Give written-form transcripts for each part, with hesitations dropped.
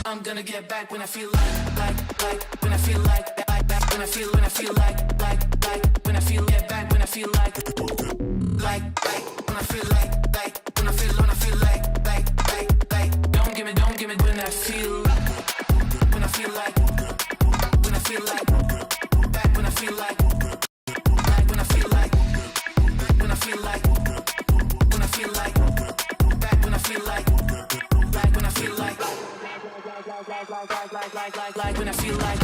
I'm gonna get back when I feel like, when I feel like, when I feel like, when I feel get back when I feel like, when I feel like, when I feel like, don't give me when I feel like, when I feel like, back when I feel like, when I feel like, when I feel like, when I feel like, back when I feel like, when I feel like, when I feel like.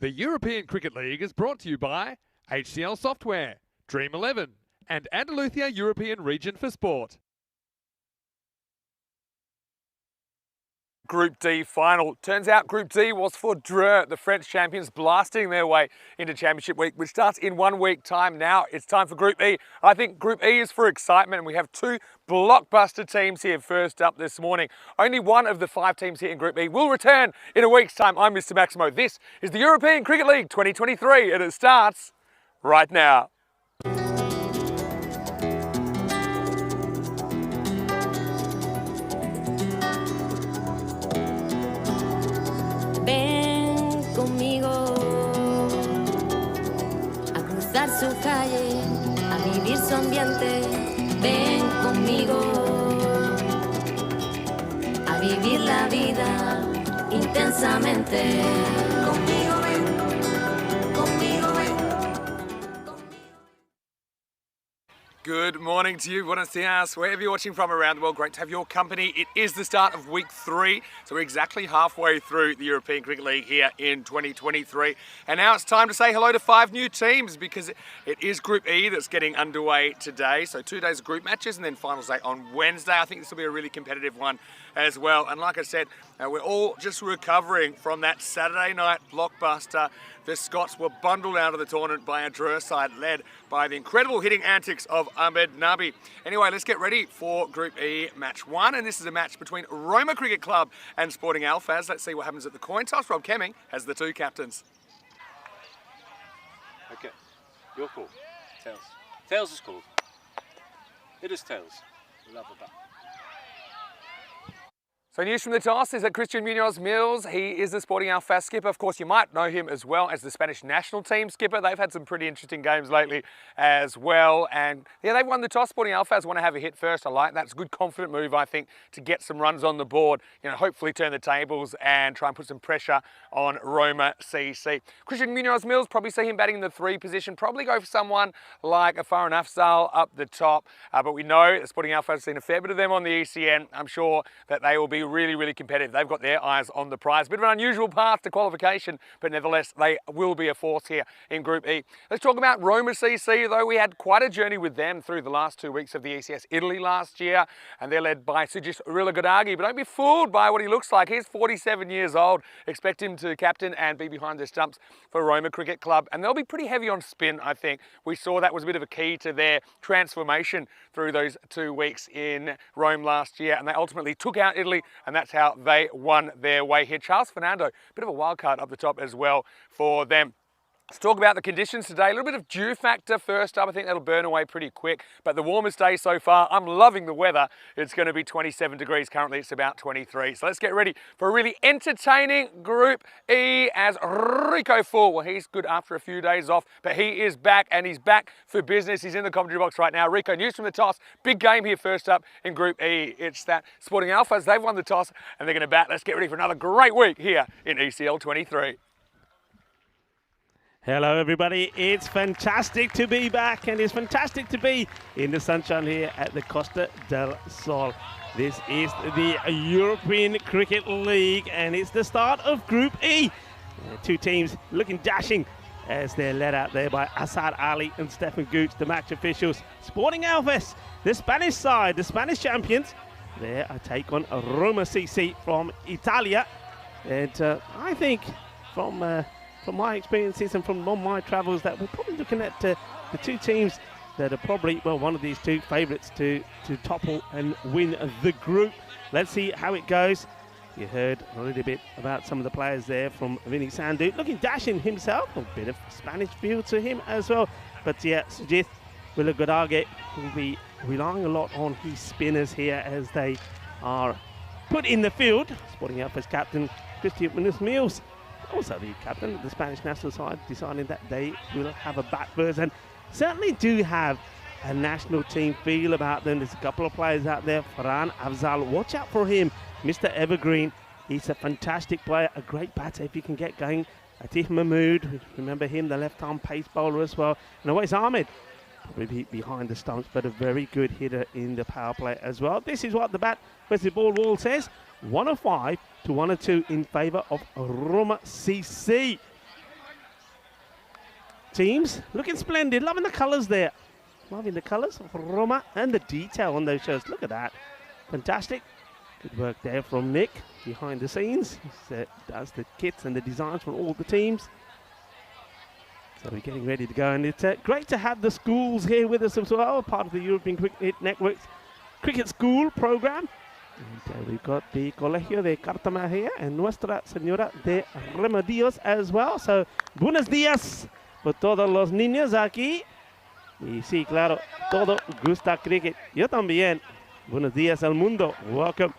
The European Cricket League is brought to you by HCL Software, Dream 11, and Andalusia European Region for Sport. Group D final. Turns out Group D was for Dreux, the French champions blasting their way into Championship Week, which starts in 1 week time. Now it's time for Group E. I think Group E is for excitement, and we have two blockbuster teams here first up this morning. Only one of the 5 teams here in Group E will return in a week's time. I'm Mr. Maximo. This is the European Cricket League 2023, and it starts right now. Su calle, a vivir su ambiente, ven conmigo, a vivir la vida intensamente. Conmigo ven, conmigo ven. Good morning to you, buenos dias, wherever you're watching from around the world. Great to have your company. It is the start of week 3, so we're exactly halfway through the European Cricket League here in 2023. And now it's time to say hello to 5 new teams, because it is Group E that's getting underway today. So 2 days of group matches and then finals day on Wednesday. I think this will be a really competitive one as well. And like I said, we're all just recovering from that Saturday night blockbuster. The Scots were bundled out of the tournament by a Dreux side led by the incredible hitting antics of Ahmed Nabi. Anyway, let's get ready for Group E match 1. And this is a match between Roma Cricket Club and Sporting Alphas. Let's see what happens at the coin toss. Rob Kemming has the 2 captains. Okay, your call. Tails. Tails is called. It is tails. Love it. So news from the toss is that Christian Munoz Mills, he is the Sporting Alphas skipper. Of course, you might know him as well as the Spanish national team skipper. They've had some pretty interesting games lately as well. And yeah, they've won the toss. Sporting Alphas want to have a hit first. I like that. It's a good confident move, I think, to get some runs on the board. You know, hopefully turn the tables and try and put some pressure on Roma CC. Christian Munoz Mills, probably see him batting in the 3 position. Probably go for someone like a Farhan Afzal up the top. But we know the Sporting Alphas have seen a fair bit of them on the ECN. I'm sure that they will be really competitive. They've got their eyes on the prize. Bit of an unusual path to qualification, but nevertheless, they will be a force here in Group E. Let's talk about Roma CC, though. We had quite a journey with them through the last 2 weeks of the ECS Italy last year, and they're led by Sujit Rilagodagi. But don't be fooled by what he looks like. He's 47 years old. Expect him to captain and be behind the stumps for Roma Cricket Club, and they'll be pretty heavy on spin, I think. We saw that was a bit of a key to their transformation through those 2 weeks in Rome last year, and they ultimately took out Italy, and that's how they won their way here. Charles Fernando, bit of a wild card up the top as well for them. Let's talk about the conditions today. A little bit of dew factor first up. I think that'll burn away pretty quick, but the warmest day so far. I'm loving the weather. It's going to be 27 degrees. Currently it's about 23. So let's get ready for a really entertaining Group E as Rico Full. Well, he's good after a few days off, but he is back, and he's back for business. He's in the commentary box right now. Rico, news from the toss. Big game here first up in Group E. It's that Sporting Alphas, they've won the toss and they're going to bat. Let's get ready for another great week here in ECL 23. Hello everybody, it's fantastic to be back, and it's fantastic to be in the sunshine here at the Costa del Sol. This is the European Cricket League, and it's the start of Group E. 2 teams looking dashing as they're led out there by Asad Ali and Stefan Gooch, the match officials. Sporting Alphas, the Spanish side, the Spanish champions. They're a take on Roma CC from Italia. And I think from my experiences and from my travels, that we're probably looking at the 2 teams that are probably, well, one of these 2 favourites to topple and win the group. Let's see how it goes. You heard a little bit about some of the players there from Vinny Sandu, looking dashing himself, a bit of Spanish feel to him as well. But yeah, Sujit Rilagodagi will be relying a lot on his spinners here as they are put in the field. Sporting Alphas captain Christian Munoz Mills, also the captain of the Spanish national side, deciding that they will have a bat first, and certainly do have a national team feel about them. There's a couple of players out there. Farhan Afzal, watch out for him. Mr. Evergreen, he's a fantastic player, a great batter if you can get going. Atif Mahmood, remember him, the left-arm pace bowler as well. And always Ahmed, probably behind the stumps, but a very good hitter in the power play as well. This is what the bat versus ball wall says. 105 to 102 in favour of Roma CC. teams. Looking splendid. Loving the colours there. Loving the colours of Roma and the detail on those shirts. Look at that. Fantastic. Good work there from Nick behind the scenes. He does the kits and the designs for all the teams. So we're getting ready to go, and it's great to have the schools here with us as well, part of the European Cricket Network's Cricket School program. And we've got the Colegio de Cártama here and Nuestra Señora de Remedios as well. So, buenos días por todos los niños aquí. Y sí, claro, todo gusta cricket. Yo también. Buenos días al mundo. Welcome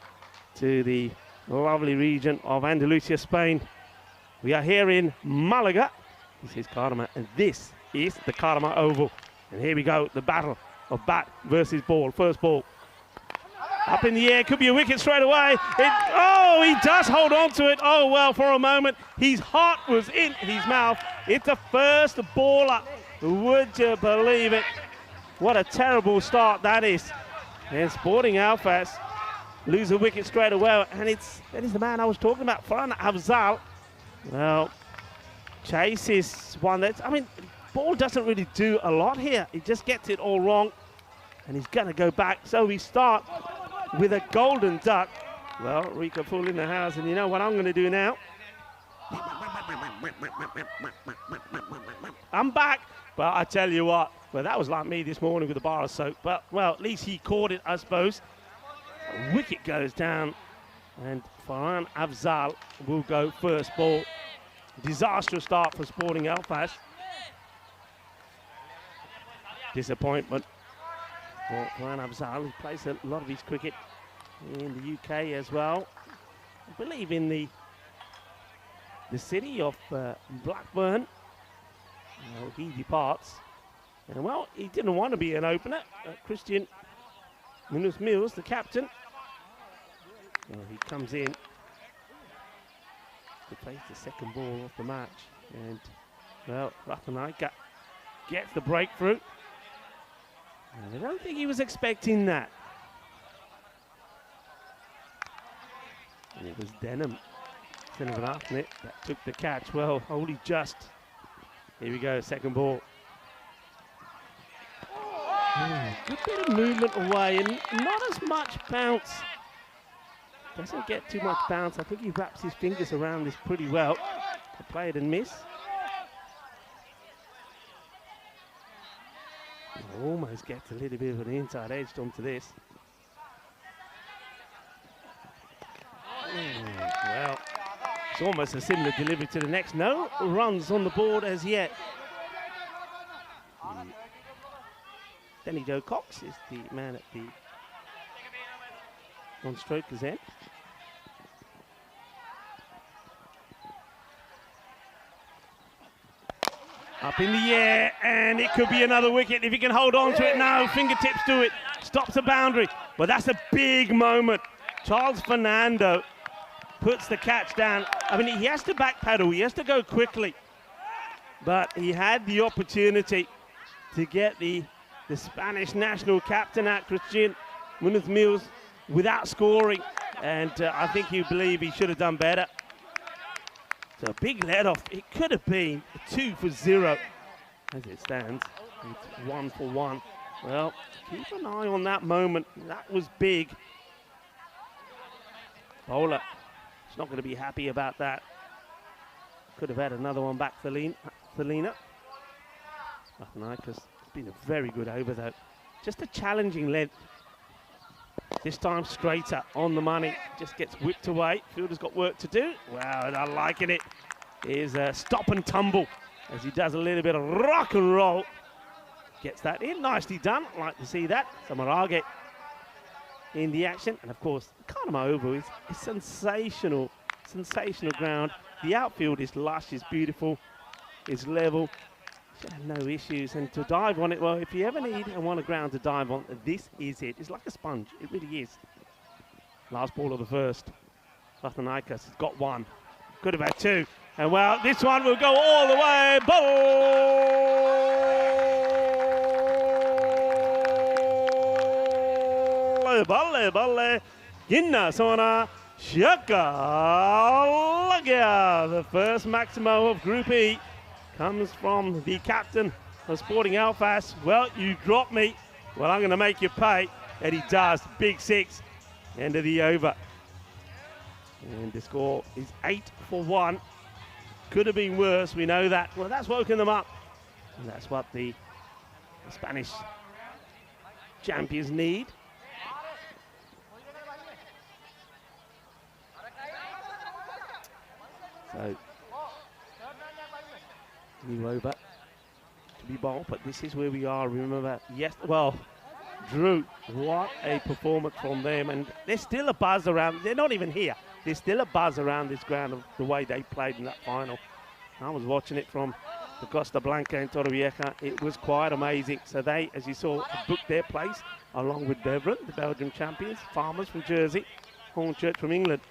to the lovely region of Andalusia, Spain. We are here in Malaga. This is Cártama, and this is the Cártama Oval. And here we go, the battle of bat versus ball. First ball. Up in the air, could be a wicket straight away. Oh, he does hold on to it. Oh, well, for a moment, his heart was in his mouth. It's the first baller. Would you believe it? What a terrible start that is. And Sporting Alphas lose a wicket straight away. And that is the man I was talking about, Farhan Afzal. Well, Chase is one that's, ball doesn't really do a lot here. He just gets it all wrong. And he's going to go back. So we start with a golden duck. Well, Rico Full in the house. And you know what I'm going to do now? I'm back. But I tell you what, well, that was like me this morning with a bar of soap. But, well, at least he caught it, I suppose. A wicket goes down. And Farhan Afzal will go first ball. Disastrous start for Sporting Alphas. Disappointment for Farhan Afzal, who plays a lot of his cricket in the UK as well. I believe in the city of Blackburn. Well, he departs. And well, he didn't want to be an opener. Christian Munoz Mills, the captain. Well, he comes in to face the second ball of the match. And, well, Ratanaika gets the breakthrough. And I don't think he was expecting that. And it was Denham, instead of an Artnet, that took the catch. Well, only just. Here we go, second ball. Good bit of movement away and not as much bounce. Doesn't get too much bounce. I think he wraps his fingers around this pretty well. Play it and miss. Almost gets a little bit of an inside edge onto this. Well, it's almost a similar delivery to the next. No runs on the board as yet. Danny Joe Cox is the man at the non-stroker's end. Up in the air, and it could be another wicket if he can hold on to it. No, fingertips to it, stops the boundary. But that's a big moment. Charles Fernando puts the catch down. He has to backpedal, he has to go quickly. But he had the opportunity to get the Spanish national captain at Christian Munoz Mills without scoring. And I think you believe he should have done better. So a big let-off. It could have been 2 for 0 as it stands. It's 1 for 1. Well, keep an eye on that moment. That was big. Bowler is not going to be happy about that. Could have had another one back for Lena. Ratanaika's been a very good over though. Just a challenging length. This time straighter on the money. Just gets whipped away. Fielder's got work to do. Wow, and I'm liking it. Here's a stop and tumble as he does a little bit of rock and roll. Gets that in. Nicely done. Like to see that. Samarage in the action. And of course, Cártama Oval is sensational. Sensational ground. The outfield is lush, is beautiful, is level. Should have no issues. And to dive on it, well, if you ever need and want a ground to dive on, this is it. It's like a sponge. It really is. Last ball of the first. Ratanaika's got one. Could have had two. And well, this one will go all the way. Balle. Ginna Sona Shaka Lagia. The first Maximo of Group E comes from the captain of Sporting Alfas. Well, you dropped me. Well, I'm going to make you pay. And he does. Big 6. End of the over. And the score is 8-1. Could have been worse. We know that. Well, that's woken them up. And that's what the Spanish champions need. So, new over to be bowled, but this is where we are. Remember, yes, well, Drew, what a performance from them, and there's still a buzz around. They're not even here. There's still a buzz around this ground of the way they played in that final. I was watching it from the Costa Blanca in Torrevieja. It was quite amazing. So they, as you saw, booked their place along with Beveron, the Belgian champions, Farmers from Jersey, Hornchurch from England.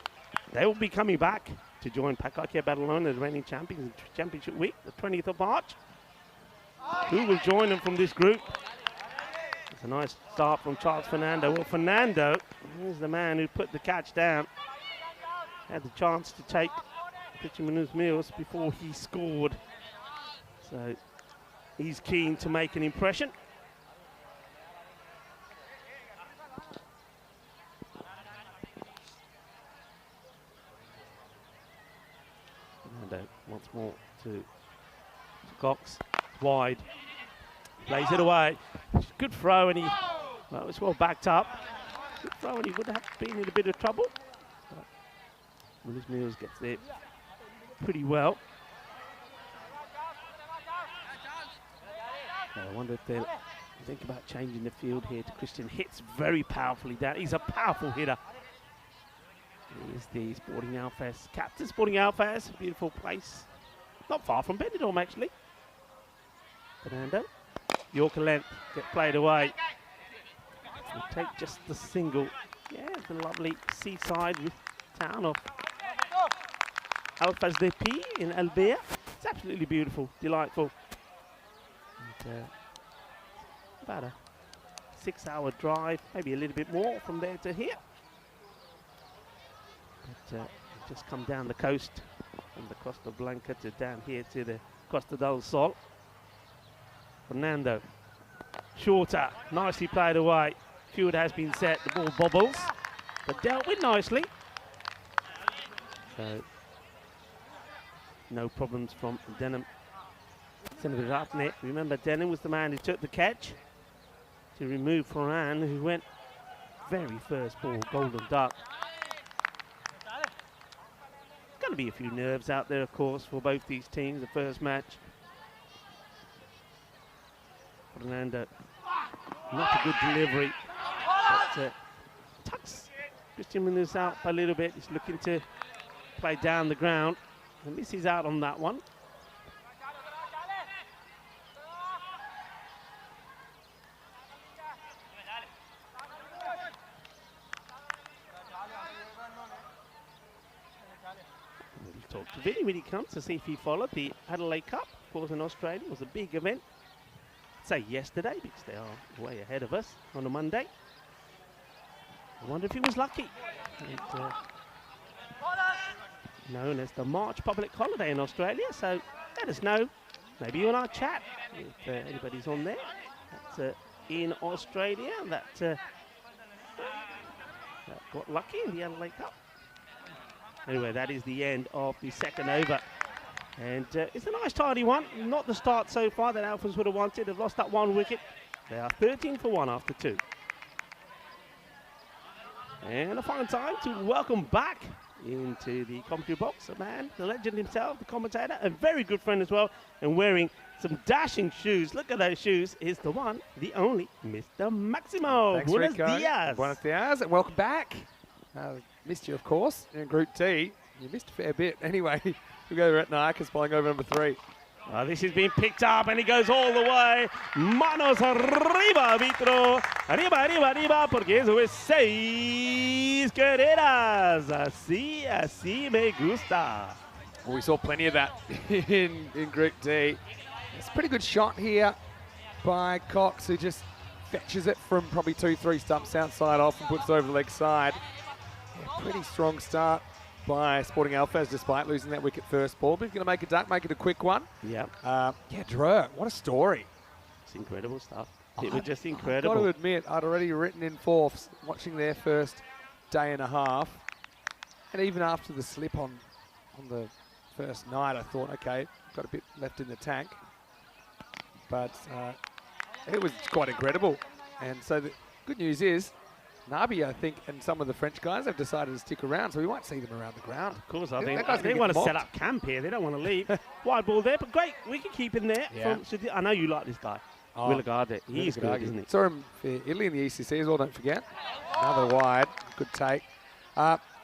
They will be coming back to join Pacaquia Badalona, the reigning champions, in Championship Week, the 20th of March. Who will join them from this group? It's a nice start from Charles Fernando. Well, Fernando is the man who put the catch down. Had the chance to take Christian Munoz-Mills before he scored. So he's keen to make an impression. Fernando once more to Cox. Wide. Plays it away. Good throw, and well, it's well backed up. Good throw, and he would have been in a bit of trouble. Munoz-Mills gets there pretty well. I wonder if they'll think about changing the field here to Christian. Hits very powerfully down. He's a powerful hitter. He is the Sporting Alfas captain. Sporting Alfas, beautiful place. Not far from Benidorm, actually. Fernando. Yorker length, get played away. We'll take just the single. Yeah, the lovely seaside town of Alfas de Pi in Albert. It's absolutely beautiful, delightful. And, about a 6-hour drive, maybe a little bit more from there to here. But just come down the coast from the Costa Blanca to down here to the Costa del Sol. Fernando, shorter, nicely played away. Field has been set, the ball bobbles, but dealt with nicely. So, no problems from Denham. Remember, Denham was the man who took the catch to remove Ferran, who went very first ball, golden duck. Going to be a few nerves out there, of course, for both these teams, the first match. Fernando, not a good delivery, but tucks Christian Munoz out a little bit. He's looking to play down the ground, and misses out on that one. We'll talk to Vinny when he comes to see if he followed the Adelaide Cup. Of course, in Australia, it was a big event. Say yesterday, because they are way ahead of us on a Monday. I wonder if he was lucky. And, known as the March public holiday in Australia, so let us know. Maybe you and I chat if anybody's on there. That's in Australia that got lucky in the Adelaide Cup. Anyway, that is the end of the second over. And it's a nice tidy one. Not the start so far that Alphas would have wanted. They've lost that one wicket. They are 13 for 1 after 2. And a fine time to welcome back into the commentary box a man, the legend himself, the commentator, a very good friend as well, and wearing some dashing shoes. Look at those shoes. Is the one, the only, Mr. Maximo. Thanks, Buenos Rico. dias. Buenos dias, and welcome back. Missed you, of course, in Group T. You missed a fair bit. Anyway, we go at Nayakas playing over number 3. This is being picked up, and he goes all the way. Manos arriba, Vitro. Arriba, arriba, arriba, porque eso es 6 carreras. Así me gusta. Well, we saw plenty of that in Group D. It's a pretty good shot here by Cox, who just fetches it from probably 2-3 stumps outside off and puts it over the leg side. Yeah, pretty strong start by Sporting Alphas despite losing that wicket first ball. But he's going to make a duck, make it a quick one. Yeah. Yeah, Drew, what a story. It's incredible stuff. It was just incredible. I've got to admit, I'd already written in fourths watching their first day and a half. And even after the slip on the first night, I thought, okay, got a bit left in the tank. But it was quite incredible. And so the good news is, Nabi, I think, and some of the French guys have decided to stick around, so we might see them around the ground. Of course, I think they want to set up camp here. They don't want to leave. Wide ball there, but great. We can keep in there. Yeah. I know you like this guy. Willigarde. He's good, isn't he? Saw him for Italy in the ECC as well, don't forget. Another wide. Good take.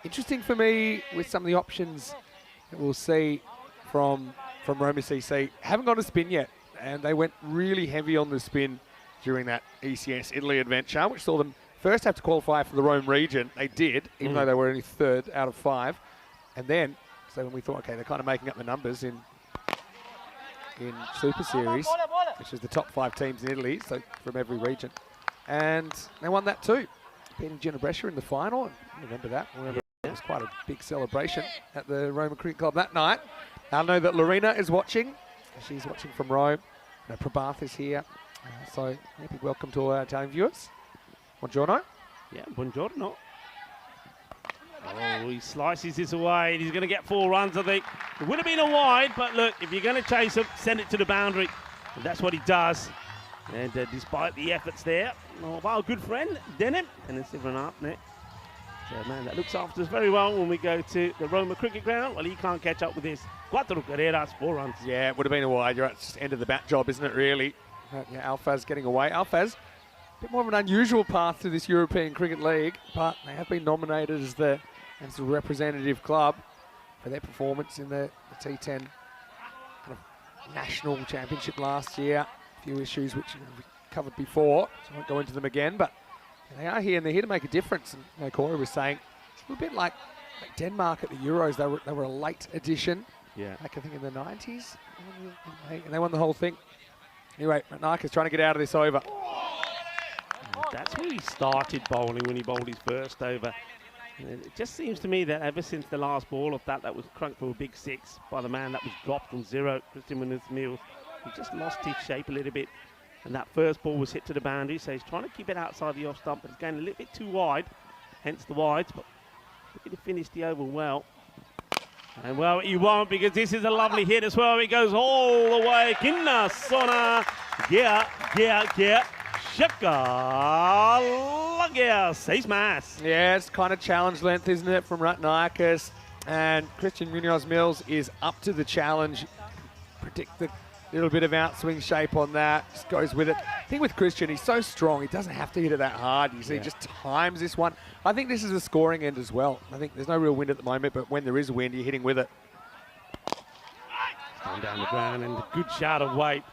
Interesting for me with some of the options that we'll see from Roma CC. Haven't got a spin yet, and they went really heavy on the spin during that ECS Italy adventure, which saw them first have to qualify for the Rome region. They did, even though they were only third out of 5. And then, so when we thought, okay, they're kind of making up the numbers in Super Series, which is the top 5 teams in Italy, so from every region. And they won that too, beating Ginebrescia in the final. And remember that. It was quite a big celebration at the Roma Cricket Club that night. I know that Lorena is watching. She's watching from Rome. Prabhath is here. So maybe welcome to all our Italian viewers. Buongiorno. Yeah, buongiorno. Oh, he slices this away. He's going to get 4 runs, I think. It would have been a wide, but look, if you're going to chase him, send it to the boundary. And that's what he does. And despite the efforts there, our good friend, Denim, and it's everyone up there. So, man, that looks after us very well when we go to the Roma Cricket Ground. Well, he can't catch up with this. 4 carreras, 4 runs. Yeah, it would have been a wide. You're right, it's just end of the bat job, isn't it, really? Yeah, Alphaz getting away. Alphaz, a bit more of an unusual path to this European Cricket League, but they have been nominated as the representative club for their performance in the T10 kind of national championship last year. A few issues which we covered before, so I won't go into them again, but they are here and they're here to make a difference. And Corey was saying, it's a little bit like Denmark at the Euros. They were a late addition, like I think in the 90s, and they won the whole thing. Anyway, Ratnaka's trying to get out of this over. That's where he started bowling when he bowled his first over. And it just seems to me that ever since the last ball of that was crunked for a big 6 by the man that was dropped on 0, Christian Munoz-Mills, he just lost his shape a little bit. And that first ball was hit to the boundary, so he's trying to keep it outside the off stump, but it's going a little bit too wide, hence the wides. But he could have finished the over well. And well, he won't, because this is a lovely hit as well. He goes all the way. Kinna Sona. Yeah. Shaka. Lagia. 6 mas. Yeah, it's kind of challenge length, isn't it, from Ratnakas. And Christian Munoz-Mills is up to the challenge. Predict the little bit of outswing shape on that. Just goes with it. I think with Christian, he's so strong, he doesn't have to hit it that hard. You see, he just times this one. I think this is a scoring end as well. I think there's no real wind at the moment, but when there is wind, you're hitting with it. Going down the ground and a good shot of weight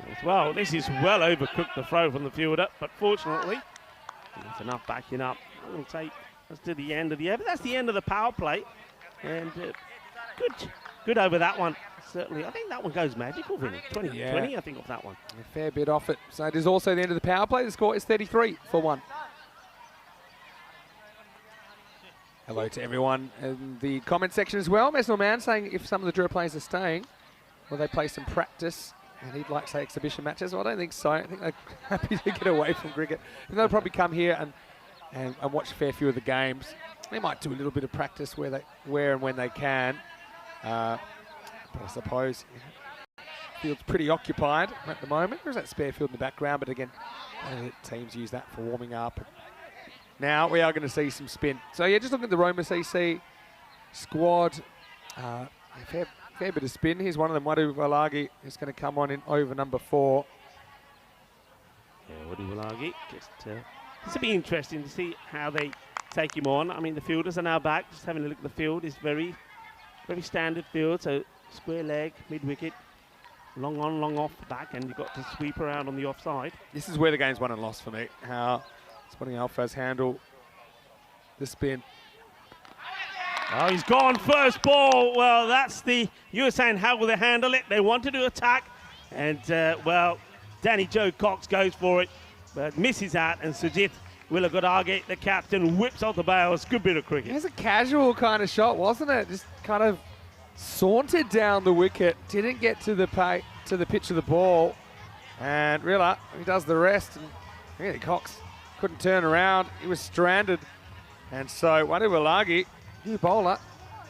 as well. This is well overcooked, the throw from the fielder, but fortunately, that's enough backing up. I'm going to take us to the end of the over. That's the end of the power play. And good over that one. Certainly, I think that one goes magical, Vinny. 20, I think, off that one. A fair bit off it. So it is also the end of the power play. The score is 33 for 1. Hello to everyone in the comment section as well. Mesnil Man saying if some of the Drua players are staying, will they play some practice? And he'd like to say exhibition matches. Well, I don't think so. I think they're happy to get away from cricket. And they'll probably come here and watch a fair few of the games. They might do a little bit of practice where and when they can. But I suppose field's pretty occupied at the moment. There's that spare field in the background, but again, teams use that for warming up. Now we are going to see some spin. So yeah, just looking at the Roma CC squad, a fair bit of spin. Here's one of them, Wadu Valagi, is going to come on in over number 4. Yeah, Wadu Valagi. This will be interesting to see how they take him on. I mean, the fielders are now back. Just having a look at the field, it's very standard field. So square leg, mid-wicket, long on, long off back, and you've got to sweep around on the offside. This is where the game's won and lost for me. How Sporting Alphaz handle the spin. Oh, he's gone first ball. Well, you were saying how will they handle it? They wanted to attack, and well, Danny Joe Cox goes for it, but misses out, and Sujit Willa Godage, the captain, whips out the bails. Good bit of cricket. It was a casual kind of shot, wasn't it? Just kind of sauntered down the wicket, didn't get to the pitch of the ball, and Rilla, he does the rest. And really, Cox couldn't turn around. He was stranded, and so Wadawalagi, new bowler,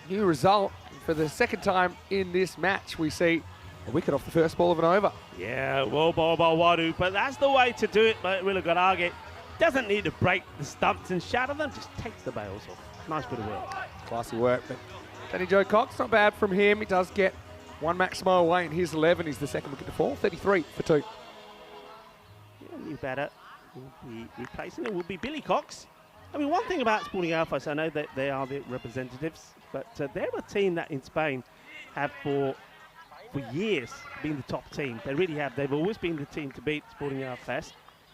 new result. For the second time in this match, we see a wicket off the first ball of an over. Yeah, well bowled by Wadu, but that's the way to do it. But Willa Godage doesn't need to break the stumps and shatter them, just takes the bails off. Nice bit of work. Classy work, but Danny Joe Cox, not bad from him. He does get one Maximo away in his 11. He's the second wicket to fall, 33 for 2. Yeah, new batter will be replacing it will be Billy Cox. I mean, one thing about Sporting Alpha, I know that they are the representatives, but they're a team that in Spain have for years been the top team. They really have. They've always been the team to beat Sporting Alpha.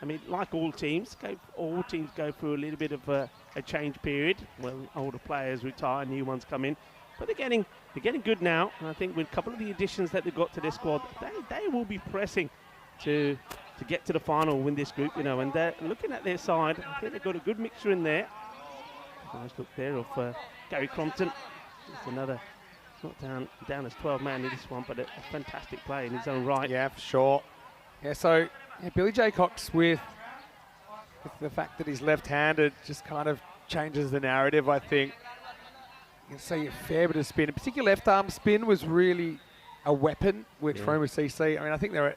I mean, like all teams go through a little bit of a change period. Well, older players retire, new ones come in, but they're getting good now. And I think with a couple of the additions that they've got to their squad, they will be pressing to get to the final, win this group, you know. And they're looking at their side. I think they've got a good mixture in there. Nice look there of Gary Crompton. Just another, not down as 12 man in this one, but a fantastic play in his own right. Yeah, for sure. Yeah, so Billy J. Cox with the fact that he's left-handed just kind of changes the narrative, I think. You can see a fair bit of spin. In particular, left-arm spin was really a weapon, which Roma CC, I mean, I think there are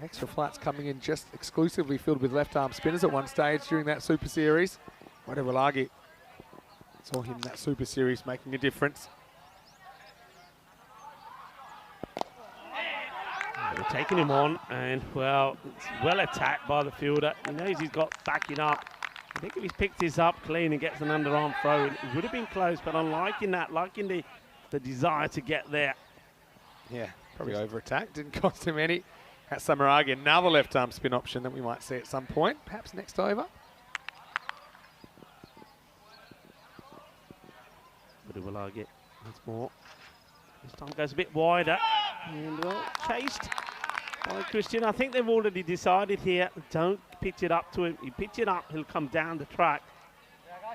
extra flights coming in just exclusively filled with left-arm spinners at one stage during that Super Series. Wadawalagi saw him in that Super Series making a difference. They're taking him on, and well, it's well attacked by the fielder. He knows he's got backing up. I think if he's picked this up clean and gets an underarm throw, it would have been close, but I'm liking that, liking the desire to get there. Yeah, probably over-attacked, didn't cost him any. At Samaragi, another left-arm spin option that we might see at some point, perhaps next over. But will I get once more? This time goes a bit wider, and well, chased by Christian. I think they've already decided here, don't pitch it up to him. You pitch it up, he'll come down the track.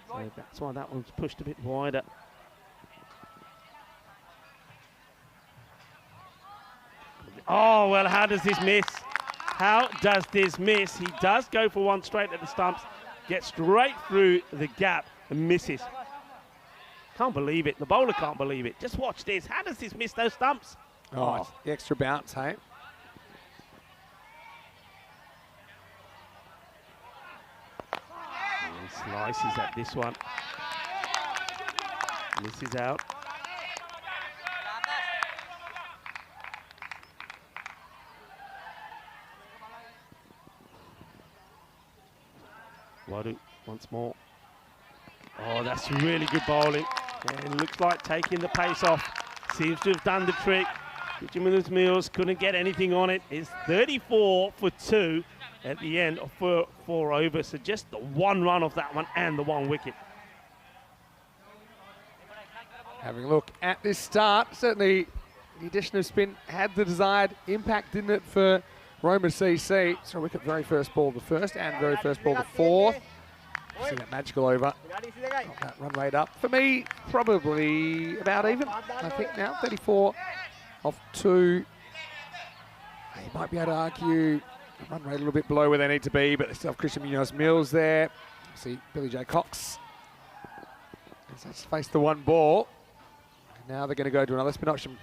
So that's why that one's pushed a bit wider. Oh, well, how does this miss? How does this miss? He does go for one straight at the stumps, gets straight through the gap and misses. Can't believe it. The bowler can't believe it. Just watch this. How does this miss those stumps? Oh, it's the extra bounce, hey? And he slices at this one. Misses out. Wadu once more. Oh, that's really good bowling. And looks like taking the pace off. Seems to have done the trick. Richard Mills couldn't get anything on it. It's 34 for 2 at the end of 4 overs. So just the one run off that one and the one wicket. Having a look at this start, certainly the addition of spin had the desired impact, didn't it, for Roma CC. So wicket very first ball the first and very first ball the fourth. See that magical over. Got that run rate up. For me, probably about even, I think now. 34 off 2. You might be able to argue the run rate a little bit below where they need to be, but they still have Christian Munoz Mills there. See Billy J. Cox. Let's face the one ball. And now they're going to go to another spin option.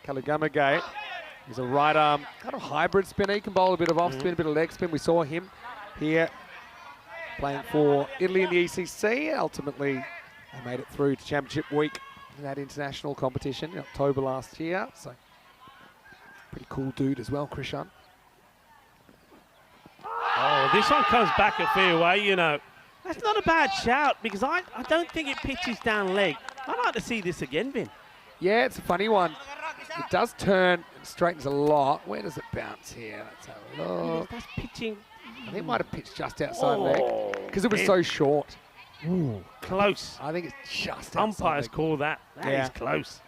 Kalugamagay. He's a right arm, kind of hybrid spinner. He can bowl a bit of off spin, a bit of leg spin. We saw him here playing for Italy in the ECC. Ultimately, they made it through to Championship Week in that international competition in October last year. So, pretty cool dude as well, Krishan. Oh, this one comes back a fair way, you know. That's not a bad shout because I don't think it pitches down leg. I'd like to see this again, Ben. Yeah, it's a funny one. It does turn and straightens a lot. Where does it bounce here? Let's have a look. That's pitching. I think it might have pitched just outside leg because it was so short. Ooh, close. I think it's just outside Umpires leg. call that. That Yeah. is close.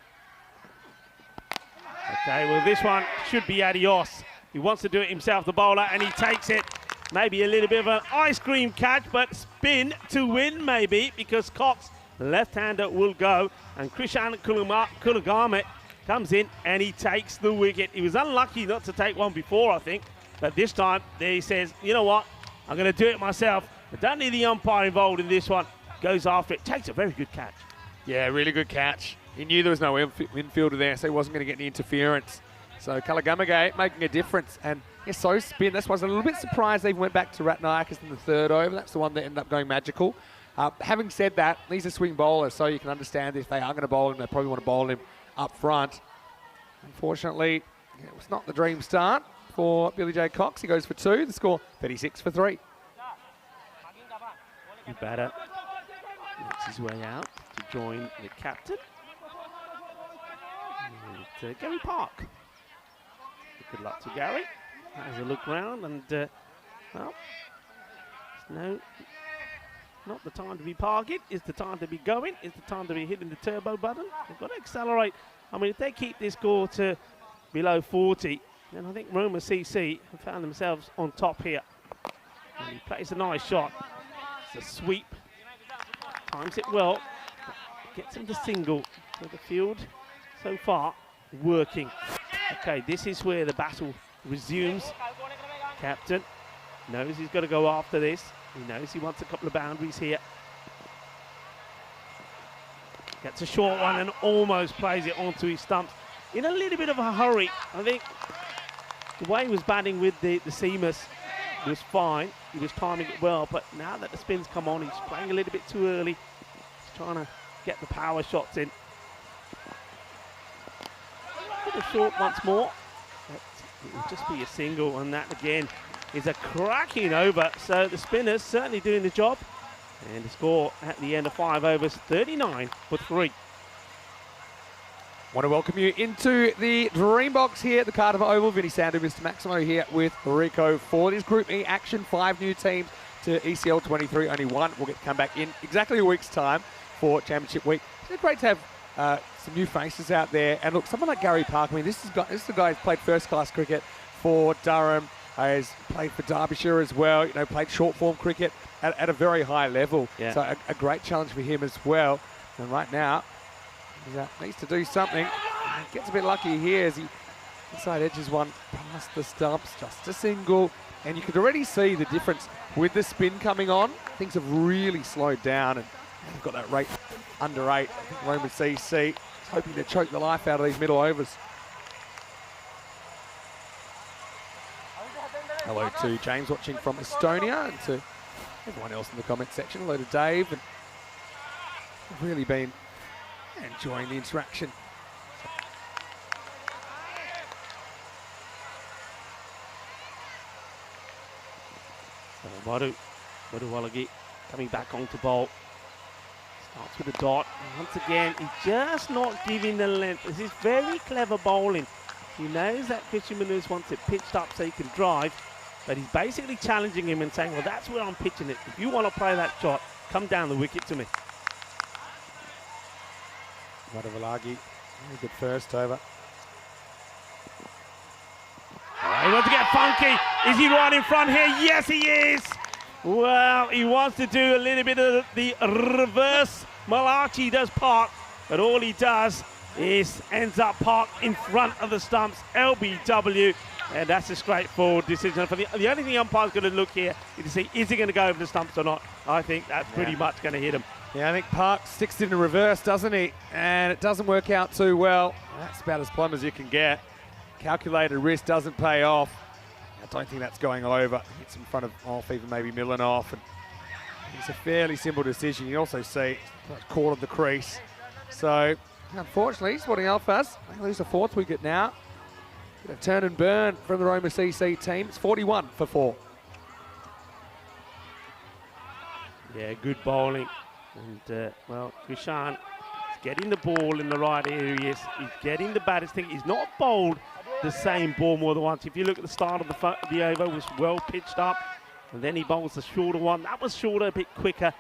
Okay, well, this one should be adios. He wants to do it himself, the bowler, and he takes it. maybe a little bit of an ice cream catch, but spin to win maybe, because Cox, left-hander, will go. And Krishan Kulagame comes in and he takes the wicket. He was unlucky not to take one before, I think. But this time, there he says, you know what? I'm going to do it myself. I don't need the umpire involved in this one. Goes after it. Takes a very good catch. Yeah, really good catch. He knew there was no infielder there, so he wasn't going to get any interference. So Kalagamage making a difference. And yeah, so spin. That's why I was a little bit surprised they went back to Ratnayakas in the third over. That's the one that ended up going magical. Having said that, these are swing bowlers, so you can understand if they are going to bowl him, they probably want to bowl him up front. Unfortunately, it was not the dream start for Billy J. Cox. He goes for 2. The score 36 for 3. Good batter makes his way out to join the captain. And, Gary Park. Good luck to Gary. Has a look round and, well, no, not the time to be parking. It's the time to be going. It's the time to be hitting the turbo button. They've got to accelerate. I mean, if they keep this score to below 40, then I think Roma CC have found themselves on top here. And he plays a nice shot. It's a sweep. Times it well. Gets him to single. So the field so far working. Okay, this is where the battle resumes. Captain knows he's got to go after this. He knows he wants a couple of boundaries here. Gets a short one and almost plays it onto his stumps. In a little bit of a hurry. I think the way he was batting with the seamers was fine. He was timing it well, but now that the spins come on, he's playing a little bit too early. He's trying to get the power shots in. Little short once more. It will just be a single, and that again is a cracking over. So the spinners certainly doing the job. And the score at the end of 5 overs, 39 for 3. Want to welcome you into the Dream Box here at the Cardiff Oval. Vinny Sandu, Mr. Maximo here with Rico for this Group E action. 5 new teams to ECL 23. Only one will come back in exactly a week's time for Championship Week. It's great to have some new faces out there. And look, someone like Gary Park, I mean, this is the guy who's played first-class cricket for Durham. Has played for Derbyshire as well. You know, played short-form cricket at a very high level. Yeah. So a great challenge for him as well. And right now, he needs to do something. He gets a bit lucky here as he inside edges one past the stumps, just a single. And you could already see the difference with the spin coming on. Things have really slowed down, and they've got that rate under 8. I think Roman CC is hoping to choke the life out of these middle overs. Hello to James watching from Estonia, and to everyone else in the comment section. Hello to Dave, and I've really been enjoying the interaction. Maru Walagi coming back onto bowl. Starts with a dot. And once again, he's just not giving the length. This is very clever bowling. He knows that Christian Manus wants it pitched up so he can drive, but he's basically challenging him and saying, well, that's where I'm pitching it. If you want to play that shot, come down the wicket to me. Madavalagi, very good first over. He wants to get funky. Is he right in front here? Yes, he is. Well, he wants to do a little bit of the reverse Malachi does Park, but all he does is ends up parked in front of the stumps, LBW, and that's a straightforward decision. For the only thing the umpire's going to look here is to see, is he going to go over the stumps or not? I think that's pretty much going to hit him. Yeah, I think Park sticks it in reverse, doesn't he? And it doesn't work out too well. That's about as plumb as you can get. Calculated risk doesn't pay off. I don't think that's going over. Hits in front of off, even maybe Milanoff. And it's a fairly simple decision. You also see caught of the crease. So, unfortunately, Sporting Alphas, they lose a 4th wicket now. A turn and burn from the Roma CC team. It's 41 for 4. Yeah, good bowling. And, well, Krishan is getting the ball in the right areas. He's getting the batters thinking. He's not bowled the same ball more than once. If you look at the start of the over, it was well pitched up. And then he bowls the shorter one. That was shorter, a bit quicker.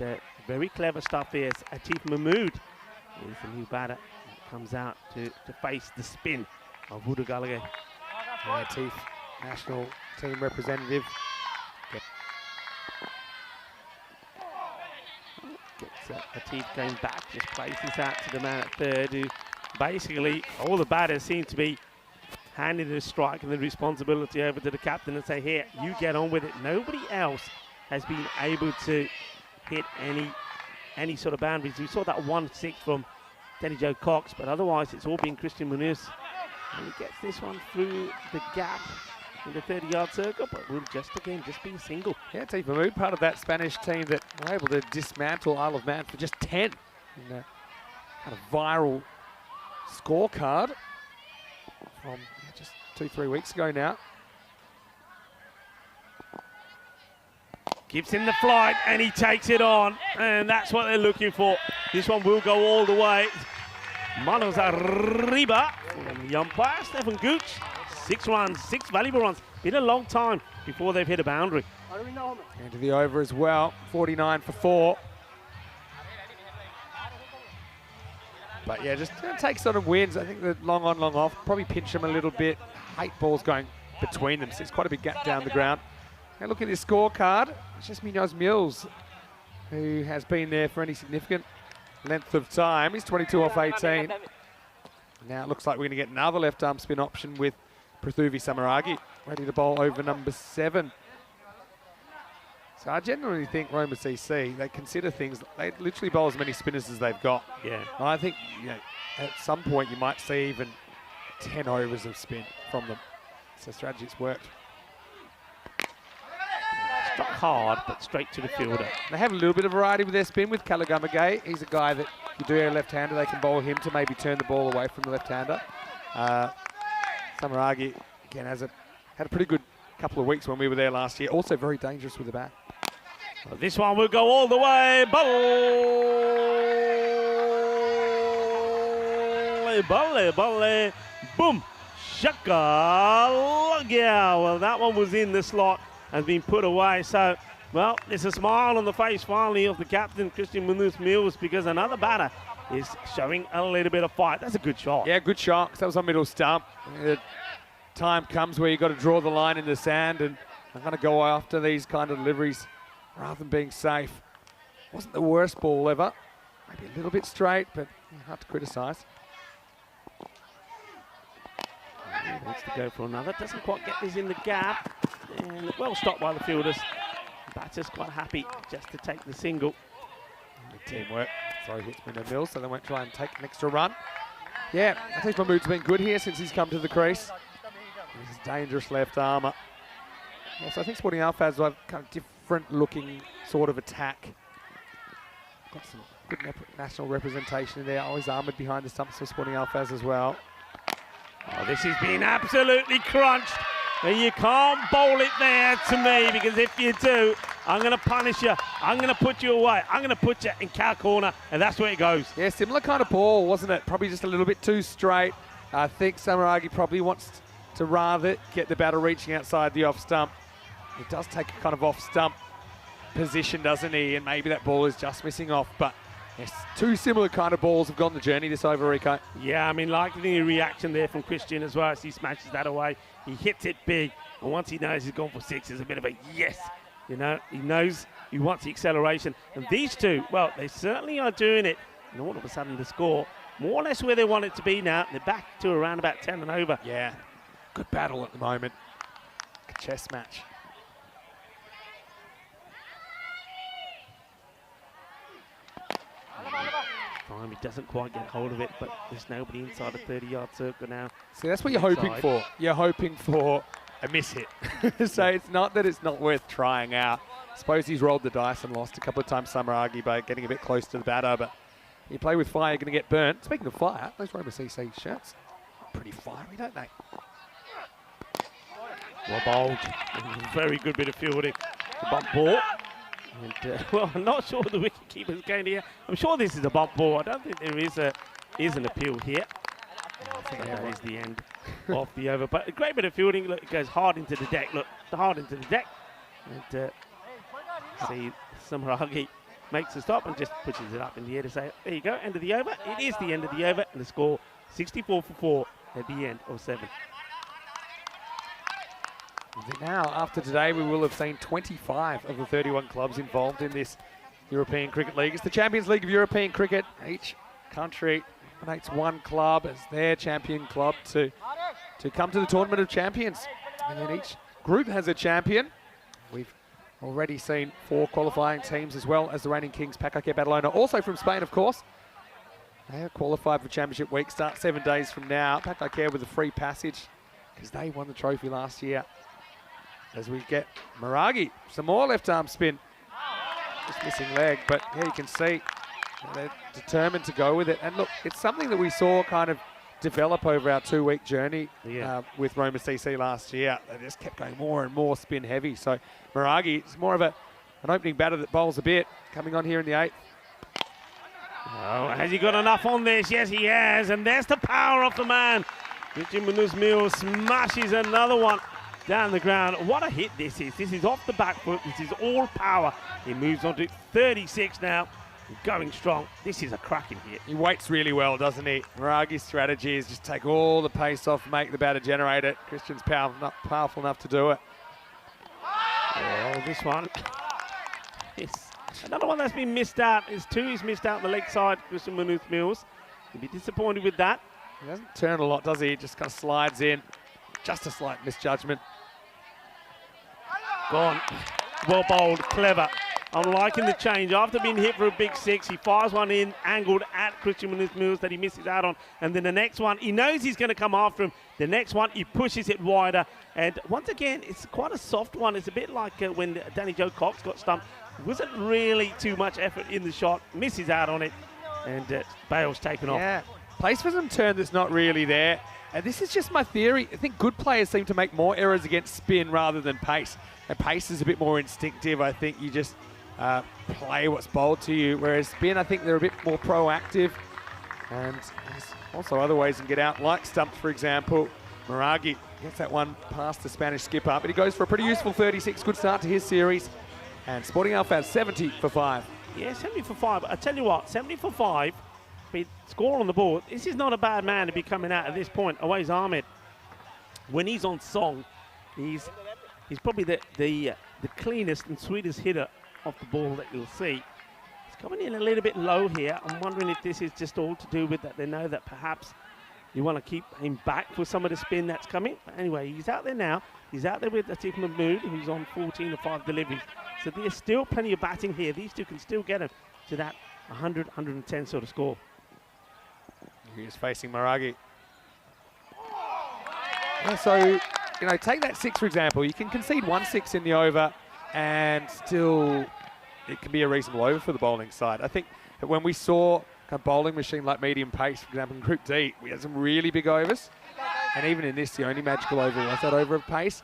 And, very clever stuff here. Atif Mahmood is the new batter. Comes out to face the spin of Wudu Gallagher. Atif, national team representative. Gets Latif going back, just plays this out to the man at third, who basically all the batters seem to be handing the strike and the responsibility over to the captain and say, here, you get on with it. Nobody else has been able to hit any sort of boundaries. We saw that 1-6 from Denny Joe Cox, but otherwise it's all been Christian Munoz. And he gets this one through the gap in the 30-yard circle, but will just be a single. Yeah, T Mahmood, part of that Spanish team that were able to dismantle Isle of Man for just 10 in that kind of viral scorecard from just 2-3 weeks ago now. Gives him the flight and he takes it on, and that's what they're looking for. This one will go all the way. Manos arriba from the umpire, Stefan Gooch. 6 runs, 6 valuable runs. Been a long time before they've hit a boundary. Into the over as well, 49 for 4. But yeah, just takes on and wins. I think the long on, long off, probably pinch them a little bit. 8 balls going between them, so it's quite a big gap down the ground. And look at his scorecard. It's just Munoz Mills who has been there for any significant length of time. He's 22 off 18. Now it looks like we're going to get another left arm spin option with Prithuvi Samaragi ready to bowl over number 7. So I genuinely think Roma CC, they consider things, they literally bowl as many spinners as they've got. Yeah. And I think at some point you might see even 10 overs of spin from them. So strategy's worked. Struck hard, but straight to the fielder. They have a little bit of variety with their spin with Kalagamagay. He's a guy that, if you do a left-hander, they can bowl him to maybe turn the ball away from the left-hander. Samaragi, again, had a pretty good couple of weeks when we were there last year. Also very dangerous with the bat. Well, this one will go all the way. Balle. Boom. Shaka. Yeah, well, that one was in the slot and been put away. So, well, there's a smile on the face finally of the captain, Christian Munoz Mills, because another batter is showing a little bit of fight. That's a good shot. Yeah, good shot. That was on middle stump. Time comes where you've got to draw the line in the sand, and I'm going to go after these kind of deliveries rather than being safe. Wasn't the worst ball ever. Maybe a little bit straight, but hard to criticise. Needs to go for another. Doesn't quite get this in the gap. And well stopped by the fielders. Batter's quite happy just to take the single. Good teamwork. Sorry, hits Munoz Mills, so they won't try and take an extra run. Yeah, I think Mahmood's been good here since he's come to the crease. He's a dangerous left armour. Yeah, so I think Sporting Alphas will have kind of different looking sort of attack. Got some good national representation in there. Always armoured behind the stumps for Sporting Alphas as well. Oh, this has been absolutely crunched. And you can't bowl it there to me, because if you do, I'm going to punish you. I'm going to put you away. I'm going to put you in cow corner, and that's where it goes. Yeah, similar kind of ball, wasn't it? Probably just a little bit too straight. I think Samaragi probably wants to rather get the batter reaching outside the off stump. He does take a kind of off stump position, doesn't he? And maybe that ball is just missing off, but yes, 2 similar kind of balls have gone the journey this over, Rico. Yeah, I mean, like the reaction there from Christian as well as he smashes that away. He hits it big, and once he knows he's gone for 6, there's a bit of a yes. You know, he knows he wants the acceleration. And these two, well, they certainly are doing it. And all of a sudden the score, more or less where they want it to be now. They're back to around about 10 and over. Yeah, good battle at the moment. A chess match. He doesn't quite get hold of it, but there's nobody inside the 30-yard circle now. See, that's what you're hoping for. You're hoping for a miss hit. So it's not that it's not worth trying out. I suppose he's rolled the dice and lost a couple of times, Samaragi, by getting a bit close to the batter, but you play with fire, you're going to get burnt. Speaking of fire, those Roma CC shirts are pretty fiery, don't they? Well bowled. Very good bit of fielding. The bump ball. And, well, I'm not sure the wicketkeeper's going here. I'm sure this is a bump ball. I don't think there is an appeal here. I think that is the end of the over. But a great bit of fielding. Look, it goes hard into the deck. Look, hard into the deck. And see, Samaragi makes a stop and just pushes it up in the air to say, there you go, end of the over. It is the end of the over, and the score 64 for 4 at the end of 7. Now, after today, we will have seen 25 of the 31 clubs involved in this European Cricket League. It's the Champions League of European Cricket. Each country nominates one club as their champion club to come to the Tournament of Champions. And then each group has a champion. We've already seen 4 qualifying teams as well as the reigning kings, Pack Badalona, also from Spain, of course. They are qualified for Championship Week, start 7 days from now. Pack with a free passage because they won the trophy last year. As we get Maragi, some more left arm spin. Just missing leg, but here you can see they're determined to go with it. And look, it's something that we saw kind of develop over our 2-week journey with Roma CC last year. They just kept going more and more spin heavy. So Maragi is more of an opening batter that bowls a bit, coming on here in the 8th. Oh, has he got enough on this? Yes, he has. And there's the power of the man. Christian Munoz-Mills smashes another one down the ground. What a hit this is. This is off the back foot. This is all power. He moves on to 36 now. Going strong. This is a cracking hit. He waits really well, doesn't he? Maragi's strategy is just take all the pace off, make the batter generate it. Christian's powerful enough to do it. Oh, this one. It's another one that's been missed out. It's 2 he's missed out on the leg side, Christian Munoz-Mills. He'll be disappointed with that. He doesn't turn a lot, does he? He just kind of slides in. Just a slight misjudgment. Gone. Well bowled, clever. I'm liking the change. After being hit for a big 6, he fires one in, angled at Christian Munoz-Mills that he misses out on. And then the next one, he knows he's going to come after him. The next one, he pushes it wider. And once again, it's quite a soft one. It's a bit like when Danny Joe Cox got stumped. It wasn't really too much effort in the shot. Misses out on it. And Bale's taken off. Yeah, place for some turn that's not really there. And this is just my theory. I think good players seem to make more errors against spin rather than pace. And pace is a bit more instinctive. I think you just play what's bowled to you. Whereas spin, I think they're a bit more proactive. And there's also other ways you can get out, like stumps, for example. Maragi gets that one past the Spanish skipper, but he goes for a pretty useful 36. Good start to his series. And Sporting Alphaz 70 for 5. Yeah, 70 for 5. I tell you what, 70 for 5. Score on the board. This is not a bad man to be coming out at this point. Awais Ahmed, when he's on song, he's probably the cleanest and sweetest hitter off the ball that you'll see. He's coming in a little bit low here. I'm wondering if this is just all to do with that they know that perhaps you want to keep him back for some of the spin that's coming. But anyway, he's out there now. He's out there with Atif Mahmood, who's on 14 of 5 deliveries. So there's still plenty of batting here. These two can still get him to that 100, 110 sort of score. He's facing Maragi. Yeah, so, take that 6, for example. You can concede 1 6 in the over and still it can be a reasonable over for the bowling side. I think that when we saw a bowling machine like medium pace, for example, in Group D, we had some really big overs. And even in this, the only magical over was that over of pace.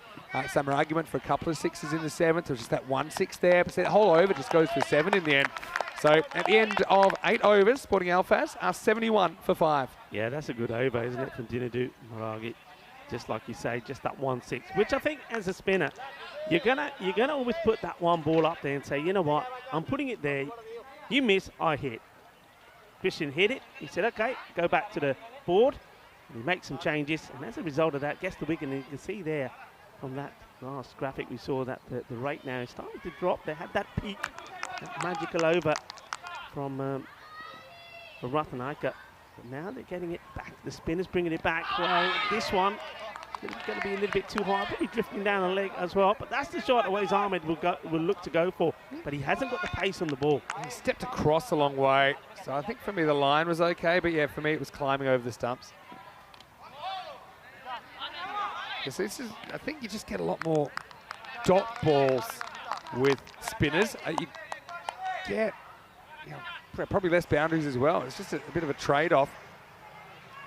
Some argument for a couple of 6s in the 7th. There was just that 1 6 there. But that whole over just goes for 7 in the end. So at the end of 8 overs, Sporting Alphaz are 71 for 5. Yeah, that's a good over, isn't it, from Dinadu Maragi? Just like you say, just that 1 6, which I think as a spinner, you're gonna always put that one ball up there and say, you know what, I'm putting it there. You miss, I hit. Christian hit it. He said, okay, go back to the board. And he makes some changes, and as a result of that, gets the wicket. And you can see there from that last graphic we saw that the rate now is starting to drop. They had that peak, that magical over from Ratanaika. But now they're getting it back. The spinner's bringing it back. Well, this one is going to be a little bit too high. Probably drifting down the leg as well. But that's the shot Awais Ahmed will look to go for. But he hasn't got the pace on the ball. He stepped across a long way. So I think for me the line was okay. But yeah, for me it was climbing over the stumps. So this is, I think you just get a lot more dot balls with spinners. You get probably less boundaries as well. It's just a bit of a trade-off.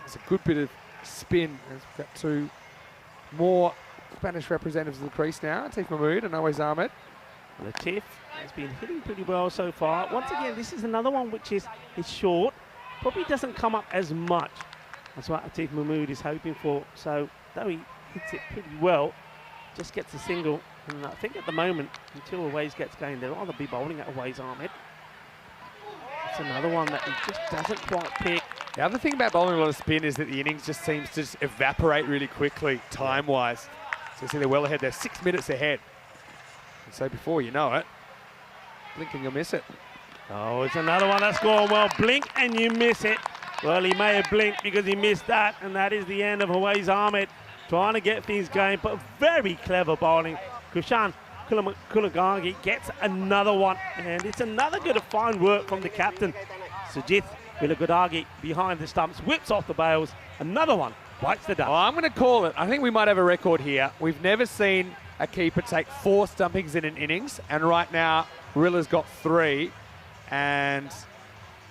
It's a good bit of spin. We've got 2 more Spanish representatives of the crease now. Atif Mahmood and Awais Ahmed. Atif has been hitting pretty well so far. Once again, this is another one which is short. Probably doesn't come up as much as what Atif Mahmood is hoping for. So, though he hits it pretty well, just gets a single. And I think at the moment, until Awais gets going, they'll either be bowling at Awais Ahmed. It's another one that he just doesn't quite pick. The other thing about bowling a lot of spin is that the innings just seems to just evaporate really quickly, time-wise. So you see they're well ahead. They're 6 minutes ahead. And so before you know it, blink and you'll miss it. Oh, it's another one that's going well. Blink and you miss it. Well, he may have blinked because he missed that, and that is the end of Hawaii's Ahmed trying to get things going, but very clever bowling. Kushan Kulagagi gets another one, and it's another good fine work from the captain. Sujith Vilagudagi behind the stumps, whips off the bails. Another one bites the dust. Oh, I'm going to call it. I think we might have a record here. We've never seen a keeper take 4 stumpings in an innings, and right now Rilla's got 3, and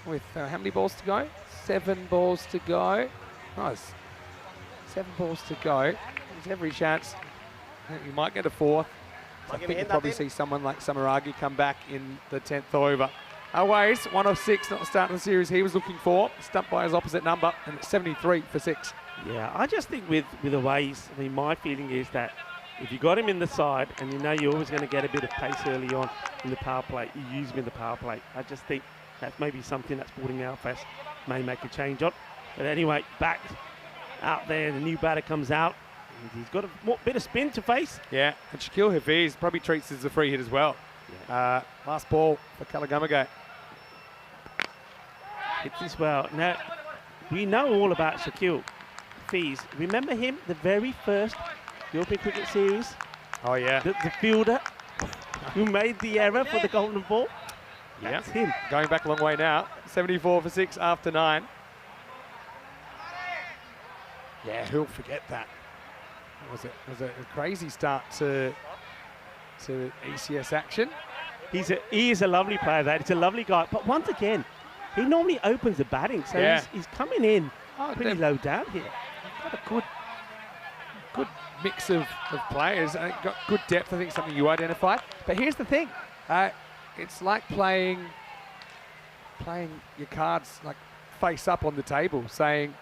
with how many balls to go? 7 balls to go. Nice. 7 balls to go. There's every chance that you might get a 4th. I think you'll probably see someone like Samaragi come back in the 10th over. Aways, 1 of 6, not the start of the series he was looking for. Stumped by his opposite number, and it's 73 for 6. Yeah, I just think with Aways, I mean, my feeling is that if you got him in the side and you know you're always going to get a bit of pace early on in the power play, you use him in the power play. I just think that's maybe something that Sporting Alfas may make a change on. But anyway, back out there, the new batter comes out. He's got a bit of spin to face. Yeah, and Shaquille Hafiz probably treats this as a free hit as well. Yeah. Last ball for Kalagamago. Hits this well. Now, we know all about Shaquille Hafiz. Remember him, the very first European Cricket Series? Oh, yeah. The fielder who made the error for the golden ball? That's him. Going back a long way now. 74 for 6 after 9. Yeah, who'll forget that? It was a crazy start to ECS action. He is a lovely player, that. He's a lovely guy. But once again, he normally opens the batting, so he's coming in pretty low down here. Got a good mix of players. Got good depth, I think, something you identified. But here's the thing. It's like playing your cards like face up on the table, saying,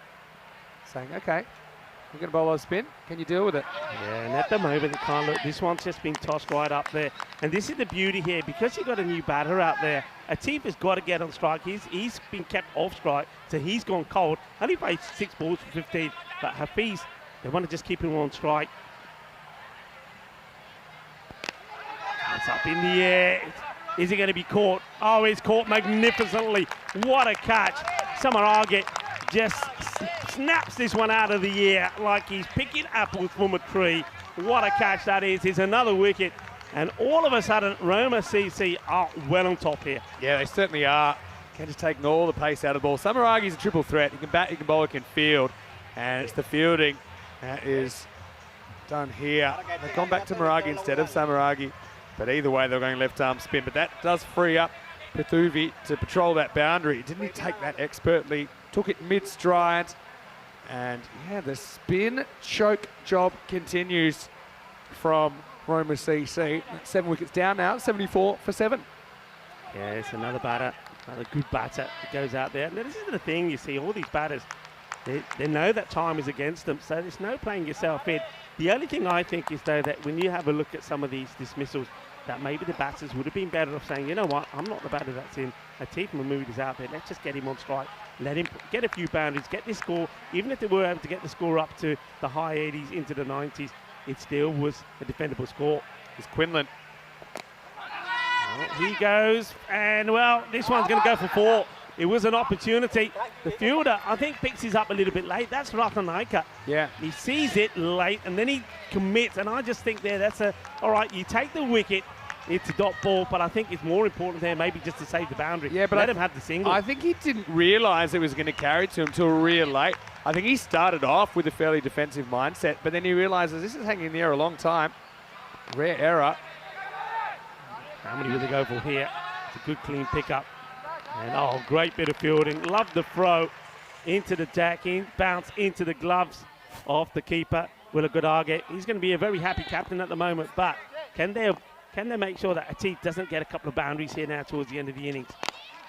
okay, we're going to bowl a spin. Can you deal with it? Yeah, and at the moment, it can't look. This one's just been tossed right up there. And this is the beauty here. Because you've got a new batter out there, Atif has got to get on strike. He's been kept off strike, so he's gone cold. Only played 6 balls for 15. But Hafiz, they want to just keep him on strike. It's up in the air. Is he going to be caught? Oh, he's caught magnificently. What a catch. Samaragi just snaps this one out of the air like he's picking apples from a tree. What a catch that is. It's another wicket. And all of a sudden, Roma CC are well on top here. Yeah, they certainly are. Kent is taking all the pace out of the ball. Samaragi's a triple threat. He can bat, he can bowl, he can field. And it's the fielding that is done here. They've gone back to Maragi instead of Samaragi. But either way, they're going left arm spin. But that does free up Pithuvi to patrol that boundary. Didn't he take that expertly? Took it mid-stride. And yeah, the spin choke job continues from Roma CC. 7 wickets down now, 74 for 7. Yeah, it's another batter, another good batter that goes out there. Now, this is the thing, you see, all these batters, they know that time is against them, so there's no playing yourself in. The only thing I think is, though, that when you have a look at some of these dismissals, that maybe the batters would have been better off saying, you know what, I'm not the batter that's in. Atif Mahmood is out there. Let's just get him on strike. Let him get a few boundaries, get this score. Even if they were able to get the score up to the high 80s into the 90s, it still was a defendable score. It's Quinlan. Well, he goes, and well, this one's going to go for 4. It was an opportunity. The fielder, I think, picks his up a little bit late. That's Ratanaika. Yeah. He sees it late, and then he commits. And I just think that's all right, you take the wicket. It's a dot ball, but I think it's more important there maybe just to save the boundary. Yeah, but let him have the single. I think he didn't realise it was going to carry to him till real late. I think he started off with a fairly defensive mindset, but then he realises this is hanging in the air a long time. Rare error. How many will they go for here? It's a good clean pickup. And oh, great bit of fielding. Love the throw into the deck, bounce into the gloves of the keeper, Willa Godage. He's going to be a very happy captain at the moment, but can they make sure that Atif doesn't get a couple of boundaries here now towards the end of the innings?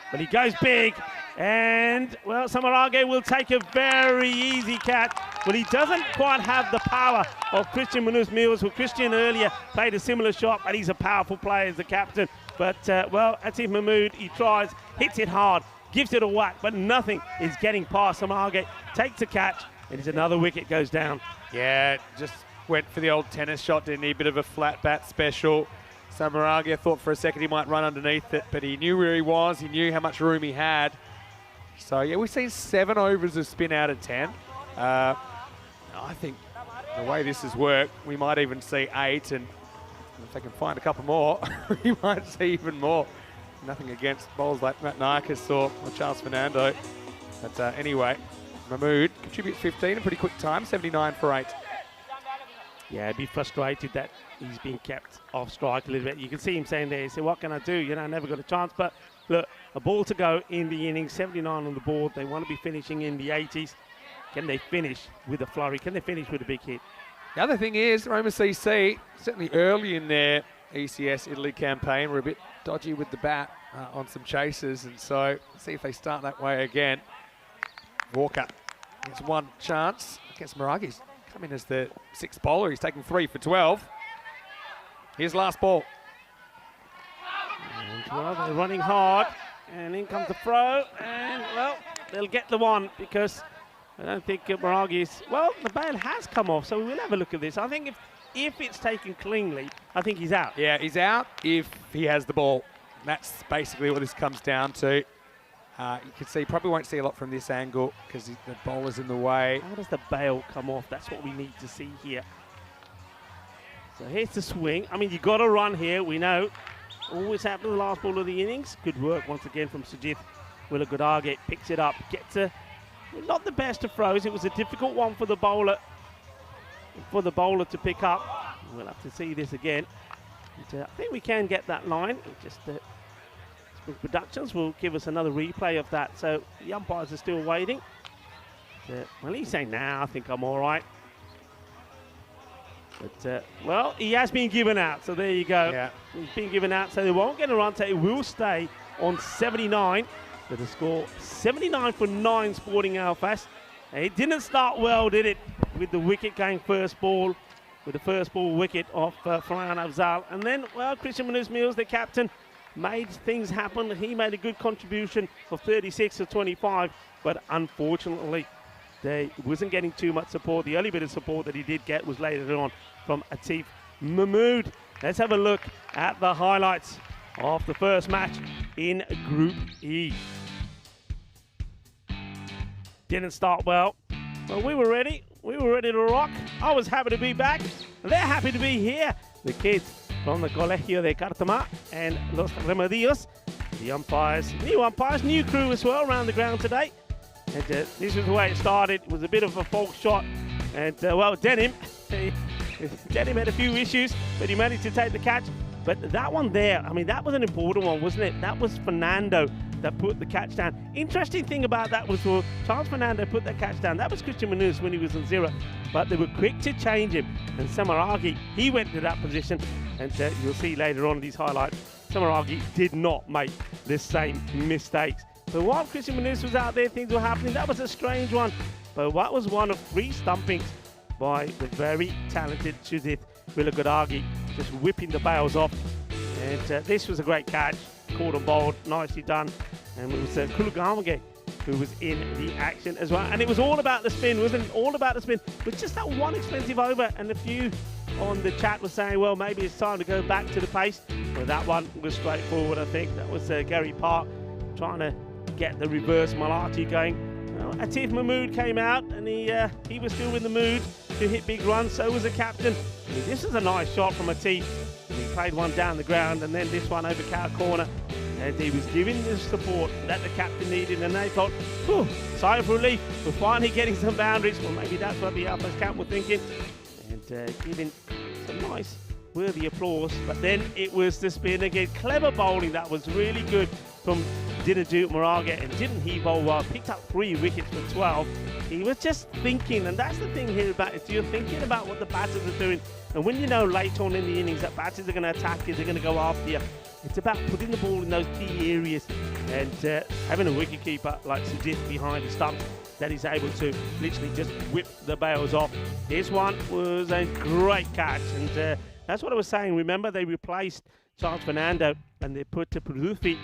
But he goes big, and, well, Samaragi will take a very easy catch. Well, he doesn't quite have the power of Christian Munoz-Mills, who Christian earlier played a similar shot, but he's a powerful player as the captain. But, well, Atif Mahmood, he tries, hits it hard, gives it a whack, but nothing is getting past Samaragi. Takes a catch, and it's another wicket goes down. Yeah, just went for the old tennis shot, didn't he? A bit of a flat bat special. So Maragi, I thought for a second he might run underneath it, but he knew where he was. He knew how much room he had. So, yeah, we've seen 7 overs of spin out of 10. I think the way this has worked, we might even see 8, and if they can find a couple more, we might see even more. Nothing against bowlers like Matt Narkis or Charles Fernando. But anyway, Mahmood contributes 15 in pretty quick time, 79 for 8. Yeah, I'd be frustrated that he's being kept off strike a little bit. You can see him saying there, he said, what can I do? You know, I never got a chance. But look, a ball to go in the innings, 79 on the board. They want to be finishing in the 80s. Can they finish with a flurry? Can they finish with a big hit? The other thing is, Roma CC, certainly early in their ECS Italy campaign, were a bit dodgy with the bat on some chases. And so, see if they start that way again. Walker gets one chance against Maragi's. Come in as the 6th bowler. He's taking 3 for 12. Here's last ball. And, well, they're running hard. And in comes the throw. And, well, they'll get the one because I don't think Maragi's... Well, the bail has come off, so we will have a look at this. I think if it's taken cleanly, I think he's out. Yeah, he's out if he has the ball. That's basically what this comes down to. You can see, probably won't see a lot from this angle because the bowler's in the way. How does the bail come off? That's what we need to see here. So here's the swing. I mean, you got to run here, we know. Always happened in the last ball of the innings. Good work once again from Sujith. Willagodarge picks it up, gets not the best of throws. It was a difficult one for the bowler to pick up. We'll have to see this again. And, I think we can get that line. Just Productions will give us another replay of that. So the umpires are still waiting. Well, he's saying, nah, I think I'm all right. But, well, he has been given out. So there you go. Yeah. He's been given out. So they won't get a run. So it will stay on 79. So the score 79 for 9 Sporting Alfas. It didn't start well, did it? With the wicket going first ball. With the first ball wicket off Farhan Afzal. And then, well, Christian Munoz-Mills, the captain, made things happen. He made a good contribution of 36 to 25, but unfortunately, they wasn't getting too much support. The only bit of support that he did get was later on from Atif Mahmood. Let's have a look at the highlights of the first match in Group E. Didn't start well, but we were ready. We were ready to rock. I was happy to be back. They're happy to be here. The kids from the Colegio de Cartama and Los Remedios. The umpires, new crew as well around the ground today. And this is the way it started. It was a bit of a false shot. And, well, Denim had a few issues, but he managed to take the catch. But that one there, I mean, that was an important one, wasn't it? That was Fernando that put the catch down. Interesting thing about that was for Charles Fernando put that catch down. That was Christian Munoz when he was on 0. But they were quick to change him. And Samaragi, he went to that position. And you'll see later on in these highlights, Samaragi did not make the same mistakes. But while Christian Munoz was out there, things were happening. That was a strange one. But that was one of 3 stumpings by the very talented Judith Willagodarge, just whipping the bails off. And this was a great catch. Caught and bowled, nicely done. And it was Kulugamage who was in the action as well. And it was all about the spin, wasn't it? All about the spin. But just that one expensive over. And a few on the chat were saying, well, maybe it's time to go back to the pace. But that one was straightforward, I think. That was Gary Park trying to get the reverse Malati going. Well, Atif Mahmood came out and he was still in the mood to hit big runs. So was the captain. I mean, this is a nice shot from Atif. He played one down the ground and then this one over cow corner. And he was giving the support that the captain needed. And they thought, whew, sigh of relief. We're finally getting some boundaries. Well, maybe that's what the Alphas camp were thinking. And giving some nice, worthy applause. But then it was the spin again. Clever bowling. That was really good from Dinadu Moraga. And didn't he bowl well? Picked up 3 wickets for 12. He was just thinking. And that's the thing here about it. You're thinking about what the batters are doing. And when you know late on in the innings that batters are going to attack you, they're going to go after you. It's about putting the ball in those key areas and having a wicketkeeper like Sujith behind the stump that is able to literally just whip the bails off. This one was a great catch, and that's what I was saying. Remember, they replaced Charles Fernando and they put Pruthi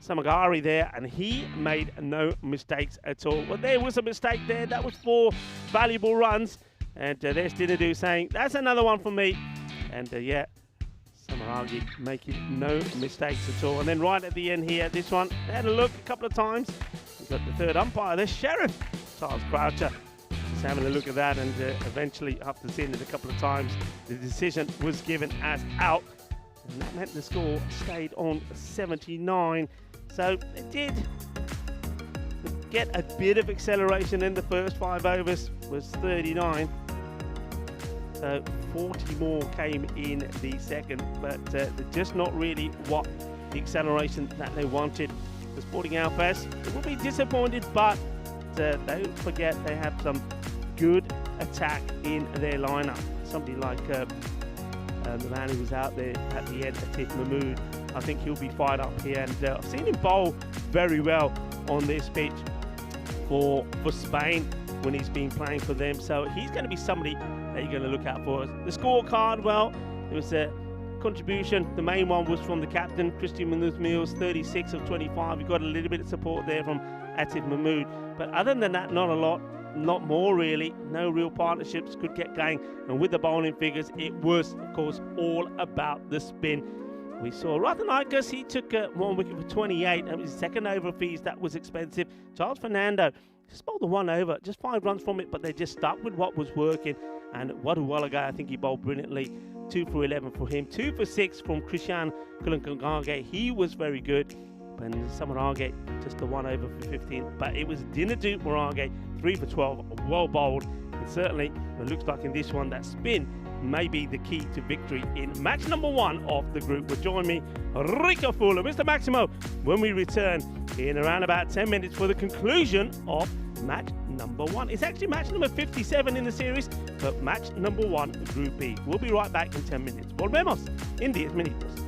Samagari there, and he made no mistakes at all. Well, there was a mistake there. That was 4 valuable runs. And there's Dinadu saying, that's another one for me. And yeah, Samaragi making no mistakes at all. And then right at the end here, this one, they had a look a couple of times. We've got the third umpire, the Sheriff, Charles Croucher. Just having a look at that, and eventually, after seeing it a couple of times, the decision was given as out. And that meant the score stayed on 79. So it did get a bit of acceleration in the first 5 overs, was 39. So 40 more came in the second, but just not really what the acceleration that they wanted. The Sporting Alfas will be disappointed, but don't forget they have some good attack in their lineup. Somebody like the man who was out there at the end, Atif Mahmood, I think he'll be fired up here. And I've seen him bowl very well on this pitch for Spain when he's been playing for them. So he's going to be somebody that you're going to look out for. The scorecard, well, it was a contribution. The main one was from the captain, Christian Munoz-Mills, 36 of 25. We got a little bit of support there from Atif Mahmood. But other than that, not a lot. Not more really. No real partnerships could get going. And with the bowling figures, it was, of course, all about the spin. We saw Rathanaikas, he took 1 wicket for 28. That was his second over fees. That was expensive. Charles Fernando just bowled the 1 over, just 5 runs from it, but they just stuck with what was working. And Waduwalaga, I think he bowled brilliantly. 2 for 11 for him. 2 for 6 from Krishan Kulankangage. He was very good. And Samarage, just the 1 over for 15. But it was Dinadu Morage, 3 for 12, well bowled. And certainly, it looks like in this one, that spin may be the key to victory in match number 1 of the group. Will join me, Rico Fuller, Mr. Maximo, when we return in around about 10 minutes for the conclusion of match number 1. It's actually match number 57 in the series, but match number 1, Group B. We'll be right back in 10 minutes. Volvemos in 10 minutos.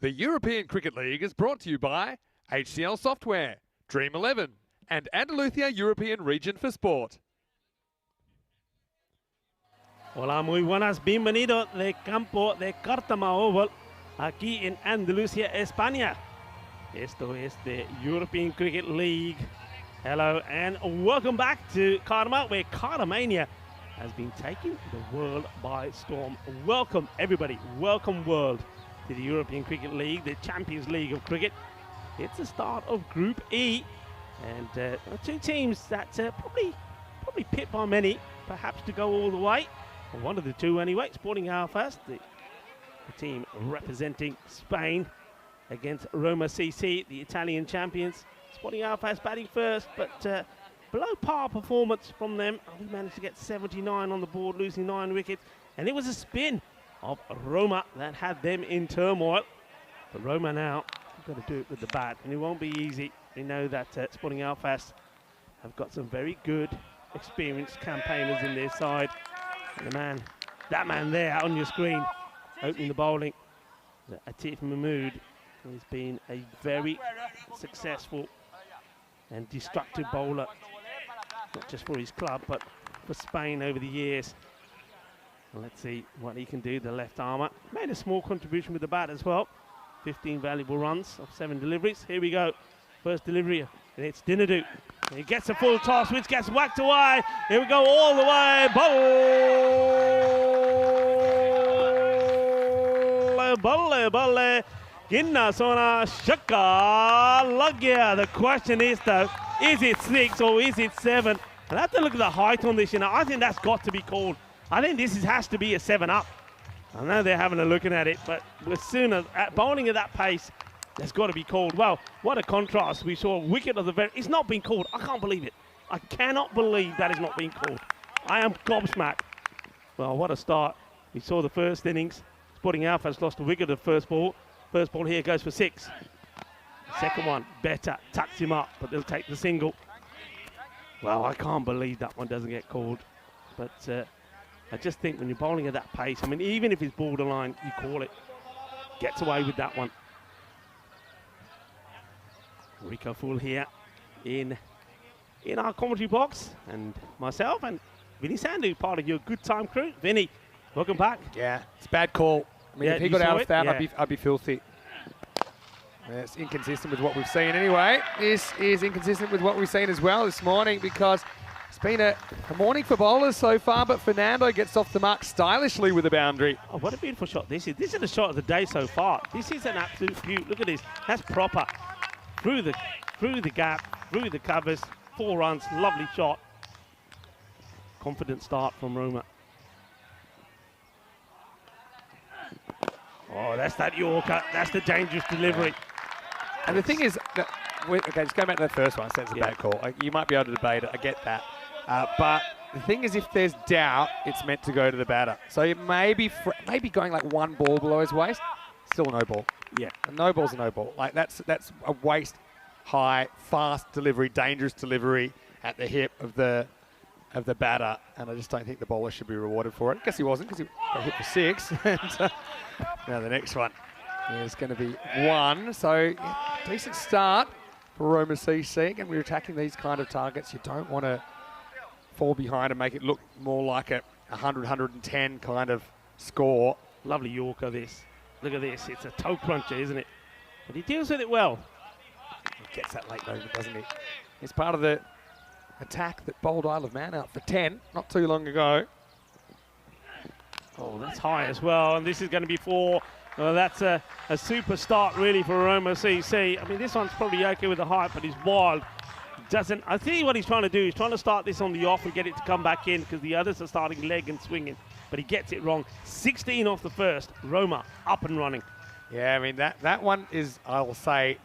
The European Cricket League is brought to you by HCL Software, Dream 11, and Andalusia European Region for Sport. Hola, muy buenas, bienvenido de campo de Cártama Oval, aquí en Andalucía, España. Esto es the European Cricket League. Hello and welcome back to Cártama, where Cártamania has been taking the world by storm. Welcome everybody, welcome world to the European Cricket League, the Champions League of cricket. It's the start of Group E, and two teams that probably picked by many, perhaps to go all the way. Or one of the two anyway. Sporting Alfas, the team representing Spain, against Roma CC, the Italian champions. Sporting Alfas batting first, but below par performance from them. We managed to get 79 on the board, losing 9 wickets, and it was a spin of Roma that had them in turmoil. But Roma now have got to do it with the bat, and it won't be easy. We know that Sporting Alfas have got some very good, experienced campaigners in their side. And that man there on your screen, opening the bowling, Atif Mahmood, has been a very successful and destructive bowler, not just for his club, but for Spain over the years. Let's see what he can do, the left armour. Made a small contribution with the bat as well. 15 valuable runs of 7 deliveries. Here we go. First delivery, and it's Dinadu. He gets a full toss, which gets whacked away. Here we go all the way. Balle. Ginna Sona Shaka Lagya. The question is though, is it 6 or is it 7? I'll have to look at the height on this, you know. I think that's got to be called. I think this has to be a 7 up. I know they're having a look at it, but as soon as bowling at that pace, that's got to be called. Well, what a contrast. We saw a wicket of the very... It's not been called. I can't believe it. I cannot believe that is not being called. I am gobsmacked. Well, what a start. We saw the first innings. Sporting Alfas lost a wicket of the first ball. First ball here goes for 6. Second one, better. Tucks him up, but they'll take the single. Well, I can't believe that one doesn't get called. But I just think when you're bowling at that pace, I mean, even if it's borderline, you call it. Gets away with that one. Rico Full here in our commentary box, and myself and Vinny Sandu, part of your good time crew. Vinny, welcome back. Yeah, it's a bad call. I mean, Yeah, if he you got saw out of it? that, Yeah. I'd be filthy. Yeah, it's inconsistent with what we've seen anyway. This is inconsistent with what we've seen as well this morning, because it's been a morning for bowlers so far, but Fernando gets off the mark stylishly with a boundary. Oh, what a beautiful shot this is. This is the shot of the day so far. This is an absolute beaut. Look at this. That's proper. Through the gap, through the covers, 4 runs, lovely shot. Confident start from Roma. Oh, that's that Yorker. That's the dangerous delivery. And the thing is, that okay, just go back to that first one. I said it's a bad call. You might be able to debate it. I get that. But the thing is, if there's doubt, it's meant to go to the batter. So it may be going like 1 ball below his waist. Still no ball. Yeah. A no ball's a no ball. Like that's a waist high, fast delivery, dangerous delivery at the hip of the batter, and I just don't think the bowler should be rewarded for it. I guess he wasn't, because he got hit for 6. And now the next one is going to be 1. So yeah, decent start for Roma CC. Again, we're attacking these kind of targets. You don't want to fall behind and make it look more like a 100, 110 kind of score. Lovely Yorker this. Look at this. It's a toe cruncher, isn't it? But he deals with it well. He gets that late moment, doesn't he? It's part of the attack that bowled Isle of Man out for 10 not too long ago. Oh, that's high as well, and this is going to be 4. Well, that's a super start really for Roma CC. I mean, this one's probably okay with the height, but he's wild. I see what he's trying to do. He's trying to start this on the off and get it to come back in, because the others are starting leg and swinging, but he gets it wrong. 16 off the first. Roma up and running. Yeah, I mean, that one is, I will say,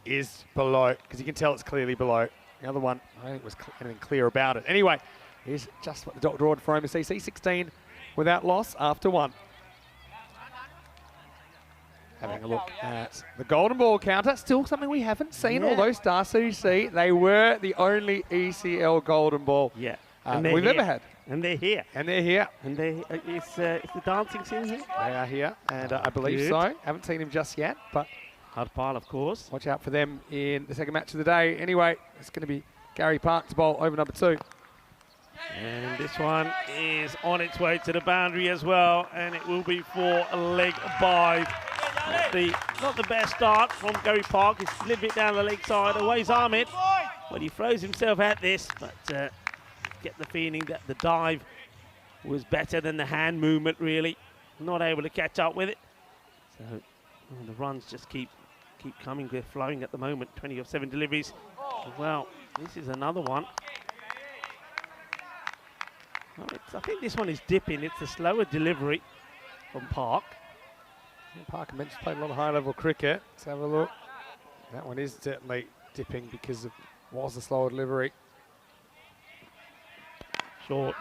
is below, because you can tell it's clearly below. The other one, I don't think was anything clear about it. Anyway, here's just what the dot drawed for Roma CC. 16 without loss after 1. Having a look at the golden ball counter. Still something we haven't seen, although Star CC, they were the only ECL golden ball Yeah. we've ever had. And they're here. And they're here. And is the dancing scene here? They are here, and I believe Good. so. Haven't seen him just yet, but Hard pile, of course. watch out for them in the second match of the day. Anyway, it's going to be Gary Park to bowl over number 2. And this one is on its way to the boundary as well, and it will be for a leg 5. Not the best start from Gary Park. He's a little bit down the leg side, aways Ahmed. But he throws himself at this, but get the feeling that the dive was better than the hand movement, really. Not able to catch up with it. So the runs just keep coming. They're flowing at the moment. 20 of 7 deliveries. Well, this is another one. Well, I think this one is dipping. It's a slower delivery from Park. Parker mentioned played a lot of high-level cricket. Let's have a look. That one is certainly dipping because it was a slower delivery. Short.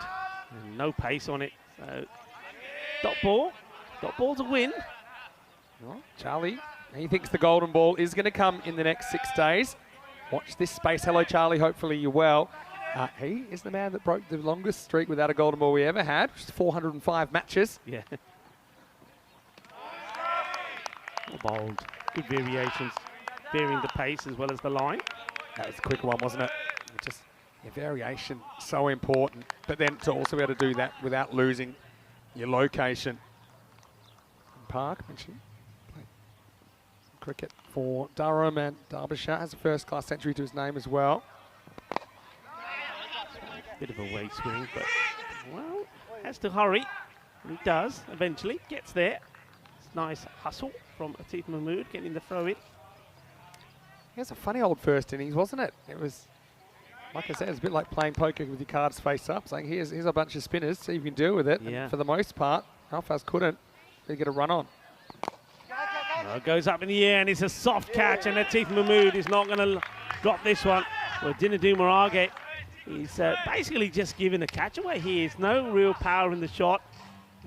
And no pace on it. So, dot ball. Dot ball's a win. Well, Charlie, he thinks the golden ball is going to come in the next 6 days. Watch this space. Hello, Charlie. Hopefully you're well. He is the man that broke the longest streak without a golden ball we ever had, which is 405 matches. Yeah. Bold. Good variations. Varying the pace as well as the line. That was a quick one, wasn't it? Just variation, so important. But then to also be able to do that without losing your location. Park mentioned cricket for Durham, and Derbyshire has a first-class century to his name as well. Bit of a way swing, but well, has to hurry. And he does eventually. Gets there. It's nice hustle from Atif Mahmood getting the throw in. It was a funny old first innings, wasn't it? It was, like I said, it's a bit like playing poker with your cards face up, saying here's a bunch of spinners, see if you can deal with it. Yeah. And for the most part, Alfaz couldn't. They get a run on. It goes up in the air and it's a soft catch, and Atif Mahmood is not going to drop this one. Well, Dinadu Marage, he's basically just giving the catch away here. There's no real power in the shot,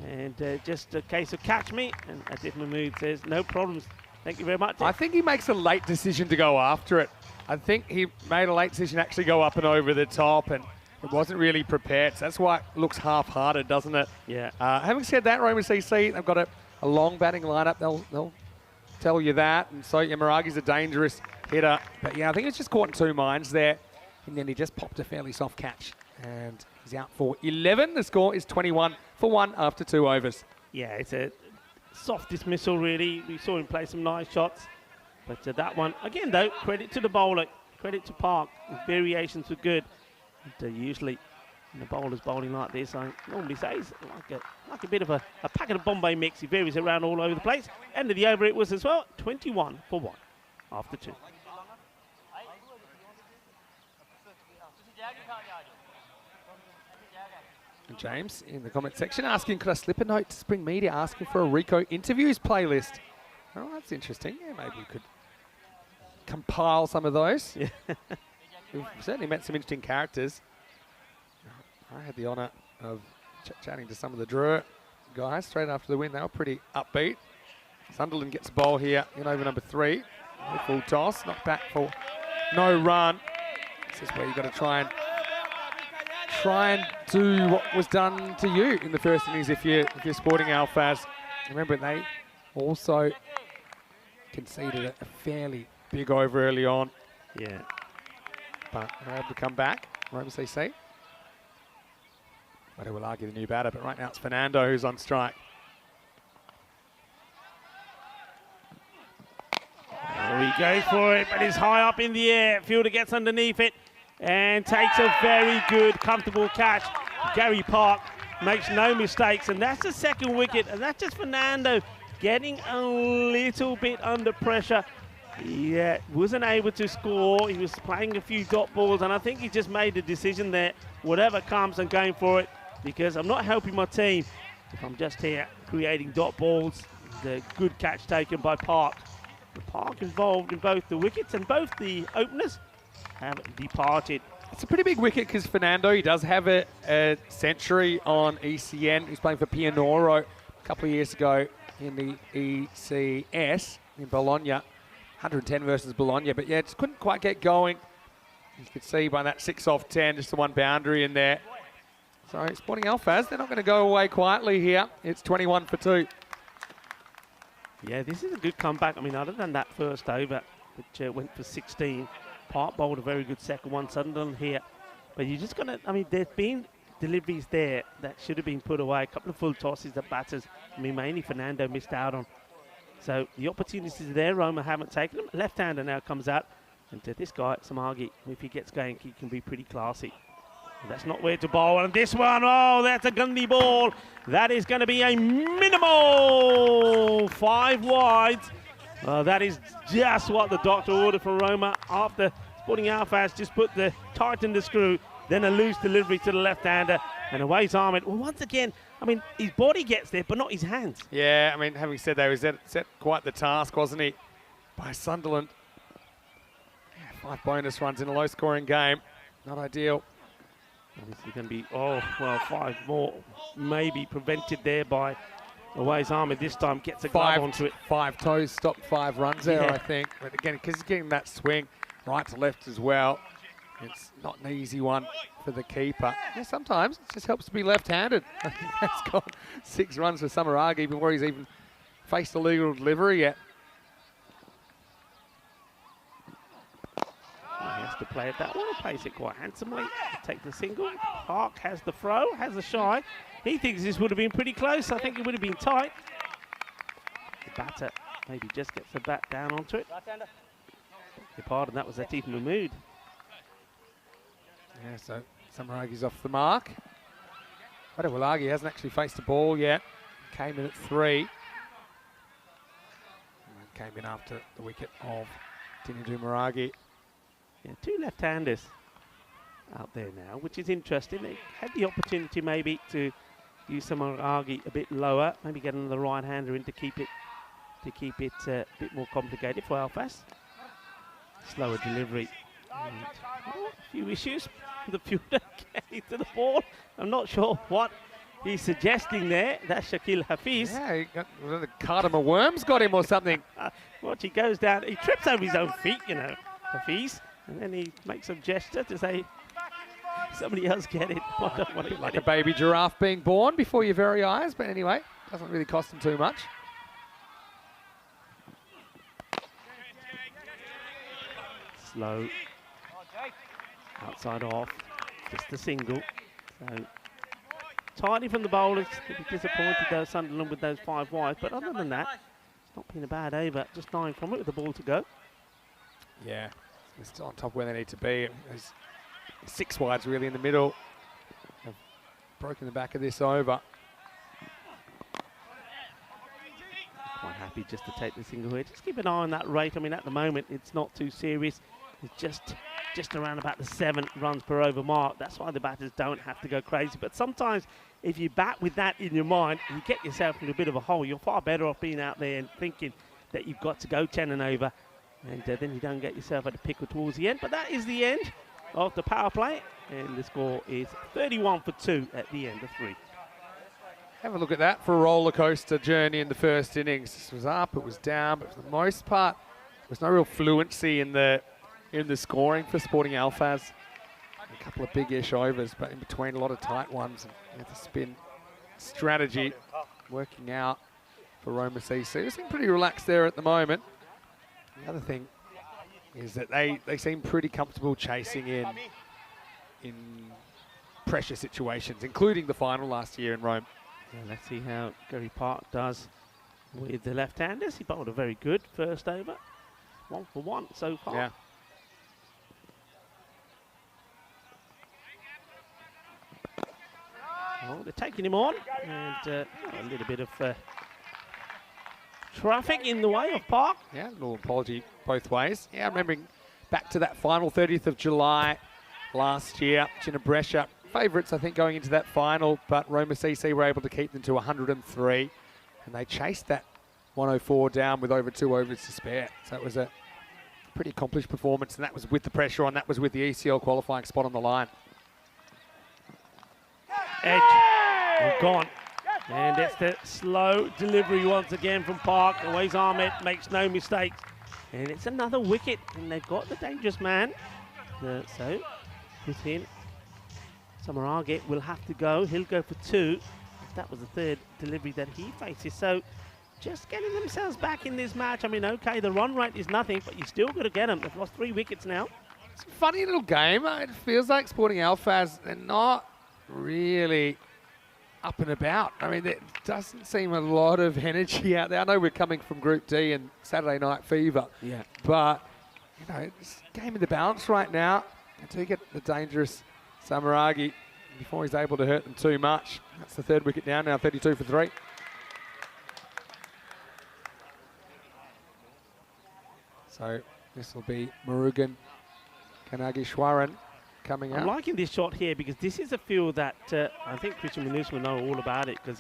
and just a case of catch me. And Atif Mahmood says, no problems. Thank you very much. I think he makes a late decision to go after it. I think he made a late decision to actually go up and over the top, and it wasn't really prepared. So that's why it looks half-hearted, doesn't it? Yeah. Having said that, Roma CC, they've got a long batting lineup. They'll tell you that. And so Maragi's a dangerous hitter. But yeah, I think it's just caught in 2 minds there. And then he just popped a fairly soft catch. And he's out for 11. The score is 21 for 1 after 2 overs. Yeah, it's a soft dismissal, really. We saw him play some nice shots. But that one, again, though, credit to the bowler, credit to Park. His variations were good. And, usually, when the bowler's bowling like this, I normally say it's like a bit of a packet of Bombay mix. He varies around all over the place. End of the over it was as well, 21 for 1 after 2. And James in the comment section asking, could I slip a note to Spring Media asking for a Rico interviews playlist? Oh, that's interesting. Yeah, maybe we could compile some of those. Yeah. We've certainly met some interesting characters. I had the honour of chatting to some of the Drua guys straight after the win. They were pretty upbeat. Sunderland gets the ball here in over number 3. Full toss, knocked back for no run. This is where you've got to try and do what was done to you in the first innings if you're sporting Alfaz. Remember, they also conceded a fairly big over early on. Yeah. But they're able to come back. Roma CC. But I will argue the new batter, but right now it's Fernando who's on strike. There he goes for it, but he's high up in the air. Fielder gets underneath it and takes a very good, comfortable catch. Gary Park makes no mistakes, and that's the second wicket, and that's just Fernando getting a little bit under pressure. He wasn't able to score. He was playing a few dot balls, and I think he just made the decision there, whatever comes, I'm going for it, because I'm not helping my team if I'm just here creating dot balls. The good catch taken by Park. The Park involved in both the wickets, and both the openers have departed. It's a pretty big wicket because Fernando, he does have a century on ECN. He's playing for Pianoro a couple of years ago in the ECS in Bologna. 110 versus Bologna, but yeah, just couldn't quite get going. You could see by that 6 off 10, just the one boundary in there. So Sporting Alphas, they're not going to go away quietly here. It's 21 for 2. Yeah, this is a good comeback. I mean, other than that first over, which went for 16, Park bowled a very good second one. Sunderland here. But you just got to, I mean, there's been deliveries there that should have been put away. A couple of full tosses that batters, I mean, mainly Fernando missed out on. So the opportunities are there. Roma haven't taken them. Left-hander now comes out. And this guy, Samagi, if he gets going, he can be pretty classy. That's not where to bowl. And this one, oh, that's a gundy ball. That is going to be a minimal 5 wides. That is just what the doctor ordered from Roma after Sporting Alphas just put the tighten the screw, then a loose delivery to the left-hander. And away's Ahmed. Well, once again, I mean, his body gets there, but not his hands. Yeah, I mean, having said that, he was set quite the task, wasn't he, by Sunderland. Yeah, 5 bonus runs in a low-scoring game. Not ideal. Obviously going to be, 5 more maybe prevented there by Awais Ahmed. This time gets a glove onto it. 5 toes, stopped 5 runs there, I think. But again, because he's getting that swing right to left as well, it's not an easy one for the keeper. Yeah, sometimes it just helps to be left-handed. I think that's got 6 runs for Samaragi before he's even faced a legal delivery yet. He has to play it that one. He plays it quite handsomely. Take the single. Park has the throw, has the shy. He thinks this would have been pretty close. I think it would have been tight. The batter maybe just gets the bat down onto it. Your pardon, that was Latif Mahmood. Yeah, so Samaragi's off the mark. Wadawalagi hasn't actually faced the ball yet. Came in at 3. And came in after the wicket of Tinadu Maragi. Yeah, 2 left-handers out there now, which is interesting. They had the opportunity maybe to use Samaragi a bit lower, maybe get another right-hander in to keep it a bit more complicated for Alphas. Slower delivery. And a few issues. The fielder getting to the ball. I'm not sure what he's suggesting there. That's Shakil Hafiz. Yeah, he got the cardamom worms got him or something. Watch, he goes down. He trips over his own feet, you know, Hafiz. And then he makes a gesture to say, somebody else get it. Like a baby giraffe being born before your very eyes. But anyway, doesn't really cost him too much. Slow. Outside off. Just a single. So tidy from the bowlers. Disappointed though, Sunderland with those 5 wides. But other than that, it's not been a bad over. Just 9 from it with the ball to go. Yeah. They're still on top where they need to be. There's 6 wides really in the middle. Have broken the back of this over. Quite happy just to take the single here. Just keep an eye on that rate. I mean, at the moment, it's not too serious. It's just around about the 7 runs per over mark. That's why the batters don't have to go crazy. But sometimes, if you bat with that in your mind, you get yourself into a bit of a hole. You're far better off being out there and thinking that you've got to go 10 and over. And then you don't get yourself at a pickle towards the end. But that is the end of the power play. And the score is 31 for 2 at the end of 3. Have a look at that for a roller coaster journey in the first innings. This was up, it was down, but for the most part, there was no real fluency in the scoring for Sporting Alphas. A couple of big-ish overs, but in between a lot of tight ones. And the spin strategy working out for Roma CC. They seem pretty relaxed there at the moment. The other thing is that they seem pretty comfortable chasing in pressure situations, including the final last year in Rome. Yeah, let's see how Gary Park does with the left-handers. He bowled a very good first over. 1 for 1 so far. Yeah. Oh, they're taking him on. And a little bit of traffic in the way of Park. Yeah, a little apology both ways. Yeah, remembering back to that final 30th of July last year. Brescia favourites, I think, going into that final, but Roma CC were able to keep them to 103. And they chased that 104 down with over 2 overs to spare. So it was a pretty accomplished performance, and that was with the pressure on. That was with the ECL qualifying spot on the line. Edge. Gone. And it's the slow delivery once again from Park. Awais Ahmed makes no mistakes. And it's another wicket. And they've got the dangerous man. So put in Samarage will have to go. He'll go for 2. That was the third delivery that he faces. So just getting themselves back in this match. I mean, okay, the run rate is nothing, but you still got to get them. They've lost 3 wickets now. It's a funny little game. It feels like Sporting Alphas, they're not really up and about. I mean, there doesn't seem a lot of energy out there. I know we're coming from Group D and Saturday Night Fever. Yeah. But, you know, it's a game in the balance right now. Until you get the dangerous Samaragi before he's able to hurt them too much. That's the 3rd wicket down now, 32 for 3. So this will be Murugan Kanageshwaran coming out. I'm liking this shot here because this is a field that I think Christian Manus will know all about it because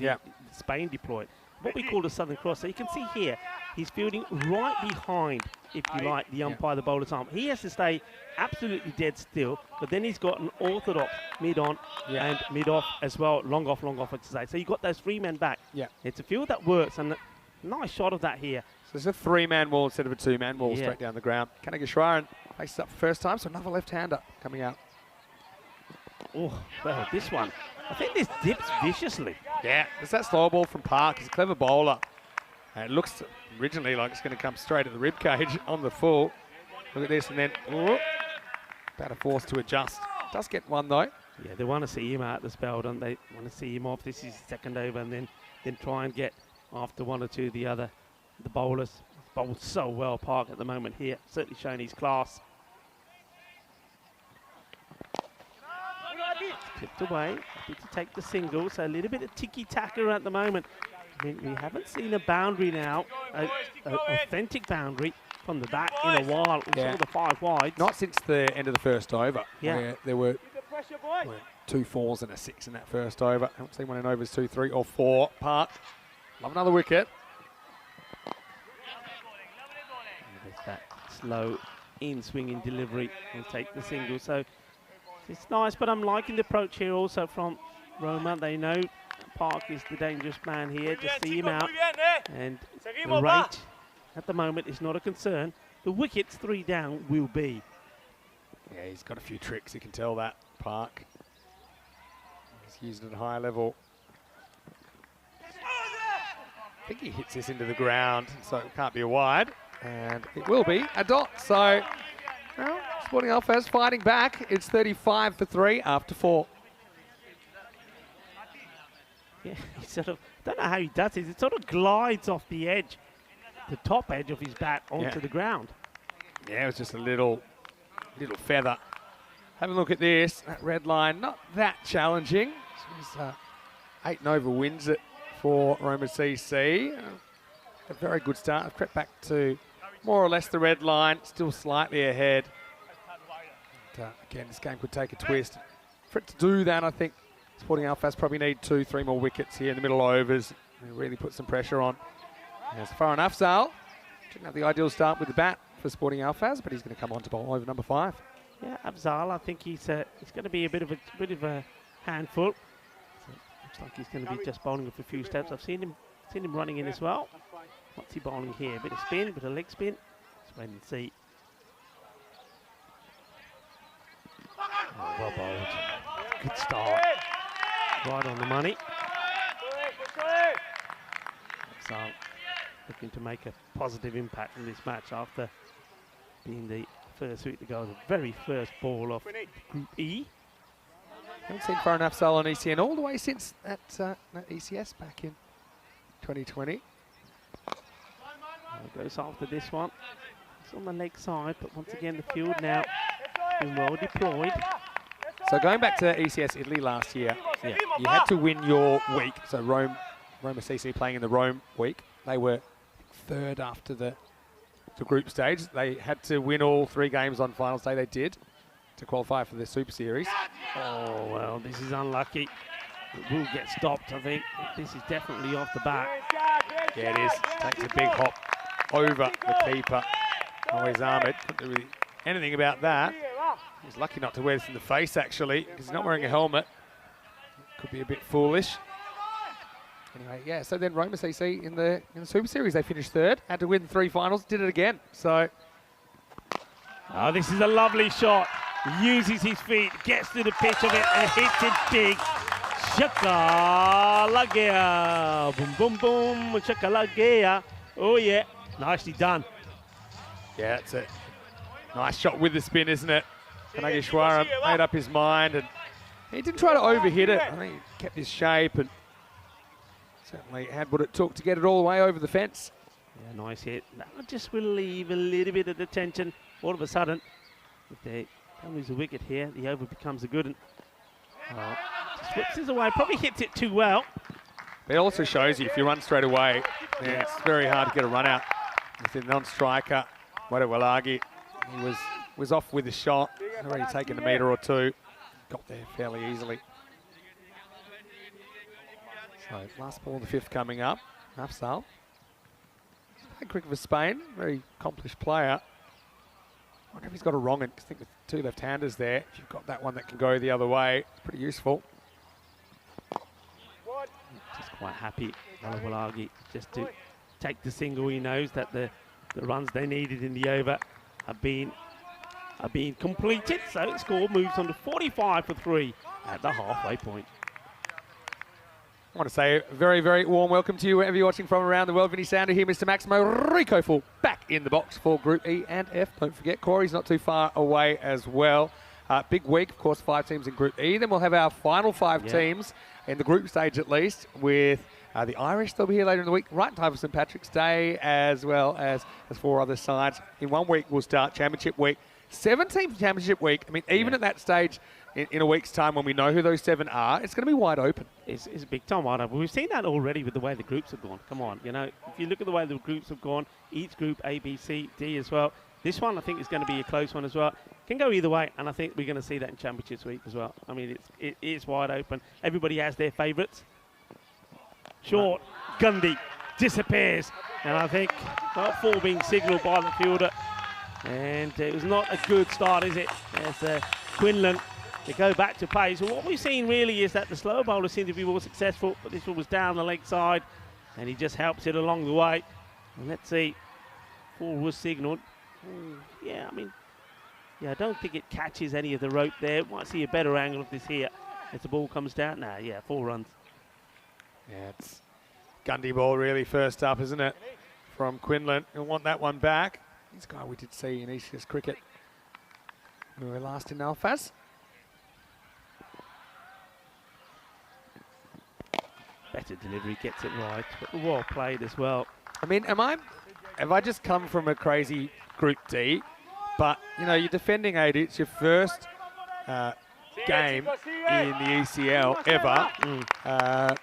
Spain deployed. What we call the Southern Cross. So you can see here, he's fielding right behind, if you like, the umpire, the bowler's arm. He has to stay absolutely dead still, but then he's got an orthodox mid-on and mid-off as well, long off, I should say. So you've got those 3 men back. Yeah. It's a field that works, and a nice shot of that here. So it's a 3-man wall instead of a 2-man wall straight down the ground. Kanageshwaran faces up for first time, so another left-hander coming out. Oh, well, this one. I think this dips viciously. Yeah, it's that slow ball from Park. He's a clever bowler. And it looks originally like it's going to come straight at the rib cage on the full. Look at this, and then about a force to adjust. Does get one though. Yeah, they want to see him out the spell, don't they? Want to see him off. This is second over, and then try and get after 1 or 2 the bowlers. Bowled so well, Park at the moment here. Certainly showing his class. Tipped away, happy to take the single, so a little bit of tiki-taka at the moment. I mean, we haven't seen a boundary now, an authentic boundary from the bat in a while. We saw the 5 wide. Not since the end of the first over, where there were 2 4s and a 6 in that first over. I haven't seen one in overs 2, 3 or 4. Park, love another wicket. And with that slow in-swinging delivery, we'll take the single. So it's nice, but I'm liking the approach here also from Roma. They know Park is the dangerous man here. Just see him out. And the rate at the moment is not a concern. The wickets 3 down will be. Yeah, he's got a few tricks. You can tell that, Park. He's used it at a high level. I think he hits this into the ground, so it can't be a wide. And it will be a dot. So, well, Sporting Alphas fighting back. It's 35 for 3 after 4. Yeah, he sort of, don't know how he does it. It sort of glides off the edge, the top edge of his bat onto the ground. Yeah, it was just a little feather. Have a look at this. That red line, not that challenging. So 8 and over wins it for Roma CC. A very good start. I've crept back to more or less the red line, still slightly ahead. And, again, this game could take a twist. For it to do that, I think Sporting Alphas probably need 2, 3 more wickets here in the middle overs. And really put some pressure on. As far enough, Zal. Didn't have the ideal start with the bat for Sporting Alphas, but he's going to come on to bowl over number 5. Yeah, Afzal, I think he's going to be a bit of a handful. So looks like he's going to be just bowling with a few steps. I've seen him running in as well. What's he bowling here? A bit of spin, a bit of leg spin. Let's wait and see. Oh, well bowled. Good start. Right on the money. Afzal looking to make a positive impact in this match after being the first week to go, the very first ball of Group E. Haven't seen Farhan Afzal on ECN all the way since that ECS back in 2020. Goes after this one. It's on the leg side, but once again the field now been well deployed. So going back to ECS Italy last year, you had to win your week. So Roma CC playing in the Rome week. They were 3rd after the group stage. They had to win all 3 games on finals day. They did to qualify for the Super Series. Oh, well, this is unlucky. It will get stopped, I think. This is definitely off the bat. Yeah, it is. Takes a big hop over the keeper. Always Ahmed. Couldn't do anything about that. He's lucky not to wear this in the face, actually, because he's not wearing a helmet. Could be a bit foolish. Anyway, yeah, so then Roma CC in the Super Series, they finished 3rd, had to win 3 finals, did it again. So, oh, this is a lovely shot. uses his feet, gets to the pitch of it and hits it big. Shakalagea. Boom, boom, boom. Shakalagea. Oh, yeah. Nicely done. Yeah, that's it. Nice shot with the spin, isn't it? Kanageshwara made up his mind, and he didn't try to overhit it. I think he kept his shape and certainly had what it took to get it all the way over the fence. Yeah, nice hit. That would just relieve a little bit of the tension. All of a sudden, if they don't lose a wicket here, the over becomes a good one. Just whips this away, probably hits it too well. It also shows you if you run straight away, yeah, it's very hard to get a run out with the non-striker. Wadawalagi, he was off with the shot, already taken a metre or two, got there fairly easily. So last ball of the fifth coming up, Afzal. Played cricket for Spain, very accomplished player. I wonder if he's got a wrong end, 'cause I think with two left-handers there, if you've got that one that can go the other way, it's pretty useful. Just quite happy, Wadawalagi, just to take the single. He knows that the runs they needed in the over are being completed. So the score moves on to 45 for 3 at the halfway point. I want to say a very, very warm welcome to you wherever you're watching from around the world. Vinny Sounder here, Mr. Maximo Rico Full back in the box for Group E and F. Don't forget, Corey's not too far away as well. Big week, of course, 5 teams in Group E. Then we'll have our final 5 teams in the group stage at least, with the Irish. They'll be here later in the week, right in time for St. Patrick's Day, as well as 4 other sides. In 1 week, we'll start Championship Week. 17th Championship Week. I mean, even at that stage, in a week's time when we know who those 7 are, it's going to be wide open. It's a big time wide open. We've seen that already with the way the groups have gone. Come on, you know, if you look at the way the groups have gone, each group, A, B, C, D as well. This one, I think, is going to be a close one as well. Can go either way, and I think we're going to see that in Championships Week as well. I mean, it is wide open. Everybody has their favourites. Short, Gundy disappears, and I think not 4 being signalled by the fielder. And it was not a good start, is it? As Quinlan, they go back to pace. So what we've seen really is that the slower bowlers seem to be more successful, but this one was down the leg side, and he just helps it along the way. And let's see, 4 was signalled. Yeah, I mean, I don't think it catches any of the rope there. Might see a better angle of this here as the ball comes down. Nah, yeah, 4 runs. Yeah, it's Gundy ball really first up, isn't it? From Quinlan. He'll want that one back. This guy we did see in ECS cricket. We were last in Alfaz. Better delivery, gets it right, but well played as well. I mean, have I just come from a crazy Group D? But, you know, you're defending 80. It's your first game in the ECL ever. You know,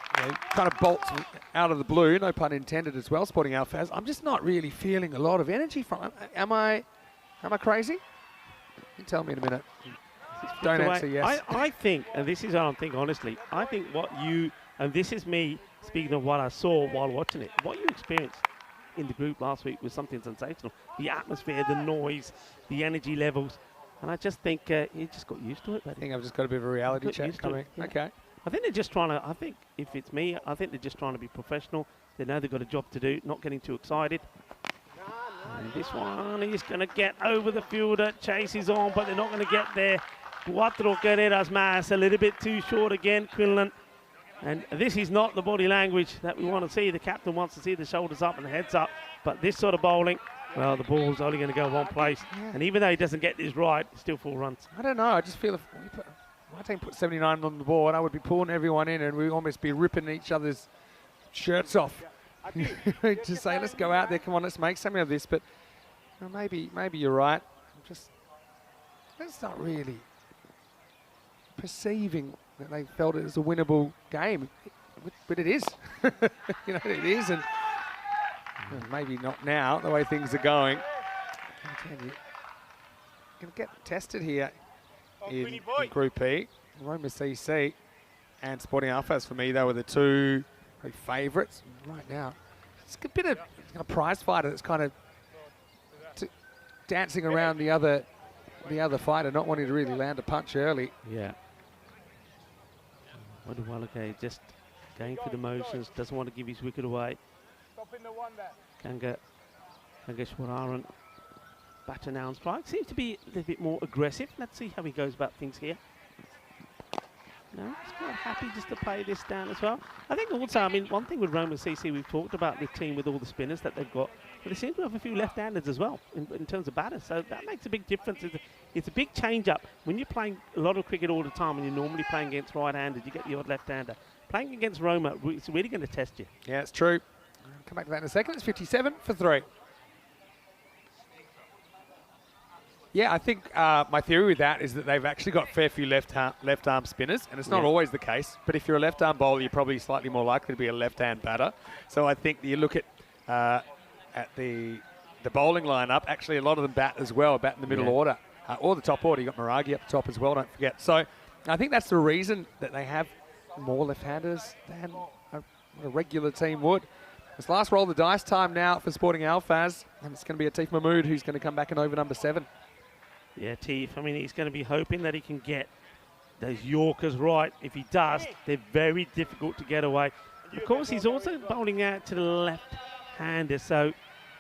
kind of bolts out of the blue, no pun intended as well, Sporting Alfaz. I'm just not really feeling a lot of energy from it. Am I crazy? You tell me in a minute. Don't answer yes. I think, and this is what I'm thinking honestly, I think what you, and this is me speaking of what I saw while watching it, what you experienced in the group last week was something sensational. The atmosphere, the noise, the energy levels. And I just think you just got used to it. I think I've just got a bit of a reality check coming. Yeah. Okay. I think they're just trying to, I think if it's me, I think they're just trying to be professional. They know they've got a job to do, not getting too excited. And this one, he's going to get over the fielder. Chase is on, but they're not going to get there. Cuatro carreras más, a little bit too short again, Quinlan. And this is not the body language that we want to see. The captain wants to see the shoulders up and the heads up. But this sort of bowling, well, the ball's only going to go one place. Yeah. And even though he doesn't get this right, it's still 4 runs. I don't know. I just feel if my team put 79 on the board, I would be pulling everyone in and we'd almost be ripping each other's shirts off. To say, let's go out there, come on, let's make something of this. But you know, maybe you're right. That's not really perceiving that they felt it was a winnable game, but it is. You know, it is, and maybe not now, the way things are going. You're going to get tested here in Group E. Roma CC and Sporting Alfaz, for me, they were the 2 favourites right now. It's a bit of a prize fighter that's kind of dancing around the other fighter, not wanting to really land a punch early. Yeah. Wadawalagi just going through the motions, doesn't want to give his wicket away. Kanageshwara batter now on strike. Seems to be a little bit more aggressive. Let's see how he goes about things here. No, he's quite happy just to play this down as well. I think also, I mean, one thing with Roma CC, we've talked about the team with all the spinners that they've got, but they seem to have a few left-handers as well in terms of batters. So that makes a big difference. It's a big change-up. When you're playing a lot of cricket all the time and you're normally playing against right-handers, you get the odd left-hander. Playing against Roma, it's really going to test you. Yeah, it's true. I'll come back to that in a second. It's 57 for 3. Yeah, I think my theory with that is that they've actually got a fair few left-arm spinners, and it's not always the case. But if you're a left-arm bowler, you're probably slightly more likely to be a left-hand batter. So I think you look at the bowling lineup. Actually, a lot of them bat as well, bat in the middle order or the top order. You got Maragi up the top as well. Don't forget. So I think that's the reason that they have more left-handers than a regular team would. This last roll of the dice time now for Sporting Alphaz, and it's going to be Atif Mahmood who's going to come back and over number 7. Yeah, Teef, I mean, he's going to be hoping that he can get those Yorkers right. If he does, they're very difficult to get away. Of course, he's also bowling out to the left-hander. So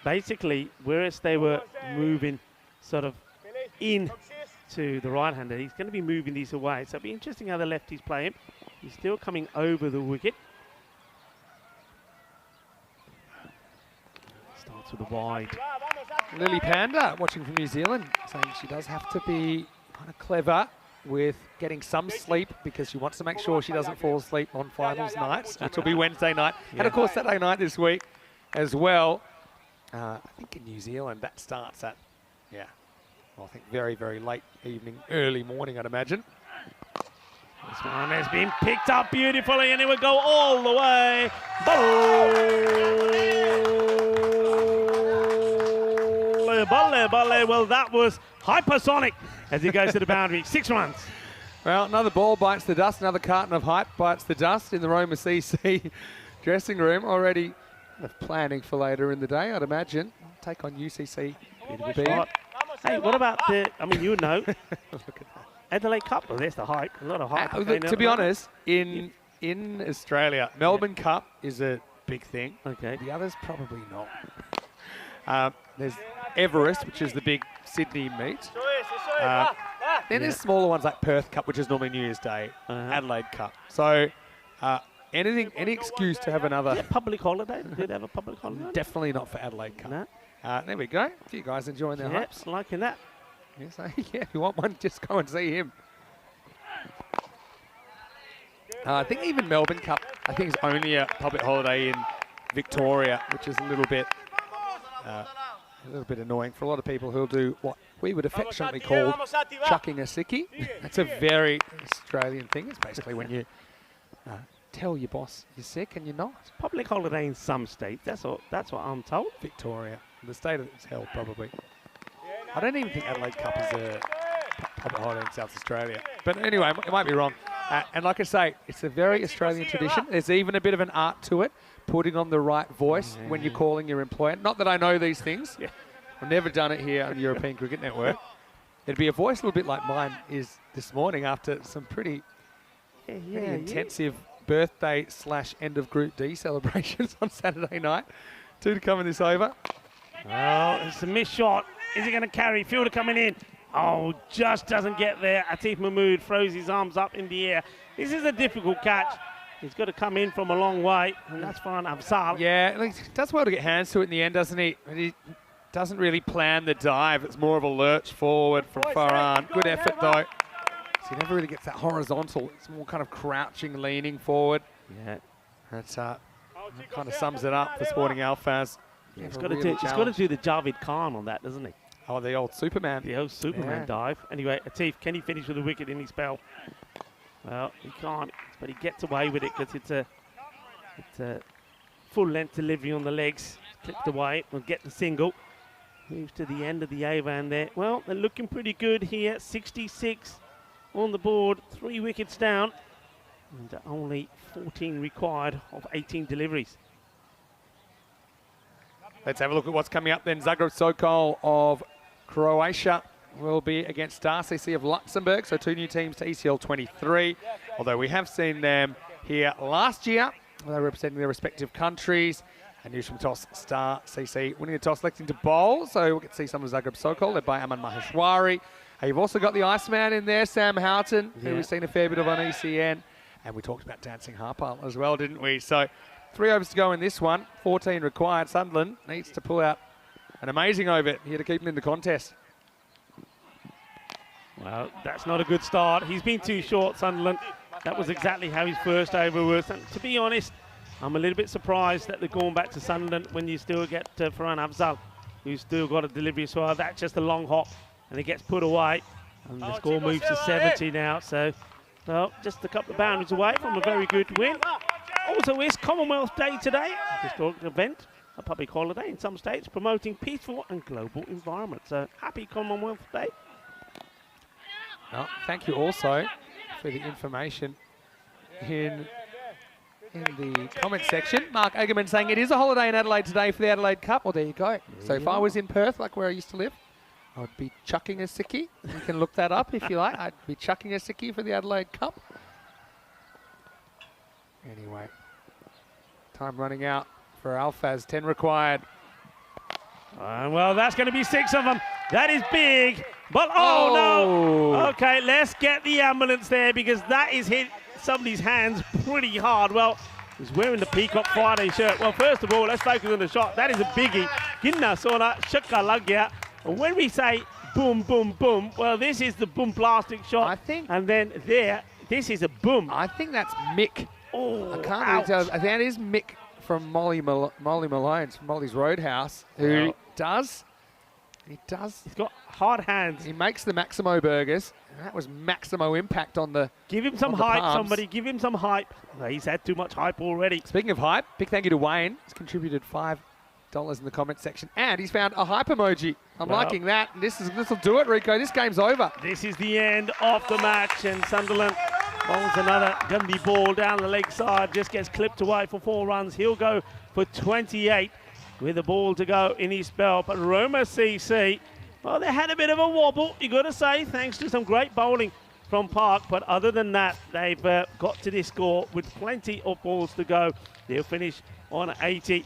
basically, whereas they were moving sort of in to the right-hander, he's going to be moving these away. So it'll be interesting how the lefties play him. He's still coming over the wicket. Starts with a wide. Lily Panda, watching from New Zealand, saying she does have to be kind of clever with getting some sleep because she wants to make sure she doesn't fall asleep on finals nights, which will be Wednesday night. And of course, Saturday night this week as well. I think in New Zealand, that starts at, well, I think very, very late evening, early morning, I'd imagine. This one has been picked up beautifully, and it would go all the way. Balle. Well, that was hypersonic as he goes to the boundary. 6 runs. Well, another ball bites the dust. Another carton of hype bites the dust in the Roma CC dressing room. Already planning for later in the day, I'd imagine. Take on UCC. Hey, what about the, I mean, you would know. Look at that. Adelaide Cup. Well, there's the hype. A lot of hype. To be honest, in Australia, Melbourne Cup is a big thing. Okay. The others probably not. There's Everest, which is the big Sydney meet. Then there's smaller ones like Perth Cup, which is normally New Year's Day, Adelaide Cup. So any excuse to have another... Is it public holiday? Did they have a public holiday? Definitely not for Adelaide Cup. No. There we go. A few guys enjoying their hypes. Liking that. Yes, if you want one, just go and see him. I think even Melbourne Cup, I think is only a public holiday in Victoria, which is a little bit annoying for a lot of people who'll do what we would affectionately call chucking a sickie. That's a very Australian thing. It's basically when you tell your boss you're sick and you're not. Public holiday in some states. That's what I'm told. Victoria, the state that it's held, probably. I don't even think Adelaide Cup is a public holiday in South Australia. But anyway, it might be wrong. And like I say, it's a very Australian tradition. There's even a bit of an art to it, putting on the right voice when you're calling your employer. Not that I know these things. I've never done it here on the European Cricket Network. It'd be a voice a little bit like mine is this morning after some pretty intensive birthday / end of Group D celebrations on Saturday night. 2 to come in this over. Oh, it's a missed shot. Is he going to carry? Fielder coming in. Oh, just doesn't get there. Atif Mahmood throws his arms up in the air. This is a difficult catch. He's got to come in from a long way, and that's for an Afzal. Yeah, he does well to get hands to it in the end, doesn't he? He doesn't really plan the dive. It's more of a lurch forward from Farhan. Good effort, though. So he never really gets that horizontal. It's more kind of crouching, leaning forward. Yeah. That's kind of sums it up for Sporting Alphaz. Yeah, he's got to do the Javed Khan on that, doesn't he? Oh, the old Superman. The old Superman dive. Anyway, Atif, can he finish with a wicket in his spell? Well, he can't, but he gets away with it because it's a full-length delivery on the legs. Clipped away, will get the single. Moves to the end of the Avan there. Well, they're looking pretty good here. 66 on the board, 3 wickets down, and only 14 required of 18 deliveries. Let's have a look at what's coming up then. Zagreb Sokol of Croatia will be against Star CC of Luxembourg. So 2 new teams to ECL 23. Although we have seen them here last year. They're representing their respective countries. And news from toss star CC winning the toss, selecting to bowl. So we'll get to see some of Zagreb Sokol led by Aman Maheshwari. You've also got the Iceman in there, Sam Houghton, who we've seen a fair bit of on ECN. And we talked about Dancing Harpal as well, didn't we? So 3 overs to go in this one, 14 required. Sunderland needs to pull out an amazing over here to keep him in the contest. Well, that's not a good start. He's been too short, Sunderland. That was exactly how his first over was. And to be honest, I'm a little bit surprised that they're going back to Sunderland when you still get Farhan Afzal, who's still got a delivery as well. That's just a long hop, and it gets put away. And the score moves to 70 now. So, well, just a couple of boundaries away from a very good win. Also, it's Commonwealth Day today, a historic event, a public holiday in some states, promoting peaceful and global environment. So, happy Commonwealth Day. Well, thank you also for the information in the comment section. Mark Eggerman saying it is a holiday in Adelaide today for the Adelaide Cup. Well, there you go. So if I was in Perth, like where I used to live, I would be chucking a sickie. You can look that up if you like. I'd be chucking a sickie for the Adelaide Cup. Anyway, time running out for Alfaz. 10 required. Well, that's going to be 6 of them. That is big. But, oh, no. Okay, let's get the ambulance there because that is hit somebody's hands pretty hard. Well, he's wearing the Peacock Friday shirt. Well, first of all, let's focus on the shot. That is a biggie. Ginna sona shakka lag gaya. And when we say boom, boom, boom, well, this is the boom plastic shot. I think. And then there, this is a boom. I think that's Mick. Oh, I can't really tell. I think that is Mick from Molly Malone's, from Molly's Roadhouse, who does. He does. He's got hard hands. He makes the Maximo burgers. And that was Maximo impact on the. Give him some hype, somebody. Give him some hype. Well, he's had too much hype already. Speaking of hype, big thank you to Wayne. He's contributed $5 in the comment section. And he's found a hype emoji. I'm liking that. And this will do it, Rico. This game's over. This is the end of the match. And Sunderland bowls another Gundy ball down the leg side. Just gets clipped away for 4 runs. He'll go for 28. With the ball to go in his spell. But Roma CC, well, they had a bit of a wobble, you got to say, thanks to some great bowling from Park. But other than that, they've got to this score with plenty of balls to go. They'll finish on 80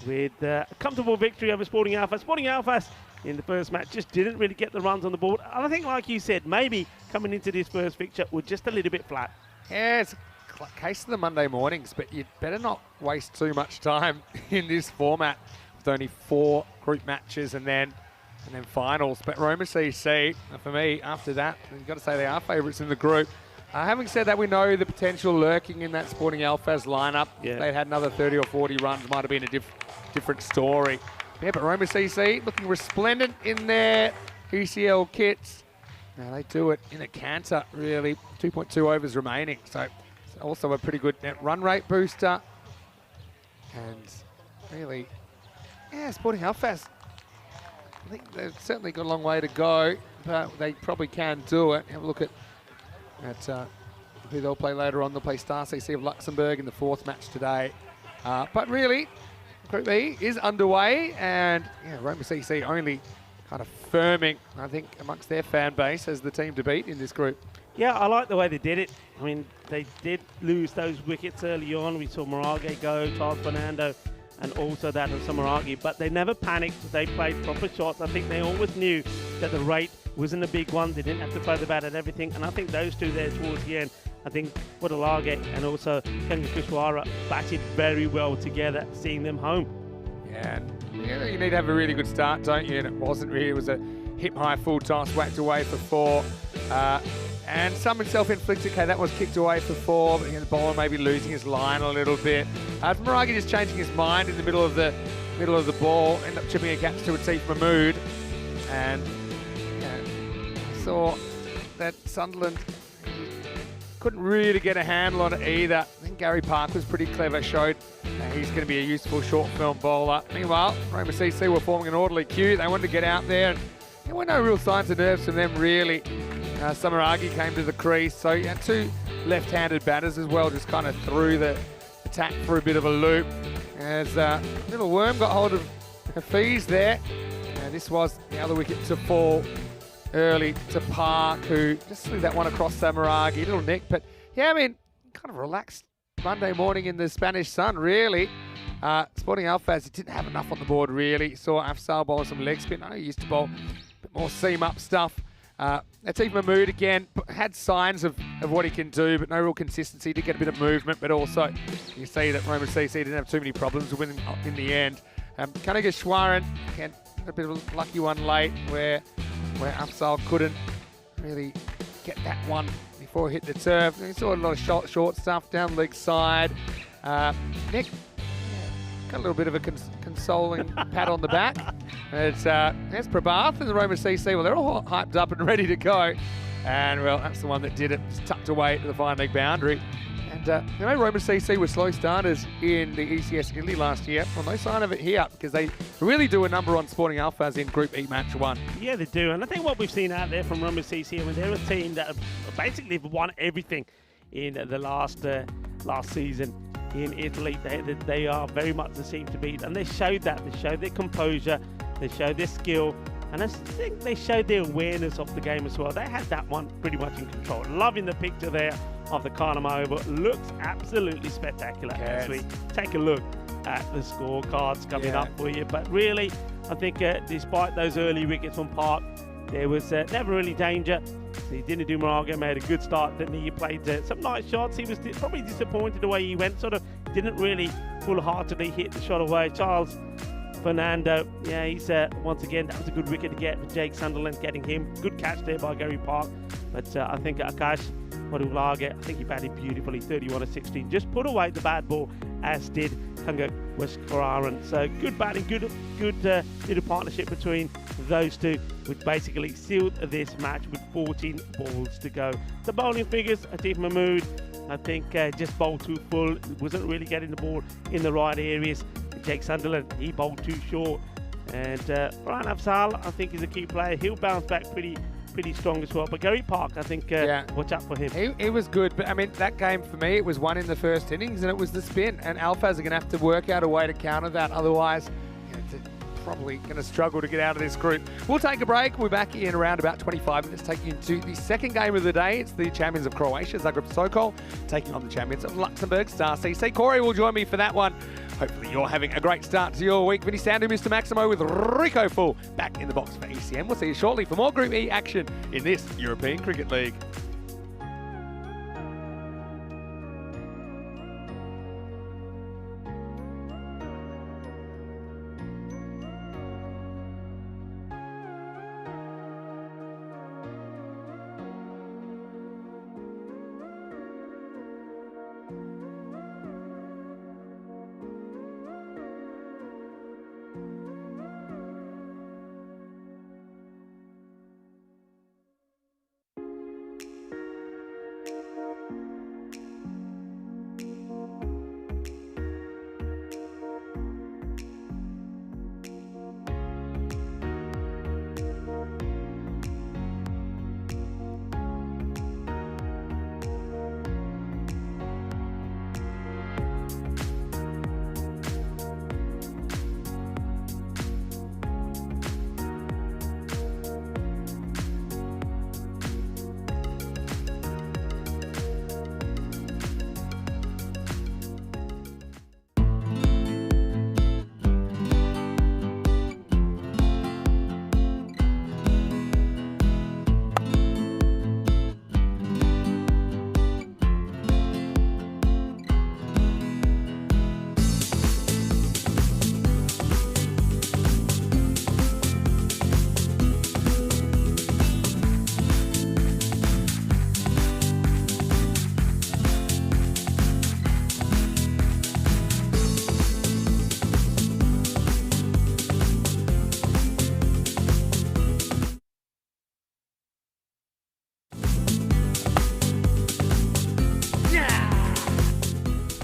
with a comfortable victory over Sporting Alphas. Sporting Alphas in the first match just didn't really get the runs on the board. And I think, like you said, maybe coming into this first fixture were just a little bit flat. Yeah, it's a case of the Monday mornings, but you'd better not waste too much time in this format with only 4 group matches and then finals. But Roma CC, for me, after that, you've got to say they are favourites in the group. Having said that, we know the potential lurking in that Sporting Alphas lineup. Yeah. If they had another 30 or 40 runs, might have been a different story. Yeah, but Roma CC looking resplendent in their ECL kits. Now they do it in a canter, really. 2.2 overs remaining. So also a pretty good net run rate booster. And really, yeah, Sporting Alphas, I think they've certainly got a long way to go, but they probably can do it. Have a look at who they'll play later on. They'll play Star CC of Luxembourg in the 4th match today. But really, Group E is underway, and yeah, Roma CC only kind of firming, I think, amongst their fan base as the team to beat in this group. Yeah, I like the way they did it. I mean, they did lose those wickets early on. We saw Morage go, Charles Fernando, and also that of Samaragi, but they never panicked. They played proper shots. I think they always knew that the rate wasn't a big one. They didn't have to throw the bat at everything, and I think those two there towards the end, I think Wadalage and also Kenga Kushwara batted very well together, seeing them home. Yeah, you need to have a really good start, don't you? And it wasn't really. It was a hip-high full toss, whacked away for 4. And some self-inflicted, okay, that was kicked away for 4, but the bowler maybe losing his line a little bit. Moragi just changing his mind in the middle of the ball, ended up chipping a catch to Atif Mahmood. And I saw that Sunderland couldn't really get a handle on it either. I think Gary Park was pretty clever, showed he's going to be a useful short film bowler. Meanwhile, Roma CC were forming an orderly queue. They wanted to get out there, and there were no real signs of nerves from them, really. Samaragi came to the crease, so you had 2 left-handed batters as well, just kind of threw the attack for a bit of a loop. As Little Worm got hold of Hafiz there, and this was the other wicket to fall early to Park, who just threw that one across Samaragi. Little nick, but yeah, I mean, kind of relaxed Monday morning in the Spanish sun, really. Sporting Alphaz, he didn't have enough on the board really. Saw Afzal bowl some leg spin. I know he used to bowl a bit more seam up stuff. Latif Mahmood again had signs of what he can do, but no real consistency. Did get a bit of movement, but also you see that Roma CC didn't have too many problems winning in the end. Kanageshwaran, again, a bit of a lucky one late where Afzal couldn't really get that one before it hit the turf. He saw a lot of short stuff down leg side. Nick got a little bit of a consoling pat on the back. There's Prabhath and the Roma CC. Well, they're all hyped up and ready to go. And, well, that's the one that did it. Just tucked away to the fine leg boundary. And, Roma CC were slow starters in the ECS Italy last year. Well, no sign of it here because they really do a number on Sporting Alphaz in Group E Match 1. Yeah, they do. And I think what we've seen out there from Roma CC, I mean, they're a team that have basically won everything in the last season in Italy. They are very much the team to beat. And they showed that. They showed their composure. They showed their skill. And I think they showed their awareness of the game as well. They had that one pretty much in control. Loving the picture there of the Carnamo, but looks absolutely spectacular as we take a look at the scorecards coming up for you. But really, I think despite those early wickets from Park, there was never really danger. So he didn't do Moraga, made a good start, didn't he? He played some nice shots. He was probably disappointed the way he went, sort of didn't really full-heartedly hit the shot away. Charles Fernando, yeah, he's once again, that was a good wicket to get for Jake Sunderland, getting him. Good catch there by Gary Park. But I think Akash Madulaga, I think he batted beautifully, 31 of 16. Just put away the bad ball, as did Kunga Weskararan. So good batting, good partnership between those two, which basically sealed this match with 14 balls to go. The bowling figures, Latif Mahmood, I think just bowled too full, wasn't really getting the ball in the right areas. Jake Sunderland, he bowled too short. And Brian Afzal, I think, is a key player. He'll bounce back pretty strong as well. But Gary Park, I think, watch out for him. He was good, but I mean, that game for me, it was won in the first innings, and it was the spin. And Alphaz are going to have to work out a way to counter that. Otherwise, they're probably going to struggle to get out of this group. We'll take a break. We're back in around about 25 minutes, taking you into the second game of the day. It's the champions of Croatia, Zagreb Sokol, taking on the champions of Luxembourg, Star CC. Corey will join me for that one. Hopefully you're having a great start to your week. Vinny Sandu, Mr. Maximo with Rico Full back in the box for ECN. We'll see you shortly for more Group E action in this European Cricket League.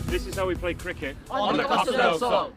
This is how we play cricket. On the Costa del Sol.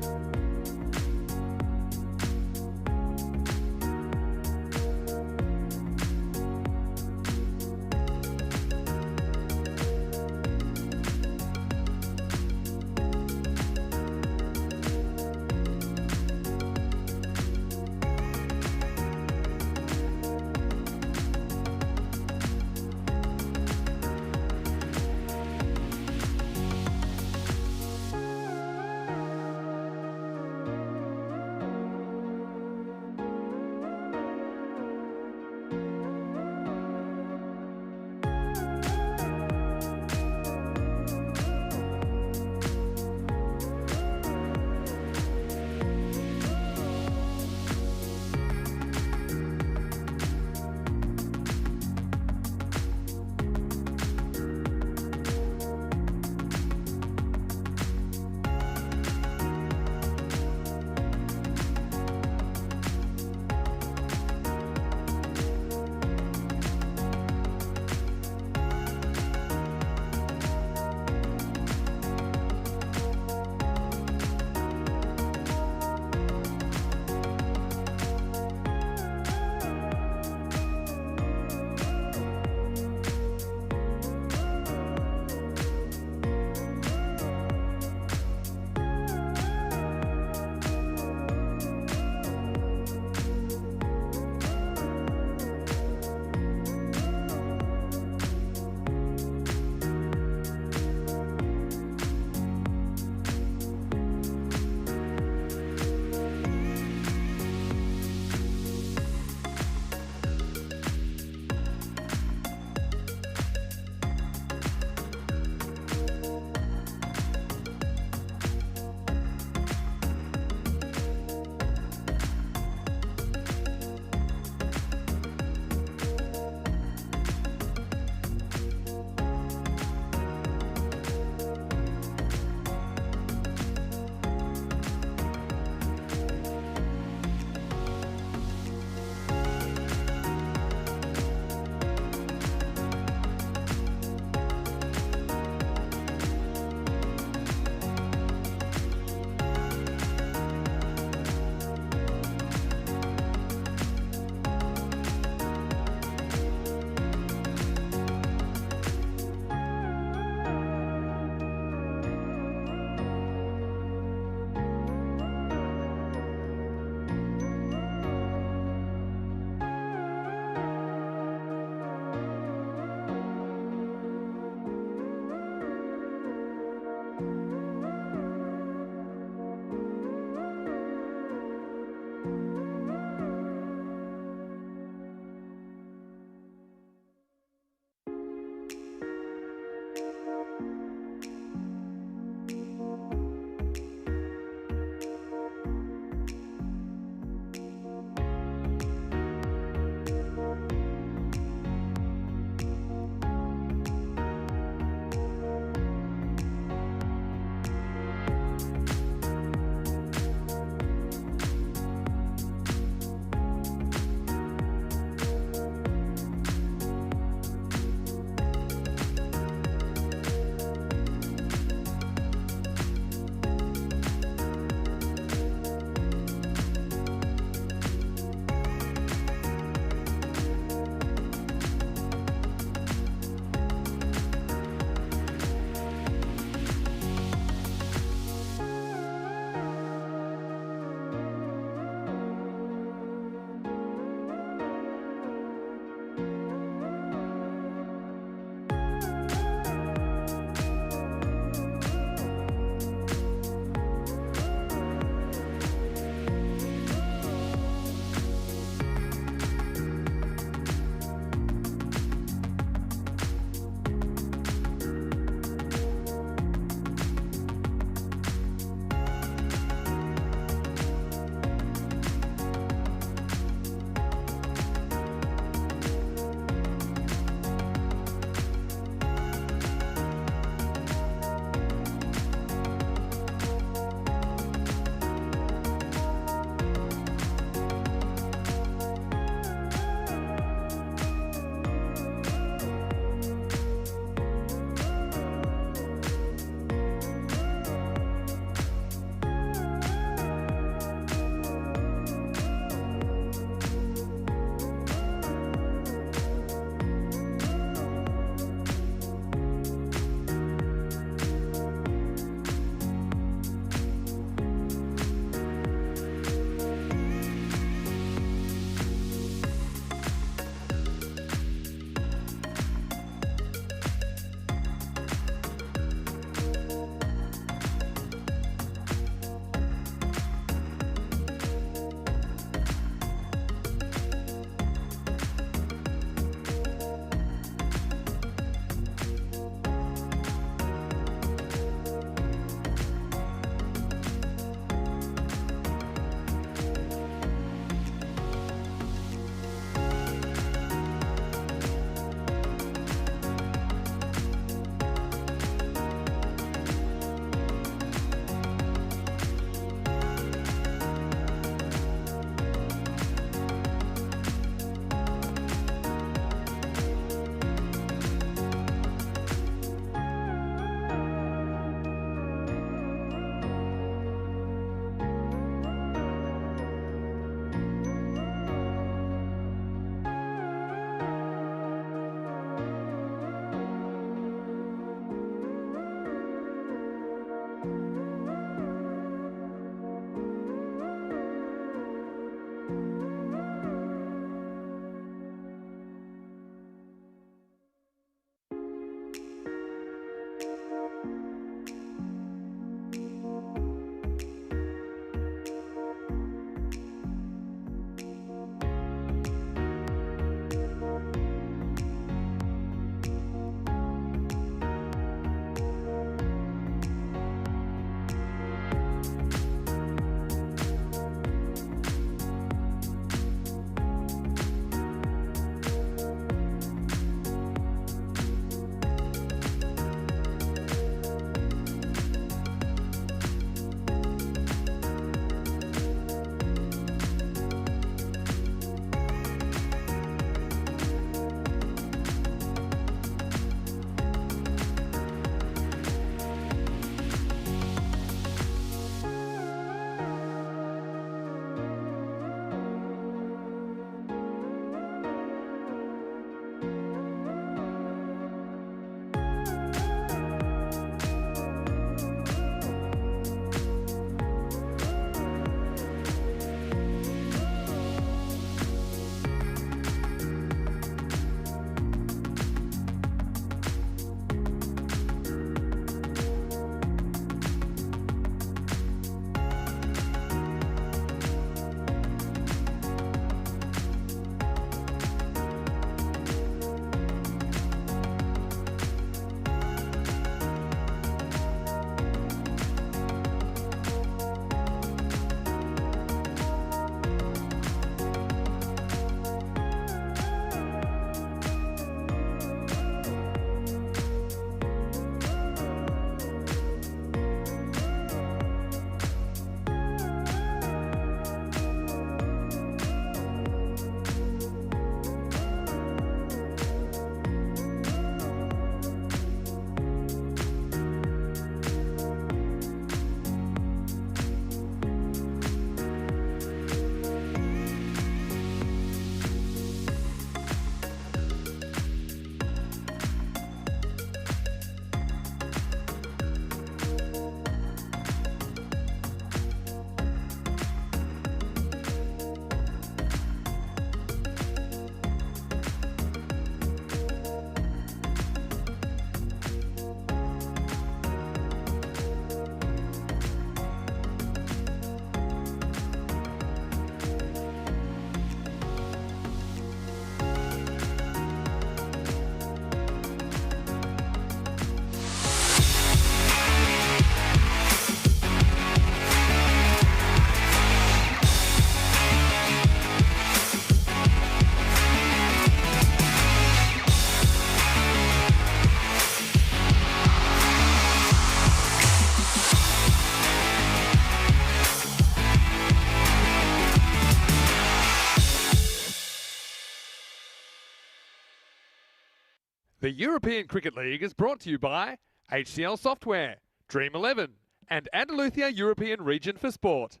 The European Cricket League is brought to you by HCL Software, Dream 11, and Andalusia European Region for Sport.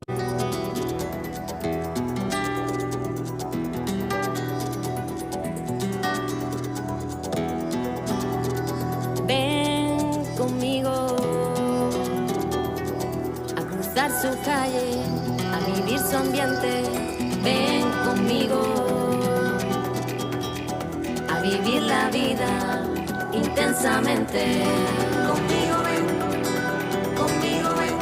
Ven conmigo a cruzar su calle, a vivir su ambiente. Ven conmigo a vivir la vida intensamente. Conmigo ven, conmigo ven.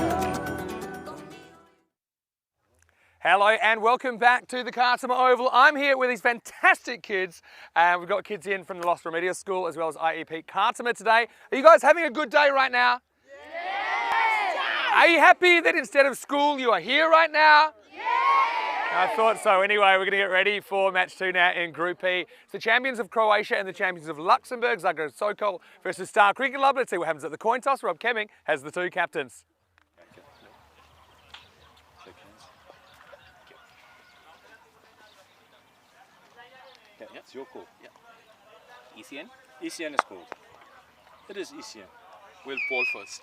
Hello and welcome back to the Cartama Oval. I'm here with these fantastic kids. We've got kids in from the Lost Remedial School as well as IEP Cartama today. Are you guys having a good day right now? Yes! Are you happy that instead of school you are here right now? Yes! I thought so. Anyway, we're going to get ready for match 2 now in Group E. It's the champions of Croatia and the champions of Luxembourg, Zagreb Sokol versus Star Cricket Club. Let's see what happens at the coin toss. Rob Kemming has the 2 captains. Yeah, it's your call. Yeah. ECN? ECN is called. It is ECN. We'll ball first.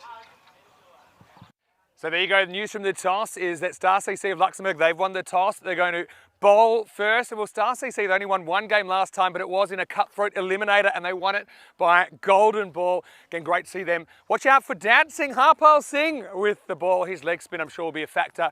So there you go. The news from the toss is that Star CC of Luxembourg, they've won the toss. They're going to bowl first. And well, Star CC, they only won 1 game last time, but it was in a cutthroat eliminator and they won it by golden ball. Again, great to see them. Watch out for dancing Harpal Singh with the ball. His leg spin, I'm sure, will be a factor.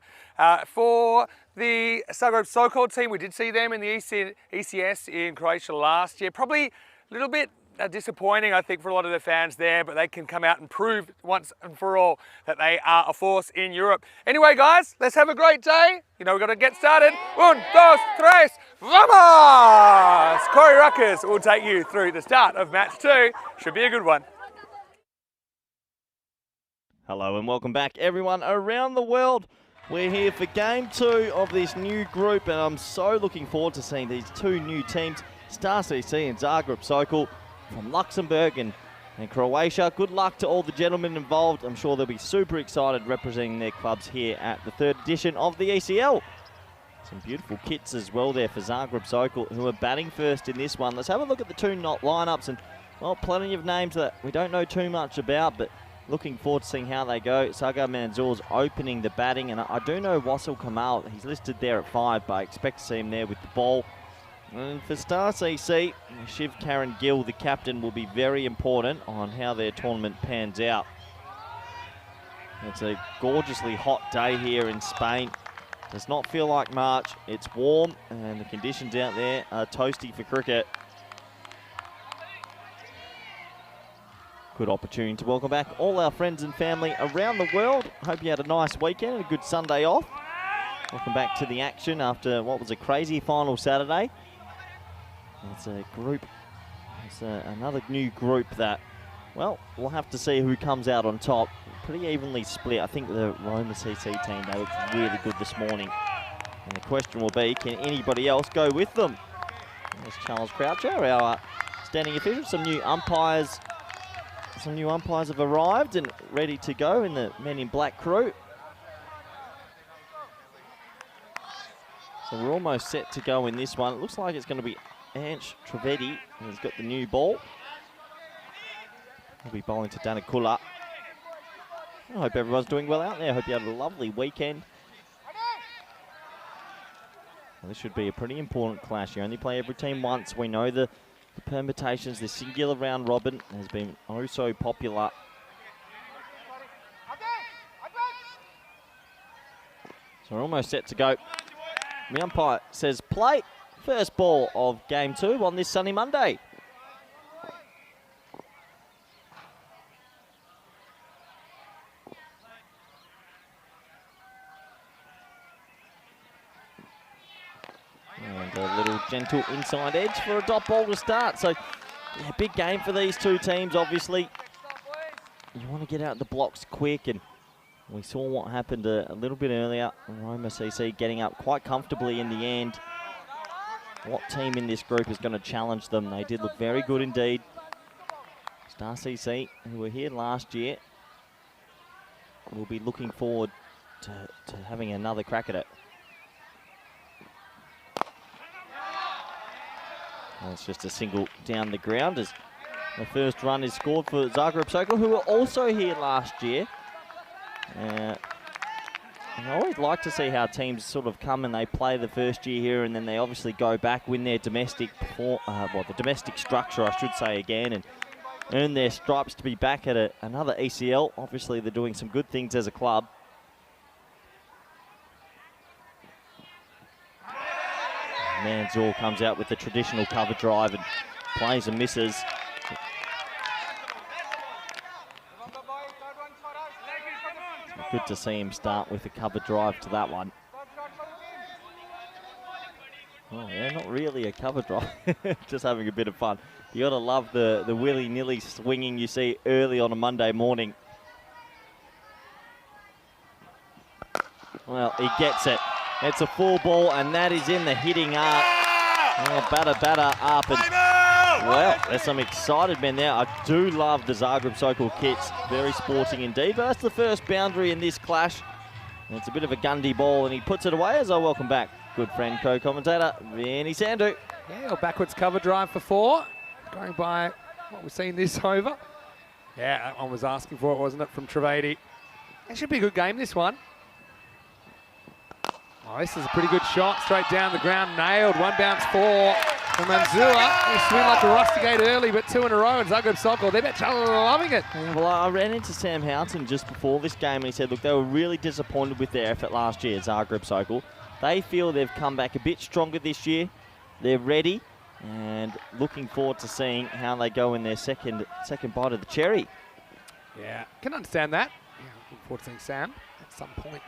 For the Zagreb Sokol team, we did see them in the ECS in Croatia last year. Probably a little bit disappointing, I think, for a lot of the fans there, but they can come out and prove once and for all that they are a force in Europe. Anyway, guys, let's have a great day. You know, we've got to get started. 1, 2, 3, vamos! Corey Ruckers will take you through the start of match 2. Should be a good one. Hello and welcome back, everyone around the world. We're here for game 2 of this new group, and I'm so looking forward to seeing these 2 new teams, Star CC and Zagreb Sokol, from Luxembourg and Croatia. Good luck to all the gentlemen involved. I'm sure they'll be super excited representing their clubs here at the 3rd edition of the ECL. Some beautiful kits as well there for Zagreb Sokol, who are batting first in this one. Let's have a look at the 2 lineups, and well, plenty of names that we don't know too much about, but looking forward to seeing how they go. Sagar Manzoor's opening the batting, and I do know Wasil Kamal, he's listed there at 5, but I expect to see him there with the ball. And for Star CC, Shiv Karen Gill, the captain, will be very important on how their tournament pans out. It's a gorgeously hot day here in Spain. Does not feel like March. It's warm and the conditions out there are toasty for cricket. Good opportunity to welcome back all our friends and family around the world. Hope you had a nice weekend and a good Sunday off. Welcome back to the action after what was a crazy final Saturday. It's a group, it's another new group that, well, we'll have to see who comes out on top. Pretty evenly split. I think the Roma CC team, they looked really good this morning. And the question will be, can anybody else go with them? There's Charles Croucher, our standing official. Some new umpires have arrived and ready to go in the Men in Black crew. So we're almost set to go in this one. It looks like it's going to be Ansh Trivedi, who's got the new ball. He'll be bowling to Danakula. I hope everyone's doing well out there. I hope you had a lovely weekend. Well, this should be a pretty important clash. You only play every team once. We know the permutations, the singular round robin has been oh so popular. So we're almost set to go. The umpire says play. First ball of game 2 on this sunny Monday. And a little gentle inside edge for a dot ball to start. So, yeah, big game for these 2 teams, obviously. You want to get out the blocks quick, and we saw what happened a little bit earlier. Roma CC getting up quite comfortably in the end. What team in this group is going to challenge them? They did look very good indeed. Star CC, who were here last year, will be looking forward to having another crack at it. And it's just a single down the ground as the first run is scored for Zagreb Sokol, who were also here last year. And I always like to see how teams sort of come and they play the first year here, and then they obviously go back, win their domestic, the domestic structure, I should say, again, and earn their stripes to be back at another ECL. Obviously, they're doing some good things as a club. Manzur comes out with the traditional cover drive and plays and misses. Good to see him start with a cover drive to that one. Oh yeah, not really a cover drive, just having a bit of fun. You gotta love the willy-nilly swinging you see early on a Monday morning. Well, he gets it. It's a full ball, and that is in the hitting arc. Oh, batter up, and well, there's some excited men there. I do love the Zagreb Sokol kits, very sporting indeed. But that's the first boundary in this clash. And it's a bit of a Gundy ball, and he puts it away as I welcome back good friend, co-commentator, Vinny Sandu. Yeah, a backwards cover drive for 4. Going by what we've seen this over. Yeah, that one was asking for it, wasn't it, from Trivedi. It should be a good game, this one. Oh, this is a pretty good shot, straight down the ground, nailed. One bounce 4 from Manzur. He swing like a rustigate early, but 2 in a row, and Zagreb Sokol, they're loving it. Yeah, well, I ran into Sam Houghton just before this game, and he said, look, they were really disappointed with their effort last year, Zagreb Sokol. They feel they've come back a bit stronger this year. They're ready, and looking forward to seeing how they go in their second bite of the cherry. Yeah, can understand that. Yeah, looking forward to seeing Sam at some point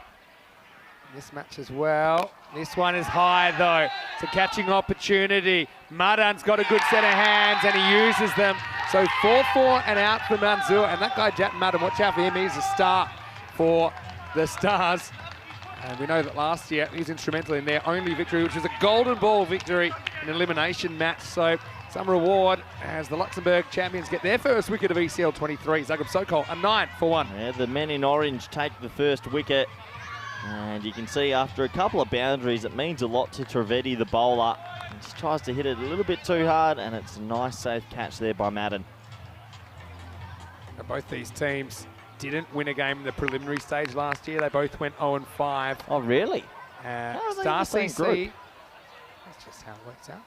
in this match as well. This one is high though. It's a catching opportunity. Madan's got a good set of hands and he uses them. So 4-4 and out for Manzur. And that guy, Jat Madan, watch out for him. He's a star for the Stars. And we know that last year he was instrumental in their only victory, which was a golden ball victory in an elimination match. So some reward as the Luxembourg champions get their first wicket of ECL 23. Zagreb Sokol, a 9-for-1. Yeah, the men in orange take the first wicket. And you can see after a couple of boundaries, it means a lot to Trivedi, the bowler. He just tries to hit it a little bit too hard, and it's a nice, safe catch there by Madden. Now, both these teams didn't win a game in the preliminary stage last year. They both went 0-5. Oh, really? Star CC. That's just how it works out.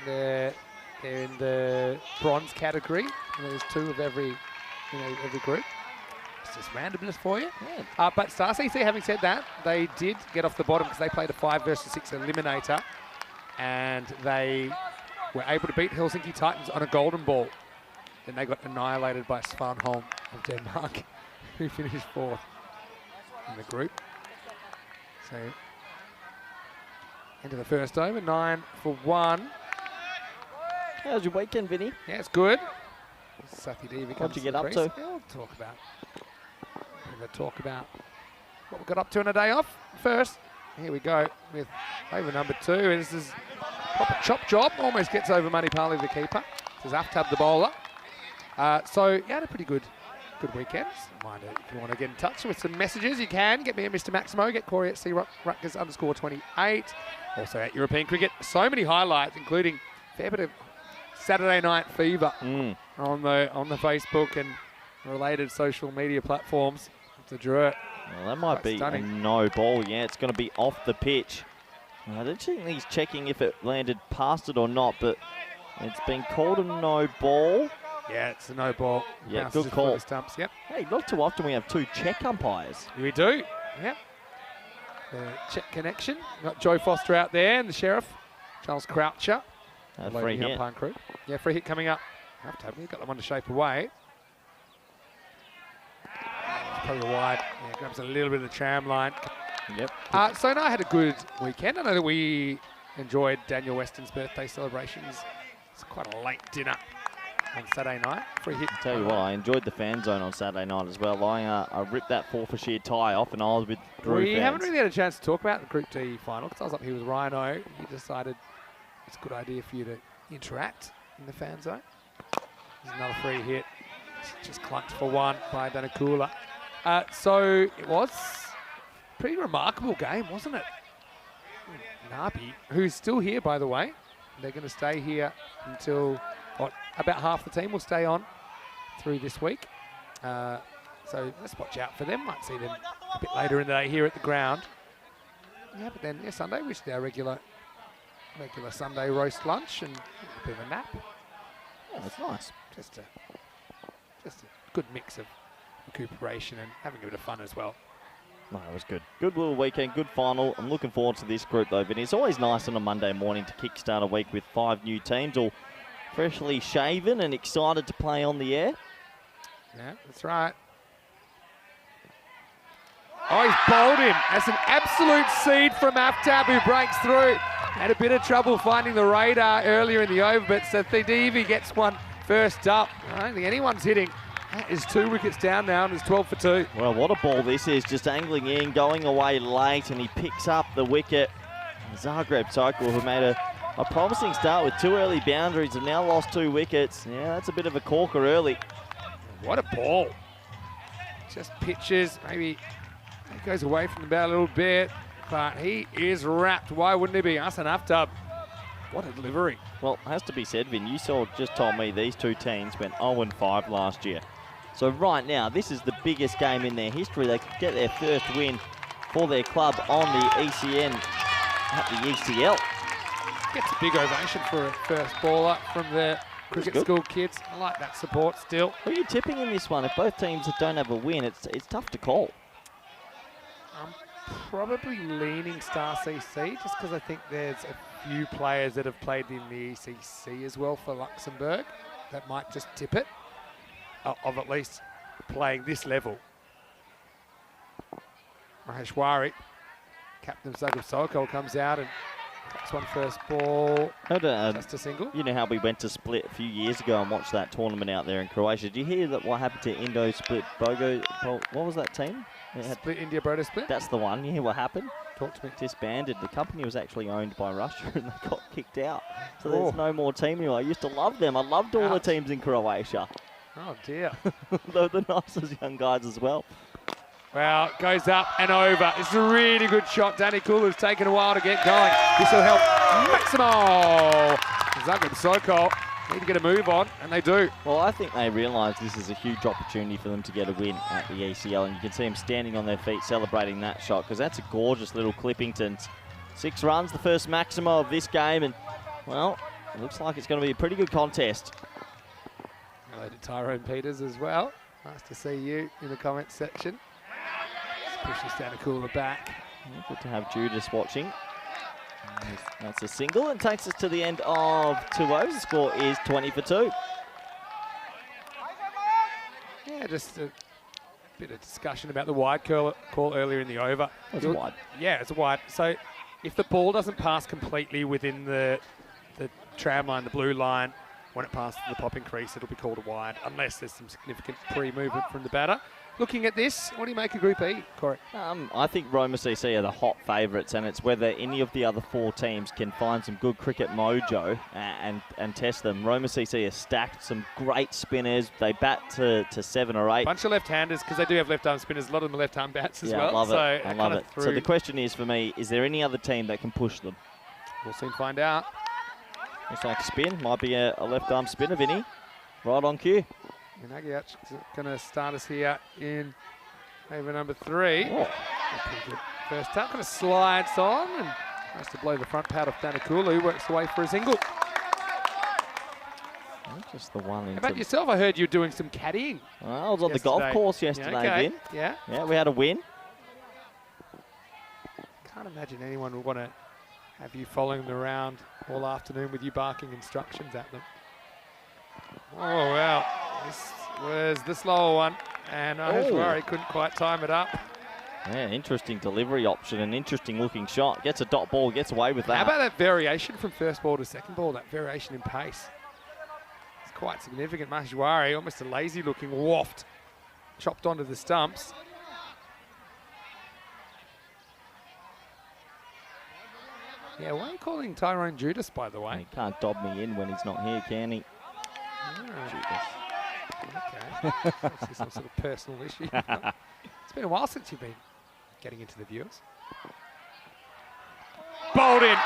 Yeah. They're in the bronze category. And there's 2 of every group. Just randomness for you. Yeah. But Star CC, having said that, they did get off the bottom because they played a 5 versus 6 eliminator, and they were able to beat Helsinki Titans on a golden ball. Then they got annihilated by Svanholm of Denmark, who finished 4th in the group. So, into the first over, 9-for-1. How's your weekend, Vinny? Yeah, it's good. Sathi Devi. What'd you get up to? Yeah, we'll talk about what we got up to on a day off. First, here we go with over number 2. And this is proper chop job. Almost gets over Manipali, the keeper. This is Aftab, the bowler. So you had a pretty good weekend. Reminder, if you want to get in touch with some messages, you can. Get me at Mr. Maximo. Get Corey at @C_Rutgers_28. Also at European Cricket. So many highlights, including a fair bit of Saturday Night Fever on the Facebook and related social media platforms. It's a draw. Well, that might be stunning. A no ball. Yeah, it's going to be off the pitch. I don't think he's checking if it landed past it or not, but it's been called a no ball. Yeah, it's a no ball. Yeah, good call. Stumps. Yep. Hey, not too often we have 2 Czech umpires. We do. Yep. The Czech connection. Got Joe Foster out there and the sheriff, Charles Croucher. Free hit. Crew. Yeah, free hit coming up. We've got that one to shape away. Probably wide. Yeah, grabs a little bit of the tram line. Yep. So I had a good weekend. I know that we enjoyed Daniel Weston's birthday celebrations. It's quite a late dinner on Saturday night. Free hit. I'll tell you what, I enjoyed the fan zone on Saturday night as well. I ripped that 4 for sheer tie off, and I was with Drew We haven't really had a chance to talk about the Group D final because I was up here with Rhino. He decided it's a good idea for you to interact in the fan zone. There's another free hit. Just clunked for 1 by Danakula. So it was a pretty remarkable game, wasn't it? Nabi, who's still here, by the way. They're going to stay here until, about half the team will stay on through this week. So let's watch out for them. Might see them a bit later in the day here at the ground. Yeah, but then Sunday we should do our regular Sunday roast lunch and a bit of a nap. Oh, that's nice. Just a good mix of recuperation and having a bit of fun as well. No, it was good. Good little weekend, good final. I'm looking forward to this group though, Vinny. It's always nice on a Monday morning to kickstart a week with 5 new teams, all freshly shaven and excited to play on the air. Yeah, that's right. Oh, he's bowled him. That's an absolute seed from Aftab, who breaks through. Had a bit of trouble finding the radar earlier in the over, but Sathidevi gets one first up. I don't think anyone's hitting. That is 2 wickets down now, and it's 12 for 2. Well, what a ball this is. Just angling in, going away late, and he picks up the wicket. Zagreb Sokol, who made a promising start with 2 early boundaries, have now lost 2 wickets. Yeah, that's a bit of a corker early. What a ball. Just pitches, maybe he goes away from the bat a little bit, but he is wrapped. Why wouldn't he be? Hassan Aftab. What a delivery. Well, has to be said, Vin, you just told me these 2 teams went 0-5 last year. So right now, this is the biggest game in their history. They could get their first win for their club on the ECN at the ECL. Gets a big ovation for a first baller from the cricket school kids. I like that support still. Who are you tipping in this one? If both teams don't have a win, it's tough to call. I'm probably leaning Star CC just because I think there's a few players that have played in the ECC as well for Luxembourg that might just tip it, of at least playing this level. Maheshwari, captain of Zagreb Sokol, comes out and cracks one first ball, just a single. You know how we went to Split a few years ago and watched that tournament out there in Croatia. Did you hear that what happened to Indo Split Bogo? What was that team? Split, India Brodo Split? That's the one. You hear what happened? Talk to me. Disbanded. The company was actually owned by Russia and they got kicked out. So there's no more team anymore. I used to love them. I loved all the teams in Croatia. Oh dear. They're the nicest young guys as well. Well, goes up and over. It's a really good shot. Danny Kulu's taken a while to get going. This will help Maximo. Zagreb Sokol need to get a move on, and they do. Well, I think they realise this is a huge opportunity for them to get a win at the ECL, and you can see them standing on their feet celebrating that shot, because that's a gorgeous little Clippington. 6 runs, the first Maximo of this game, and, well, it looks like it's going to be a pretty good contest. Hello to Tyrone Peters as well. Nice to see you in the comments section. Pushes down a cooler back. Yeah, good to have Judas watching. That's a single and takes us to the end of 2 overs. The score is 20 for 2. Yeah, just a bit of discussion about the wide call earlier in the over. It's wide. Yeah, it's a wide. So if the ball doesn't pass completely within the tram line, the blue line, when it passes the popping crease, it'll be called a wide, unless there's some significant pre-movement from the batter. Looking at this, what do you make of Group E, Corey? I think Roma CC are the hot favourites, and it's whether any of the other 4 teams can find some good cricket mojo and test them. Roma CC are stacked, some great spinners. They bat to 7 or 8. Bunch of left-handers, because they do have left-arm spinners. A lot of them are left-arm bats as well. I love it. I love it. So the question is for me, is there any other team that can push them? We'll soon find out. Looks like a spin. Might be a left-arm spinner, Vinny. Right on cue. Nagiac is going to start us here in over number 3. Oh. First up, kind of slides on and tries to blow the front pad off Danakulu, works away for a single. Just the one. How about yourself? I heard you doing some caddying. I was on the golf course yesterday, Vin. Yeah. Yeah, we had a win. Can't imagine anyone would want to have you following them around all afternoon with you barking instructions at them. Oh, wow. This was the slower one, and Maheshwari couldn't quite time it up. Yeah, interesting delivery option, an interesting looking shot. Gets a dot ball, gets away with that. How about that variation from first ball to second ball, that variation in pace? It's quite significant. Maheshwari, almost a lazy looking waft, chopped onto the stumps. Yeah, why are you calling Tyrone Judas, by the way? He can't dob me in when he's not here, can he? Judas. Okay. Obviously some sort of personal issue. It's been a while since you've been getting into the viewers. Bowled in.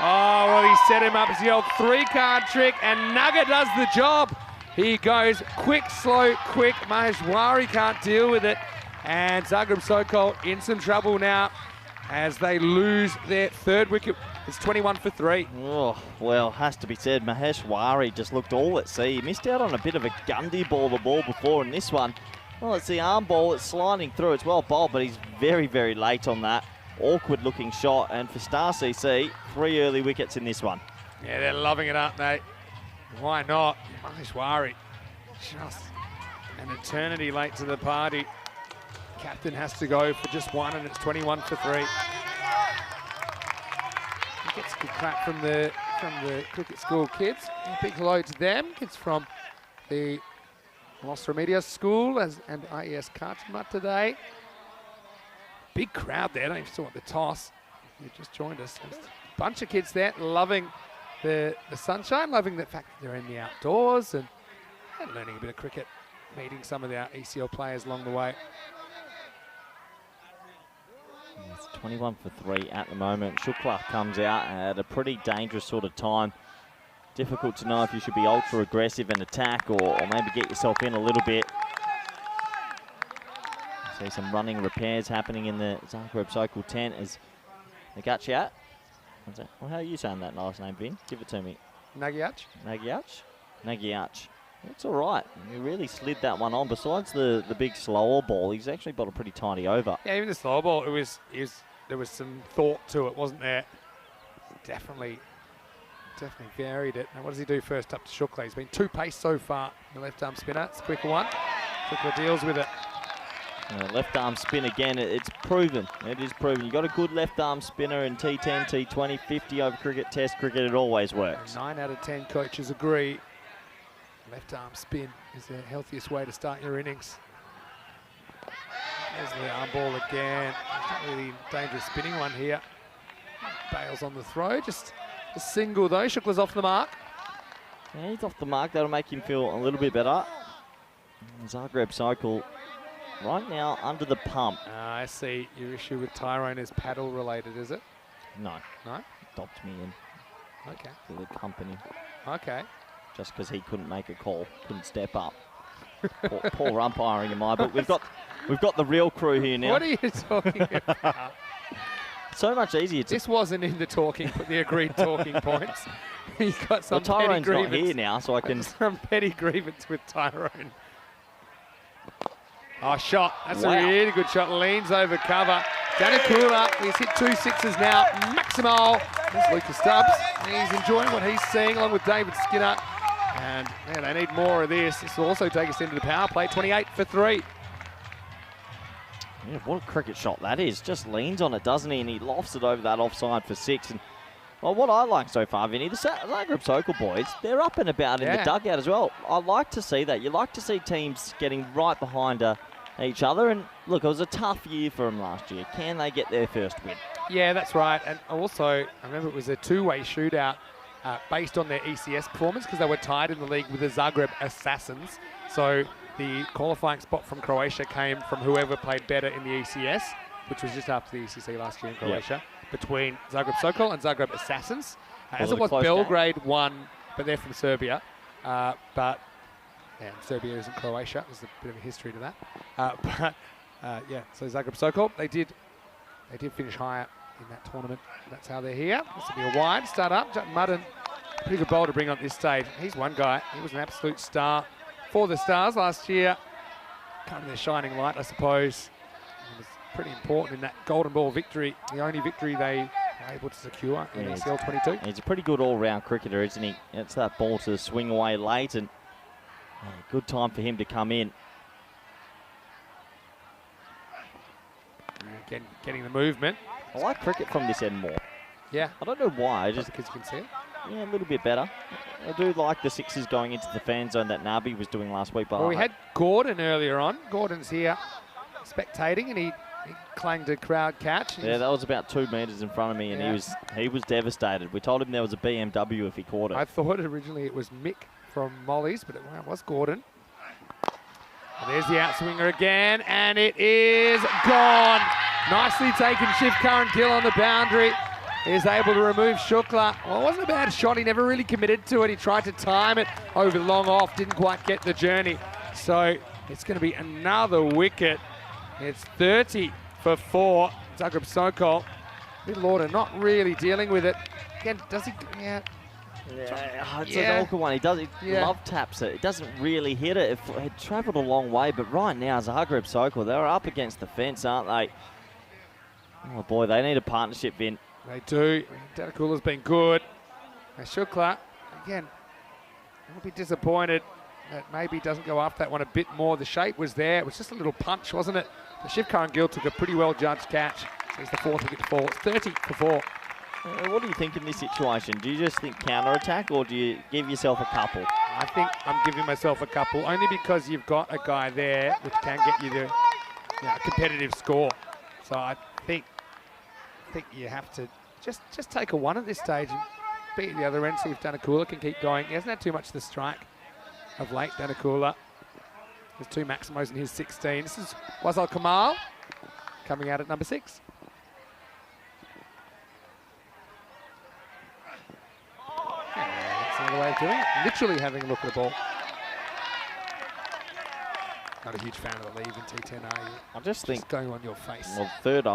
Oh, well, he set him up. It's the old 3-card trick, and Nugget does the job. He goes quick, slow, quick. Maheshwari can't deal with it. And Zagreb Sokol in some trouble now as they lose their 3rd wicket. It's 21 for 3. Oh, well, has to be said, Maheshwari just looked all at sea. He missed out on a bit of a Gundy ball the ball before in this one. Well, it's the arm ball. It's sliding through. It's well bowled, but he's very, very late on that. Awkward looking shot. And for Star CC, 3 early wickets in this one. Yeah, they're loving it up, mate. Why not? Maheshwari, just an eternity late to the party. Captain has to go for just 1, and it's 21 for 3. He gets a good clap from the cricket school kids. A big hello to them. Kids from the Los Remedios School and IES Karchmat today. Big crowd there. I don't even saw the toss. You just joined us. There's a bunch of kids there loving the sunshine, loving the fact that they're in the outdoors and learning a bit of cricket, meeting some of our ECL players along the way. It's 21 for 3 at the moment. Shukla comes out at a pretty dangerous sort of time. Difficult to know if you should be ultra aggressive and attack or maybe get yourself in a little bit. See some running repairs happening in the Zagreb Sokol 10 as Nagaciat. Well, how are you saying that last name, Vin? Give it to me. Nagiach? Nagiach. It's all right. He really slid that one on. Besides the big slower ball, he's actually got a pretty tidy over. Yeah, even the slower ball, there was some thought to it, wasn't there? Definitely varied it. Now, what does he do first up to Shukla? He's been 2 pace so far. The left arm spinner, it's a quicker one. Shukla deals with it. Left arm spin again, it's proven. It is proven. You've got a good left arm spinner in T10, T20, 50 over cricket, test cricket, it always works. 9 out of 10 coaches agree. Left arm spin is the healthiest way to start your innings. There's the arm ball again. It's not really a dangerous spinning one here. Bales on the throw, just a single though. Shukla's off the mark. Yeah, he's off the mark. That'll make him feel a little bit better. Zagreb Sokol right now under the pump. I see your issue with Tyrone is paddle related, is it? No. No? Docked me in Okay. for the company. Okay. Just because he couldn't make a call, couldn't step up. poor umpiring in my book. We've got the real crew here now. What are you talking about? So much easier to. This wasn't in the the agreed talking points. He's got some Well, Tyrone's petty not grievance. here now, so I can. Some petty grievance with Tyrone. Oh, shot. That's Wow. a really good shot. Leans over cover. Danakula, he's hit 2 sixes now. Maximal. There's Lucas Stubbs. He's enjoying what he's seeing along with David Skinner. And man, they need more of this. This will also take us into the power play. 28 for 3. Yeah, what a cricket shot that is. Just leans on it, doesn't he? And he lofts it over that offside for 6. And well, what I like so far, Vinny, the Zagreb Sokol boys, they're up and about in the dugout as well. I like to see that. You like to see teams getting right behind each other. And look, it was a tough year for them last year. Can they get their first win? Yeah, that's right. And also, I remember it was a 2-way shootout based on their ECS performance because they were tied in the league with the Zagreb Assassins. So the qualifying spot from Croatia came from whoever played better in the ECS, which was just after the ECC last year in Croatia, between Zagreb Sokol and Zagreb Assassins. As it was, Belgrade won, but they're from Serbia. But Serbia isn't Croatia. There's a bit of a history to that. So Zagreb Sokol, they did finish higher in that tournament. That's how they're here. This will be a wide start up. Jack Mudden, pretty good bowler to bring on this stage. He's one guy. He was an absolute star for the Stars last year. Kind of their shining light, I suppose. It was pretty important in that golden ball victory. The only victory they were able to secure in ECL 22. He's a pretty good all-round cricketer, isn't he? It's that ball to swing away late, and good time for him to come in. Getting the movement. I like cricket from this end more. Yeah. I don't know why. Just because you can see it. Yeah, a little bit better. I do like the sixes going into the fan zone that Nabi was doing last week. But well, we had Gordon earlier on. Gordon's here spectating, and he clanged a crowd catch. Yeah, that was about 2 metres in front of me, and he was devastated. We told him there was a BMW if he caught it. I thought originally it was Mick from Molly's, but it was Gordon. And there's the outswinger again, and it is gone. Nicely taken, Shiv Curran Gill on the boundary. is able to remove Shukla. Well, it wasn't a bad shot. He never really committed to it. He tried to time it over the long off, didn't quite get the journey. So it's going to be another wicket. It's 30 for 4. Zagreb Sokol. Good Lord, not really dealing with it. Again, does he? Yeah. Yeah, it's an awkward one. He love taps it. It doesn't really hit it. It travelled a long way, but right now, Zagreb Sokol, they're up against the fence, aren't they? Oh boy, they need a partnership, Vin. They do. Danakula's been good. Now Shukla, again, I'll be disappointed that maybe doesn't go after that one a bit more. The shape was there. It was just a little punch, wasn't it? The Shiv Curran Gill took a pretty well-judged catch. So it's the 4th wicket to fall. It's 30 for 4. What do you think in this situation? Do you just think counter-attack, or do you give yourself a couple? I think I'm giving myself a couple, only because you've got a guy there which can get you the competitive score. So I think you have to just take a 1 at this stage and beat at the other end, see if Danakula can keep going. He hasn't had too much to strike of late, Danakula. There's 2 Maximos in his 16. This is Wazal Kamal coming out at number 6. That's another way of doing it. Literally having a look at the ball. Not a huge fan of the leave in T10, are you? I just think going on your face. Well, third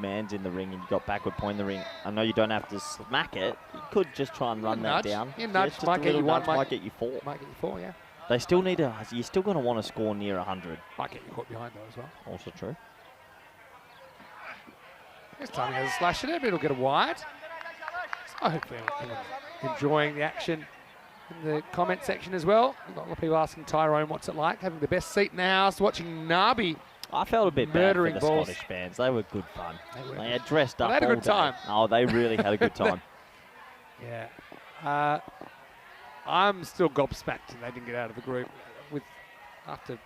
man's in the ring, and you've got backward point in the ring. I know you don't have to smack it. You could just try and run that down. You nudge, just might get you 1, might get you 4. Might get you 4, yeah. They still need a. You're still going to want to score near 100. Might get you caught behind though as well. Also true. This time he has a slash at it, but it'll get a wide. So hopefully everyone's enjoying the action in the comment section as well. We've got a lot of people asking Tyrone what's it like, having the best seat in the house, watching Nabi. I felt a bit bad for the balls. Scottish fans. They were good fun. They had dressed Well, up they had a all good day. time. Oh, they really had a good time. Yeah. I'm still gobsmacked and they didn't get out of the group. After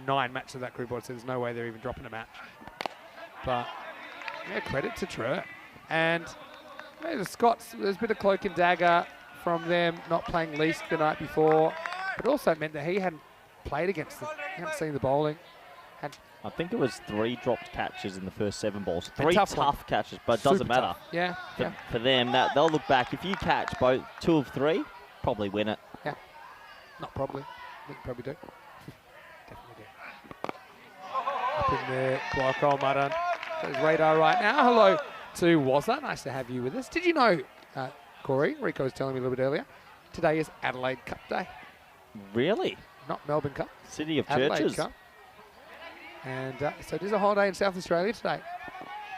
9 matches of that group, I'd say there's no way they're even dropping a match. But yeah, credit to Trent. And the Scots, there's a bit of cloak and dagger from them not playing Leask the night before, but also meant that he hadn't played against them. He hadn't seen the bowling. I think it was 3 dropped catches in the first 7 balls. 3 tough tough catches, but it doesn't Super matter. tough. Yeah. For them, they'll look back. If you catch both 2 of 3, probably win it. Yeah. Not probably. I think probably do. Definitely do. Up in the Guacol Maran. His radar right now. Hello to Wazza. Nice to have you with us. Did you know, Corey, Rico was telling me a little bit earlier, today is Adelaide Cup Day. Really? Not Melbourne Cup. City of Adelaide Churches. Cup. And so it is a holiday in South Australia today.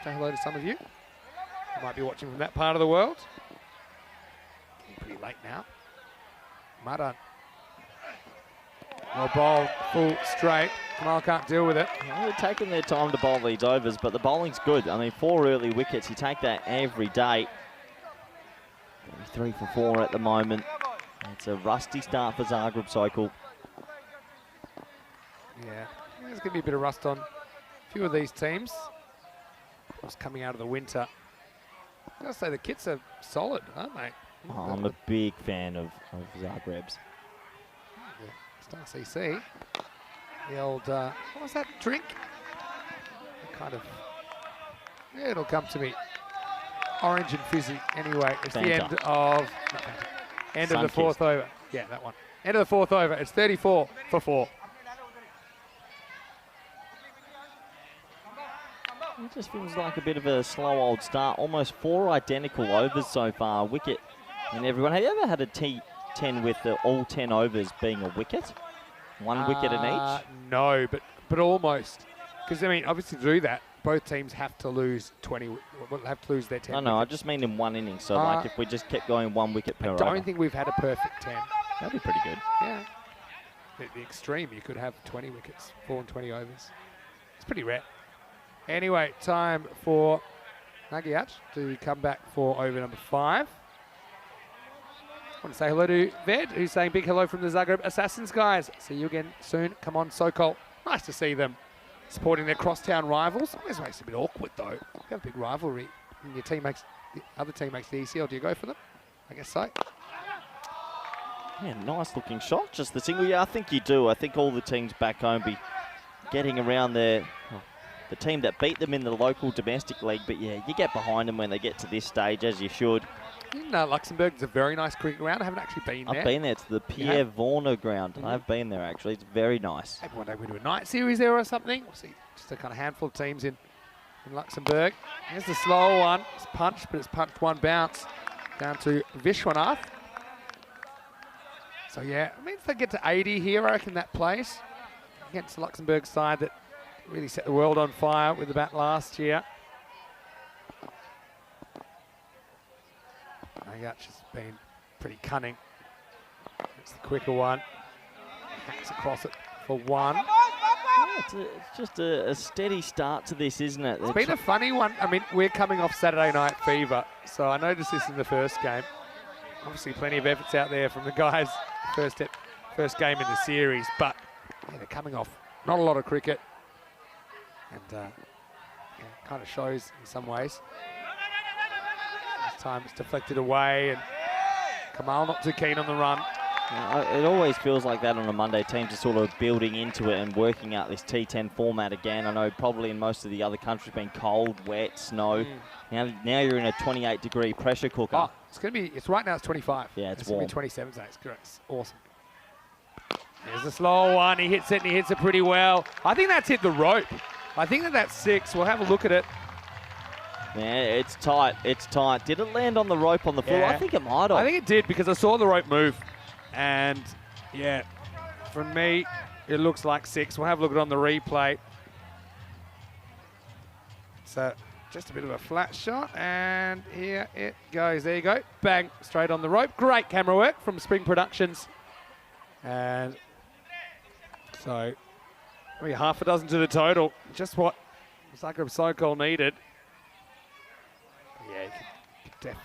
Say hello to some of you. You might be watching from that part of the world. Getting pretty late now. Maran. Well bowled, full straight. Kamal can't deal with it. Well, they're taking their time to bowl these overs, but the bowling's good. I mean, 4 early wickets, you take that every day. 3 for 4 at the moment. It's a rusty start for Zagreb Sokol. Yeah, there's going to be a bit of rust on a few of these teams. Just coming out of the winter. I've got to say the kits are solid, aren't they? Oh, I'm a big fan of Zagreb's. Star CC. The old, what was that drink? Kind of, yeah, it'll come to me. Orange and fizzy. Anyway, it's Fanta. the end of the 4th over. Yeah, that one. End of the 4th over. It's 34 for 4. It just feels like a bit of a slow old start. Almost 4 identical overs so far. Wicket and everyone. Have you ever had a T10 with all 10 overs being a wicket? 1 wicket in each? No, but almost. Because, I mean, obviously to do that, both teams have to lose 20, have to lose their 10 No, I wickets. just mean in 1 inning. So, like, if we just kept going 1 wicket per over. I don't think we've had a perfect 10. That'd be pretty good. Yeah. At the extreme, you could have 20 wickets, 4 and 20 overs. It's pretty rare. Anyway, time for Nagiach to come back for over number 5. I want to say hello to Ved, who's saying big hello from the Zagreb Assassins, guys. See you again soon. Come on, Sokol. Nice to see them supporting their crosstown rivals. Always makes it a bit awkward, though. You have a big rivalry, and your team makes the other team makes the ECL. Do you go for them? I guess so. Yeah, nice looking shot. Just the single. Yeah, I think you do. I think all the teams back home be getting around their the team that beat them in the local domestic league. But yeah, you get behind them when they get to this stage, as you should. In Luxembourg, it's a very nice cricket ground. I haven't actually been there. I've been there. It's the Pierre Warner ground. I've been there, actually. It's very nice. Maybe one day we do a night series there or something. We'll see just a kind of handful of teams in Luxembourg. Here's the slow one. It's punched, but it's punched one bounce down to Vishwanath. So yeah, I mean, if they get to 80 here, I reckon that place against the Luxembourg side that really set the world on fire with the bat last year. Nagach has been pretty cunning. It's the quicker one. Hacks across it for one. Yeah, it's just a steady start to this, isn't it? It's been a funny one. I mean, we're coming off Saturday night fever, so I noticed this in the first game. Obviously, plenty of efforts out there from the guys. First game in the series, but yeah, they're coming off not a lot of cricket, and yeah, kind of shows in some ways. This time it's deflected away, and Kamal not too keen on the run. It always feels like that on a Monday. Teams are sort of building into it and working out this T10 format again. I know probably in most of the other countries been cold, wet, snow. Now you're in a 28-degree pressure cooker. Oh, it's going to be. It's right now. It's 25. Yeah, it's going warm. to be 27 today. It's great. It's awesome. There's a slow one. He hits it, and he hits it pretty well. I think that's hit the rope. I think that's 6. We'll have a look at it. Yeah, it's tight. It's tight. Did it land on the rope on the full? Yeah. I think it might have. I think it did because I saw the rope move. And yeah, for me, it looks like 6. We'll have a look at it on the replay. So just a bit of a flat shot, and here it goes. There you go. Bang, straight on the rope. Great camera work from Spring Productions. And so maybe half a dozen to the total. Just what Zagreb Sokol needed. Yeah, you can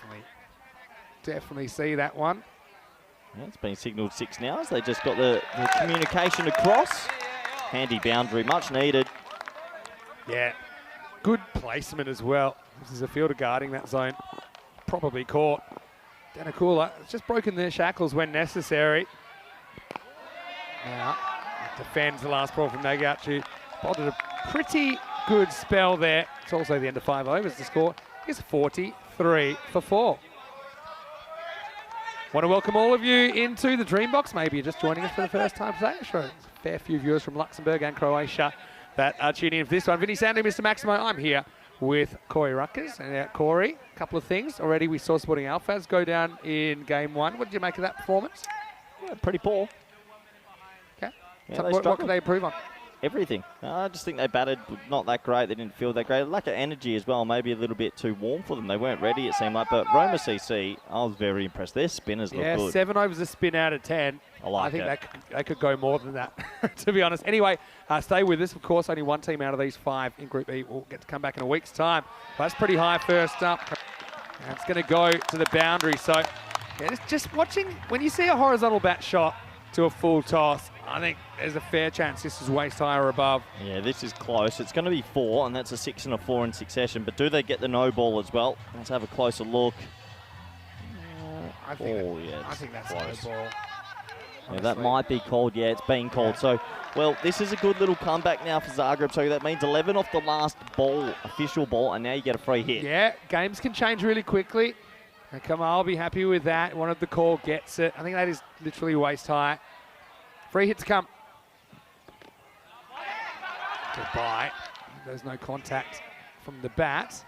definitely see that one. Yeah, it's been signalled 6 now, as they just got the communication across. Handy boundary, much needed. Yeah, good placement as well. This is a fielder guarding that zone. Probably caught. Danakula has just broken their shackles when necessary. Now, defends the last ball from Nagach, who spotted a pretty good spell there. It's also the end of 5 overs. The score is 43 for 4. Want to welcome all of you into the Dream Box. Maybe you're just joining us for the first time today. I'm sure there's a fair few viewers from Luxembourg and Croatia that are tuning in for this one. Vinny Sandy, Mr. Maximo, I'm here with Corey Ruckers. And Corey, a couple of things. Already we saw Sporting Alphas go down in game 1. What did you make of that performance? Yeah, pretty poor. Okay. Yeah, So what can they improve on? Everything. I just think they batted not that great. They didn't feel that great. Lack of energy as well. Maybe a little bit too warm for them. They weren't ready, it seemed like. But Roma CC, I was very impressed. Their spinners look good. Yeah, 7 overs a spin out of 10. I think they could go more than that, to be honest. Anyway, stay with us. Of course, only one team out of these 5 in Group E will get to come back in a week's time. But that's pretty high first up. And it's going to go to the boundary. So, yeah, just watching, when you see a horizontal bat shot to a full toss, I think there's a fair chance this is waist high or above. Yeah, this is close. It's going to be 4, and that's a 6 and a 4 in succession. But do they get the no ball as well? Let's have a closer look. I think that's close. no ball. Yeah, that might be called. Yeah, it's been called. So, well, this is a good little comeback now for Zagreb. So that means 11 off the last ball, official ball, and now you get a free hit. Yeah, games can change really quickly. And Kamal will be happy with that. Wanted the call, gets it. I think that is literally waist high. Free hit to come. Goodbye. There's no contact from the bat.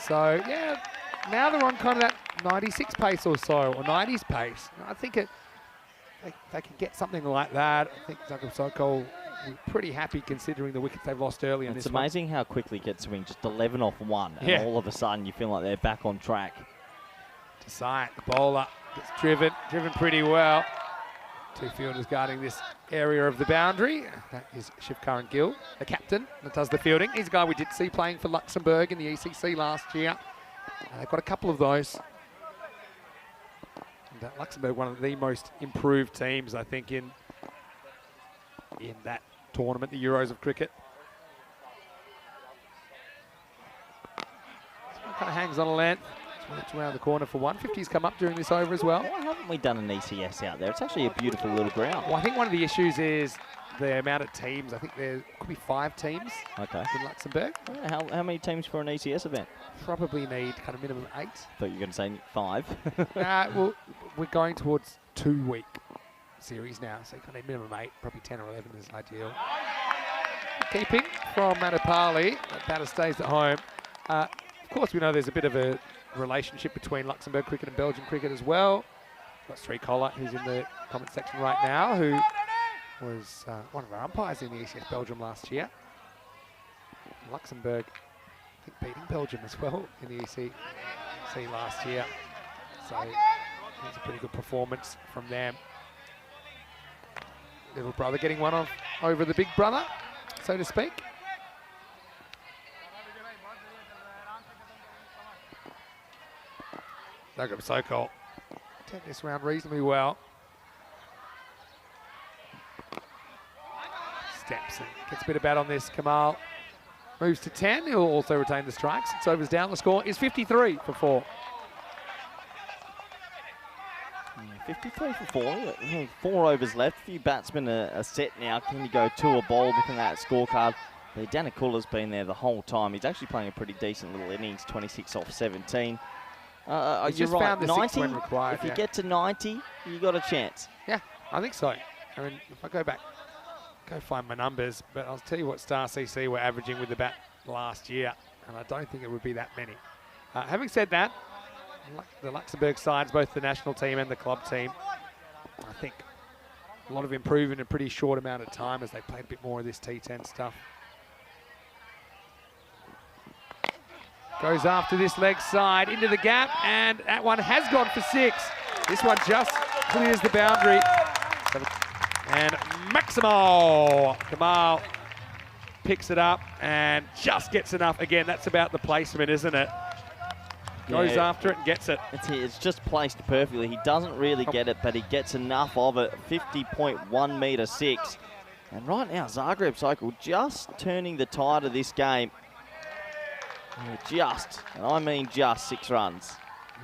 So, yeah, now they're on kind of that 96 pace or so, or 90s pace. I think they can get something like that. I think Zagreb Sokol will be pretty happy considering the wickets they've lost early in this one. It's amazing how quickly it gets swing, just 11 off 1, and all of a sudden you feel like they're back on track. Desai, the bowler, gets driven pretty well. 2 fielders guarding this area of the boundary. That is Shivkaran Gill, the captain that does the fielding. He's a guy we did see playing for Luxembourg in the ECC last year. They've got a couple of those. And Luxembourg, one of the most improved teams, I think, in that tournament, the Euros of cricket. This one kind of hangs on a length. It's around the corner for 150's come up during this over as well. Why haven't we done an ECS out there? It's actually a beautiful little ground. Well, I think one of the issues is the amount of teams. I think there could be 5 teams Okay. in Luxembourg. How many teams for an ECS event? Probably need kind of minimum 8. Thought you were going to say 5. Well, we're going towards 2-week series now, so you kind of need minimum 8, probably 10 or 11 is ideal. Keeping from Matapali, that batter stays at home. Of course, we know there's a bit of a relationship between Luxembourg cricket and Belgian cricket as well. Got Sri Collar, who's in the comment section right now, who was one of our umpires in the ECS Belgium last year. Luxembourg, I think, beating Belgium as well in the ECC last year. So it's a pretty good performance from them. Little brother getting one off over the big brother, so to speak. Zagreb Sokol take this round reasonably well. Steps and gets a bit of bat on this. Kamal moves to 10. He'll also retain the strikes. It's overs down. The score is 53 for 4. 53 for 4. 4 overs left. A few batsmen are set now. Can you go 2 a ball? Looking at that scorecard. But Danikula's been there the whole time. He's actually playing a pretty decent little innings. 26 off 17. You're right. 90. If you get to 90, you got a chance. Yeah, I think so. I mean, if I go back, go find my numbers, but I'll tell you what Star CC were averaging with the bat last year, and I don't think it would be that many. Having said that, the Luxembourg sides, both the national team and the club team, I think a lot of improvement in a pretty short amount of time as they played a bit more of this T10 stuff. Goes after this leg side into the gap, and that one has gone for 6. This one just clears the boundary. And Maximo Kamal picks it up and just gets enough. Again, that's about the placement, isn't it? Goes after it and gets it. It's just placed perfectly. He doesn't really get it, but he gets enough of it. 50.1 metre 6. And right now, Zagreb Sokol just turning the tide of this game. Just, and I mean just 6 runs.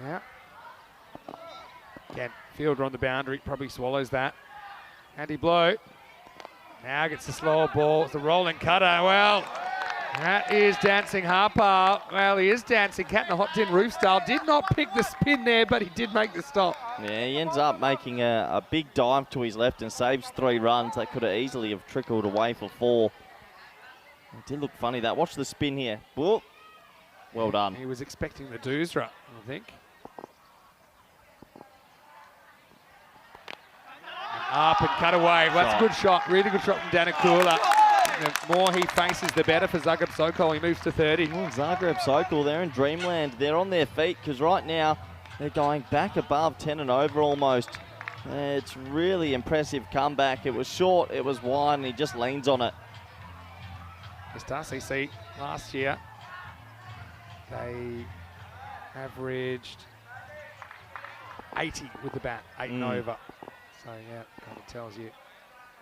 Yeah. Again, fielder on the boundary, probably swallows that. Andy Blow now gets the slower ball. It's a rolling cutter. Well, that is dancing Harper. Well, he is dancing cat in a hot tin roof style. Did not pick the spin there, but he did make the stop. Yeah, he ends up making a big dive to his left and saves 3 runs. That could have easily have trickled away for 4. It did look funny that. Watch the spin here. Whoop. Well done. He was expecting the doosra, I think. And up and cut away. Well, that's a good shot. Really good shot from Danikula. The more he faces, the better for Zagreb Sokol. He moves to 30. Well, Zagreb Sokol, they're in dreamland. They're on their feet because right now they're going back above 10 and over almost. It's really impressive comeback. It was short, it was wide, and he just leans on it. Star CC last year, they averaged 80 with the bat, 8 and over. So yeah, kind of tells you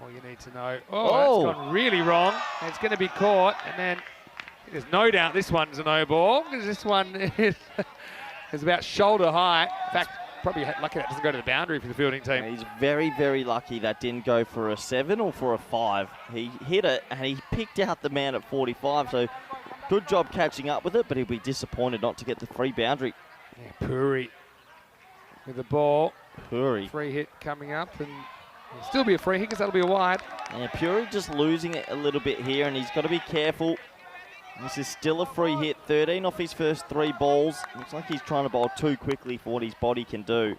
all you need to know. Oh, that's gone really wrong. It's going to be caught, and then there's no doubt this one's a no ball because this one is about shoulder high. In fact, probably lucky that doesn't go to the boundary for the fielding team. He's very, very lucky that didn't go for a 7 or for a 5. He hit it and he picked out the man at 45. So good job catching up with it, but he'll be disappointed not to get the free boundary. Yeah, Puri with the ball. Puri. Free hit coming up, and it'll still be a free hit because that'll be a wide. Yeah, Puri just losing it a little bit here, and he's got to be careful. This is still a free hit. 13 off his first 3 balls. Looks like he's trying to bowl too quickly for what his body can do.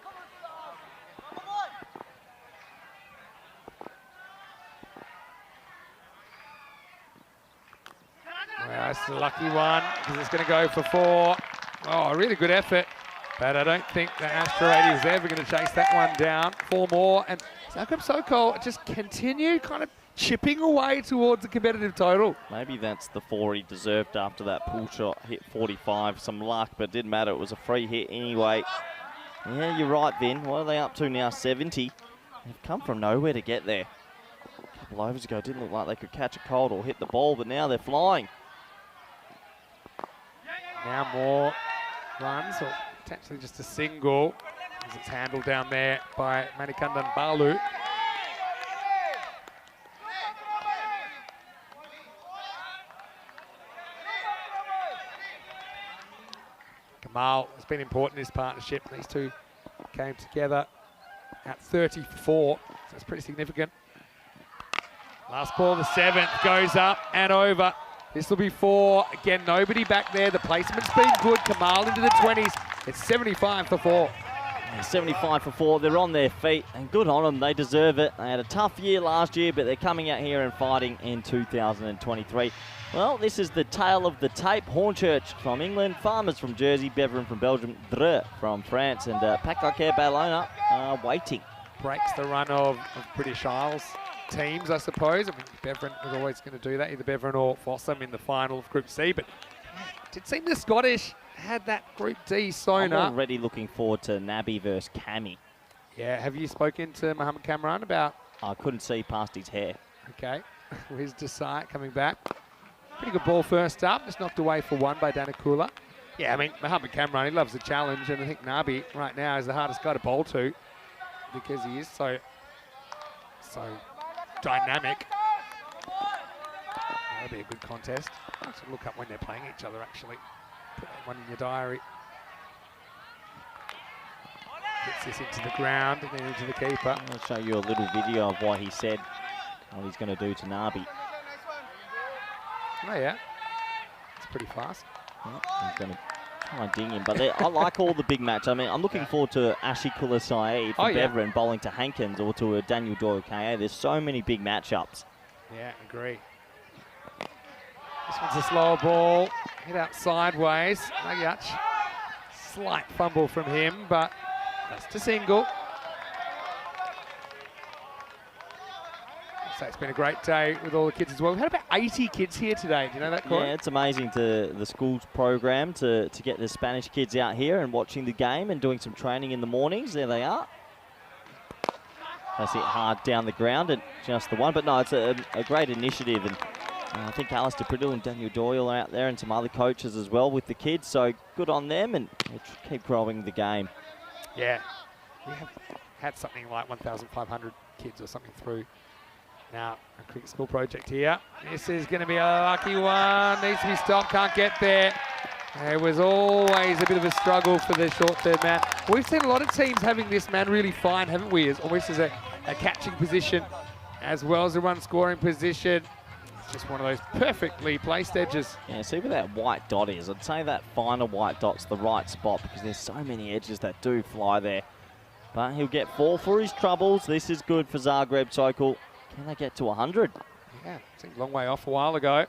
Well, that's a lucky one because it's going to go for 4. Oh, a really good effort. But I don't think that Astro 80 is ever going to chase that one down. 4 more. And Zagreb Sokol just continue kind of chipping away towards a competitive total. Maybe that's the 4 he deserved after that pull shot. Hit 45. Some luck, but it didn't matter. It was a free hit anyway. Yeah, you're right, Vin. What are they up to now? 70. They've come from nowhere to get there. A couple overs ago, it didn't look like they could catch a cold or hit the ball, but now they're flying. Now more runs, or potentially just a single, as it's handled down there by Manikandan Balu. Kamal has been important in this partnership. These two came together at 34, so it's pretty significant. Last ball, the 7th, goes up and over. This will be 4. Again, nobody back there. The placement's been good. Kamal into the 20s. It's 75 for 4. 75 for 4. They're on their feet, and good on them. They deserve it. They had a tough year last year, but they're coming out here and fighting in 2023. Well, this is the tale of the tape. Hornchurch from England, Farmers from Jersey, Beverin from Belgium, Dre from France, and Pack-Like-Air Ballona waiting. Breaks the run of British Isles teams, I suppose. I mean, Beverin was always going to do that, either Beverin or Fossum in the final of Group C, but it did seem the Scottish had that Group D sewn up. I'm already looking forward to Nabi versus Cammy. Yeah, have you spoken to Mohammed Kamran about? I couldn't see past his hair. Okay, here's Desai coming back. Pretty good ball first up, just knocked away for 1 by Danakula. Yeah, I mean, Mohammed Kamran, he loves the challenge, and I think Nabi right now is the hardest guy to bowl to because he is so dynamic. That'll be a good contest. I should look up when they're playing each other, actually. Put that one in your diary. Gets this into the ground and then into the keeper. I'll show you a little video of what he said, what he's going to do to Nabi. Oh, yeah. It's pretty fast. Yeah, he's going to try and ding him. But I like all the big match. I mean, I'm looking forward to Ashikula Saeed from Beverin bowling to Hankins or to a Daniel Doyle KA. There's so many big matchups. Yeah, agree. This one's a slower ball. Hit out sideways. Magyach. Slight fumble from him, but just a single. So it's been a great day with all the kids as well. We've had about 80 kids here today. Do you know that, Corey? Yeah, it's amazing the school's program to get the Spanish kids out here and watching the game and doing some training in the mornings. There they are. That's it hard down the ground and just the one. But no, it's a great initiative. And I think Alistair Priddle and Daniel Doyle are out there and some other coaches as well with the kids. So good on them and keep growing the game. Yeah. We have had something like 1,500 kids or something through. Now, a cricket school project here. This is going to be a lucky one. Needs to be stopped, can't get there. It was always a bit of a struggle for the short third man. We've seen a lot of teams having this man really fine, haven't we? As almost as a catching position as well as a run scoring position. It's just one of those perfectly placed edges. Yeah, see where that white dot is. I'd say that final white dot's the right spot because there's so many edges that do fly there. But he'll get 4 for his troubles. This is good for Zagreb Sokol. Can they get to 100? Yeah, seemed a long way off a while ago.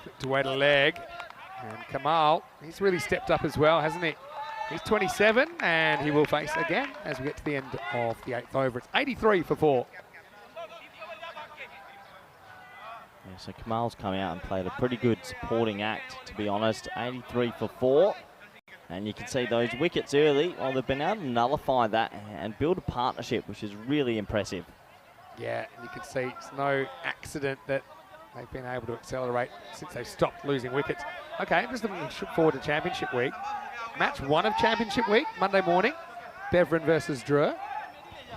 Flicked away to leg. And Kamal, he's really stepped up as well, hasn't he? He's 27, and he will face again as we get to the end of the 8th over. It's 83 for 4. Yeah, so Kamal's come out and played a pretty good supporting act, to be honest. 83 for 4. And you can see those wickets early. Well, they've been able to nullify that and build a partnership, which is really impressive. Yeah, and you can see it's no accident that they've been able to accelerate since they've stopped losing wickets. Okay, just looking forward to Championship Week. Match 1 of Championship Week, Monday morning. Beverin versus Drew.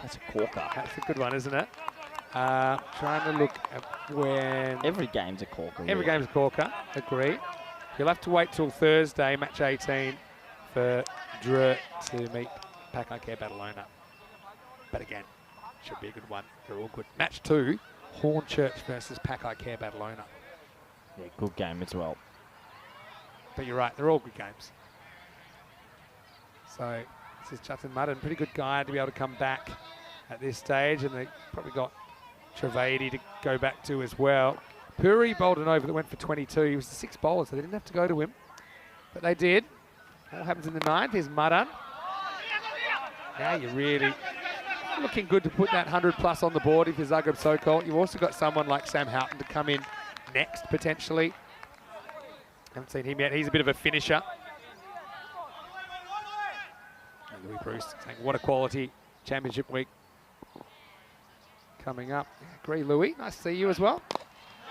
That's a corker. That's a good one, isn't it? Trying to look at when... Every game's a corker. Every game's a corker, agree. You'll have to wait till Thursday, match 18, for Drew to meet Pack-Like-Air Ballona. But again, should be a good one. They're all good. Match 2, Hornchurch versus Pack-Like-Air Ballona. Yeah, good game as well. But you're right, they're all good games. So this is Chutin Mudden, pretty good guy to be able to come back at this stage, and they probably got Trivedi to go back to as well. Puri bowled an over that went for 22. He was the 6th bowler, so they didn't have to go to him. But they did. All happens in the 9th. Here's Mudden. Now you're really looking good to put that 100 plus on the board if you're Zagreb Sokol. You've also got someone like Sam Houghton to come in next, potentially. Haven't seen him yet. He's a bit of a finisher. And Louis Bruce saying, what a quality Championship Week coming up. Agree, Louis. Nice to see you as well.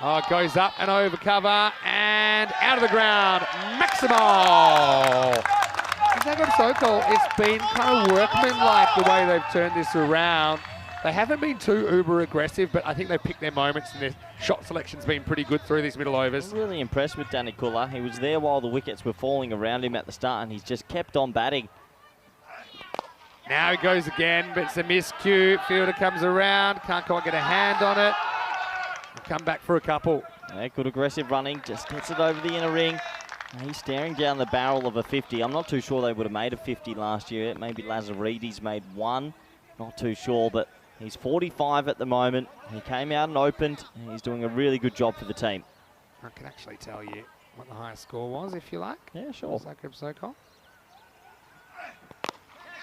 Oh, it goes up and over cover and out of the ground. Maximal! Zagreb Sokol, it's been kind of workmanlike the way they've turned this around. They haven't been too uber aggressive, but I think they've picked their moments and their shot selection's been pretty good through these middle overs. I'm really impressed with Danny Kuller. He was there while the wickets were falling around him at the start, and he's just kept on batting. Now he goes again, but it's a miscue. Fielder comes around, can't quite get a hand on it. He'll come back for a couple. Yeah, good aggressive running, just gets it over the inner ring. And he's staring down the barrel of a 50. I'm not too sure they would have made a 50 last year. Maybe Lazaridis made one, not too sure, but he's 45 at the moment. He came out and opened, and he's doing a really good job for the team. I can actually tell you what the highest score was, if you like. Yeah, sure. Zagreb Sokol.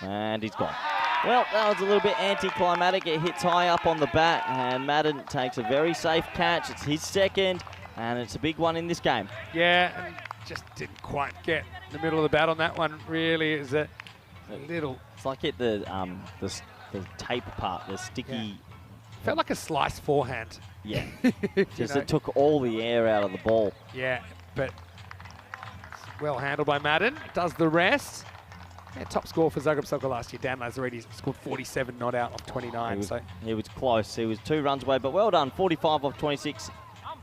And he's gone. Well, that was a little bit anticlimactic. It hits high up on the bat, and Madden takes a very safe catch. It's his second, and it's a big one in this game. Yeah, and just didn't quite get the middle of the bat on that one. Really is a little... It's like hit the tape part, the sticky... Yeah. Felt like a sliced forehand. Yeah. You Just know? it took all the air out of the ball. Yeah, but it's well handled by Madden. Does the rest. Yeah, top score for Zagreb Sokol last year. Dan Lazaridis scored 47 not out of 29. He was close. He was 2 runs away, but well done. 45 off 26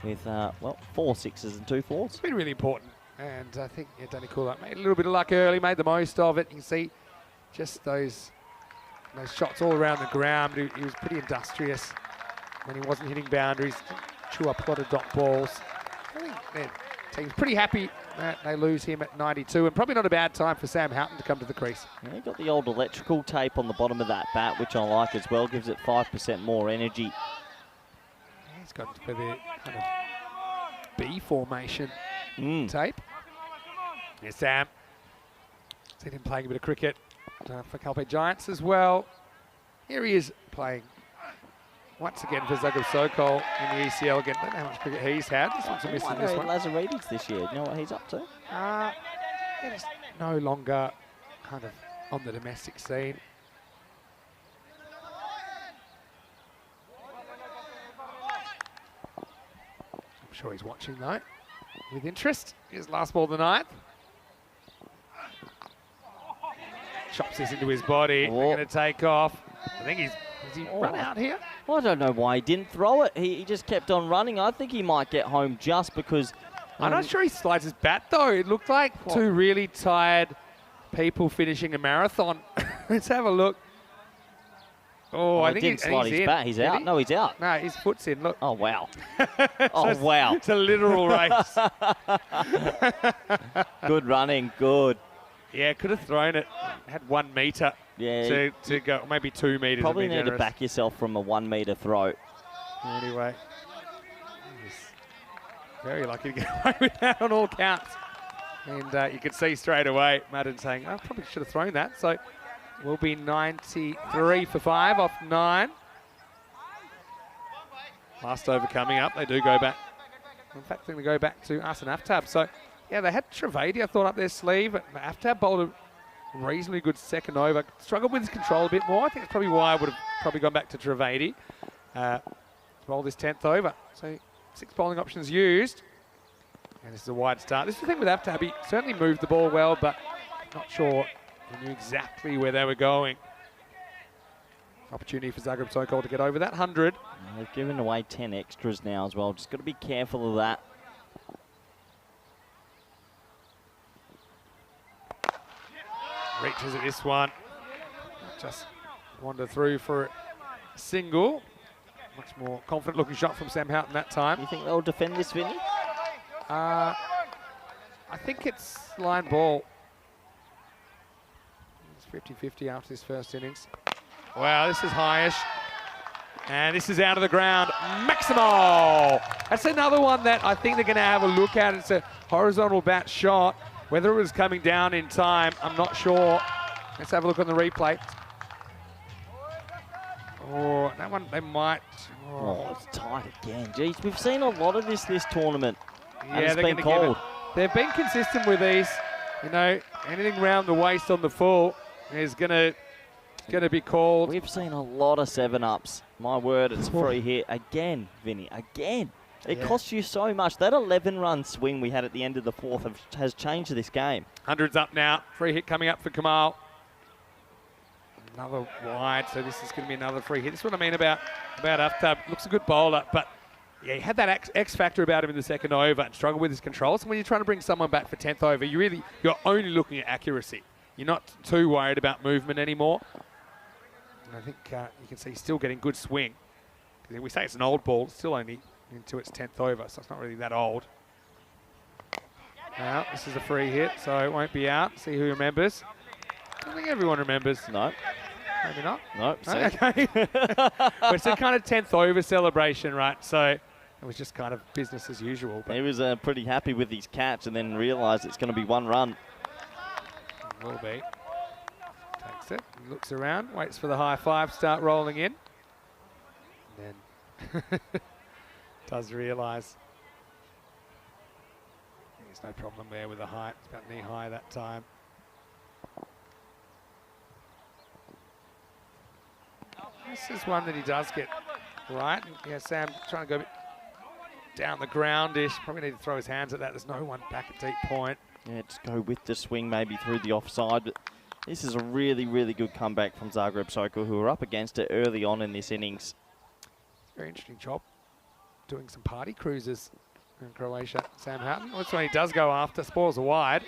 with, well, 4 sixes and 2 fours. It's been really important. And I think Danny Kuller made a little bit of luck early, made the most of it. You can see just those shots all around the ground. He was pretty industrious when he wasn't hitting boundaries. Chew up a lot of dot balls. I think their team's pretty happy that they lose him at 92, and probably not a bad time for Sam Houghton to come to the crease. Yeah, he got the old electrical tape on the bottom of that bat, which I like as well. Gives it 5% more energy. Yeah, he's got for the kind of B formation tape. Here's Sam. Seen him playing a bit of cricket for Calpe Giants as well. Here he is playing once again for Zagreb Sokol in the ECL again. Don't know how much cricket he's had. This one's a miss in this one. Lazaridis this year. You know what he's up to? He's no longer kind of on the domestic scene. I'm sure he's watching though, with interest. His last ball of the night. Chops this into his body. They're going to take off. I think has he run out here? Well, I don't know why he didn't throw it. He just kept on running. I think he might get home just because... I'm not sure he slides his bat though. It looked like two really tired people finishing a marathon. Let's have a look. Oh, I think he didn't slide his in. bat. He's out. No, he's out. No, his foot's in. Look. Oh, wow. Oh, wow. It's a literal race. Good running. Good. Yeah, could have thrown it. Had 1 metre to go, maybe 2 metres. Probably need to back yourself from a 1 metre throw. Anyway, he's very lucky to get away with that on all counts. And you could see straight away Madden saying, I probably should have thrown that. So we'll be 93 for 5 off 9. Last over coming up. They do go back. In fact, they're going to go back to Asan Aftab. So, yeah, they had Trivedi, I thought, up their sleeve. But Aftab bowled a reasonably good second over. Struggled with his control a bit more. I think that's probably why I would have probably gone back to Trivedi. Roll this 10th over. So 6 bowling options used. And this is a wide start. This is the thing with Aftab. He certainly moved the ball well, but not sure he knew exactly where they were going. Opportunity for Zagreb Sokol to get over that 100. They've given away 10 extras now as well. Just got to be careful of that. Reaches at this one. Just wander through for a single. Much more confident looking shot from Sam Houghton that time. You think they'll defend this, Vinny? I think it's line ball. It's 50-50 after this first innings. Wow, this is highish. And this is out of the ground. Maximal! That's another one that I think they're going to have a look at. It's a horizontal bat shot. Whether it was coming down in time, I'm not sure. Let's have a look on the replay. Oh, that one, they might. Oh, it's tight again. Jeez, we've seen a lot of this tournament. Yeah, and it's they're been going to give cold. it. They've been consistent with these. You know, anything round the waist on the full is going to be called. We've seen a lot of 7-ups. My word, it's free hit again, Vinny, again. It costs you so much. That 11-run swing we had at the end of the 4th has changed this game. 100's up now. Free hit coming up for Kamal. Another wide, so this is going to be another free hit. This is what I mean about Aftab. Looks a good bowler, but yeah, he had that X factor about him in the second over and struggled with his control. So when you're trying to bring someone back for 10th over, you're only looking at accuracy. You're not too worried about movement anymore. And I think you can see he's still getting good swing. We say it's an old ball, it's still only into its 10th over, so it's not really that old. Now, this is a free hit, so it won't be out. See who remembers. I don't think everyone remembers. No. Maybe not. No. Okay. But it's a kind of 10th over celebration, right? So it was just kind of business as usual. But He was pretty happy with his catch and then realised it's going to be one run. Will be. Takes it, looks around, waits for the high five, start rolling in. And then does realise there's no problem there with the height. It's about knee high that time. This is one that he does get right. And, yeah, Sam trying to go a bit down the ground-ish. Probably need to throw his hands at that. There's no one back at deep point. Yeah, just go with the swing maybe through the offside. But this is a really, really good comeback from Zagreb Sokol, who were up against it early on in this innings. Very interesting job doing some party cruises in Croatia. Sam Houghton. That's when he does go after. Spoils are wide.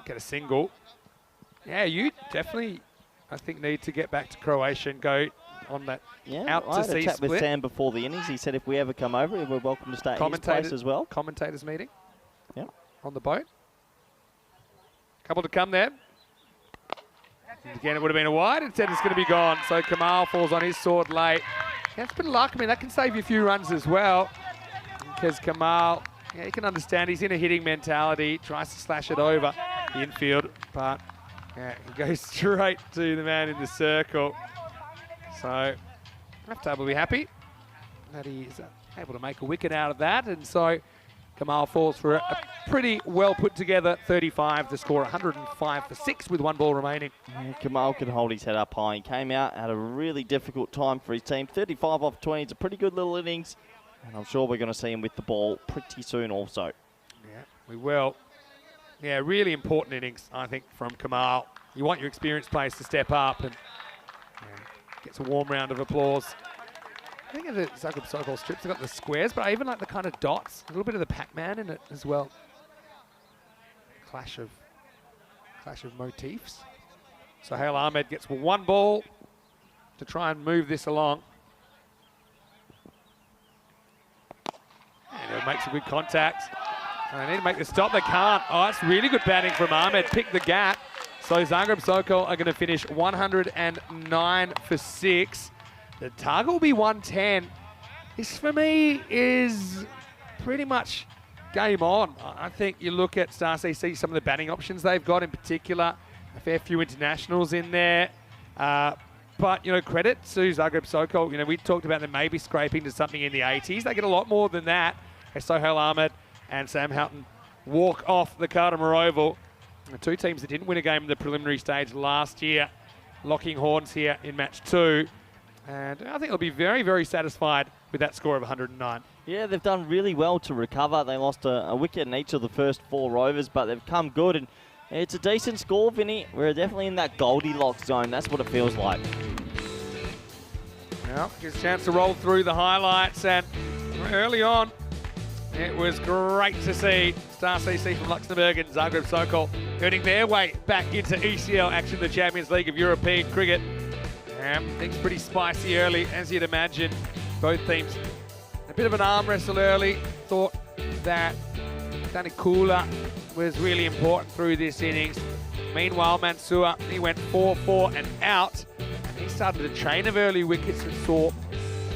Get a single. Yeah, you definitely, I think, need to get back to Croatia and go on that Yeah, I had a chat with Sam before the innings. He said if we ever come over, we're welcome to stay at his place as well. Commentators meeting. Yep. On the boat. Couple to come there. And again, it would have been a wide. Instead, it's going to be gone. So Kamal falls on his sword late. Yeah, it's a bit of luck. I mean, that can save you a few runs as well. Because Kamal, yeah, you can understand he's in a hitting mentality. Tries to slash it over the infield. But yeah, he goes straight to the man in the circle. So Aftab will be happy that he's able to make a wicket out of that. And so Kamal falls for a pretty well put together 35 to score 105 for 6 with one ball remaining. Yeah, Kamal can hold his head up high. He came out, had a really difficult time for his team. 35 off 20, it's a pretty good little innings. And I'm sure we're going to see him with the ball pretty soon also. Yeah, we will. Yeah, really important innings, I think, from Kamal. You want your experienced players to step up and gets a warm round of applause. I think the Zagreb Sokol strips have got the squares, but I even like the kind of dots. A little bit of the Pac-Man in it as well. Clash of motifs. So Hale Ahmed gets one ball to try and move this along. And he'll make some good contact. And they need to make the stop. They can't. Oh, that's really good batting from Ahmed. Pick the gap. So Zagreb Sokol are going to finish 109 for 6. The target will be 110. This, for me, is pretty much game on. I think you look at Star CC, some of the batting options they've got in particular, a fair few internationals in there. But, you know, credit to Zagreb Sokol. You know, we talked about them maybe scraping to something in the 80s. They get a lot more than that. Sohail Ahmed and Sam Houghton walk off the Cardimer Oval. The two teams that didn't win a game in the preliminary stage last year, locking horns here in match 2. And I think they'll be very, very satisfied with that score of 109. Yeah, they've done really well to recover. They lost a wicket in each of the first 4 overs, but they've come good. And it's a decent score, Vinny. We're definitely in that Goldilocks zone. That's what it feels like. Well, gives a chance to roll through the highlights. And early on, it was great to see Star CC from Luxembourg and Zagreb Sokol earning their way back into ECL action, the Champions League of European cricket. Things pretty spicy early, as you'd imagine. Both teams a bit of an arm wrestle early. Thought that Danny Kula was really important through this innings. Meanwhile, Mansour, he went 4-4 and out. And he started a chain of early wickets and saw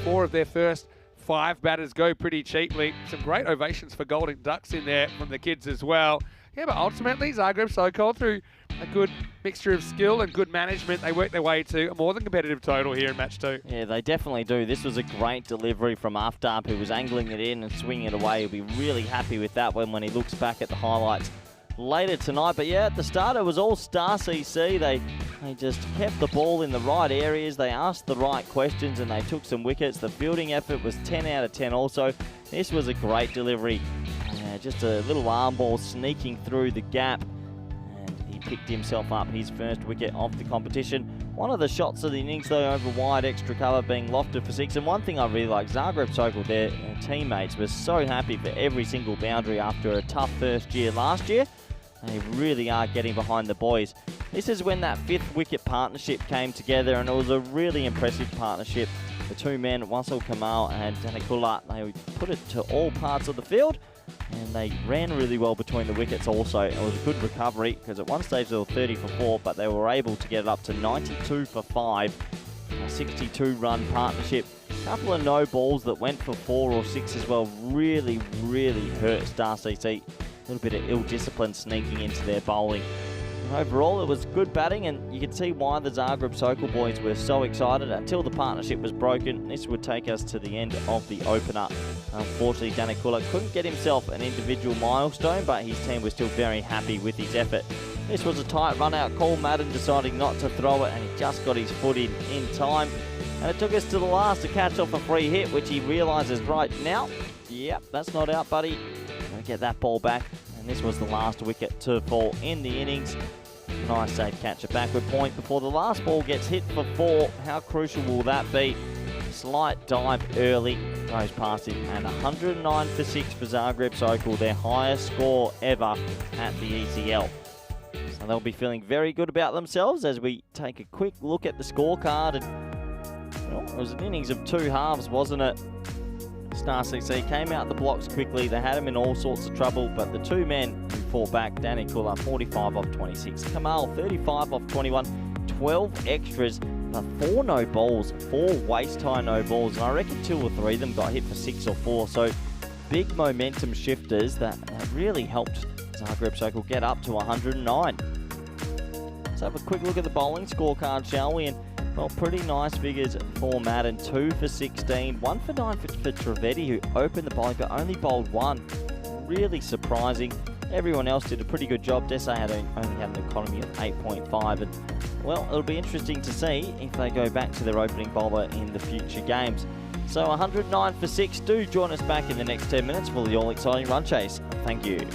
4 of their first 5 batters go pretty cheaply. Some great ovations for Golden Ducks in there from the kids as well. Yeah, but ultimately, Zagreb Sokol, through a good mixture of skill and good management, they worked their way to a more than competitive total here in match 2. Yeah, they definitely do. This was a great delivery from Aftab, who was angling it in and swinging it away. He'll be really happy with that when he looks back at the highlights later tonight. But yeah, at the start, it was all Star CC. They just kept the ball in the right areas. They asked the right questions and they took some wickets. The fielding effort was 10 out of 10 also. This was a great delivery. Just a little arm ball sneaking through the gap. And he picked himself up his first wicket off the competition. One of the shots of the innings, though, over wide, extra cover being lofted for 6. And one thing I really like, Zagreb Sokol, their teammates, were so happy for every single boundary after a tough first year last year. They really are getting behind the boys. This is when that 5th wicket partnership came together, and it was a really impressive partnership. The two men, Wasil Kamal and Danikula, they put it to all parts of the field, and they ran really well between the wickets also. It was a good recovery, because at one stage they were 30 for 4, but they were able to get it up to 92 for 5. A 62-run partnership. A couple of no balls that went for 4 or 6 as well really hurt Star CC. A little bit of ill discipline sneaking into their bowling. And overall, it was good batting, and you can see why the Zagreb Sokol boys were so excited until the partnership was broken. This would take us to the end of the opener. Unfortunately, Danikula couldn't get himself an individual milestone, but his team was still very happy with his effort. This was a tight run-out call. Madden deciding not to throw it, and he just got his foot in time. And it took us to the last to catch off a free hit, which he realises right now. Yep, that's not out, buddy. Gonna get that ball back. And this was the last wicket to fall in the innings. Nice safe catch, a backward point before the last ball gets hit for 4. How crucial will that be? Slight dive early, goes past him, and 109 for 6 for Zagreb Sokol, their highest score ever at the ECL. So they'll be feeling very good about themselves as we take a quick look at the scorecard. And, well, it was an innings of 2 halves, wasn't it? Star CC came out the blocks quickly. They had him in all sorts of trouble, but the two men who fought back, Danikula 45 off 26, Kamal 35 off 21, 12 extras, but 4 no balls, 4 waist high no balls, and I reckon 2 or 3 of them got hit for 6 or 4. So big momentum shifters that really helped Zagreb Sokol get up to 109. Let's have a quick look at the bowling scorecard, shall we? And well, pretty nice figures for Madden. 2 for 16, 1 for 9 for Trivedi, who opened the bowling but only bowled 1. Really surprising. Everyone else did a pretty good job. Desai only had an economy of 8.5. And well, it'll be interesting to see if they go back to their opening bowler in the future games. So 109 for 6. Do join us back in the next 10 minutes for the all-exciting run chase. Thank you.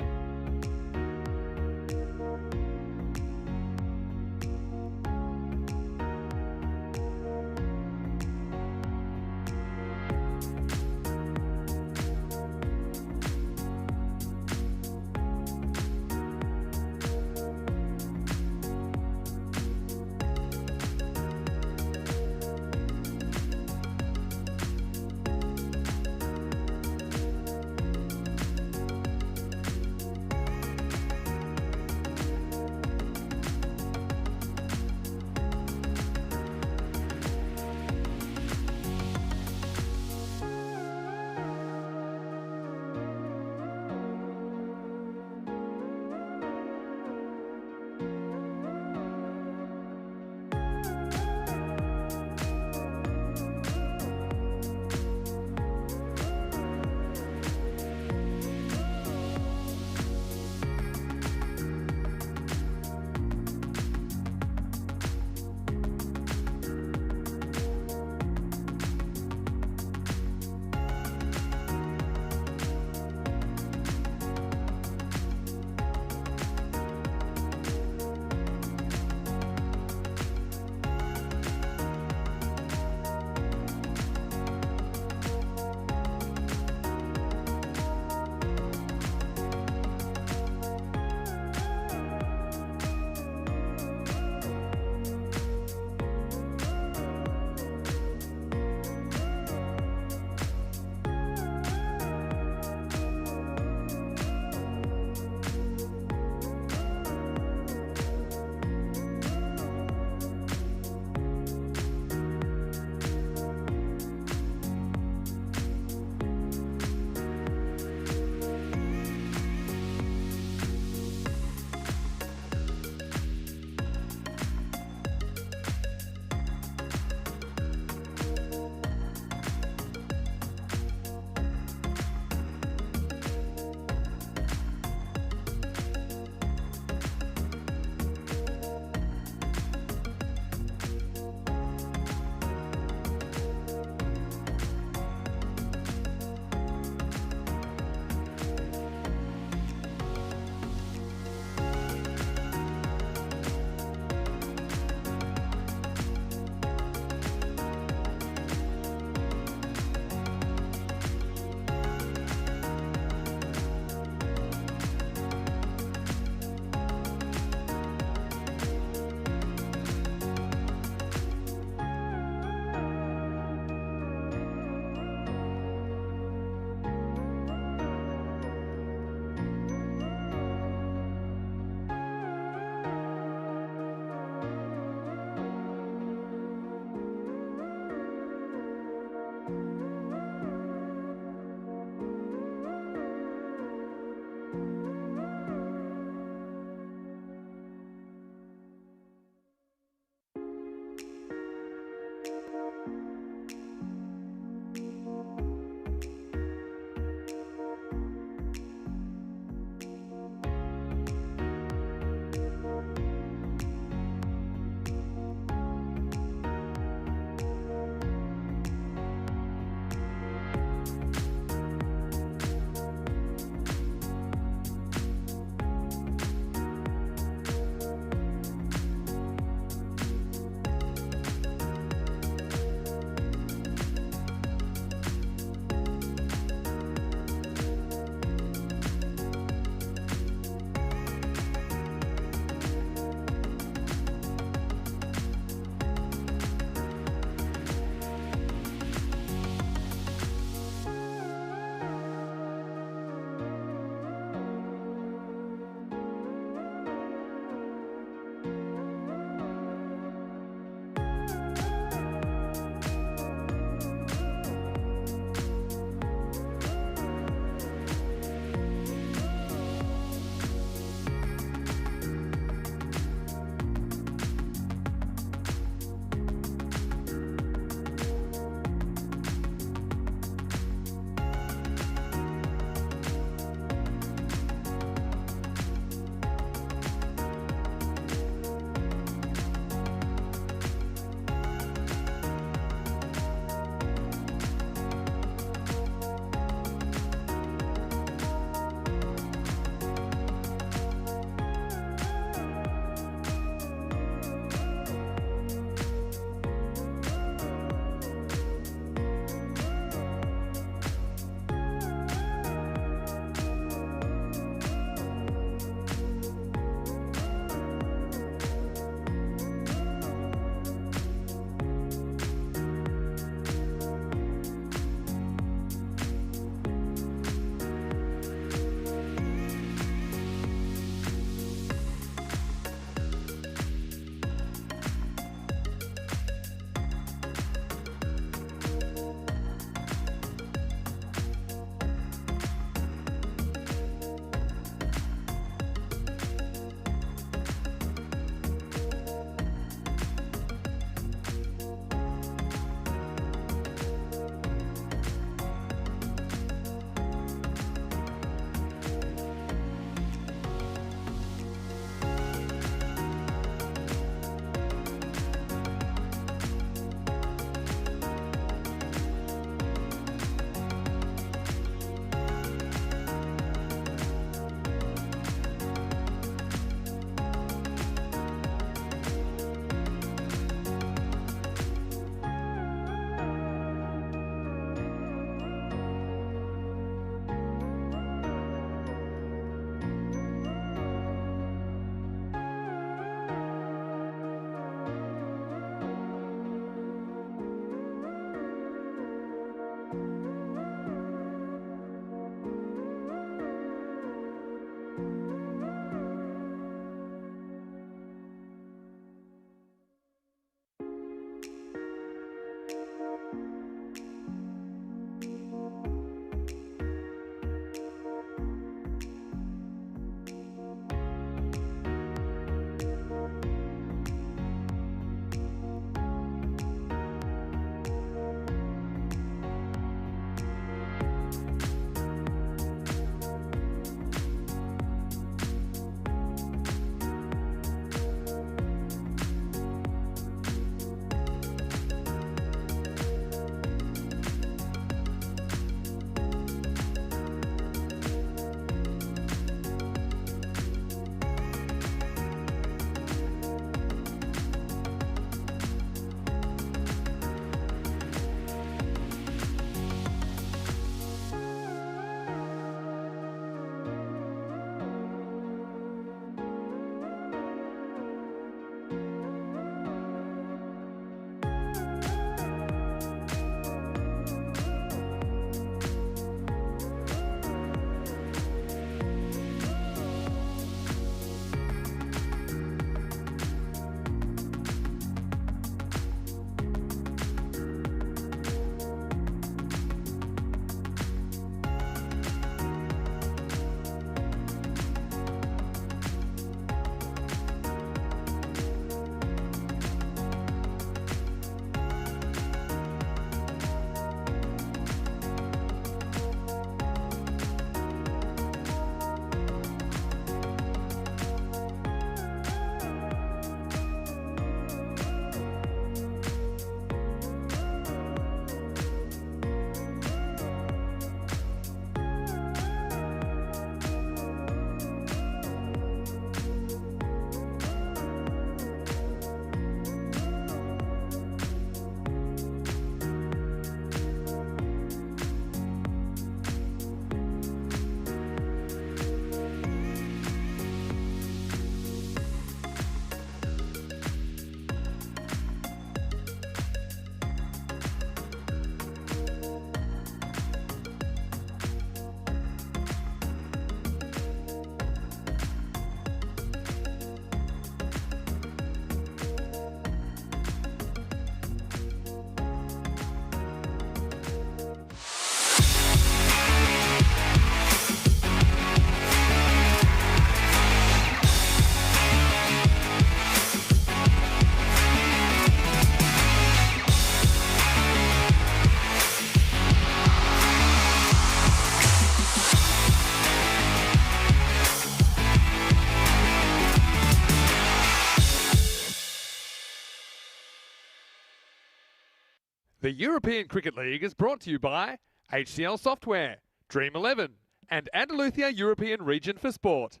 The European Cricket League is brought to you by HCL Software, Dream 11, and Andalusia European Region for Sport.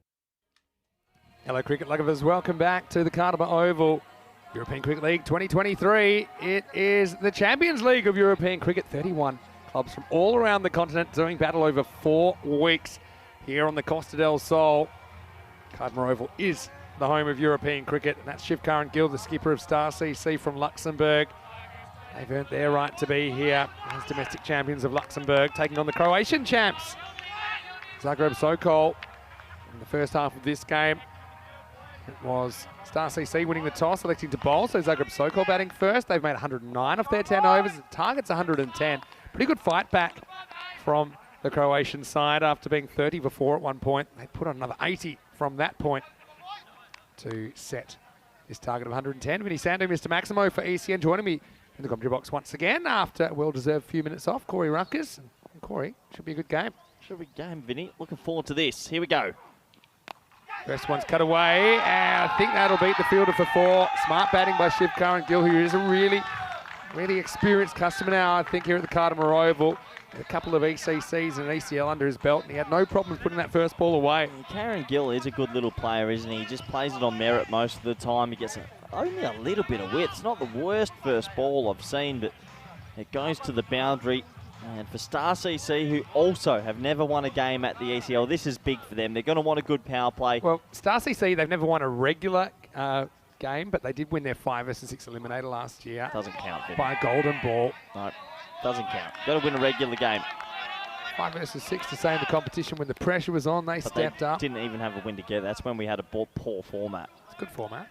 Hello, cricket lovers. Welcome back to the Cardiff Oval. European Cricket League 2023. It is the Champions League of European Cricket. 31 clubs from all around the continent doing battle over 4 weeks here on the Costa del Sol. Cardiff Oval is the home of European cricket, and that's Shivkaran Gill, the skipper of Star CC from Luxembourg. They've earned their right to be here as domestic champions of Luxembourg, taking on the Croatian champs, Zagreb Sokol. In the first half of this game, it was Star CC winning the toss, electing to bowl, so Zagreb Sokol batting first. They've made 109 off their 10 overs. The target's 110. Pretty good fight back from the Croatian side after being 30 before at one point. They put on another 80 from that point to set this target of 110. Vinny Sando, Mr. Maximo for ECN, joining me in the commentary box once again after a well-deserved few minutes off. Corey Ruckers. And Corey, should be a good game. Should be a game, Vinny. Looking forward to this. Here we go. First one's cut away, and I think that'll beat the fielder for 4. Smart batting by Shivkaran Gill, who is a really experienced customer now, I think, here at the Cardiff Oval. A couple of ECCs and an ECL under his belt, and he had no problems putting that first ball away. Karen Gill is a good little player, isn't he? He just plays it on merit most of the time. He gets only a little bit of width. It's not the worst first ball I've seen, but it goes to the boundary. And for Star CC, who also have never won a game at the ECL, this is big for them. They're going to want a good power play. Well, Star CC, they've never won a regular game, but they did win their 5 versus 6 eliminator last year. Doesn't count, Vinny. By a golden ball. No, doesn't count. Got to win a regular game. 5 versus 6 to say in the competition when the pressure was on, they stepped up. Didn't even have a win together. That's when we had a poor format. It's a good format.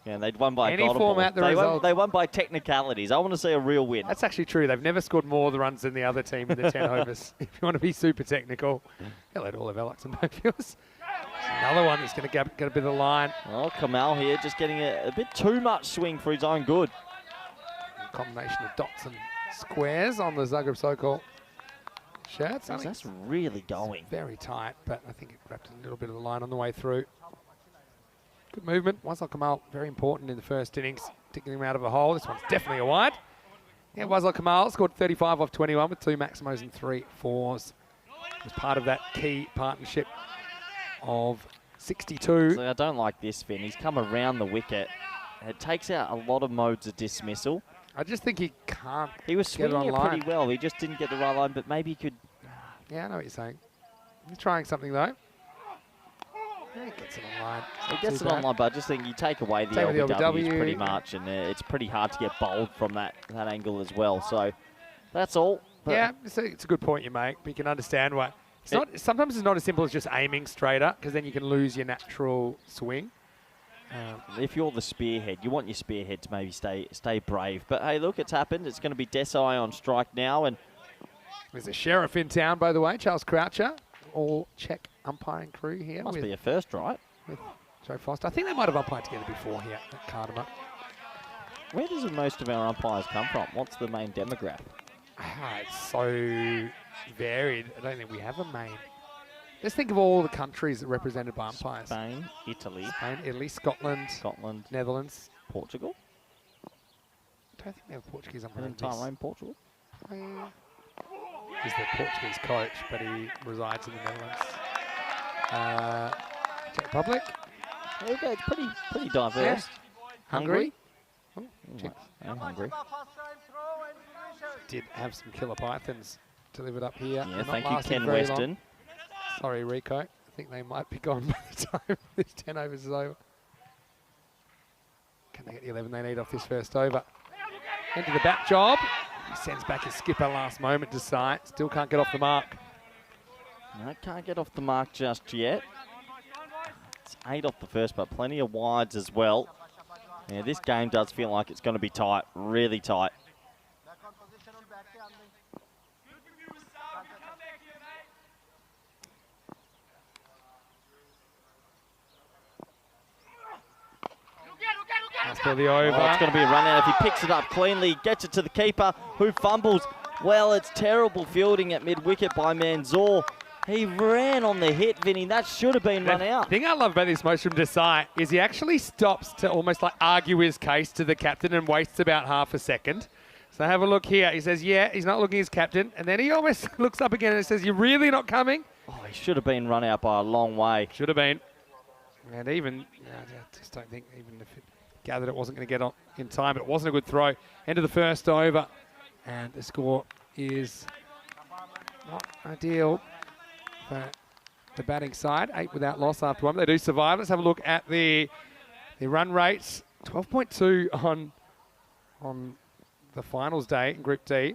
Yeah, they'd won by Any a golden format, ball. They won by technicalities. I want to see a real win. That's actually true. They've never scored more of the runs than the other team in the 10 overs. If you want to be super technical. Hello to all of our Luxembourg viewers. Another one that's going to get a bit of the line. Oh, Kamal here just getting a bit too much swing for his own good. A combination of dots and squares on the Zagreb Sokol shirts. That's really going. Very tight, but I think it grabbed a little bit of the line on the way through. Good movement. Wazal Kamal, very important in the first innings, taking him out of a hole. This one's definitely a wide. Yeah, Wazal Kamal scored 35 off 21 with 2 maximos and 3 fours. It was part of that key partnership of 62. So I don't like this, Finn. He's come around the wicket. It takes out a lot of modes of dismissal. I just think he can't. He was get swinging it it on pretty line. well. He just didn't get the right line, but maybe he could. Yeah, I know what you're saying. He's trying something though. Yeah, he gets it on line. He gets it on line, but I just think you take away the Take away the LBWs LBW. pretty much, and it's pretty hard to get bowled from that angle as well. So that's all. But Yeah, it's a good point you make. But you can understand why. Sometimes it's not as simple as just aiming straighter, because then you can lose your natural swing. if you're the spearhead, you want your spearhead to maybe stay brave. But hey, look, it's happened. It's going to be Desai on strike now, and There's a sheriff in town, by the way, Charles Croucher. All Czech umpiring crew here. must with be a first, right? Joe Foster. I think they might have umpired together before here at Cardiff. Where does most of our umpires come from? What's the main demographic? It's so varied. I don't think we have a main. Let's think of all the countries that are represented by umpires. Spain, Italy, Spain, Italy, Scotland, Netherlands. Portugal. I don't think we have a Portuguese umpire. And Tyrone, Portugal. He's the Portuguese coach, but he resides in the Netherlands. Czech Republic. Okay, it's pretty diverse. Hungary. I'm hungry. Did have some killer pythons delivered up here. Yeah, Not thank you, lasting Ken very Weston. long. Sorry, Rico. I think they might be gone by the time this 10 overs is over. Can they get the 11 they need off this first over? Into the back job. He sends back his skipper last moment to sight. Still can't get off the mark. No, can't get off the mark just yet. It's 8 off the first, but plenty of wides as well. Yeah, this game does feel like it's going to be tight, really tight. That's for the over. Oh, it's going to be a run out. If he picks it up cleanly, gets it to the keeper, who fumbles. Well, it's terrible fielding at mid-wicket by Manzoor. He ran on the hit, Vinny. That should have been run out. The thing I love about this most from Desai is he actually stops to almost like argue his case to the captain and wastes about half a second. So have a look here. He says, yeah, he's not looking as captain. And then he almost looks up again and says, you're really not coming? Oh, he should have been run out by a long way. Should have been. And even, I just don't think, even if it gathered it wasn't going to get on in time, but it wasn't a good throw. End of the first over. And the score is not ideal for the batting side. 8 without loss after 1. They do survive. Let's have a look at the run rates. 12.2 on the finals day in Group D.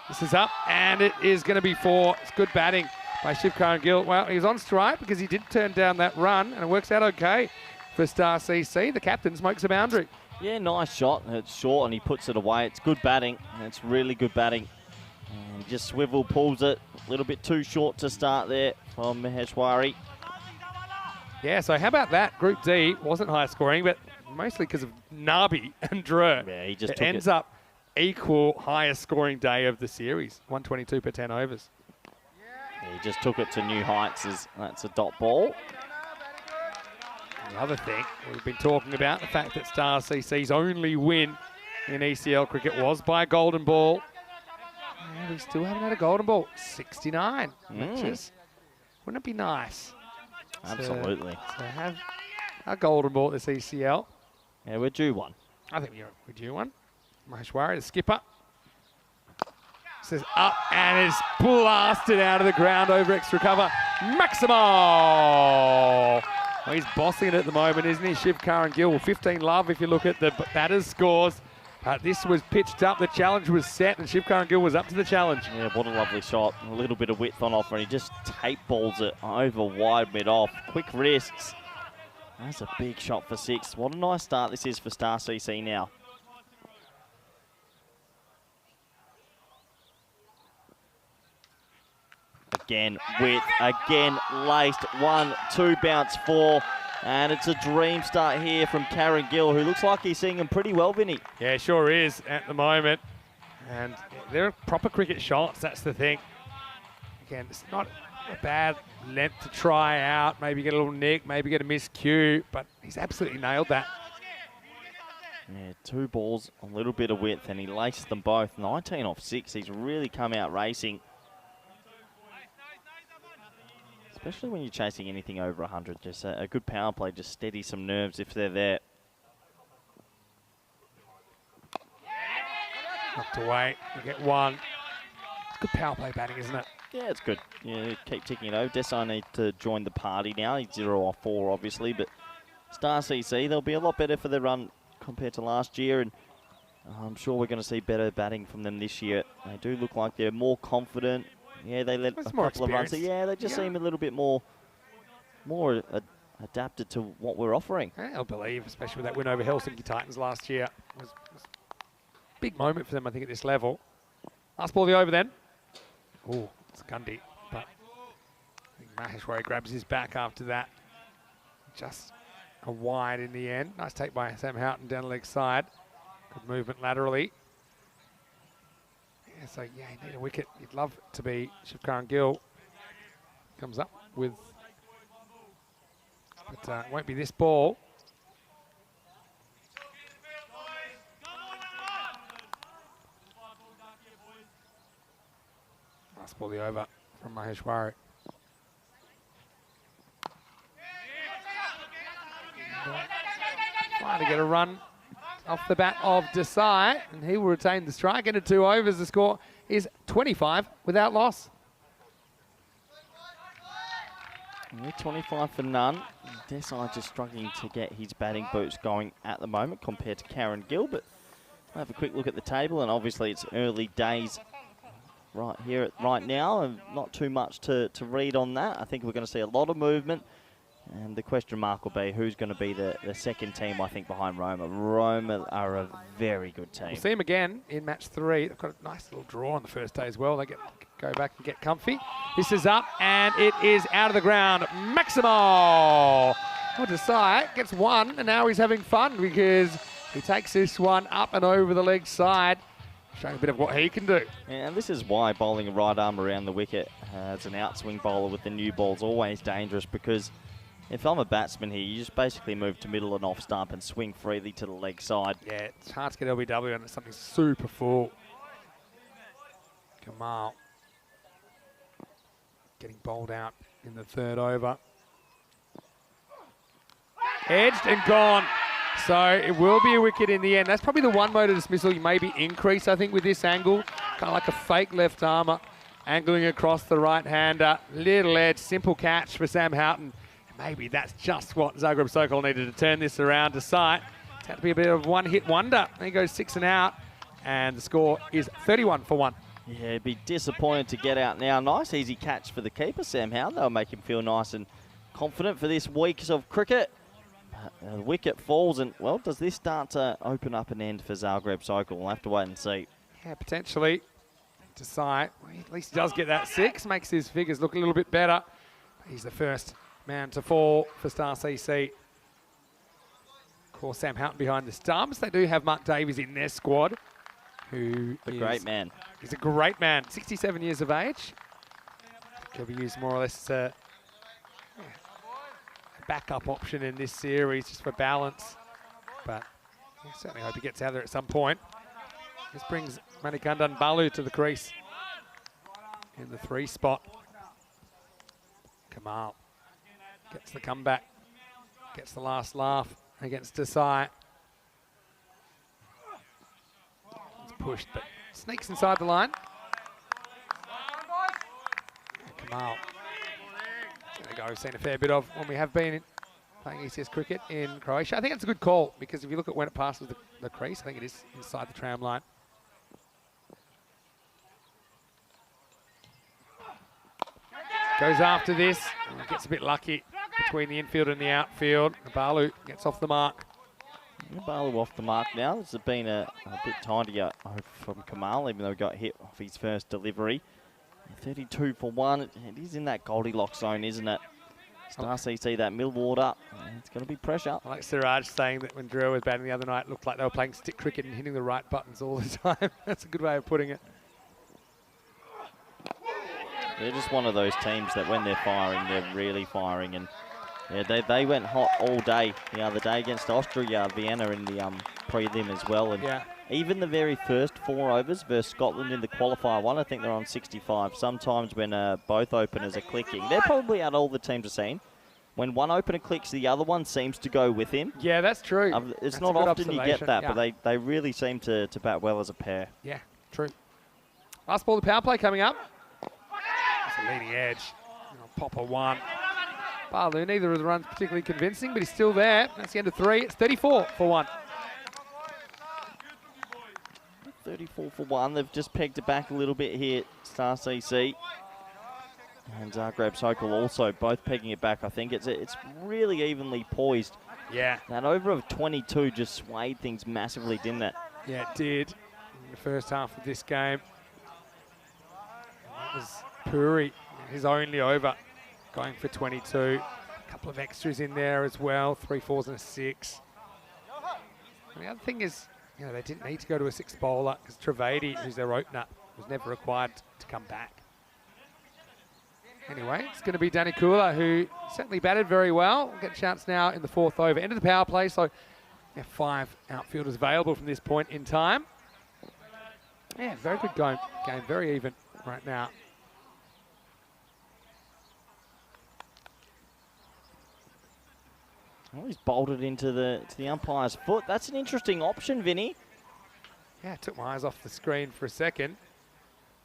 This is up, and it is going to be 4. It's good batting by Shivkaran Gill. Well, he was on strike because he did turn down that run, and it works out okay for Star CC. The captain smokes a boundary. Yeah, nice shot. It's short, and he puts it away. It's good batting. It's really good batting. And he just swivel pulls it. A little bit too short to start there from Maheshwari. Yeah, so how about that? Group D wasn't high scoring, but mostly because of Nabi and Drew. Yeah, he just it took ends up equal highest scoring day of the series. 122 per 10 overs. Yeah, he just took it to new heights. That's a dot ball. The other thing we've been talking about, the fact that Star CC's only win in ECL cricket was by a golden ball. And we still haven't had a golden ball. 69 matches. Wouldn't it be nice? Absolutely. To have a golden ball at this ECL. Yeah, we're due one. I think we're due one. Maheshwari, the skipper. Says up and is blasted out of the ground over extra cover. Maximo! Well, he's bossing it at the moment, isn't he? Shivkaran Gill, 15 love if you look at the batter's scores. This was pitched up, the challenge was set, and Shivkaran Gill was up to the challenge. Yeah, what a lovely shot. A little bit of width on offer, and he just tape balls it over wide mid-off. Quick wrists. That's a big shot for 6. What a nice start this is for Star CC now. Again, width, again, laced. 1, 2, bounce 4. And it's a dream start here from Karen Gill, who looks like he's seeing him pretty well, Vinny. Yeah, sure is at the moment. And they're proper cricket shots, that's the thing. Again, it's not a bad length to try out. Maybe get a little nick, maybe get a miscue, but he's absolutely nailed that. Yeah, 2 balls, a little bit of width, and he laced them both. 19 off 6, he's really come out racing. Especially when you're chasing anything over 100. Just a good power play, just steady some nerves if they're there. Knocked away, we get 1. It's good power play batting, isn't it? Yeah, it's good. Yeah, keep ticking it over. Desai need to join the party now. He's 0 off 4, obviously, but Star CC, they'll be a lot better for their run compared to last year, and I'm sure we're going to see better batting from them this year. They do look like they're more confident. Yeah, they let a couple of runs. So yeah, they just seem a little bit more adapted to what we're offering. I'll believe, especially with that win over Helsinki Titans last year. It was a big moment for them, I think, at this level. Last ball of the over then. Oh, it's Gundy, but I think Maheshwari grabs his back after that. Just a wide in the end. Nice take by Sam Houghton down the leg side. Good movement laterally. Yeah, so yeah, you need a wicket. You'd love it to be Shivkaran Gill. Comes up with, but it won't be this ball. Last ball the over from Maheshwari. Trying to get a run off the bat of Desai, and he will retain the strike. Into 2 overs, the score is 25 without loss. 25 for none. Desai just struggling to get his batting boots going at the moment compared to Karen Gill, but I'll have a quick look at the table, and obviously it's early days right here, right now, and not too much to read on that. I think we're going to see a lot of movement. And the question mark will be who's going to be the second team, I think, behind Roma. Roma are a very good team. We'll see them again in match 3. They've got a nice little draw on the first day as well. They go back and get comfy. This is up, and it is out of the ground. Maximo! Well, Desai gets 1, and now he's having fun because he takes this one up and over the leg side, showing a bit of what he can do. And this is why bowling a right arm around the wicket as an outswing bowler with the new ball is always dangerous, because if I'm a batsman here, you just basically move to middle and off stump and swing freely to the leg side. Yeah, it's hard to get LBW on something super full. Kamal getting bowled out in the third over. Edged and gone. So it will be a wicket in the end. That's probably the one mode of dismissal you maybe increase, I think, with this angle. Kind of like a fake left armer angling across the right-hander. Little edge, simple catch for Sam Houghton. Maybe that's just what Zagreb Sokol needed to turn this around to sight. It's had to be a bit of one-hit wonder. There he goes 6 and out, and the score is 31 for 1. Yeah, he'd be disappointed to get out now. Nice easy catch for the keeper, Sam Houghton. That'll make him feel nice and confident for this week of cricket. The wicket falls, and, well, does this start to open up an end for Zagreb Sokol? We'll have to wait and see. Yeah, potentially. To sight. Well, at least he does get that 6, makes his figures look a little bit better. He's the first man to fall for Star CC. Of course, Sam Houghton behind the stumps. They do have Mark Davies in their squad, who is a great man. He's a great man, 67 years of age. He'll be used more or less as a backup option in this series, just for balance. But I certainly hope he gets out there at some point. This brings Manikandan Balu to the crease in the 3 spot. Kamal gets the comeback, gets the last laugh against Desai. It's pushed, but sneaks inside the line. Kamal. There we go, we've seen a fair bit of when we have been playing ECS cricket in Croatia. I think it's a good call, because if you look at when it passes the crease, I think it is inside the tram line. Goes after this, gets a bit lucky between the infield and the outfield. Balu gets off the mark. Balu off the mark now. This has been a bit tidier from Kamal, even though he got hit off his first delivery. 32 for 1. It is in that Goldilocks zone, isn't it? Star CC, that middle water. It's going to be pressure. I like Siraj saying that when Drew was batting the other night, it looked like they were playing stick cricket and hitting the right buttons all the time. That's a good way of putting it. They're just one of those teams that when they're firing, they're really firing. And yeah, they went hot all day the other day against Austria, Vienna in the prelim as well. And yeah, even the very first 4 overs versus Scotland in the qualifier one, I think they're on 65. Sometimes when both openers are clicking, they're probably out all the teams are seeing. When one opener clicks, the other one seems to go with him. Yeah, that's true. It's not often you get that, but they really seem to bat well as a pair. Yeah, true. Last ball, the power play coming up. It's a leading edge. Popper 1. Balu, neither of the runs particularly convincing, but he's still there. That's the end of 3. It's 34 for 1. 34 for 1. They've just pegged it back a little bit here, Star CC. And Zagreb Sokol also both pegging it back. I think it's really evenly poised. Yeah. That over of 22 just swayed things massively, didn't it? Yeah, it did in the first half of this game. That was Puri, his only over, going for 22. A couple of extras in there as well, 3 4s and a 6. And the other thing is, they didn't need to go to a 6 bowler, because Trivedi, who's their opener, was never required to come back. Anyway, it's going to be Danny Kula, who certainly batted very well. We'll get a chance now in the 4th over. End of the power play, so 5 outfielders available from this point in time. Yeah, very good game, very even right now. Well, he's bolted into the umpire's foot. That's an interesting option, Vinny. Yeah, I took my eyes off the screen for a second.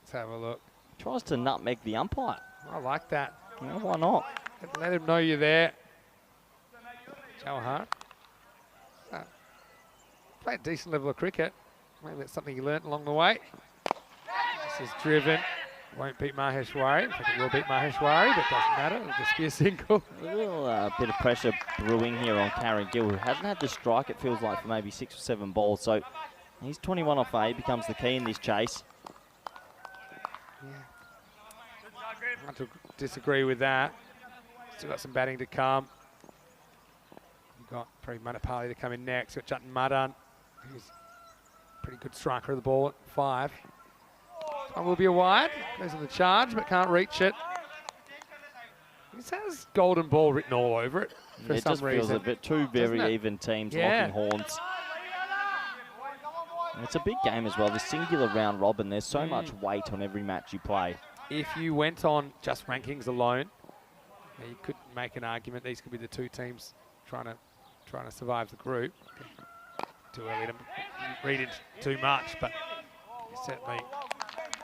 Let's have a look. Tries to nutmeg the umpire. I like that. Yeah, why not? Let him know you're there. Jawahar. Played a decent level of cricket. Maybe that's something you learnt along the way. This is driven. Won't beat Maheshwari. I think it will beat Maheshwari, but doesn't matter. It'll just be a single. A little bit of pressure brewing here on Karen Gill, who hasn't had to strike, it feels like, for maybe 6 or 7 balls. So he's 21 off 8, becomes the key in this chase. Yeah. Hard to disagree with that. Still got some batting to come. We've got probably Manapali to come in next. We've got Jatin Madan, who's a pretty good striker of the ball at 5. One will be a wide. Goes on the charge, but can't reach it. This has golden ball written all over it for It some just reason. feels a bit too very Doesn't it? even teams Yeah. locking horns. It's a big game as well. The singular round robin, there's so much weight on every match you play. If you went on just rankings alone, you could make an argument these could be the two teams trying to survive the group. Too early to read into too much, but certainly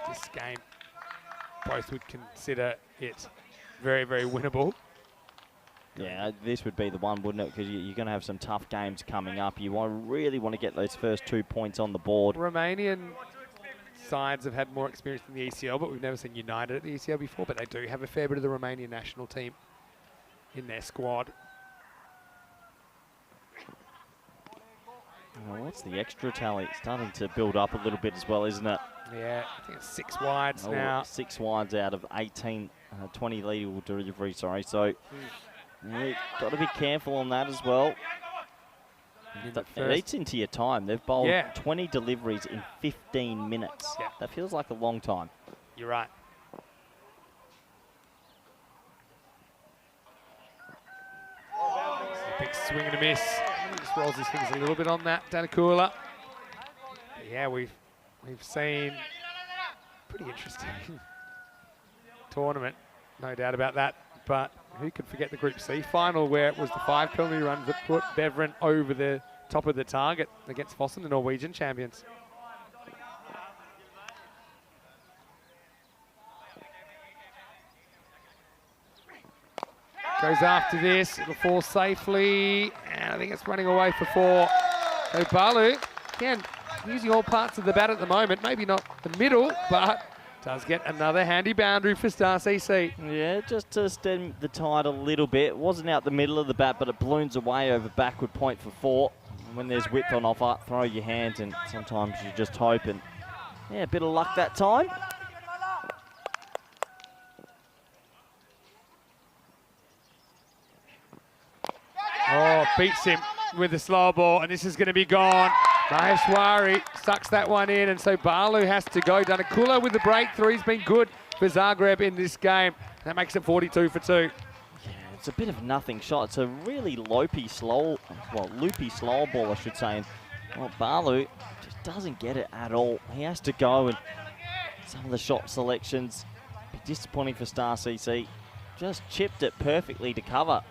this game, both would consider it very, very winnable. Yeah, this would be the one, wouldn't it? Because you're going to have some tough games coming up. You really want to get those first 2 points on the board. Romanian sides have had more experience in the ECL, but we've never seen United at the ECL before. But they do have a fair bit of the Romanian national team in their squad. Oh, what's the extra tally? It's starting to build up a little bit as well, isn't it? Yeah, I think it's 6 wides now. 6 wides out of 18, 20 leadable deliveries, sorry. So you've got to be careful on that as well. It eats into your time. They've bowled 20 deliveries in 15 minutes. Yeah. That feels like a long time. You're right. Big swing and a miss. He just rolls his fingers a little bit on that, Danakula. Yeah, we've seen pretty interesting tournament, no doubt about that. But who could forget the Group C final where it was the 5 penalty runs that put Beveren over the top of the target against Fossen, the Norwegian champions. Goes after this, it'll fall safely, and I think it's running away for 4. So Balu, again, using all parts of the bat at the moment, maybe not the middle, but does get another handy boundary for Star CC. Yeah, just to stem the tide a little bit. It wasn't out the middle of the bat, but it balloons away over backward point for 4. And when there's width on offer, throw your hands, and sometimes you just hope. And yeah, a bit of luck that time. Oh, beats him with the slow ball, and this is going to be gone. Maheshwari sucks that one in, and so Balu has to go. Danakula with the breakthrough. He's been good for Zagreb in this game. That makes it 42 for 2. Yeah, it's a bit of a nothing shot. It's a really loopy slow ball, I should say. And well, Balu just doesn't get it at all. He has to go, and some of the shot selections be disappointing for Star CC. Just chipped it perfectly to cover.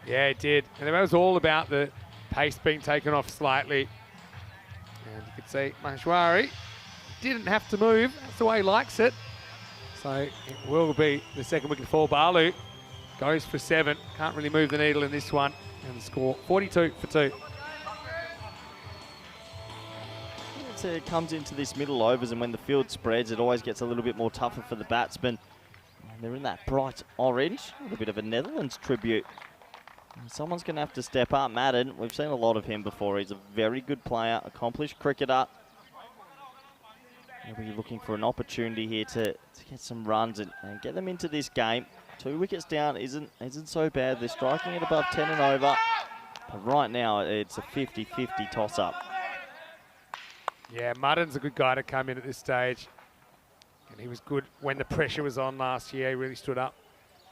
Yeah, it did. And it was all about the pace being taken off slightly. And you could see Maheshwari didn't have to move. That's the way he likes it. So it will be the second wicket for Balu. Goes for 7. Can't really move the needle in this one. And the score, 42 for 2. It comes into this middle overs, and when the field spreads, it always gets a little bit more tougher for the batsmen. And they're in that bright orange. A little bit of a Netherlands tribute. Someone's going to have to step up. Madden, we've seen a lot of him before. He's a very good player, accomplished cricketer. He'll be looking for an opportunity here to get some runs and get them into this game. 2 wickets down isn't so bad. They're striking at above 10 and over. But right now, it's a 50-50 toss-up. Yeah, Madden's a good guy to come in at this stage. And he was good when the pressure was on last year. He really stood up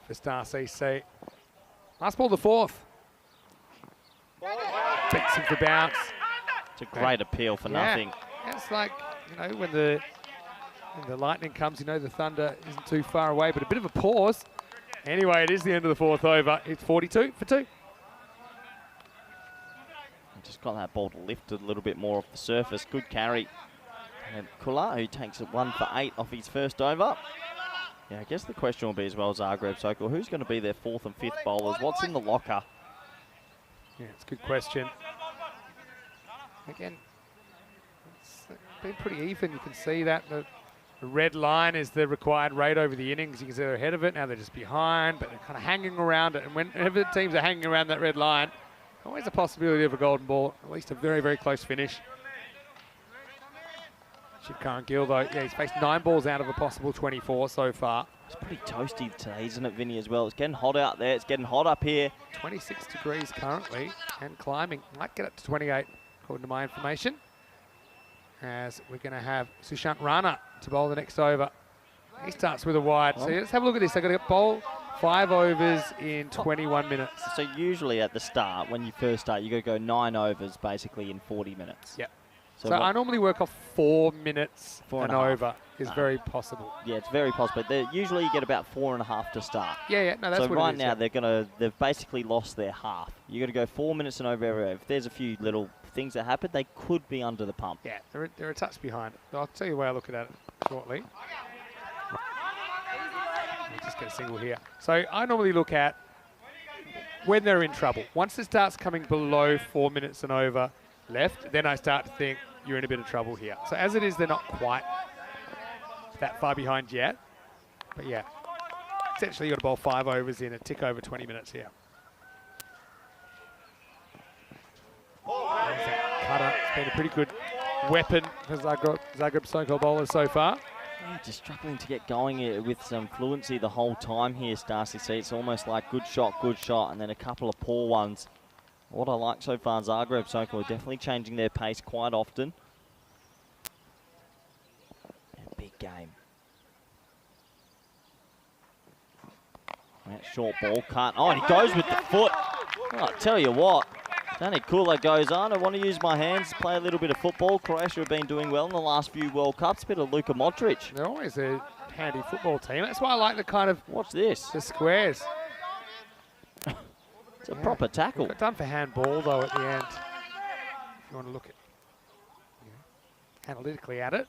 for Star CC. Last ball, the 4th. Beats him for bounce. It's a great appeal for nothing. It's like, you know, when the lightning comes, you know the thunder isn't too far away, but a bit of a pause. Anyway, it is the end of the 4th over. It's 42 for 2. Just got that ball to lift a little bit more off the surface. Good carry. And Kula, who takes it 1 for 8 off his first over. Yeah, I guess the question will be as well, Zagreb Sokol, who's going to be their 4th and 5th bowlers? What's in the locker? Yeah, it's a good question. Again, it's been pretty even. You can see that the red line is the required rate over the innings. You can see they're ahead of it. Now they're just behind, but they're kind of hanging around it. And whenever the teams are hanging around that red line, always a possibility of a golden ball, at least a very, very close finish. Shivkaran Gill, though, yeah, he's faced 9 balls out of a possible 24 so far. It's pretty toasty today, isn't it, Vinny, as well? It's getting hot out there. It's getting hot up here. 26 degrees currently and climbing. Might get up to 28, according to my information. As we're going to have Sushant Rana to bowl the next over. He starts with a wide. So let's have a look at this. They've got to bowl 5 overs in 21 minutes. So usually at the start, when you first start, you got to go 9 overs basically in 40 minutes. Yep. So, So I normally work off 4 minutes. 4 and an a half. over is very possible. Yeah, it's very possible. Usually you get about 4.5 to start. Yeah, no, that's so what right it is, now yeah. they've basically lost their half. You got to go 4 minutes and over every over. If there's a few little things that happen, they could be under the pump. Yeah, they're a touch behind. I'll tell you the way I look at it shortly. I'll just get a single here. So I normally look at when they're in trouble. Once it starts coming below 4 minutes and over left, then I start to think you're in a bit of trouble here. So as it is, they're not quite that far behind yet. But yeah, essentially you've got to bowl 5 overs in a tick over 20 minutes here. There's that cutter. It's been a pretty good weapon for Zagreb Sokol bowlers so far. Yeah, just struggling to get going with some fluency the whole time here, Starcy. See, it's almost like good shot, and then a couple of poor ones. What I like so far, Zagreb Sokol are definitely changing their pace quite often. A big game. That short ball cut. Oh, and he goes with the foot. Oh, I tell you what. Danny Kula goes on. I want to use my hands, play a little bit of football. Croatia have been doing well in the last few World Cups. Bit of Luka Modric. They're always a handy football team. That's why I like the kind of... What's this? The squares. It's a proper tackle. Got done for handball, though, at the end. If you want to look analytically at it.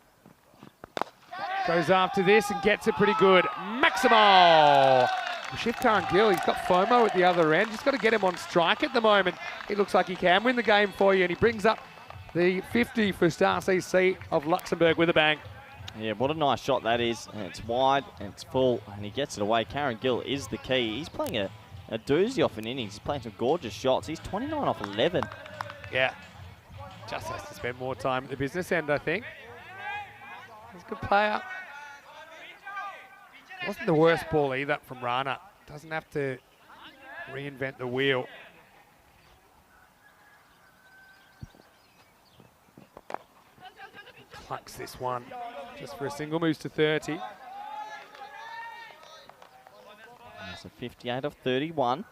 Goes after this and gets it pretty good. Maximo! Shiftar Gill, he's got FOMO at the other end. Just got to get him on strike at the moment. It looks like he can win the game for you, and he brings up the 50 for Star CC of Luxembourg with a bang. Yeah, what a nice shot that is. And it's wide, and it's full, and he gets it away. Karen Gill is the key. He's playing a doozy off an innings. He's playing some gorgeous shots. He's 29 off 11. Yeah. Just has to spend more time at the business end, I think. He's a good player. Wasn't the worst ball either from Rana. Doesn't have to reinvent the wheel. Clucks this one. Just for a single, moves to 30. That's a 58 of 31.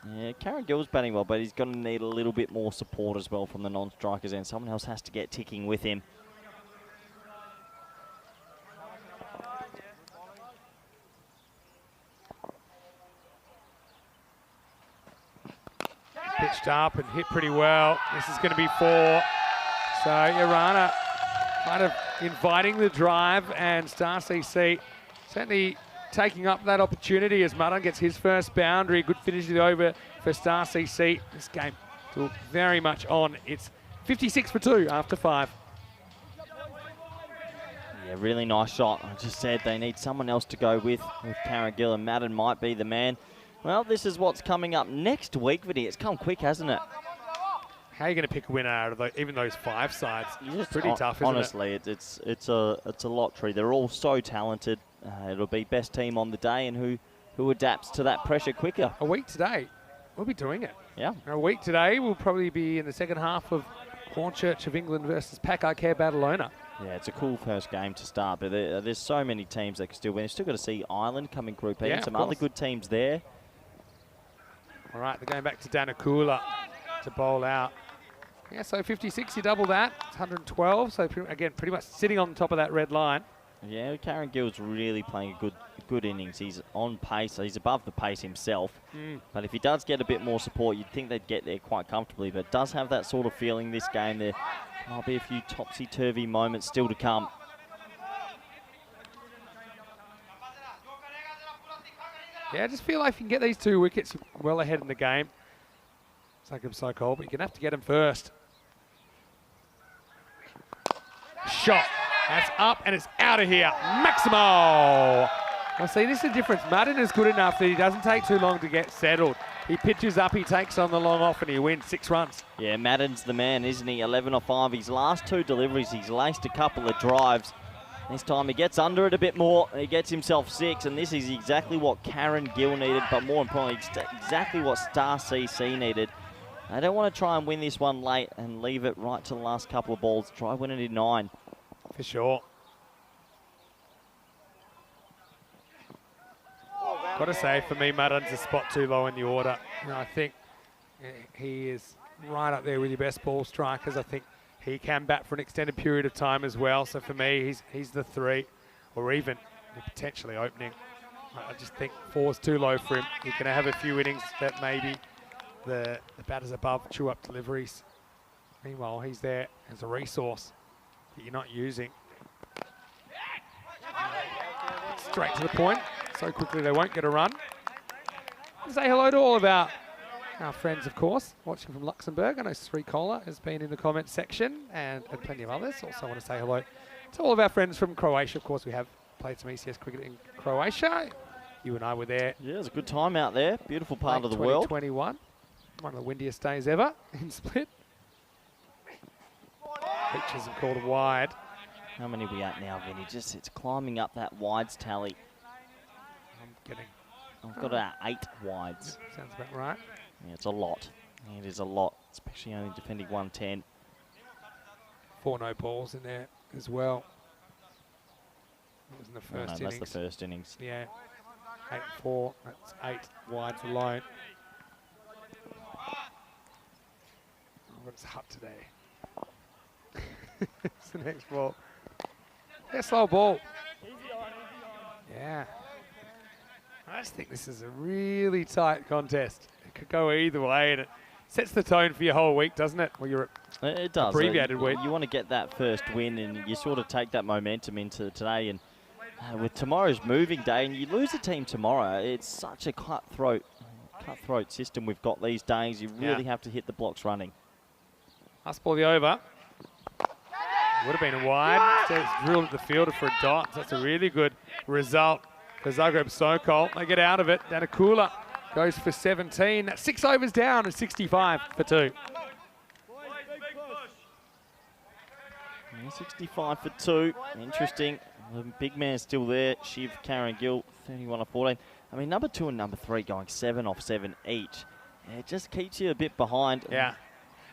Yeah, Karen Gill's batting well, but he's going to need a little bit more support as well from the non-strikers, and someone else has to get ticking with him. Pitched up and hit pretty well. This is going to be 4. So Irana kind of inviting the drive, and Star CC certainly taking up that opportunity as Madan gets his first boundary. Good finish to the over for Star CC. This game still very much on. It's 56 for 2 after 5. Yeah, really nice shot. I just said they need someone else to go with Karen Gill, and Madden might be the man. Well, this is what's coming up next week, Vinny. It's come quick, hasn't it? How are you going to pick a winner out of even those 5 sides? It's pretty tough, isn't honestly, it? it's a lottery. They're all so talented. It'll be best team on the day and who adapts to that pressure quicker. A week today, we'll be doing it. Yeah. A week today, we'll probably be in the second half of Hornchurch of England versus Pack Care Badalona. Yeah, it's a cool first game to start, but there's so many teams that can still win. You've still got to see Ireland coming Group E, Yeah, and some of other course. good teams there. All right, they're going back to Danakula to bowl out. Yeah, so 56, you double that. It's 112, so again, pretty much sitting on top of that red line. Yeah, Karen Gill's really playing a good innings. He's on pace. He's above the pace himself. But if he does get a bit more support, you'd think they'd get there quite comfortably. But does have that sort of feeling this game. There might be a few topsy-turvy moments still to come. Yeah, I just feel like if you can get these 2 wickets well ahead in the game. Zagreb Sokol, but you're going to have to get them first. Shot. That's up and it's out of here. Maximo! Well, see, this is the difference. Martin is good enough that he doesn't take too long to get settled. He pitches up, he takes on the long off, and he wins 6 runs. Yeah, Madden's the man, isn't he? 11 off 5. His last 2 deliveries, he's laced a couple of drives. This time he gets under it a bit more. He gets himself 6, and this is exactly what Karen Gill needed, but more importantly, exactly what Star CC needed. They don't want to try and win this one late and leave it right to the last couple of balls. Try win it in 9. For sure. Got to say, for me, Madden's a spot too low in the order. And I think he is right up there with your best ball strikers. I think he can bat for an extended period of time as well. So for me, he's the 3, or even potentially opening. I just think 4's too low for him. He can have a few innings that maybe the batters above chew up deliveries. Meanwhile, he's there as a resource that you're not using. Straight to the point. So quickly they won't get a run. Say hello to all of our friends, of course, watching from Luxembourg. I know Sri Kola has been in the comment section and plenty of others. Also want to say hello to all of our friends from Croatia. Of course, we have played some ECS cricket in Croatia. You and I were there. Yeah, it was a good time out there. Beautiful part of the world. 2021. One of the windiest days ever in Split. Pitches and called wide. How many are we at now, Vinny? Just it's climbing up that wides tally. I've got 8 wides. Sounds about right. Yeah, it's a lot. It is a lot, especially only defending 110. 4 no balls in there as well. That was in the first innings. That's the first innings. Yeah. 8-4. That's 8 wides alone. What's hot today? It's the next ball. Yeah, slow ball. Yeah. I just think this is a really tight contest. It could go either way, and it sets the tone for your whole week, doesn't it? Well, it does. Abbreviated week. You want to get that first win, and you sort of take that momentum into today. And with tomorrow's moving day, and you lose a team tomorrow, it's such a cutthroat system we've got these days. You really have to hit the blocks running. Last ball the over. Would have been a wide. Instead it's drilled at the fielder for a dot. So that's a really good result for Zagreb Sokol. They get out of it. Danakula goes for 17. That's 6 overs down and 65 for 2. Yeah, 65 for 2. Interesting. The big man still there. Shiv, Karen Gill, 31 of 14. I mean, number 2 and number 3 going 7 off 7 each. Yeah, it just keeps you a bit behind. Yeah.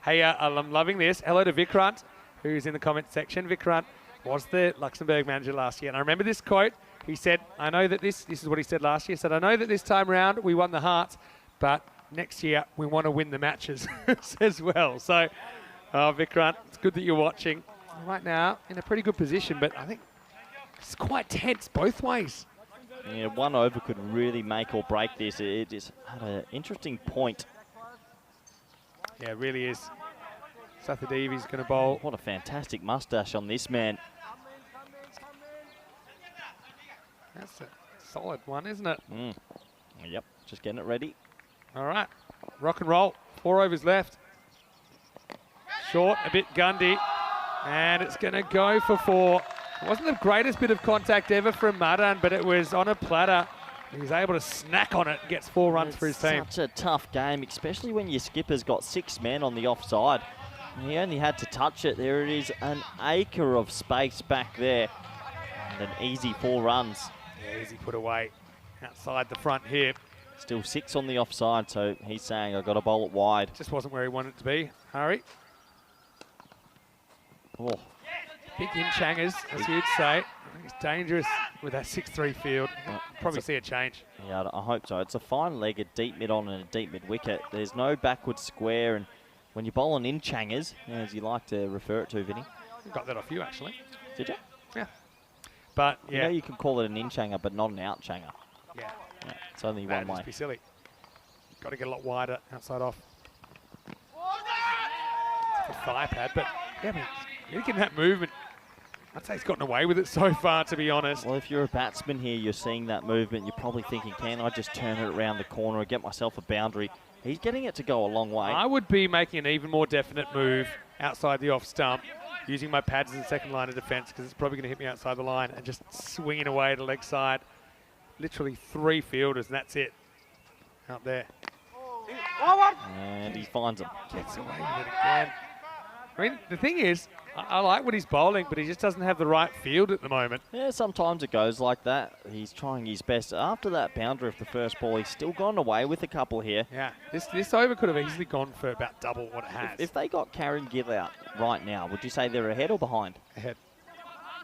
Hey, I'm loving this. Hello to Vikrant, who's in the comment section. Vikrant was the Luxembourg manager last year. And I remember this quote. He said, I know that this is what he said last year. He said, I know that this time around we won the hearts, but next year we want to win the matches as well. So, Vikrant, it's good that you're watching. Right now, in a pretty good position, but I think it's quite tense both ways. Yeah, 1 over could really make or break this. It just had an interesting point. Yeah, it really is. Sathadevi's going to bowl. What a fantastic mustache on this man. That's a solid one, isn't it? Yep, just getting it ready. All right, rock and roll. 4 overs left. Short, a bit gundy, and it's going to go for 4. It wasn't the greatest bit of contact ever from Madan, but it was on a platter. He was able to snack on it and gets 4 runs for his team. Such a tough game, especially when your skipper's got 6 men on the offside. He only had to touch it. There it is, an acre of space back there. And an easy 4 runs. Yeah, easy put away outside the front hip. Still 6 on the offside, so he's saying, I've got to bowl it wide. Just wasn't where he wanted it to be. Hurry. Oh. Big in-changers, as you'd say. I think it's dangerous with that 6-3 field. Probably see a change. Yeah, I hope so. It's a fine leg, a deep mid on and a deep mid wicket. There's no backward square, and when you bowl on in-changers, as you like to refer it to, Vinny. I got that off you, actually. Did you? Yeah. But, yeah. You know you can call it an in-changer, but not an out-changer. Yeah. It's only one way. Just be silly. Got to get a lot wider outside off. It's a thigh pad, but yeah, man, you're getting that movement. I'd say he's gotten away with it so far, to be honest. Well, if you're a batsman here, you're seeing that movement, you're probably thinking, can I just turn it around the corner and get myself a boundary? He's getting it to go a long way. I would be making an even more definite move outside the off stump, using my pads as a second line of defence, because it's probably going to hit me outside the line, and just swinging away to leg side. Literally 3 fielders, and that's it. Out there. And he finds him. Gets away with it again. I mean, the thing is, I like what he's bowling, but he just doesn't have the right field at the moment. Yeah, sometimes it goes like that. He's trying his best. After that boundary of the first ball, he's still gone away with a couple here. Yeah, this over could have easily gone for about double what it has. If they got Karen Gill out right now, would you say they're ahead or behind? Ahead.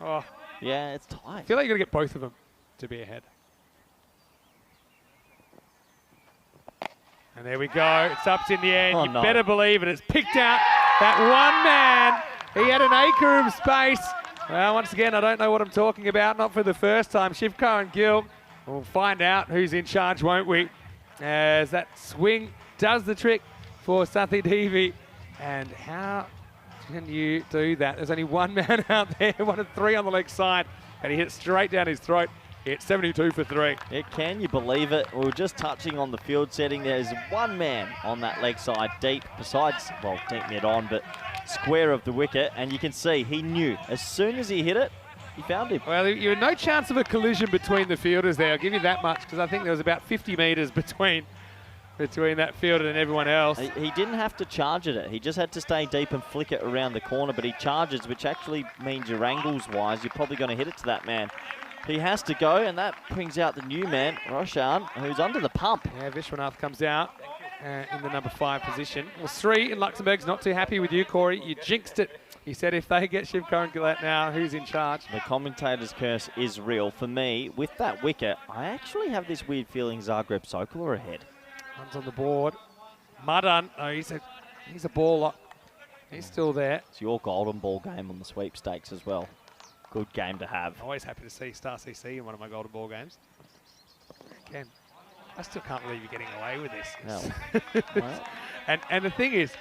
Oh, Yeah, it's I tight. feel like you've got to get both of them to be ahead. And there we go. It's up in the end. Oh, you no. better believe it. It's picked out that one man. He had an acre of space. Well, once again, I don't know what I'm talking about. Not for the first time. Shivkar and Gill. We'll find out who's in charge, won't we? As that swing does the trick for Sathi Devi. And how can you do that? There's only one man out there, one of three on the leg side, and he hit straight down his throat. It's 72 for 3. Yeah, can you believe it? We were just touching on the field setting. There's one man on that leg side deep, besides, well, deep mid on, but square of the wicket, and you can see he knew as soon as he hit it, he found him. Well, you had no chance of a collision between the fielders there. I'll give you that much, because I think there was about 50 metres between that fielder and everyone else. He didn't have to charge at it. He just had to stay deep and flick it around the corner, but he charges, which actually means your angles-wise, you're probably going to hit it to that man. He has to go, and that brings out the new man, Roshan, who's under the pump. Yeah, Vishwanath comes out in the number 5 position. Well, Sri in Luxembourg's not too happy with you, Corey. You jinxed it. He said if they get Shivkar and Gillette now, who's in charge? The commentator's curse is real. For me, with that wicket, I actually have this weird feeling Zagreb Sokol are ahead. Runs on the board. Madan, oh, he's a baller. He's still there. It's your golden ball game on the sweepstakes as well. Good game to have. Always happy to see Star CC in one of my golden ball games. Again, I still can't believe you're getting away with this. No. Well, and the thing is,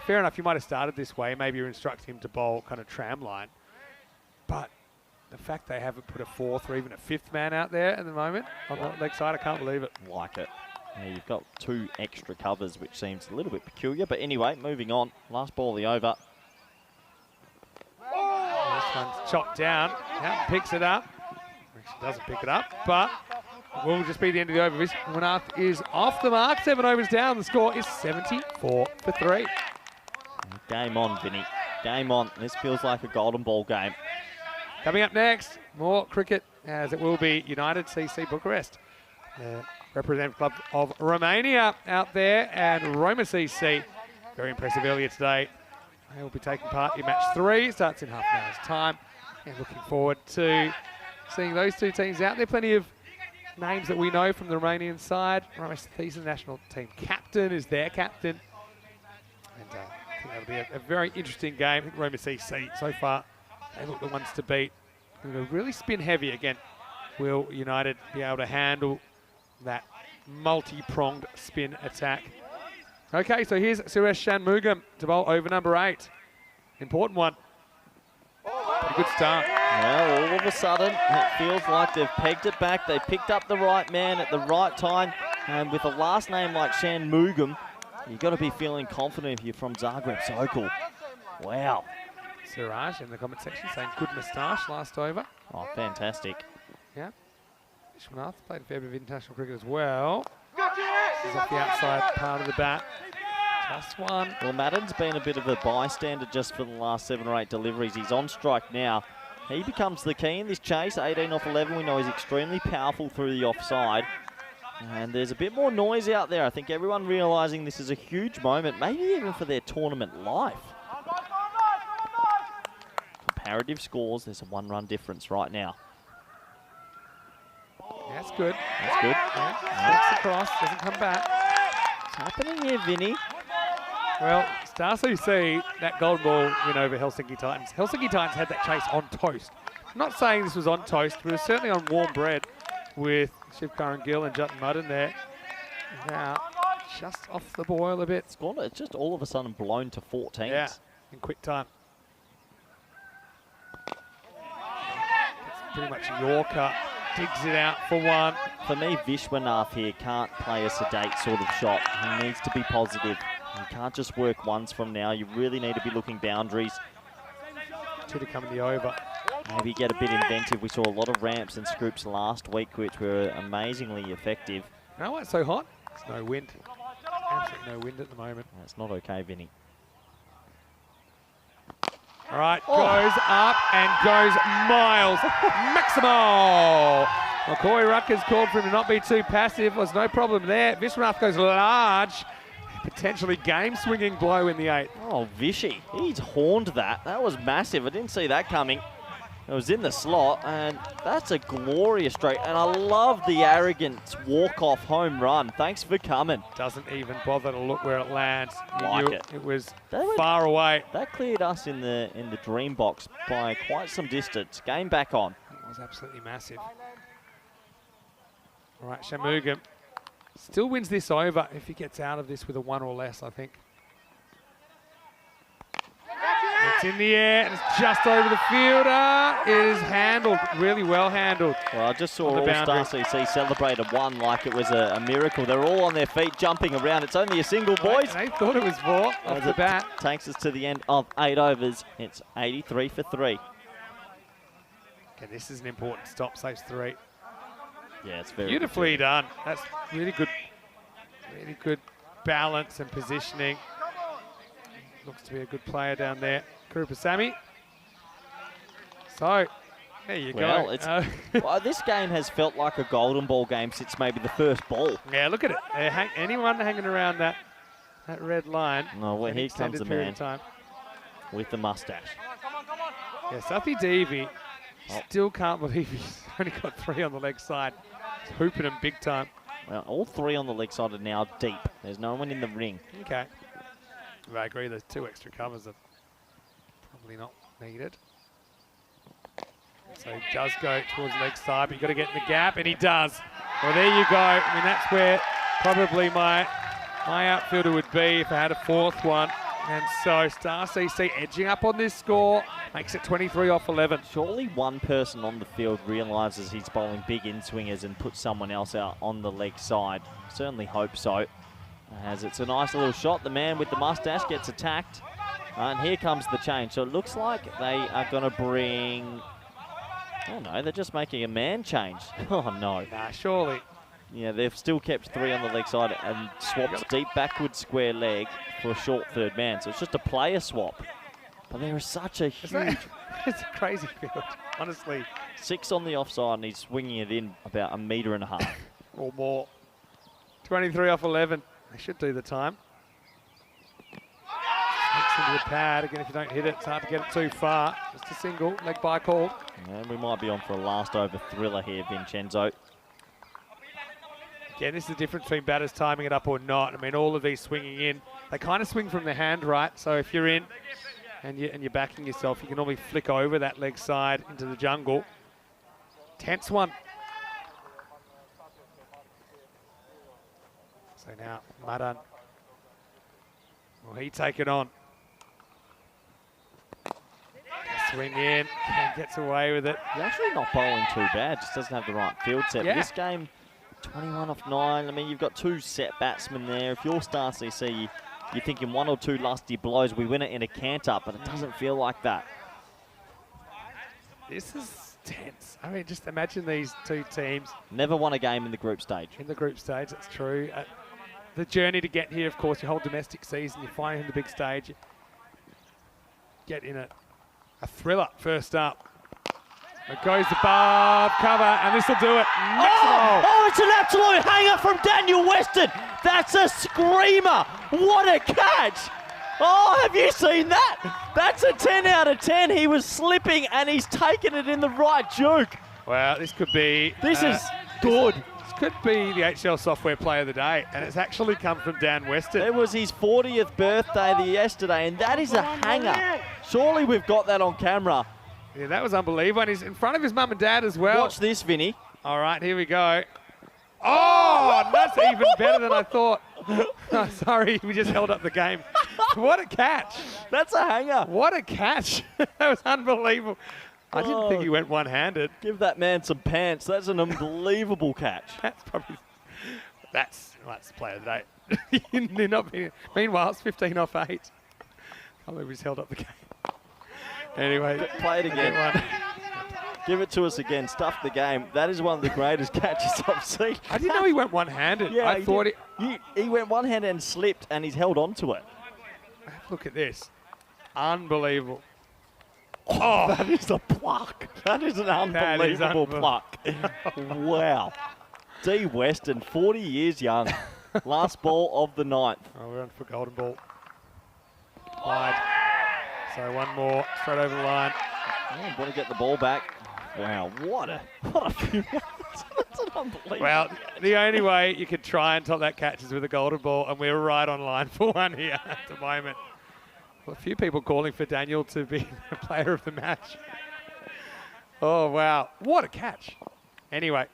fair enough, you might have started this way. Maybe you're instructing him to bowl kind of tram line. But the fact they haven't put a 4th or even a 5th man out there at the moment on the leg side, I can't believe it. like it. Yeah, you've got 2 extra covers, which seems a little bit peculiar. But anyway, moving on. Last ball of the over. This one's chopped down. Now picks it up. Actually doesn't pick it up, but it will just be the end of the over. Vishwanath is off the mark. 7 overs down. The score is 74 for 3. Game on, Vinny. Game on. This feels like a golden ball game. Coming up next, more cricket, as it will be United CC Bucharest. The representative club of Romania out there, and Roma CC. Very impressive earlier today. They will be taking part in match 3. Starts in half an hour's time. And looking forward to seeing those 2 teams out there. Plenty of names that we know from the Romanian side. Roma CC national team captain is their captain. And I think that'll be a very interesting game. I think Roma CC so far, they look the ones to beat. They'll really spin heavy again. Will United be able to handle that multi-pronged spin attack? Okay, so here's Suresh Shanmugam to bowl over number 8. Important one. Pretty good start. Well, all of a sudden, it feels like they've pegged it back. They picked up the right man at the right time. And with a last name like Shanmugam, you've got to be feeling confident if you're from Zagreb Sokol. Wow. Siraj in the comment section saying good moustache last over. Oh, fantastic. Yeah. Vishwanath played a fair bit of international cricket as well. He's off the outside part of the bat. Just one. Well, Madden's been a bit of a bystander just for the last 7 or 8 deliveries. He's on strike now. He becomes the key in this chase. 18 off 11. We know he's extremely powerful through the offside. And there's a bit more noise out there. I think everyone realising this is a huge moment, maybe even for their tournament life. Comparative scores, there's a 1-run difference right now. That's good. That's good. Flicks across, doesn't come back. What's happening here, Vinny? Well, Star CC, that golden ball win over Helsinki Titans. Helsinki Titans had that chase on toast. I'm not saying this was on toast, but it was certainly on warm bread with Shivkar and Gill and Jutton Mudden there. Now, just off the boil a bit. It's just all of a sudden blown to 14s. Yeah, in quick time. It's pretty much a Yorker. Digs it out for 1. For me, Vishwanath here can't play a sedate sort of shot. He needs to be positive. You can't just work ones from now. You really need to be looking boundaries. 2 to come in the over. Maybe get a bit inventive. We saw a lot of ramps and scoops last week, which were amazingly effective. You know why it's so hot? It's no wind. Absolutely no wind at the moment. That's not okay, Vinny. All right, goes up and goes miles. Maximal. Well, Corey Rucker's called for him to not be too passive. Was no problem there. Vishwanath goes large. Potentially game-swinging blow in the 8th. Oh, Vishy. He's horned that. That was massive. I didn't see that coming. It was in the slot, and that's a glorious straight. And I love the arrogant walk-off home run. Thanks for coming. Doesn't even bother to look where it lands. You Like knew it. It was far away. That cleared us in the dream box by quite some distance. Game back on. It was absolutely massive. All right, Shamugam still wins this over if he gets out of this with a 1 or less, I think. It's in the air, and it's just over the fielder. It is handled, really well handled. Well, I just saw On the All-Star CC celebrate a 1 like it was a miracle. They're all on their feet, jumping around. It's only a single, boys. They thought it was 4 off the bat. Takes us to the end of 8 overs. It's 83 for 3. Okay, this is an important stop, saves 3. Yeah, it's very Beautifully done. That's really good balance and positioning. Looks to be a good player down there, Kurupasamy. So, there you go. Well, this game has felt like a golden ball game since maybe the first ball. Yeah, look at it. Anyone hanging around that red line. No, well, here comes the man with the mustache. Yeah, Safi Devi still can't believe he's only got 3 on the leg side. He's hooping them big time. Well, all 3 on the leg side are now deep. There's no one in the ring. Okay. I agree, those 2 extra covers are probably not needed. So he does go towards the leg side, but you've got to get in the gap, and he does. Well, there you go. I mean, that's where probably my outfielder would be if I had a 4th one. And so Star CC edging up on this score, makes it 23 off 11. Surely one person on the field realises he's bowling big in-swingers and puts someone else out on the leg side. Certainly hope so. As it's a nice little shot, the man with the mustache gets attacked. And here comes the change. So it looks like they are going to bring... Oh no, they're just making a man change. Oh no. Nah, surely. Yeah, they've still kept 3 on the leg side and swapped deep backward square leg for a short third man. So it's just a player swap. But there is such a huge... It's a crazy field, honestly. 6 on the offside, and he's swinging it in about 1.5 meters. Or more. 23 off 11. They should do the time. Sneaks into the pad. Again, if you don't hit it, it's hard to get it too far. Just a single, leg by call. And we might be on for a last over thriller here, Vincenzo. Again, this is the difference between batters timing it up or not. I mean, all of these swinging in, they kind of swing from the hand, right? So if you're in and you're backing yourself, you can normally flick over that leg side into the jungle. Tense one. So now, Madan, will he take it on? Swing in, and gets away with it. He's actually not bowling too bad, just doesn't have the right field set. Yeah. But this game, 21 off 9. I mean, you've got 2 set batsmen there. If you're Star CC, you're thinking 1 or 2 lusty blows, we win it in a canter, but it doesn't feel like that. This is tense. I mean, just imagine these 2 teams. Never won a game in the group stage. In the group stage, that's true. The journey to get here, of course, your whole domestic season, you find in the big stage, get in a thriller first up. It goes above cover, and this will do it. Oh, it's an absolute hanger from Daniel Weston. That's a screamer. What a catch. Oh, have you seen that? That's a 10 out of 10. He was slipping, and he's taken it in the right juke. Well, this could be... This is good. This could be the HL Software Player of the Day, and it's actually come from Dan Weston. It was his 40th birthday yesterday, and that is a hanger. Surely we've got that on camera. Yeah, that was unbelievable, and he's in front of his mum and dad as well. Watch this, Vinny. All right, here we go. Oh, that's even better than I thought. Oh, sorry, we just held up the game. What a catch. That's a hanger. What a catch. That was unbelievable. I didn't think he went one-handed. Give that man some pants. That's an unbelievable catch. That's probably... That's player of the day. Meanwhile, it's 15 off 8. Can't believe he's held up the game. Anyway, play it again. Give it to us again. Stuff the game. That is one of the greatest catches I've seen. I didn't know he went one-handed. Yeah, I thought he went one-handed and slipped, and he's held on to it. Look at this. Unbelievable. Oh, that is a pluck. That is an unbelievable pluck. Wow. D. Weston, 40 years young. Last ball of the 9th. Oh, we're on for golden ball. Wide. So one more, straight over the line. Yeah, want to get the ball back. Wow, what a few minutes. That's an unbelievable. Well, the only way you could try and top that catch is with a golden ball, and we're right on line for one here at the moment. Well, a few people calling for Daniel to be the player of the match. Oh, wow. What a catch. Anyway,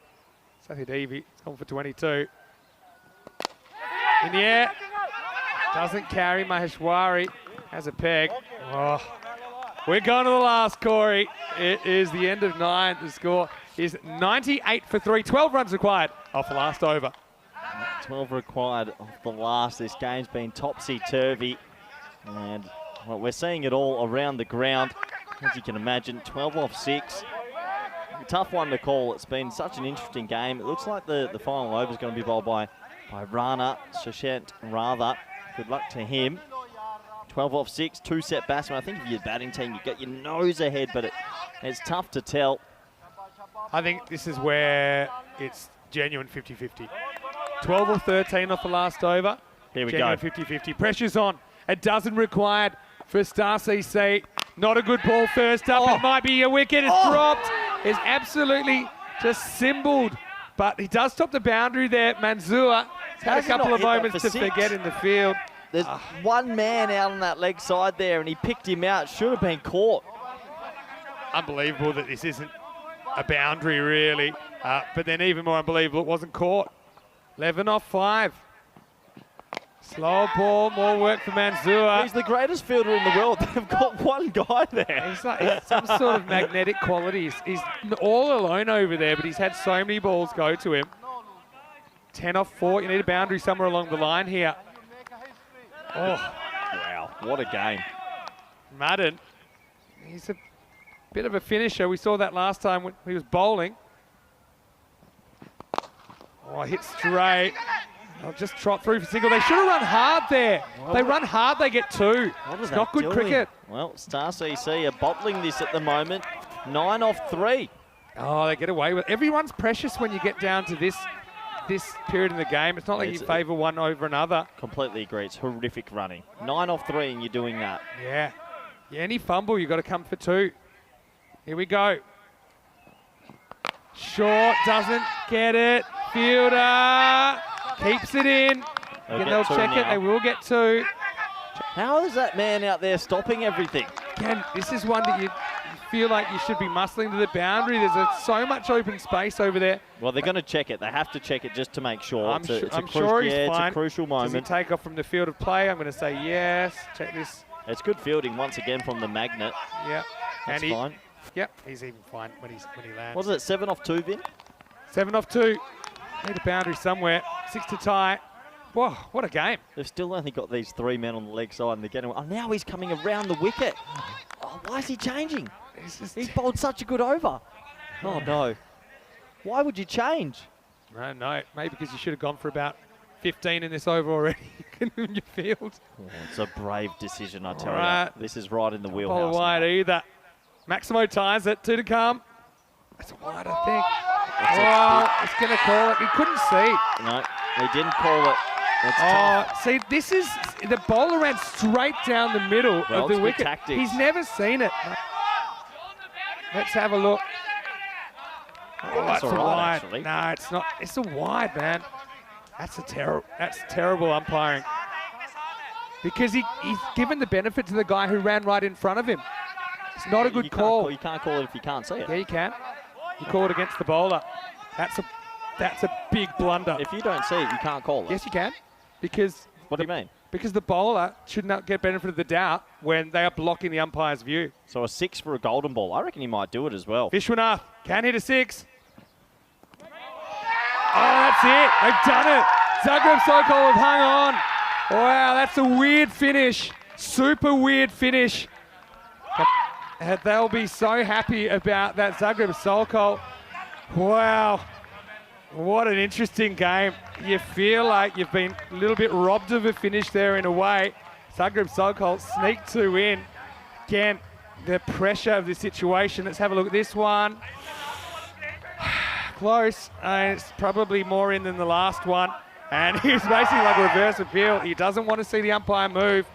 Sathi Devi, it's gone for 22. In the air. Doesn't carry. Maheshwari has a peg. Oh. We're going to the last, Corey. It is the end of 9. The score is 98 for 3. 12 runs required off the last over. 12 required off the last. This game's been topsy-turvy. And well, we're seeing it all around the ground. As you can imagine, 12 off 6. A tough one to call. It's been such an interesting game. It looks like the final over is going to be bowled by Rana Sushant Ratha. Good luck to him. 12 off 6, 2-set batsman. I think if you're batting team, you get your nose ahead, but it's tough to tell. I think this is where it's genuine 50-50. 12 or 13 off the last over. Here we genuine go. 50-50. Pressure's on. A dozen required for Star CC. Not a good ball first up. It might be a wicket. It's dropped. It's absolutely just symboled. But he does stop the boundary there. Manzoor had a couple of moments to forget in the field. There's one man out on that leg side there, and he picked him out. Should have been caught. Unbelievable that this isn't a boundary, really. But then even more unbelievable, it wasn't caught. 11 off 5. Slow ball, more work for Manzoor. He's the greatest fielder in the world. They've got one guy there. He's like some sort of magnetic qualities. He's all alone over there, but he's had so many balls go to him. 10 off 4. You need a boundary somewhere along the line here. Oh, wow, what a game. Madden, he's a bit of a finisher. We saw that last time when he was bowling. Oh, hit straight. They'll just trot through for single. They should have run hard there. They run hard, they get 2. It's not good cricket. Well, Star CC are bottling this at the moment. 9 off 3. Oh, they get away with it. Everyone's precious when you get down to this period in the game. It's not like you favour one over another. Completely agree. It's horrific running. 9 off 3 and you're doing that. Yeah. Any fumble, you've got to come for 2. Here we go. Short, doesn't get it. Fielder keeps it in. Again, they'll check it. They will get 2. How is that man out there stopping everything? Again, this is one that you feel like you should be muscling to the boundary. There's so much open space over there. Well, they're going to check it. They have to check it just to make sure. I'm sure he's fine. It's a crucial moment. Does he take off from the field of play? I'm going to say yes. Check this. It's good fielding once again from the magnet. Yeah. That's fine. Yep, he's even fine when he lands. Was it 7 off 2, Vin? 7 off 2. Need a boundary somewhere. 6 to tie. Whoa, what a game. They've still only got these 3 men on the leg side and they're getting... Oh, now he's coming around the wicket. Oh, why is he changing? He's bowled such a good over. Oh, no. Why would you change? No, maybe because you should have gone for about 15 in this over already in your field. Oh, it's a brave decision, I tell you. This is right in the wheelhouse. Not wide either. Maximo ties it. 2 to come. That's a wide, I think. It's going to call it. He couldn't see. No, he didn't call it. See, this is... The bowler ran straight down the middle of the wicket. Tactics. He's never seen it. Let's have a look. Oh, that's a wide. Actually. No, it's not. It's a wide, man. That's terrible umpiring. Because he's given the benefit to the guy who ran right in front of him. It's not a good call. You can't call it if you can't see it. Yeah, you can. You call it against the bowler. That's a big blunder. If you don't see it, you can't call it. Yes, you can. Because... What do you mean? Because the bowler should not get benefit of the doubt when they are blocking the umpire's view. So a 6 for a golden ball. I reckon he might do it as well. Vishwanath can hit a 6. Oh, that's it. They've done it. Zagreb Sokol have hung on. Wow, that's a weird finish. Super weird finish. They'll be so happy about that Zagreb Sokol. Wow. What an interesting game. You feel like you've been a little bit robbed of a finish there in a way. Zagreb Sokol sneaked 2 in. Again, the pressure of the situation. Let's have a look at this one. Close. It's probably more in than the last one. And he's basically like a reverse appeal. He doesn't want to see the umpire move.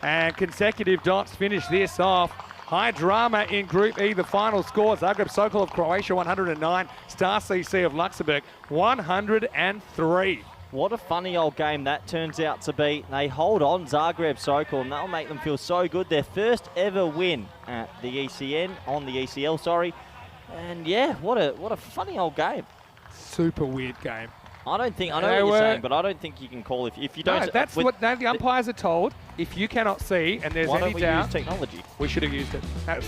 And consecutive dots finish this off. High drama in Group E. The final score, Zagreb Sokol of Croatia 109, Star CC of Luxembourg 103. What a funny old game that turns out to be. They hold on Zagreb Sokol, and that'll make them feel so good. Their first ever win at the ECN, on the ECL, sorry. And yeah, what a funny old game. Super weird game. I know what you're saying, but I don't think you can call if you don't. No, that's what the umpires are told. If you cannot see and there's why any don't we doubt, use technology? we should have used it. That's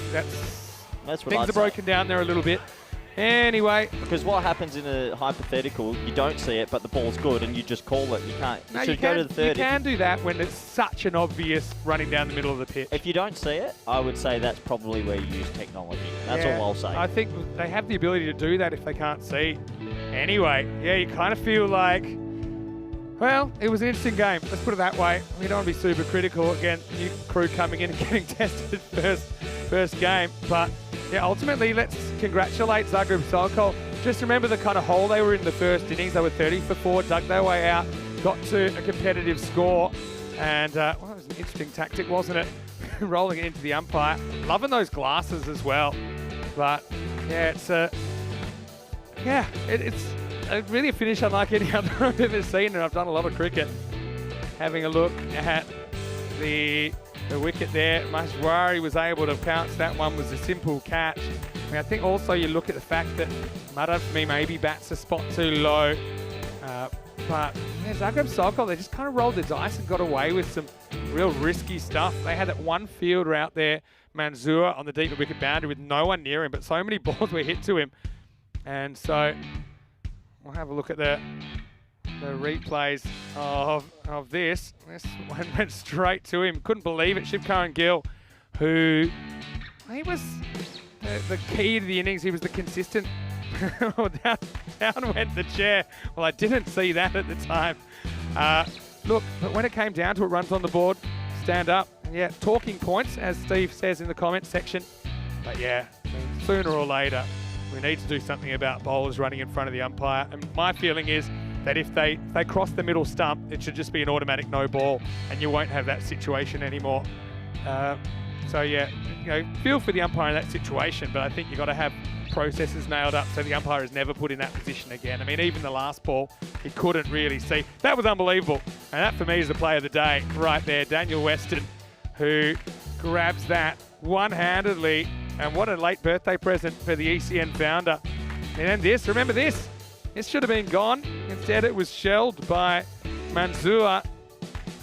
what things I'd are broken down there a little bit. Anyway, because what happens in a hypothetical, you don't see it, but the ball's good, and you just call it. You can't. You no, should go to the third. You can do that when it's such an obvious running down the middle of the pitch. If you don't see it, I would say that's probably where you use technology. That's all I'll say. I think they have the ability to do that if they can't see. Anyway, yeah, you kind of feel like, well, it was an interesting game. Let's put it that way. We don't want to be super critical. Again, new crew coming in and getting tested first game. But yeah, ultimately, let's congratulate Zagreb Sokol. Just remember the kind of hole they were in the first innings. They were 30 for 4, dug their way out, got to a competitive score. And well, that was an interesting tactic, wasn't it? Rolling it into the umpire. Loving those glasses as well. But yeah, it's really a finish unlike any other I've ever seen, and I've done a lot of cricket. Having a look at the wicket there, Mahjwari was able to pounce. That one was a simple catch. I mean, I think also you look at the fact that Madan, for me, maybe bats a spot too low. But yeah, Zagreb Sokol, they just kind of rolled the dice and got away with some real risky stuff. They had that one fielder out there, Mansour, on the deep wicket boundary with no one near him, but so many balls were hit to him. And so we'll have a look at the replays of this. This one went straight to him. Couldn't believe it. Shivkaran Gill, who he was the key to the innings. He was the consistent. down went the chair. Well, I didn't see that at the time. Look, but when it came down to it, runs on the board, stand up. Yeah, talking points, as Steve says in the comments section. But yeah, I mean, sooner or later, we need to do something about bowlers running in front of the umpire. And my feeling is that if they cross the middle stump, it should just be an automatic no ball, and you won't have that situation anymore. So yeah, you know, feel for the umpire in that situation, but I think you've got to have processes nailed up so the umpire is never put in that position again. I mean, even the last ball, he couldn't really see. That was unbelievable. And that for me is the play of the day right there. Daniel Weston, who grabs that one-handedly. And what a late birthday present for the ECN founder. And then this, remember this? This should have been gone. Instead, it was shelled by Mansour.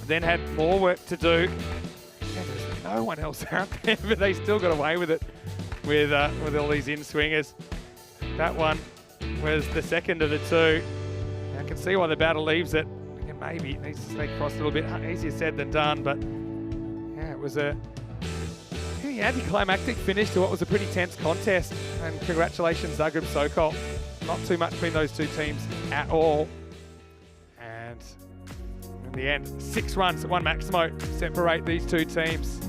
Then had more work to do. And there's no one else out there, but they still got away with it with all these in-swingers. That one was the second of the two. I can see why the batter leaves it. And maybe it needs to sneak across a little bit. Easier said than done, but yeah, it was a anticlimactic finish to what was a pretty tense contest. And congratulations, Zagreb Sokol. Not too much between those two teams at all. And in the end, 6 runs at 1 Maximo separate these two teams.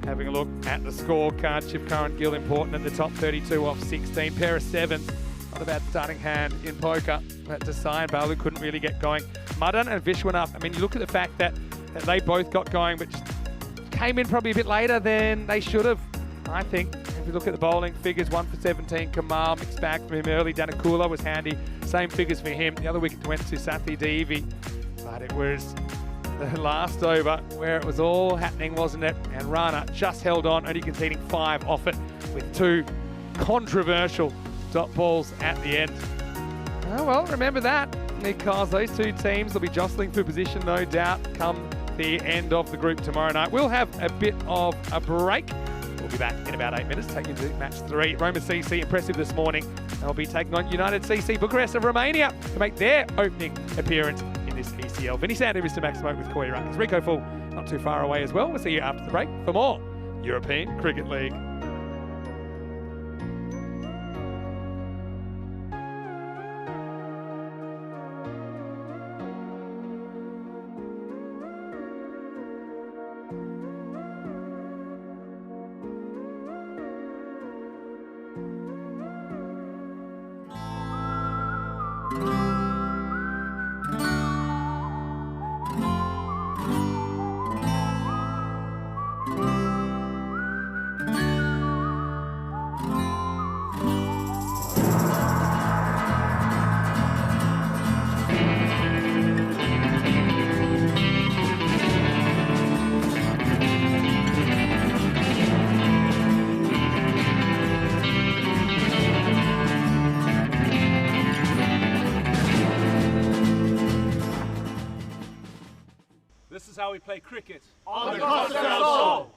Having a look at the scorecard, Shivkaran Gill important at the top, 32 off 16, pair of 7s. Not a bad starting hand in poker. But Desai and Balu couldn't really get going. Madan and Vishwanath, I mean, you look at the fact that they both got going, but just came in probably a bit later than they should have, I think. If you look at the bowling figures, 1 for 17, Kamal, mixed bag from him early. Danakula was handy, same figures for him. The other wicket went to Sathi Devi, but it was the last over where it was all happening, wasn't it? And Rana just held on, only conceding 5 off it with 2 controversial dot balls at the end. Oh well, remember that, because those two teams will be jostling for position, no doubt, come the end of the group tomorrow night. We'll have a bit of a break. We'll be back in about 8 minutes, taking you to match 3. Roma CC impressive this morning. They'll be taking on United CC Bucharest of Romania to make their opening appearance in this ECL. Vinny Sander, Mr. Maximo with Koi Ruckers. Rico Full, not too far away as well. We'll see you after the break for more European Cricket League. is how we play cricket. On the Costa del Sol.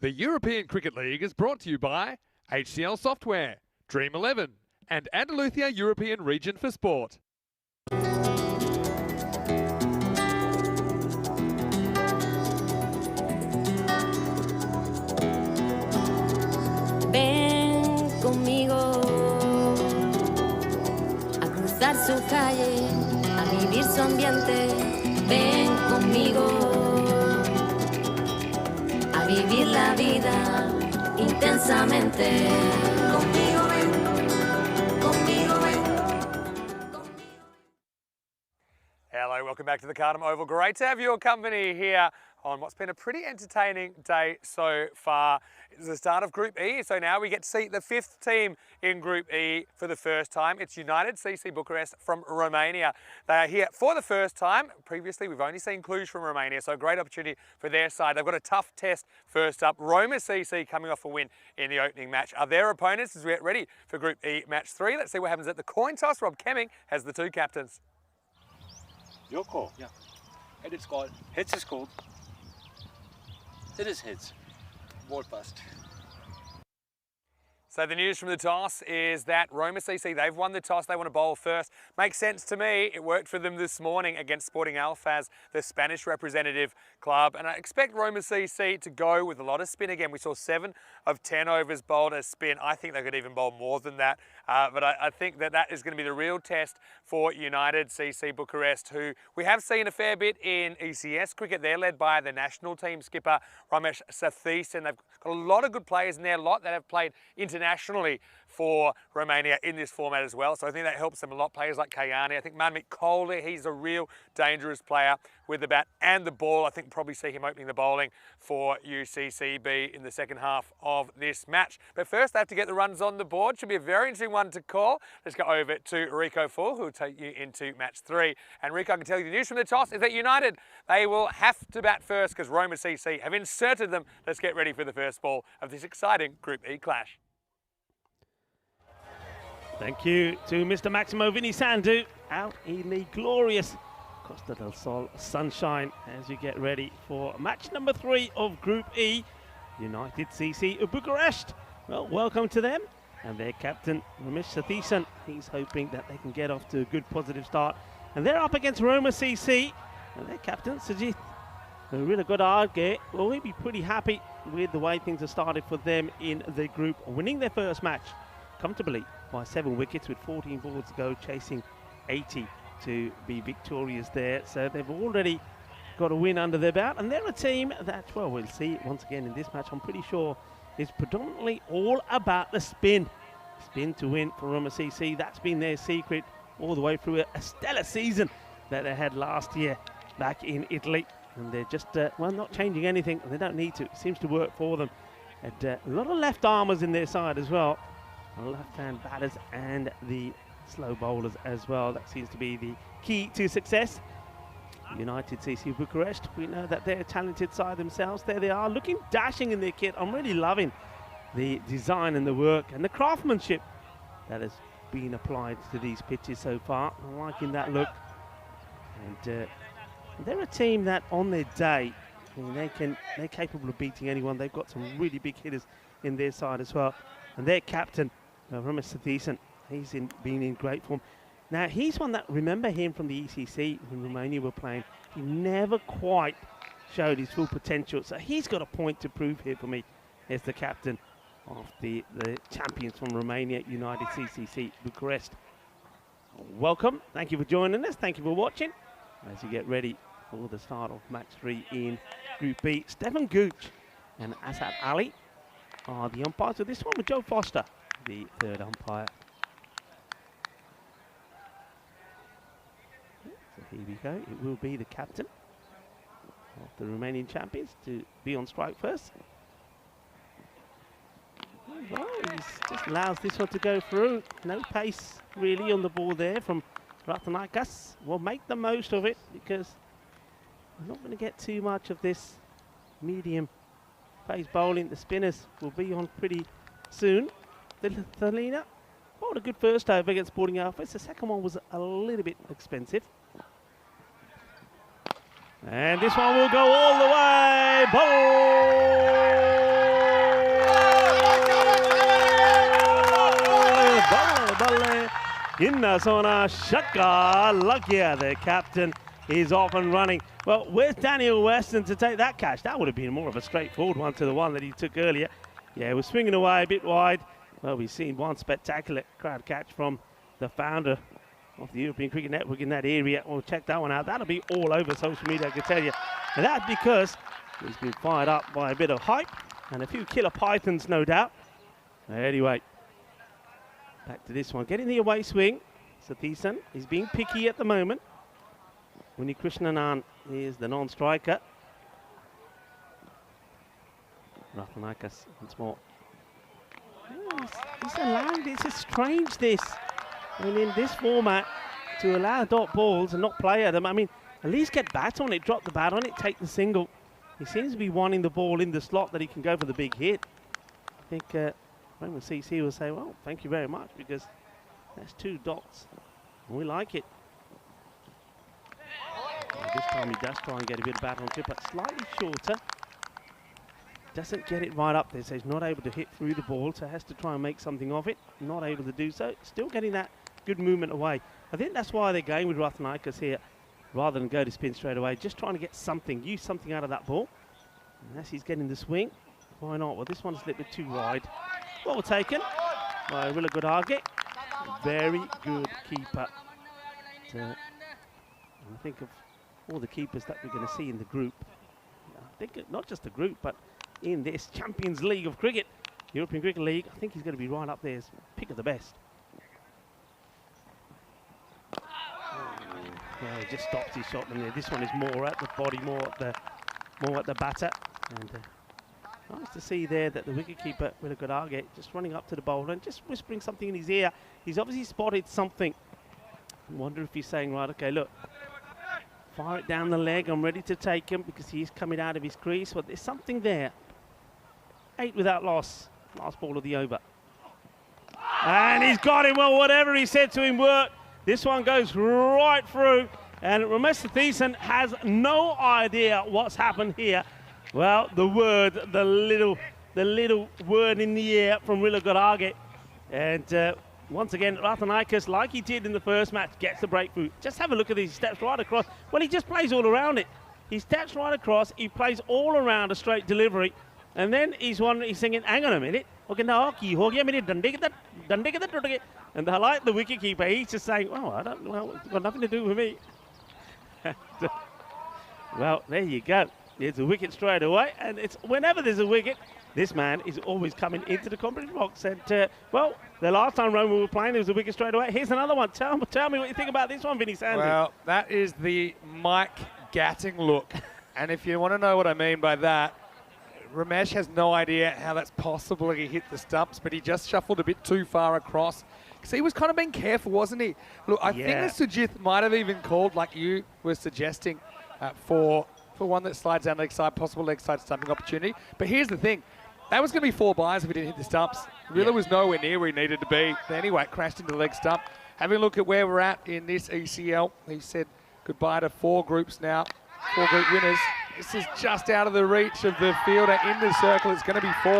The European Cricket League is brought to you by HCL Software, Dream 11, and Andalusia European Region for Sport. Ven conmigo a cruzar su calle, a vivir su ambiente. Ven conmigo a vivir la vida intensamente. Conmigo ven, conmigo ven. Hello, welcome back to the Cardham Oval. Great to have your company here on what's been a pretty entertaining day so far. It's the start of Group E, so now we get to see the 5th team in Group E for the first time. It's United CC Bucharest from Romania. They are here for the first time. Previously, we've only seen Cluj from Romania, so a great opportunity for their side. They've got a tough test first up. Roma CC coming off a win in the opening match are their opponents as we get ready for Group E Match 3. Let's see what happens at the coin toss. Rob Kemming has the two captains. Your call. Yeah. Head is called. Heads is called. It is heads. Ball first. So the news from the toss is that Roma CC, they've won the toss, they want to bowl first. Makes sense to me, it worked for them this morning against Sporting Alfaz, the Spanish representative club. And I expect Roma CC to go with a lot of spin again. We saw 7 of 10 overs bowled as spin. I think they could even bowl more than that. But I think that is going to be the real test for United CC Bucharest, who we have seen a fair bit in ECS cricket. They're led by the national team skipper, Ramesh Sathis, and they've got a lot of good players in there, a lot that have played internationally for Romania in this format as well. So I think that helps them a lot. Players like Kayani, I think Manmik Kohli, he's a real dangerous player with the bat and the ball. I think probably see him opening the bowling for UCCB in the second half of this match. But first they have to get the runs on the board. Should be a very interesting one to call. Let's go over to Rico Full, who will take you into match 3. And Rico, I can tell you the news from the toss is that United, they will have to bat first because Roma CC have inserted them. Let's get ready for the first ball of this exciting Group E clash. Thank you to Mr. Maximo Vinisandu out in the glorious Costa del Sol sunshine as we get ready for match number 3 of Group E, United CC Bucharest. Well, welcome to them and their captain Ramesh Sathis. He's hoping that they can get off to a good positive start. And they're up against Roma CC and their captain Sajith. A really good argue. Well, we'll be pretty happy with the way things have started for them in the group, winning their first match comfortably by 7 wickets with 14 balls to go, chasing 80 to be victorious there. So they've already got a win under their belt, and they're a team that, well, we'll see once again in this match, I'm pretty sure, is predominantly all about the spin. Spin to win for Roma CC. That's been their secret all the way through a stellar season that they had last year back in Italy. And they're just, well, not changing anything, and they don't need to. It seems to work for them. And a lot of left armers in their side as well. Left-hand batters and the slow bowlers as well. That seems to be the key to success. United CC Bucharest, we know that they're a talented side themselves. There they are, looking dashing in their kit. I'm really loving the design and the work and the craftsmanship that has been applied to these pitches so far. I'm liking that look. And they're a team that on their day, I mean, they're capable of beating anyone. They've got some really big hitters in their side as well. And their captain, Ramesh Sathis, he's been in great form. Now, he's one that, remember him from the ECC when Romania were playing, he never quite showed his full potential. So he's got a point to prove here for me as the captain of the champions from Romania, United CCC Bucharest. Welcome. Thank you for joining us. Thank you for watching as you get ready for the start of match 3 in Group B. Stefan Gooch and Asad Ali are the umpires of this one, with Joe Foster, the third umpire. So here we go. It will be the captain of the Romanian champions to be on strike first. Well, he just allows this one to go through. No pace really on the ball there from Ratanakas. We'll make the most of it because we're not going to get too much of this medium pace bowling. The spinners will be on pretty soon. Thalina bowled a good first over against Sporting Alfaz. The second one was a little bit expensive. And this one will go all the way. Bowled balle in the zona. Shaka Lakia, the captain, is off and running. Well, where's Daniel Weston to take that catch? That would have been more of a straightforward one to the one that he took earlier. Yeah, he was swinging away a bit wide. Well, we've seen one spectacular crowd catch from the founder of the European Cricket Network in that area. We'll check that one out. That'll be all over social media, I can tell you. And that's because he's been fired up by a bit of hype and a few killer pythons, no doubt. Anyway, back to this one. Getting the away swing. Sathisan is being picky at the moment. Winnie Krishnanan is the non-striker. Rathanaikas once more. He's allowing this. It's strange, this. I mean, in this format, to allow dot balls and not play at them, I mean, at least get bat on it, drop the bat on it, take the single. He seems to be wanting the ball in the slot that he can go for the big hit. I think Roman CC will say, well, thank you very much, because that's 2 dots. We like it. Well, this time he does try and get a bit of bat onto it, but slightly shorter. Doesn't get it right up there, so he's not able to hit through the ball, so has to try and make something of it. Not able to do so. Still getting that good movement away. I think that's why they're going with Rathanaikas here, rather than go to spin straight away. Just trying to get something, use something out of that ball. And as he's getting the swing, why not? Well, this one's a little bit too wide. Well taken by Willa Goodage. Very good keeper. I think of all the keepers that we're going to see in the group. I think not just the group, but in this Champions League of cricket, European Cricket League, I think he's going to be right up there as pick of the best. Well, he just stops his shot, and this one is more at the body, more at the batter. And nice to see there that the wicketkeeper, Willa Goodage, just running up to the bowler and just whispering something in his ear. He's obviously spotted something. I wonder if he's saying, right, okay, look, fire it down the leg. I'm ready to take him because he's coming out of his crease. But there's something there. 8 without loss. Last ball of the over. And he's got him. Well, whatever he said to him worked. This one goes right through. And Ramesh Sathisan has no idea what's happened here. Well, the little word in the air from Willa Goodage. And once again, Rathanaikas, like he did in the first match, gets the breakthrough. Just have a look at these steps right across. Well, he just plays all around it. He steps right across. He plays all around a straight delivery. And then he's singing, hang on a minute. Okay, now, and I like the wicketkeeper. He's just saying, oh, I don't know. It's got nothing to do with me. Well, there you go. There's a wicket straight away. And it's whenever there's a wicket, this man is always coming into the commentary box. And, well, the last time Roman were playing, there was a wicket straight away. Here's another one. Tell me what you think about this one, Vinny Sandy. Well, that is the Mike Gatting look. And if you want to know what I mean by that, Ramesh has no idea how that's possibly hit the stumps, but he just shuffled a bit too far across. Because he was kind of being careful, wasn't he? Look, I think that Sujith might have even called, like you were suggesting, for one that slides down leg side, possible leg side stumping opportunity. But here's the thing. That was going to be 4 byes if he didn't hit the stumps. Really was nowhere near where he needed to be. But anyway, it crashed into the leg stump. Having a look at where we're at in this ECL, he said goodbye to 4 groups now, 4 group winners. This is just out of the reach of the fielder in the circle. It's going to be 4.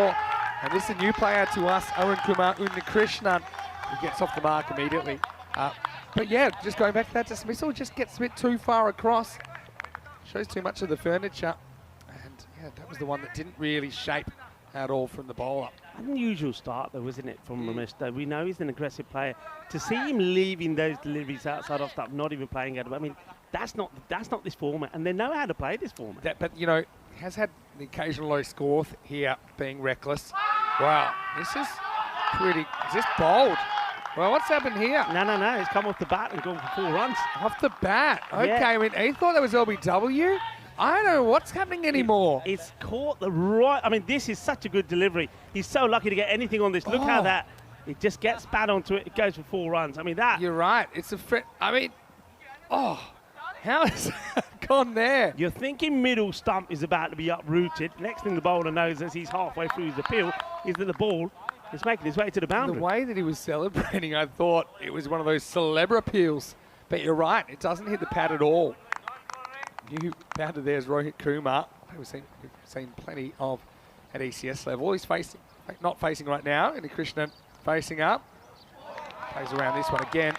And this is a new player to us, Arun Kumar Unnikrishnan, who gets off the mark immediately. But yeah, just going back to that dismissal, just gets a bit too far across. Shows too much of the furniture. And yeah, that was the one that didn't really shape at all from the bowler. Unusual start though, isn't it, from Ramesh? Though we know he's an aggressive player. To see him leaving those deliveries outside off stuff, not even playing at it, I mean, that's not this format, and they know how to play this format. But you know, has had the occasional low score here, being reckless. Wow, this is pretty. Is this bold? Well, what's happened here? No. He's come off the bat and gone for 4 runs. Off the bat. Okay, Yeah. I mean, he thought that was LBW. I don't know what's happening anymore. It's caught the right. I mean, this is such a good delivery. He's so lucky to get anything on this. Look how that. It just gets bat onto it. It goes for 4 runs. I mean, that. You're right. It's a. I mean, how has that gone there? You're thinking middle stump is about to be uprooted. Next thing the bowler knows as he's halfway through his appeal is that the ball is making his way to the boundary. The way that he was celebrating, I thought it was one of those celebra appeals. But you're right. It doesn't hit the pad at all. New bounder there's Rohit Kumar. We've seen plenty of at ECS level. He's not facing right now. And Krishnan facing up. Plays around this one again.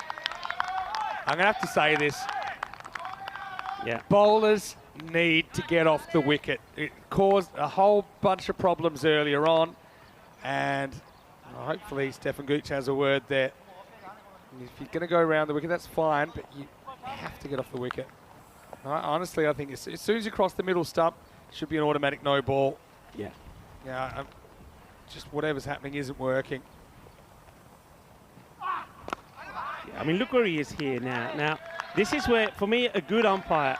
I'm going to have to say this. Yeah. Bowlers need to get off the wicket. It caused a whole bunch of problems earlier on, and hopefully Stefan Gooch has a word there. If you're going to go around the wicket, that's fine, but you have to get off the wicket. Honestly, I think as soon as you cross the middle stump, it should be an automatic no ball. Yeah. Yeah, just whatever's happening isn't working. I mean, look where he is here now. Now, this is where, for me, a good umpire,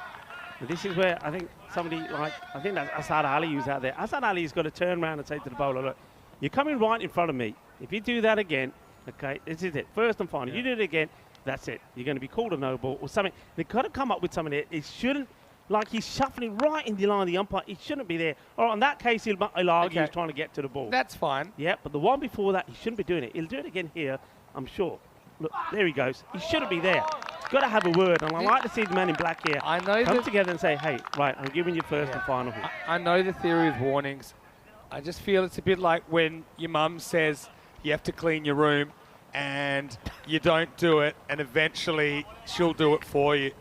this is where I think somebody like, I think that's Asad Ali who's out there. Asad Ali's got to turn around and say to the bowler, look, you're coming right in front of me. If you do that again, okay, this is it. First and final. Yeah. You do it again, that's it. You're going to be called a no ball or something. They've got to come up with something there. It shouldn't, like he's shuffling right in the line of the umpire. It shouldn't be there. All right, in that case, he'll argue he's trying to get to the ball. That's fine. Yeah, but the one before that, he shouldn't be doing it. He'll do it again here, I'm sure. Look, there he goes. He shouldn't be there. He's got to have a word, and I like to see the man in black here come together and say, hey, right, I'm giving you first and final here. I know the theory of warnings. I just feel it's a bit like when your mum says you have to clean your room and you don't do it, and eventually she'll do it for you.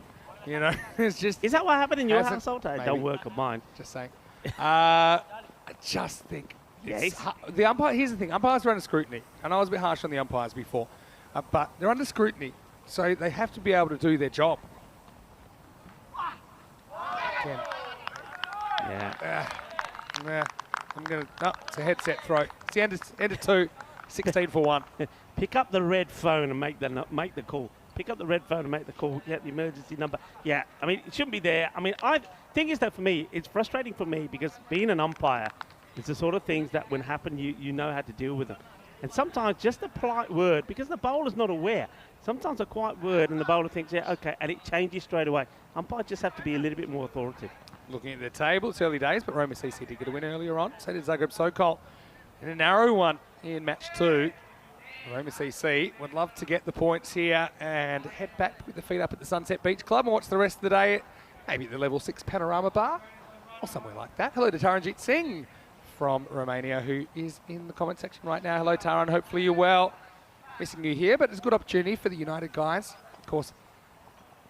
You know, it's just... Is that what happened in your household? It don't work on mine. Just saying. I just think... The umpire, here's the thing, umpires are under scrutiny. I know I was a bit harsh on the umpires before, but they're under scrutiny, so they have to be able to do their job. Again. Yeah. I'm going to... it's a headset throw. It's the end of 2, 16 for 1. Pick up the red phone and make the call. Pick up the red phone and make the call. Yeah, the emergency number. Yeah, I mean, it shouldn't be there. I mean, thing is that for me, it's frustrating for me because being an umpire, it's the sort of things that when happen, you know how to deal with them. And sometimes just a polite word, because the bowler's not aware, sometimes a quiet word and the bowler thinks, yeah, okay, and it changes straight away. Umpires just have to be a little bit more authoritative. Looking at the table, it's early days, but Roma CC did get a win earlier on. So did Zagreb Sokol in a narrow one in match 2. Roma CC would love to get the points here and head back with the feet up at the Sunset Beach Club and watch the rest of the day maybe at the level 6 Panorama Bar or somewhere like that. Hello to Taranjit Singh from Romania, who is in the comment section right now. Hello, Taran. Hopefully you're well. Missing you here, but it's a good opportunity for the United guys. Of course,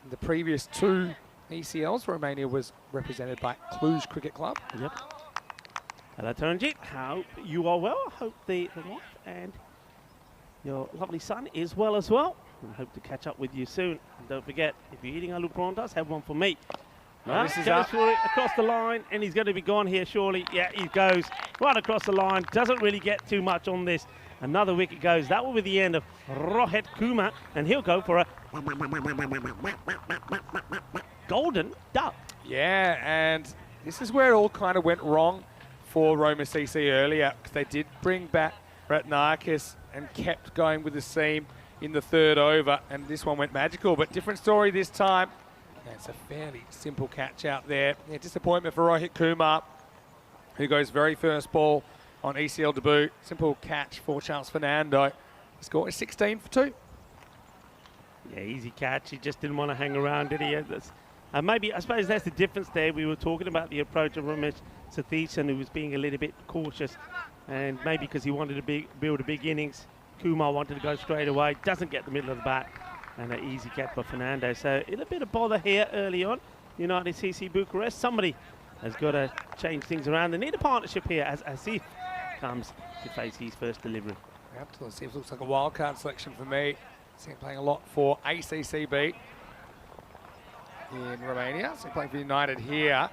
in the previous 2 ECLs, Romania was represented by Cluj Cricket Club. Yep. Hello, Taranjit. Hope you are well. Hope the wife and your lovely son is well as well. And hope to catch up with you soon. And don't forget, if you're eating aloo paranthas, have one for me. Right, this is goes for it across the line, and he's going to be gone here surely. Yeah, he goes right across the line. Doesn't really get too much on this. Another wicket goes. That will be the end of Rohit Kumar, and he'll go for a golden duck. Yeah, and this is where it all kind of went wrong for Roma CC earlier, because they did bring back Ratnakis and kept going with the seam in the 3rd over, and this one went magical, but different story this time. It's a fairly simple catch out there. Yeah, disappointment for Rohit Kumar, who goes very first ball on ECL debut. Simple catch for Charles Fernando. The score is 16 for 2. Yeah, easy catch. He just didn't want to hang around, did he? Maybe, I suppose that's the difference there. We were talking about the approach of Ramesh Satheesan, who was being a little bit cautious, and maybe because he wanted to build a big innings, Kumar wanted to go straight away. Doesn't get the middle of the bat. And an easy catch by Fernando. So a little bit of bother here early on. United CC Bucharest. Somebody has got to change things around. They need a partnership here as Asif comes to face his first delivery. Absolutely. Asif looks like a wild card selection for me. See him playing a lot for ACCB in Romania. So playing for United here.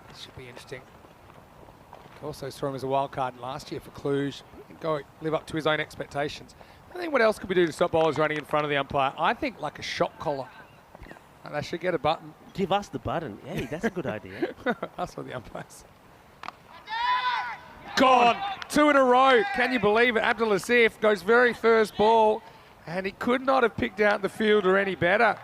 This should be interesting. Also saw him as a wild card last year for Cluj. Go live up to his own expectations. I think what else could we do to stop bowlers running in front of the umpire? I think like a shot collar. They should get a button. Give us the button. Hey, that's a good idea. That's what the umpires. Gone! 2 in a row. Can you believe it? Abdul Asif goes very first ball, and he could not have picked out the fielder any better.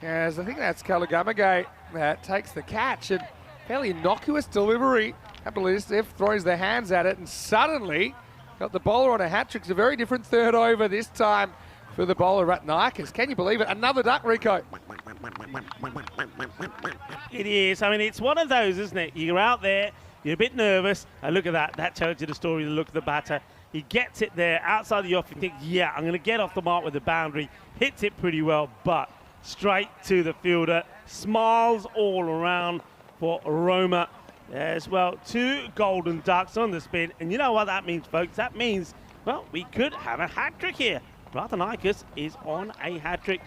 As I think that's Kalagamagay that takes the catch, and fairly innocuous delivery. Abdul Asif throws their hands at it, and suddenly got the bowler on a hat-trick. It's a very different 3rd over this time for the bowler Ratnakis. Can you believe it? Another duck, Rico. It is. I mean, it's one of those, isn't it? You're out there, you're a bit nervous, and look at that. That tells you the story, the look of the batter. He gets it there outside the off. He thinks, yeah, I'm going to get off the mark with the boundary. Hits it pretty well, but straight to the fielder. Smiles all around for Roma as well. 2 golden ducks on the spin. And you know what that means, folks? That means, well, we could have a hat-trick here. Rathanikis is on a hat-trick.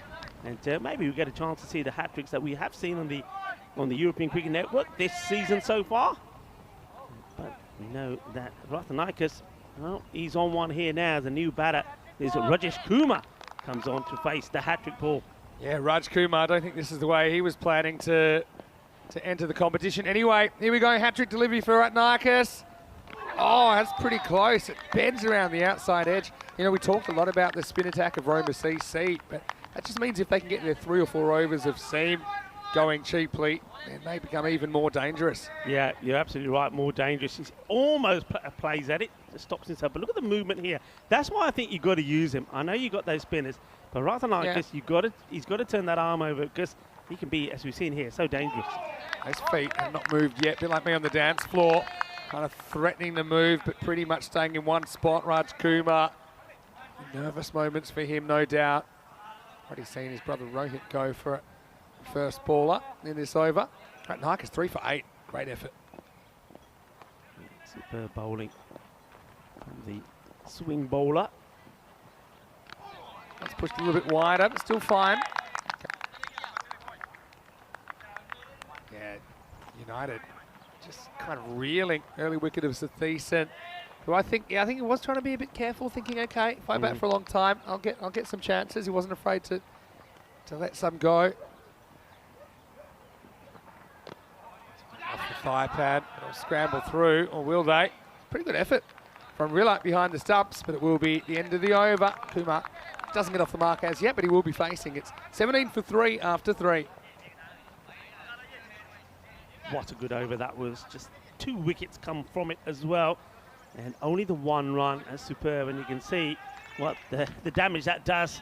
And maybe we get a chance to see the hat-tricks that we have seen on the European Cricket Network this season so far. But we know that Rathanikis, well, he's on one here now as a new batter. There's Rajesh Kumar comes on to face the hat-trick ball. Yeah, Raj Kumar, I don't think this is the way he was planning to enter the competition. Anyway, here we go, hat-trick delivery for Rathanikis. Oh, that's pretty close. It bends around the outside edge. You know, we talked a lot about the spin attack of Roma CC, but that just means if they can get their 3 or 4 overs of seam going cheaply, then they become even more dangerous. Yeah, you're absolutely right, more dangerous. He almost plays at it, just stops himself. But look at the movement here. That's why I think you've got to use him. I know you got those spinners, but Rathanikis, he's got to turn that arm over because he can be, as we've seen here, so dangerous. Those feet have not moved yet, a bit like me on the dance floor. Kind of threatening the move, but pretty much staying in one spot. Raj Kumar, nervous moments for him, no doubt. Already seen his brother Rohit go for it. First baller in this over. Rathanikis 3 for 8. Great effort. Superb bowling from the swing bowler. That's pushed a little bit wider, but still fine. Yeah, United just kind of reeling. Early wicket of Sathisen, who I think he was trying to be a bit careful, thinking, okay, if I bat for a long time, I'll get some chances. He wasn't afraid to let some go. Off the thigh pad, they'll scramble through, or will they? Pretty good effort from Relive behind the stumps, but it will be the end of the over. Kumar doesn't get off the mark as yet, but he will be facing. It's 17 for 3 after 3. What a good over that was. Just 2 wickets come from it as well. And only the 1 run. That's superb. And you can see what the damage that does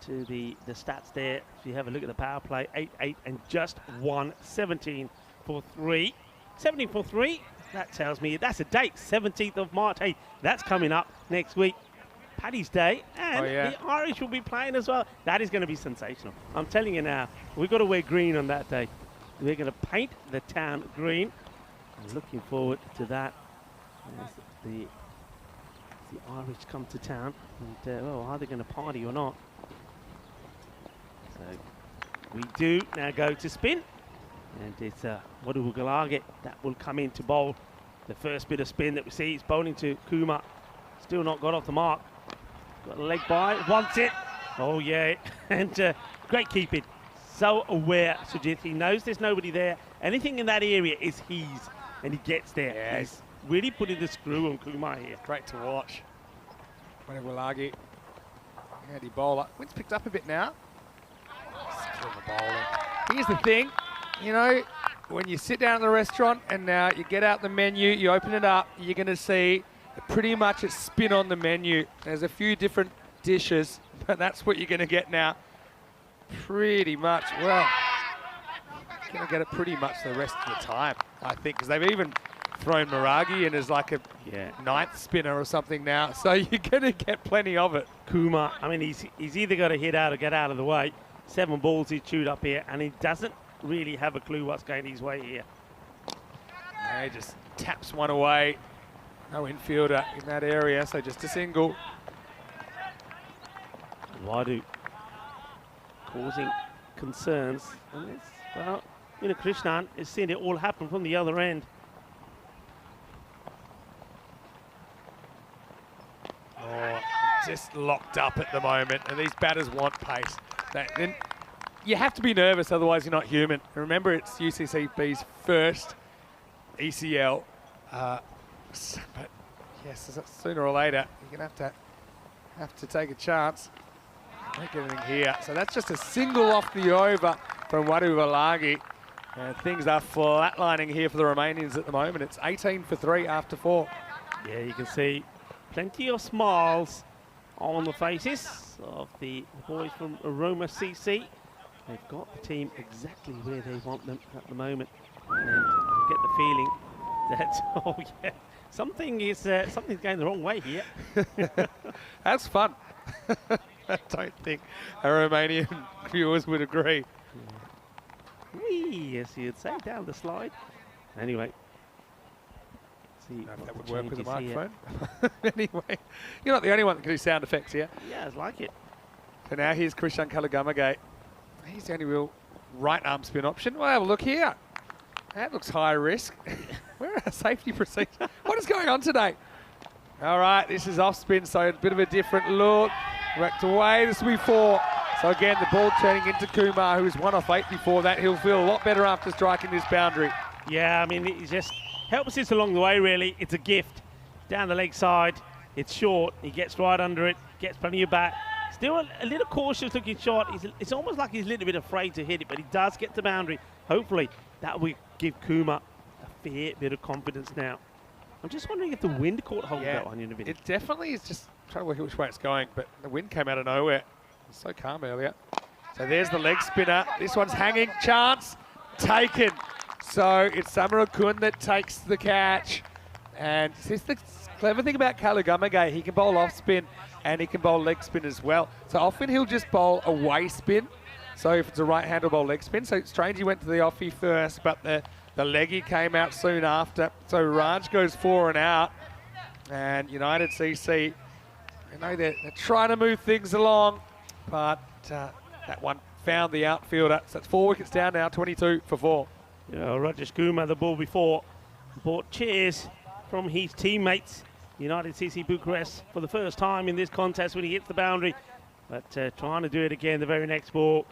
to the stats there. If you have a look at the power play, 8-8 and just 1. 17 for 3. 17 for 3. That tells me that's a date. 17th of March. Hey, that's coming up next week. Paddy's Day. And the Irish will be playing as well. That is going to be sensational. I'm telling you now, we've got to wear green on that day. We're going to paint the town green. I'm looking forward to that. As the Irish come to town. And, well, are they going to party or not? So we do now go to spin. And it's Wadu Galage that will come in to bowl. The first bit of spin that we see is bowling to Kumar. Still not got off the mark. Got a leg by, wants it. Oh, yeah. And great keeping. So aware, Sujit. He knows there's nobody there. Anything in that area is his, and he gets there. Yeah, he's really putting the screw on Kumar here. Great to watch. Wanawalagi, handy bowler. Wind's picked up a bit now. Clever bowling. Here's the thing, you know, when you sit down at the restaurant and now you get out the menu, you open it up, you're going to see pretty much a spin on the menu. There's a few different dishes, but that's what you're going to get now. Pretty much, well, you're going to get it pretty much the rest of the time, I think, because they've even thrown Maragi in as like a 9th spinner or something now, so you're going to get plenty of it. Kumar, I mean, he's either got to hit out or get out of the way. 7 balls he's chewed up here, and he doesn't really have a clue what's going his way here. Yeah, he just taps one away. No infielder in that area, so just a single. Wadu causing concerns. And it's, well, Krishnan has seen it all happen from the other end. Oh, just locked up at the moment, and these batters want pace. Then you have to be nervous, otherwise you're not human. Remember, it's UCCB's first ECL, but yes, sooner or later you're gonna have to take a chance. Make anything here. So that's just a single off the over from Wadu Valagi. And things are flatlining here for the Romanians at the moment. It's 18 for 3 after 4. Yeah, you can see plenty of smiles on the faces of the boys from Roma CC. They've got the team exactly where they want them at the moment. And I get the feeling that, oh yeah, something's going the wrong way here. That's fun. I don't think our Romanian viewers would agree. Whee, yes, you'd say, down the slide. Anyway. See I don't know if what that would the work with a change is here. microphone. Anyway, you're not the only one that can do sound effects here. Yeah, I like it. So now here's Christian Kalagamagay. He's the only real right arm spin option. Well, have a look here. That looks high risk. Where are our safety procedures? What is going on today? All right, this is off spin, so a bit of a different look. Wrecked away, this will be 4. So again, the ball turning into Kumar, who was 1 off 8 before that. He'll feel a lot better after striking this boundary. Yeah, I mean, it just helps us along the way, really. It's a gift. Down the leg side, it's short. He gets right under it, gets plenty of back. Still a little cautious looking shot. It's almost like he's a little bit afraid to hit it, but he does get the boundary. Hopefully, that will give Kumar a fair bit of confidence now. I'm just wondering if the wind caught hold of that one in a minute. It definitely is just trying to work out which way it's going, but the wind came out of nowhere. It was so calm earlier. So there's the leg spinner. This one's hanging. Chance taken. So it's Samarakun that takes the catch. And this is the clever thing about Kalagamagay. He can bowl off spin and he can bowl leg spin as well. So often he'll just bowl away spin. So if it's a right-hander, bowl leg spin. So it's strange he went to the offie first, but the leggy came out soon after. So Raj goes 4 and out. And United CC, I know they're trying to move things along, but that one found the outfielder. So it's 4 wickets down now, 22 for 4. Yeah, Rajesh Kumar, the ball before, bought cheers from his teammates. United CC Bucharest for the first time in this contest when he hits the boundary. But trying to do it again the very next ball.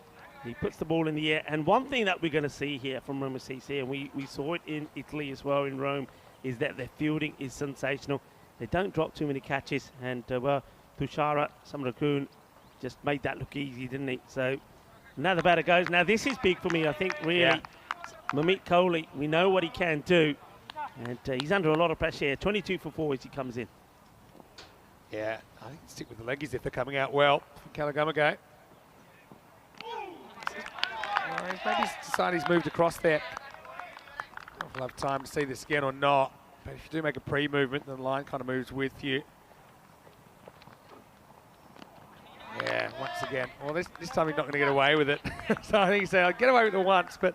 He puts the ball in the air. And one thing that we're going to see here from Roma CC, and we saw it in Italy as well, in Rome, is that their fielding is sensational. They don't drop too many catches. And, well, Tushara Samarakun just made that look easy, didn't he? So now the batter goes. Now this is big for me, I think, really. Yeah. Mamit Kohli, we know what he can do. And he's under a lot of pressure here. 22 for 4 as he comes in. Yeah, I think stick with the leggies if they're coming out well from Kalagamagay. Maybe he's decided he's moved across there. We'll have time to see this again or not. But if you do make a pre-movement, then the line kind of moves with you. Yeah, once again. Well, this time he's not going to get away with it. So I think he's saying, I'll get away with it once, but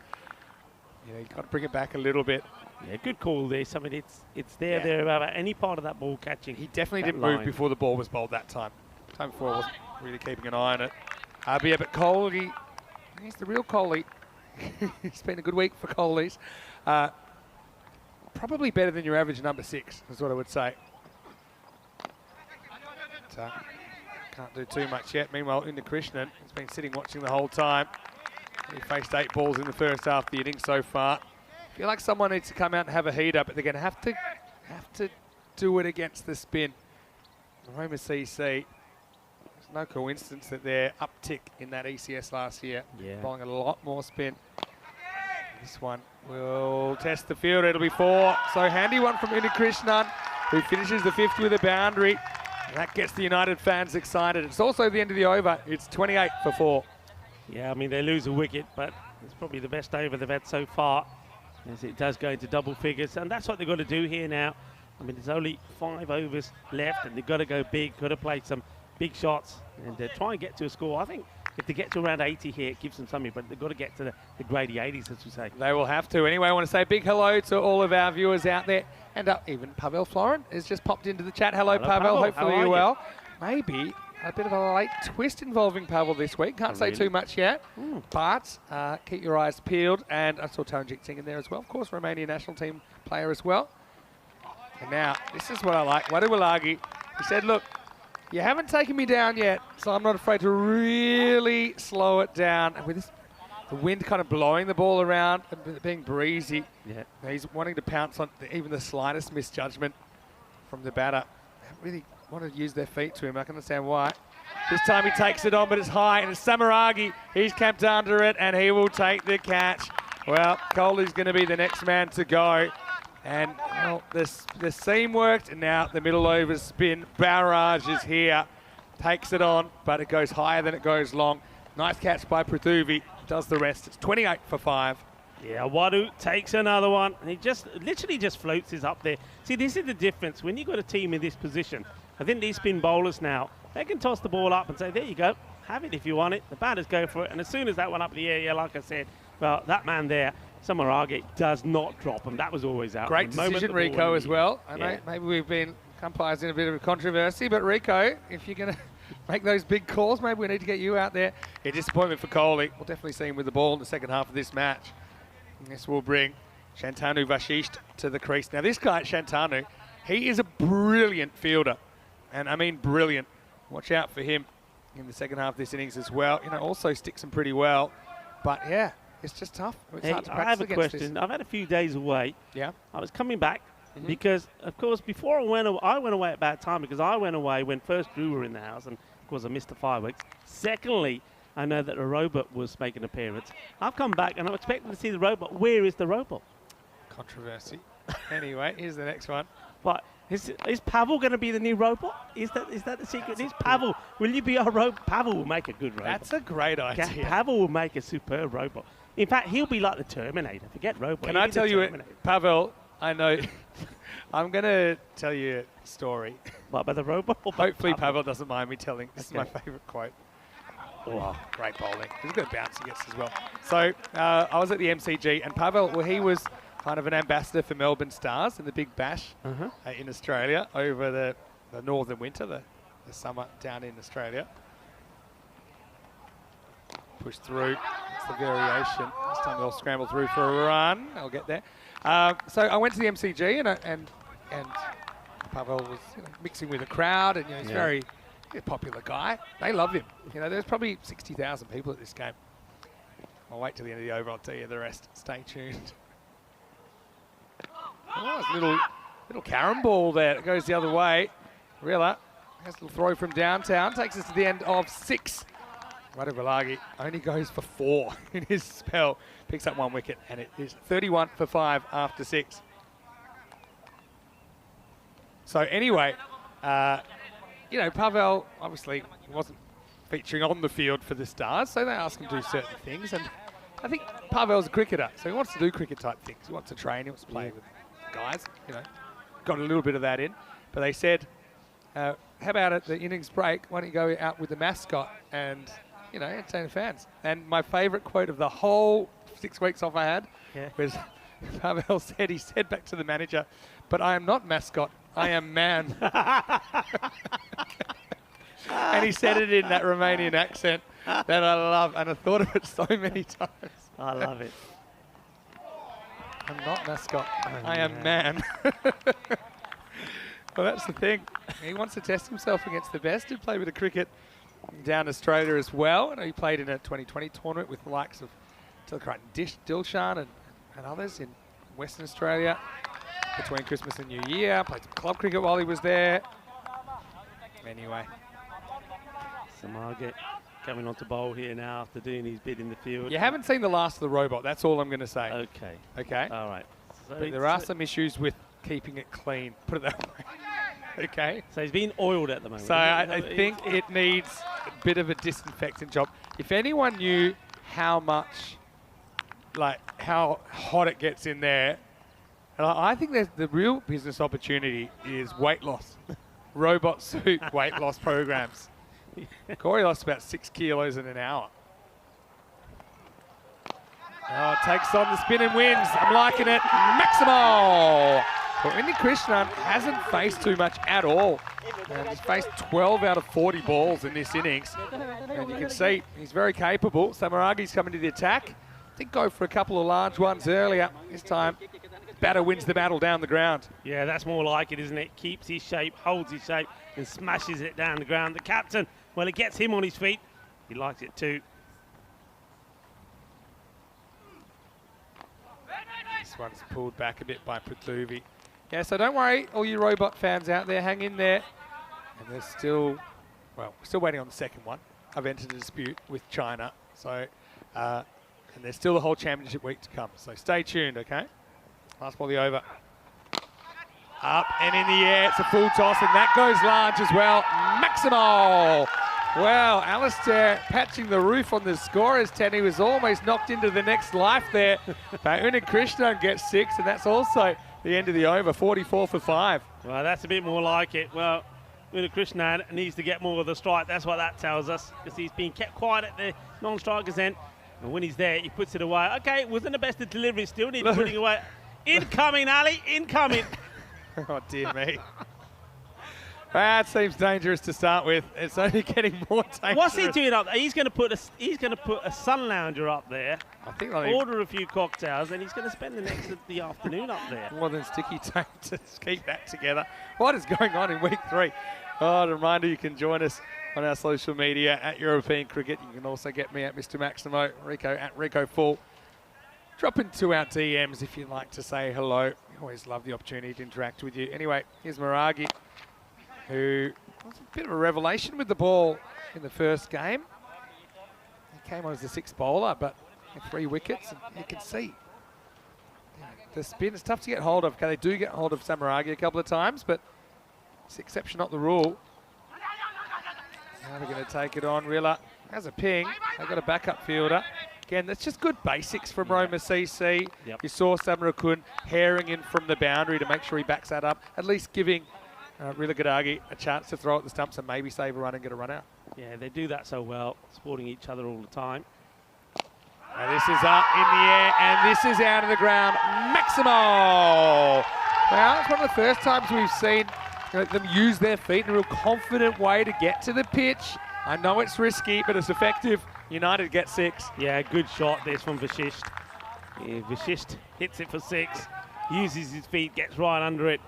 you've got to bring it back a little bit. Yeah, good call there. I mean, it's there about any part of that ball catching. He definitely didn't move before the ball was bowled that time. Time before I wasn't really keeping an eye on it. Yeah, but Kohli, he's the real Kohli. It's been a good week for Kohli's. Probably better than your average number 6, is what I would say. But, can't do too much yet. Meanwhile, Krishnan has been sitting watching the whole time. He faced 8 balls in the first half of the inning so far. I feel like someone needs to come out and have a heat up, but they're going to have to do it against the spin. Roma CC, it's no coincidence that their uptick in that ECS last year, bowling a lot more spin. This one will test the field. It'll be 4. So handy one from Krishnan, who finishes the 5th with a boundary. And that gets the United fans excited. It's also the end of the over. It's 28 for 4. Yeah, I mean, they lose a wicket, but it's probably the best over they've had so far, as it does go into double figures. And that's what they've got to do here now. I mean, there's only 5 overs left, and they've got to go big, got to play some big shots, and try and get to a score. I think if they get to around 80 here, it gives them something, but they've got to get to the grady 80s, as we say. They will have to. Anyway, I want to say a big hello to all of our viewers out there. And even Pavel Florin has just popped into the chat. Hello Pavel. Hopefully you're well. Maybe a bit of a late twist involving Pavel this week. Can't say too much yet, but keep your eyes peeled. And I saw Taranjit Singh in there as well. Of course, Romanian national team player as well. And now, this is what I like. Wadu Walagi, he said, look, you haven't taken me down yet, so I'm not afraid to really slow it down. And with this, the wind kind of blowing the ball around and being breezy, he's wanting to pounce on even the slightest misjudgment from the batter. They really want to use their feet to him. I can understand why. This time he takes it on, but it's high, and it's Samaragi. He's camped under it, and he will take the catch. Well, Kohli's going to be the next man to go. And well, the seam worked, and now the middle over spin barrage is here. Takes it on, but it goes higher than it goes long. Nice catch by Prithuvi. Does the rest. It's 28 for 5. Yeah, Wadu takes another one, and he just literally just floats his up there. See, this is the difference. When you've got a team in this position, I think these spin bowlers now, they can toss the ball up and say, there you go, have it if you want it. The batters go for it, and as soon as that one up in the air, yeah, like I said, well, that man there, Samaragi, does not drop him. That was always out. Great decision, Rico, as well. I know maybe we've been umpires in a bit of a controversy, but Rico, if you're going to make those big calls, maybe we need to get you out there. Yeah, disappointment for Kohli. We'll definitely see him with the ball in the second half of this match. And this will bring Shantanu Vashisht to the crease. Now, this guy, Shantanu, he is a brilliant fielder. And I mean brilliant. Watch out for him in the second half of this innings as well. You know, also sticks him pretty well. But, yeah, it's just tough. It's hard to I have a against question. this. I've had a few days away. Yeah. I was coming back because, of course, before I went away at bad time because I went away when first Drew were in the house, and, of course, I missed the fireworks. Secondly, I know that a robot was making an appearance. I've come back, and I'm expecting to see the robot. Where is the robot? Controversy. Anyway, here's the next one. But is Pavel going to be the new robot? Is that the secret? Is Pavel? Will you be our robot? Pavel will make a good robot. That's a great idea. Pavel will make a superb robot. In fact, he'll be like the Terminator. Forget robot. Can I tell you, Pavel, I know, I'm going to tell you a story. What, about the robot? Hopefully Pavel doesn't mind me telling. This is my favourite quote. Oh, great bowling. He's a good bounce he gets as well. So I was at the MCG, and Pavel, well, he was kind of an ambassador for Melbourne Stars in the Big Bash in Australia over the northern winter, the summer down in Australia. Push through. It's the variation. This time they'll scramble through for a run. I'll get there. So I went to the MCG, and Pavel was mixing with the crowd, and he's very popular guy. They love him. There's probably 60,000 people at this game. I'll wait till the end of the over. I'll tell you the rest. Stay tuned. Oh, it's a little carom ball there. It goes the other way. Rilla has a little throw from downtown. Takes us to the end of 6. Radhavalagi only goes for 4 in his spell. Picks up 1 wicket, and it is 31 for 5 after 6. So anyway, Pavel obviously wasn't featuring on the field for the Stars, so they asked him to do certain things. And I think Pavel's a cricketer, so he wants to do cricket-type things. He wants to train, he wants to play with guys, got a little bit of that in. But they said, how about at the innings break, why don't you go out with the mascot and, entertain the fans? And my favourite quote of the whole 6 weeks off I had was Pavel said, he said back to the manager, but I am not mascot, I am man. And he said it in that Romanian accent that I love, and I thought of it so many times. I love it. I'm not mascot, I am man. Well, that's the thing. He wants to test himself against the best. He played with the cricket down Australia as well. And he played in a 2020 tournament with the likes of Tilakrat and Dilshan and others in Western Australia between Christmas and New Year. Played some club cricket while he was there. Anyway. Samarga coming on to bowl here now after doing his bid in the field. You haven't seen the last of the robot. That's all I'm going to say. Okay. Okay. All right. So but there are some issues with keeping it clean. Put it that way. Okay. So he's being oiled at the moment. So I think it needs a bit of a disinfectant job. If anyone knew how much, how hot it gets in there, I think the real business opportunity is weight loss. Robot suit weight loss programs. Corey lost about 6 kilos in an hour. Oh, takes on the spin and wins. I'm liking it. Maximal! Well, Indy Krishnan hasn't faced too much at all. He's faced 12 out of 40 balls in this innings. And you can see he's very capable. Samaragi's coming to the attack. Did go for a couple of large ones earlier. This time, batter wins the battle down the ground. Yeah, that's more like it, isn't it? Keeps his shape, holds his shape, and smashes it down the ground. The captain, well, it gets him on his feet. He likes it too. This one's pulled back a bit by Prithuvi. Yeah, so don't worry, all you robot fans out there, hang in there. And there's still, we're still waiting on the second one. I've entered a dispute with China. So, and there's still the whole championship week to come. So stay tuned, okay? Last ball of the over. Up and in the air, it's a full toss, and that goes large as well. Maximal! Well, Alistair patching the roof on the scorer's 10. He was almost knocked into the next life there. But Krishnan gets 6, and that's also the end of the over, 44 for 5. Well, that's a bit more like it. Well, Krishnan needs to get more of the strike. That's what that tells us, because he's been kept quiet at the non-striker's end. And when he's there, he puts it away. Okay, it wasn't the best of delivery. Still needs putting away. Incoming, Ali, incoming. Oh, dear me. That seems dangerous to start with. It's only getting more dangerous. What's he doing up there? He's going to put a sun lounger up there. I think order a few cocktails, and he's going to spend the next of the afternoon up there. More than sticky tape to keep that together. What is going on in week 3? Oh, a reminder, you can join us on our social media at European Cricket. You can also get me at Mr. Maximo, Rico at Rico Full. Drop into our DMs if you'd like to say hello. We always love the opportunity to interact with you. Anyway, here's Maragi, who was a bit of a revelation with the ball in the first game. He came on as the 6th bowler, but 3 wickets, and you can see the spin is tough to get hold of. Okay, they do get hold of Samaragi a couple of times, but it's the exception, not the rule. Now they're going to take it on. Rilla has a ping. They've got a backup fielder. Again, that's just good basics from Roma CC. Yep. You saw Samarakun herring in from the boundary to make sure he backs that up, at least giving Rilla Gadagi a chance to throw at the stumps and maybe save a run and get a run out. Yeah, they do that so well, supporting each other all the time. And this is up in the air, and this is out of the ground. Maximo! Well, it's one of the first times we've seen them use their feet in a real confident way to get to the pitch. I know it's risky, but it's effective. United get 6. Yeah, good shot this from Vashisht. Yeah, Vashisht hits it for 6, uses his feet, gets right under it.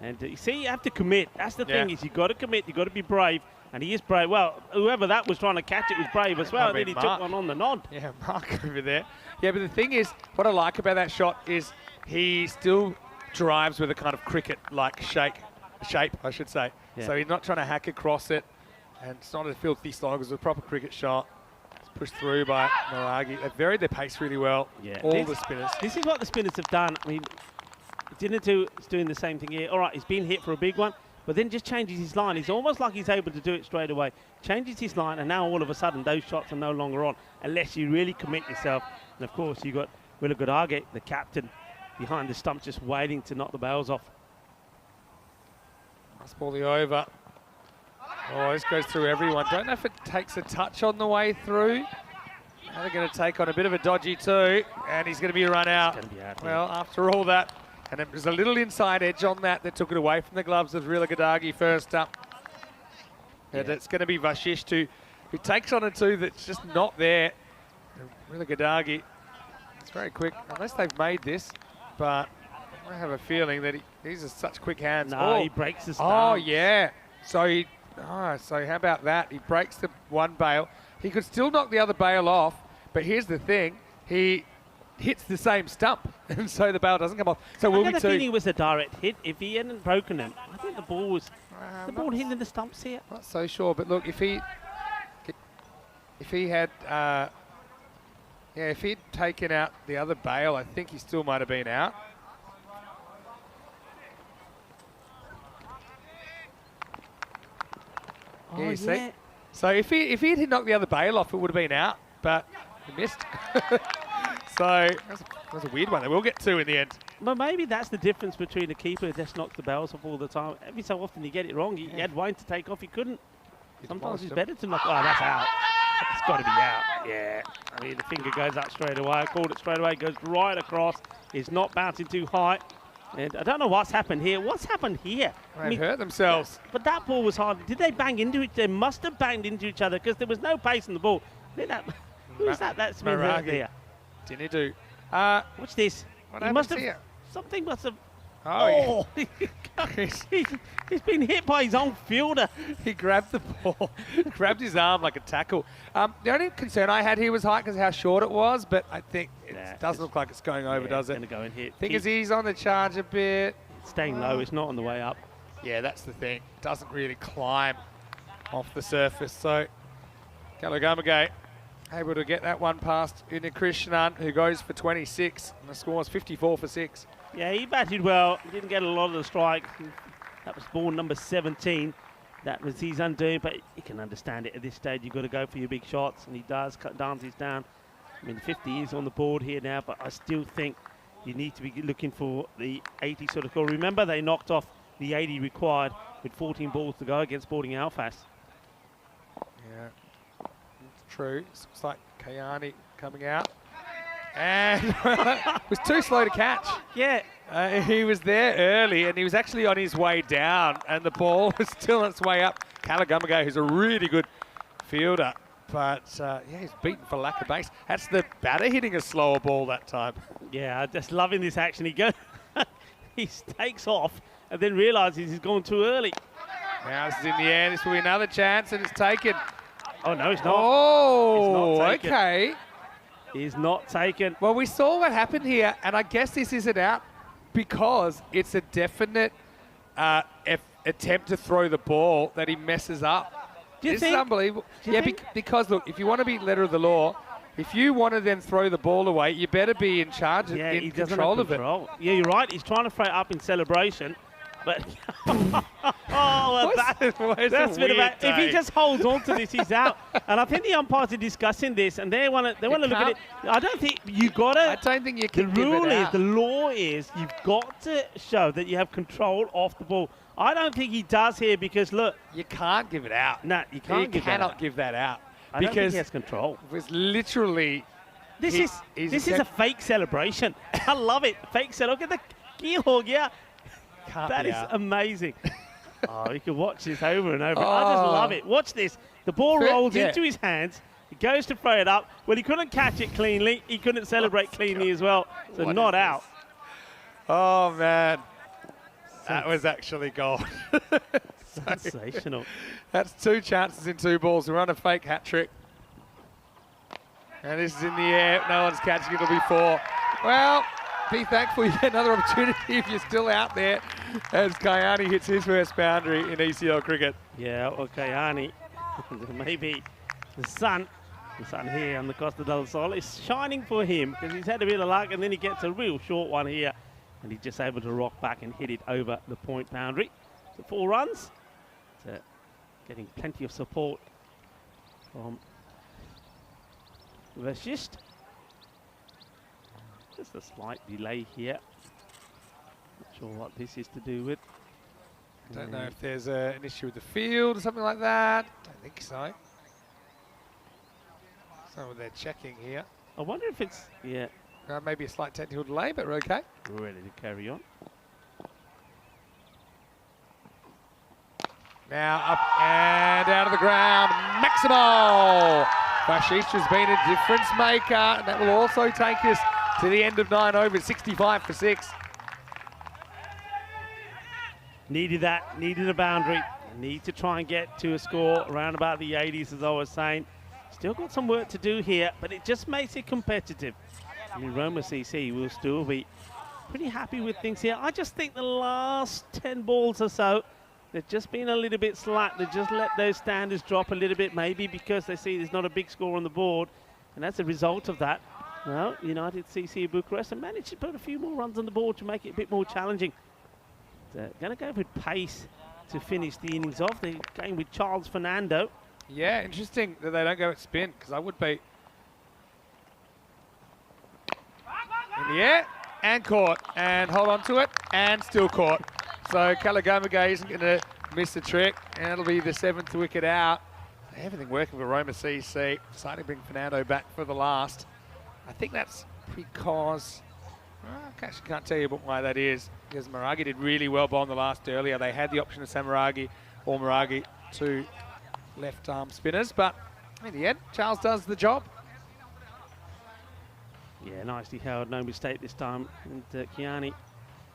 And you see, you have to commit. That's the thing, is you've got to commit, you've got to be brave. And he is brave. Well, whoever that was trying to catch it was brave as well. And then he took one on the nod. Yeah, Mark over there. Yeah, but the thing is, what I like about that shot is he still drives with a kind of cricket-like shape, I should say. Yeah. So he's not trying to hack across it. And it's not a filthy slog. It's a proper cricket shot. It's pushed through by Maragi. They've varied their pace really well. Yeah. All the spinners. This is what the spinners have done. I mean, Dinatu is doing the same thing here. All right, he's been hit for a big one, but then just changes his line. He's almost like he's able to do it straight away. Changes his line, and now all of a sudden those shots are no longer on, unless you really commit yourself. And of course, you've got Willa Godage, the captain, behind the stump, just waiting to knock the bails off. Must ball the over. Oh, this goes through everyone. Don't know if it takes a touch on the way through. Now they're going to take on a bit of a dodgy too, and he's going to be run out. Well, after all that, and it was a little inside edge on that took it away from the gloves of Rilla Gadagi first up. And it's going to be Vashisht who takes on a 2 that's just not there. Rilla Gadagi, it's very quick, unless they've made this, but I have a feeling that these are such quick hands. No, he breaks the stance. Oh, yeah. So so how about that? He breaks the one bail. He could still knock the other bail off, but here's the thing. He hits the same stump, and so the bail doesn't come off. So I get a feeling it was a direct hit. If he hadn't broken it, I think the ball was hitting the stumps here. Not so sure, but look, if he had if he'd taken out the other bail, I think he still might have been out. Oh, you see? So if he had knocked the other bail off, it would have been out, but he missed. So that's a weird one. They will get 2 in the end. Well, maybe that's the difference between a keeper who just knocks the bails off all the time. Every so often you get it wrong. He had Wayne to take off, he couldn't. Sometimes it's better to knock. Oh, that's out. It's got to be out. Yeah. I mean, the finger goes up straight away. I called it straight away. Goes right across. It's not bouncing too high. And I don't know what's happened here. What's happened here? They hurt themselves. But that ball was hard. Did they bang into it? They must have banged into each other because there was no pace in the ball. Who's that? That's been hurt there. Didn't do. Watch this. What happens here? Something must have. Oh, He's been hit by his own fielder. He grabbed the ball, grabbed his arm like a tackle. The only concern I had here was height because of how short it was, but I think it doesn't look like it's going over, does it? It's going to go and hit. Thing is, he's on the charge a bit. It's staying low. It's not on the way up. Yeah, that's the thing. Doesn't really climb off the surface. So, Kalagamagay able to get that one past Krishnan, who goes for 26, and the score is 54 for 6. Yeah, he batted well. He didn't get a lot of the strike. That was ball number 17. that was his undoing, but you can understand it at this stage. You've got to go for your big shots, and he does cut dances down. I mean, 50 is on the board here now, but I still think you need to be looking for the 80 sort of score. Remember, they knocked off the 80 required with 14 balls to go against Sporting Alfas. Yeah, it's true. Looks like Kayani coming out. And was too slow to catch. Yeah. He was there early, and he was actually on his way down, and the ball was still on its way up. Kalagamaga, who's a really good fielder, but yeah, he's beaten for lack of base. That's the batter hitting a slower ball that time. Yeah, I'm just loving this action. He goes, he takes off, and then realises he's gone too early. Now this is in the air. This will be another chance, and it's taken. Oh no, it's not. Oh, It's not taken. okay. He's not taken. Well, we saw what happened here, and I guess this isn't out because it's a definite attempt to throw the ball that he messes up. Do you This think? is unbelievable. Do you Yeah, think? because look, if you want to be letter of the law, if you want to then throw the ball away, you better be in charge, Yeah, in he doesn't control have of it. control. Yeah, you're right. He's trying to throw it up in celebration, but oh, well, that's a bit about. If he just holds on to this, he's out. And I think the umpires are discussing this, and they want to look at it. I don't think you got to. I don't think you The can give rule it is, out. the law is, you've got to show that you have control off the ball. I don't think he does here because look, You can't give it out. no, you can't. You give that cannot out. give that out I don't think because he has control. it was literally. This he's is a fake celebration. I love it. Fake celebration. Look at the keel hog, yeah. Can't That be is out. amazing. Oh, you can watch this over and over. I just love it. Watch this. The ball Fit- rolls yeah. into his hands. He goes to throw it up. Well, he couldn't catch it cleanly. He couldn't celebrate cleanly as well. So What not is out. Oh man, that was actually gold. Sensational. That's 2 chances in 2 balls. We're on a fake hat trick. And this is in the air. No one's catching it. It'll be 4. Well, be thankful you get another opportunity if you're still out there as Kayani hits his first boundary in ECL cricket. Yeah, okay, Arnie. Maybe the sun here on the Costa del Sol is shining for him because he's had a bit of luck and then he gets a real short one here and he's just able to rock back and hit it over the point boundary. So 4 runs. So getting plenty of support from Vashist. Just a slight delay here. Not sure what this is to do with. Don't know if there's an issue with the field or something like that. Don't think so. So they're checking here. I wonder if it's, yeah, Maybe a slight technical delay, but we're okay. ready to carry on. Now up and out of the ground, Maximo! Bashish has been a difference maker, and that will also take us to the end of 9 overs, 65 for 6. Needed that, needed a boundary. Need to try and get to a score around about the 80s, as I was saying. Still got some work to do here, but it just makes it competitive. I mean, Roma CC will still be pretty happy with things here. I just think the last 10 balls or so, they've just been a little bit slack. They've just let those standards drop a little bit, maybe because they see there's not a big score on the board. And as a result of that, well, United CC Bucharest have managed to put a few more runs on the board to make it a bit more challenging. They're going to go with pace to finish the innings off. They're going with Charles Fernando. Yeah, interesting that they don't go at spin, because I would be. In the air, and caught, and hold on to it, and still caught. So Kalagamaga isn't going to miss the trick, and it'll be the 7th wicket out. Everything working for Roma CC. Deciding to bring Fernando back for the last. I think that's because, I actually can't tell you why that is, because Maragi did really well bowling the last earlier. They had the option of Samaragi or Maragi, 2 left arm spinners, but in the end, Charles does the job. Yeah, nicely held, no mistake this time. And Kiani,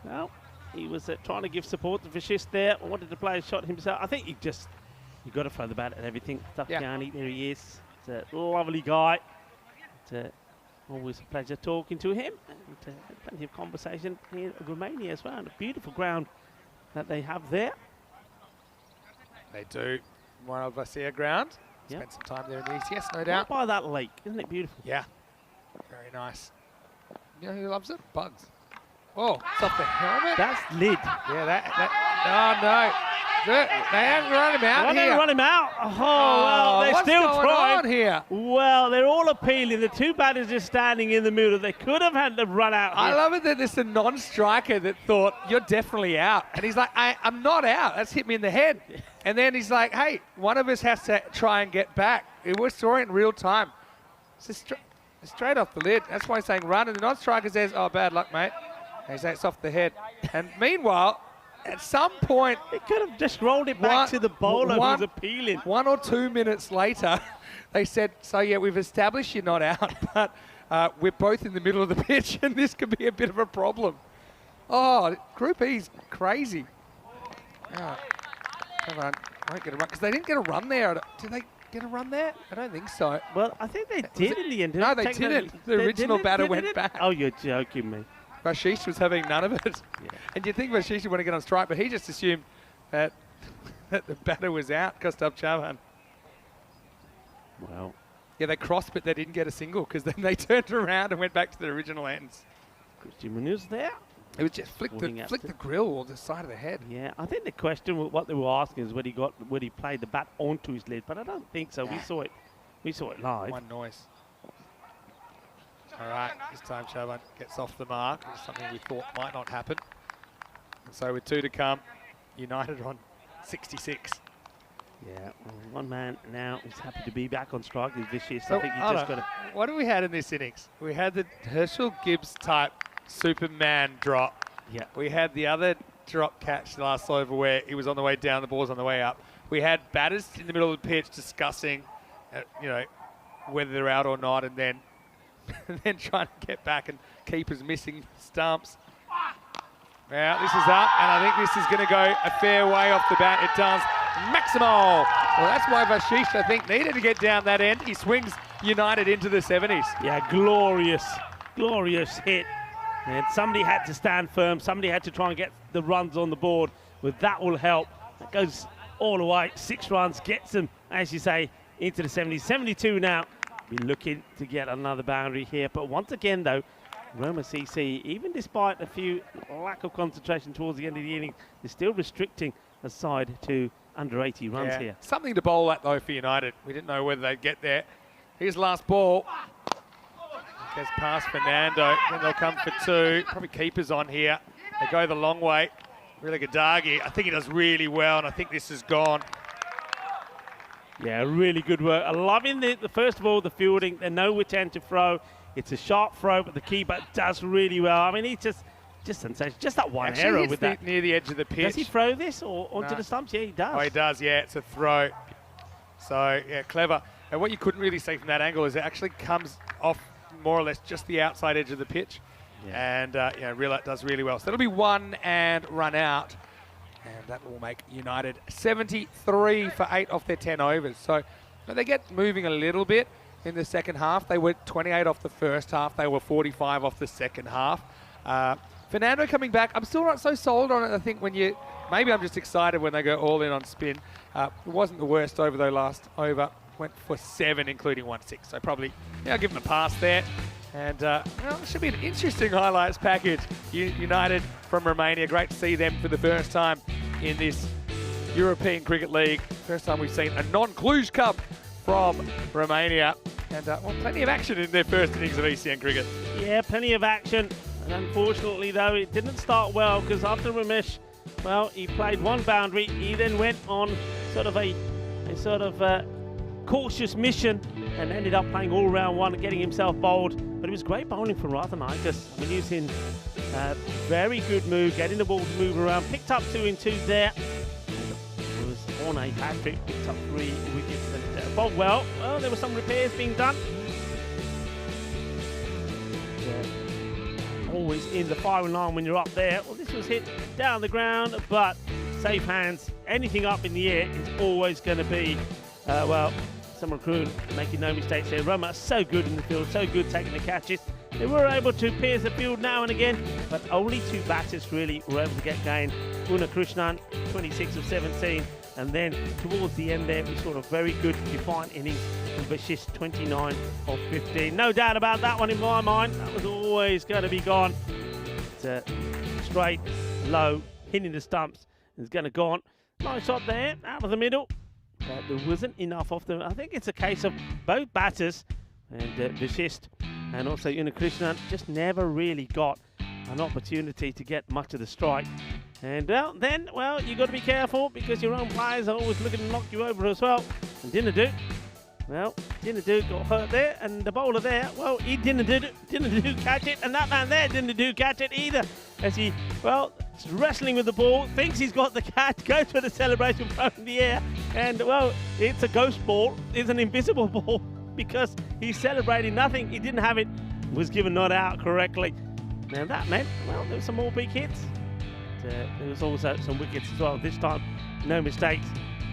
well, he was trying to give support to Vashist there. Wanted to play a shot himself. I think you've got to throw the bat at everything. Tough Kiani, there he is. It's a lovely guy. It's always a pleasure talking to him. And had plenty of conversation here in Romania as well. And a beautiful ground that they have there. They do. One of us here ground. Yep. Spent some time there in the ECS, no Right doubt. by that lake, isn't it beautiful? Yeah. Very nice. You know who loves it? Bugs. Oh, it's off the helmet. That's lid. Yeah, that. Oh, no. They haven't run him out Why here. don't run him out? Oh, well, they're what's still going trying. on here? Well, they're all appealing. The two batters just standing in the middle. They could have had to run out I here. love it that it's a non-striker that thought, you're definitely out. And he's like, I'm not out. That's hit me in the head. And then he's like, hey, one of us has to try and get back. We saw it in real time. It's just straight off the lid. That's why he's saying run. And the non-striker says, oh, bad luck, mate. And he's like, it's off the head. And meanwhile, at some point, They could have just rolled it back to the bowler who's appealing. 1 or 2 minutes later, they said, so yeah, we've established you're not out, but we're both in the middle of the pitch and this could be a bit of a problem. Oh, Group E's crazy. Oh, come on, won't get a run, because they didn't get a run there. Did they get a run there? I don't think so. Well, I think they did in the end. No, they didn't. The original batter went back. Oh, you're joking me. Bashish was having none of it. Yeah. And you'd think Bashish would want to get on strike, but he just assumed that, that the batter was out, Gustav Chavan. Well, Yeah, they crossed, but they didn't get a single because then they turned around and went back to their original ends. Christian Munoz there. It was just flick the grill or the side of the head. Yeah, I think the question, what they were asking is when he played the bat onto his lid, but I don't think so. We saw it live. One noise. All right, this time Chavan gets off the mark. It's something we thought might not happen. And so with 2 to come, United on 66. Yeah, well, one man now is happy to be back on strike. Is Vicious. So, I think he's just got to. what have we had in this innings? We had the Herschel Gibbs type Superman drop. Yeah. We had the other drop catch last over where he was on the way down, the ball's on the way up. We had batters in the middle of the pitch discussing, whether they're out or not, and then trying to get back, and keepers missing stumps. Well, this is up, and I think this is going to go a fair way off the bat. It does. Maximal. Well, that's why Vashish, I think, needed to get down that end. He swings United into the 70s. Yeah, glorious hit. And somebody had to stand firm. Somebody had to try and get the runs on the board. But that will help. That goes all the way. 6 runs, gets them, as you say, into the 70s. 72 now. Be looking to get another boundary here. But once again, though, Roma CC, even despite a few lack of concentration towards the end of the inning, they're still restricting the side to under 80 runs here. Something to bowl at, though, for United. We didn't know whether they'd get there. Here's last ball. Gets past Fernando. Then they'll come for 2. Probably keepers on here. They go the long way. Really Gadagi. I think he does really well, and I think this is gone. Yeah, really good work. I'm loving the first of all, the fielding. They know which end to throw. It's a sharp throw, but the keeper does really well. I mean, he just sensational. Just that one Actually, error hits with that. near the edge of the pitch. Does he throw this or onto No. the stumps? Yeah, he does. Oh, he does, yeah. It's a throw. So, yeah, clever. And what you couldn't really see from that angle is it actually comes off more or less just the outside edge of the pitch. Yeah. And, Rillat does really well. So that'll be 1 and run out. And that will make United 73 for 8 off their 10 overs. So they get moving a little bit in the second half. They were 28 off the first half. They were 45 off the second half. Fernando coming back. I'm still not so sold on it. I think maybe I'm just excited when they go all in on spin. It wasn't the worst over though last over. Went for 7, including 1-6. So probably, I'll give him a pass there. And it should be an interesting highlights package. United from Romania. Great to see them for the first time in this European Cricket League. First time we've seen a non-Cluj Cup from Romania. And plenty of action in their first innings of ECN cricket. Yeah, plenty of action. And unfortunately, though, it didn't start well because after Ramesh, well, he played 1 boundary. He then went on sort of a cautious mission and ended up playing all round 1 and getting himself bowled. But it was great bowling from Rathanaitis. I mean, he was in very good mood, getting the ball to move around. Picked up 2 in 2 there. And was on a hat-trick, picked up 3 wickets. And bowled well. Well, there were some repairs being done. Yeah. Always in the firing line when you're up there. Well, this was hit down the ground, but safe hands. Anything up in the air is always going to be, Summer Kroon making no mistakes there. Roma so good in the field, so good taking the catches. They were able to pierce the field now and again, but only 2 batters really were able to get going. Una Krishnan, 26 of 17, and then towards the end there, we saw a very good defiant innings from Bashish, 29 of 15. No doubt about that one in my mind. That was always going to be gone. It's straight, low, hitting the stumps. It's going to go on. Nice shot there, out of the middle. But there wasn't enough of them. I think it's a case of both batters and Vishist and also Krishnan just never really got an opportunity to get much of the strike. And then you got to be careful because your own players are always looking to knock you over as well. And Dinadu got hurt there, and the bowler there, he didn't do catch it, and that man there didn't do catch it either. As he, is wrestling with the ball, thinks he's got the catch, goes for the celebration throw in the air, and it's a ghost ball, it's an invisible ball because he's celebrating nothing. He didn't have it, was given not out correctly. Now that meant, there were some more big hits. There was also some wickets as well. This time, no mistakes,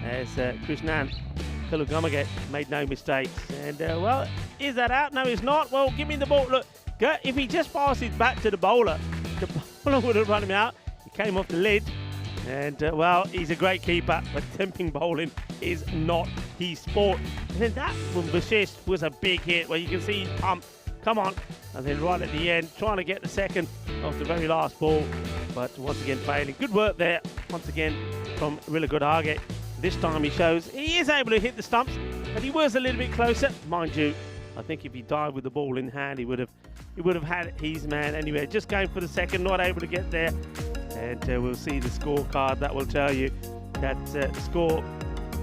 as Krishnan Kalugamaget made no mistakes. And, is that out? No, he's not. Well, give me the ball. Look, if he just passes back to the bowler would have run him out. He came off the lid. And, he's a great keeper, but temping bowling is not his sport. And then that from Vashist was a big hit where you can see he pumped. Come on. And then right at the end, trying to get the second of the very last ball. But once again, failing. Good work there, once again, from really good Argate. This time he shows he is able to hit the stumps, but he was a little bit closer. Mind you, I think if he dived with the ball in hand, he would have had his man anyway. Just going for the second, not able to get there. And we'll see the scorecard. That will tell you that the score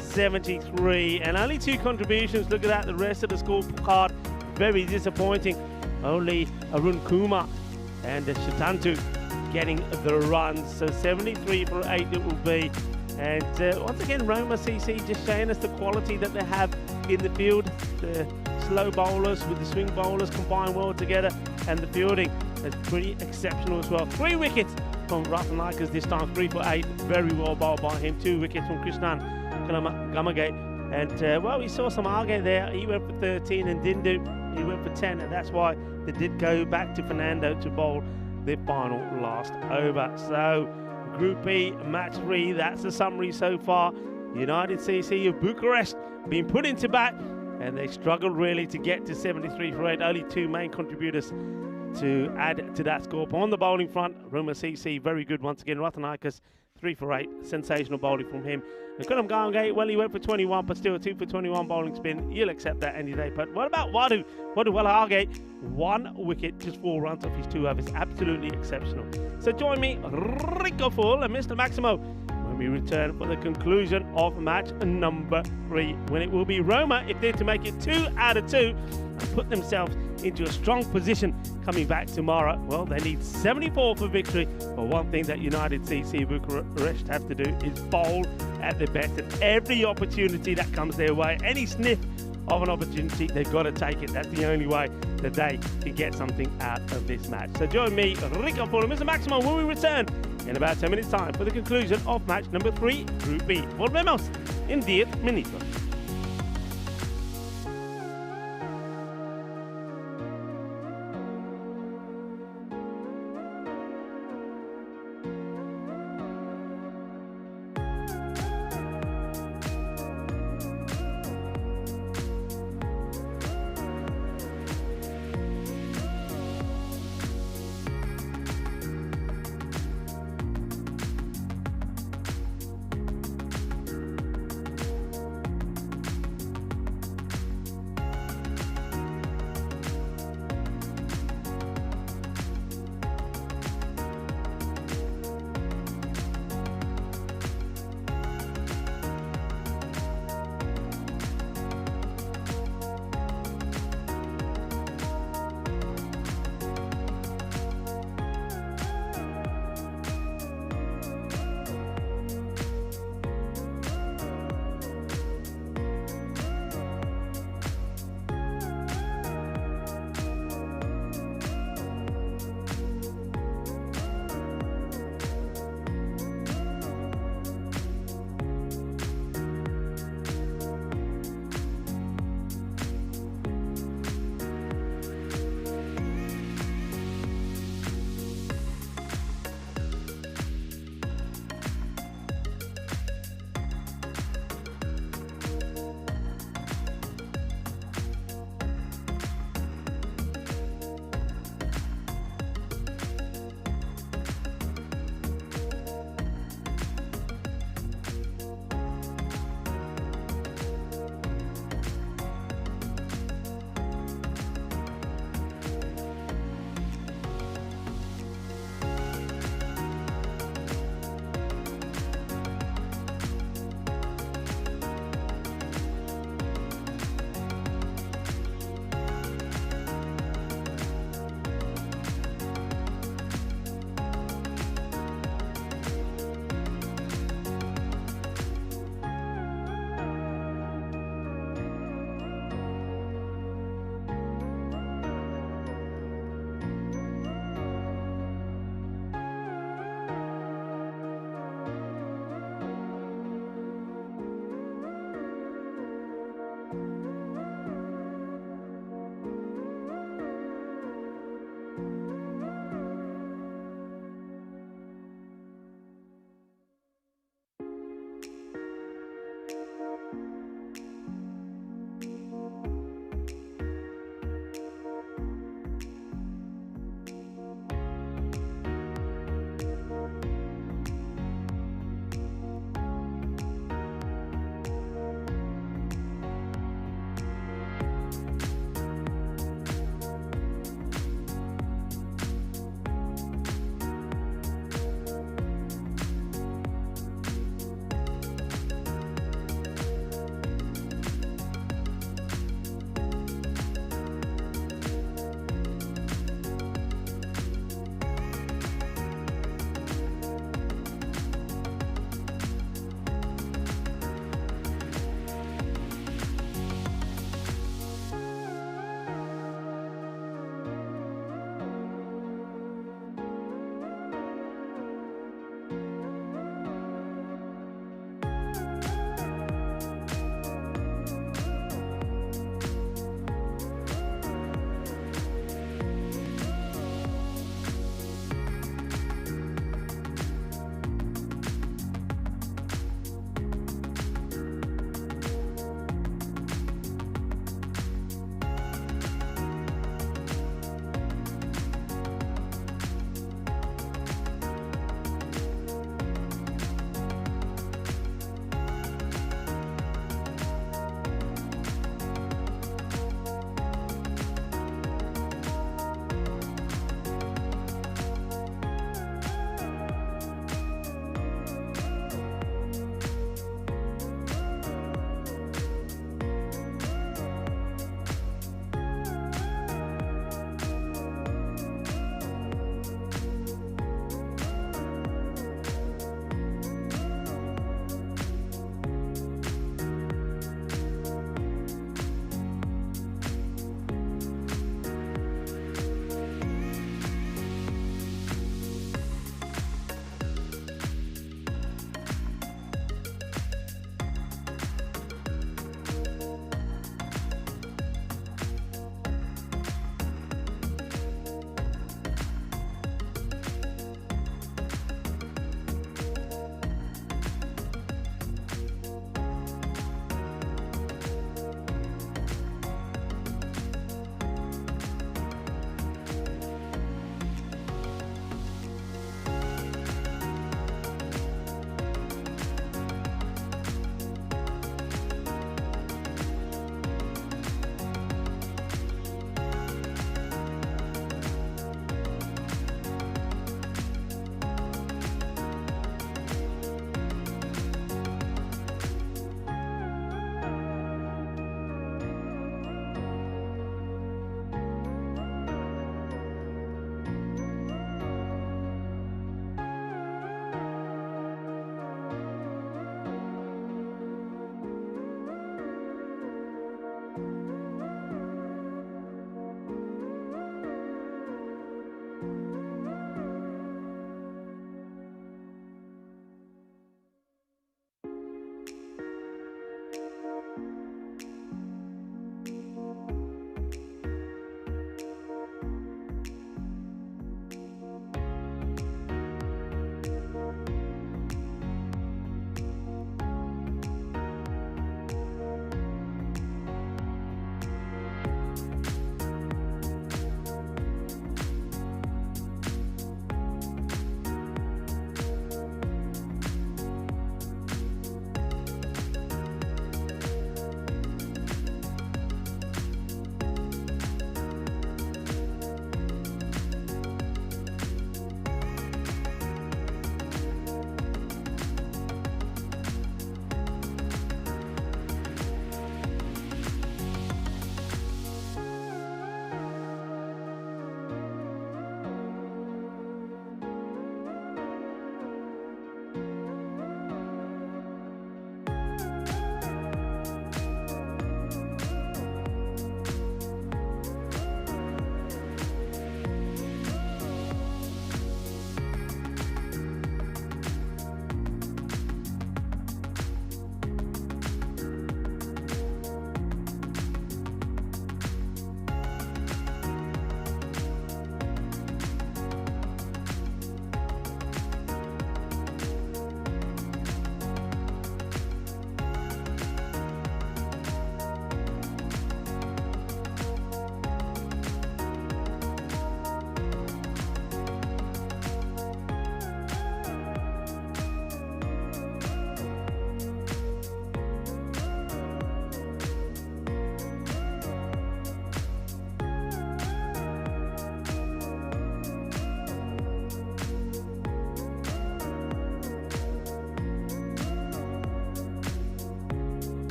73 and only 2 contributions. Look at that, the rest of the scorecard very disappointing. Only Arun Kumar and Shatantu getting the runs. So 73 for 8 it will be. And once again, Roma CC just showing us the quality that they have in the field. The slow bowlers with the swing bowlers combine well together, and the fielding is pretty exceptional as well. 3 wickets from Rathanakers this time, 3 for 8. Very well bowled by him. 2 wickets from Krishnan Gamagate. And we saw some Argate there. He went for 13 and Dindu, he went for 10, and that's why they did go back to Fernando to bowl the final last over. So Group B, match 3, that's the summary so far. United CC of Bucharest being put into bat, and they struggled really to get to 73 for 8. Only 2 main contributors to add to that score. But on the bowling front, Roma CC, very good once again. Rathanakis, 3 for 8. Sensational bowling from him. And Kulam Gangate, he went for 21, but still a 2 for 21 bowling spin. You'll accept that any day. But what about Wadu? Wadu Walagate, 1 wicket, just 4 runs off his 2 overs. Absolutely exceptional. So join me, Rico Full and Mr. Maximo, when we return for the conclusion of match number 3, when it will be Roma, if they're to make it 2 out of 2 and put themselves into a strong position coming back tomorrow. Well, they need 74 for victory, but one thing that United CC Bucharest have to do is bowl at their best, and every opportunity that comes their way, any sniff of an opportunity, they've got to take it. That's the only way that they can get something out of this match. So join me, Rico Full and Mr. Maximo, when we return in about 10 minutes time for the conclusion of match number 3, Group B. Volvemos en 10 minutos.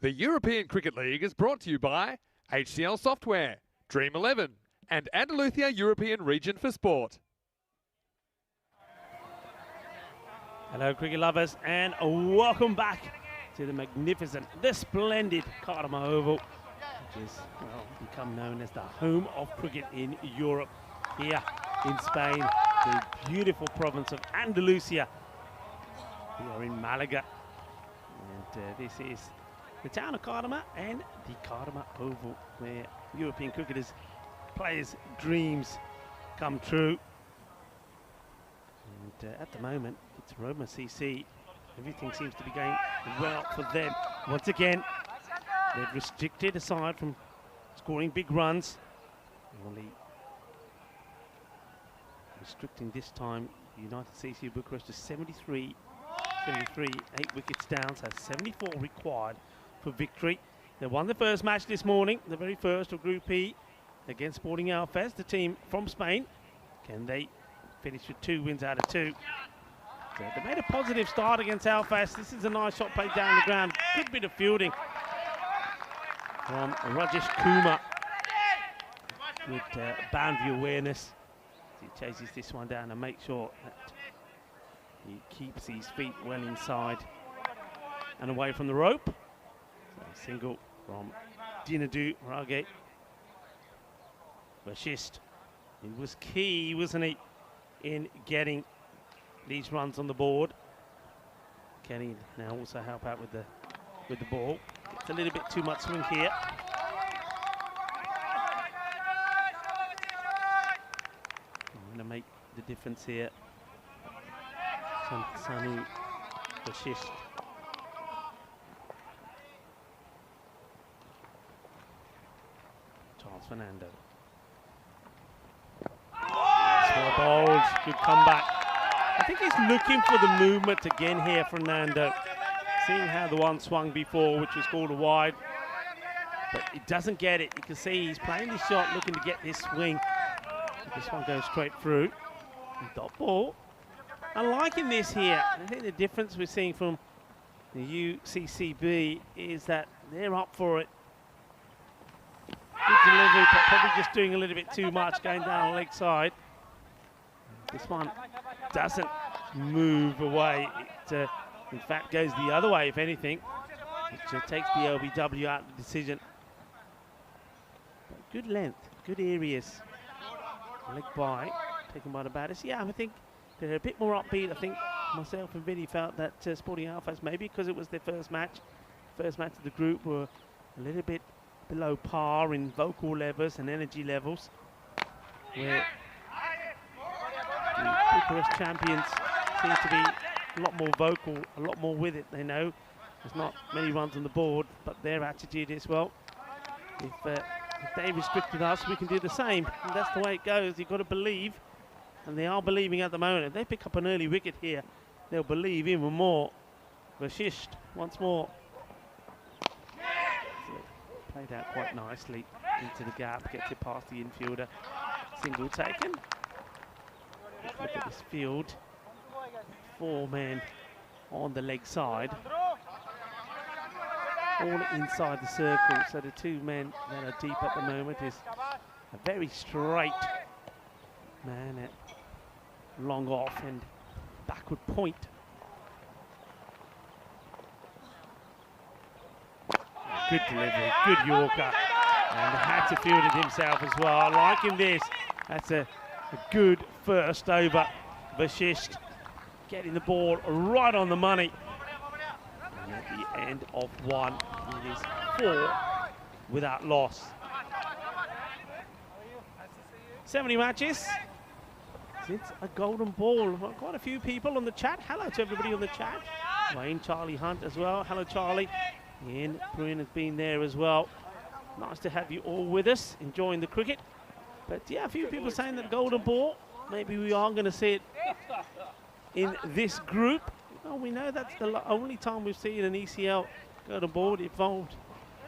The European Cricket League is brought to you by HCL Software, Dream 11, and Andalusia European Region for Sport. Hello, cricket lovers, and welcome back to the magnificent, the splendid Cardiff Oval, which is become known as the home of cricket in Europe. Here in Spain, the beautiful province of Andalusia. We are in Malaga, and this is the town of Cardiff and the Cardiff Oval, where European cricketers, players' dreams come true. And at the moment, it's Roma CC. Everything seems to be going well for them. Once again, they've restricted, aside from scoring big runs, only restricting this time United CC Bucharest to 73, 8 wickets down, so 74 required for victory. They won the first match this morning, the very first of Group E, against Sporting Alfez, the team from Spain. Can they finish with 2 wins out of 2? So they made a positive start against Alfez. This is a nice shot played down the ground. Good bit of fielding from Rajesh Kumar with boundary awareness. He chases this one down and makes sure that he keeps his feet well inside and away from the rope. So a single from Dinadu Rage. Vashist. He was key, wasn't he, in getting these runs on the board. Can he now also help out with the ball? It's a little bit too much swing here. I'm going to make the difference here. Sanu Vashist. Charles Fernando. Well bowled, good comeback. I think he's looking for the movement again here, Fernando. Seeing how the one swung before, which was called a wide. But he doesn't get it. You can see he's playing this shot, looking to get this swing. This one goes straight through. Dot ball. I'm liking this here. I think the difference we're seeing from the UCCB is that they're up for it. Good delivery, but probably just doing a little bit too much, going down the leg side. This one doesn't move away. It, in fact, goes the other way, if anything, which takes the LBW out of the decision. But good length, good areas. Leg by, taken by the batters. Yeah, I think they're a bit more upbeat. I think myself and Vinny felt that Sporting Alfez, maybe because it was their first match of the group, were a little bit below par in vocal levels and energy levels, where the Bucharest champions seem to be a lot more vocal, a lot more with it. They know there's not many runs on the board, but their attitude is, well, if they restricted us, we can do the same. And that's the way it goes. You've got to believe, and they are believing at the moment. If they pick up an early wicket here, they'll believe even more. Vashisht once more. Played out quite nicely into the gap, gets it past the infielder. Single taken. Look at this field. 4 men on the leg side. All inside the circle, so the 2 men that are deep at the moment is a very straight man at long off and backward point. Good delivery, good Yorker, and had to field it himself as well. Liking this, that's a good first over. Vashisht getting the ball right on the money. And at the end of 1, it is 4 without loss. 70 matches since a golden ball. Quite a few people on the chat. Hello to everybody on the chat. Wayne, Charlie Hunt as well. Hello, Charlie. Ian Bruin has been there as well. Nice to have you all with us, enjoying the cricket. But yeah, a few people saying that golden ball, maybe we are going to see it in this group. Well, we know that's the only time we've seen an ECL golden ball involved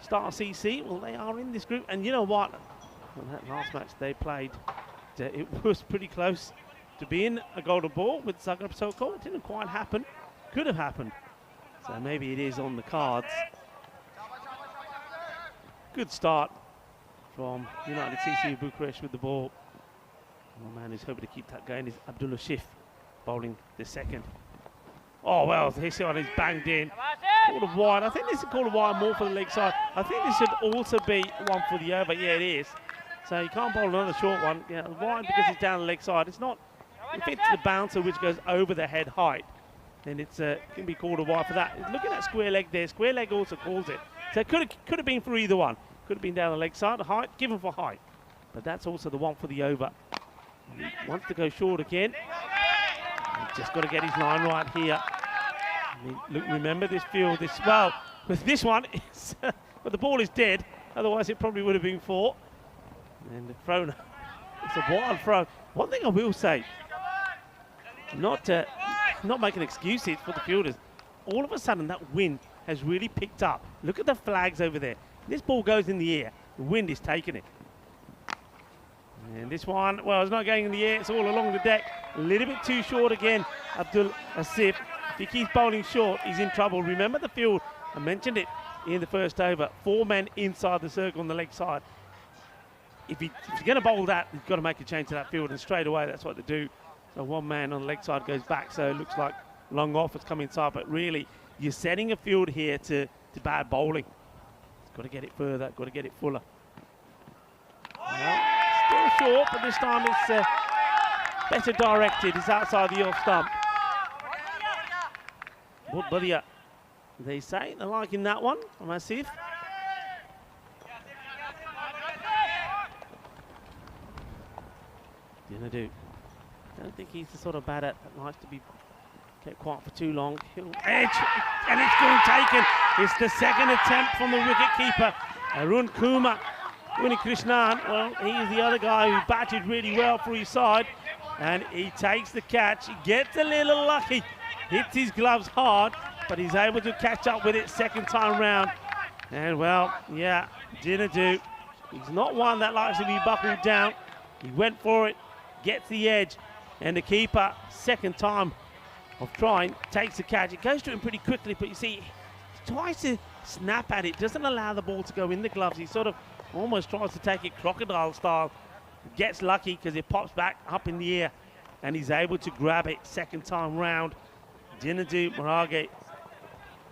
Star CC. Well, they are in this group, and you know what? On that last match they played, it was pretty close to being a golden ball with Zagreb Sokol. It didn't quite happen. Could have happened. So maybe it is on the cards. good start from United CC Bucharest with the ball. One man who's hoping to keep that going is Abdullah Shif, bowling the second. Oh, well, this one is banged in. Called a wide. I think this is called a wide more for the leg side. I think this should also be one for the over. Yeah, it is. So you can't bowl another short one. Yeah, wide because it's down the leg side. It's not, if it's the bouncer which goes over the head height, then it's can be called a wide for that. Look at that square leg there. Square leg also calls it. So it could have been for either one. Could have been down the leg side, height, given for height. But that's also the one for the over. He wants to go short again. He's just got to get his line right here. I mean, look, remember this field, well, with this one, but the ball is dead. Otherwise, it probably would have been 4. And the throw, it's a wild throw. One thing I will say, not making excuses for the fielders. All of a sudden, that wind has really picked up. Look at the flags over there. This ball goes in the air. The wind is taking it. And this one, well, it's not going in the air. It's all along the deck. A little bit too short again. Abdul Asif. If he keeps bowling short, he's in trouble. Remember the field. I mentioned it in the first over. 4 men inside the circle on the leg side. If you're going to bowl that, you've got to make a change to that field. And straight away, that's what they do. So 1 man on the leg side goes back. So it looks like long off has come inside. But really, you're setting a field here to bad bowling. Got to get it further. Got to get it fuller. Well, still short, but this time it's better directed. It's outside the off stump. What Badia, they say. They're liking that one from Asif. Dinadu. Don't think he's the sort of batter that likes to be kept quiet for too long. He'll edge, and it's going taken. It's the second attempt from the wicket-keeper, Arun Kumar. Krishnan, well, he's the other guy who batted really well for his side, and he takes the catch. He gets a little lucky, hits his gloves hard, but he's able to catch up with it second time round. And well, yeah, Dinadu, he's not one that likes to be buckled down. He went for it, gets the edge, and the keeper, second time of trying, takes the catch. It goes to him pretty quickly, but you see, he tries to snap at it, doesn't allow the ball to go in the gloves. He sort of almost tries to take it crocodile style. Gets lucky because it pops back up in the air, and he's able to grab it second time round. Dinadu Marage,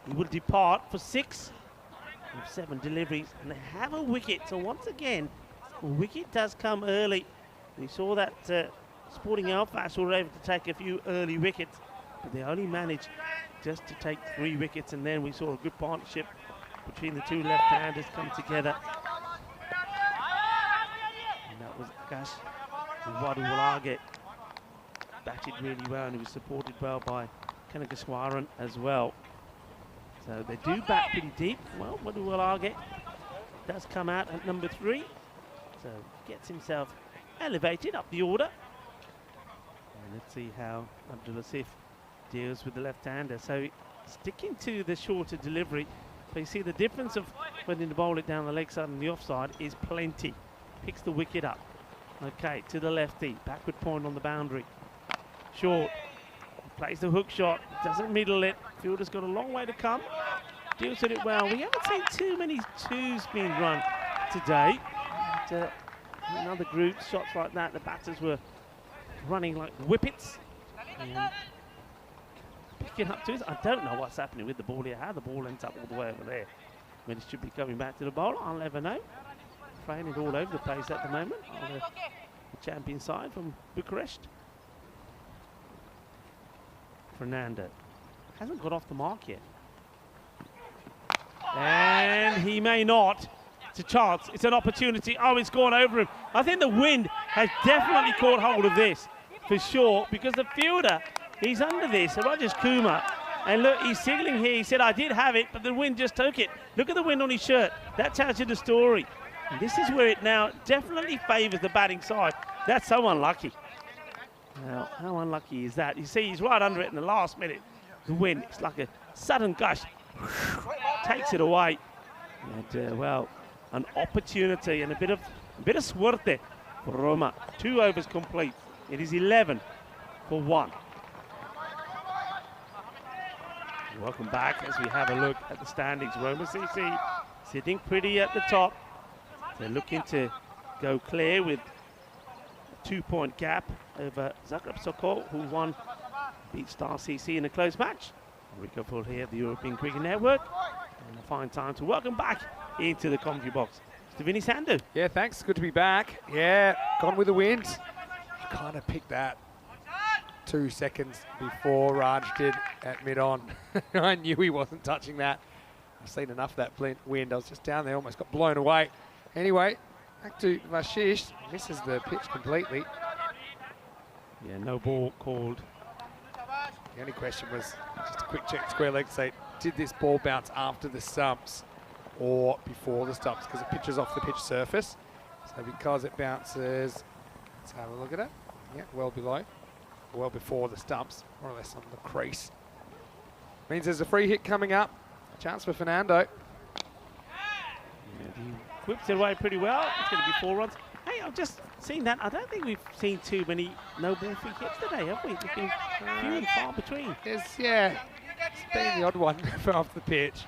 he will depart for 6 of 7 deliveries, and they have a wicket. So once again, a wicket does come early. We saw that Sporting Alphas were able to take a few early wickets, but they only managed just to take 3 wickets, and then we saw a good partnership between the 2 left-handers come together. And that was Akash Waduwalage. Batted really well, and he was supported well by Kanagaswaran as well. So they do bat pretty deep. Well, Waduwalage does come out at number 3. So gets himself elevated up the order. And let's see how Abdul Asif deals with the left-hander. So sticking to the shorter delivery, but you see the difference of when you bowl it down the leg side and the offside is plenty. Picks the wicket up. Okay, to the lefty, backward point on the boundary. Short, plays the hook shot, doesn't middle it. Fielder's got a long way to come. Deals with it well. We haven't seen too many 2s being run today. But, in other groups, shots like that, the batters were running like whippets. And picking up 2s. I don't know what's happening with the ball here, how the ball ends up all the way over there. When it should be coming back to the bowler, I'll never know. Playing it all over the place at the moment on the champion side from Bucharest. Fernando hasn't got off the mark yet. And he may not. It's a chance. It's an opportunity. Oh, it's gone over him. I think the wind has definitely caught hold of this for sure, because the fielder, he's under this, Rajesh Kumar. And look, he's signalling here. He said, I did have it, but the wind just took it. Look at the wind on his shirt. That tells you the story. And this is where it now definitely favours the batting side. That's so unlucky. Now, how unlucky is that? You see, he's right under it in the last minute. The wind, it's like a sudden gush, takes it away. And, well, an opportunity and a bit of suerte for Roma. 2 overs complete. It is 11 for 1. Welcome back as we have a look at the standings. Roma CC sitting pretty at the top. They're looking to go clear with a 2-point gap over Zagreb Sokol, who beat Star CC in a close match. Rico Full here at the European Cricket Network. And a fine time to welcome back into the commentary box to Vinny Sandu. Yeah, thanks. Good to be back. Yeah, gone with the wind. I kind of picked that 2 seconds before Raj did at mid-on. I knew he wasn't touching that. I've seen enough of that wind. I was just down there, almost got blown away. Anyway, back to Vashish. Misses the pitch completely. Yeah, no ball called. The only question was just a quick check square leg, say, did this ball bounce after the stumps or before the stumps? Because it pitches off the pitch surface. So because it bounces, let's have a look at it. Yeah, well below, well before the stumps, more or less on the crease. Means there's a free hit coming up. Chance for Fernando. Yeah, he whips it away pretty well. It's going to be 4 runs. Hey, I've just seen that. I don't think we've seen too many no ball free hits today, have we? It's been few and far between. It's been the odd one off the pitch,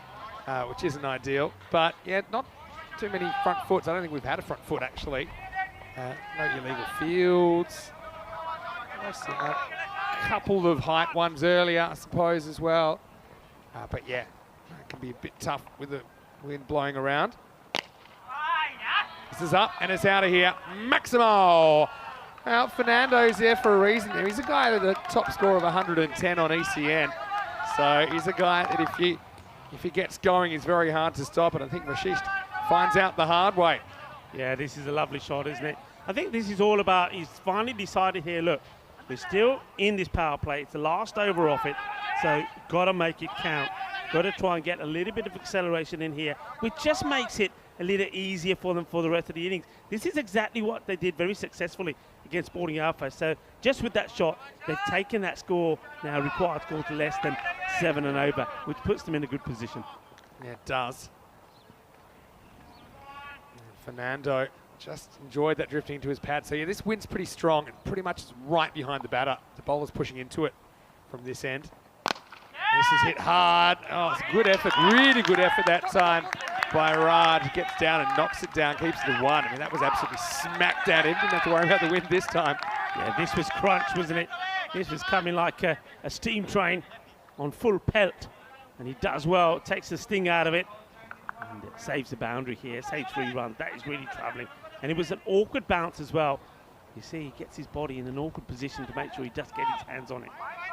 which isn't ideal. But yeah, not too many front foots. I don't think we've had a front foot actually. No illegal fields. I've seen a couple of height ones earlier, I suppose, as well. But yeah, it can be a bit tough with the wind blowing around. This is up and it's out of here. Maximo! Well, Fernando's there for a reason. He's a guy with a top score of 110 on ECN. So he's a guy that if he gets going, it's very hard to stop. And I think Rashish finds out the hard way. Yeah, this is a lovely shot, isn't it? I think this is all about, he's finally decided here, look, we're still in this power play. It's the last over off it. So got to make it count. Got to try and get a little bit of acceleration in here, which just makes it a little easier for them for the rest of the innings. This is exactly what they did very successfully against Sporting Alpha. So just with that shot, they've taken that score, now required score, to less than 7 and over, which puts them in a good position. Yeah, it does. And Fernando just enjoyed that drifting into his pad. So yeah, this wind's pretty strong and pretty much is right behind the batter. The bowler's pushing into it from this end. This is hit hard. Oh, it's a good effort, really good effort that time by Raj. Gets down and knocks it down, keeps it to 1. I mean, that was absolutely smack down in. Didn't have to worry about the wind this time. Yeah, this was crunch, wasn't it? This was coming like a steam train on full pelt. And he does well, takes the sting out of it. And it saves the boundary here, saves 3 runs. That is really travelling. And it was an awkward bounce as well. You see, he gets his body in an awkward position to make sure he does get his hands on it.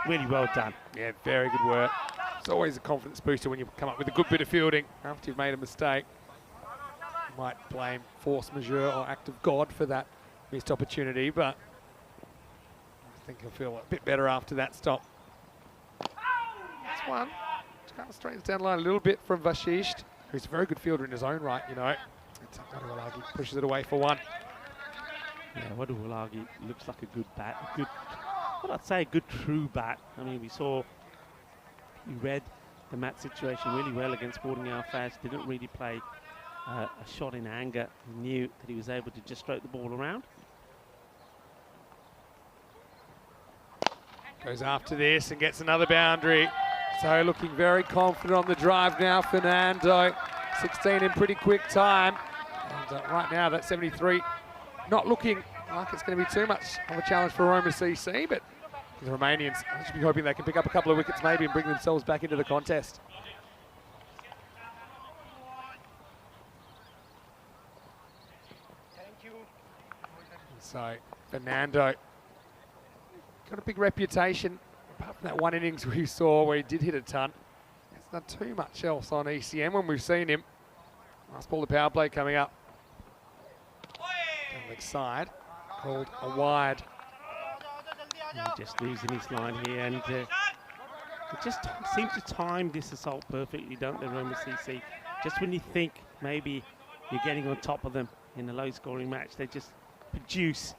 Really well done. Yeah, very good work. It's always a confidence booster when you come up with a good bit of fielding after you've made a mistake. You might blame force majeure or act of God for that missed opportunity, but I think he'll feel a bit better after that stop. That's one. Just kind of straightens down the line a little bit from Vashish, who's a very good fielder in his own right, you know. He pushes it away for 1. Yeah, Waduwalagi looks like a good bat. I'd say a good true bat. I mean, he read the match situation really well against Sporting Alpha. Didn't really play a shot in anger. He knew that he was able to just stroke the ball around. Goes after this and gets another boundary. So looking very confident on the drive now, Fernando. 16 in pretty quick time. And right now, that 73 not looking like it's going to be too much of a challenge for Roma CC, but the Romanians, I should be hoping they can pick up a couple of wickets maybe and bring themselves back into the contest. Thank you. So Fernando got a big reputation, apart from that one innings we saw where he did hit a ton. It's not too much else on ECN when we've seen him. Last ball of power play coming up. Down leg side, called a wide. Just losing his line here, and it just seems to time this assault perfectly, don't they, Roma CC? Just when you think maybe you're getting on top of them in a low-scoring match, they just produce.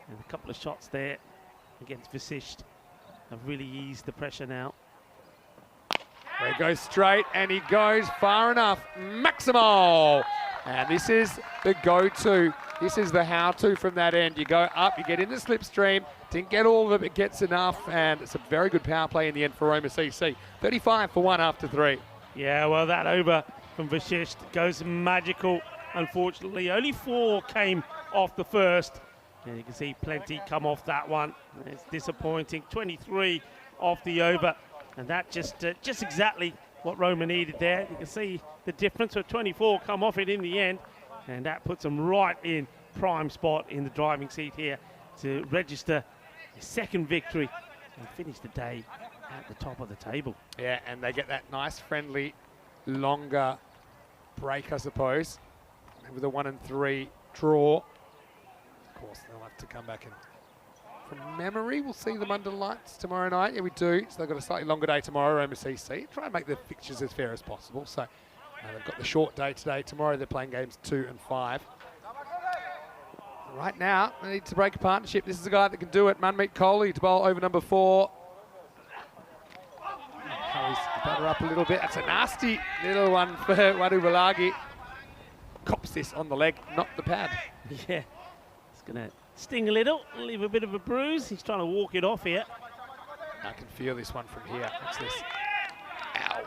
And a couple of shots there against Vasisht have really eased the pressure now. There he goes straight, and he goes far enough. Maximo! And this is the go-to. This is the how-to from that end. You go up, you get in the slipstream, didn't get all of it, but gets enough, and it's a very good power play in the end for Roma CC. 35 for 1 after 3. Yeah, well, that over from Vasisht goes magical unfortunately. Only 4 came off the first. And you can see plenty come off that one. It's disappointing. 23 off the over. And that just exactly what Roma needed there. You can see the difference with 24 come off it in the end. And that puts them right in prime spot in the driving seat here to register a second victory and finish the day at the top of the table. Yeah, and they get that nice, friendly, longer break, I suppose, with a 1 and 3 draw. Of course, they'll have to come back and, from memory, we'll see them under lights tomorrow night. Yeah, we do. So they've got a slightly longer day tomorrow, Roma CC. Try and make the fixtures as fair as possible. So they've got the short day today. Tomorrow they're playing games 2 and 5. Right now, they need to break a partnership. This is a guy that can do it. Manmeet Kohli to bowl over number 4. Kohli's butter up a little bit. That's a nasty little one for Wadu Balagi. Cops this on the leg, not the pad. Yeah, it's going to sting a little, leave a bit of a bruise. He's trying to walk it off here. I can feel this one from here. What's this? Ow.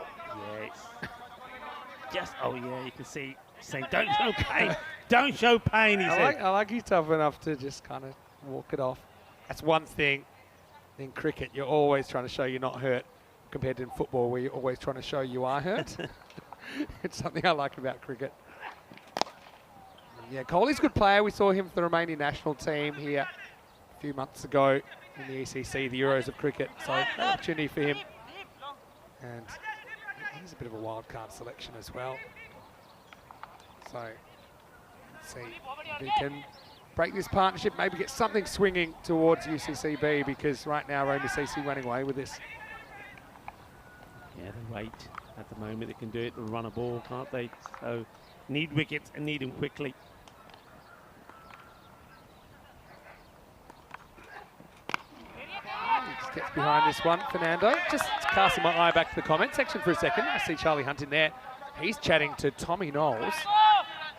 Yeah. Oh yeah, you can see saying, don't show pain. Don't show pain, he said. I like he's tough enough to just kind of walk it off. That's one thing. In cricket, you're always trying to show you're not hurt, compared to in football, where you're always trying to show you are hurt. It's something I like about cricket. Yeah, Kohli's a good player. We saw him for the Romanian national team here a few months ago in the ECC, the Euros of cricket. So an opportunity for him. And he's a bit of a wild card selection as well. So let's see if he can break this partnership, maybe get something swinging towards UCCB, because right now Roma CC running away with this. Yeah, they wait at the moment. They can do it and run a ball, can't they? So need wickets and need them quickly. Just gets behind this one, Fernando. Just casting my eye back to the comment section for a second. I see Charlie Hunt in there. He's chatting to Tommy Knowles,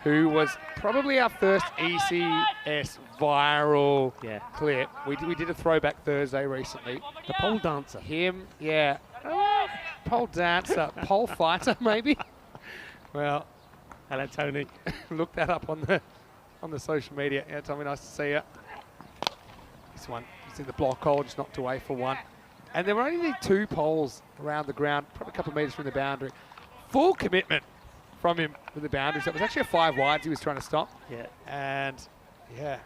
who was probably our first ECS viral clip. We did a throwback Thursday recently. The pole dancer. Him, yeah. Pole dancer, pole fighter maybe. Well, hello Tony. Look that up on the social media. Yeah, Tommy, nice to see you. This one, he's in the block hole, just knocked away for 1. And there were only 2 poles around the ground, probably a couple of metres from the boundary. Full commitment from him with the boundary. So it was actually a 5 wides he was trying to stop. Yeah. And yeah.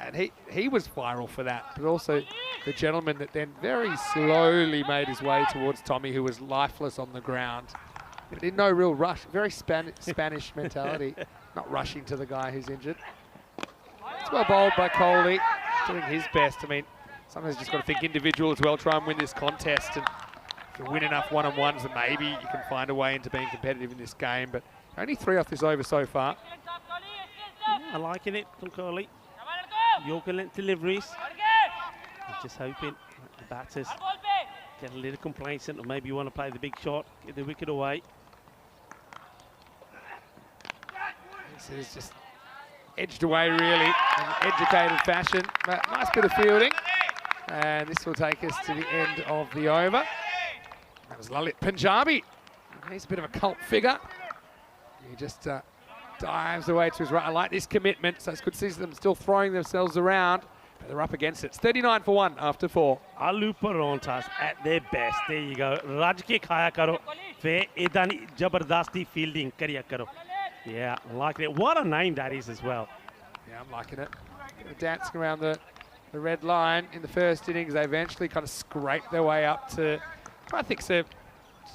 And he was viral for that, but also the gentleman that then very slowly made his way towards Tommy, who was lifeless on the ground, but in no real rush. Very Spanish mentality, not rushing to the guy who's injured. It's well bowled by Kohli, doing his best. I mean, sometimes you just got to think individual as well, try and win this contest. And if you win enough one-on-ones, then maybe you can find a way into being competitive in this game. But only 3 off this over so far. Yeah, I'm liking it from Kohli. Yorker length deliveries. I'm just hoping that the batters get a little complacent, or maybe you want to play the big shot, get the wicket away. This is just edged away really in an educated fashion, but nice bit of fielding. And this will take us to the end of the over. That was Lalit Punjabi. He's a bit of a cult figure. He just dives away to his right. I like this commitment, so it's good to see them still throwing themselves around, but they're up against it. It's 39 for 1 after 4. Alu Parontas at their best. There you go. Raj ke khaya karo. Fe edani jabardasti fielding kariya karo. Yeah, I'm liking it. What a name that is as well. Yeah, I'm liking it. Dancing around the red line in the first innings. They eventually kind of scraped their way up to, I think, it's a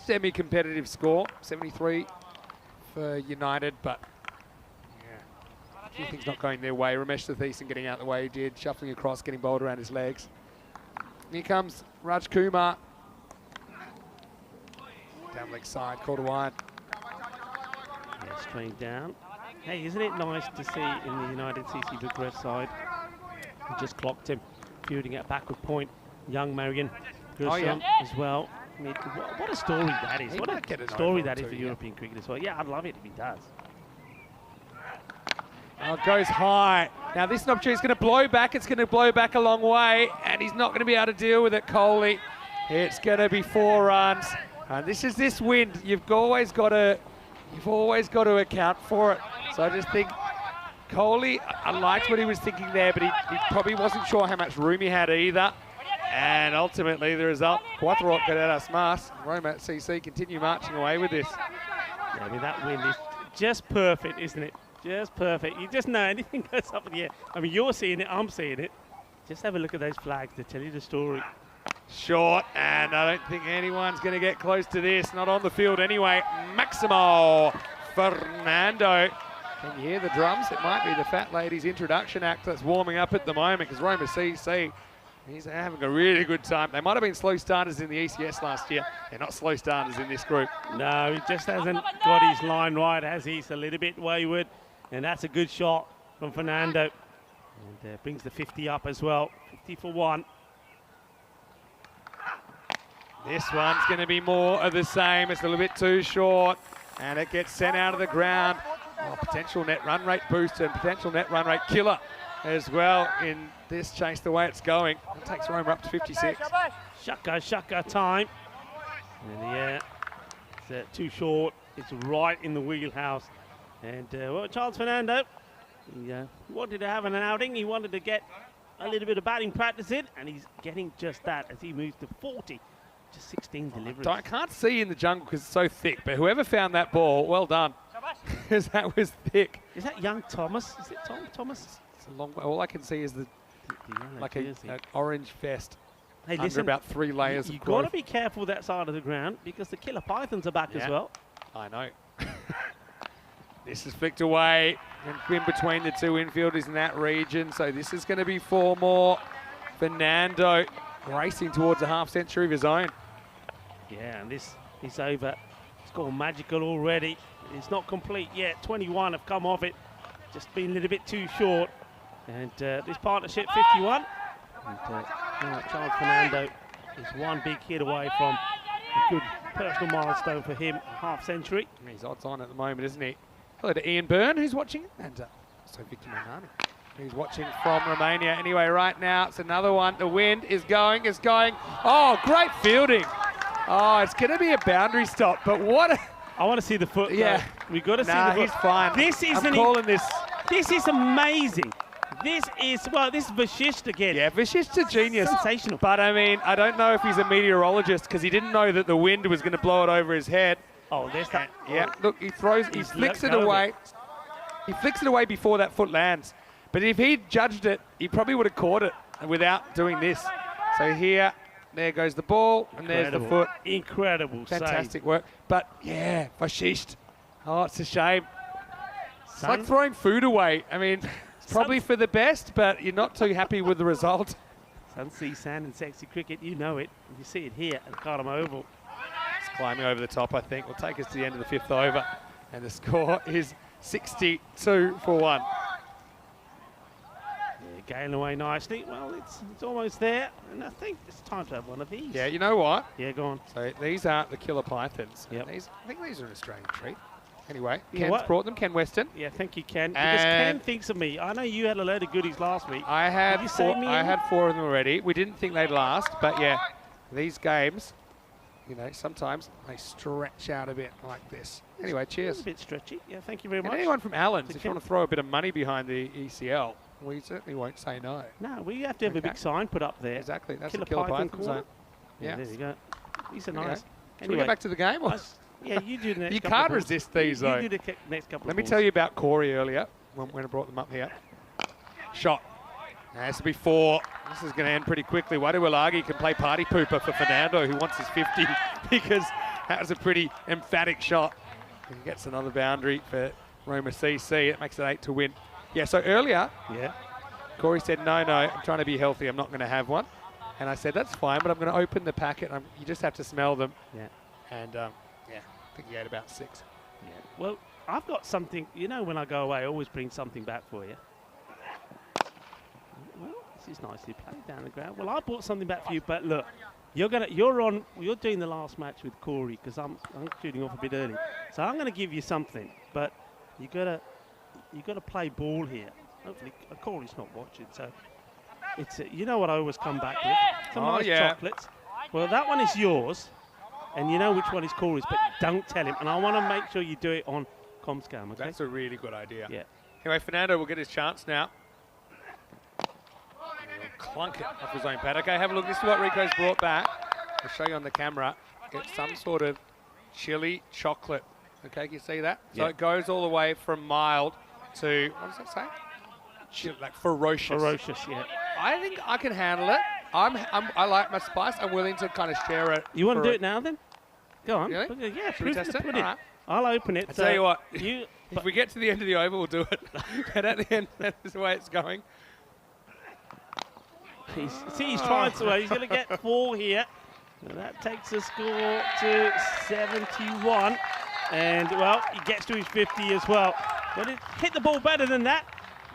semi-competitive score, 73 for United, but yeah, a few things not going their way. Ramesh Satheesan getting out the way he did, shuffling across, getting bowled around his legs. Here comes Raj Kumar. Down leg side, called a wide. Yeah, straight down. Hey, isn't it nice to see in the United CC Bucharest side? He just clocked him, fielding at backward point. Young Marion Gerson as well. I mean, what a story that is. What a story that is for European cricket as well. Yeah, I'd love it if he does. Oh, it goes high. Now this opportunity is going to blow back. It's going to blow back a long way, and he's not going to be able to deal with it, Kohli. It's going to be 4 runs. And this is this wind. You've always got to account for it. So I just think Coley, I liked what he was thinking there, but he probably wasn't sure how much room he had either. And ultimately the result, Cuatro got out us mas. Roma CC continue marching away with this. Yeah, I mean, that wind is just perfect, isn't it? Just perfect. You just know anything goes up in the air. I mean, you're seeing it, I'm seeing it. Just have a look at those flags to tell you the story. Short, and I don't think anyone's going to get close to this. Not on the field anyway. Maximo Fernando. Can you hear the drums? It might be the Fat Ladies introduction act that's warming up at the moment, because Roma CC, he's having a really good time. They might have been slow starters in the ECS last year. They're not slow starters in this group. No, he just hasn't got his line right, has he? He's a little bit wayward, and that's a good shot from Fernando. And brings the 50 up as well. 50 for one. This one's going to be more of the same. It's a little bit too short, and it gets sent out of the ground. Oh, potential net run rate booster and potential net run rate killer as well in this chase the way it's going. It takes Roma up to 56. Shaka time. And yeah, it's too short. It's right in the wheelhouse. And well, Charles Fernando, he wanted to have an outing. He wanted to get a little bit of batting practice in, and he's getting just that as he moves to 40. Just 16 deliveries. I can't see in the jungle because it's so thick, but whoever found that ball, well done. Because that was thick. Is that young Thomas? Is it Thomas? It's a long way. All I can see is the like an orange vest. Hey, under about 3 layers you've of growth. got to be careful that side of the ground because the killer pythons are back as well. I know. This is flicked away and in between the two infielders in that region. So this is going to be 4 more. Fernando racing towards a half century of his own. Yeah, and this is over. It's gone magical already. It's not complete yet. 21 have come off it. Just been a little bit too short. And this partnership, 51. And Charles Fernando is one big hit away from a good personal milestone for him, half century. He's odds on at the moment, isn't he? Hello to Ian Byrne, who's watching, and also Victor Manani, who's watching from Romania. Anyway, right now, it's another one. The wind is going, Oh, great fielding. Oh, it's going to be a boundary stop, but what a... I want to see the foot. Yeah. We've got to see the foot. He's fine. This isn't... I'm calling this. This is amazing. This is Vashisht again. Yeah, Vashisht's a genius. Sensational. But, I mean, I don't know if he's a meteorologist because he didn't know that the wind was going to blow it over his head. Oh, there's that. Yeah, look, he flicks it away. He flicks it away before that foot lands. But if he'd judged it, he probably would have caught it without doing this. So here, there goes the ball, and there's the foot. Incredible Fantastic save. work. But, yeah, Vashisht. Oh, it's a shame. It's like throwing food away. I mean, it's probably for the best, but you're not too happy with the result. Sun, sea, sand, and sexy cricket, you know it. You see it here at the Carlton Oval. It's climbing over the top, I think. Will take us to the end of the 5th over. And the score is 62 for 1. Yeah, gaining away nicely. Well, it's almost there. And I think it's time to have one of these. Yeah, you know what? Yeah, go on. So these are the killer pythons. Yep. I think these are an Australian treat. Anyway, You know Ken's what? brought them, Ken Weston. Yeah, thank you, Ken. Because Ken thinks of me. I know you had a load of goodies last week. I had Did you save me any? 4 of them already. We didn't think they'd last, but yeah, these games, you know, sometimes they stretch out a bit like this. Anyway, It's cheers. a bit stretchy. Yeah, thank you very And much. anyone from Allen's, So if you want to throw a bit of money behind the ECL, we certainly won't say no. No, we have to have a Okay. big sign put up there. Exactly, that's Killer the killer Python python corner. zone. Yeah, Yeah. there you go. These are Okay. nice. Should we get back to the game? Or? Yeah, you do the next You couple can't of balls. resist these, though. You do the next couple Let of me balls. tell you about Corey earlier when I brought them up here. Shot. Has to be 4. This is going to end pretty quickly. Waduwalagi can play party pooper for Fernando, who wants his 50, because that was a pretty emphatic shot. He gets another boundary for Roma CC. It makes it 8 to win. Yeah, so earlier, Yeah. Corey said, no, I'm trying to be healthy. I'm not going to have one. And I said, that's fine, but I'm going to open the packet. You just have to smell them. Yeah. And, yeah, I think he had about 6. Yeah. Well, I've got something. You know, when I go away, I always bring something back for you. Well, this is nicely played down the ground. Well, I brought something back for you, but look, you're doing the last match with Corey because I'm shooting off a bit early. So I'm going to give you something, but you gotta play ball here. Hopefully, Corey's not watching, so it's you know what I always come back with. Some nice chocolates. Well, that one is yours. And you know which one is Corey's, but don't tell him. And I want to make sure you do it on Comscam, okay? That's a really good idea. Yeah. Anyway, Fernando will get his chance now. Clunk it off his own pad. Okay, have a look. This is what Rico's brought back. I'll show you on the camera. It's some sort of chili chocolate. Okay, can you see that? So Yeah. it goes all the way from mild to, what does it say? Like ferocious. Ferocious, yeah. I think I can handle it. I like my spice. I'm willing to kind of share it. You want to do it now then? Go on. Really? Put it- Yeah, Should we test it? put All right. I'll open it. I tell you what, You, if we get to the end of the over, we'll do it. But at the end, that's the way it's going. he's trying to. He's going to get 4 here. Now that takes the score to 71. And, well, he gets to his 50 as well. But it hit the ball better than that.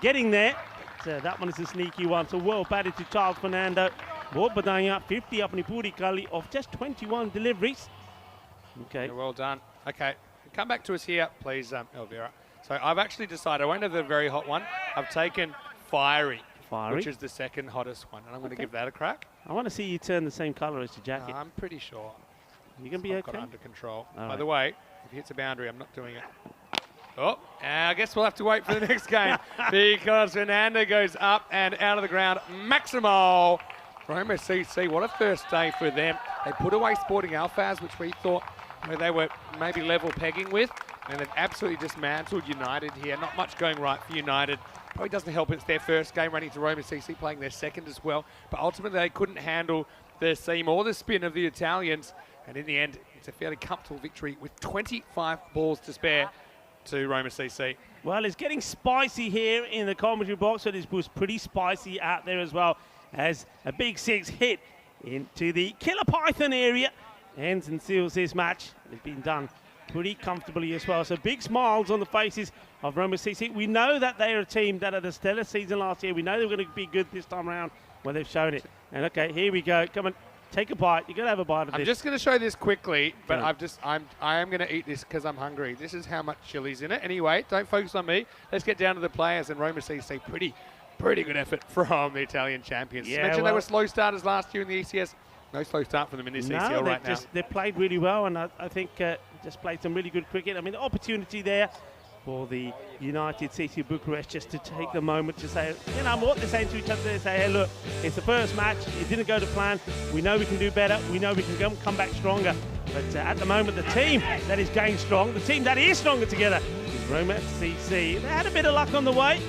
Getting there. So that one is a sneaky one. So well batted to Charles Fernando. Both Badanya, 50 up in Puri Kali of just 21 deliveries. Okay. Yeah, well done. Okay, come back to us here, please, Elvira. So I've actually decided I won't have the very hot one. I've taken Fiery, which is the second hottest one, and I'm going to give that a crack. I want to see you turn the same colour as your jacket. I'm pretty sure. You going to be I've got okay? it under control. All By right. the way, if he hits a boundary, I'm not doing it. Oh, I guess we'll have to wait for the next game because Fernando goes up and out of the ground. Maximo. Roma CC, what a first day for them. They put away Sporting Alphas, which we thought they were maybe level pegging with, and they've absolutely dismantled United here. Not much going right for United. Probably doesn't help it's their first game running to Roma CC, playing their second as well. But ultimately, they couldn't handle the seam or the spin of the Italians. And in the end, it's a fairly comfortable victory with 25 balls to spare to Roma CC. Well, it's getting spicy here in the commentary box, so this was pretty spicy out there as well, as a big 6 hit into the Killer Python area. Ends and seals this match. It's been done pretty comfortably as well. So big smiles on the faces of Roma CC. We know that they are a team that had a stellar season last year. We know they're going to be good this time around. Well, they've shown it. And okay, here we go. Come on, take a bite. You're going to have a bite of this. I'm just going to show this quickly, but Yeah. I am going to eat this because I'm hungry. This is how much chili's in it. Anyway, don't focus on me. Let's get down to the players, and Roma CC pretty good effort from the Italian champions. Yeah, Mentioned they well- were slow starters last year in the ECS. No slow start for them in this ECL right now. They played really well, and I think just played some really good cricket. I mean, the opportunity there for the United CC Bucharest just to take the moment to say, you know, what they're saying to each other. They say, hey, look, it's the first match. It didn't go to plan. We know we can do better. We know we can come back stronger. But at the moment, the team that is going strong, the team that is stronger together, is Roma CC. They had a bit of luck on the way,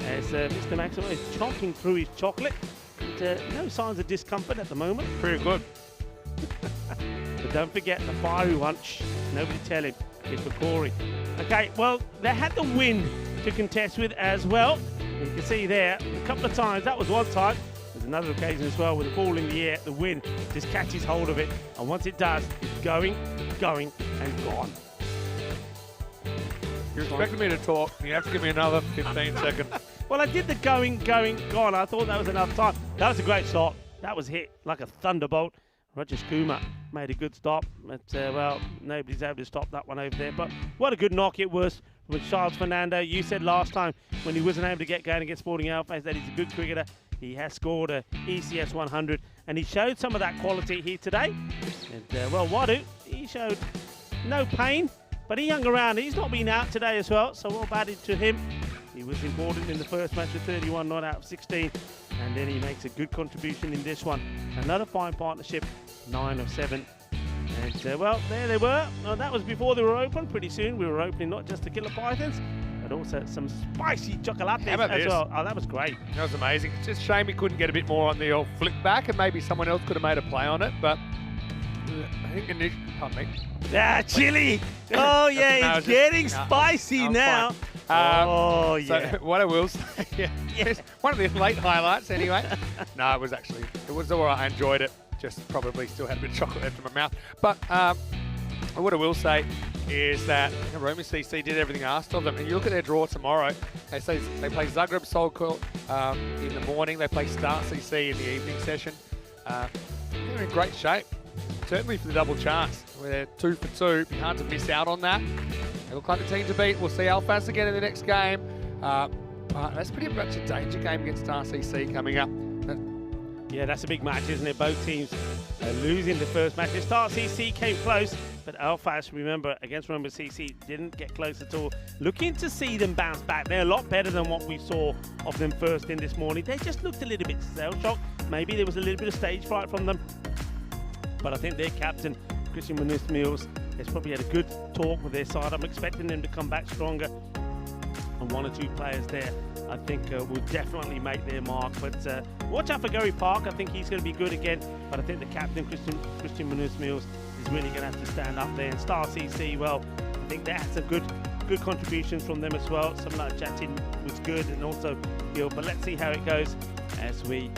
as Mr. Maximo is chonking through his chocolate. And, no signs of discomfort at the moment. Pretty good. But don't forget the fiery one. Shh, nobody tell him. It's for Corey. Okay, well, they had the wind to contest with as well. You can see there a couple of times. That was one time. There's another occasion as well with the ball in the air. The wind just catches hold of it. And once it does, it's going, and gone. You're expecting me to talk. You have to give me another 15 seconds. Well, I did the going, gone. I thought that was enough time. That was a great stop. That was hit like a thunderbolt. Roger Skooma made a good stop, but, well, nobody's able to stop that one over there. But what a good knock it was with Charles Fernando. You said last time when he wasn't able to get going against Sporting Alphas that he's a good cricketer. He has scored a ECS 100, and he showed some of that quality here today. And, well, Wadu, he showed no pain, but he hung around. He's not been out today as well, so well batted to him. He was important in the first match with 31 not out of 16, and then he makes a good contribution in this one. Another fine partnership, 9 of 7. And, well, there they were. Well, that was before they were open. Pretty soon we were opening not just the Killer Pythons, but also some spicy chocolates How about as this? well. Oh, that was great. That was amazing. It's just a shame we couldn't get a bit more on the old flick back, and maybe someone else could have made a play on it, but I think pardon me. Ah, chili! Oh, yeah, No, it's getting spicy I'm now. fine. Oh, yeah. So what I will say, yeah, one of the late highlights anyway. No, it was all right. I enjoyed it. Just probably still had a bit of chocolate left in my mouth. But what I will say is that Roma CC did everything asked of them. And you look at their draw tomorrow. They play Zagreb Sokol in the morning. They play Star CC in the evening session. They're in great shape. Certainly for the double chance. They're 2 for 2. It'd be hard to miss out on that. They look like the team to beat. We'll see Alphas again in the next game. That's pretty much a danger game against Star CC coming up. Yeah, that's a big match, isn't it? Both teams are losing the first match. The Star CC came close, But Alfas, remember, against Roma CC, didn't get close at all. Looking to see them bounce back. They're a lot better than what we saw of them first in this morning. They just looked a little bit shell-shocked. Maybe there was a little bit of stage fright from them. But I think their captain, Christian Munoz-Mills, has probably had a good talk with their side. I'm expecting them to come back stronger. And one or two players there, I think, will definitely make their mark. But watch out for Gary Park. I think he's going to be good again. But I think the captain, Christian Munoz-Mills, is really going to have to stand up there. And Star CC, well, I think they had some good contributions from them as well. Something like Jatin was good, and also Gil. But let's see how it goes as we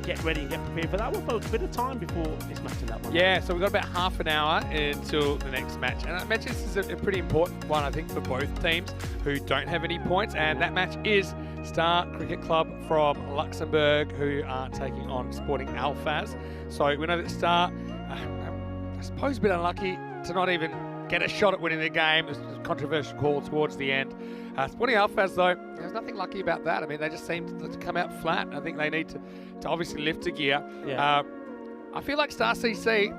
get ready and get prepared for that. We've got a bit of time before this match and that one. Yeah, so we've got about half an hour until the next match. And I mentioned this is a pretty important one, I think, for both teams who don't have any points. And that match is Star Cricket Club from Luxembourg, who are taking on Sporting Alfaz. So we know that Star, I suppose, a bit unlucky to not even get a shot at winning the game. There's a controversial call towards the end. Sporting Alfaz, though, there's nothing lucky about that. I mean, they just seem to come out flat. I think they need to obviously lift a gear. Yeah. I feel like Star CC,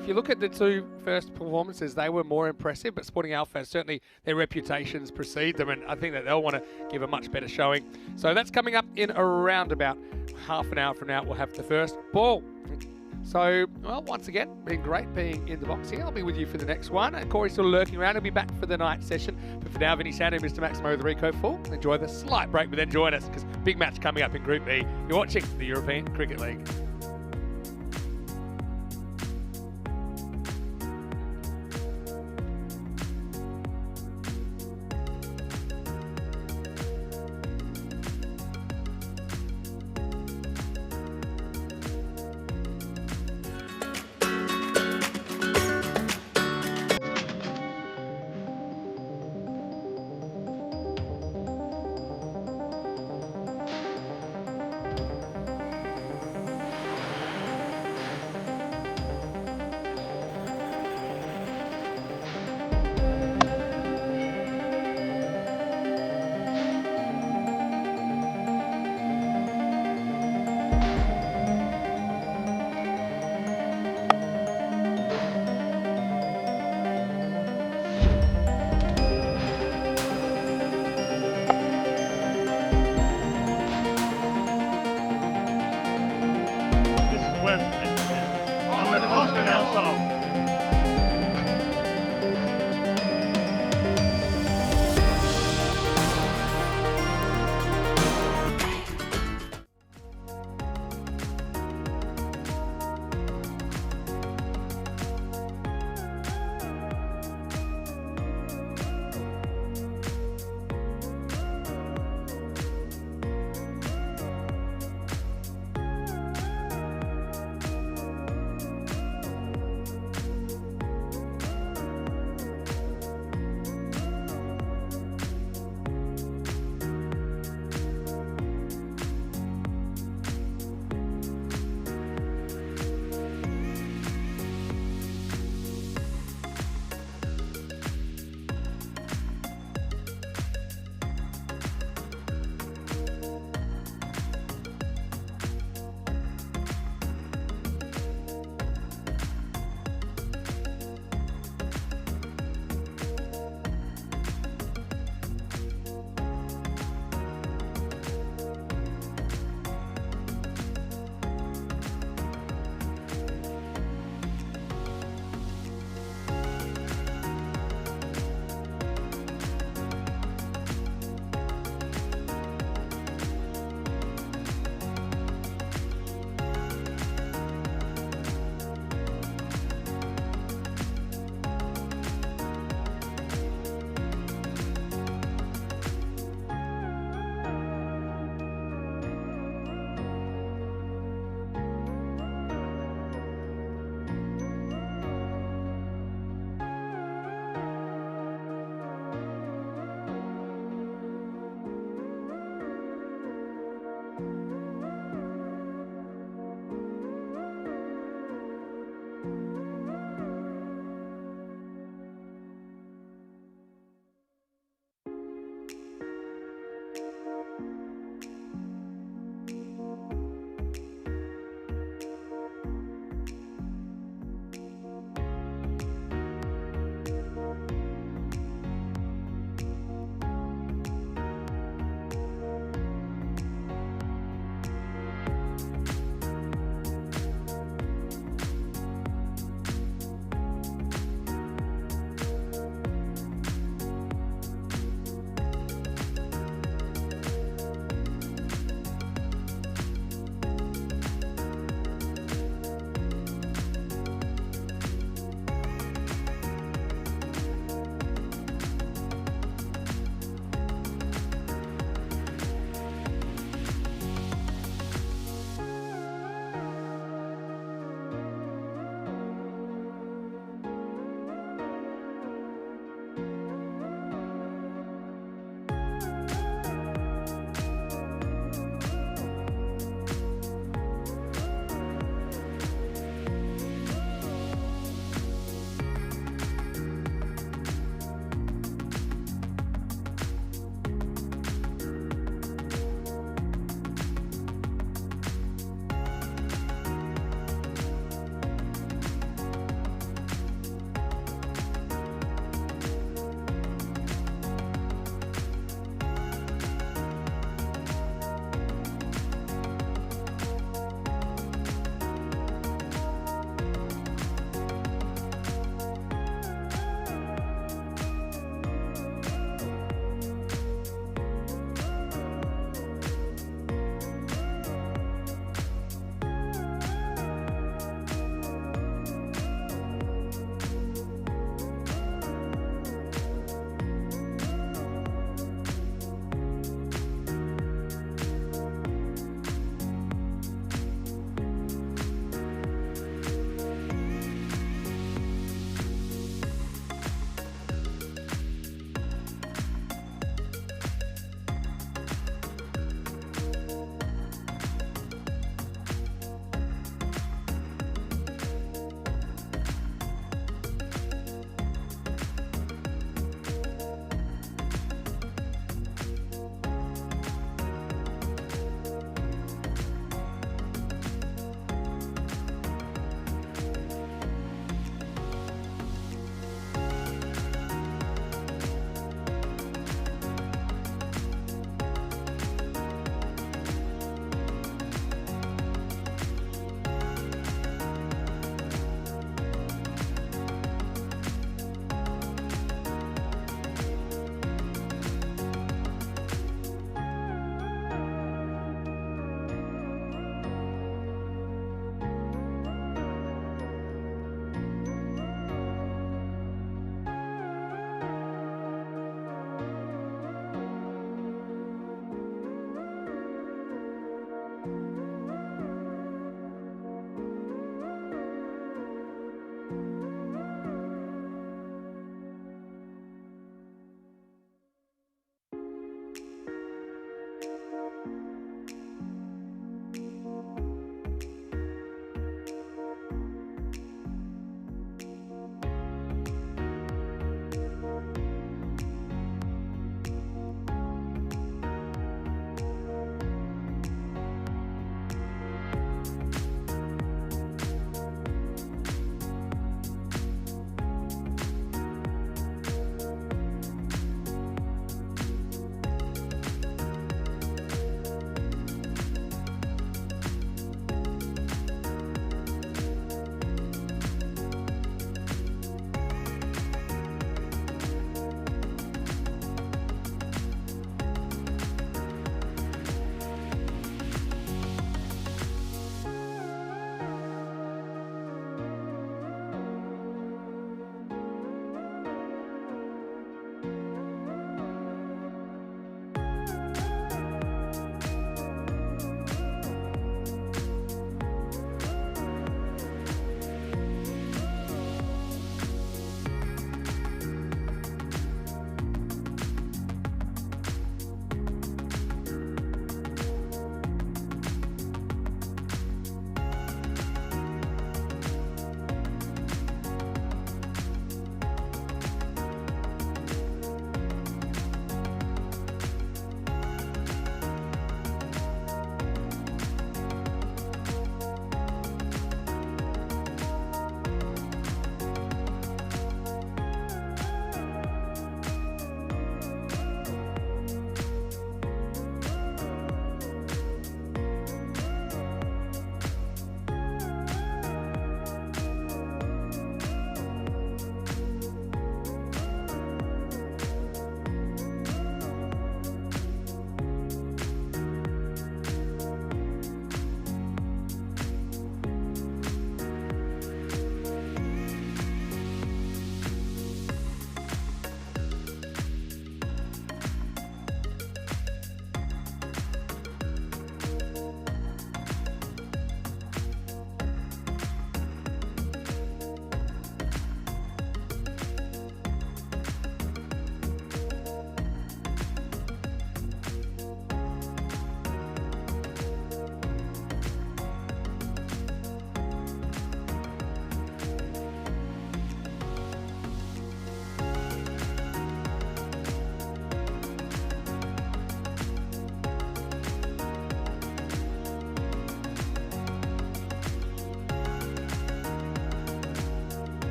if you look at the two first performances, they were more impressive, but Sporting Alfaz, certainly their reputations precede them, and I think that they'll want to give a much better showing. So that's coming up in around about half an hour from now. We'll have the first ball. So, well, once again, been great being in the box here. I'll be with you for the next one. And Corey's still lurking around. He'll be back for the night session. But for now, Vinny Sando, Mr. Maximo, the Rico Full. Enjoy the slight break, but then join us because big match coming up in Group B. You're watching the European Cricket League.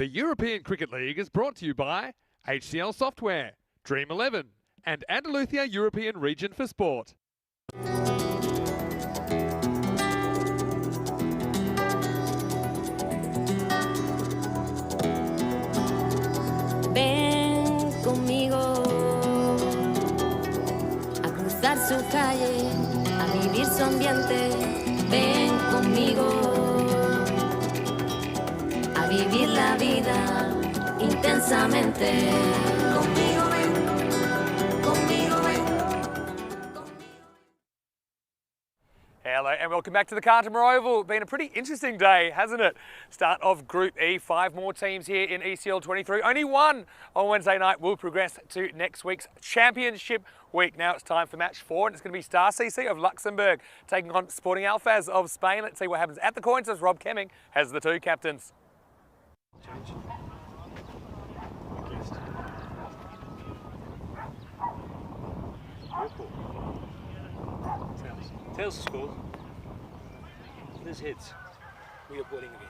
The European Cricket League is brought to you by HCL Software, Dream 11, and Andalusia European Region for Sport. Ven conmigo a cruzar su calle, a vivir su ambiente. Ven conmigo a vivir la vida intensamente. Conmigo ven, conmigo ven. Hello and welcome back to the Carntermore Oval. Been a pretty interesting day, hasn't it? Start of Group E, 5 more teams here in ECL 23. Only one on Wednesday night will progress to next week's Championship week. Now it's time for match 4 and it's going to be Star CC of Luxembourg taking on Sporting Alfaz of Spain. Let's see what happens at the coins as Rob Kemming has the 2 captains. Tails is scored. This hits. We are bowling again.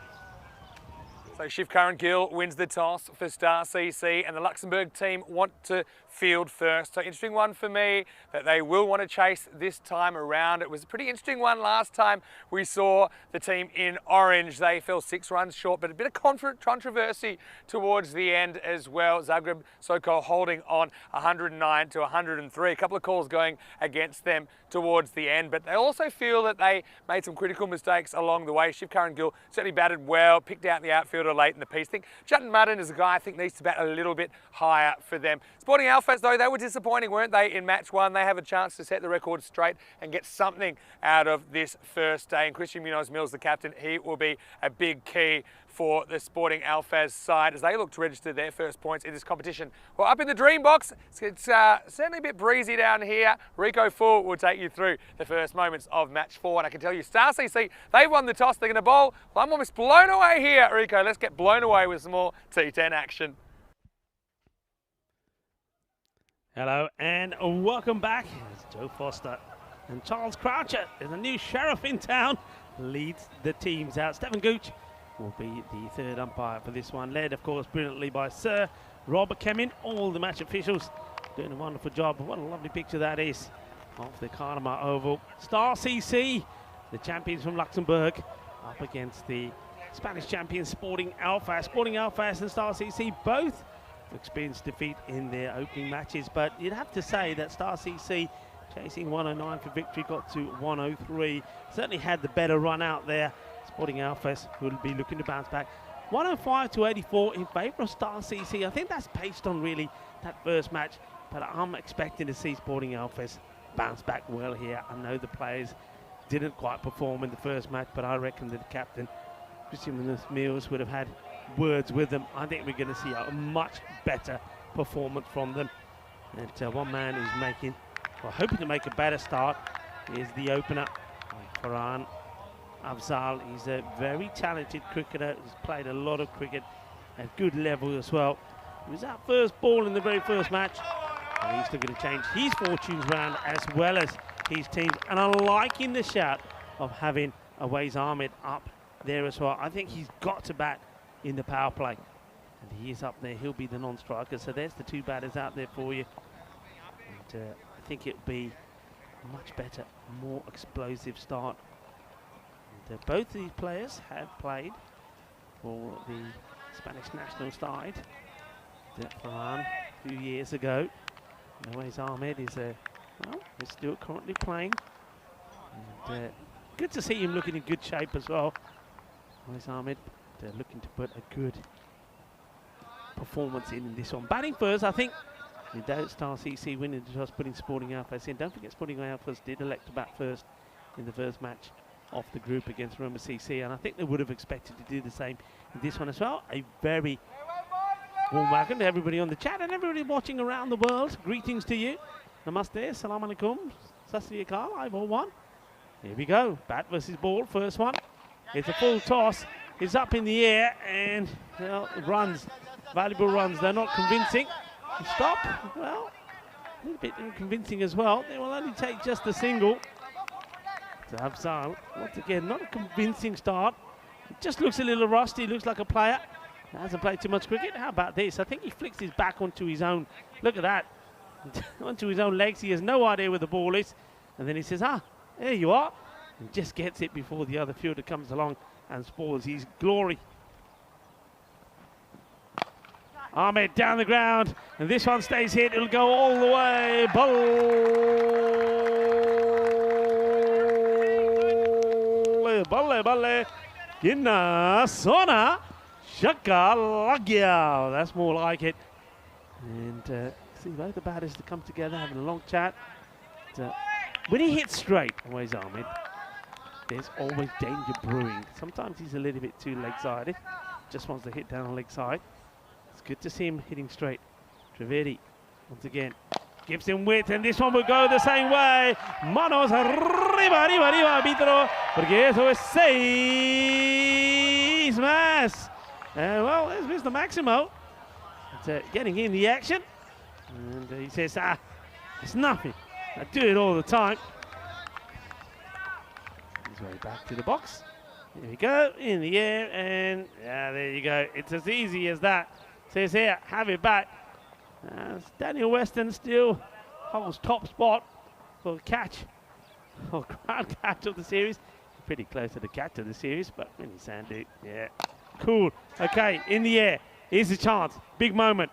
So Shiv Curran Gill wins the toss for Star CC and the Luxembourg team want to field first. So interesting one for me that they will want to chase this time around. It was a pretty interesting one last time we saw the team in orange. They fell 6 runs short, but a bit of controversy towards the end as well. Zagreb Sokol holding on 109 to 103. A couple of calls going against them towards the end, but they also feel that they made some critical mistakes along the way. Shiv Curran Gill certainly batted well, picked out the outfielder late in the piece. I think Jutton Madden is a guy I think needs to bat a little bit higher for them. Sporting Alfaz, though, they were disappointing, weren't they, in match 1? They have a chance to set the record straight and get something out of this first day. And Christian Munoz Mills, the captain, he will be a big key for the Sporting Alfaz side as they look to register their first points in this competition. Well, up in the dream box, it's certainly a bit breezy down here. Rico Full will take you through the first moments of match 4. And I can tell you, Star CC, they've won the toss. They're going to bowl. Well, I'm almost blown away here, Rico. Let's get blown away with some more T10 action. Hello and welcome back. It's Joe Foster and Charles Croucher is a new sheriff in town, leads the teams out. Stephen Gooch will be the 3rd umpire for this one, led of course brilliantly by Sir Robert Kemming. All the match officials doing a wonderful job. What a lovely picture that is of the Carntermore Oval. Star CC, the champions from Luxembourg, up against the Spanish champions Sporting Alfaz. Sporting Alfaz and Star CC both experienced defeat in their opening matches, but you'd have to say that Star CC, chasing 109 for victory, got to 103. Certainly had the better run out there. Sporting Alfaz will be looking to bounce back. 105 to 84 in favour of Star CC. I think that's based on really that first match, but I'm expecting to see Sporting Alfaz bounce back well here. I know the players didn't quite perform in the first match, but I reckon that the captain, Christian Mills, would have had words with them. I think we're going to see a much better performance from them. And one man who's making, or hoping to make a better start, is the opener, Farhan Afzal. He's a very talented cricketer. He's played a lot of cricket at good level as well. He was our first ball in the very first match, and he's still going to change his fortunes around as well as his team. And I'm liking the shout of having Awais Ahmed up there as well. I think he's got to bat in the power play, and he is up there. He'll be the non-striker. So there's the 2 batters out there for you, and I think it'll be a much better, more explosive start. And both these players have played for the Spanish national side. Farhan a few years ago. Awais Ahmed is is still currently playing, and good to see him looking in good shape as well. Awais Ahmed looking to put a good performance in this one. Batting first, I think, without Star CC winning the toss, putting Sporting Alfaz in. Don't forget, Sporting Alfaz did elect to bat first in the first match of the group against Roma CC, and I think they would have expected to do the same in this one as well. A very warm welcome to everybody on the chat and everybody watching around the world. Greetings to you. Namaste, salam alaikum, sat sri akal, I've all one. Here we go, bat versus ball, first one. It's a full toss. It's up in the air, and well, runs, valuable runs. They're not convincing. Stop. Well, a little bit inconvincing as well. They will only take just a single. To Afzal, once again, not a convincing start. It just looks a little rusty. Looks like a player Hasn't played too much cricket. How about this? I think he flicks his back onto his own. Look at that. Onto his own legs. He has no idea where the ball is. And then he says, there you are. And just gets it before the other fielder comes along and spoils his glory. Ahmed down the ground. And this one stays hit. It'll go all the way. Balle. Ginna Sona. Shaka Lagya. That's more like it. And see both the batters to come together, having a long chat. When he hits straight, always Ahmed, there's always danger brewing. Sometimes he's a little bit too leg-sided. Just wants to hit down on leg side. It's good to see him hitting straight. Trivedi, once again, gives him width, and this one will go the same way. Manos arriba, árbitro, porque eso es 6 más. Well, there's Mr. Maximo. Getting in the action. And he says, it's nothing. I do it all the time. His way back to the box. Here we go, in the air, and there you go. It's as easy as that. Says here, have it back. Daniel Weston still holds top spot for catch, or ground catch of the series. Pretty close to the catch of the series, but mini Sandu, yeah. Cool. Okay, in the air. Here's a chance. Big moment.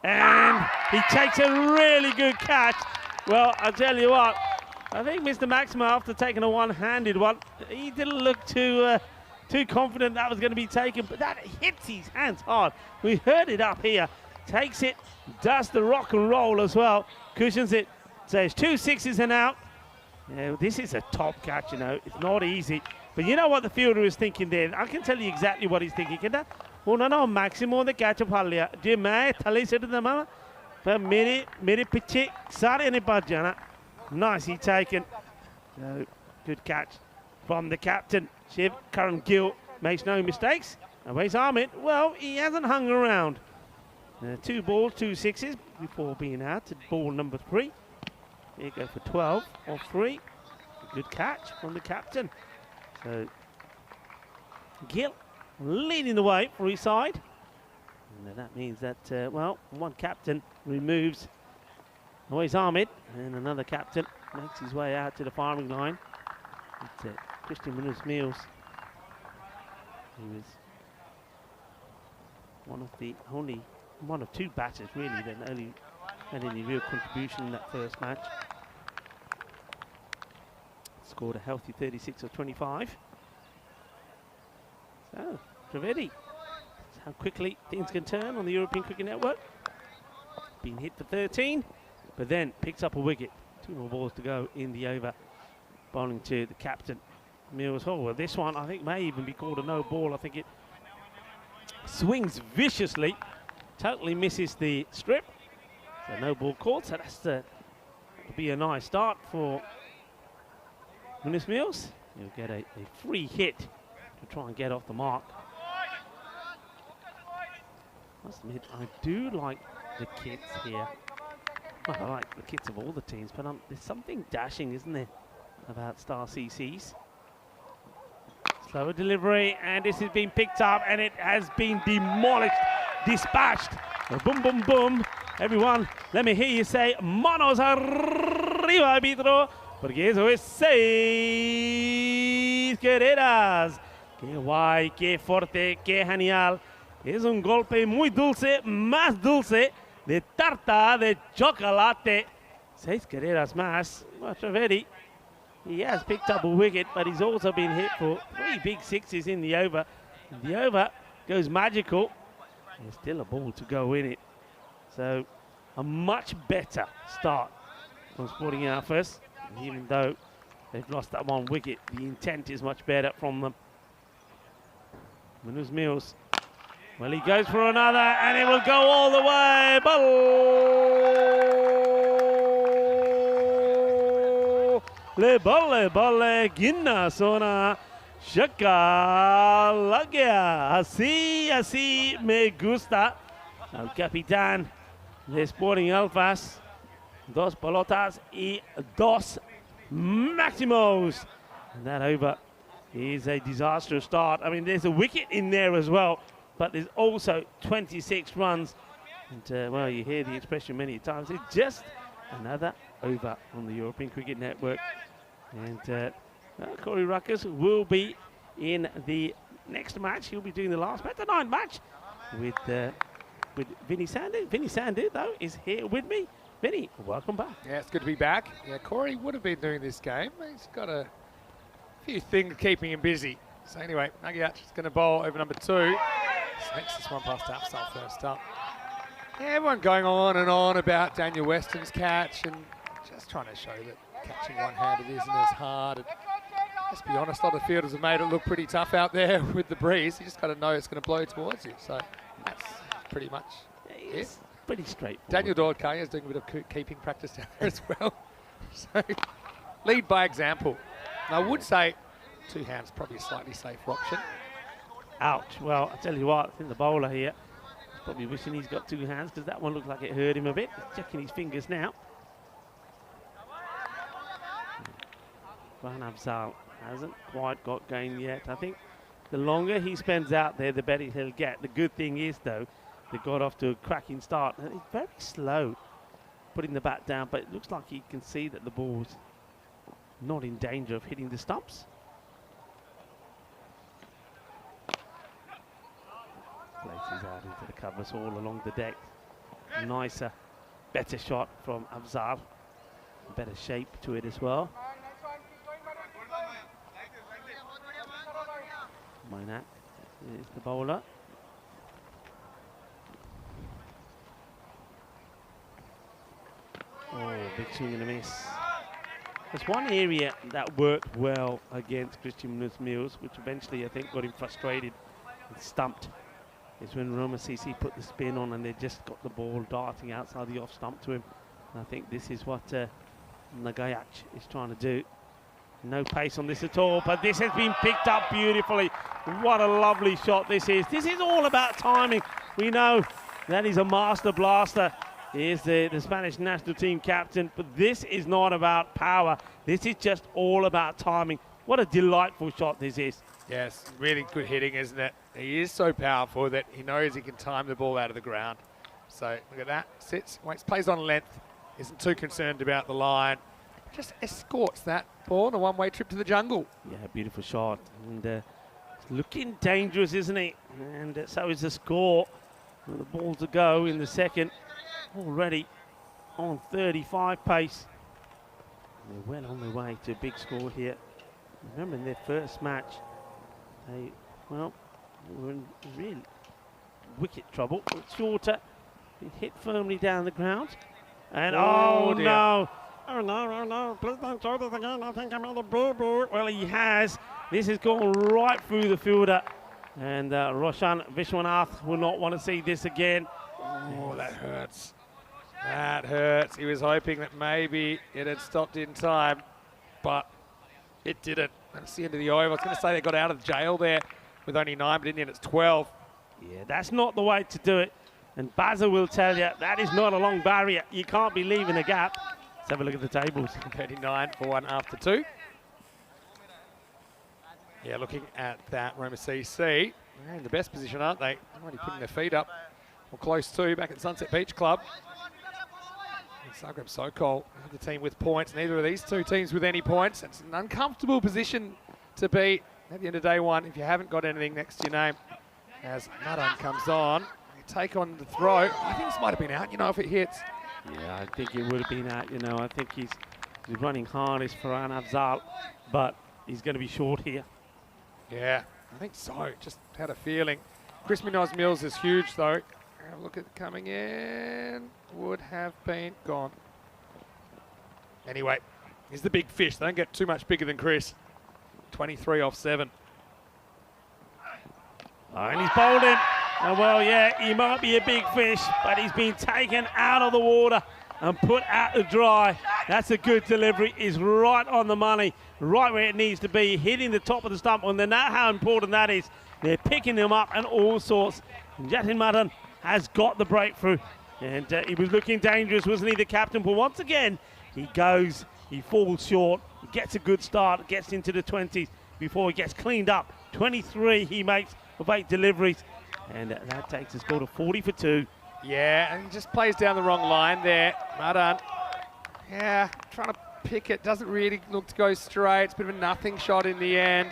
And he takes a really good catch. Well, I'll tell you what. I think Mr. Maximo, after taking a one-handed one, he didn't look too confident that was going to be taken, but that hits his hands hard. We heard it up here. Takes it, does the rock and roll as well, cushions it. So it's 2 6s and out. Yeah, this is a top catch, you know. It's not easy. But you know what the fielder is thinking there? I can tell you exactly what he's thinking. No, Maximo the catch of Halia. Jimmy, Tali said to the mama. But Miri Pichi, Sari Bajana. Nicely taken. So, good catch from the captain. Shiv Karan Gill makes no mistakes. And where's Ahmed? Well, he hasn't hung around. 2 balls, 2 6s before being out to ball number 3. Here you go for 12 or 3. Good catch from the captain. So Gill leading the way for his side. And that means that, one captain removes Noise Ahmed, and another captain makes his way out to the firing line. It's Christian Munoz-Mills. He was one of 2 batters really that only had any real contribution in that first match. Scored a healthy 36 of 25. So, Trivedi, that's how quickly things can turn on the European Cricket Network. Been hit for 13, but then picks up a wicket. 2 more balls to go in the over. Bowling to the captain, Mills. Oh, well, this one I think may even be called a no ball. I think it swings viciously, totally misses the strip. So no ball called, so that's to be a nice start for Munoz-Mills. He'll get a free hit to try and get off the mark. Must admit, I do like the kits here. Well, I like the kits of all the teams, but there's something dashing, isn't there, about Star CCs. Slower delivery, and this has been picked up, and it has been demolished, dispatched. Boom, boom, boom. Everyone, let me hear you say, manos arriba, árbitro, porque eso es 6 carreras. Qué guay, qué fuerte, qué genial. Es un golpe muy dulce, más dulce, de tarta de chocolate. 6 carreras más. Trivedi, he has picked up a wicket, but he's also been hit for 3 big 6s in the over. The over goes magical. There's still a ball to go in it. So a much better start from Sporting Alphas. Even though they've lost that 1 wicket, the intent is much better from them. Munoz-Mills. Well, he goes for another, and it will go all the way. Balle, Ginna Sona, Shaka Lagya. Así me gusta. El capitán de Sporting Alphas. 2 pelotas y 2 Maximos. And that over is a disastrous start. I mean, there's a wicket in there as well. but there's also 26 runs. And, well, you hear the expression many times. It's just another over on the European Cricket Network. And Corey Ruckers will be in the next match. He'll be doing the last match, the 9th match, with Vinny Sandu. Vinny Sandu, though, is here with me. Vinny, welcome back. Yeah, it's good to be back. Yeah, Corey would have been doing this game. He's got a few things keeping him busy. So anyway, Nagiach is going to bowl over number 2. Snakes this one past Afsal first up. Yeah, everyone going on and on about Daniel Weston's catch and just trying to show that catching one-handed isn't as hard. And let's be honest, a lot of fielders have made it look pretty tough out there with the breeze. You just got to know it's going to blow towards you. So that's pretty much it. Pretty straightforward. Daniel Dordkaya is doing a bit of keeping practice down there as well. So lead by example. And I would say 2 hands probably a slightly safer option. Ouch. Well, I tell you what, I think the bowler here is probably wishing he's got 2 hands because that one looked like it hurt him a bit. He's checking his fingers now. Van Afzaal hasn't quite got game yet. I think the longer he spends out there, the better he'll get. The good thing is, though, they got off to a cracking start. And he's very slow putting the bat down, but it looks like he can see that the ball's not in danger of hitting the stumps. Places out into the covers all along the deck. Nicer, better shot from Afzaal. Better shape to it as well. Mainak is the bowler. Oh, big swing and a miss. There's one area that worked well against Christian Munoz-Mills, which eventually I think got him frustrated and stumped, is when Roma CC put the spin on and they just got the ball darting outside the off stump to him. And I think this is what Nagayac is trying to do. No pace on this at all, but this has been picked up beautifully. What a lovely shot this is. This is all about timing. We know that he's a master blaster. He is the Spanish national team captain, but this is not about power. This is just all about timing. What a delightful shot this is. Yes, really good hitting, isn't it? He is so powerful that he knows he can time the ball out of the ground. So look at that, sits, waits, plays on length, isn't too concerned about the line. Just escorts that ball on a one-way trip to the jungle. Yeah, beautiful shot. And it's looking dangerous, isn't it? And so is the score. And the ball to go in the second. Already on 35 pace. And they're well on their way to a big score here. Remember in their first match, they were in real wicket trouble. It's shorter. It hit firmly down the ground. And oh no. Oh no, please don't show this again. I think I'm in the boo-boo. Well, he has. This has gone right through the fielder. And Roshan Vishwanath will not want to see this again. Oh, that hurts. That hurts. He was hoping that maybe it had stopped in time, but it didn't. That's the end of the over. I was going to say they got out of jail there with only 9, but in the end it's 12. Yeah, that's not the way to do it. And Bazza will tell you that is not a long barrier. You can't be leaving a gap. Let's have a look at the tables. 39 for 1 after 2. Yeah, looking at that, Roma CC, they're in the best position, aren't they? They're already putting their feet up, or close to, back at Sunset Beach Club. And Zagreb Sokol, the team with points. Neither of these two teams with any points. It's an uncomfortable position to be at the end of day one if you haven't got anything next to your name. As Madan comes on, they take on the throw. I think this might have been out, you know, if it hits. Yeah, I think it would have been out, you know. I think he's running hardest for Van Afzaal, but he's going to be short here. Yeah, I think so. Just had a feeling. Chris Munoz-Mills is huge, though. Have a look at it coming in. Would have been gone. Anyway, he's the big fish. They don't get too much bigger than Chris. 23 off 7. Oh, and he's bowled him. And well, yeah, he might be a big fish, but he's been taken out of the water and put out to dry. That's a good delivery. He's right on the money, right where it needs to be, hitting the top of the stump. And they know how important that is. They're picking him up and all sorts. And Jatin Madan has got the breakthrough. And he was looking dangerous, wasn't he, the captain? But once again, he goes, he falls short, he gets a good start, gets into the 20s before he gets cleaned up. 23 he makes of 8 deliveries. And that takes the score to 40 for 2. Yeah, and he just plays down the wrong line there. Madan, yeah, trying to pick it. Doesn't really look to go straight. It's a bit of a nothing shot in the end.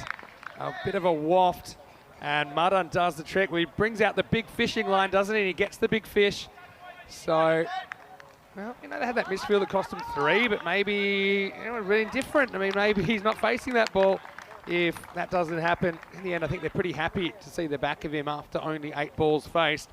A bit of a waft. And Madan does the trick. Well, he brings out the big fishing line, doesn't he? And he gets the big fish. So, well, you know, they had that misfield that cost him 3, but maybe it would have been different. I mean, maybe he's not facing that ball if that doesn't happen. In the end, I think they're pretty happy to see the back of him after only 8 balls faced.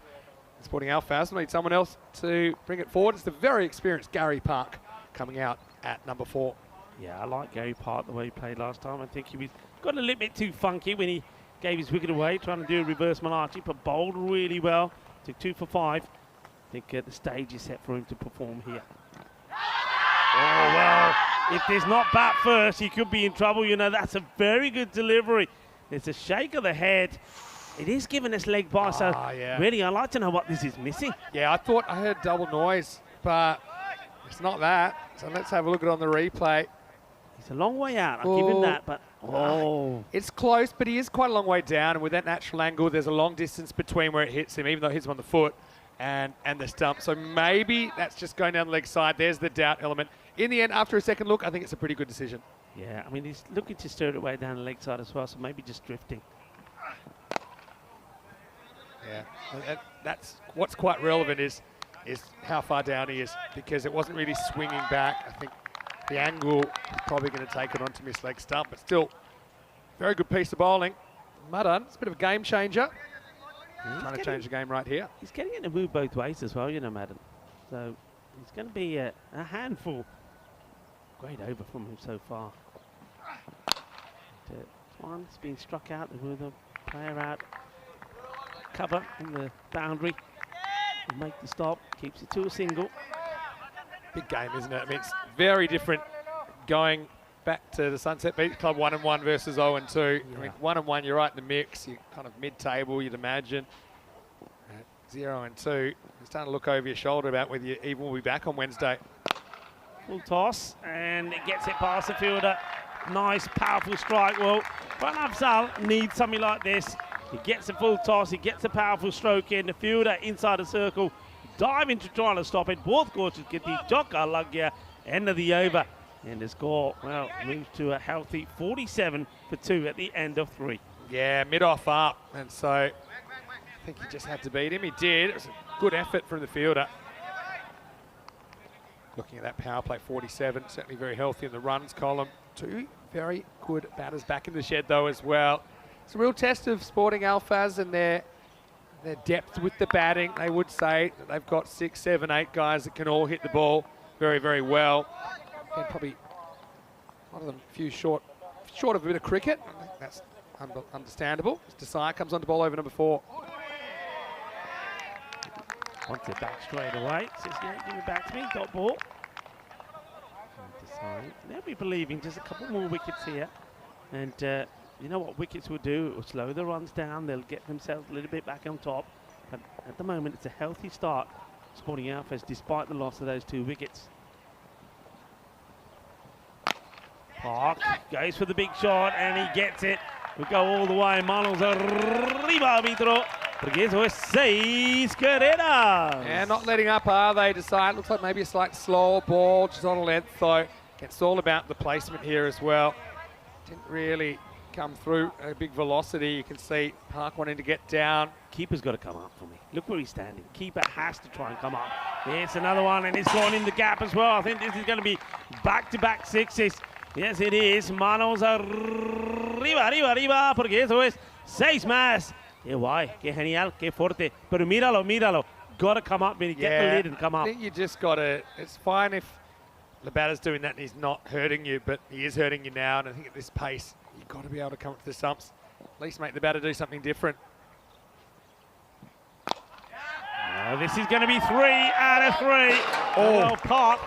Sporting Alphas need someone else to bring it forward. It's the very experienced Gary Park coming out at number 4. Yeah, I like Gary Park the way he played last time. I think he was got a little bit too funky when he gave his wicket away, trying to do a reverse Malachi, but bowled really well. Took 2 for 5. I think the stage is set for him to perform here. Oh, well, if there's not bat first, he could be in trouble. You know, that's a very good delivery. It's a shake of the head. It is giving us leg by, so yeah. really, I'd like to know what this is missing. Yeah, I thought I heard double noise, but it's not that. So let's have a look at it on the replay. He's a long way out, I'll give him that, but it's close, but he is quite a long way down, and with that natural angle, there's a long distance between where it hits him, even though it hits him on the foot and the stump. So maybe that's just going down the leg side. There's the doubt element. In the end, after a second look, I think it's a pretty good decision. Yeah, I mean, he's looking to stir it away down the leg side as well, so maybe just drifting. Yeah, that's what's quite relevant is how far down he is, because it wasn't really swinging back. I think the angle is probably going to take it onto miss leg stump, but still, very good piece of bowling. Madan, it's a bit of a game changer. Trying to change the game right here. He's getting it to move both ways as well, you know, Madan. So it's going to be a handful. Great over from him so far. One's been struck out with a player out. Cover in the boundary. Will make the stop. Keeps it to a single. Big game, isn't it? I mean, it's very different going back to the Sunset Beach Club 1-1 versus 0-2. Yeah. I mean, 1-1, you're right in the mix. You're kind of mid-table, you'd imagine. At 0-2, you're starting to look over your shoulder about whether you even will be back on Wednesday. Full toss, and it gets it past the fielder. Nice, powerful strike. Well, Ran Afzal needs something like this. He gets a full toss, he gets a powerful stroke in. The fielder inside the circle, diving to try to stop it. Both coaches get the joka lagya, end of the over. And the score, well, moves to a healthy 47 for 2 at the end of 3. Yeah, mid-off up. And so I think he just had to beat him. He did. It was a good effort from the fielder. Looking at that power play, 47, certainly very healthy in the runs column. 2 very good batters back in the shed, though, as well. It's a real test of Sporting Alphas and their depth with the batting. They would say that they've got 6, 7, 8 guys that can all hit the ball very, very well. And probably a lot of them few short of a bit of cricket. I think that's understandable. Desai comes on to ball over number 4. Wants it back straight away. Says, yeah, give it back to me. Dot ball. They'll be believing just a couple more wickets here. And you know what wickets will do? It will slow the runs down. They'll get themselves a little bit back on top. But at the moment, it's a healthy start. Sporting Alphas, despite the loss of those 2 wickets. Park goes for the big shot, and he gets it. We go all the way. Manos arriba, arbitro. Porque eso es 6 carreras. Yeah, not letting up, are they? Decide. Looks like maybe a slight slower ball, just on a length, though. It's all about the placement here as well. Didn't really come through at a big velocity. You can see Park wanting to get down. Keeper's got to come up for me. Look where he's standing. Keeper has to try and come up. It's another one, and it's gone in the gap as well. I think this is going to be back-to-back 6s. Yes, it is. Manos arriba, arriba, arriba, porque eso es 6 más. Qué guay, qué genial, qué fuerte. Pero míralo, míralo. Got to come up, Vinny. Get the lid and come up. I think you just got to, it's fine if the batter's doing that and he's not hurting you, but he is hurting you now. And I think at this pace, you've got to be able to come up to the stumps. At least make the batter do something different. This is going to be 3 out of 3. Oh, Park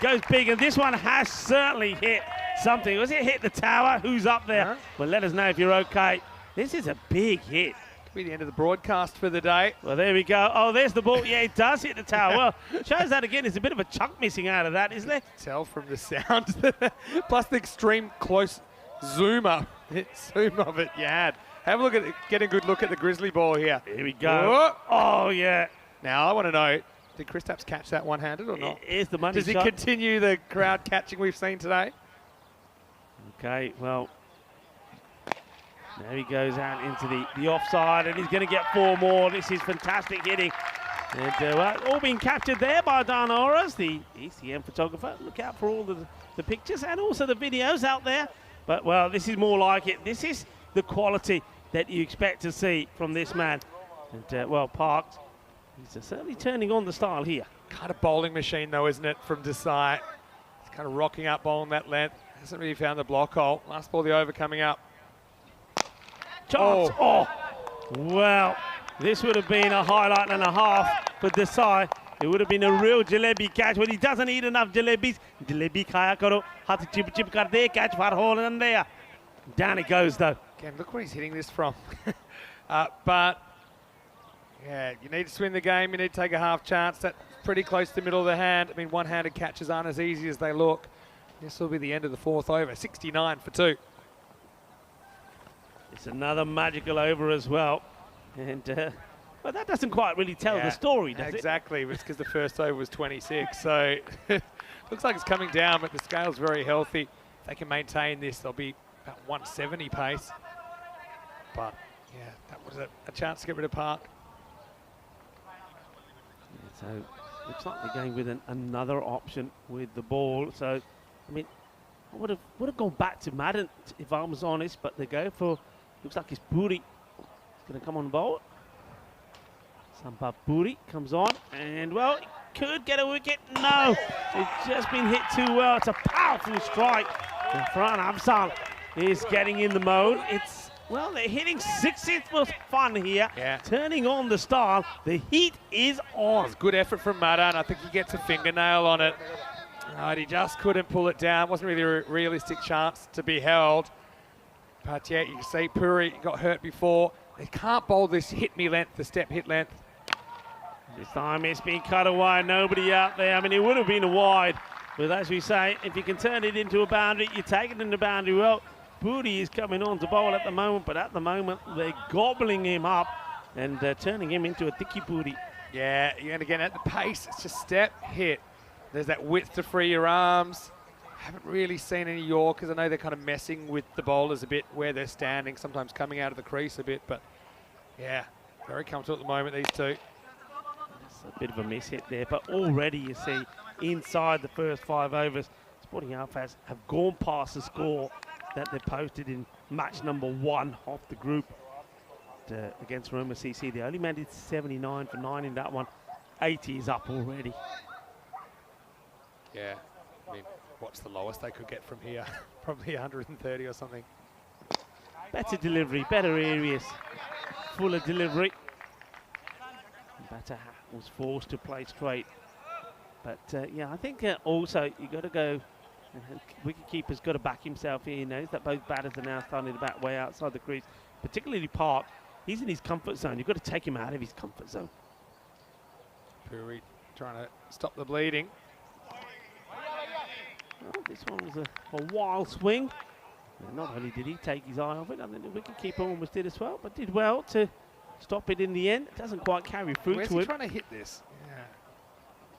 goes big, and this one has certainly hit something. Was it hit the tower? Who's up there? Well, let us know if you're okay. This is a big hit. Could be the end of the broadcast for the day. Well, there we go. Oh, there's the ball. Yeah, it does hit the tower. Well, shows that again. There's a bit of a chunk missing out of that, isn't there? Tell from the sound. Plus the extreme close zoom of it you had. Have a look at get a good look at the Grizzly ball here. Here we go. Oh, yeah. Now, I want to know, did Kristaps catch that one-handed or not? Here's the money Does he shot. continue the crowd catching we've seen today? Okay, well, there he goes out into the offside, and he's going to get 4 more. This is fantastic hitting. And well, all being captured there by Dan Oras, the ECN photographer. Look out for all the pictures and also the videos out there. But, well, this is more like it. This is the quality that you expect to see from this man. And, well, Parks, he's certainly turning on the style here. Kind of bowling machine, though, isn't it, from Desai? He's kind of rocking up, bowling that length. Hasn't really found the block hole. Last ball, the over coming up. Chance. Oh, well, this would have been a highlight and a half for Desai. It would have been a real jalebi catch, but he doesn't eat enough jalebis. Jalebi khaya karo. Hat chip kar de catch for hole and there. Down it goes, though. Again, look where he's hitting this from. But, yeah, you need to swing the game. You need to take a half chance. That's pretty close to the middle of the hand. I mean, one-handed catches aren't as easy as they look. This will be the end of the 4th over. 69 for 2. It's another magical over as well. And, well, that doesn't quite really tell the story, does it? Exactly. It's because the first over was 26. So, looks like it's coming down, but the scale's very healthy. If they can maintain this, they'll be about 170 pace. But, yeah, that was a chance to get rid of Park. Yeah, so, looks like they're going with another option with the ball. So, I mean, I would have gone back to Madden if I was honest, but they go for, looks like it's Puri. It's going to come on bowl. Sampath Puri comes on, and well, it could get a wicket. No, it's just been hit too well. It's a powerful strike. In front, Afzal is getting in the mode. It's, well, they're hitting sixes for fun here. Yeah. Turning on the style. The heat is on. It's good effort from Madan. I think he gets a fingernail on it. Right, he just couldn't pull it down. Wasn't really a realistic chance to be held. But yeah, you can see Puri got hurt before. They can't bowl this hit me length, the step hit length. This time it's been cut away. Nobody out there. I mean, it would have been a wide. But as we say, if you can turn it into a boundary, you take it into boundary. Well, Puri is coming on to bowl at the moment, but at the moment they're gobbling him up and turning him into a Tiki Puri. Yeah, and again at the pace, it's just step hit. There's that width to free your arms. Haven't really seen any Yorkers. I know they're kind of messing with the bowlers a bit where they're standing, sometimes coming out of the crease a bit, but yeah, very comfortable at the moment, these two. It's a bit of a miss hit there, but already you see inside the first 5 overs, Sporting Alphas have gone past the score that they posted in match number 1 of the group against Roma CC. They only made it 79 for 9 in that one. 80 is up already. Yeah, I mean, what's the lowest they could get from here? Probably 130 or something. Better delivery, better areas, fuller delivery. Batter was forced to play straight. But yeah, I think also you got to go, wicketkeeper's got to back himself here. He knows that both batters are now starting to bat way outside the crease, particularly Park. He's in his comfort zone. You've got to take him out of his comfort zone. Puri trying to stop the bleeding. Well, this one was a wild swing. And not only did he take his eye off it, I think the wicketkeeper almost did as well, but did well to stop it in the end. It doesn't quite carry through Where's to he it. trying to hit this? Yeah.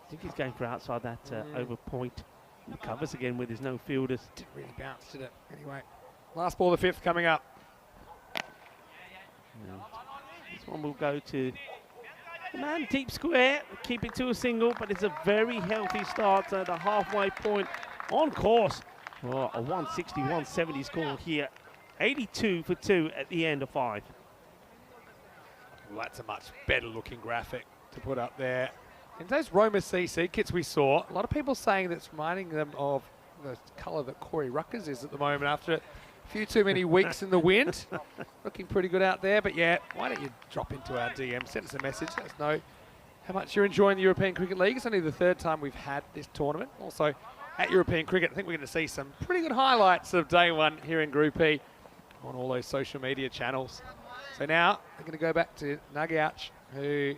I think he's going for outside that over point. He covers again with his no fielders. Didn't really bounce, did it? Anyway, last ball, the 5th coming up. Yeah. This one will go to the man deep square, keep it to a single, but it's a very healthy start at the halfway point on course. Oh, a 160, 170 score here. 82 for 2 at the end of 5. Well, that's a much better looking graphic to put up there. In those Roma CC kits we saw, a lot of people saying that's reminding them of the colour that Corey Ruckers is at the moment after a few too many weeks in the wind. Looking pretty good out there, but yeah, why don't you drop into our DM, send us a message, let us know how much you're enjoying the European Cricket League. It's only the 3rd time we've had this tournament. Also, at European Cricket, I think we're going to see some pretty good highlights of day 1 here in Group E on all those social media channels. So now, we're going to go back to Nagauch, who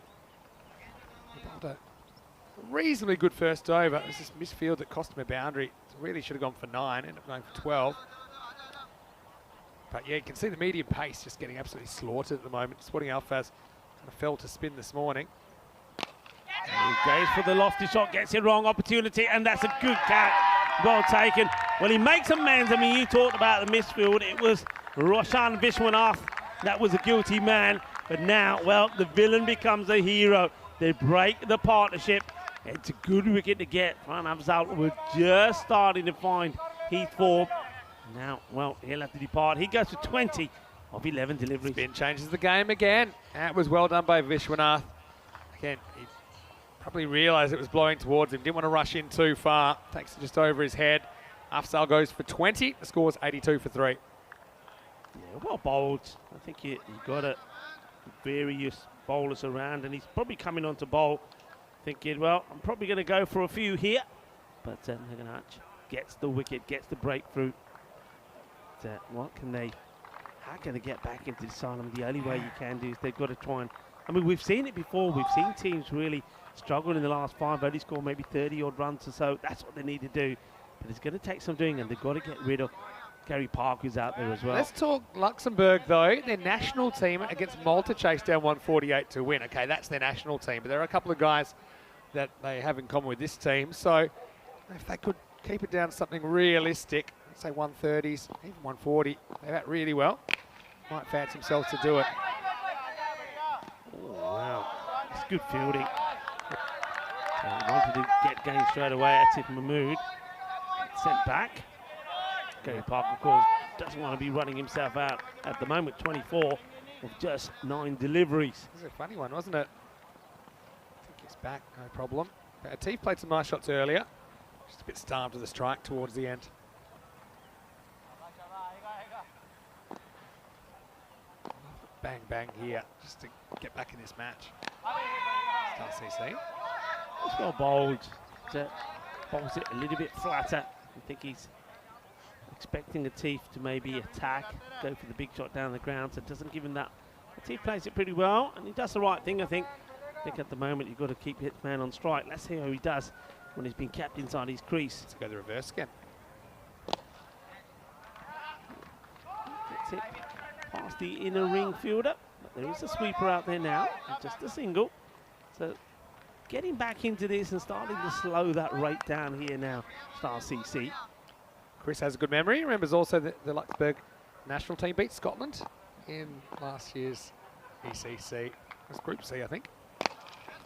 bowled a reasonably good first over. It was this misfield that cost him a boundary. Really should have gone for 9, ended up going for 12. But yeah, you can see the medium pace just getting absolutely slaughtered at the moment. Sporting Alphas kind of fell to spin this morning. He goes for the lofty shot, gets it wrong, opportunity, and that's a good catch. Well taken. Well, he makes amends. I mean, you talked about the misfield. It was Roshan Vishwanath that was a guilty man. But now, well, the villain becomes a hero. They break the partnership. It's a good wicket to get. Ran Afzal was just starting to find his form. Now, well, he'll have to depart. He goes for 20 of 11 deliveries. Spin changes the game again. That was well done by Vishwanath. Again, he probably realised it was blowing towards him. Didn't want to rush in too far. Takes it just over his head. Afzal goes for 20. The score's 82 for 3. Yeah, well bowled. I think you got various bowlers around, and he's probably coming on to bowl thinking, well, I'm probably going to go for a few here. But Naganach gets the wicket, gets the breakthrough. What can they, how can they get back into the asylum? The only way you can do is they've got to try and, I mean, we've seen it before. We've seen teams really struggle in the last 5, only score maybe 30 odd runs or so. That's what they need to do. But it's going to take some doing, and they've got to get rid of Gary Park, who's out there as well. Let's talk Luxembourg, though. Their national team against Malta chased down 148 to win. Okay, that's their national team, but there are a couple of guys that they have in common with this team. So if they could keep it down to something realistic, let's say 130s, even 140, they bat really well. Might fancy themselves to do it. Oh, wow. It's good fielding. So he wanted to get game straight away. That's it, Mahmood. Sent back. Gary Park, of course, doesn't want to be running himself out at the moment. 24 of just 9 deliveries. This is a funny one, wasn't it? I think he's back, no problem. Atif played some nice shots earlier. Just a bit starved of the strike towards the end. Bang, bang here, just to get back in this match. Start CC. It's well bowled. Bowls it a little bit flatter. I think he's expecting Atif to maybe attack, go for the big shot down the ground, so it doesn't give him that. Atif plays it pretty well, and he does the right thing, I think. I think at the moment you've got to keep Hitman on strike. Let's see how he does when he's been kept inside his crease. Let's go the reverse again. Gets it past the inner ring fielder, but there is a sweeper out there now, just a single. So getting back into this and starting to slow that rate down here now, Star CC. Chris has a good memory. Remembers also that the Luxembourg national team beat Scotland in last year's ECC. It was Group C, I think.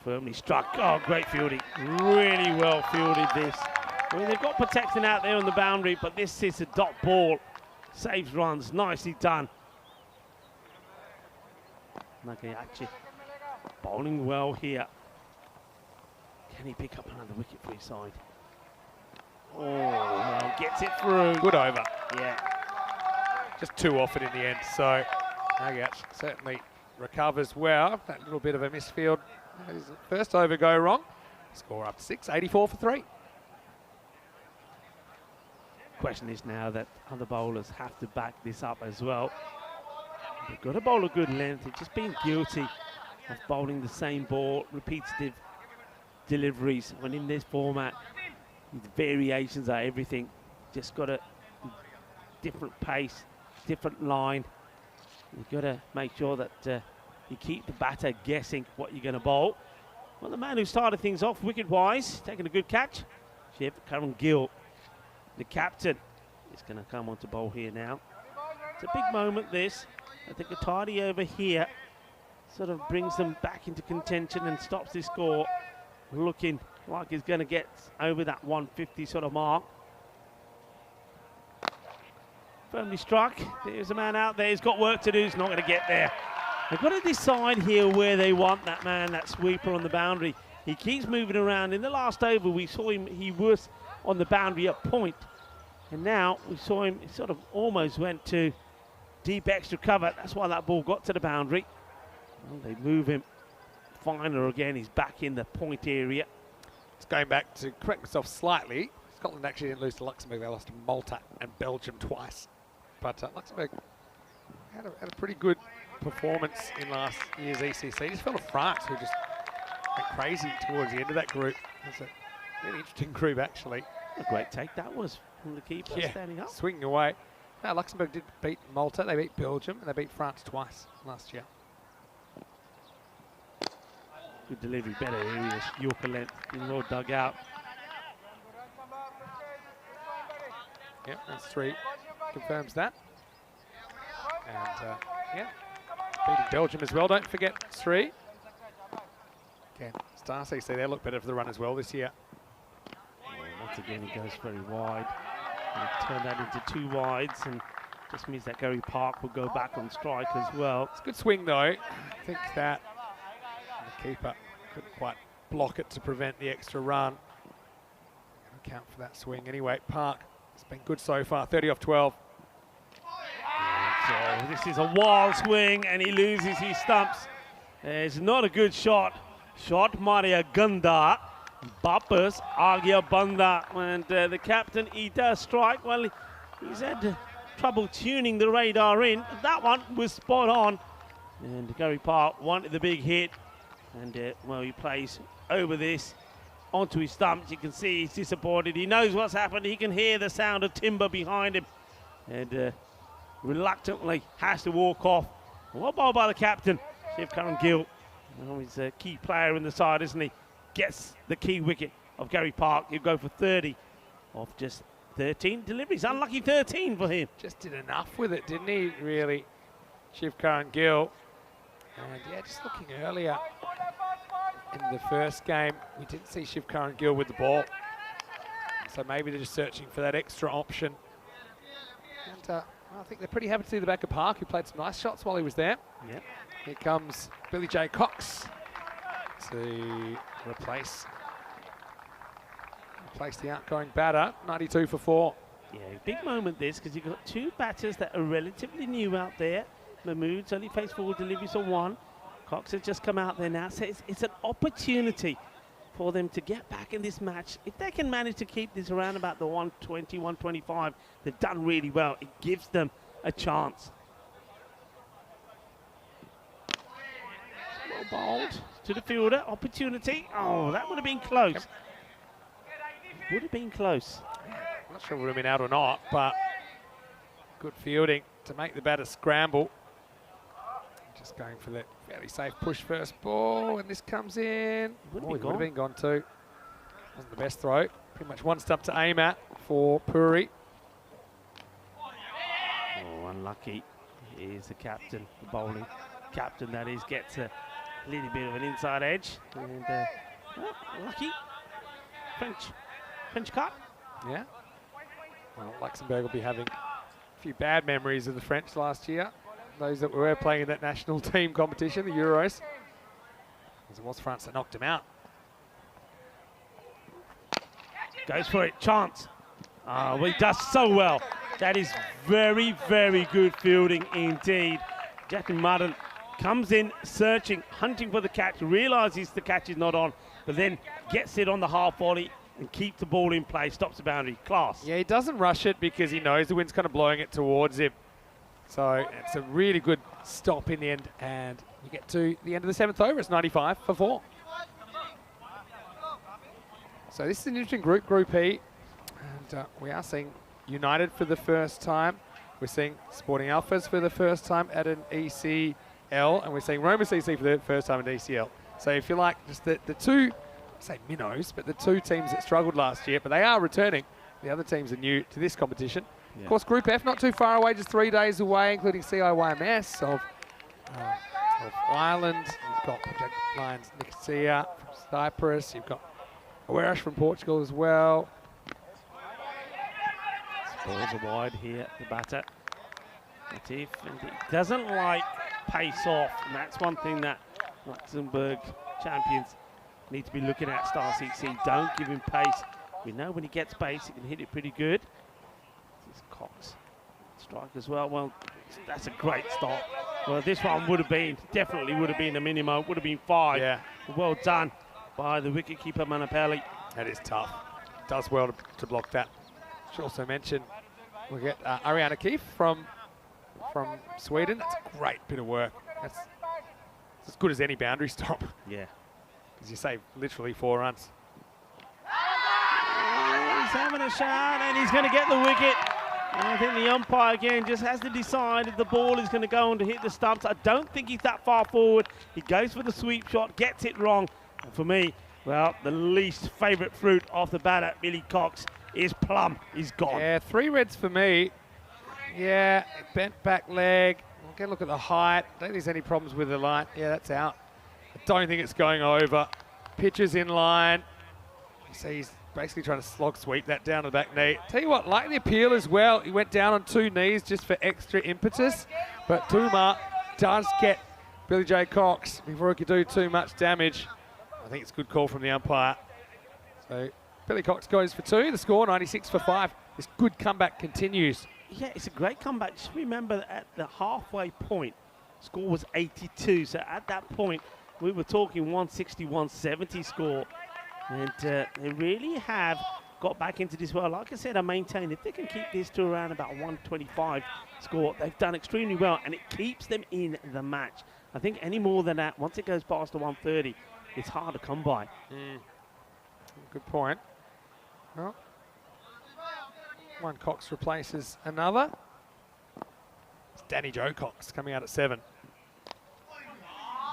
Firmly struck. Oh, great fielding. Really well fielded this. I mean, they've got protection out there on the boundary, but this is a dot ball. Saves runs. Nicely done. Nagayachi bowling well here. Can he pick up another wicket for his side? Oh, well, gets it through. Good over. Yeah. Just too often in the end, so Nagach certainly recovers well. That little bit of a misfield. His first over go wrong. Score up to 6, 84 for 3. Question is now that other bowlers have to back this up as well. They've got to bowl a good length. They've just been guilty of bowling the same ball, repetitive deliveries. When in this format, the variations are everything. Just got a different pace, different line. You've got to make sure that you keep the batter guessing what you're going to bowl. Well, the man who started things off wicket-wise, taking a good catch, Shiv Karan Gill, the captain, is going to come on to bowl here now. It's a big moment, this. I think a tidy over here sort of brings them back into contention and stops this score looking like he's going to get over that 150 sort of mark. Firmly struck. There's a man out there. He's got work to do. He's not going to get there. They've got to decide here where they want that man, that sweeper on the boundary. He keeps moving around. In the last over, we saw him. He was on the boundary at point. And now we saw him, he sort of almost went to deep extra cover. That's why that ball got to the boundary. Well, they move him finer again. He's back in the point area. It's going back to correct myself slightly. Scotland actually didn't lose to Luxembourg. They lost to Malta and Belgium twice. But Luxembourg had a pretty good performance in last year's ECC. Just fell to France, who just went crazy towards the end of that group. It's a really interesting group, actually. A great take that was from the keeper standing up. Swinging away. Now, Luxembourg did beat Malta, they beat Belgium, and they beat France twice last year. Good delivery, better areas. Yorker length, being well dug out. Yep, that's 3. Confirms that. And yeah, beating Belgium as well. Don't forget 3. Again, Star CC, they look better for the run as well this year. Once again, he goes very wide. He'll turn that into 2 wides, and just means that Gary Park will go back on strike as well. It's a good swing though. I think that the keeper couldn't quite block it to prevent the extra run. Count for that swing anyway. Park, it's been good so far. 30 off 12. So this is a wild swing, and he loses his stumps. It's not a good shot. Shot Maria Ganda. Bappers Agia Banda, and the captain, he does strike. Well, he's had trouble tuning the radar in. That one was spot on, and Gary Park wanted the big hit, and well, he plays over this onto his stumps. You can see he's disappointed. He knows what's happened. He can hear the sound of timber behind him, and reluctantly has to walk off. What ball by the captain, Shiv Karan Gill. Well, he's a key player in the side, isn't he? Gets the key wicket of Gary Park. He'll go for 30 off just 13 deliveries. Unlucky 13 for him. Just did enough with it, didn't he, really? Shiv Karan Gill. And yeah, just looking earlier in the first game, we didn't see Shiv Karan Gill with the ball. So maybe they're just searching for that extra option. And I think they're pretty happy to see the back of Park, who played some nice shots while he was there. Yep. Here comes Billy J. Cox to replace the outgoing batter. 92 for 4. Yeah, big moment this, because you've got 2 batters that are relatively new out there. Mahmood's only faced 4 deliveries on 1. Cox has just come out there now, so it's an opportunity for them to get back in this match. If they can manage to keep this around about the 120, 125, they've done really well. It gives them a chance. Well bowled to the fielder, opportunity. Oh, that would have been close. Yep. Would have been close. I'm not sure it would have been out or not, but good fielding to make the batter scramble. Just going for that fairly safe push first ball, and this comes in. Would Would have been gone too. Wasn't the best throw. Pretty much one stump to aim at for Puri. Oh, unlucky. Here's the captain, the bowling captain, that is, gets a little bit of an inside edge. And lucky. French cut. Yeah. Well, Luxembourg will be having a few bad memories of the French last year. Those that were playing in that national team competition, the Euros. As it was France that knocked him out. Goes for it, chance. Well, he does so well. That is very, very good fielding indeed. Jackie Martin comes in searching, hunting for the catch, realises the catch is not on, but then gets it on the half volley and keeps the ball in play, stops the boundary. Class. Yeah, he doesn't rush it because he knows the wind's kind of blowing it towards him. So it's a really good stop in the end, and you get to the end of the 7th over. It's 95 for 4. So this is an interesting group, Group E, and we are seeing United for the first time. We're seeing Sporting Alphas for the first time at an ECL, and we're seeing Roma CC for the first time at ECL. So if you like, just the two, I say minnows, but the 2 teams that struggled last year, but they are returning. The other teams are new to this competition. Yeah. Of course, Group F, not too far away, just 3 days away, including CIYMS of Ireland. You've got Project Lions Nicosia from Cyprus. You've got Awaresh from Portugal as well. Balls are wide here, the batter. Latif, and he doesn't like pace off, and that's one thing that Luxembourg champions need to be looking at. Star CC, don't give him pace. We know when he gets pace, he can hit it pretty good. This is Cox. Strike as well. Well, that's a great start. Well, this one would have been, definitely would have been a minimum, would have been 5. Yeah. Well done by the wicketkeeper Manapelli. That is tough. Does well to block that. Should also mention we get Ariana Keefe from Sweden. That's a great bit of work. That's as good as any boundary stop. Yeah. As you say, literally 4 runs. He's having a shot, and he's going to get the wicket. And I think the umpire, again, just has to decide if the ball is going to go on to hit the stumps. I don't think he's that far forward. He goes for the sweep shot, gets it wrong. And for me, well, the least favourite fruit of the batter, Billy Cox, is plum. He's gone. Yeah, 3 reds for me. Yeah, bent back leg. We'll get a look at the height. I don't think there's any problems with the line. Yeah, that's out. I don't think it's going over. Pitcher's in line. You see he's basically trying to slog sweep that down to the back knee. Tell you what, like the appeal as well, he went down on 2 knees just for extra impetus. But Tuma does get Billy J. Cox before he could do too much damage. I think it's a good call from the umpire. So Billy Cox goes for 2. The score 96 for 5. This good comeback continues. Yeah, it's a great comeback. Just remember that at the halfway point, score was 82. So at that point, we were talking 160, 170 score. And they really have got back into this well. Like I said, I maintain if they can keep this to around about 125 score, they've done extremely well, and it keeps them in the match. I think any more than that, once it goes past the 130, it's hard to come by. Good point. Well, one Cox replaces another. It's Danny Joe Cox coming out at 7.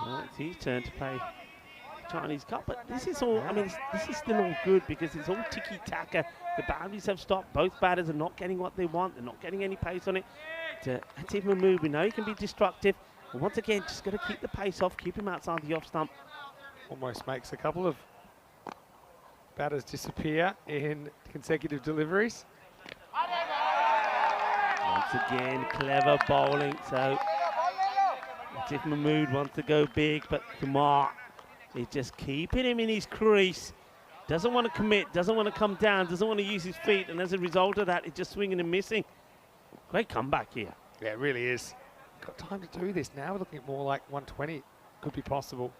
Well, it's his turn to play Chinese Cup, but this is all, I mean, this is still all good because it's all tiki-taka. The boundaries have stopped. Both batters are not getting what they want. They're not getting any pace on it. That's even a move. We know he can be destructive. But once again, just got to keep the pace off, keep him outside the off stump. Almost makes a couple of batters disappear in consecutive deliveries. Once again, clever bowling. So, Latif Mahmood wants to go big, but Kumar is just keeping him in his crease. Doesn't want to commit, doesn't want to come down, doesn't want to use his feet, and as a result of that, it's just swinging and missing. Great comeback here. Yeah, it really is. Got time to do this now. We're looking at more like 120. Could be possible.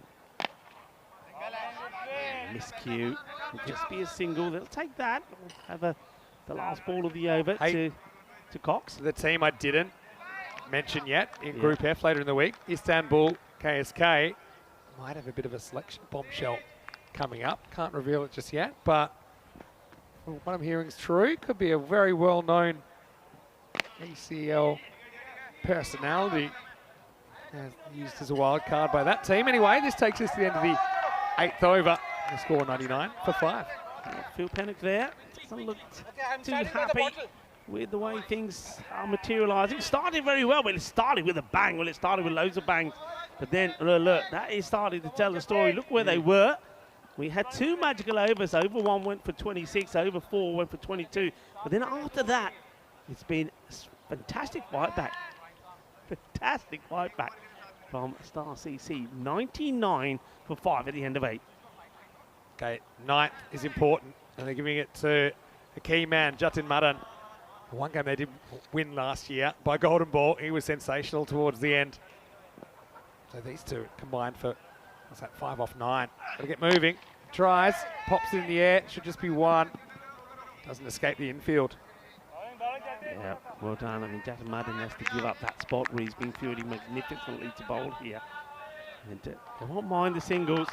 Miscue. Will just be a single. They'll take that. We'll have the last ball of the over to Cox. The team I didn't mention yet in Group F later in the week, Istanbul KSK, might have a bit of a selection bombshell coming up. Can't reveal it just yet, but from what I'm hearing is true. Could be a very well-known ACL personality used as a wild card by that team. Anyway, this takes us to the end of the 8th over. The score 99 for 5. Phil Pennock there. Doesn't look too happy with the way things are materialising. Started very well. Well, it started with a bang. Well, it started with loads of bangs. But then, look, that is starting to tell the story. Look where they were. We had 2 magical overs. Over 1 went for 26. Over 4 went for 22. But then after that, it's been a fantastic fight back. Fantastic fight back from Star CC. 99 for 5 at the end of 8. Okay, 9th is important, and they're giving it to a key man, Jatin Madan. One game they did win last year by Golden Ball. He was sensational towards the end. So these two combined for, what's that, 5 off 9. Got to get moving. Tries, pops it in the air. Should just be 1. Doesn't escape the infield. Yeah, well done. I mean, Jatin Madan has to give up that spot where he's been fielding magnificently to bowl here. And they won't mind the singles.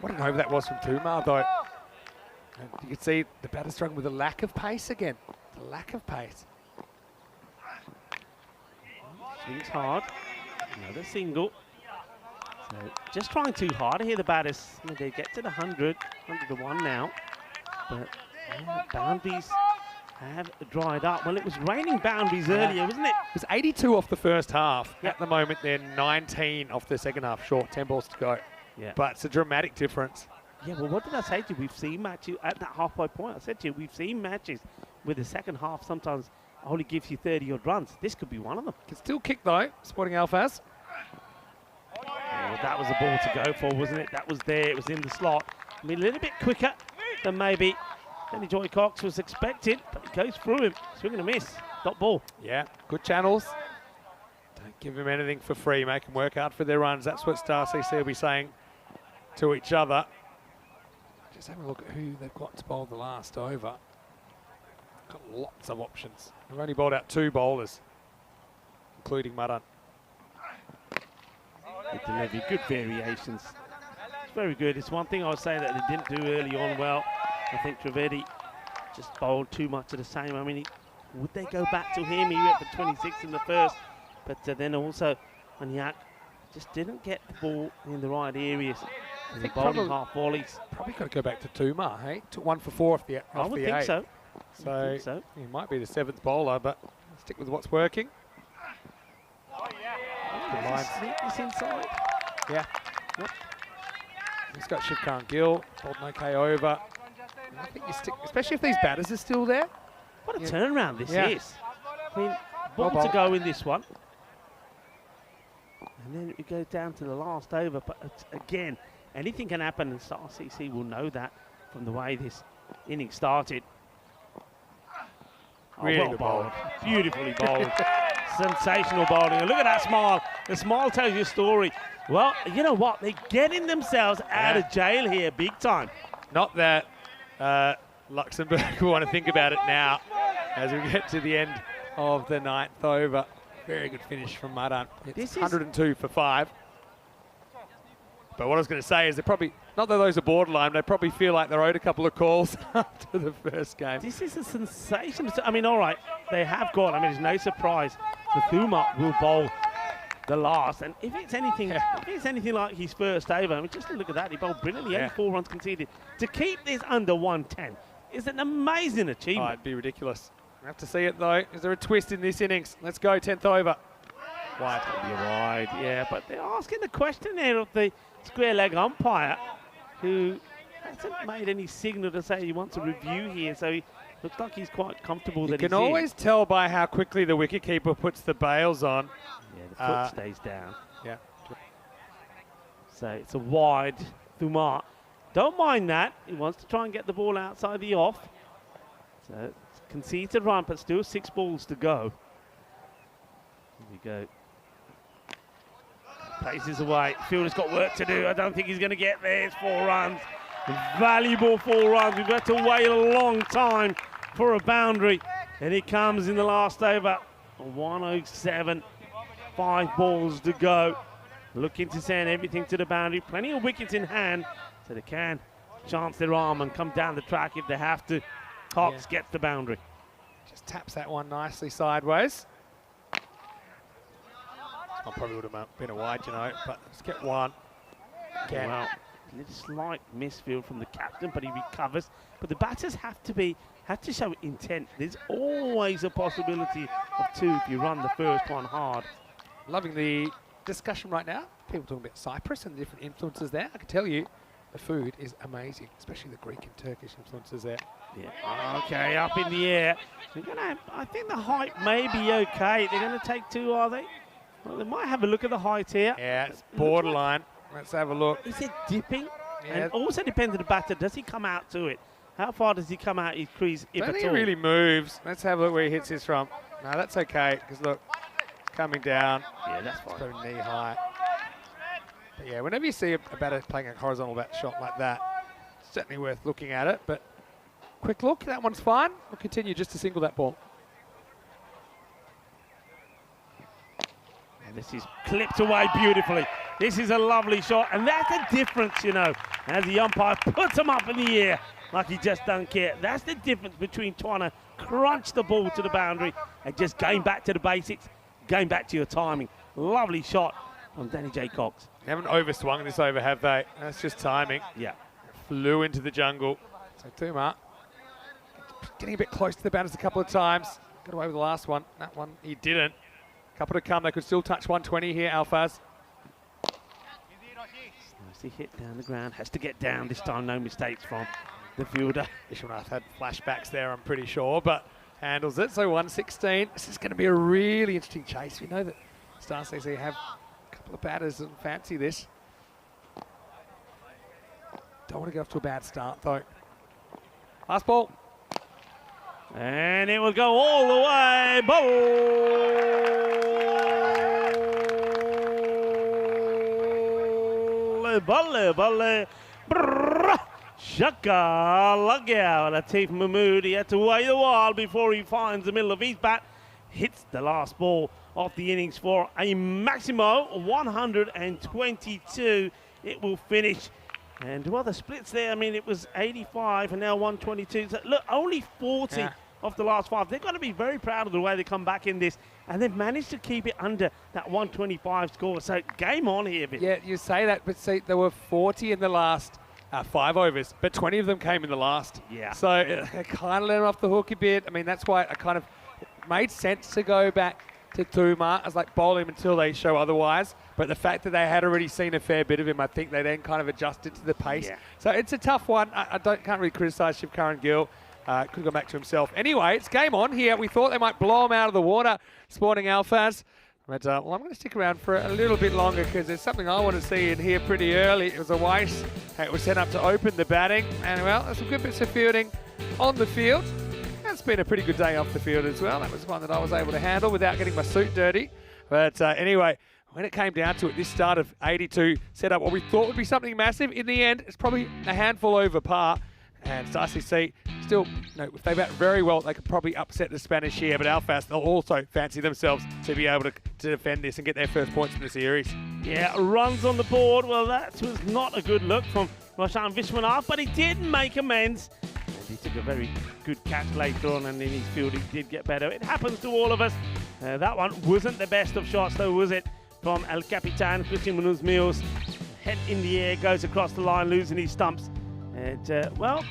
What an over that was from Tumar, though. And you can see the batter struggling with a lack of pace again. The lack of pace. Swings hard. Another single. So just trying too hard here, the batters. I mean, they get to the 100 to 1 now. But boundaries have dried up. Well, it was raining boundaries earlier, wasn't it? It was 82 off the first half. At the moment, they're 19 off the second half short. 10 balls to go. Yeah. But it's a dramatic difference. Yeah, well, what did I say to you? We've seen matches at that halfway point. I said to you, we've seen matches where the second half sometimes only gives you 30-odd runs. This could be one of them. Can still kick, though, Sporting Alphas. Oh, that was the ball to go for, wasn't it? That was there. It was in the slot. I mean, a little bit quicker than maybe Danny Joy Cox was expected, but it goes through him. Swing and a miss. Dot ball. Yeah, good channels. Don't give them anything for free. Make them work hard for their runs. That's what Star CC will be saying to each other. Just have a look at who they've got to bowl the last over. Got lots of options. They've only bowled out 2 bowlers, including Madan. Good delivery, good variations. It's very good. It's one thing I would say that they didn't do early on well. I think Trivedi just bowled too much of the same. I mean, Would they go back to him? He went for 26 in the first, but then also Maniak just didn't get the ball in the right areas. And the bowling half volleys. Probably got to go back to Tuma, hey? Took 1 for 4 off the I would think 8. so. So he might be the 7th bowler, but stick with what's working. Good lines. Sneak this inside. Yeah. Yep. He's got Shivkar and Gill. Bowled an okay over. And I think you stick, especially if these batters are still there. What a turnaround this is. I mean, Well ball to bowled. go in this one. And then it goes down to the last over. But again, anything can happen, and Star CC will know that from the way this inning started. Really well good bowled. Beautifully bowled. Sensational bowling. And look at that smile. The smile tells you a story. Well, you know what? They're getting themselves out of jail here big time. Not that Luxembourg will want to think about it now as we get to the end of the 9th over. Very good finish from Madan. It's 102 for 5. But what I was going to say is they're probably, not that those are borderline, they probably feel like they're owed a couple of calls after the first game. This is a sensation. I mean, all right, they have got, I mean, it's no surprise the Thuma will bowl the last. And if it's anything like his first over, I mean, just look at that. He bowled brilliantly, 84 runs conceded. To keep this under 110 is an amazing achievement. Oh, it'd be ridiculous. We have to see it, though. Is there a twist in this innings? Let's go, 10th over. Wide. You're right, yeah, but they're asking the question there of the square leg umpire, who hasn't made any signal to say he wants a review here, so he looks like he's quite comfortable that You he's can always tell by how quickly the wicketkeeper puts the bails on. Yeah, the foot stays down. Yeah. So it's a wide Thumar. Don't mind that. He wants to try and get the ball outside the off. So conceded run, but still 6 balls to go. Here we go. Places away. Fielder's got work to do. I don't think he's going to get there. It's 4 runs. Valuable 4 runs. We've got to wait a long time for a boundary. And it comes in the last over. 107. 5 balls to go. Looking to send everything to the boundary. Plenty of wickets in hand, so they can chance their arm and come down the track if they have to. Cox gets the boundary. Just taps that one nicely sideways. I probably would have been a wide, you know, but let's get one. Again. Well, a little slight misfield from the captain, but he recovers. But the batters have to show intent. There's always a possibility of 2 if you run the first one hard. Loving the discussion right now. People talking about Cyprus and the different influences there. I can tell you the food is amazing, especially the Greek and Turkish influences there. Yeah. Okay, up in the air. I think the height may be okay. They're going to take 2, are they? Well, they might have a look at the height here. Yeah, it's borderline. Let's have a look. Is it dipping? Yeah. And also depends on the batter. Does he come out to it? How far does he come out his crease, if I don't at think all? he really moves. Let's have a look where he hits this from. No, that's okay, because look, coming down. Yeah, that's It's fine. probably knee high. But yeah, whenever you see a batter playing a horizontal bat shot like that, it's certainly worth looking at it. But quick look, that one's fine. We'll continue just to single that ball. And this is clipped away beautifully. This is a lovely shot, and that's the difference, you know, as the umpire puts him up in the air like he just don't care. That's the difference between trying to crunch the ball to the boundary and just going back to the basics, going back to your timing. Lovely shot from Danny J. Cox. They haven't overswung this over, have they? That's just timing. Yeah. Flew into the jungle. So Tuma getting a bit close to the boundaries a couple of times. Got away with the last one. That one he didn't. Couple to come. They could still touch 120 here, Alfaz. Nicely hit down the ground. Has to get down this time. No mistakes from the fielder. Vishwanath had flashbacks there, I'm pretty sure, but handles it. So 116. This is going to be a really interesting chase. We know that Star CC have a couple of batters and fancy this. Don't want to get off to a bad start, though. Last ball. And it will go all the way. Balle. Shaka Lagya. Latif Mahmood. He had to wait a while before he finds the middle of his bat. Hits the last ball of the innings for a maximo 122. It will finish. And well, the splits there, I mean, it was 85 and now 122. So look, only 40 of the last 5. They've got to be very proud of the way they come back in this, and they've managed to keep it under that 125 score. So game on here, Vin. Yeah, you say that, but see, there were 40 in the last 5 overs, but 20 of them came in the last. Yeah. So it kind of let them off the hook a bit. I mean, that's why it kind of made sense to go back to Tuma. I was like, bowl him until they show otherwise. But the fact that they had already seen a fair bit of him, I think they then kind of adjusted to the pace. Yeah. So it's a tough one. Can't really criticise Shiv Curran Gill. Could have gone back to himself. Anyway, it's game on here. We thought they might blow him out of the water, Sporting Alphas. But, well, I'm going to stick around for a little bit longer because there's something I want to see in here pretty early. It was a waste. It was set up to open the batting. And, well, there's some good bits of fielding on the field. It's been a pretty good day off the field as well. That was one that I was able to handle without getting my suit dirty. But anyway, when it came down to it, this start of 82 set up what we thought would be something massive. In the end, it's probably a handful over par. And Star CC still, if they bat very well, they could probably upset the Spanish here. But Alphas, they'll also fancy themselves to be able to defend this and get their first points in the series. Yeah, runs on the board. Well, that was not a good look from Roshan Vishwanath, but he did make amends. And he took a very good catch later on, and in his fielding did get better. It happens to all of us. That one wasn't the best of shots, though, was it? From El Capitan, Christian Munoz Mills. Head in the air, goes across the line, losing his stumps. And,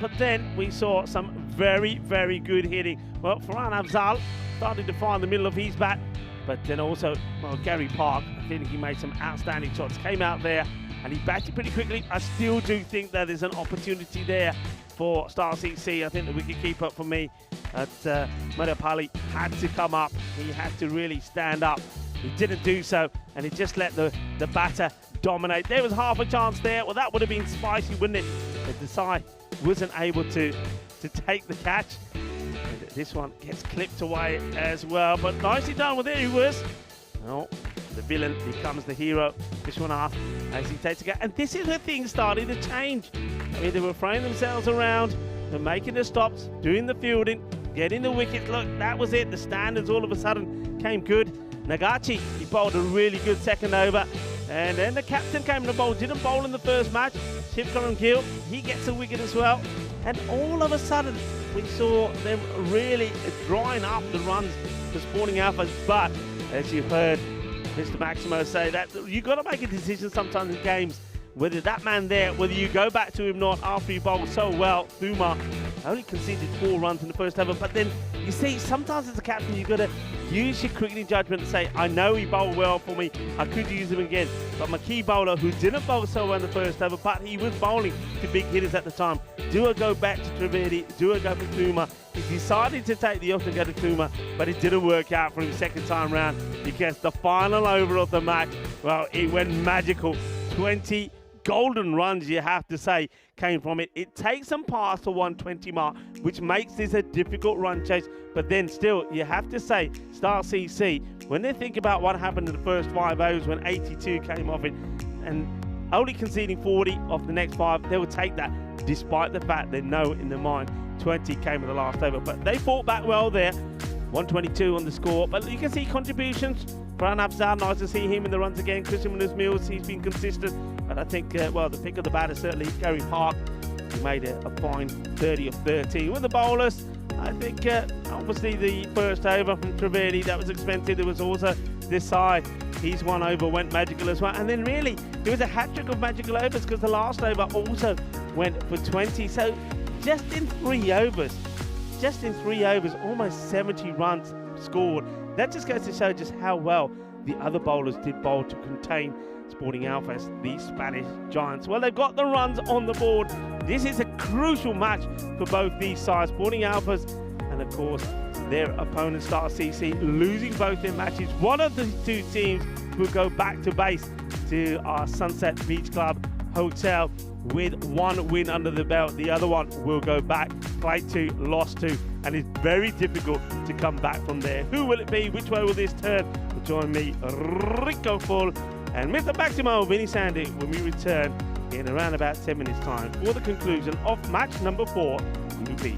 but then we saw some very, very good hitting. Well, Farhan Afzal started to find the middle of his bat, but then also, well, Gary Park, I think he made some outstanding shots. Came out there and he batted pretty quickly. I still do think that there's an opportunity there for Star CC. I think the wicketkeeper for me at Madapali had to come up. He had to really stand up. He didn't do so, and he just let the batter dominate. There was half a chance there. Well, that would have been spicy, wouldn't it? But Desai wasn't able to take the catch. And this one gets clipped away as well. But nicely done with it. He was. No, the villain becomes the hero. Vishwanath as he takes a catch. And this is where things started to change. I mean, they were throwing themselves around. They're making the stops, doing the fielding, getting the wickets. Look, that was it. The standards all of a sudden came good. Nagachi, he bowled a really good second over. And then the captain came in the bowl, didn't bowl in the first match. Shiv Curran Gill, he gets a wicket as well. And all of a sudden, we saw them really drawing up the runs for Sporting Alphas. But, as you've heard Mr. Maximo say, that you've got to make a decision sometimes in games. Whether that man there, whether you go back to him not after he bowled so well. Thuma only conceded 4 runs in the first over. But then, you see, sometimes as a captain, you've got to use your cricketing judgment and say, I know he bowled well for me. I could use him again. But my key bowler, who didn't bowl so well in the first over, but he was bowling to big hitters at the time. Do I go back to Trivedi? Do I go for Thuma? He decided to take the off to go to Thuma, but it didn't work out for him second time round because the final over of the match, well, it went magical. 20 golden runs, you have to say, came from it. It takes them past the 120 mark, which makes this a difficult run chase. But then still, you have to say, Star CC, when they think about what happened in the first 5 overs when 82 came off it, and only conceding 40 of the next 5, they will take that, despite the fact they know in their mind 20 came in the last over. But they fought back well there. 122 on the score. But you can see contributions. Farhan Afzal, nice to see him in the runs again. Christian Munoz Mills, he's been consistent. But I think, well, the pick of the batter certainly Gary Park. He made a fine 30 of 13. With the bowlers, I think obviously the first over from Trivedi, that was expensive. There was also this side. His 1 over went magical as well. And then really, there was a hat-trick of magical overs because the last over also went for 20. So just in 3 overs, almost 70 runs scored. That just goes to show just how well the other bowlers did bowl to contain Sporting Alphas, the Spanish Giants. Well, they've got the runs on the board. This is a crucial match for both these sides. Sporting Alphas and, of course, their opponent, Star CC, losing both their matches. One of the 2 teams will go back to base to our Sunset Beach Club Hotel with 1 win under the belt. The other one will go back, played 2, lost 2, and it's very difficult to come back from there. Who will it be? Which way will this turn? Well, join me, Rico Full, and Mr. Maximo, Vinny Sandy, when we return in around about 10 minutes' time for the conclusion of match number 4 in Group B.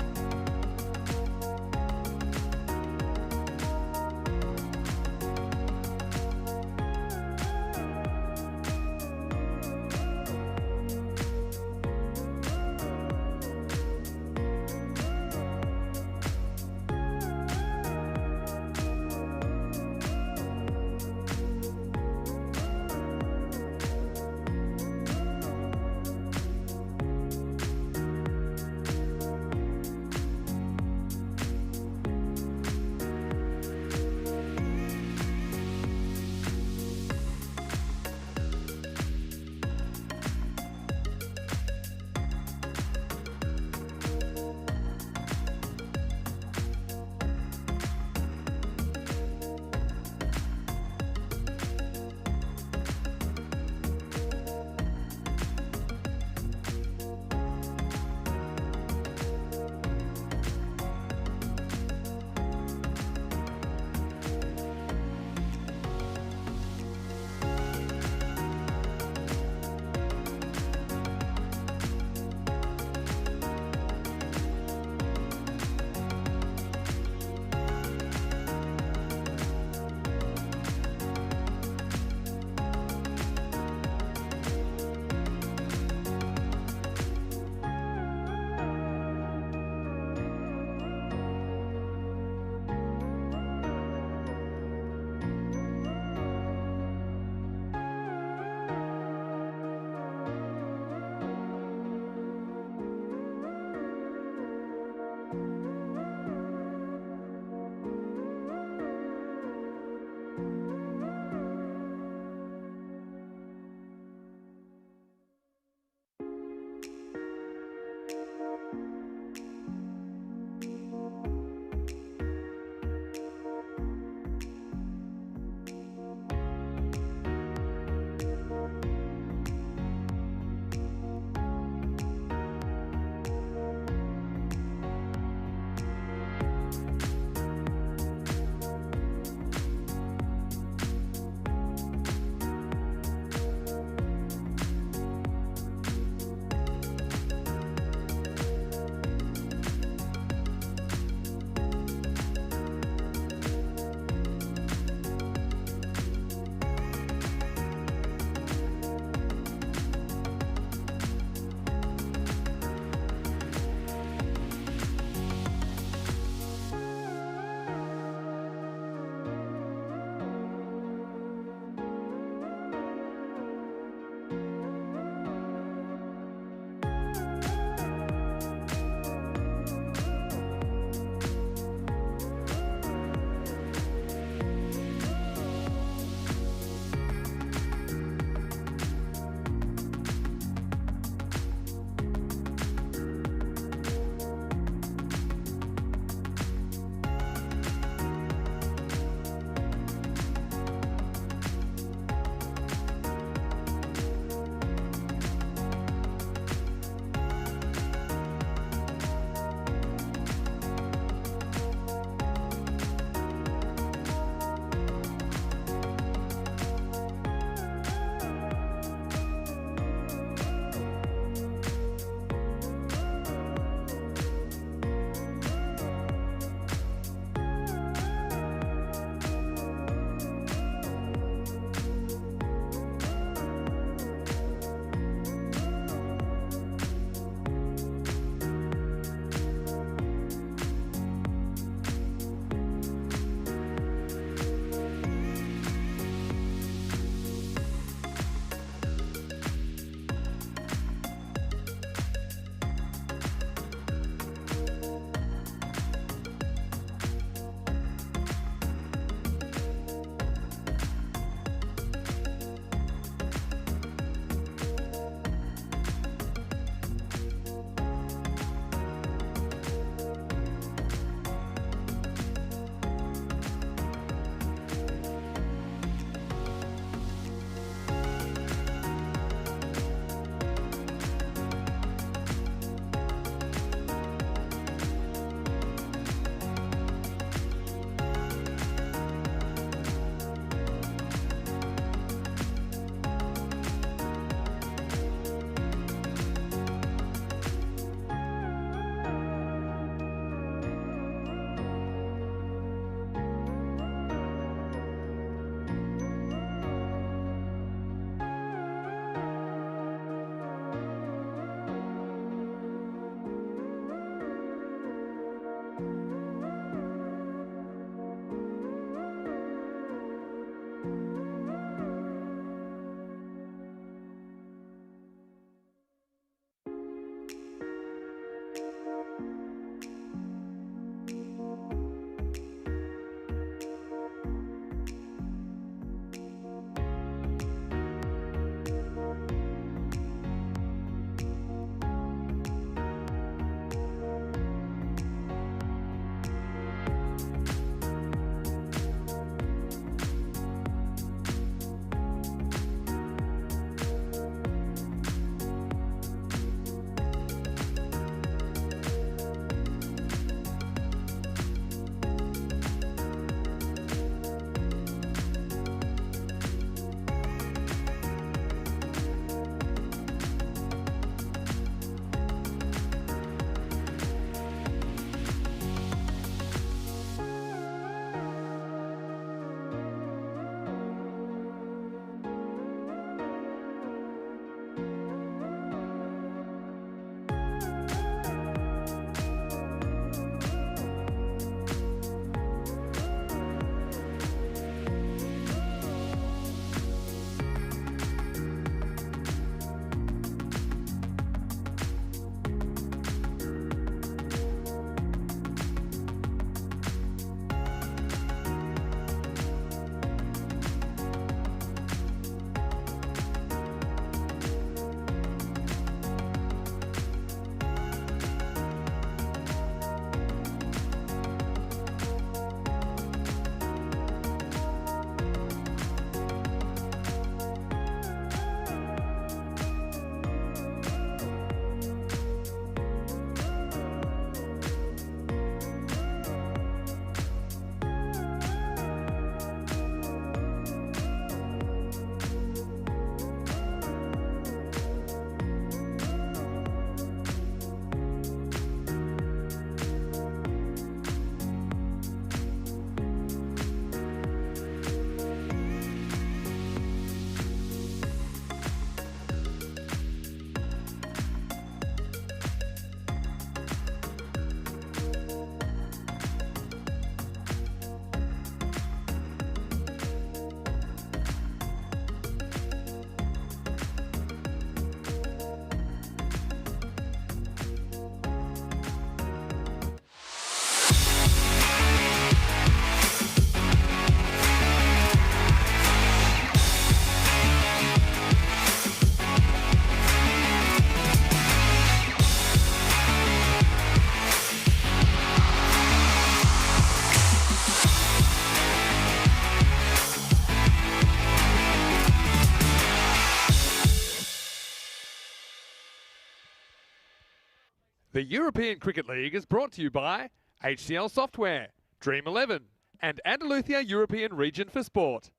The European Cricket League is brought to you by HCL Software, Dream 11, and Andalusia European Region for Sport.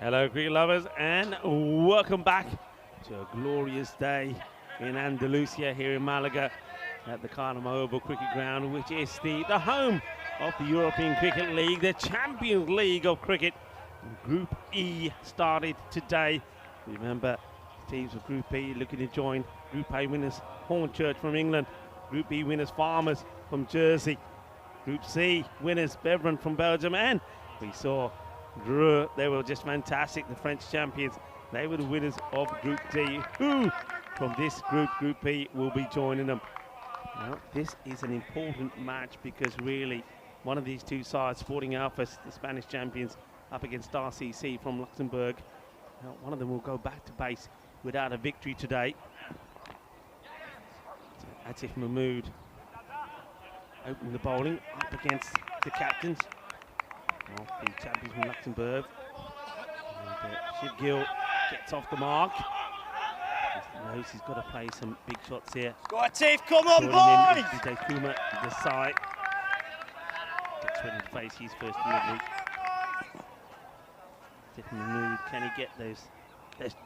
Hello, cricket lovers, and welcome back to a glorious day in Andalusia here in Malaga at the Carnam Oval Cricket Ground, which is the home of the European Cricket League, the Champions League of cricket. Group E started today. Remember, teams of Group E looking to join Group A winners Hornchurch from England, Group B winners Farmers from Jersey, Group C winners Beveren from Belgium, and we saw Dreux. They were just fantastic, the French champions. They were the winners of Group D, who from this group, Group E, will be joining them. Now, this is an important match because really one of these two sides, Sporting Alphas, the Spanish champions, up against RCC from Luxembourg. Now, one of them will go back to base without a victory today. So, Atif Mahmood opening the bowling up against the captains of the champions from Luxembourg. And Shiv Gill gets off the mark. He knows he's got to play some big shots here. Go Atif, come on, boys! Vijay Kumar to the side. Gets ready to face his first delivery. Atif Mahmood, can he get those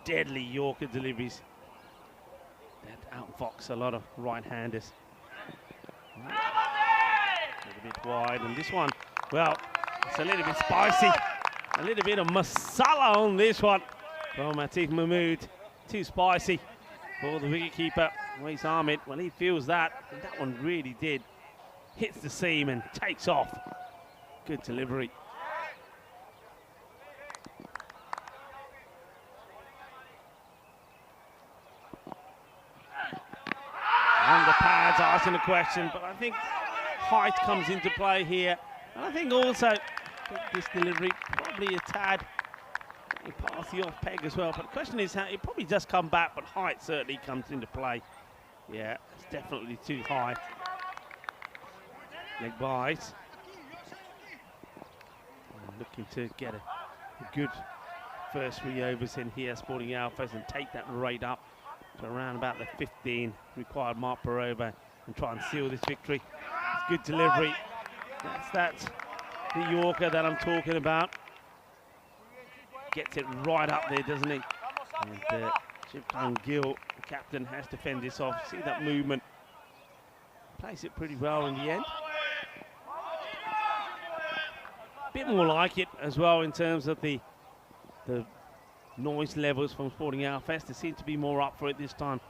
deadly Yorker deliveries that outfox a lot of right-handers? A little bit wide, and this one, well, it's a little bit spicy. A little bit of masala on this one from Atif Mahmood. Too spicy for the wicketkeeper, Wais Ahmed. Well, he feels that, and that one really did. Hits the seam and takes off. Good delivery. And the pads asking a question, but I think height comes into play here. And I think also this delivery probably a tad past the off peg as well. But the question is, how it probably does come back, but height certainly comes into play. Yeah, it's definitely too high. Leg bite. And looking to get a good first 3 overs in here, Sporting Alphas, and take that rate up to around about the 15 required mark per over and try and seal this victory. It's good delivery. That's the Yorker that I'm talking about. Gets it right up there, doesn't he? And Shiv Gill, the captain, has to fend this off. See that movement. Plays it pretty well in the end. Bit more like it as well in terms of the noise levels from Sporting Alphas. They seem to be more up for it this time,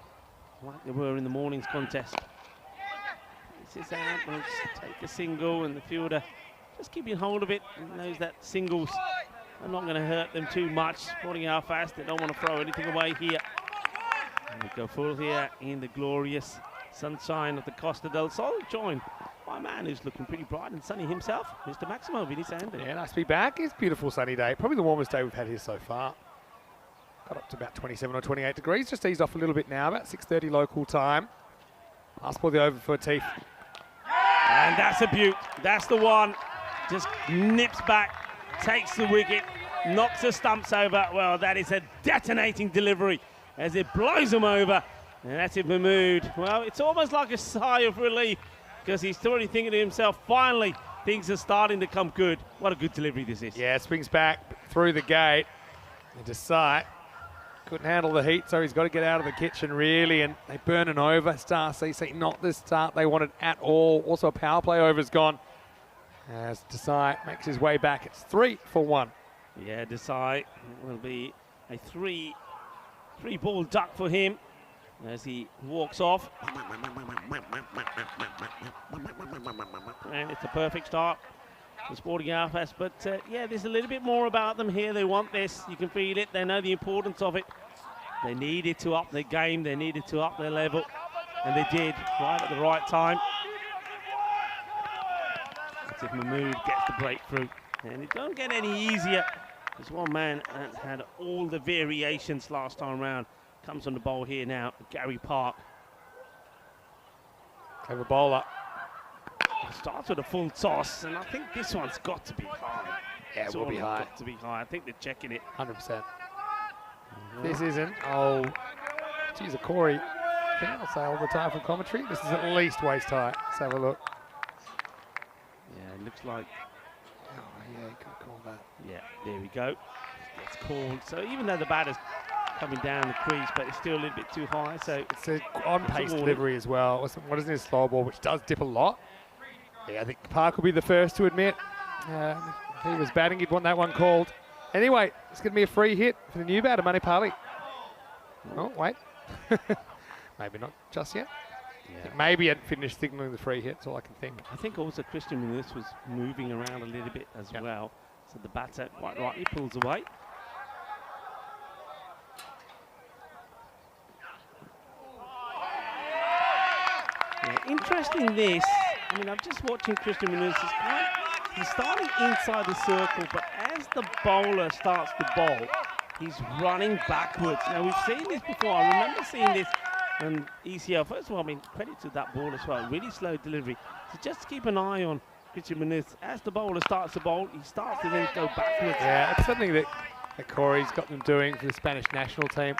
like they were in the morning's contest. This is out, we'll just take a single, and the fielder just keeping hold of it. He knows that singles are not going to hurt them too much. Sporting Alphas, they don't want to throw anything away here. And we go full here in the glorious sunshine of the Costa del Sol, joined by a man who's looking pretty bright and sunny himself, Mr. Maximo Vinisander. Yeah, nice to be back. It's a beautiful sunny day. Probably the warmest day we've had here so far. Got up to about 27 or 28 degrees. Just eased off a little bit now, about 6:30 local time. Last ball the over for Atif. And that's a beaut. That's the one. Just nips back, takes the wicket, knocks the stumps over. Well, that is a detonating delivery as it blows him over. And that's it, Mahmood. Well, it's almost like a sigh of relief because he's already thinking to himself, finally, things are starting to come good. What a good delivery this is. Yeah, swings back through the gate into sight. Couldn't handle the heat, so he's got to get out of the kitchen, really, and they burn an over. Star CC, not the start they wanted at all. Also, a power play over's gone. As Desai makes his way back, it's 3 for 1. Yeah, Desai will be a three-ball duck for him as he walks off. And it's a perfect start for Sporting Alphas, but yeah, there's a little bit more about them here. They want this, you can feel it, they know the importance of it. They needed to up their game, they needed to up their level, and they did, right at the right time. If Mahmood gets the breakthrough, and it don't get any easier. There's one man that had all the variations last time round. Comes on the bowl here now, Gary Park. Clever bowler. Starts with a full toss, and I think this one's got to be high. Yeah, it will be high. Got to be high. I think they're checking it. 100%. This isn't. Oh, geez, Corey thing I'll say all the time from commentary. This is at least waist high. Let's have a look. Yeah, it looks like. Oh, yeah, you could call that. Yeah, there we go. It's called. So even though the batter's coming down the crease, but it's still a little bit too high. So It's a on-pace delivery as well. What isn't his slow ball, which does dip a lot. Yeah, I think Park will be the first to admit. If he was batting, he'd want that one called. Anyway, it's going to be a free hit for the new batter, Mani Pali. Oh, wait. Maybe not just yet. yeah. Maybe he hadn't finished signalling the free hit, that's all I can think. I think also Christian Muniz was moving around a little bit as well. So the batter quite rightly pulls away. Yeah, interesting this. I mean, I'm just watching Christian Muniz. He's starting inside the circle, but as the bowler starts to bowl, he's running backwards. Now, we've seen this before. I remember seeing this on ECL. First of all, I mean, credit to that ball as well. Really slow delivery. So just keep an eye on Christian Muniz. As the bowler starts to bowl, he starts to then go backwards. Yeah, it's something that Corey's got them doing for the Spanish national team.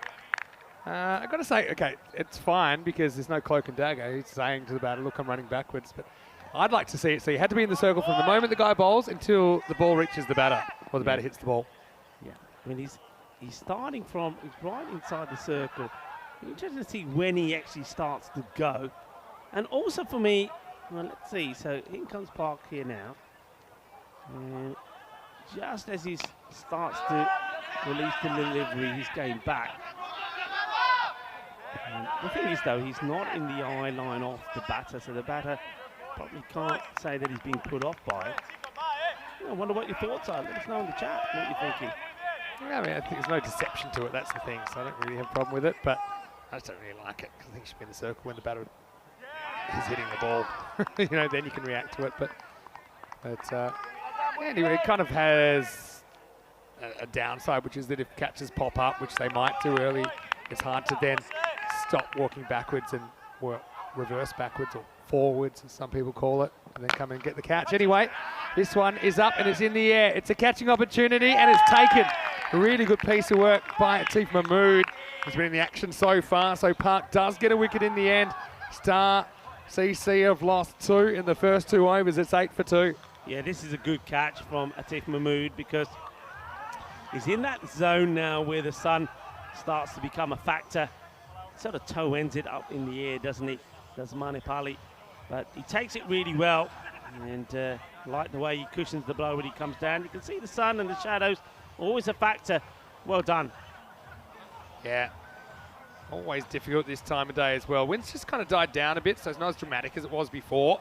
I've got to say, okay, it's fine because there's no cloak and dagger. He's saying to the batter, look, I'm running backwards. But I'd like to see it. So you had to be in the circle from the moment the guy bowls until the ball reaches the batter or the batter hits the ball. Yeah, I mean, he's starting from, he's right inside the circle. Interesting to see when he actually starts to go. And also for me, well, let's see. So in comes Park here now. And just as he starts to release the delivery, he's going back. And the thing is, though, he's not in the eye line off the batter, so the batter probably can't say that he's being put off by it. I wonder what your thoughts are. Let us know in the chat what you're thinking. Yeah, I mean, I think there's no deception to it. That's the thing. So I don't really have a problem with it, but I just don't really like it because I think you should be in the circle when the batter is hitting the ball. You know, then you can react to it. But anyway, it kind of has a downside, which is that if catches pop up, which they might do early, it's hard to then stop walking backwards and reverse backwards or forwards, as some people call it, and then come and get the catch. Anyway, this one is up and it's in the air. It's a catching opportunity and it's taken. A really good piece of work by Atif Mahmood. He's been in the action so far, so Park does get a wicket in the end. Star CC have lost 2 in the first 2 overs. It's 8 for 2. Yeah, this is a good catch from Atif Mahmood because he's in that zone now where the sun starts to become a factor. Sort of toe ends it up in the air, doesn't he? Does Mani Pali. But he takes it really well. And like the way he cushions the blow when he comes down. You can see the sun and the shadows, always a factor. Well done. Yeah, always difficult this time of day as well. Wind's just kind of died down a bit, so it's not as dramatic as it was before.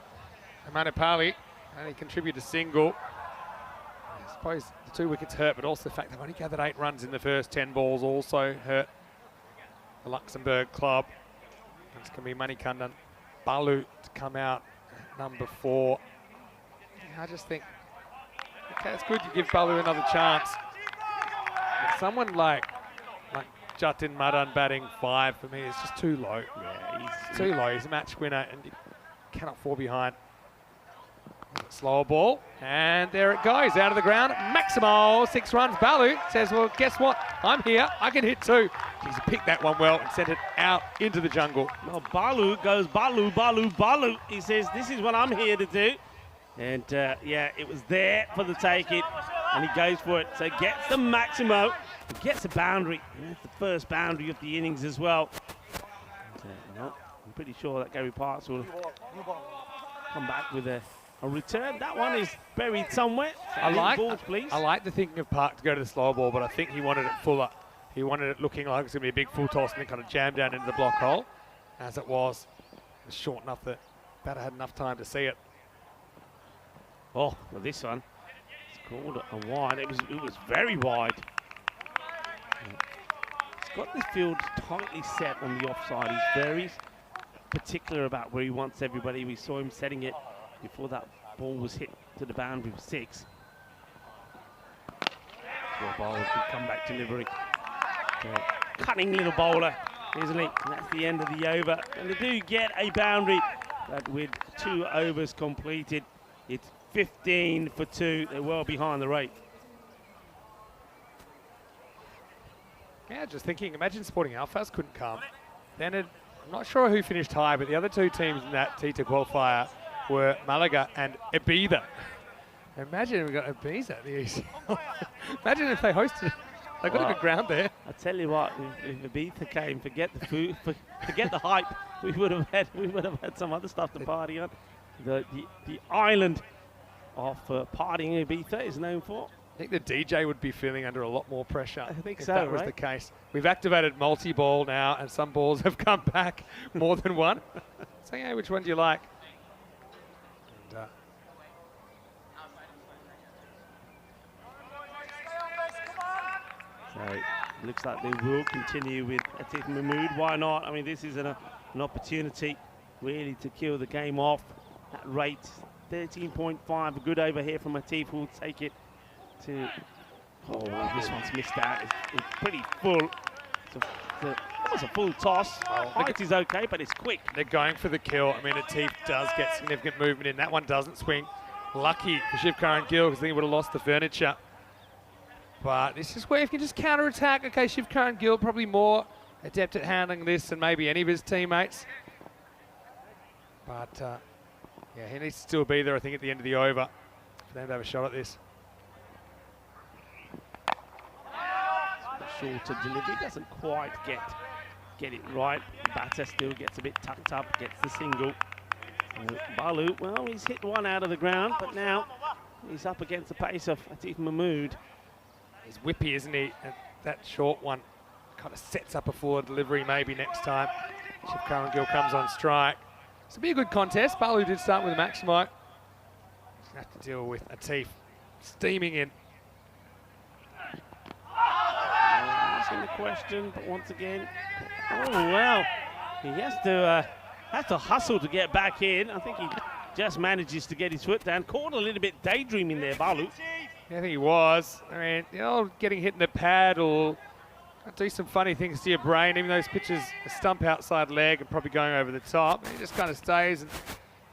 And Mani Pali only contributed a single. I suppose the 2 wickets hurt, but also the fact they've only gathered 8 runs in the first 10 balls also hurt the Luxembourg club. It's going to be Manikandan Balu to come out at number 4. I just think, okay, it's good you give Balu another chance. But someone like Jatin Madan batting 5 for me is just too low. Yeah, he's too low. He's a match winner and you cannot fall behind. Slower ball, and there it goes, out of the ground. Maximo, 6 runs. Balu says, well, guess what? I'm here. I can hit 2. He's picked that one well and sent it out into the jungle. Well, Balu goes Balu, Balu, Balu. He says, this is what I'm here to do. And yeah, it was there for the take it, and he goes for it. So gets the Maximo, gets a boundary. And that's the first boundary of the innings as well. And, no, I'm pretty sure that Gary Parks will come back with a return. That one is buried somewhere. So I like the thinking of Park to go to the slow ball, but I think he wanted it fuller. He wanted it looking like it's going to be a big full toss and then kind of jam down into the block hole. As it was short enough that batter had enough time to see it. Oh, well, this one, it's called a wide. It was very wide. He's got this field tightly set on the offside. He's very particular about where he wants everybody. We saw him setting it before that ball was hit to the boundary for 6. Well, bowler, good comeback delivery. Cunning little bowler, isn't he? And that's the end of the over. And they do get a boundary, but with 2 overs completed, it's 15 for 2. They're well behind the rate. Yeah, just thinking, imagine Sporting Alphas couldn't come. Then I'm not sure who finished high, but the other two teams in that T10 qualifier were Malaga and Ibiza. Imagine we got Ibiza at the ECN. Imagine if they hosted. They got a good ground there. I tell you what, if Ibiza came, forget the food, forget the hype. We would have had some other stuff to party on. The island of partying Ibiza is known for. I think the DJ would be feeling under a lot more pressure. I think if so, that was the case. We've activated multi-ball now, and some balls have come back more than one. So, yeah, which one do you like? And, so it looks like they will continue with Atif Mahmood. Why not? I mean, this is an opportunity really to kill the game off. That rate, 13.5, a good over here from Atif, who will take it to, oh, well, this one's missed out. It's pretty full. Almost a full toss. Height is okay, but it's quick. they're going for the kill. I mean, Atif does get significant movement in. That one doesn't swing. Lucky for Shivkaran Gill, because then he would have lost the furniture. But this is where if you can just counter-attack. Okay, Shivkaran Gill probably more adept at handling this than maybe any of his teammates. But, yeah, he needs to still be there, I think, at the end of the over for them to have a shot at this. Shorter delivery, doesn't quite get it right. Batter still gets a bit tucked up, gets the single. Balu, well, he's hit one out of the ground, but now he's up against the pace of Atif Mahmood. He's whippy, isn't he? And that short one kind of sets up a forward delivery maybe next time. Shivkaran Gill comes on strike. It's be a good contest. Balu did start with a Maximo. He's going to have to deal with Atif steaming in. Asking the question, but once again, oh wow, he has to hustle to get back in. I think he just manages to get his foot down. Caught a little bit daydreaming there, Balu. Yeah, I think he was. I mean, you know, getting hit in the pad will do some funny things to your brain. Even though those pitches a stump outside leg and probably going over the top, he just kind of stays and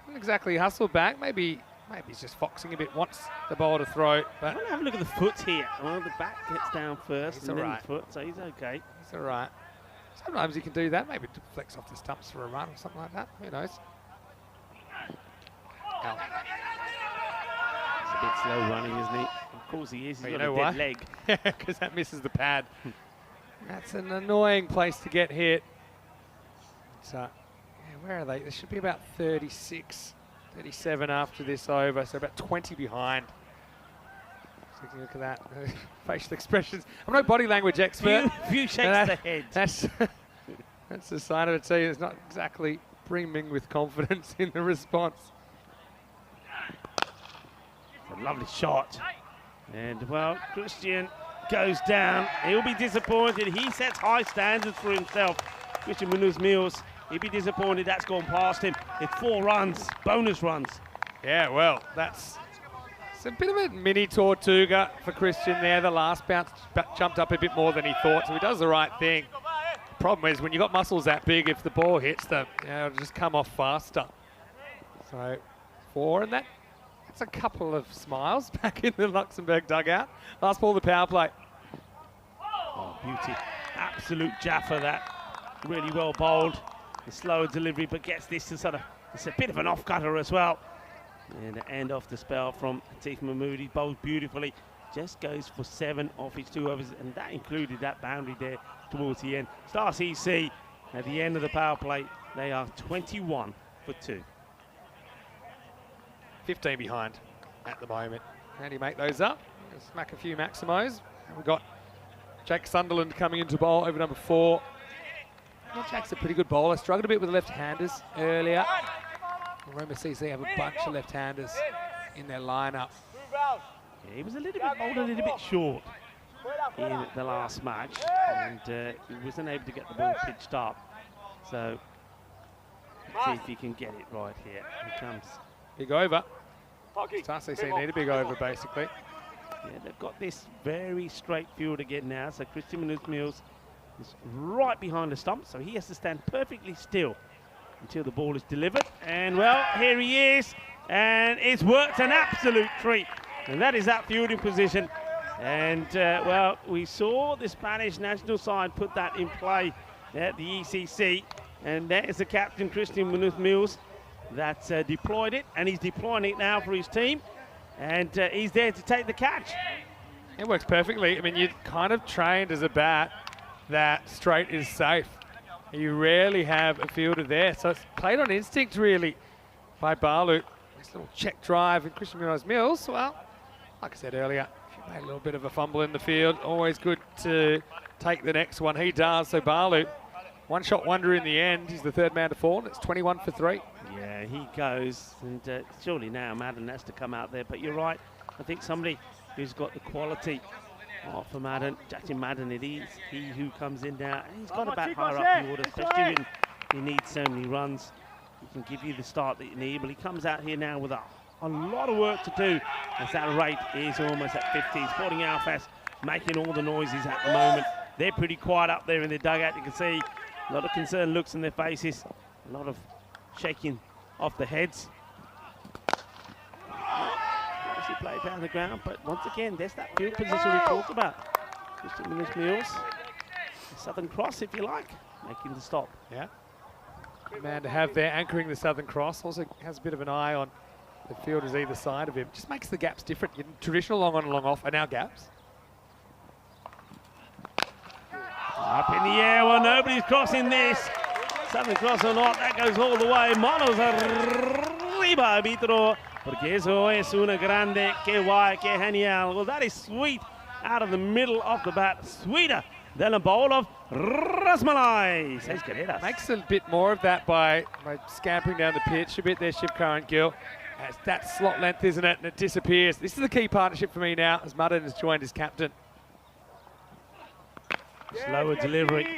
doesn't exactly hustle back. Maybe he's just foxing a bit, wants the ball to throw. But I'm gonna have a look at the foot here. Well, the back gets down first, He's and then alright. the foot, so he's okay. He's all right. Sometimes he can do that. Maybe flex off the stumps for a run or something like that. Who knows? Out. He's a bit slow running, isn't he? Of course he is. He's got a dead leg. Because that misses the pad. That's an annoying place to get hit. So, yeah, where are they? There should be about 36, 37 after this over, so about 20 behind. So you can look at that. Facial expressions. I'm no body language expert. Few shakes the head. That's a sign of a team that's not exactly brimming with confidence in the response. A lovely shot. And, well, Christian goes down. He'll be disappointed. He sets high standards for himself. Christian Munoz-Mills, he'll be disappointed that's gone past him. It's 4 runs, bonus runs. Yeah, well, it's a bit of a mini Tortuga for Christian there. The last bounce jumped up a bit more than he thought, so he does the right thing. The problem is when you've got muscles that big, if the ball hits them, it'll just come off faster. So 4, and that's a couple of smiles back in the Luxembourg dugout. Last ball of the power play. Oh, beauty. Absolute jaffa that. Really well bowled. The slower delivery, but gets this to sort of, it's a bit of an off-cutter as well. And the end off the spell from Atif Mahmood. He bowled beautifully. Just goes for 7 off his 2 overs, and that included that boundary there towards the end. Stars EC at the end of the power play. They are 21 for 2. 15 behind at the moment. How do you make those up? Smack a few Maximos. And we've got Jake Sunderland coming into bowl over number 4. Yeah, Jake's a pretty good bowler. Struggled a bit with the left-handers earlier. Roma CC have a bunch of left-handers in their lineup. Yeah, he was a little bit bowled a little bit short in the last match, and he wasn't able to get the ball pitched up. So let's see if he can get it right here. Here comes. Big over. Stars CC need a big over, basically. Yeah, they've got this very straight field again now. So Christian Munoz-Mills is right behind the stump, so he has to stand perfectly still until the ball is delivered. And, well, here he is. And it's worked an absolute treat. And that is that fielding position. And, well, we saw the Spanish national side put that in play at the ECC. And that is the captain, Christian Munoz-Mills, that's deployed it, and he's deploying it now for his team. And he's there to take the catch. It works perfectly. I mean, you're kind of trained as a bat that straight is safe. You rarely have a fielder there. So it's played on instinct, really, by Balu. Nice little check drive. And Christian Munoz-Mills, well, like I said earlier, if you made a little bit of a fumble in the field, always good to take the next one. He does. So Balu, one-shot wonder in the end. He's the third man to fall, and it's 21 for 3. Yeah, he goes. And surely now Madden has to come out there. But you're right. I think somebody who's got the quality for Madden, Jackson Madden, it is he who comes in now. And he's got to bat higher up the order, especially when he needs so many runs. He can give you the start that you need, but he comes out here now with a lot of work to do, as that rate is almost at 50. Sporting Alfas making all the noises at the moment. They're pretty quiet up there in the dugout. You can see a lot of concerned looks on their faces, a lot of shaking off the heads. Nicely played down the ground, but once again, there's that field position we talked about. Christian Munoz-Mills, Southern Cross, if you like, making the stop. Yeah. Good man to have there, anchoring the Southern Cross. Also has a bit of an eye on the fielders either side of him. Just makes the gaps different. Your traditional long on and long off are now gaps. Up in the air, well, nobody's crossing this. Southern Cross or not, that goes all the way. Manos arriba, arbitro, porque eso es una grande, que guay, que genial. Well, that is sweet out of the middle of the bat. Sweeter than a bowl of rasmalai, says Carreras. Makes a bit more of that by scampering down the pitch a bit there, Shivkar and Gill. As that slot length, isn't it? And it disappears. This is the key partnership for me now, as Madden has joined his captain. Slower delivery.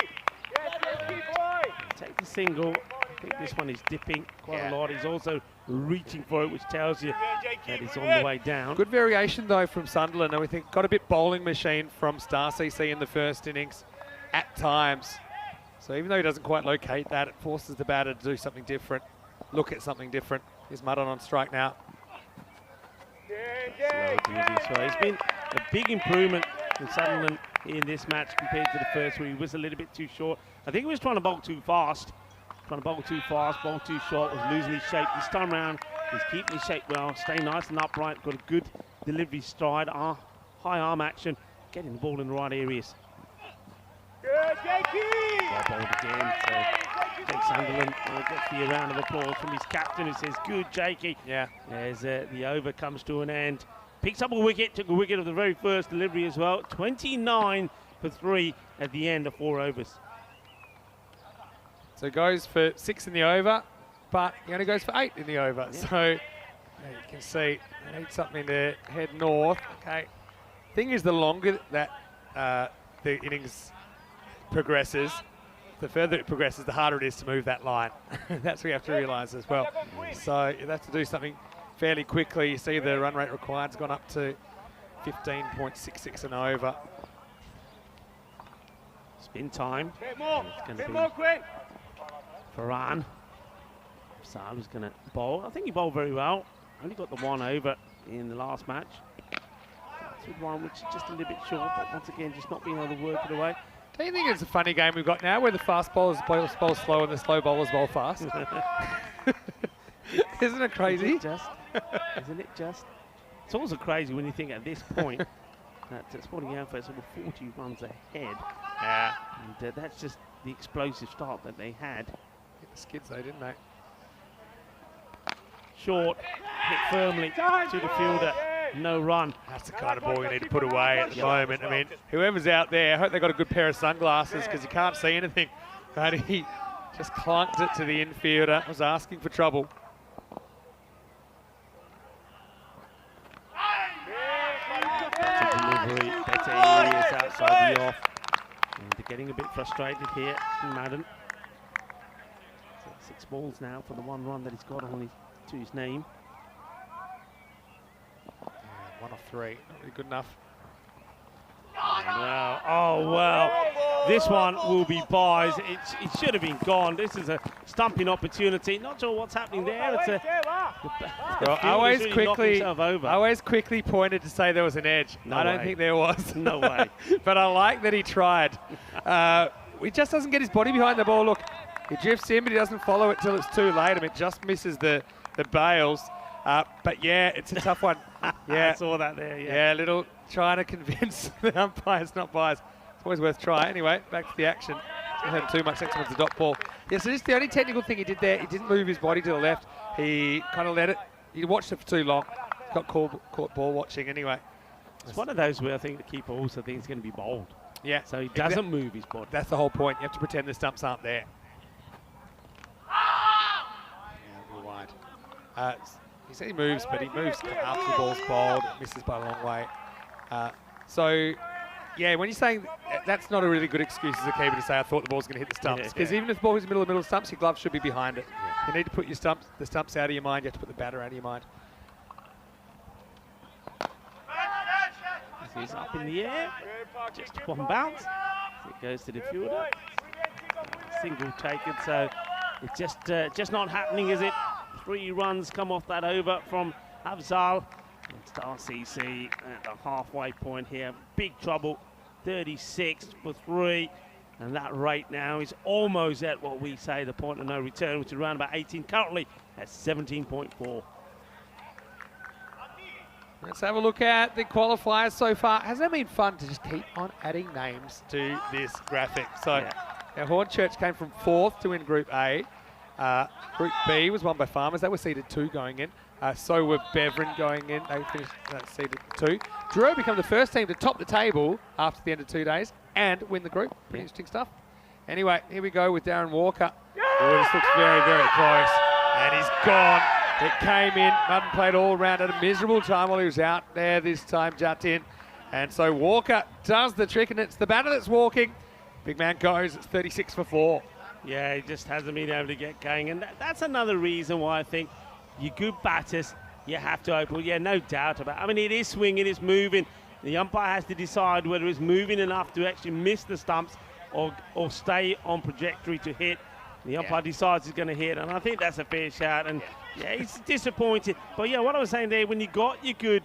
Take the single. I think this one is dipping quite a lot. He's also reaching for it, which tells you that it's on the way down. Good variation, though, from Sunderland. And we think got a bit bowling machine from Star CC in the first innings at times. So even though he doesn't quite locate that, it forces the batter to do something different, look at something different. Here's Madden on strike now. Slow delivery. So it's been a big improvement from Sunderland in this match compared to the first, where he was a little bit too short. I think he was trying to bowl too fast. Bowl too short, was losing his shape. This time around, he's keeping his shape well, staying nice and upright, got a good delivery stride, high arm action, getting the ball in the right areas. Good, Jakey! Well bowled again, so Jake Sunderland gets the round of applause from his captain, who says, good, Jakey. Yeah. As the over comes to an end. Picks up a wicket, took a wicket of the very first delivery as well. 29 for 3 at the end of 4 overs. So goes for 6 in the over, but he only goes for 8 in the over. Yeah. So you can see they need something to head north. Okay. Thing is, the longer that the innings progresses, the further it progresses, the harder it is to move that line. That's what we have to realise as well. So you have to do something fairly quickly. You see the run rate required has gone up to 15.66 and over. Spin time. Bit more, quick. Farhan. Saad was going to bowl. I think he bowled very well. Only got the 1 over in the last match. That's with 1, which is just a little bit short, but once again, just not being able to work it away. Do you think it's a funny game we've got now, where the fast bowlers bowl slow and the slow bowlers bowl fast? Isn't it crazy? Isn't it just? It's also crazy when you think at this point that Sporting Alfas were 40 runs ahead. Yeah. And that's just the explosive start that they had. Hit the skids though, didn't they? Short, hit firmly to the fielder, no run. That's the kind of ball you need to put away at the moment. I mean, whoever's out there, I hope they got a good pair of sunglasses, because you can't see anything. But he just clunked it to the infielder, was asking for trouble. Better delivery, better areas outside the off. And they're getting a bit frustrated here in Madden. So 6 balls now for the 1 run that he's got on to his name. 1 off 3, not really good enough. Wow. Oh, well. This one will be buys. It should have been gone. This is a stumping opportunity. Not sure what's happening there. It's a, well, I always quickly pointed to say there was an edge. No I don't way. think there was. No way. But I like that he tried. He just doesn't get his body behind the ball. Look, He drifts in, but he doesn't follow it till it's too late. I mean, it just misses the bails. But yeah, it's a tough one. Yeah, I saw that there. yeah, little trying to convince the umpires not biased. It's always worth trying. Anyway, back to the action. Didn't hurt him too much. Next one's the dot ball. Yeah, so this is the only technical thing he did there. He didn't move his body to the left. He kind of let it. He watched it for too long. Got caught ball watching anyway. It's one of those where I think the keeper also thinks it's going to be bowled. Yeah. So he doesn't move his body. That's the whole point. You have to pretend the stumps aren't there. Yeah, a little wide. He said he moves, but he moves after the ball's bowled. It misses by a long way. So, yeah, when you're saying that's not a really good excuse as a keeper to say I thought the ball's going to hit the stumps, because even if the ball was in the middle of the stumps, your glove should be behind it. You need to put the stumps out of your mind. You have to put the batter out of your mind. He's up in the air, just one bounce. It goes to the fielder. Single taken, so it's just not happening, is it? 3 runs come off that over from Afzal. And Star CC at the halfway point here. Big trouble, 36 for 3. And that rate now is almost at what we say the point of no return, which is around about 18, currently at 17.4. Let's have a look at the qualifiers so far. Hasn't it been fun to just keep on adding names to this graphic? So our Hornchurch came from 4th to win Group A. Group B was won by Farmers. They were seeded 2 going in. So were Beverin going in. They finished seeded 2. Drew become the first team to top the table after the end of 2 days and win the group. Pretty interesting stuff. Anyway, here we go with Darren Walker. Oh, this looks very, very close. And he's gone. It came in. Madden played all round at a miserable time while he was out there this time, Jatin. And so Walker does the trick, and it's the batter that's walking. Big man goes. It's 36 for 4. Yeah, he just hasn't been able to get going. And that's another reason why I think you good batters, you have to open. Yeah, no doubt about it. I mean, it is swinging, it's moving. The umpire has to decide whether it's moving enough to actually miss the stumps or stay on trajectory to hit. The umpire decides he's going to hit, and I think that's a fair shout. And yeah, he's disappointed. But yeah, what I was saying there, when you got your good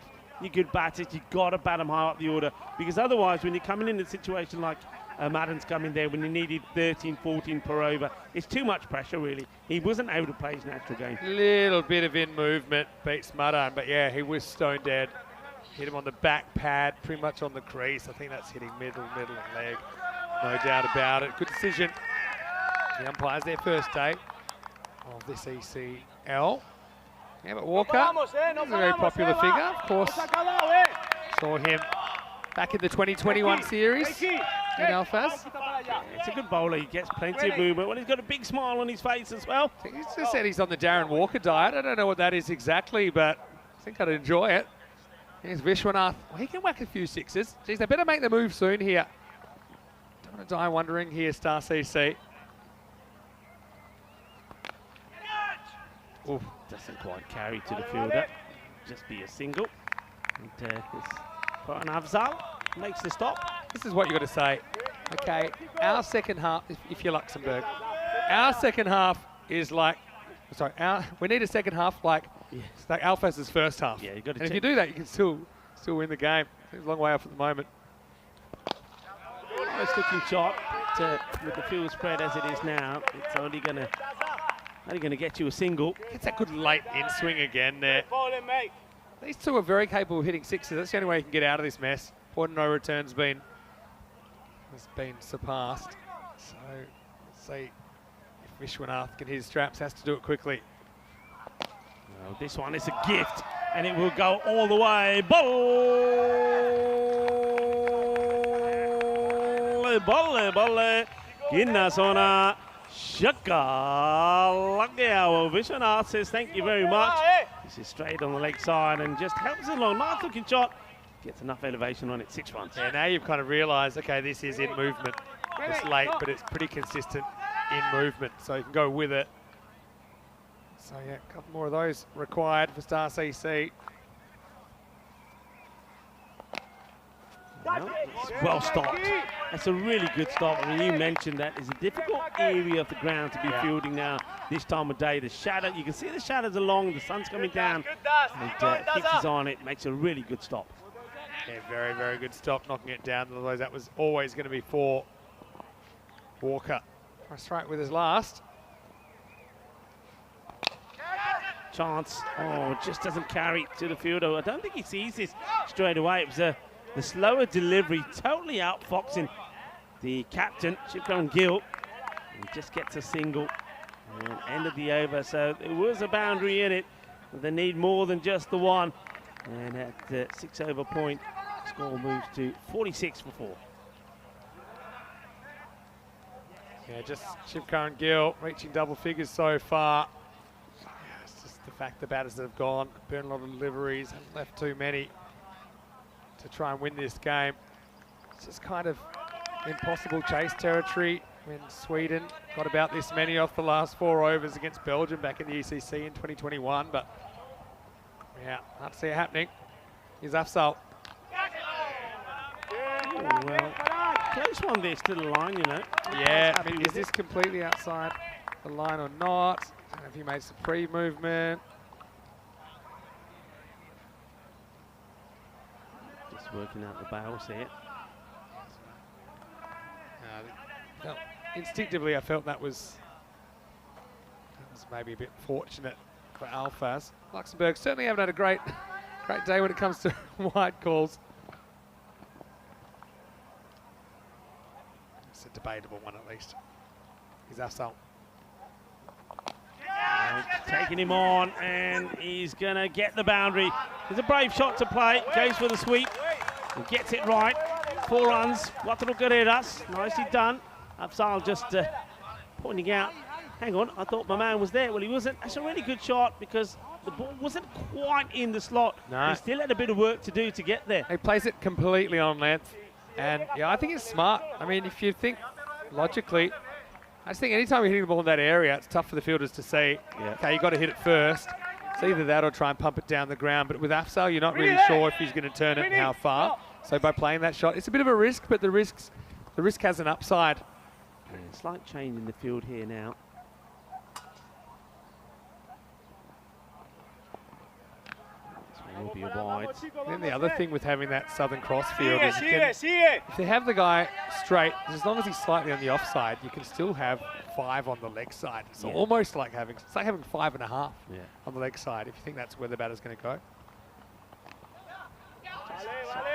batters, you got to bat them high up the order, because otherwise, when you're coming in a situation like Madden's coming there, when you needed 13, 14 per over, it's too much pressure, really. He wasn't able to play his natural game. Little bit of in movement beats Madden, but yeah, he was stone dead. Hit him on the back pad, pretty much on the crease. I think that's hitting middle and leg. No doubt about it. Good decision. The umpire's their first day of this ECL. Yeah, but Walker is a very popular figure, of course. Saw him back in the 2021 series in Alphas. Yeah, it's a good bowler. He gets plenty of movement. Well, he's got a big smile on his face as well. He's just said he's on the Darren Walker diet. I don't know what that is exactly, but I think I'd enjoy it. Here's Vishwanath. Well, he can whack a few sixes. Geez, they better make the move soon here. Don't want to die wondering here, Star CC. Oof, doesn't quite carry to the fielder. Just be a single. And an Afzal makes the stop. This is what you got to say. Okay, our second half, if you're Luxembourg, our second half is like, sorry, we need a second half like Alphas' first half. Yeah, you got to. And if you do that, you can still win the game. It's a long way off at the moment. Nice looking shot, but with the field spread as it is now, it's only going to get you a single. It's that good late in swing again there. These two are very capable of hitting sixes. That's the only way you can get out of this mess. Point of no return's has been surpassed. So let's see if Vishwanath can hit his straps. Has to do it quickly. Well, this one is a gift, and it will go all the way. Bolle. Ginnasona. Shaka Well, Vishwanath says thank you very much. This is straight on the leg side and just helps it along. Nice looking shot. Gets enough elevation on it, 6 runs. Yeah, now you've kind of realised, okay, this is in movement. It's late, but it's pretty consistent in movement, so you can go with it. So yeah, a couple more of those required for Star CC. Well stopped. That's a really good stop. I mean, you mentioned that is a difficult area of the ground to be fielding now this time of day. The shadow, you can see the shadows along, the sun's coming down, and hits on it, makes a really good stop. Yeah, very, very good stop, knocking it down. Otherwise, that was always going to be for Walker. Straight with his last. chance. Oh, just doesn't carry to the fielder. I don't think he sees this straight away. It was the slower delivery, totally outfoxing the captain, Shipcon Gill. He just gets a single and end of the over. So there was a boundary in it, but they need more than just the one. And at the 6 over point, score moves to 46 for 4. Yeah, just Shipcon Gill reaching double figures so far. Yeah, it's just the fact the batters that have gone, burned a lot of deliveries, haven't left too many to try and win this game. It's just kind of impossible chase territory when Sweden got about this many off the last 4 overs against Belgium back in the ECC in 2021, but yeah, hard to see it happening. Here's Afzal. Well, close one this to the line, you know. Yeah, I mean, is this completely outside the line or not? I don't know if he made some pre-movement. Just working out the bails here. Instinctively, I felt that was maybe a bit fortunate for Alfaz. Luxembourg certainly haven't had a great day when it comes to wide calls. It's a debatable one at least. He's Afzal. Taking him on, and he's going to get the boundary. There's a brave shot to play. Goes for the sweep and gets it right. 4 runs. Wataru Carreras. Nicely done. Afzal just pointing out, hang on, I thought my man was there. Well, he wasn't. That's a really good shot because the ball wasn't quite in the slot. No. He still had a bit of work to do to get there. He plays it completely on length. And yeah, I think it's smart. I mean, if you think logically, I just think anytime you're hitting the ball in that area, it's tough for the fielders to say, okay, you've got to hit it first. It's either that or try and pump it down the ground. But with Afzal, you're not really sure if he's going to turn it and how far. So by playing that shot, it's a bit of a risk, but the risk has an upside. And slight change in the field here now. This will be a wide. And then the other thing with having that Southern Cross field is if they have the guy straight, as long as he's slightly on the offside, you can still have 5 on the leg side. It's almost like having 5.5 on the leg side if you think that's where the batter's going to go.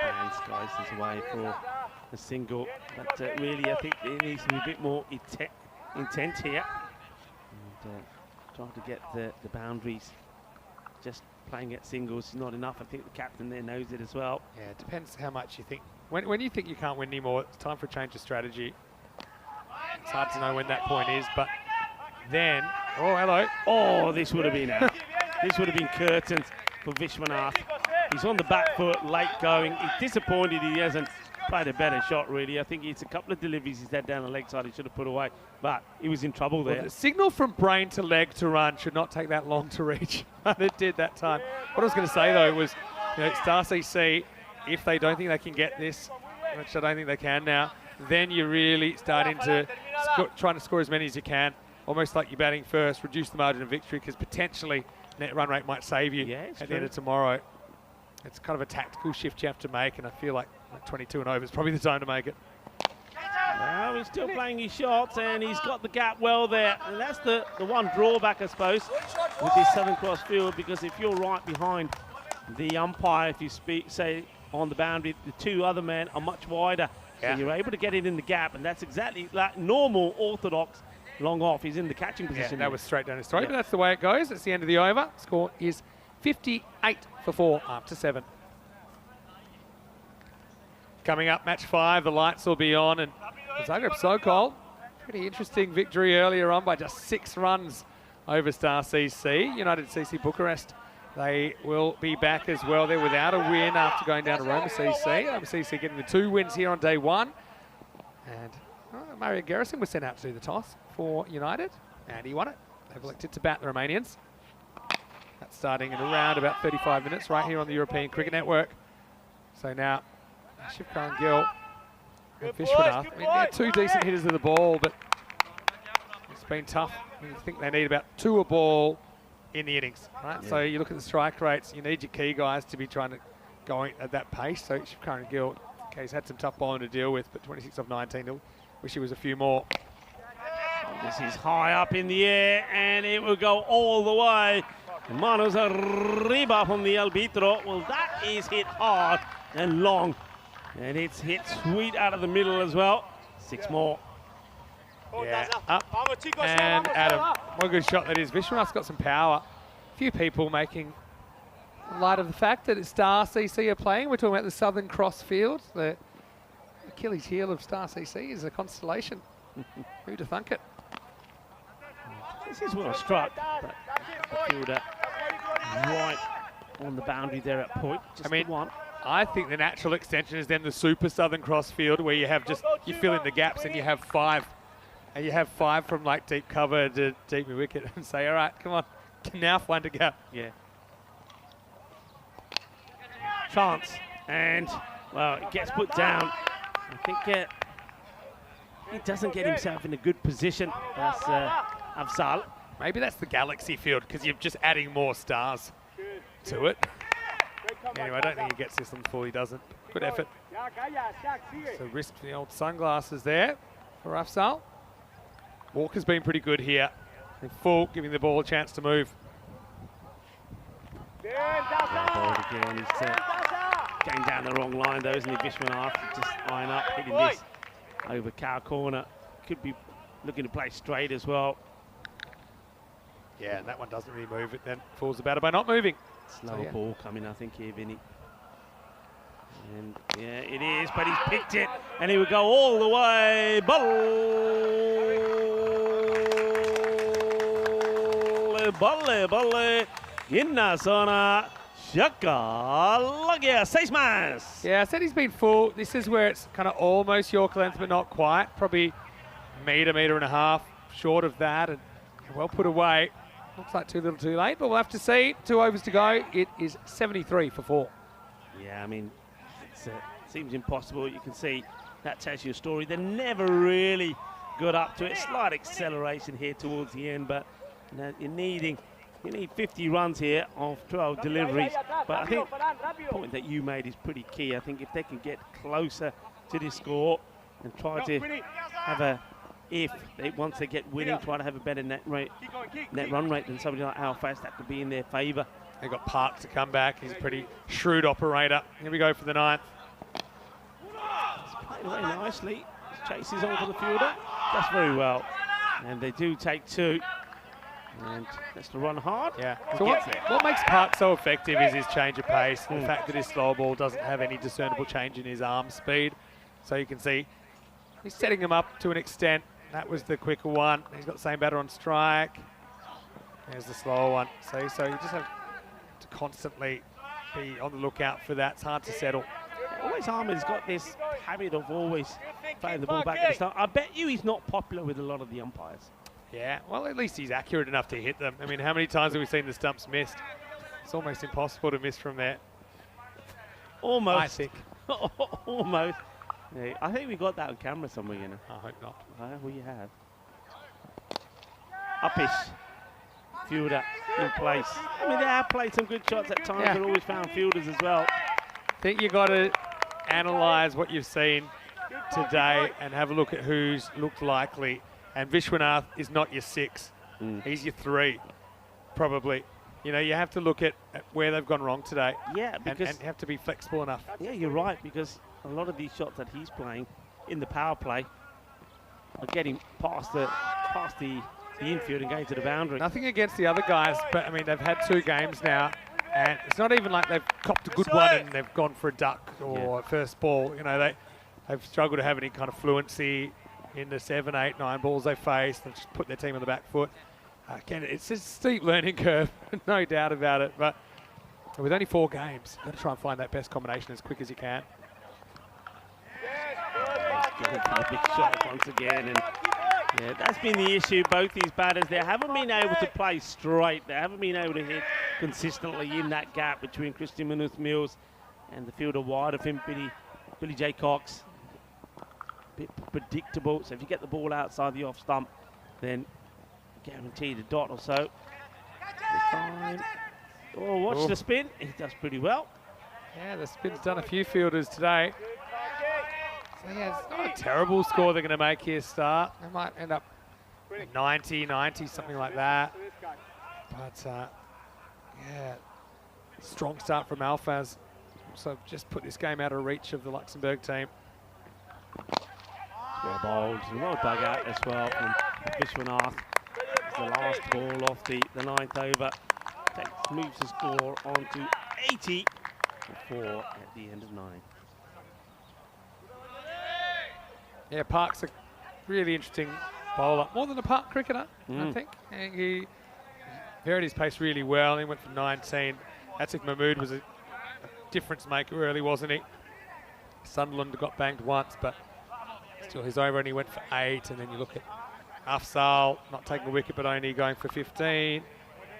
And slices away for a single, but really I think there needs to be a bit more intent here. And trying to get the boundaries. Just playing at singles is not enough. I think the captain there knows it as well. Yeah, it depends how much you think. When you think you can't win anymore, it's time for a change of strategy. It's hard to know when that point is, but then, oh, hello. Oh, this would have been out. This would have been curtains for Vishwanath. He's on the back foot, late going. He's disappointed he hasn't played a better shot, really. I think it's a couple of deliveries he's had down the leg side he should have put away, but he was in trouble there. Well, the signal from brain to leg to run should not take that long to reach, but it did that time. What I was going to say, though, was, you know, Star CC, if they don't think they can get this, which I don't think they can now, then you're really starting to trying to score as many as you can, almost like you're batting first, reduce the margin of victory, because potentially net run rate might save you at the end of tomorrow. It's kind of a tactical shift you have to make, and I feel like 22 and over is probably the time to make it. Well, he's still playing his shots, and he's got the gap well there. And that's the one drawback, I suppose, with this Southern Cross field, because if you're right behind the umpire, if you say on the boundary, the 2 other men are much wider. So you're able to get it in the gap, and that's exactly like normal orthodox long off. He's in the catching position. Yeah, that was straight down his throat, but that's the way it goes. It's the end of the over. Score is 58 for 4 after 7. Coming up, match 5, the lights will be on, and Zagreb Sokol, pretty interesting victory earlier on by just 6 runs over Star CC. United CC Bucharest, they will be back as well. They're without a win after going down to Roma CC. Roma CC getting the 2 wins here on day 1. And Mario Garrison was sent out to do the toss for United, and he won it. They've elected to bat the Romanians. That's starting in around about 35 minutes right here on the European Cricket Network. So now, Shipcon Gill and Vishwanath. I mean, they're 2 decent hitters of the ball, but it's been tough. I think they need about 2 a ball in the innings, right? So you look at the strike rates, you need your key guys to be trying to go at that pace. So Shipcon Gill, okay, he's had some tough bowling to deal with, but 26 of 19, he'll wish he was a few more. This is high up in the air, and it will go all the way. Manos arriba from the arbitro. Well, that is hit hard and long. And it's hit sweet out of the middle as well. 6 more. Yeah, up and Adam. What a good shot that is. Vishwanath's got some power. A few people making light of the fact that it's Star CC are playing. We're talking about the Southern Cross Field. The Achilles heel of Star CC is a constellation. Who'd have thunk it? This is well struck, but the fielder right on the boundary there at point. Just the one. I think the natural extension is then the Super Southern Cross Field, where you have you fill in the gaps and you have 5. And you have 5 from like deep cover to deep wicket and say, all right, come on, now find a gap. Yeah. Chance, and well, it gets put down. I think he doesn't get himself in a good position. That's Afzal. Maybe that's the Galaxy Field because you're just adding more stars to it. Anyway, I don't think he gets this on full. He doesn't. Good effort. So risk for the old sunglasses there for Afzal. Walker's been pretty good here. In full, giving the ball a chance to move. Ball again. He's going down the wrong line though, isn't he? Vishwanath just eyeing up, hitting this over cow corner. Could be looking to play straight as well. Yeah, and that one doesn't really move. It then falls the batter by not moving. Slower ball coming, I think, here, Vinny. And yeah, it is, but he's picked it, and he would go all the way. Balle, in la zona. Shaka, Lagia, 6 más. Yeah, I said he's been full. This is where it's kind of almost Yorker length, but not quite. Probably metre and a half short of that, and well put away. Looks like too little too late, but we'll have to see. 2 overs to go. It is 73 for 4. Yeah, I mean, it seems impossible. You can see that tells you a story. They never really got up to it. Slight acceleration here towards the end, but you know, you need 50 runs here off 12 deliveries. But I think the point that you made is pretty key. I think if they can get closer to this score and try to have once they get winning, try to have a better net run rate than somebody like Al Fast, that could be in their favour. They've got Park to come back. He's a pretty shrewd operator. Here we go for the 9th. He's played away nicely. Chases on for the fielder. Does very well. And they do take 2. And that's to run hard. Yeah. So what makes Park so effective is his change of pace. The fact that his slow ball doesn't have any discernible change in his arm speed. So you can see he's setting him up to an extent. That was the quicker one. He's got the same batter on strike. There's the slower one. So you just have to constantly be on the lookout for that. It's hard to settle. Always Ahmed's got this habit of always throwing the ball back at the start. I bet you he's not popular with a lot of the umpires. Yeah, well, at least he's accurate enough to hit them. I mean, how many times have we seen the stumps missed? It's almost impossible to miss from there. Almost. I think. Almost. Yeah, I think we got that on camera somewhere, you know. I hope not. Well, you have. Uppish. Fielder in place. I mean, they have played some good shots at times, but always found fielders as well. I think you've got to analyse what you've seen today and have a look at who's looked likely. And Vishwanath is not your 6. He's your 3, probably. You know, you have to look at where they've gone wrong today. Yeah, because and have to be flexible enough. Yeah, you're right, because a lot of these shots that he's playing in the power play are getting past the infield and going to the boundary. Nothing against the other guys, but I mean, they've had 2 games now, and it's not even like they've copped a good one and they've gone for a duck or first ball. You know, they've struggled to have any kind of fluency in the 7, 8, 9 balls they face. They've just put their team on the back foot. Again, it's a steep learning curve, no doubt about it, but with only 4 games, you've got to try and find that best combination as quick as you can. Going for the big shot once again, and yeah, that's been the issue. Both these batters, they haven't been able to play straight. They haven't been able to hit consistently in that gap between Christian Munoz-Mills and the fielder wide of him, Billy J. Cox. A bit predictable. So if you get the ball outside the off stump, then guaranteed a dot or so. This time, watch the spin. He does pretty well. Yeah, the spin's done a few fielders today. So yeah, it's not a terrible score they're going to make here, Star. They might end up 90, something like that. But Yeah, strong start from Alfaz. So just put this game out of reach of the Luxembourg team. Well bowled and well dug out as well from Vishwanath. It's the last ball of the 9th over. Moves the score on to 84 at the end of 9. Yeah, Park's a really interesting bowler. More than a Park cricketer, I think. And he varied his pace really well. He went for 19. Atik Mahmood was a difference maker early, wasn't he? Sunderland got banged once, but still his over, and he went for 8. And then you look at Afzal, not taking a wicket, but only going for 15.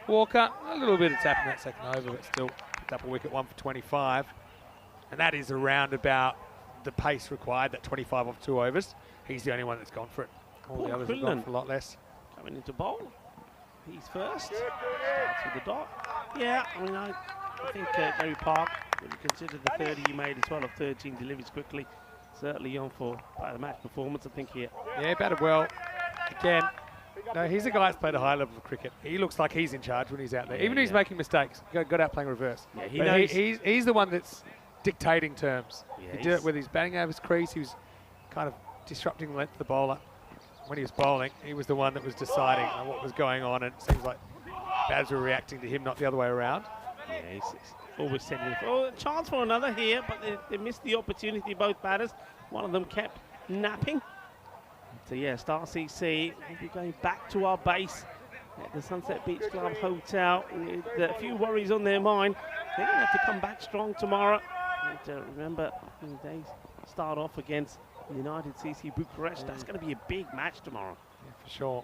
Walker, a little bit of tap in that second over, but still picked up a wicket, 1 for 25. And that is around about the pace required, that 25 off 2 overs. He's the only one that's gone for it. All the others have gone for a lot less. Coming into bowl. He's first. Starts with the dot. Yeah, I mean, I think Gary Park, when you consider the 30 he made as well of 13 deliveries quickly, certainly on for quite a match performance, I think, here. Yeah, batted well. Again, no, he's a guy that's played a high level of cricket. He looks like he's in charge when he's out there. Even if he's making mistakes, got out playing reverse. Yeah, he knows. He's the one that's dictating terms. Yeah, he did it with his batting over his crease. He was kind of disrupting the length of the bowler. When he was bowling, he was the one that was deciding what was going on, and it seems like batters were reacting to him, not the other way around. Yeah, he's always setting for a chance for another here, but they missed the opportunity, both batters. One of them kept napping. So yeah, Star CC will be going back to our base at the Sunset Beach Club Hotel with a few worries on their mind. They're going to have to come back strong tomorrow. And remember, they start off against United CC Bucharest. That's going to be a big match tomorrow. Yeah, for sure.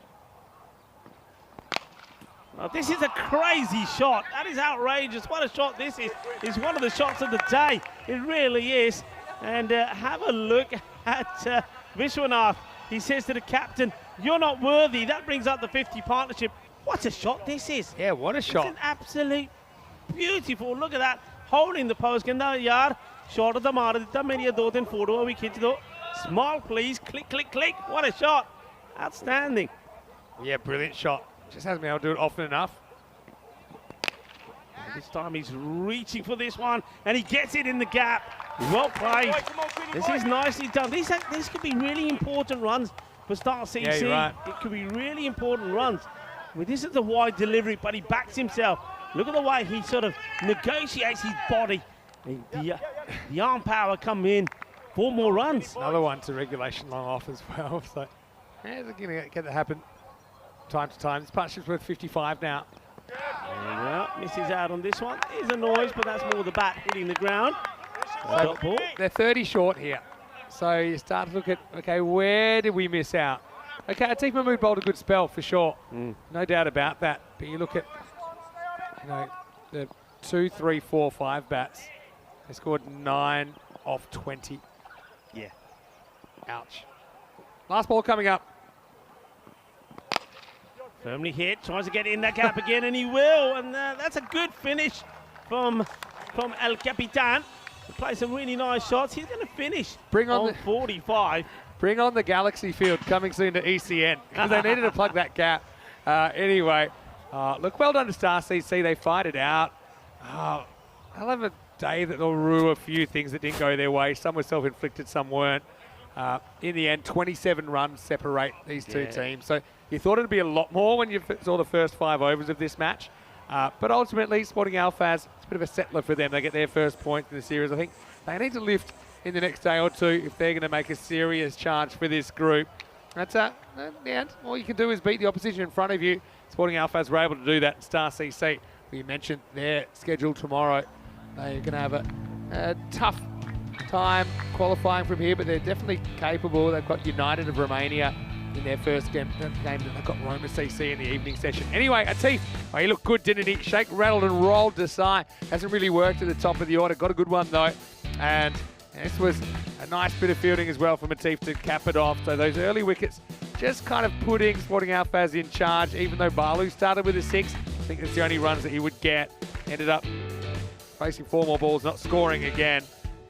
Well, this is a crazy shot. That is outrageous. What a shot this is. It's one of the shots of the day. It really is. And have a look at Vishwanath. He says to the captain, "You're not worthy." That brings up the 50 partnership. What a shot this is. Yeah, what a shot. It's an absolute beautiful. Look at that. Holding the post. Kenda yaar. Shot of the mara. Ditta meri 2-3 photo wicket do. Small please. Click, click, click. What a shot. Outstanding. Yeah, brilliant shot. Just hasn't been able to do it often enough. And this time he's reaching for this one, and he gets it in the gap. Well played. This is nicely done. These could be really important runs for Star CC. Yeah, you're right. It could be really important runs. I mean, this is the wide delivery, but he backs himself. Look at the way he sort of negotiates his body. The arm power come in. 4 more runs. Another one to regulation long off as well. So, yeah, they're going to get that happen time to time. This partnership's worth 55 now. Well, misses out on this one. There's a noise, but that's more the bat hitting the ground. So Ball. they're 30 short here. So you start to look at, okay, where did we miss out? Okay, Atik Mahmood bowled a good spell for sure. No doubt about that. But you look at, the 2, 3, 4, 5 bats. They scored 9 of 20. Yeah. Ouch. Last ball coming up. Firmly hit, tries to get in that gap again, and he will. And that's a good finish from El Capitan. He plays some really nice shots. He's going to finish on 45. Bring on the Galaxy Field coming soon to ECN, because they needed to plug that gap. Anyway, look, well done to Star CC. They fight it out. I'll have a day that they'll rue a few things that didn't go their way. Some were self-inflicted, some weren't. In the end, 27 runs separate these two teams. So you thought it'd be a lot more when you saw the first 5 overs of this match. But ultimately, Sporting Alfaz, it's a bit of a settler for them. They get their first point in the series. I think they need to lift in the next day or two if they're going to make a serious charge for this group. That's in the end, all you can do is beat the opposition in front of you. Sporting Alfaz were able to do that. Star CC, we mentioned their schedule tomorrow. They're going to have a tough time qualifying from here, but they're definitely capable. They've got United of Romania in their first game. They've got Roma CC in the evening session. Anyway, Atif, he looked good, didn't he? Shake, rattled and rolled Desai. Hasn't really worked at the top of the order. Got a good one though. And this was a nice bit of fielding as well from Atif to cap it off. So those early wickets just kind of putting Sporting Alfaz in charge, even though Balu started with a 6. I think that's the only runs that he would get. Ended up facing 4 more balls, not scoring again.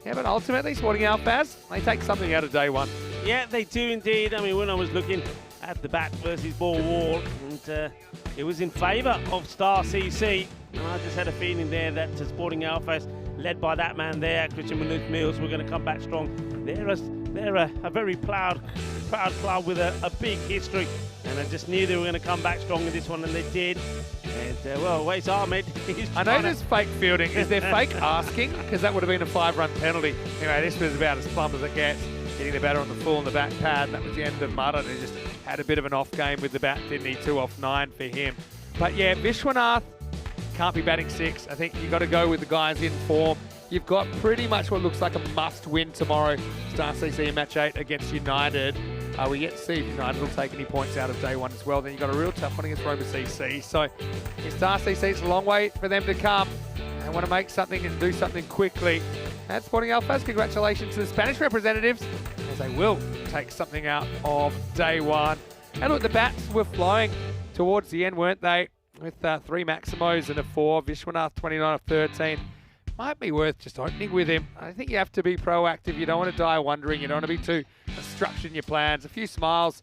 Yeah, but ultimately, Sporting Alfaz, they take something out of day one. Yeah, they do indeed. I mean, when I was looking at the bat versus ball wall, and it was in favour of Star CC. And I just had a feeling there that Sporting Alphas, led by that man there, Christian Mills, were going to come back strong. They're a very proud club with a big history, and I just knew they were going to come back strong in this one, and they did. And well, where's Ahmed? I know there's fake fielding. Is there fake asking? Because that would have been a 5-run penalty. Anyway, this was about as plumb as it gets. Hitting the batter on the full in the back pad, and that was the end of Mudden, who just had a bit of an off game with the bat, didn't he? 2 off 9 for him. But yeah, Vishwanath can't be batting 6. I think you've got to go with the guys in form. You've got pretty much what looks like a must-win tomorrow. Star CC in match 8 against United. We yet to see if United will take any points out of day 1 as well. Then you've got a real tough one against Roma CC. So in Star CC, it's a long way for them to come. They want to make something and do something quickly. At Sporting Alphas, congratulations to the Spanish representatives, as they will take something out of day 1. And look, the bats were flowing towards the end, weren't they? With 3 Maximos and a 4. Vishwanath 29 of 13. Might be worth just opening with him. I think you have to be proactive. You don't want to die wondering. You don't want to be too structured in your plans. A few smiles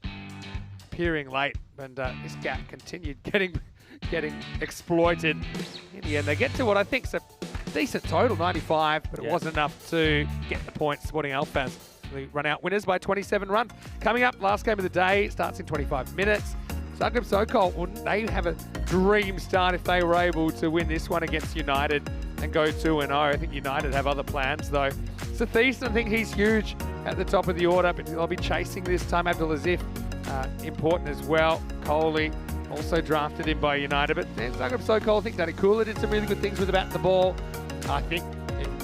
appearing late, and this gap continued getting exploited. In the end, they get to what I think is a decent total, 95, but it wasn't enough to get the points. Sporting Alphas run out winners by 27 runs. Coming up, last game of the day, starts in 25 minutes. Zagreb Sokol, wouldn't they have a dream start if they were able to win this one against United and go 2-0? I think United have other plans though. Sathis, I think he's huge at the top of the order, but they'll be chasing this time. Abdulaziz, important as well. Coley, also drafted in by United, but Zagreb Sokol, I think Danny Kula did some really good things with the bat and the ball. I think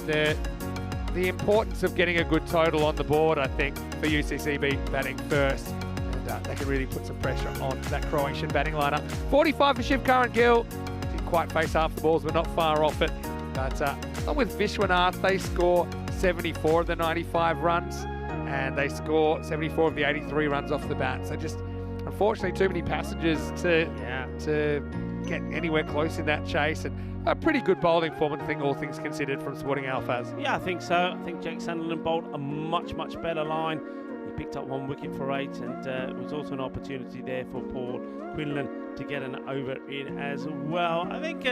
the importance of getting a good total on the board, I think, for UCCB batting first. And they can really put some pressure on that Croatian batting lineup. 45 for Shiv Current Gill. Didn't quite face half the balls, but not far off it. But along with Vishwanath, they score 74 of the 95 runs, and they score 74 of the 83 runs off the bat. So just, unfortunately, too many passengers to get anywhere close in that chase. And a pretty good bowling form, I think, all things considered, from Sporting Alphas. Yeah, I think so. I think Jake Sunderland bowled a much better line. He picked up 1 wicket for 8, and it was also an opportunity there for Paul Quinlan to get an over in as well. I think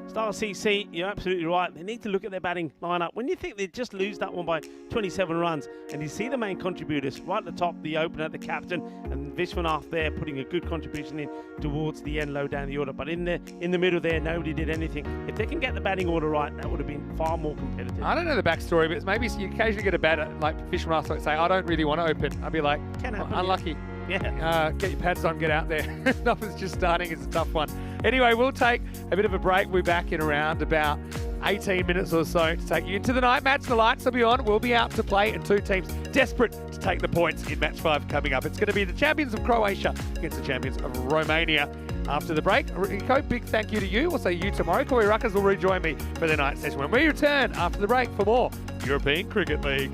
Star CC, you're absolutely right. They need to look at their batting lineup. When you think they just lose that one by 27 runs, and you see the main contributors right at the top, the opener, the captain, and Vishwanath there putting a good contribution in towards the end, low down the order. But in the middle there, nobody did anything. If they can get the batting order right, that would have been far more competitive. I don't know the backstory, but maybe you occasionally get a batter like Vishwanath like say, I don't really want to open. I'd be like, unlucky. Yeah. Get your pads on, get out there. Nothing's just starting. It's a tough one. Anyway, we'll take a bit of a break. We'll be back in around about 18 minutes or so to take you into the night match. The lights will be on. We'll be out to play, and 2 teams desperate to take the points in match 5 coming up. It's going to be the champions of Croatia against the champions of Romania. After the break, Rico, big thank you to you. We'll see you tomorrow. Corey Ruckers will rejoin me for the night session when we return after the break for more European Cricket League.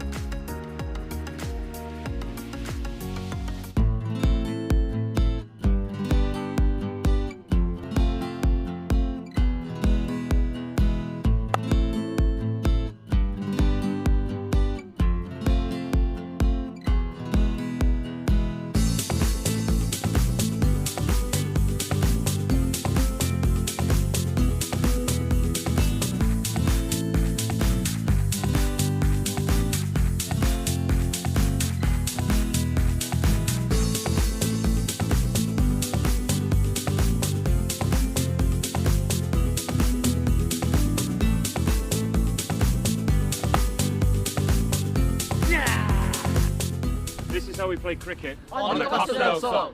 This is how we play cricket on the Costa del Sol.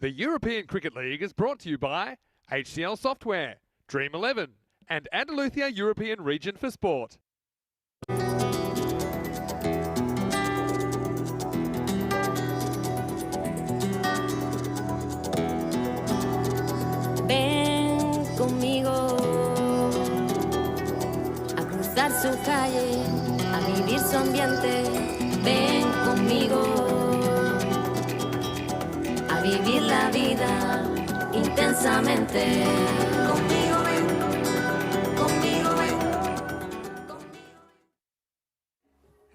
The European Cricket League is brought to you by HCL Software, Dream 11, and Andalusia European Region for Sport. Ven conmigo a cruzar su calle, a vivir su ambiente. Ven conmigo a vivir la vida intensamente. Conmigo ven, conmigo ven.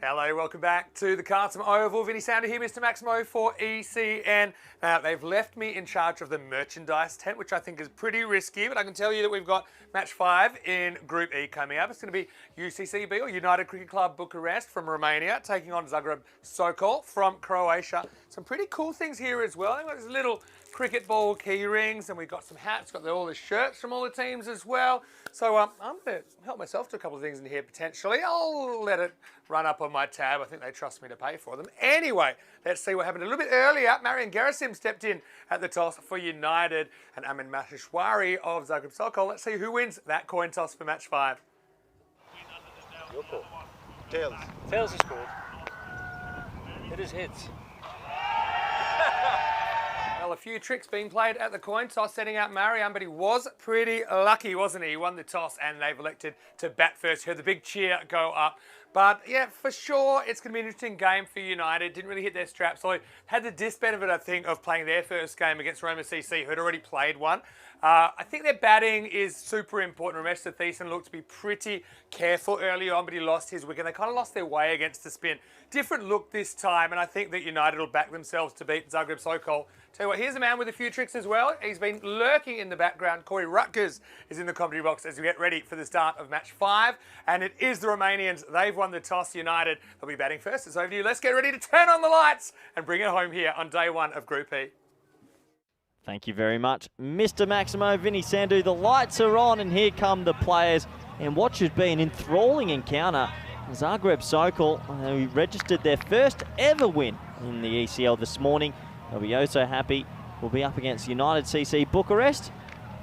Hello, welcome back to the Carlton Oval. Vinny Sounder here, Mr. Maximo for ECN. Now, they've left me in charge of the merchandise tent, which I think is pretty risky, but I can tell you that we've got match 5 in Group E coming up. It's going to be UCCB, or United Cricket Club Bucharest from Romania, taking on Zagreb Sokol from Croatia. Some pretty cool things here as well. They've got these little cricket ball key rings, and we've got some hats, got all the shirts from all the teams as well. So I'm going to help myself to a couple of things in here potentially. I'll let it run up on my tab. I think they trust me to pay for them. Anyway, let's see what happened a little bit earlier. Marian Gerasim stepped in at the toss for United, and Amin Maheshwari of Zagreb Sokol. Let's see who wins that coin toss for match 5. Yoko. Tails. Tails is called. It is hits. Well, a few tricks being played at the coin toss, setting out Marian, but he was pretty lucky, wasn't he? He won the toss, and they've elected to bat first. Heard the big cheer go up. But yeah, for sure, it's going to be an interesting game for United. Didn't really hit their straps. So had the disbenefit, I think, of playing their first game against Roma CC, who had already played one. I think their batting is super important. Ramesh Satheesan looked to be pretty careful early on, but he lost his wicket. They kind of lost their way against the spin. Different look this time, and I think that United will back themselves to beat Zagreb Sokol. Tell you what, here's a man with a few tricks as well. He's been lurking in the background. Corey Rutgers is in the commentary box as we get ready for the start of match 5. And it is the Romanians. They've won the toss. United, they'll be batting first. It's over to you. Let's get ready to turn on the lights and bring it home here on day 1 of Group E. Thank you very much, Mr. Maximo. Vinny Sandu, the lights are on, and here come the players. And what should be an enthralling encounter. Zagreb Sokol, who registered their first ever win in the ECL this morning. They'll be oh so happy. We'll be up against United CC Bucharest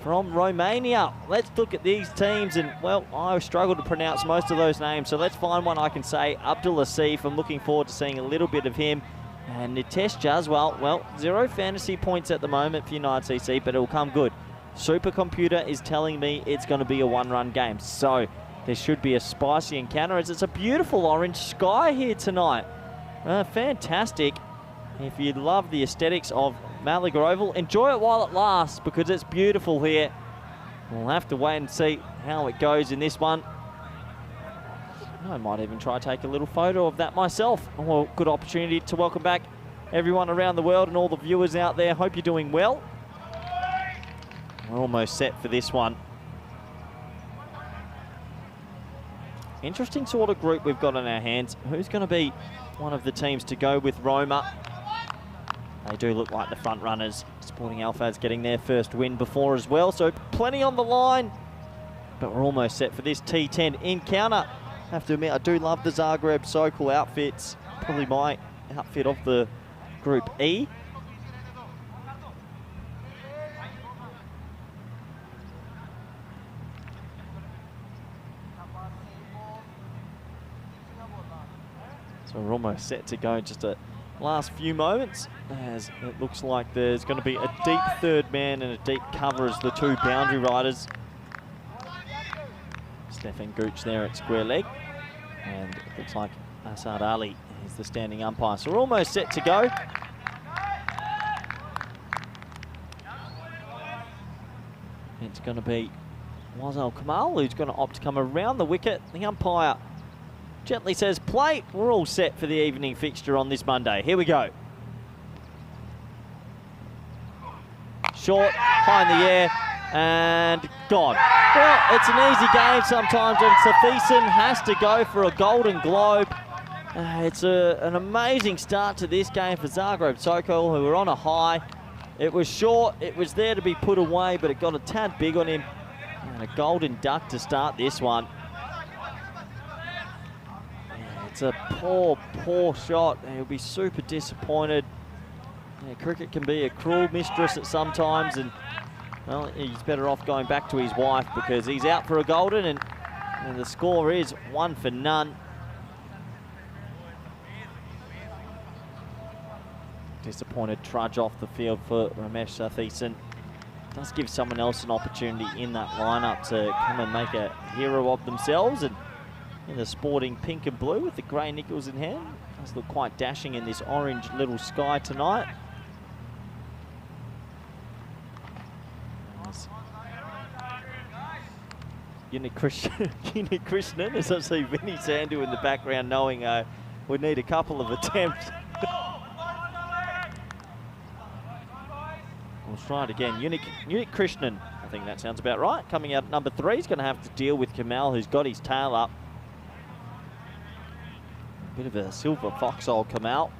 from Romania. Let's look at these teams, and well, I struggle to pronounce most of those names, so let's find one I can say. Abdul Asif, I'm looking forward to seeing a little bit of him. And Nitesh Jaswal, well, 0 fantasy points at the moment for United CC, but it'll come good. Supercomputer is telling me it's going to be a 1-run game, so there should be a spicy encounter, as it's a beautiful orange sky here tonight. Fantastic. If you love the aesthetics of Malaga Oval, enjoy it while it lasts, because it's beautiful here. We'll have to wait and see how it goes in this one. I might even try to take a little photo of that myself. Well, good opportunity to welcome back everyone around the world and all the viewers out there. Hope you're doing well. We're almost set for this one. Interesting sort of group we've got on our hands. Who's going to be one of the teams to go with Roma? They do look like the front runners. Sporting Alphaz getting their first win before as well, so plenty on the line. But we're almost set for this T10 encounter. I have to admit, I do love the Zagreb Sokol outfits. Probably my outfit of the Group E. So we're almost set to go in just a last few moments, as it looks like there's going to be a deep third man and a deep cover as the two boundary riders. Stefan Gooch there at square leg, and it looks like Asad Ali is the standing umpire. So we're almost set to go. It's going to be Wazal Kamal who's going to opt to come around the wicket. The umpire gently says play. We're all set for the evening fixture on this Monday. Here we go. Short, high in the air, and gone. Well, it's an easy game sometimes, and Satheesan has to go for a Golden Globe. It's an amazing start to this game for Zagreb Sokol, who are on a high. It was short, it was there to be put away, but it got a tad big on him. And a golden duck to start this one. It's a poor, poor shot. He'll be super disappointed. Yeah, cricket can be a cruel mistress at some times, and well, he's better off going back to his wife because he's out for a golden, and the score is 1 for none. Disappointed trudge off the field for Ramesh Sathiesan. Does give someone else an opportunity in that lineup to come and make a hero of themselves, and in the sporting pink and blue with the grey nickels in hand. Does look quite dashing in this orange little sky tonight. Krishnan, as I see Vinny Sandhu in the background, knowing we need a couple of attempts. We'll try it again. Unik Krishnan, I think that sounds about right. Coming out at number 3, he's going to have to deal with Kamal, who's got his tail up. Bit of a silver foxhole Kamal.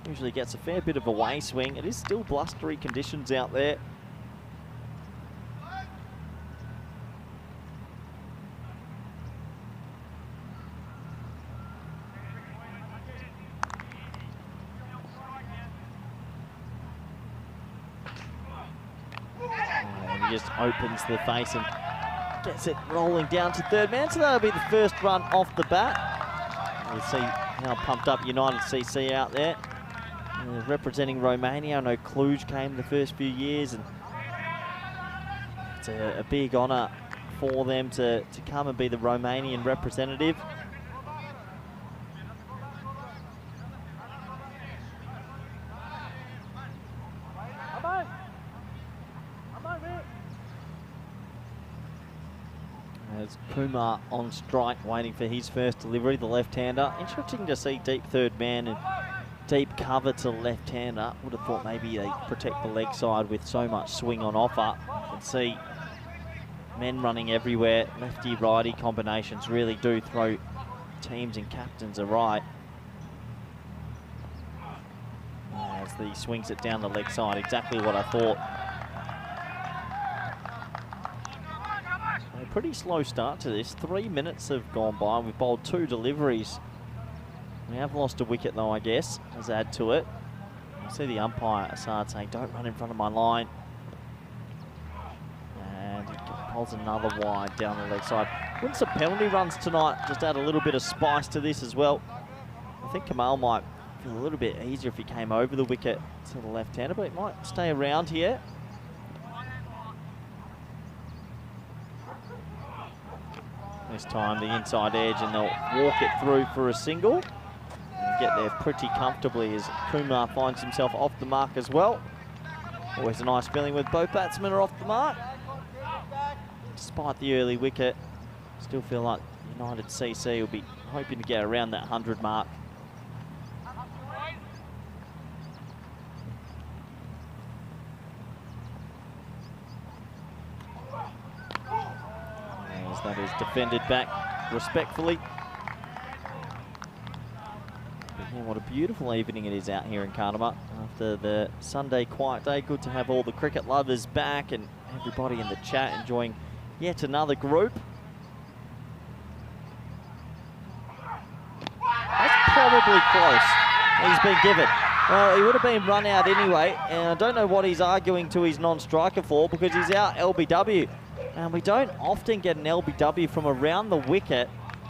Usually gets a fair bit of away swing. It is still blustery conditions out there. And he just opens the face and gets it rolling down to third man. So that'll be the first run off the bat. We'll see how pumped up United CC out there. Representing Romania. I know Cluj came the first few years, and it's a big honour for them to come and be the Romanian representative. As Kumar on strike, waiting for his first delivery, the left-hander. Interesting to see deep third man and deep cover to left-hander. Would have thought maybe they protect the leg side with so much swing on offer. You can see men running everywhere. Lefty-righty combinations really do throw teams and captains awry. As he swings it down the leg side, exactly what I thought. A pretty slow start to this. 3 minutes have gone by. We've bowled 2 deliveries. We have lost a wicket though, I guess, as add to it. You see the umpire, Assad, saying, don't run in front of my line. And he holds another wide down the leg side. Wouldn't some penalty runs tonight just add a little bit of spice to this as well? I think Kamal might feel a little bit easier if he came over the wicket to the left-hander, but he might stay around here. This time the inside edge, and they'll walk it through for a single. And get there pretty comfortably as Kumar finds himself off the mark as well. Always a nice feeling when both batsmen are off the mark. Despite the early wicket, still feel like United CC will be hoping to get around that 100 mark. That is defended back respectfully. Again, what a beautiful evening it is out here in Karnama. After the Sunday quiet day, good to have all the cricket lovers back and everybody in the chat enjoying yet another group. That's probably close. He's been given. Well, he would have been run out anyway, and I don't know what he's arguing to his non-striker for because he's out LBW. And we don't often get an LBW from around the wicket,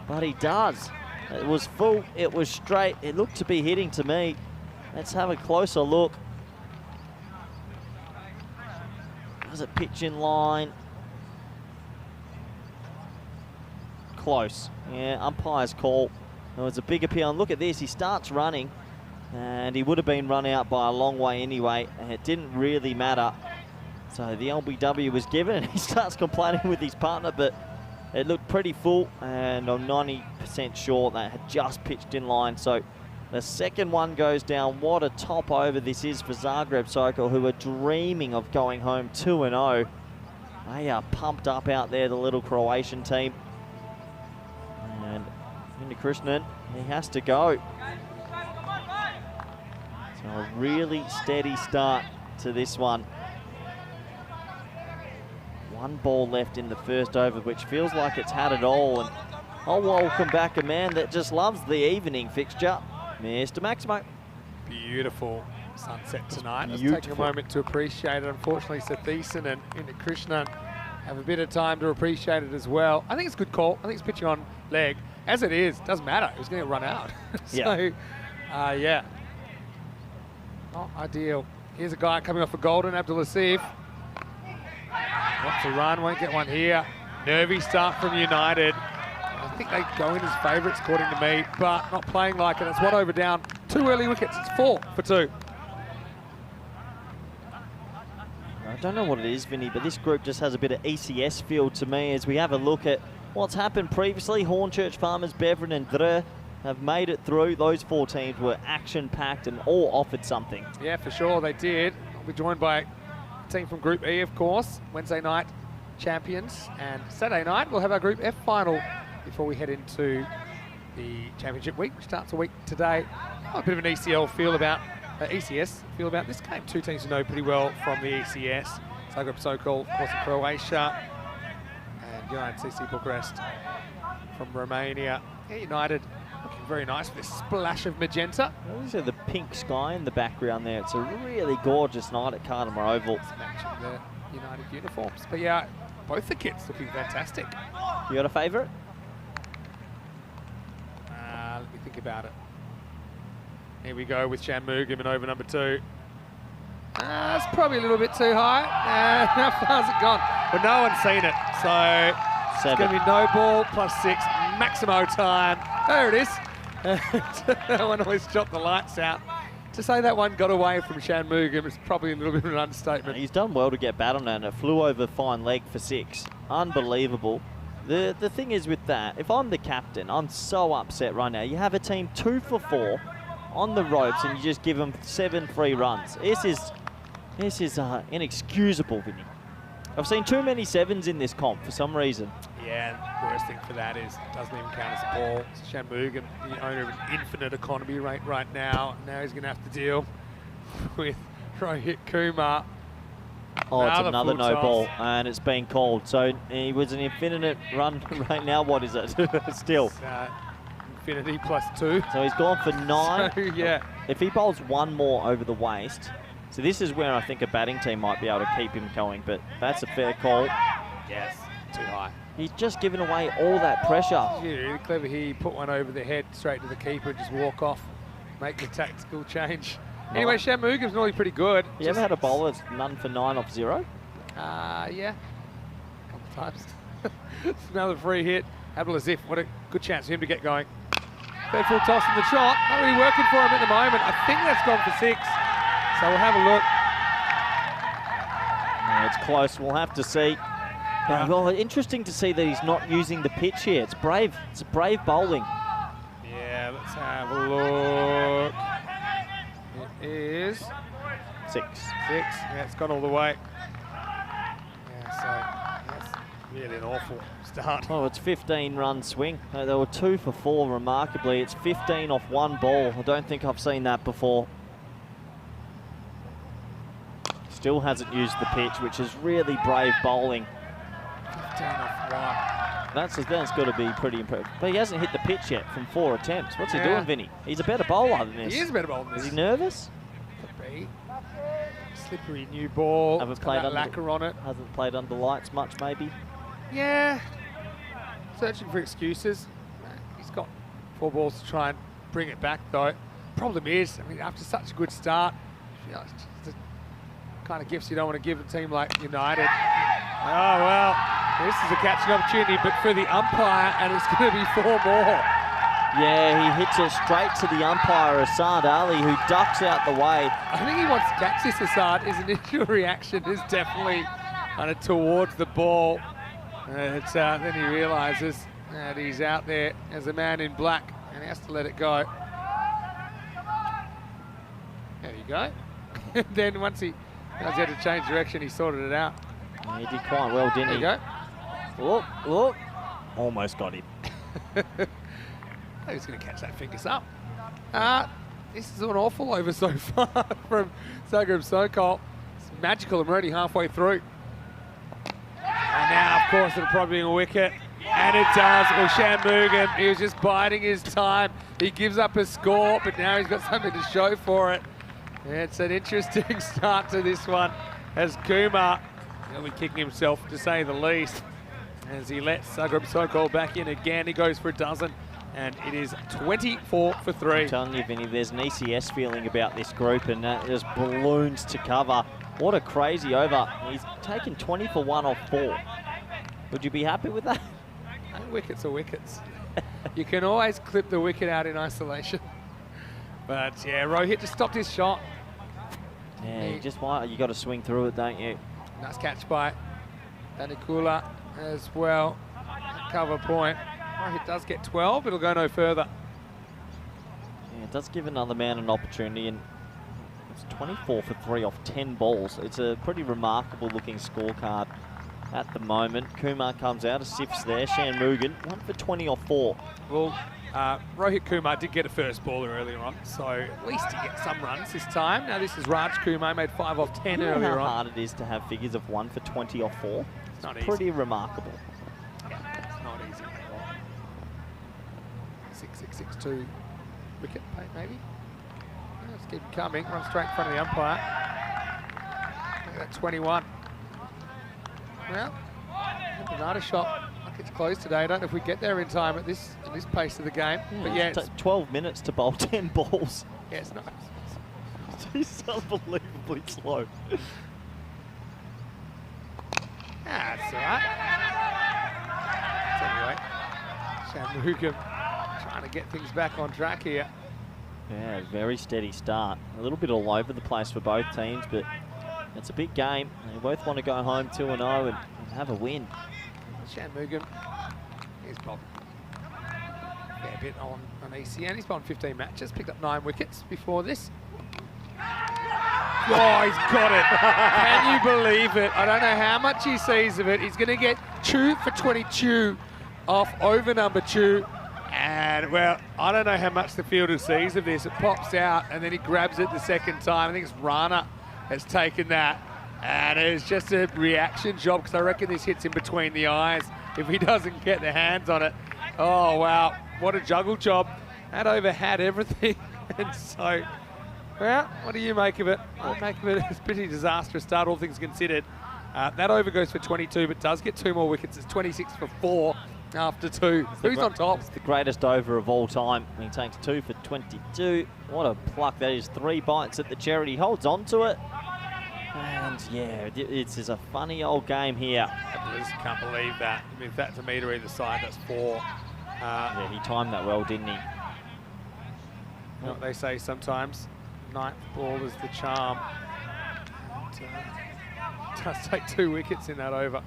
but he does. It was full, it was straight, it looked to be hitting to me. Let's have a closer look. Was it pitch in line? Close. Yeah, umpire's call. There was a big appeal, and look at this, he starts running, and he would have been run out by a long way anyway, and it didn't really matter. So the LBW was given, and he starts complaining with his partner, but it looked pretty full, and I'm 90% sure that had just pitched in line. So the second one goes down. What a top over this is for Zagreb Sokol, who are dreaming of going home 2-0. They are pumped up out there, the little Croatian team. And into Krishnan, he has to go. So a really steady start to this one. 1 ball left in the first over, which feels like it's had it all. And I'll welcome back a man that just loves the evening fixture, Mr. Maximo. Beautiful sunset tonight. Let's Beautiful. take a moment to appreciate it. Unfortunately, Satheesan and Inda Krishnan have a bit of time to appreciate it as well. I think it's a good call. I think it's pitching on leg. As it is, doesn't matter. It was going to run out. So, yeah. Not ideal. Here's a guy coming off a golden, Abdul-Asif. Wants a run, won't get one here. Nervy start from United. I think they go in as favourites, according to me, but not playing like it. It's 1 over down. 2 early wickets. It's 4 for 2. I don't know what it is, Vinny, but this group just has a bit of ECS feel to me as we have a look at what's happened previously. Hornchurch Farmers, Beverin and Dre have made it through. Those 4 teams were action-packed and all offered something. Yeah, for sure, they did. We'll be joined by a team from Group E, of course. Wednesday night champions, and Saturday night we'll have our Group F final before we head into the championship week, which starts a week today. A bit of an ECS feel about this game. 2 teams who know pretty well from the ECS. Zagreb Sokol, of course, in Croatia, and United CC Bucharest from Romania. Yeah, United looking very nice with this splash of magenta. These are the pink sky in the background there. It's a really gorgeous night at Carnamore Oval. It's matching the United uniforms. But yeah, both the kits looking fantastic. You got a favourite? Let me think about it. Here we go with Shanmugam in over number 2. It's probably a little bit too high. How far's it gone? Well, no one's seen it. So 7. it's going to be no ball plus 6, Maximo time. There it is. That one always chopped the lights out. To say that one got away from Shanmugam is probably a little bit of an understatement. He's done well to get bat on that, and it flew over fine leg for 6. Unbelievable. The thing is with that, if I'm the captain, I'm so upset right now. You have a team 2 for 4 on the ropes, and you just give them 7 free runs. This is inexcusable, Vinny. I've seen too many 7s in this comp for some reason. Yeah, and the worst thing for that is it doesn't even count as a ball. It's Shanmugam, the owner of an infinite economy rate right now. Now he's going to have to deal with Rohit Kumar. Oh, it's another full no toss. ball, and it's been called. So he was an infinite run right now. What is it? Still. It's, infinity plus 2. So he's gone for 9. So, yeah. If he bowls one more over the waist, so this is where I think a batting team might be able to keep him going, but that's a fair call. Yes, too high. He's just given away all that pressure. Yeah, really clever here. He put one over the head straight to the keeper, just walk off, make the tactical change. Anyway, Shanmugam's normally pretty good. You ever had a bowler that's none for 9 off 0? Yeah, a couple of times. It's another free hit. Abdul-Asif, what a good chance for him to get going. Third full toss in the shot. Not really working for him at the moment. I think that's gone for 6. So we'll have a look. Yeah, it's close. We'll have to see. Yeah. Well, interesting to see that he's not using the pitch here. It's brave. It's brave bowling. Yeah, let's have a look. It is 6. 6. Yeah, it's gone all the way. Yeah, so that's really an awful start. Oh, it's 15-run swing. They were 2 for 4, remarkably. It's 15 off 1 ball. I don't think I've seen that before. Still hasn't used the pitch, which is really brave bowling. 15 off 1. That's got to be pretty impressive. But he hasn't hit the pitch yet from 4 attempts. What's he doing, Vinny? He's a better bowler than this. He is a better bowler than this. Is he nervous? Could be. Slippery new ball. Haven't It's got played that under lacquer on it. Hasn't played under lights much, maybe. Yeah. Searching for excuses. He's got 4 balls to try and bring it back, though. Problem is, I mean, after such a good start, you know, it's just the kind of gifts you don't want to give a team like United. Oh, well, this is a catching opportunity, but for the umpire, and it's going to be 4 more. Yeah, he hits it straight to the umpire, Asad Ali, who ducks out the way. I think he wants to catch this, Asad. His initial reaction is definitely kind of towards the ball. Then he realises that he's out there as a man in black, and he has to let it go. There you go. And then once he had to change direction, he sorted it out. Yeah, he did quite well, didn't There he? you go. Look, look. Almost got him. He's going to catch that fingers up. This is an awful over so far from Zagreb Sokol. It's magical. I'm already halfway through. And now, of course, it'll probably be a wicket. And it does. Well, Shanmugam, he was just biding his time. He gives up a score, but now he's got something to show for it. It's an interesting start to this one as Kumar will be kicking himself to say the least. As he lets Zagreb Sokol back in again, he goes for a dozen, and it is 24 for 3. I'm telling you, Vinny, there's an ECS feeling about this group, and there's balloons to cover. What a crazy over. He's taken 20 for 1 off 4. Would you be happy with that? Wickets are wickets. You can always clip the wicket out in isolation. But yeah, Rohit just stopped his shot. Yeah, you got to swing through it, don't you? Nice catch by Danikula as well. Cover point. Rohit does get 12, it'll go no further. Yeah, it does give another man an opportunity, and it's 24 for 3 off 10 balls. It's a pretty remarkable looking scorecard at the moment. Kumar comes out, assists there. Shanmugan, 1 for 20 off 4. Well, Rohit Kumar did get a first baller earlier on, so at least he gets some runs this time. Now this is Raj Kumar, made 5 off 10 You know earlier how on. hard it is to have figures of 1 for 20 off 4? It's not Pretty remarkable. Yeah, it's not easy. 6-6-6-2 wicket, maybe. Let's keep coming. Run straight in front of the umpire. Look at that 21. Well, another shot. Like it's close today. I don't know if we get there in time at this pace of the game. But yeah, it's 12 minutes to bowl 10 balls. Yeah, it's nice. It's unbelievably slow. That's all right. Anyway, Shanmugan trying to get things back on track here. Yeah, very steady start. A little bit all over the place for both teams, but it's a big game. They both want to go home 2-0 and have a win. Shanmugan is bowled a bit on ECN. He's bowled 15 matches, picked up 9 wickets before this. Oh, he's got it. Can you believe it? I don't know how much he sees of it. He's going to get 2 for 22 off over number 2. And, well, I don't know how much the fielder sees of this. It pops out, and then he grabs it the second time. I think it's Rana has taken that. And it's just a reaction job, because I reckon this hits him between the eyes if he doesn't get the hands on it. Oh, wow. What a juggle job. That over had everything. And so, well, what do you make of it? I make of it as a pretty disastrous start, all things considered. That over goes for 22, but does get 2 more wickets. It's 26 for 4 after 2. Who's on top? It's the greatest over of all time. He takes 2 for 22. What a pluck that is. 3 bites at the cherry. He holds on to it. And yeah, it's a funny old game here. I just can't believe that. I mean, if that's a metre either side, that's 4. Yeah, he timed that well, didn't he? You know what they say sometimes? 9th ball is the charm. And, does take 2 wickets in that over.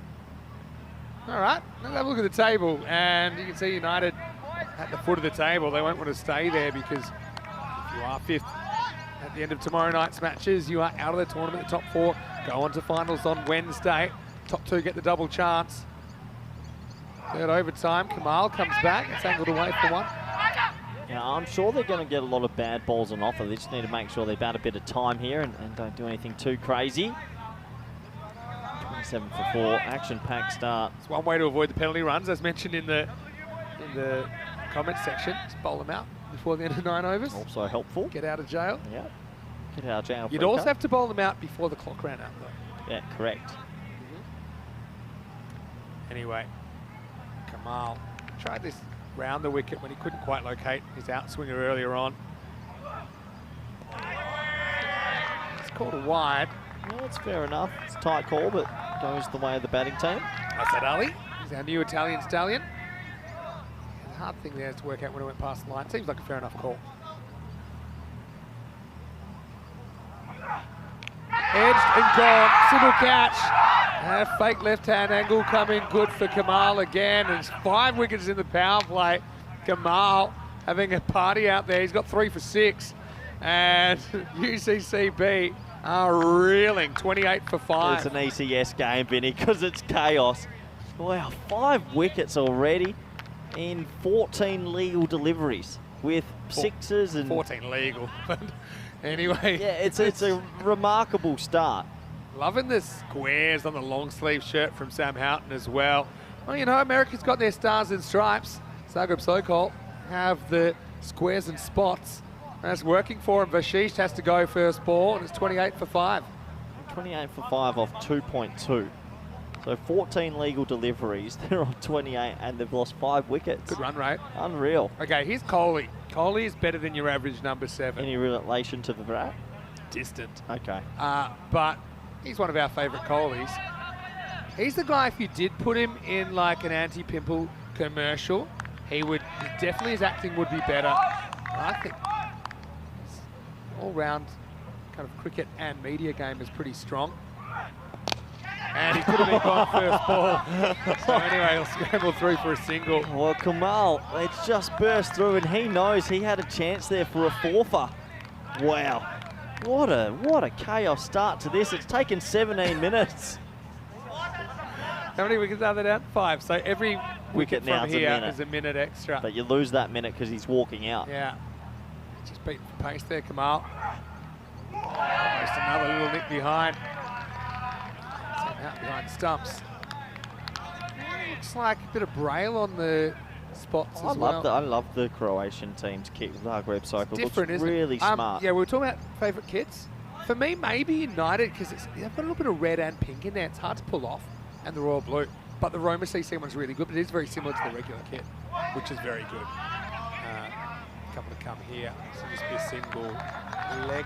All right, let's have a look at the table. And you can see United at the foot of the table. They won't want to stay there, because if you are 5th at the end of tomorrow night's matches, you are out of the tournament. The top 4 go on to finals on Wednesday. Top 2 get the double chance. 3rd overtime, Kamal comes back. It's angled away for 1. Yeah, I'm sure they're going to get a lot of bad balls on offer. They just need to make sure they bat a bit of time here and don't do anything too crazy. 27 for 4, action-packed start. It's one way to avoid the penalty runs, as mentioned in the comment section. Just bowl them out before the end of 9 overs. Also helpful. Get out of jail. Yeah, get out of jail. You'd also have to bowl them out before the clock ran out, though. Yeah, correct. Anyway, Kamal tried this round the wicket when he couldn't quite locate his outswinger earlier on. It's called a wide. Yeah, it's fair enough. It's a tight call, but goes the way of the batting team. Asad Ali, he's our new Italian stallion. The hard thing there is to work out when it went past the line. Seems like a fair enough call. Edged and gone, simple catch. A fake left-hand angle coming good for Kamal again. And it's 5 wickets in the power play. Kamal having a party out there. He's got 3 for 6. And UCCB are reeling, 28 for 5. It's an ECS game, Vinny, because it's chaos. Wow, 5 wickets already in 14 legal deliveries with 6s and 14 legal. Anyway. Yeah, it's a remarkable start. Loving the squares on the long sleeve shirt from Sam Houghton as well. Well, you know, America's got their stars and stripes. Zagreb Sokol have the squares and spots. That's working for him. Vashish has to go first ball, and it's 28 for 5. 28 for 5 off 2.2. So 14 legal deliveries. They're on 28, and they've lost 5 wickets. Good run rate. Unreal. Okay, here's Kohli. Kohli is better than your average number 7. Any relation to the Virat? Distant. Okay. But he's one of our favourite Kohlis. He's the guy, if you did put him in like an anti-pimple commercial, definitely his acting would be better. I think his all-round kind of cricket and media game is pretty strong. And he could have been gone first ball. So anyway, he'll scramble through for a single. Well, Kamal, it's just burst through, and he knows he had a chance there for a fourfer. Wow. What a chaos start to this. It's taken 17 minutes. How many wickets are there down? 5. So every wicket now from here is a minute extra. But you lose that minute because he's walking out. Yeah. Just beating for pace there, Kamal. Almost another little nick behind. Out behind stumps. Looks like a bit of braille on the spots as well. I love the Croatian team's kit. Zagreb Cycle different, looks isn't really it? smart. Yeah, we were talking about favourite kits. For me, maybe United, because they've got a little bit of red and pink in there. It's hard to pull off, and the royal blue. But the Roma CC one's really good, but it is very similar to the regular kit, which is very good. Couple to come here. So just be a single leg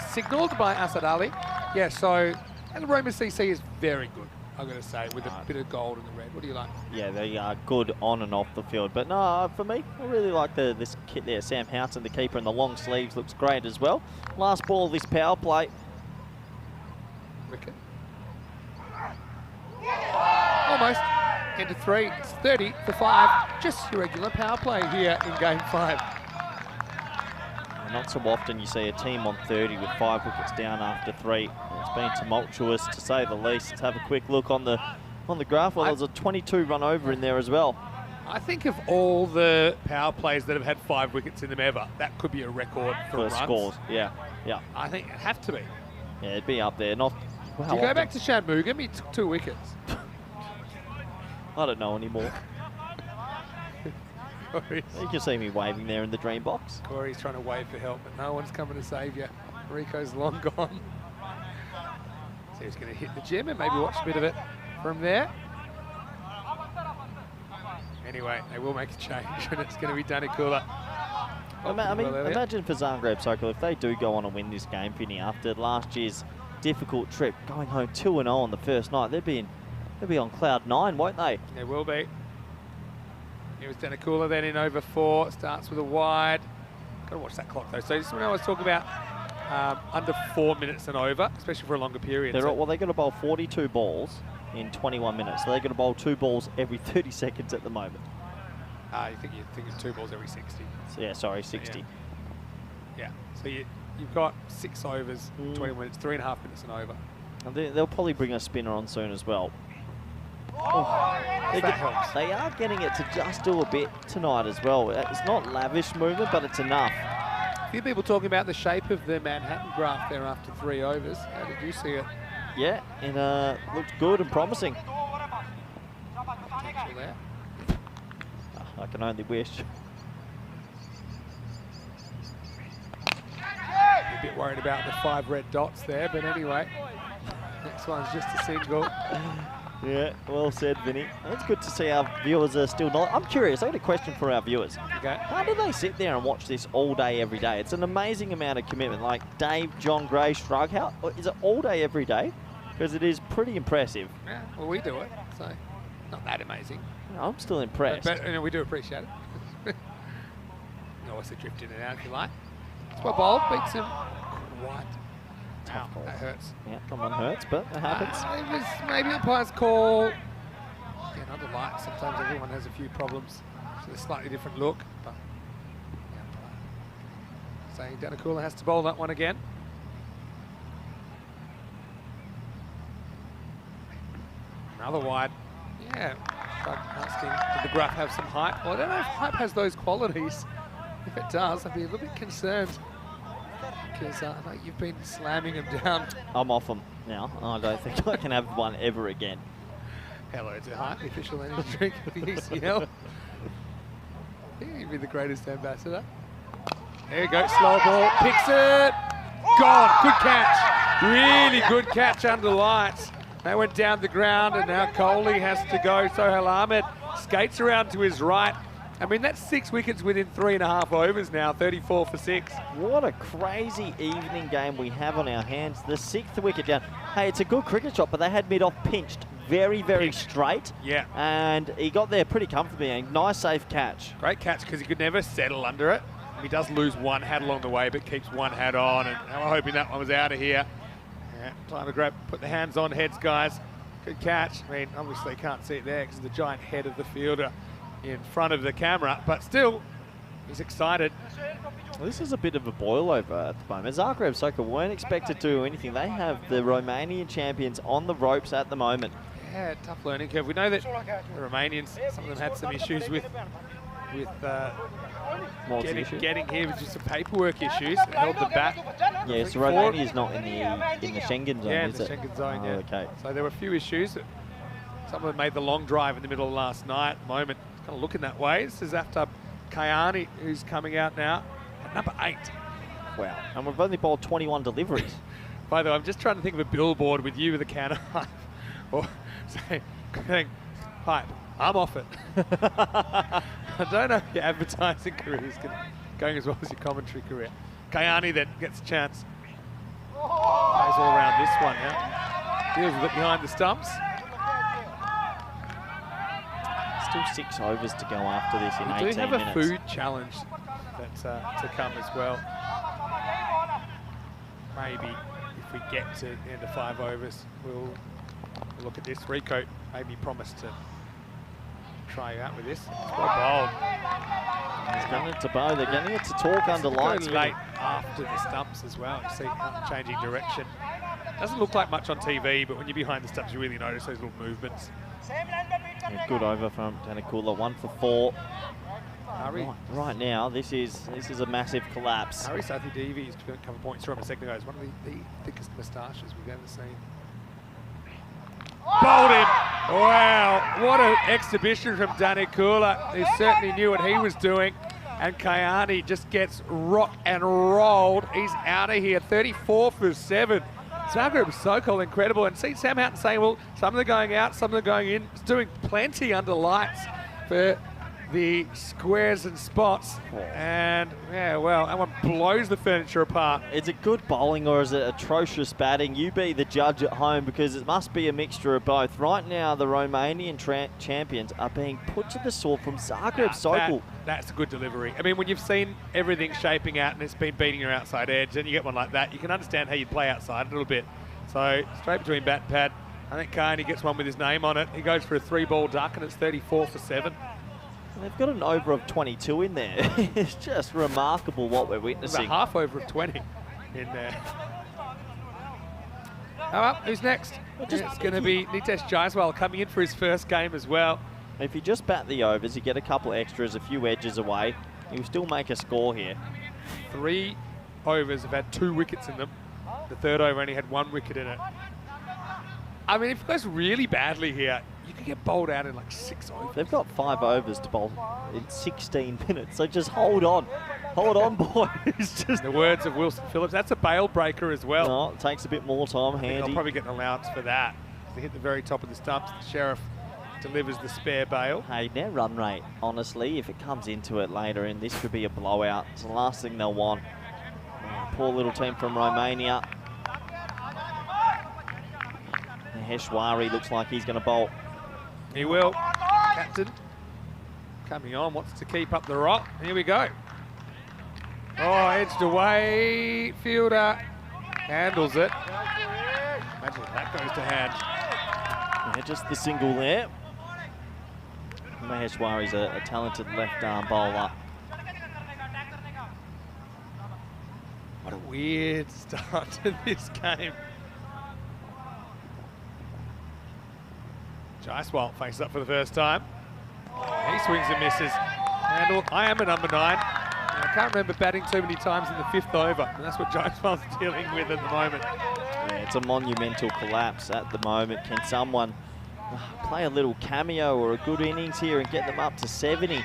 signalled by Asad Ali. Yeah, so, and the Roma CC is very good, I'm going to say, with a bit of gold in the red. What do you like? Yeah, they are good on and off the field. But no, for me, I really like this kit there. Sam Houghton, the keeper, in the long sleeves, looks great as well. Last ball of this power play. Wicket. Almost. Into 3. It's 30 for 5. Just your regular power play here in game 5. Not so often you see a team on 30 with 5 wickets down after 3. It's been tumultuous, to say the least. Let's have a quick look on the graph. Well, there's a 22 run over in there as well. I think of all the power plays that have had 5 wickets in them ever, that could be a record for runs. Scores. Yeah. I think it'd have to be. Yeah, it'd be up there. Not. Do you go back to Shanmugam? He took 2 wickets. I don't know anymore. You can see me waving there in the dream box. Corey's trying to wave for help, but no one's coming to save you. Rico's long gone. So he's going to hit the gym and maybe watch a bit of it from there. Anyway, they will make a change, and it's going to be Danny Kula. Imagine for Zagreb Cycle, if they do go on and win this game, Finney, after last year's difficult trip, going home 2-0 on the first night, they'll be on cloud 9, won't they? They will be. It was Danakula then in over 4, starts with a wide. Got to watch that clock though. So just when I was talking about under 4 minutes and over, especially for a longer period. They're going to bowl 42 balls in 21 minutes. So they're going to bowl 2 balls every 30 seconds at the moment. You think of 2 balls every 60. So, yeah, sorry, 60. Yeah. So you've got 6 overs, 20 minutes, 3.5 minutes and over. And they'll probably bring a spinner on soon as well. They are getting it to just do a bit tonight as well. It's not lavish movement, but it's enough. A few people talking about the shape of the Manhattan graph there after 3 overs. How did you see it? Yeah, it looked good and promising. Potential there. I can only wish. A bit worried about the 5 red dots there, but anyway, next one's just a single. Yeah, well said, Vinny. It's good to see our viewers are still not. I'm curious, I got a question for our viewers. Okay. How do they sit there and watch this all day, every day? It's an amazing amount of commitment. Like Dave, John Gray, Shrug, how is it all day, every day? Because it is pretty impressive. Yeah, well, we do it, so not that amazing. I'm still impressed. But we do appreciate it. You can always drift in and out if you like. It's well bowled, beats him quite. Wow, that hurts. Yeah, someone hurts, but it happens. It was maybe umpire's call. Again, under light, sometimes everyone has a few problems. So a slightly different look. But saying Danakula has to bowl that one again. Another wide. Yeah, asking, did the graph have some height? Well, I don't know if height has those qualities. If it does, I'd be a little bit concerned. Because I know you've been slamming him down. I'm off them now. I don't think I can have one ever again. Hello to Hart, the official energy drink of the ECL. I think he'd be the greatest ambassador. There you go, slow ball, picks it. Gone, good catch. Really good catch under lights. They went down the ground and now Coley has to go. Sohail Ahmed skates around to his right. I mean, that's 6 wickets within 3.5 overs now, 34 for 6. What a crazy evening game we have on our hands. The 6th wicket down. Hey, it's a good cricket shot, but they had mid-off pinched very, very straight. Yeah. And he got there pretty comfortably. A nice, safe catch. great catch because he could never settle under it. He does lose one hat along the way, but keeps one hat on. And we're hoping that one was out of here. Yeah, time to grab, put the hands on heads, guys. Good catch. I mean, obviously can't see it there because of the giant head of the fielder in front of the camera, but still, he's excited. Well, this is a bit of a boil over at the moment. Zagreb Soccer weren't expected to do anything. They have the Romanian champions on the ropes at the moment. Yeah, tough learning curve. We know that the Romanians, some of them had some issues with getting here with just some paperwork issues that held them back. Yeah, so Romania's not in the Schengen zone, yeah, is in it? the Schengen zone, yeah. Okay. So there were a few issues. Some of them made the long drive in the middle of last night. At the moment, it's kind of looking that way. This is after Kayani, who's coming out now at number 8. Wow. And we've only bowled 21 deliveries. By the way, I'm just trying to think of a billboard with you with a can of hype. Or saying, hype, I'm off it. I don't know if your advertising career is going as well as your commentary career. Kayani then gets a chance. Plays all around this one now. Deals with it behind the stumps. Still 6 overs to go after this in 18 minutes. We do have a food challenge that's to come as well. Maybe if we get to the end of 5 overs, we'll look at this. Rico maybe promised to try out with this. It's well bowled. He's going to bow. They're getting it to talk under lights. Late after the stumps as well. You see changing direction. Doesn't look like much on TV, but when you're behind the stumps, you really notice those little movements. Yeah, good over from Tanakula, 1 for 4. Right now, this is a massive collapse. Harry Sathi Devi's a couple of points from a second ago. It's one of the thickest moustaches we've ever seen. Bowled him! Wow, what an exhibition from Tanakula. He certainly knew what he was doing. And Kayani just gets rocked and rolled. He's out of here, 34 for 7. Zagreb was so cool, incredible. And see Sam Houghton saying, well, some of them are going out, some of them are going in. He's doing plenty under lights for the squares and spots. And, yeah, well, that one blows the furniture apart. Is it good bowling or is it atrocious batting? You be the judge at home because it must be a mixture of both. Right now, the Romanian champions are being put to the sword from Zagreb Sokol. That's a good delivery. I mean, when you've seen everything shaping out and it's been beating your outside edge, and you get one like that, you can understand how you'd play outside a little bit. So, straight between bat and pad. I think Kayani gets one with his name on it. He goes for a 3-ball duck, and it's 34 for 7. They've got an over of 22 in there. It's just remarkable what we're witnessing. About half over of 20 in there. Well, who's next? It's going to be Nitesh Jaiswal coming in for his first game as well. If you just bat the overs, you get a couple extras, a few edges away, you'll still make a score here. 3 overs have had 2 wickets in them. The 3rd over only had 1 wicket in it. I mean, if it goes really badly here, you could get bowled out in like 6 overs. They've got 5 overs to bowl in 16 minutes, so just hold on. Hold on, boys. Just the words of Wilson Phillips, that's a bail breaker as well. No, it takes a bit more time, handy. They'll probably get an allowance for that. They hit the very top of the stumps. The Sheriff delivers the spare bail. Hey, their run rate, honestly, if it comes into it later, and this could be a blowout, it's the last thing they'll want. Oh, poor little team from Romania. Heshwari looks like he's going to bowl. He will. Captain coming on, wants to keep up the rock. Here we go. Oh, edged away. Fielder handles it. Imagine if that goes to hand. Yeah, just the single there. Maheshwari's a talented left-arm bowler. What a weird start to this game. Jaiswal faces up for the first time. He swings and misses. Handle. I am a number 9. I can't remember batting too many times in the 5th over, and that's what Jaiswal's dealing with at the moment. Yeah, it's a monumental collapse at the moment. Can someone play a little cameo or a good innings here and get them up to 70?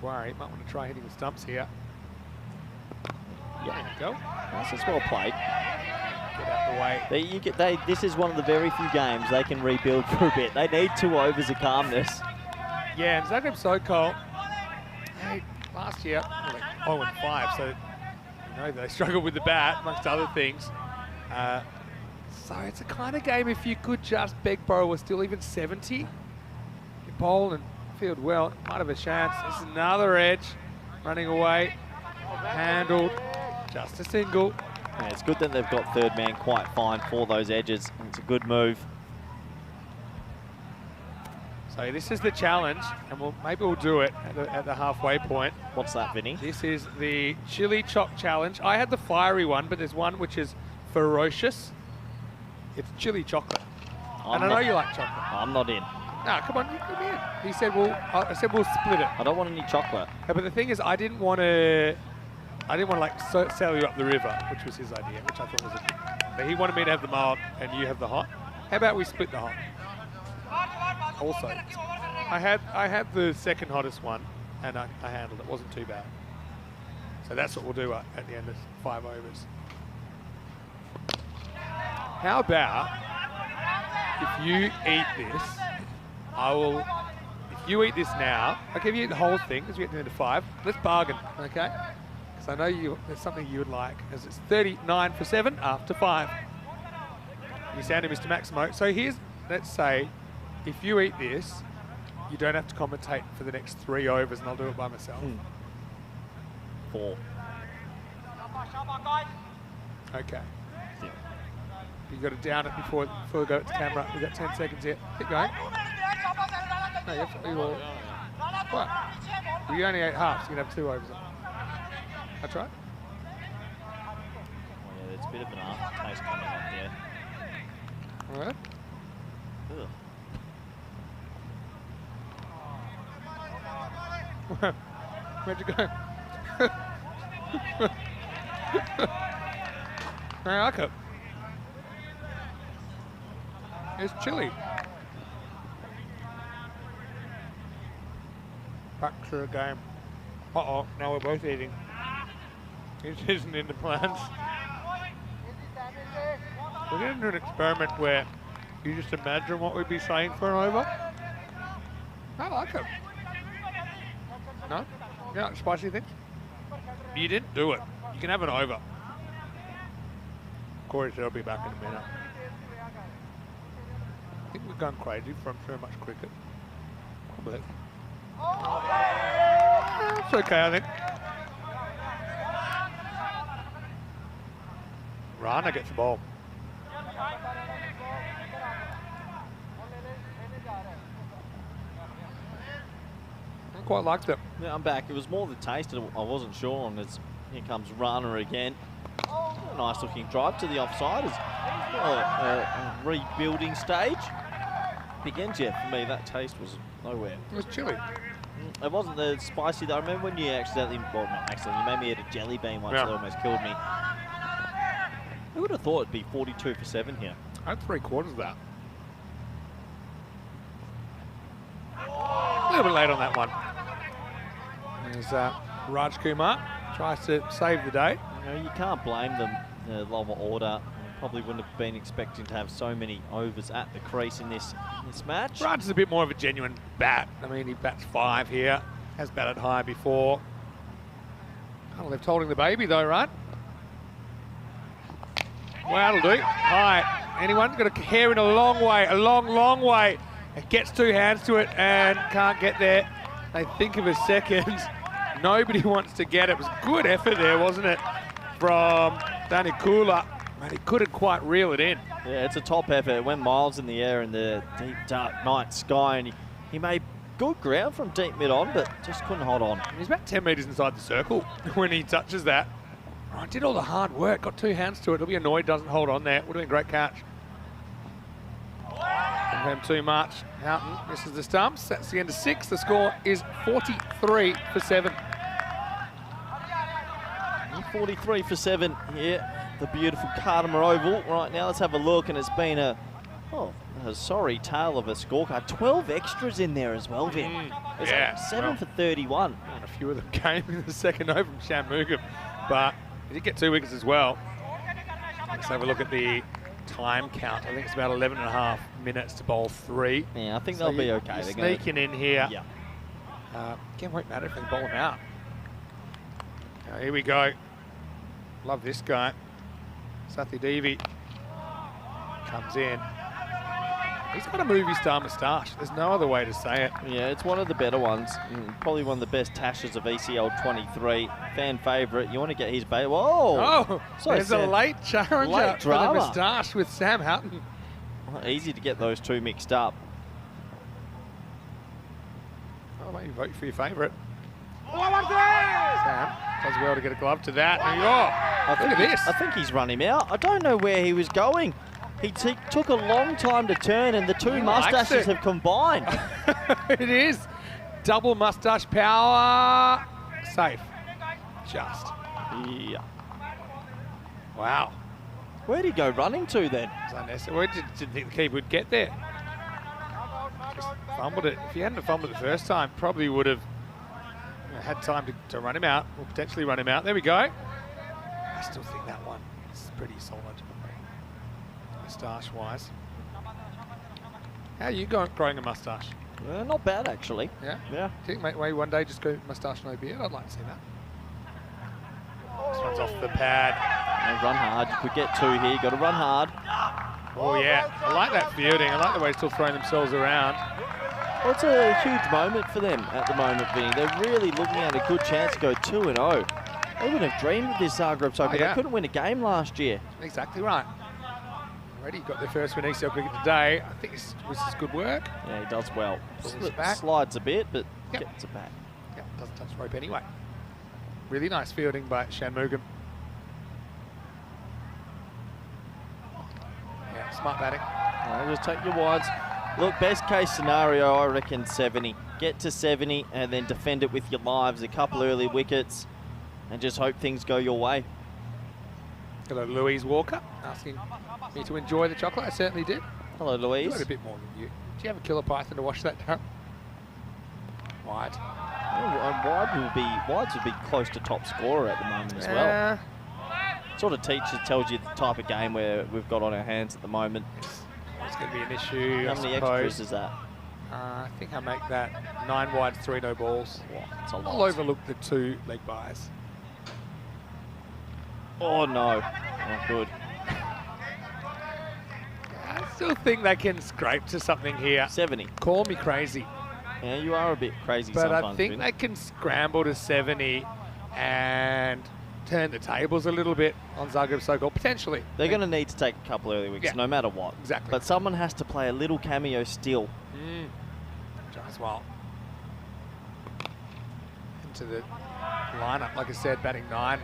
worry. Might want to try hitting the stumps here. Yeah. There you go. That's just well played. Get out the way. This is one of the very few games they can rebuild for a bit. They need 2 overs of calmness. Yeah, and Zagreb Sokol, hey, last year, well, like 0-5, so you know they struggled with the bat, amongst other things. So it's a kind of game if you could just beg, borrow, or steal even 70. You bowl and field well, might have a chance. This is another edge, running away, handled, just a single. Yeah, it's good that they've got third man quite fine for those edges. It's a good move. So this is the challenge, and maybe we'll do it at the halfway point. What's that, Vinny? This is the chili choc challenge. I had the fiery one, but there's one which is ferocious. It's chili chocolate. And I know you like chocolate. I'm not in. No, come on, you come in. He said I said we'll split it. I don't want any chocolate. Yeah, but the thing is, I didn't want to like sail you up the river, which was his idea, which I thought was but he wanted me to have the mild and you have the hot. How about we split the hot? Also, I had the second hottest one, and I handled it. Wasn't too bad. So that's what we'll do at the end of 5 overs. How about if you eat this, if you eat this now, I'll give you the whole thing because we get to the end of 5. Let's bargain, okay? Because I know there's something you would like, as it's 39 for 7 after 5. You sounded Mr. Maximo. So here's, let's say, if you eat this, you don't have to commentate for the next 3 overs, and I'll do it by myself. 4. Okay. You got to down it before we go to camera. We've got 10 seconds here. Keep going. No, you all. What? Well, you only ate half, so you can have 2 overs. That's right. Oh, yeah, there's a bit of an aftertaste coming up here. All right. Ugh. Where'd you go? I like it. It's chili. Back to the game. Uh-oh, now we're both eating. This isn't in the plans. We're going to do an experiment where you just imagine what we'd be saying for an over. I like it. No? You don't like spicy things? You didn't do it. You can have an over. Corey said I'll be back in a minute. I think we've gone crazy from so much cricket. But it's okay, I think. Rana gets the ball. I quite liked it. Yeah, I'm back. It was more the taste I wasn't sure on. Here comes Rana again. A nice looking drive to the offside. It's a rebuilding stage. Again, Jeff, for me, that taste was nowhere. It was chili. It wasn't the spicy though. I remember when you accidentally, well, not accidentally, you made me eat a jelly bean once that almost killed me. Who would have thought it'd be 42 for 7 here? I had 3/4 of that. A little bit late on that one. There's Raj Kumar tries to save the day. You know, you can't blame them. The lower order probably wouldn't have been expecting to have so many overs at the crease in this match. Raj is a bit more of a genuine bat. I mean, he bats 5 here. Has batted high before. Kind of left holding the baby though, right? Well, that'll do. High. Anyone got a hair in a long way, a long way. It gets 2 hands to it and can't get there. They think of a second. Nobody wants to get it. It was good effort there, wasn't it, from Danny Kula. But he couldn't quite reel it in. Yeah, it's a top effort. It went miles in the air in the deep, dark night sky, and he made good ground from deep mid-on, but just couldn't hold on. He's about 10 metres inside the circle when he touches that. Oh, did all the hard work, got 2 hands to it. He'll be annoyed doesn't hold on there. Would have been a great catch. Him too much. Houghton misses the stumps. That's the end of 6. The score is 43 for 7. 43 for 7 here. The beautiful Cardimer Oval right now. Let's have a look, and it's been a Oh, a sorry tale of a scorecard. 12 extras in there as well, Vin. It's yeah, like 7 for 31. And a few of them came in the second over from Shanmugam, but he did get 2 wickets as well. Let's have a look at the time count. I think it's about 11 and a half minutes to bowl 3. Yeah, I think So they'll be you're okay. They're sneaking in here. Yeah. Again, won't matter if they bowl him out. Now, here we go. Love this guy. Sathi Devi comes in. He's got a movie star moustache. There's no other way to say it. Yeah, it's one of the better ones. Probably one of the best tashes of ECL 23. Fan favourite. You want to get his baby. Whoa! Oh, So there's a sad. late challenger Late for the drama. moustache with Sam Houghton. Well, easy to get those two mixed up. Oh, maybe vote for your favourite. Sam does well to get a glove to that. Oh, look at this. I think he's run him out. I don't know where he was going. He took a long time to turn, and the two He likes mustaches it. have combined. It is. Double moustache power. Safe. Just. Yeah. Wow. Where'd he go running to then? It's unnecessary. Where didn't think the keeper would get there. Just fumbled it. If he hadn't fumbled it the first time, probably would have had time to run him out, or potentially run him out. There we go. I still think that one is pretty solid, moustache-wise. How are you growing a moustache? Not bad, actually. Yeah? Yeah. Do you think maybe one day just go moustache, no beard? I'd like to see that. This one's off the pad. And run hard. You could get 2 here. Got to run hard. Oh, yeah. I like that fielding. I like the way they're still throwing themselves around. Well, it's a huge moment for them at the moment, Vinny. They're really looking at a good chance to go 2-0. They wouldn't have dreamed of this Zagreb side. yeah. They couldn't win a game last year. Exactly right. Already got their first win ECL cricket today. I think this is good work. Yeah, he does well. Pulls it back. Slides a bit, but Yep. gets it back. Yeah, doesn't touch the rope anyway. Really nice fielding by Shanmugam. Yeah, smart batting. Just take your wides. Look, best case scenario, I reckon 70. Get to 70 and then defend it with your lives. A couple early wickets and just hope things go your way. Hello, Louise Walker, asking me to enjoy the chocolate. I certainly did. Hello, I Louise. got a bit more than you. Do you have a killer python to wash that down? Wide. Wides would be close to top scorer at the moment as well. Sort of tells you the type of game where we've got on our hands at the moment. It's going to be an issue. How I many suppose. extras is that? I think I make that 9 wides, 3 no balls. Wow, it's a lot. I'll overlook the 2 leg buys. Oh no. Oh, good. I still think they can scrape to something here. 70. Call me crazy, Yeah, you are a bit crazy but sometimes. I think Vin. they can scramble to 70 and turn the tables a little bit on Zagreb Sokol, potentially. They're going to need to take a couple early wickets, Yeah. no matter what. Exactly. But someone has to play a little cameo still. As well. Into the lineup, like I said, batting 9.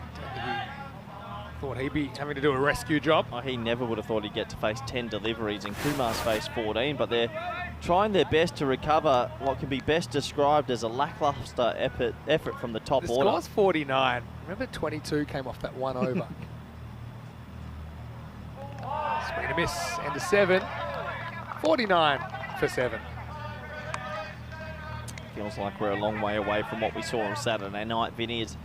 Thought he'd be having to do a rescue job. Oh, he never would have thought he'd get to face 10 deliveries, and Kumar's faced 14, but they're trying their best to recover what can be best described as a lackluster effort from the top The order. score's 49. Remember 22 came off that 1 over. Swing and a miss, end of 7. 49 for 7. Feels like we're a long way away from what we saw on Saturday night, Vinny. It's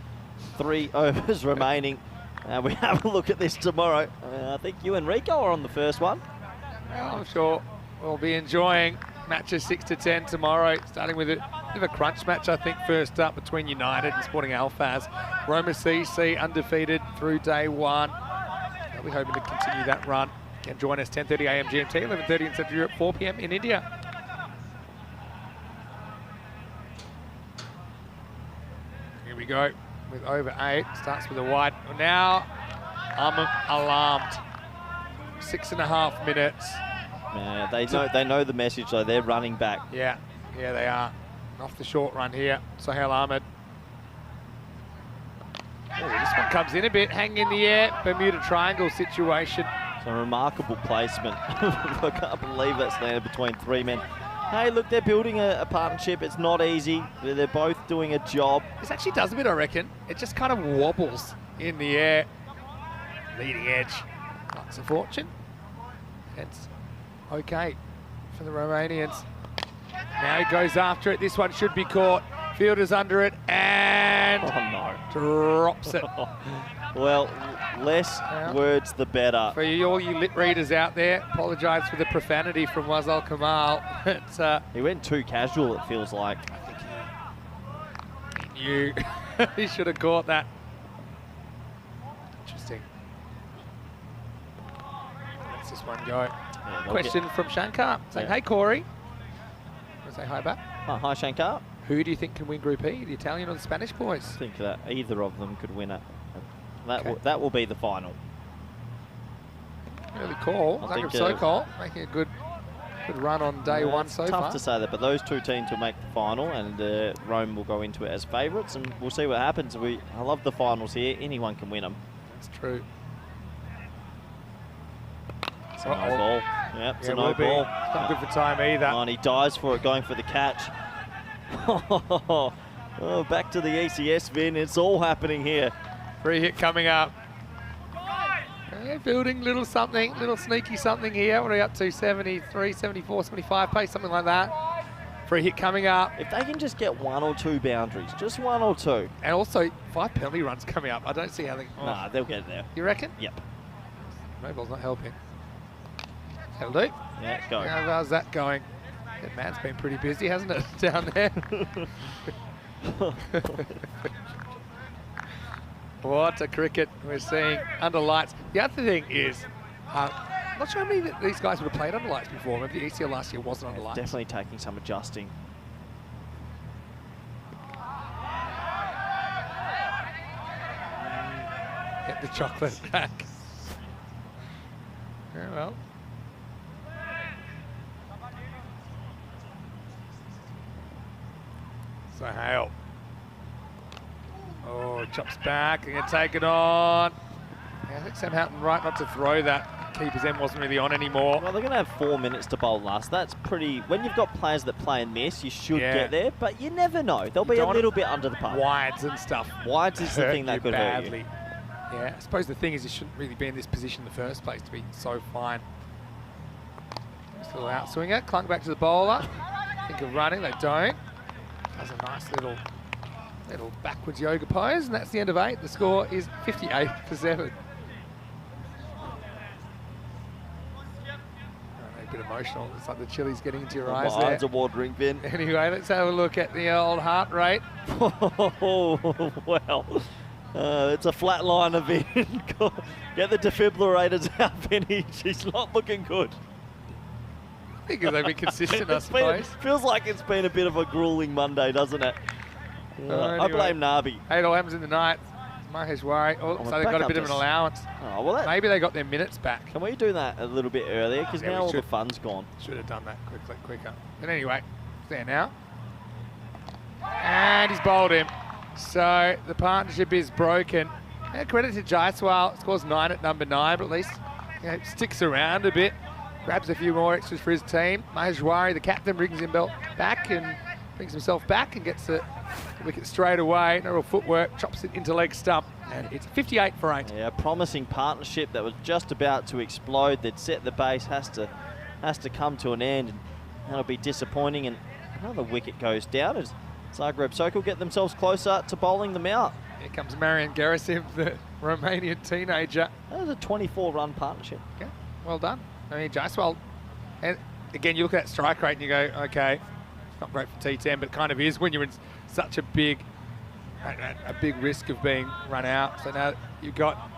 3 overs remaining. We have a look at this tomorrow. I think you and Rico are on the first one. Well, I'm sure we'll be enjoying matches 6 to 10 tomorrow, starting with a bit of a crunch match, I think, first up between United and Sporting Alfaz. Roma CC undefeated through day 1. We're hoping to continue that run. And join us 10:30 a.m. GMT, 11:30 in Central Europe, 4 p.m. in India. Here we go with over 8. Starts with a wide. Now I'm alarmed. 6.5 minutes. Yeah, they know the message, though. They're running back. Yeah, they are. Off the short run here. Sohail Ahmed. Oh, this one comes in a bit, hanging in the air. Bermuda Triangle situation. It's a remarkable placement. I can't believe that's landed between 3 men. Hey, look, they're building a partnership. It's not easy. They're both doing a job. This actually does a bit, I reckon. It just kind of wobbles in the air. Leading edge. Lots of fortune. Hence okay for the Romanians. Now he goes after it. This one should be caught. Fielder's under it and drops it. Well, less words the better. For all you lip readers out there, apologise for the profanity from Wazal Kamal. He went too casual, it feels like. He knew. He should have caught that. Interesting. Let's this one go. Yeah, Question from Shankar saying, hey Corey. Want to say hi back? Oh, hi Shankar. Who do you think can win Group E, the Italian or the Spanish boys? I think that either of them could win it. That will be the final. Early call. Zagreb Sokol making a good run on day one so far. Tough to say that, but those two teams will make the final, and Rome will go into it as favourites, and we'll see what happens. I love the finals here. Anyone can win them. That's true. It's a no ball. Yep, it's a no ball. It's not good for time either. Oh, and he dives for it, going for the catch. Oh, back to the ECS, Vin. It's all happening here. Free hit coming up. Okay, building little something, little sneaky something here. What are we up to? 73, 74, 75 pace, something like that. Free hit coming up. If they can just get 1 or 2 boundaries, just 1 or 2. And also 5 penalty runs coming up. I don't see how they... Oh. Nah, they'll get there. You reckon? Yep. No ball's not helping. That'll do. Yeah, go. How's that going? That man's been pretty busy, hasn't it, down there? What a cricket we're seeing under lights. The other thing is, I'm not sure how many that these guys would have played under lights before. Maybe the ECL last year wasn't under lights. Definitely taking some adjusting. Get the chocolate back. Yeah, well. So Hale. Oh, chops back, and gonna take it on. Yeah, I think Sam Houghton right not to throw that. Keeper's end wasn't really on anymore. Well, they're going to have 4 minutes to bowl last. That's pretty... When you've got players that play and miss, you should get there, but you never know. They'll be a little bit under the par. Wides and stuff. Wides is the thing that could hurt you. Yeah, I suppose the thing is you shouldn't really be in this position in the first place to be so fine. Just a little outswinger, clunk back to the bowler. Think of running, they don't. Does a nice little backwards yoga pose, and that's the end of 8. The score is 58 for 7. A bit emotional. It's like the chili's getting into your eyes there. My eyes are watering, Vin. Anyway, let's have a look at the old heart rate. Oh, well. It's a flat liner, Vin. Get the defibrillators out, Vinny. She's not looking good. Because they've been consistent, I suppose. Feels like it's been a bit of a grueling Monday, doesn't it? Anyway, I blame Nabi. Hey, it all happens in the night. Maheshwari. Oh, so they got a bit of an allowance. Oh, well, maybe they got their minutes back. Can we do that a little bit earlier? Because now all the fun's gone. Should have done that quicker. But anyway, it's there now. And he's bowled him. So the partnership is broken. And credit to Jaiswal. Scores 9 at number 9, but at least sticks around a bit. Grabs a few more extras for his team. Maheshwari, the captain, brings him back and brings himself back and gets the wicket straight away. No real footwork, chops it into leg stump, and it's 58 for 8. Yeah, a promising partnership that was just about to explode. They'd set the base, has to come to an end, and that'll be disappointing. And another wicket goes down as Zagreb Sokol get themselves closer to bowling them out. Here comes Marian Gerasim, the Romanian teenager. That was a 24-run partnership. Okay, well done. I mean, Jaiswal, and again, you look at that strike rate and you go, okay, not great for T10, but it kind of is when you're in such a big risk of being run out. So now you've got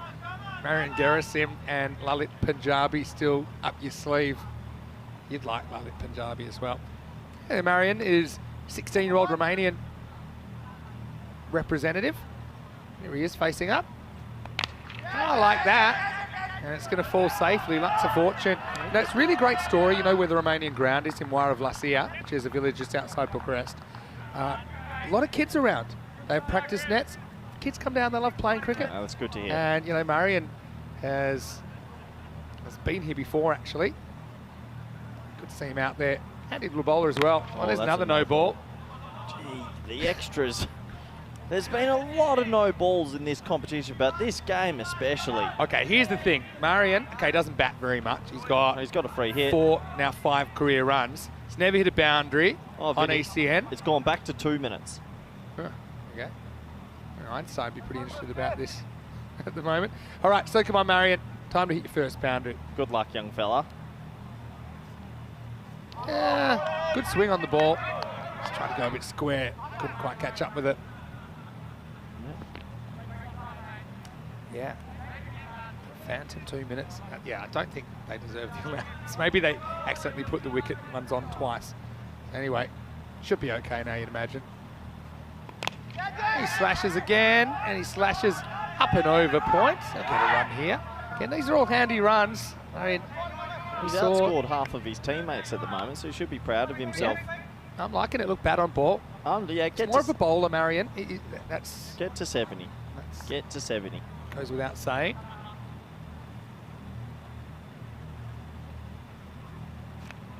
Marian Gerasim and Lalit Punjabi still up your sleeve. You'd like Lalit Punjabi as well. And Marian is 16-year-old Romanian representative. Here he is facing up. I like that. And it's going to fall safely, lots of fortune. Now, it's a really great story, you know where the Romanian ground is, in Wara Vlasia, which is a village just outside Bucharest. A lot of kids around. They have practice nets. Kids come down, they love playing cricket. Oh, that's good to hear. And, you know, Marian has been here before, actually. Good to see him out there. Handy little bowler as well. Oh, there's another no ball. Gee, the extras. There's been a lot of no balls in this competition, but this game especially. Okay, here's the thing. Marion, okay, doesn't bat very much. He's got a free hit. 5 career runs. He's never hit a boundary on Vinny, ECN. It's gone back to 2 minutes. Huh, okay. All right, so I'd be pretty interested about this at the moment. All right, so come on, Marion. Time to hit your first boundary. Good luck, young fella. Yeah, good swing on the ball. Just trying to go a bit square. Couldn't quite catch up with it. Yeah. Phantom 2 minutes. Yeah, I don't think they deserve the allowance. Maybe they accidentally put the wicket runs on twice. Anyway, should be okay now, you'd imagine. He slashes again, and he slashes up and over points. He'll get a run here. Again, these are all handy runs. I mean, he's outscored half of his teammates at the moment, so he should be proud of himself. Yeah. I'm liking it. Look, bat on ball. Yeah, it's more of a bowler, Marion. Get to 70. Get to 70. Goes without saying.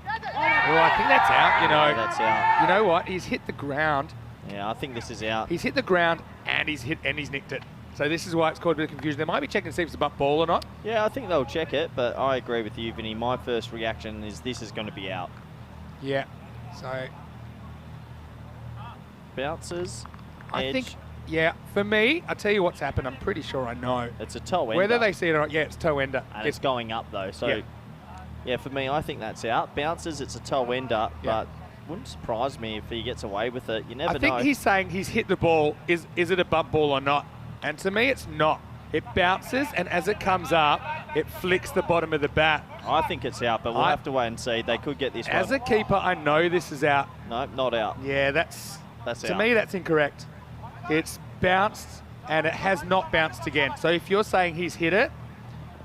Oh, I think that's out, you know. That's out. You know what? He's hit the ground. Yeah, I think this is out. He's hit the ground and he's nicked it. So this is why it's caused a bit of confusion. They might be checking to see if it's a butt ball or not. Yeah, I think they'll check it, but I agree with you, Vinny. My first reaction is this is going to be out. Yeah. So bounces. I think, yeah, for me, I'll tell you what's happened. I'm pretty sure I know. It's a toe ender. Whether they see it or not, yeah, it's toe ender. And it's going up though, so yeah, for me, I think that's out. Bounces, it's a toe ender, but wouldn't surprise me if he gets away with it. You never know. I think he's saying he's hit the ball. Is it a bump ball or not? And to me, it's not. It bounces, and as it comes up, it flicks the bottom of the bat. I think it's out, but we'll have to wait and see. They could get this one. As a keeper, I know this is out. No, not out. Yeah, that's to out. me, that's incorrect. It's bounced, and it has not bounced again. So if you're saying he's hit it,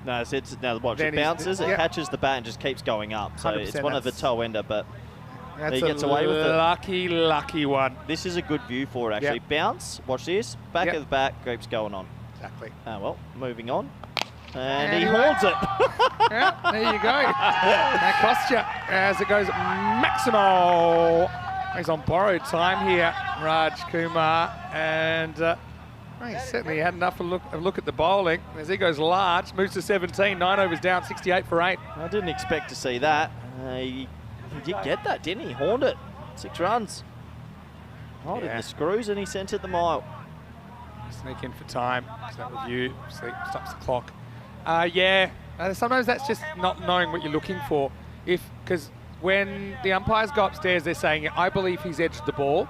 no, now watch. It bounces, it catches the bat, and just keeps going up. So it's one of the toe ender, but he gets away with it. Lucky one. This is a good view for it, actually. Bounce, watch this. Back of the bat, keeps going on. Exactly. Oh, well, moving on. And he holds it. Yeah, there you go. That cost you as it goes Maximo. He's on borrowed time here, Raj Kumar. And he certainly had enough of a look at the bowling. As he goes large, moves to 17, 9 overs down, 68 for 8. I didn't expect to see that. He did get that, didn't he? Horned it. 6 runs. Holding the screws, and he sent it the mile. Sneak in for time. That review stops the clock. Sometimes that's just not knowing what you're looking for. Because when the umpires go upstairs, they're saying, I believe he's edged the ball.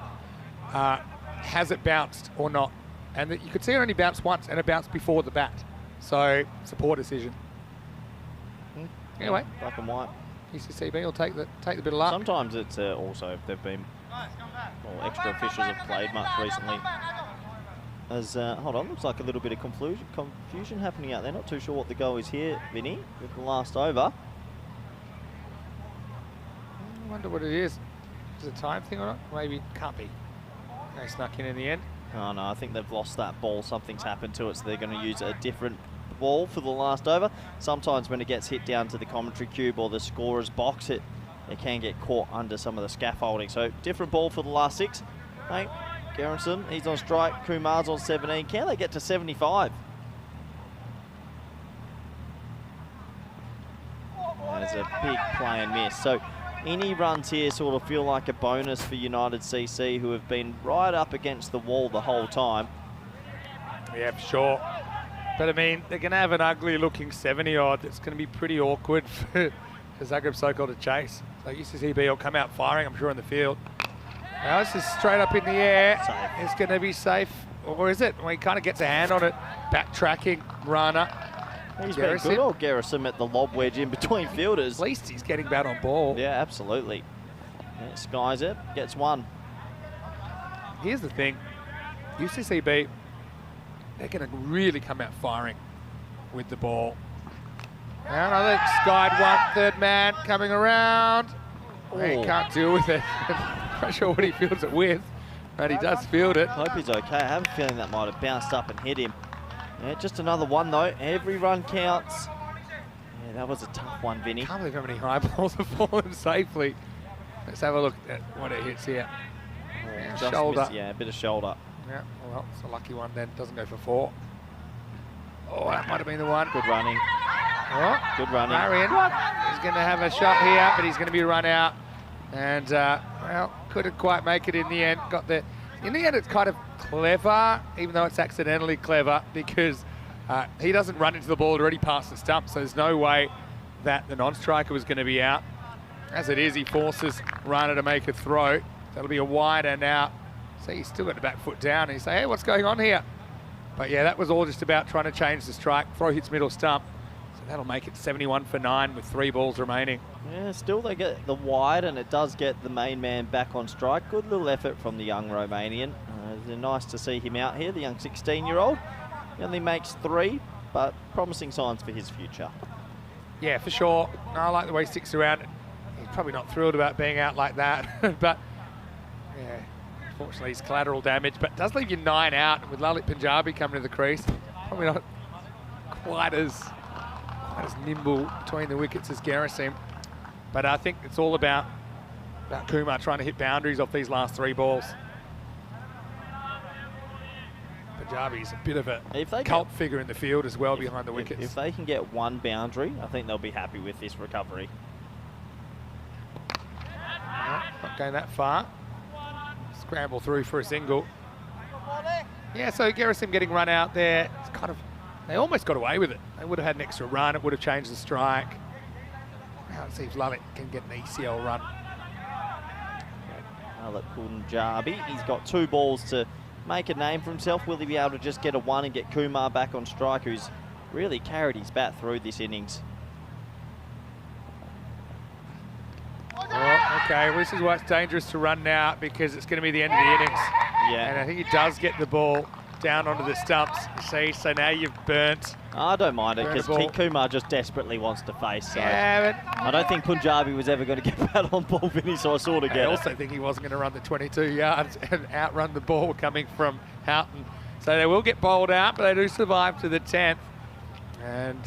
Has it bounced or not? And you could see it only bounced once, and it bounced before the bat. So it's a poor decision. Anyway, black and white. ECCB will take the bit of luck. Sometimes it's also if they've been extra officials have played much recently. As hold on, looks like a little bit of confusion happening out there. Not too sure what the goal is here, Vinny, with the last over. I wonder what it is. Is it a time thing or not? Maybe can't be. They snuck in the end. Oh no, I think they've lost that ball. Something's happened to it, so they're going to use a different ball for the last over. Sometimes when it gets hit down to the commentary cube or the scorer's box, it can get caught under some of the scaffolding. So different ball for the last 6. Hey, Garrison, he's on strike. Kumar's on 17. Can they get to 75? There's a big play and miss. So any runs here sort of feel like a bonus for United CC, who have been right up against the wall the whole time. Yeah, for sure. But I mean, they're going to have an ugly looking 70 odd. It's going to be pretty awkward for Zagreb Sokol to chase. So UCCB will come out firing, I'm sure, in the field. Now this is straight up in the air. Safe. It's going to be safe. Or is it? Well, he kind of gets a hand on it. Backtracking, runner. He's been good, old Garrison, at the lob wedge in between fielders. At least he's getting bat on ball. Yeah, absolutely. Yeah, skies it, gets one. Here's the thing. UCCB, they're going to really come out firing with the ball. Now another skied one, third man coming around. He can't deal with it. Not sure what he fields it with, but he does field it. Hope he's okay. I have a feeling that might have bounced up and hit him. Yeah, just another one though. Every run counts. Yeah, that was a tough one, Vinny. Can't believe how many high balls have fallen safely. Let's have a look at what it hits here. Just shoulder. missed, yeah, a bit of shoulder. Yeah, well, it's a lucky one then. Doesn't go for 4. Oh, that might have been the one. Good running. Oh, Good running. Marion, he's going to have a shot here, but he's going to be run out. And, well, couldn't quite make it in the end. In the end, it's kind of clever, even though it's accidentally clever, because he doesn't run into the ball already past the stump, so there's no way that the non-striker was going to be out. As it is, he forces runner to make a throw. That'll be a wide and out. So he's still got the back foot down, and you say, hey, what's going on here? But yeah, that was all just about trying to change the strike. Throw hits middle stump. So that'll make it 71 for 9 with 3 balls remaining. Yeah, still they get the wide, and it does get the main man back on strike. Good little effort from the young Romanian. It's nice to see him out here, the young 16-year-old. He only makes 3, but promising signs for his future. Yeah, for sure. I like the way he sticks around. He's probably not thrilled about being out like that, but yeah, unfortunately he's collateral damage, but does leave you 9 out. With Lalit Punjabi coming to the crease, probably not quite as nimble between the wickets as Gerasim. But I think it's all about Kumar trying to hit boundaries off these last 3 balls. Punjabi's a bit of a cult figure in the field as well behind the wickets. If they can get 1 boundary, I think they'll be happy with this recovery. Not going that far. Scramble through for a single. Yeah, so Gerasim getting run out there. It's kind of, they almost got away with it. They would have had an extra run. It would have changed the strike. Now it seems Lalit can get an ECL run. Lalit Punjabi, he's got 2 balls to make a name for himself. Will he be able to just get a 1 and get Kumar back on strike, who's really carried his bat through this innings? Oh, okay, well, this is why it's dangerous to run now, because it's going to be the end of the innings. Yeah. And I think he does get the ball down onto the stumps. You see, so now you've burnt. I don't mind it, because ball. Kumar just desperately wants to face. So Yeah, but I don't think Punjabi was ever going to get that on ball finish, so I sort of get I it. also think he wasn't going to run the 22 yards and outrun the ball coming from Houghton. So they will get bowled out, but they do survive to the 10th. And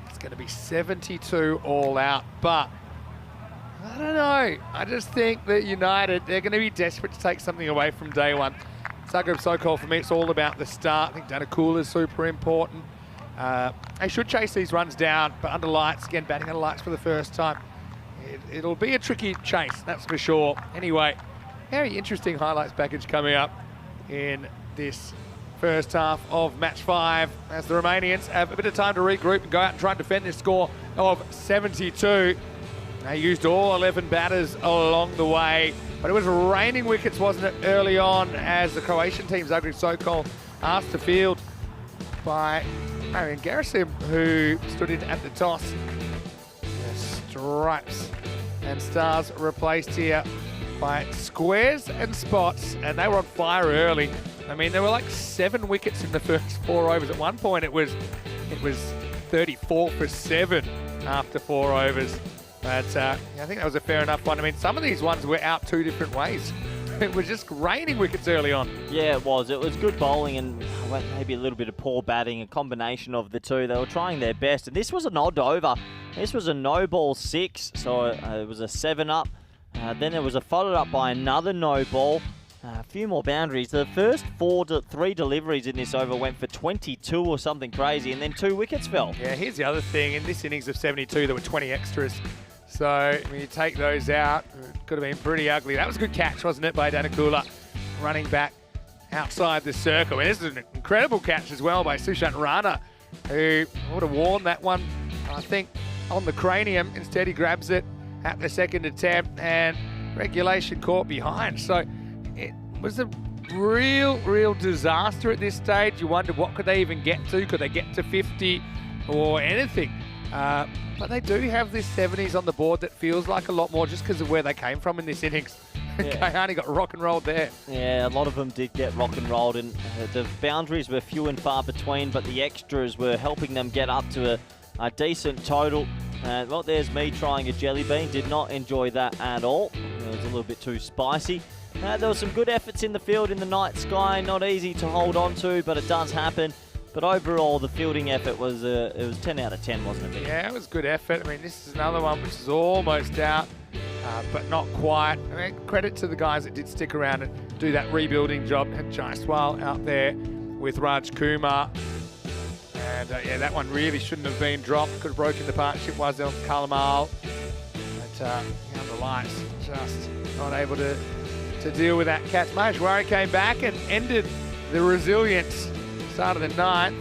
it's going to be 72 all out. But I don't know. I just think that United, they're going to be desperate to take something away from day one. Zagreb Sokol, for me, it's all about the start. I think Danakula is super important. They should chase these runs down, but under lights, again, batting under lights for the first time. It'll be a tricky chase, that's for sure. Anyway, very interesting highlights package coming up in this first half of match 5 as the Romanians have a bit of time to regroup and go out and try and defend this score of 72. They used all 11 batters along the way, but it was raining wickets, wasn't it, early on, as the Croatian team, Zagreb Sokol, asked to field by Marion Gerasim, who stood in at the toss. The stripes and stars replaced here by squares and spots, and they were on fire early. I mean, there were like 7 wickets in the first 4 overs. At one point, it was 34 for 7 after 4 overs. But I think that was a fair enough one. I mean, some of these ones were out 2 different ways. It was just raining wickets early on. Yeah, it was. It was good bowling and maybe a little bit of poor batting, a combination of the two. They were trying their best. And this was an odd over. This was a no-ball 6, so it was a 7-up. Then there was a followed up by another no-ball. A few more boundaries. The first 3 deliveries in this over went for 22 or something crazy, and then 2 wickets fell. Yeah, here's the other thing. In this innings of 72, there were 20 extras. So when you take those out, it could have been pretty ugly. That was a good catch, wasn't it, by Danakula, running back outside the circle. And this is an incredible catch as well by Sushant Rana, who would have worn that one, I think, on the cranium. Instead, he grabs it at the second attempt, and regulation caught behind. So it was a real disaster at this stage. You wonder, what could they even get to? Could they get to 50 or anything? But they do have this 70s on the board that feels like a lot more just because of where they came from in this innings. Yeah. Kayani got rock and rolled there. Yeah, a lot of them did get rock and rolled, and the boundaries were few and far between, but the extras were helping them get up to a decent total. Well, there's me trying a jelly bean. Did not enjoy that at all. It was a little bit too spicy. There were some good efforts in the field in the night sky. Not easy to hold on to, but it does happen. But overall, the fielding effort was, it was 10 out of 10, wasn't it? Yeah, it was good effort. I mean, this is another one which is almost out. but not quite. I mean, credit to the guys that did stick around and do that rebuilding job. Had Jaiswal out there with Raj Kumar. And yeah, that one really shouldn't have been dropped. Could have broken the partnership. Wazil Kalamal. But the lights just not able to deal with that catch. Maheshwari came back and ended the resilience. Start of the ninth.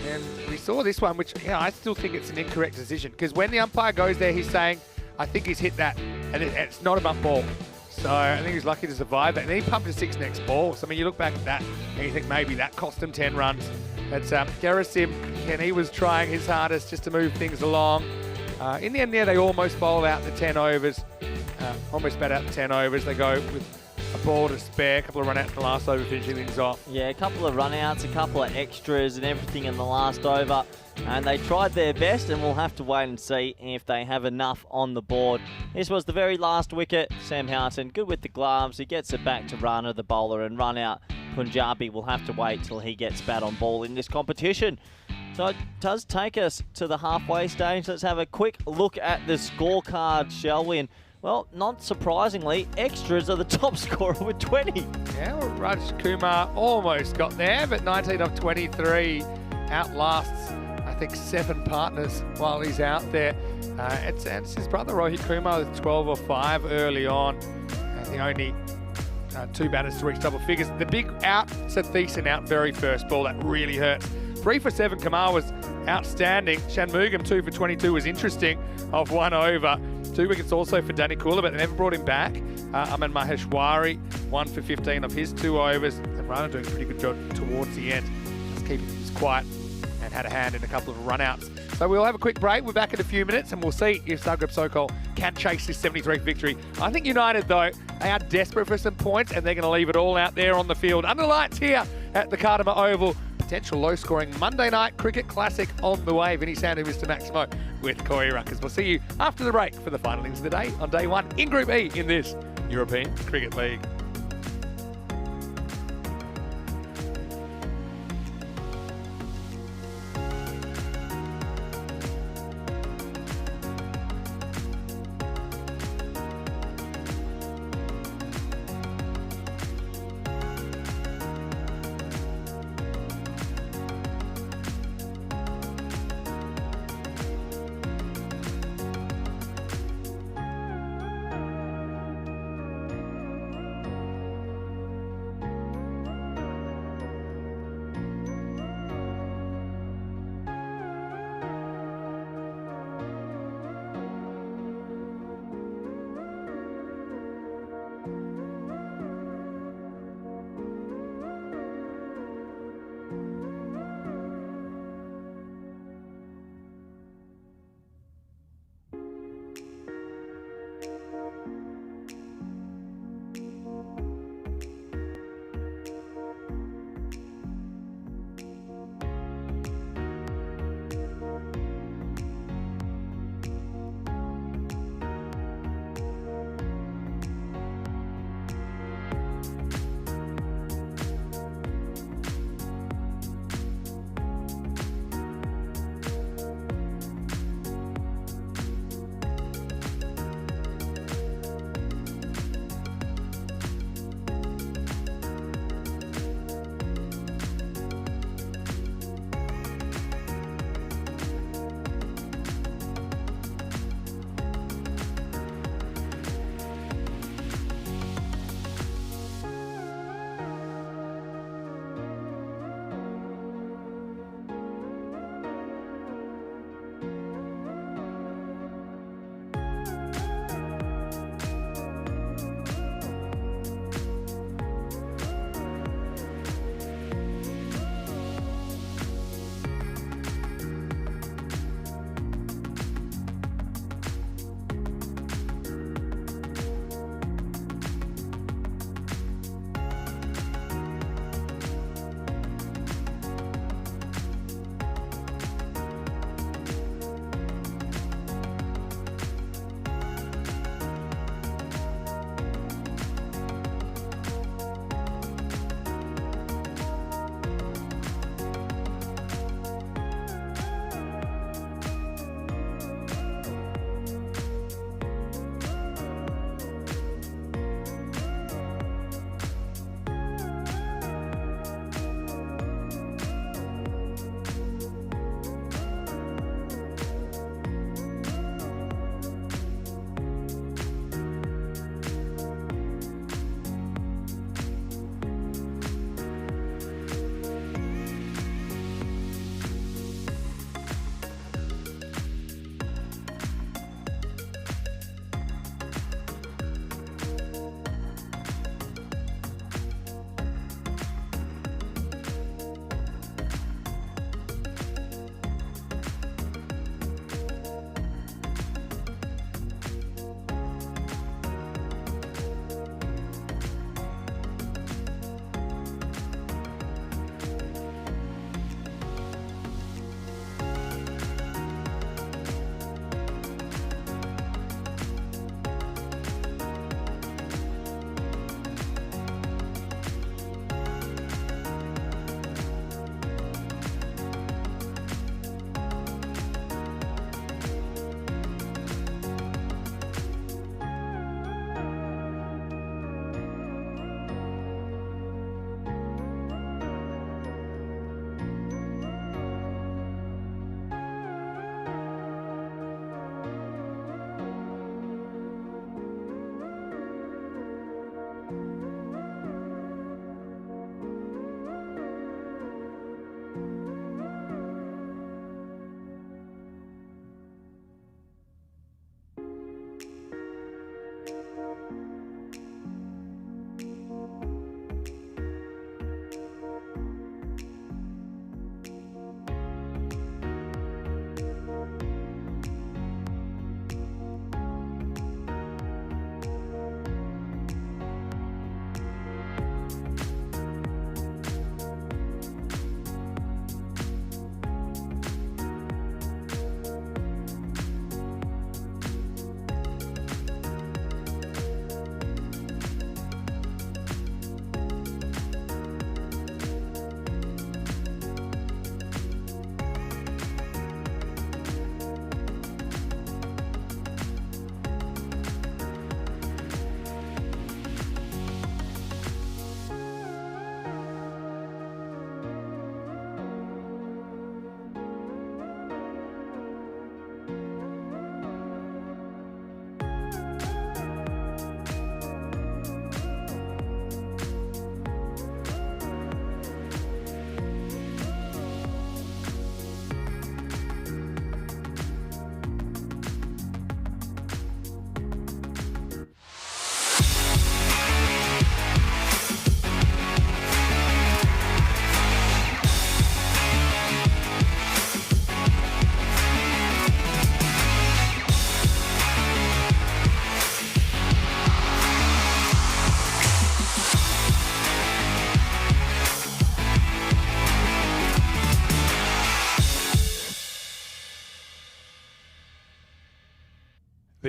And we saw this one, which I still think it's an incorrect decision. Because when the umpire goes there, he's saying, I think he's hit that. And it's not a bump ball. So I think he's lucky to survive that. And then he pumped a 6 next ball. So I mean, you look back at that and you think maybe that cost him 10 runs. But Gerasim, and he was trying his hardest just to move things along. In the end there, they almost bowl out the 10 overs. Almost bat out the 10 overs. They go with a ball to spare, a couple of run-outs in the last over, finishing things off. Yeah, a couple of run-outs, a couple of extras and everything in the last over. And they tried their best, and we'll have to wait and see if they have enough on the board. This was the very last wicket. Sam Houghton, good with the gloves. He gets it back to Rana, the bowler, and run out. Punjabi will have to wait till he gets bat on ball in this competition. So it does take us to the halfway stage. Let's have a quick look at the scorecard, shall we? And, well, not surprisingly, extras are the top scorer with 20. Yeah, well, Raj Kumar almost got there, but 19 of 23 outlasts, I think, 7 partners while he's out there. It's his brother Rohit Kumar with 12 or 5 early on. And the only 2 batters to reach double figures. The big out, Satheesan out very first ball, that really hurts. 3 for 7, Kumar was outstanding. Shanmugam 2 for 22 was interesting, of 1 over. 2 wickets also for Danny Kula, but they never brought him back. Aman Maheshwari, 1 for 15 of his 2 overs. And Rana doing a pretty good job towards the end, just keeping things quiet, and had a hand in a couple of run-outs. So we'll have a quick break. We're back in a few minutes, and we'll see if Zagreb Sokol can chase this 73 victory. I think United, though, they are desperate for some points, and they're going to leave it all out there on the field. Under the lights here at the Cardamom Oval. Potential low-scoring Monday night cricket classic on the way. Vinny Sandu, Mr. Maximo with Corey Ruckers. We'll see you after the break for the final innings of the day on day 1 in Group E in this European Cricket League.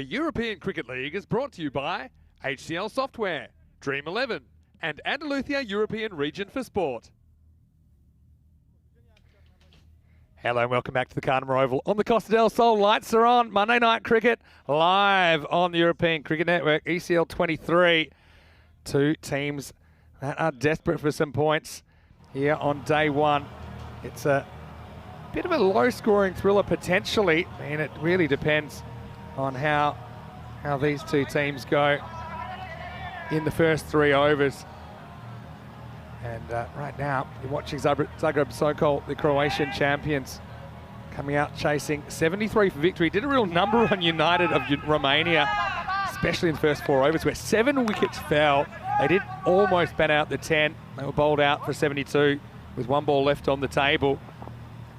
European Cricket League is brought to you by HCL Software, Dream 11, and Andalusia European Region for Sport. Hello and welcome back to the Carnamore Oval on the Costa del Sol. Lights are on. Monday Night Cricket live on the European Cricket Network. ECL 23. Two teams that are desperate for some points here on day one. It's a bit of a low-scoring thriller potentially, and it really depends on how these two teams go in the first 3 overs. And right now, you're watching Zagreb Sokol, the Croatian champions, coming out chasing 73 for victory. Did a real number on United of Romania, especially in the first 4 overs, where 7 wickets fell. They did almost bat out the 10. They were bowled out for 72 with 1 ball left on the table.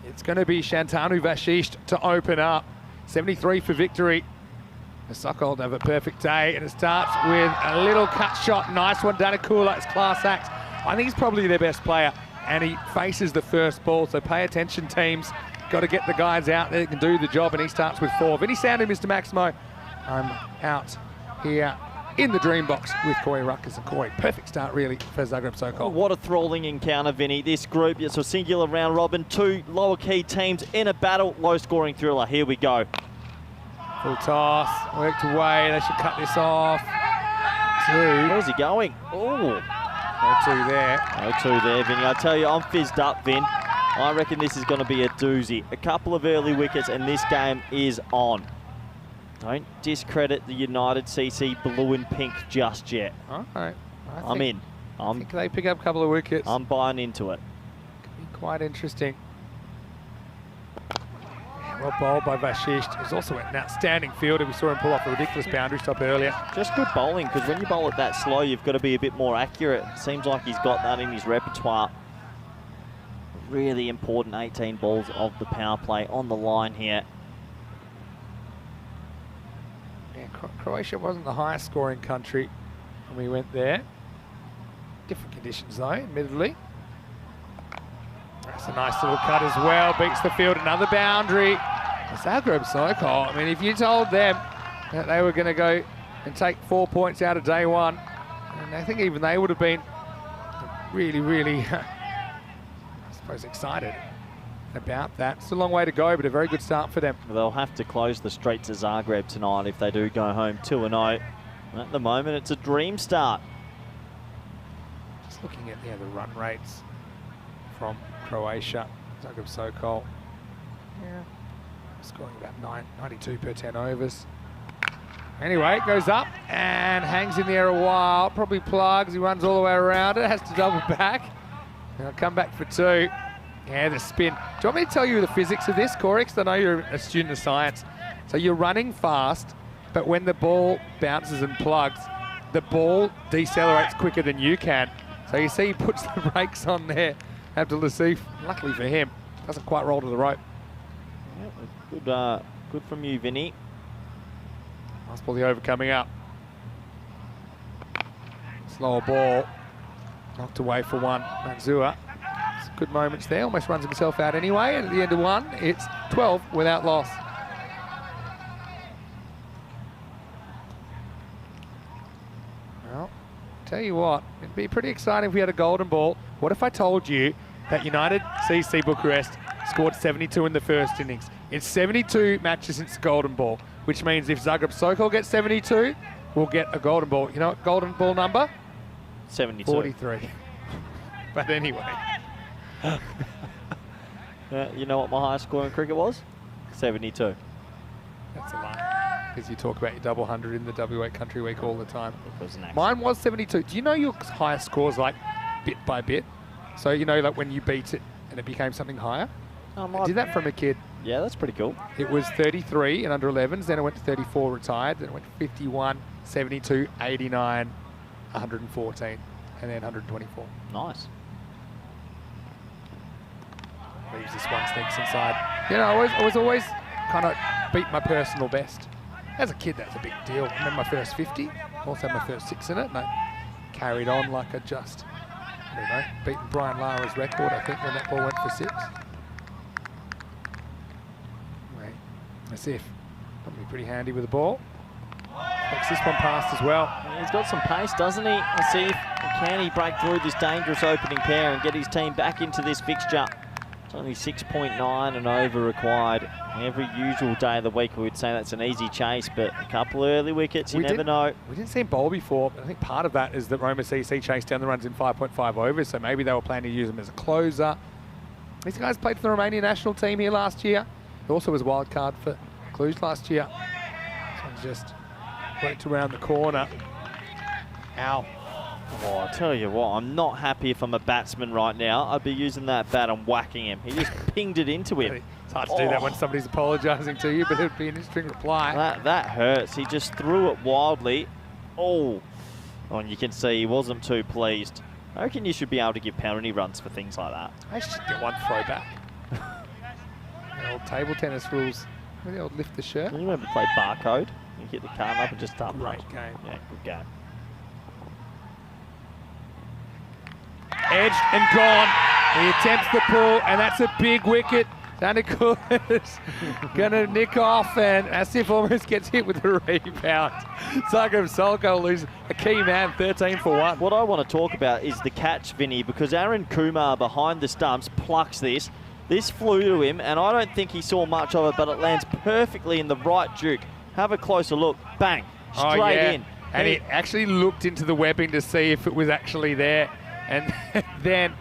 It's going to be Shantanu Vashisht to open up. 73 for victory. The Sokol have a perfect day, and it starts with a little cut shot. Nice one, Danakula. It's class act. I think he's probably their best player, and he faces the first ball, so pay attention, teams. Got to get the guys out there that can do the job, and he starts with 4. Vinny Sandu, Mr. Maximo. I'm out here in the dream box with Corey Ruckers, and Corey, perfect start really for Zagreb Sokol. Oh, what a thrilling encounter, Vinny. This group, it's a singular round robin, 2 lower key teams in a battle, low scoring thriller. Here we go. Full toss, worked away. They should cut this off. 2. Where's he going? Oh. No 2 there. No 2 there, Vinny. I tell you, I'm fizzed up, Vin. I reckon this is going to be a doozy. A couple of early wickets and this game is on. Don't discredit the United CC blue and pink just yet. All right. I'm in. I think they pick up a couple of wickets. I'm buying into it. Could be quite interesting. Well bowled by Vashisht. He's also an outstanding fielder. We saw him pull off a ridiculous boundary stop earlier. Just good bowling, because when you bowl it that slow, you've got to be a bit more accurate. Seems like he's got that in his repertoire. Really important 18 balls of the power play on the line here. Yeah, Croatia wasn't the highest scoring country when we went there. Different conditions though, admittedly. That's a nice little cut as well. Beats the field, another boundary. Zagreb Sokol, I mean, if you told them that they were going to go and take 4 points out of day one, and I think even they would have been really, really, I suppose, excited about that. It's a long way to go, but a very good start for them. They'll have to close the streets of Zagreb tonight if they do go home 2-0. At the moment, it's a dream start. Just looking at the run rates from Croatia, Zagreb Sokol. Yeah, scoring about 92 per 10 overs. Anyway, it goes up and hangs in the air a while. Probably plugs. He runs all the way around it. Has to double back. And I'll come back for 2. Yeah, the spin. Do you want me to tell you the physics of this, Corey? Because I know you're a student of science. So you're running fast, but when the ball bounces and plugs, the ball decelerates quicker than you can. So you see he puts the brakes on there. Abdul Latif, luckily for him, doesn't quite roll to the rope. Yeah, good from you, Vinny. Nice ball, the over coming up. Slower ball, knocked away for 1. Manzua, some good moments there, almost runs himself out anyway, and at the end of 1, it's 12 without loss. Well, tell you what, it'd be pretty exciting if we had a golden ball. What if I told you that United CC Bucharest scored 72 in the first innings? It's 72 matches since the golden ball, which means if Zagreb Sokol gets 72, we'll get a golden ball. You know what golden ball number? 72. 43. But anyway. You know what my highest score in cricket was? 72. That's a lie, because you talk about your double 100 in the W8 Country Week all the time. It was an accident. Mine was 72. Do you know your highest scores like bit by bit? So you know, like when you beat it and it became something higher? I did that from a kid. Yeah, that's pretty cool. It was 33 in under 11s, then it went to 34 retired, then it went to 51, 72, 89, 114, and then 124. Nice. Leaves this one, sneaks inside. You know, I was always kind of beat my personal best. As a kid, that's a big deal. I remember my first 50, also had my first 6 in it, and I carried on like I just, I don't know, beaten Brian Lara's record, I think, when that ball went for 6. Right, Asif, probably pretty handy with the ball. Makes this one past as well. He's got some pace, doesn't he? Let's see if can he break through this dangerous opening pair and get his team back into this fixture. It's only 6.9 and over required. Every usual day of the week, we would say that's an easy chase, but a couple of early wickets, you never know. We didn't see him bowl before, but I think part of that is that Roma CC chased down the runs in 5.5 overs, so maybe they were planning to use him as a closer. These guys played for the Romanian national team here last year. He also was wild card for Cluj last year. So just worked around the corner. Ow. Oh, I tell you what, I'm not happy if I'm a batsman right now. I'd be using that bat and whacking him. He just pinged it into him. It's hard to do that when somebody's apologising to you, but it would be an interesting reply. That hurts. He just threw it wildly. Oh, and you can see he wasn't too pleased. I reckon you should be able to give penalty runs for things like that. I should get one throwback. The old table tennis rules. The old lift the shirt. You remember play barcode? You hit the card up and just start Great punch. game. Yeah, good game. Edged and gone. He attempts the pull, and that's a big wicket. Danikula's going to nick off, and Asif almost gets hit with a rebound. Zagreb Solko loses a key man, 13 for 1. What I want to talk about is the catch, Vinny, because Aaron Kumar behind the stumps plucks this. This flew to him, and I don't think he saw much of it, but it lands perfectly in the right juke. Have a closer look. Bang. Straight in. And he actually looked into the webbing to see if it was actually there, and then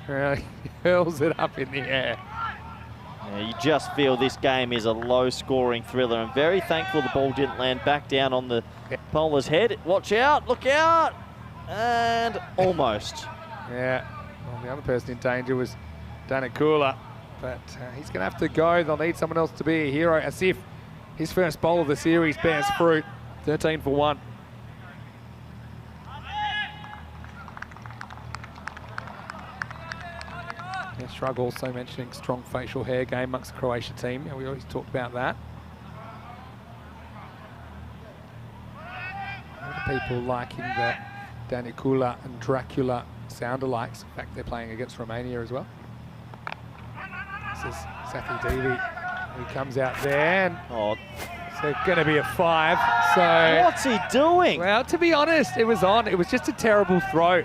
hurls it up in the air. Yeah, you just feel this game is a low-scoring thriller. I'm very thankful the ball didn't land back down on the bowler's head. Watch out, look out! And almost. Yeah, well, the other person in danger was Danikula, but he's going to have to go. They'll need someone else to be a hero, as if his first bowl of the series bears fruit. 13 for 1. Yeah, Shrug also mentioning strong facial hair game amongst the Croatia team. Yeah, we always talked about that. People liking that Danikula and Dracula sound alikes. In fact, they're playing against Romania as well. This is Sathi Devi, who comes out there. And so going to be a 5. So what's he doing? Well, to be honest, it was on. It was just a terrible throw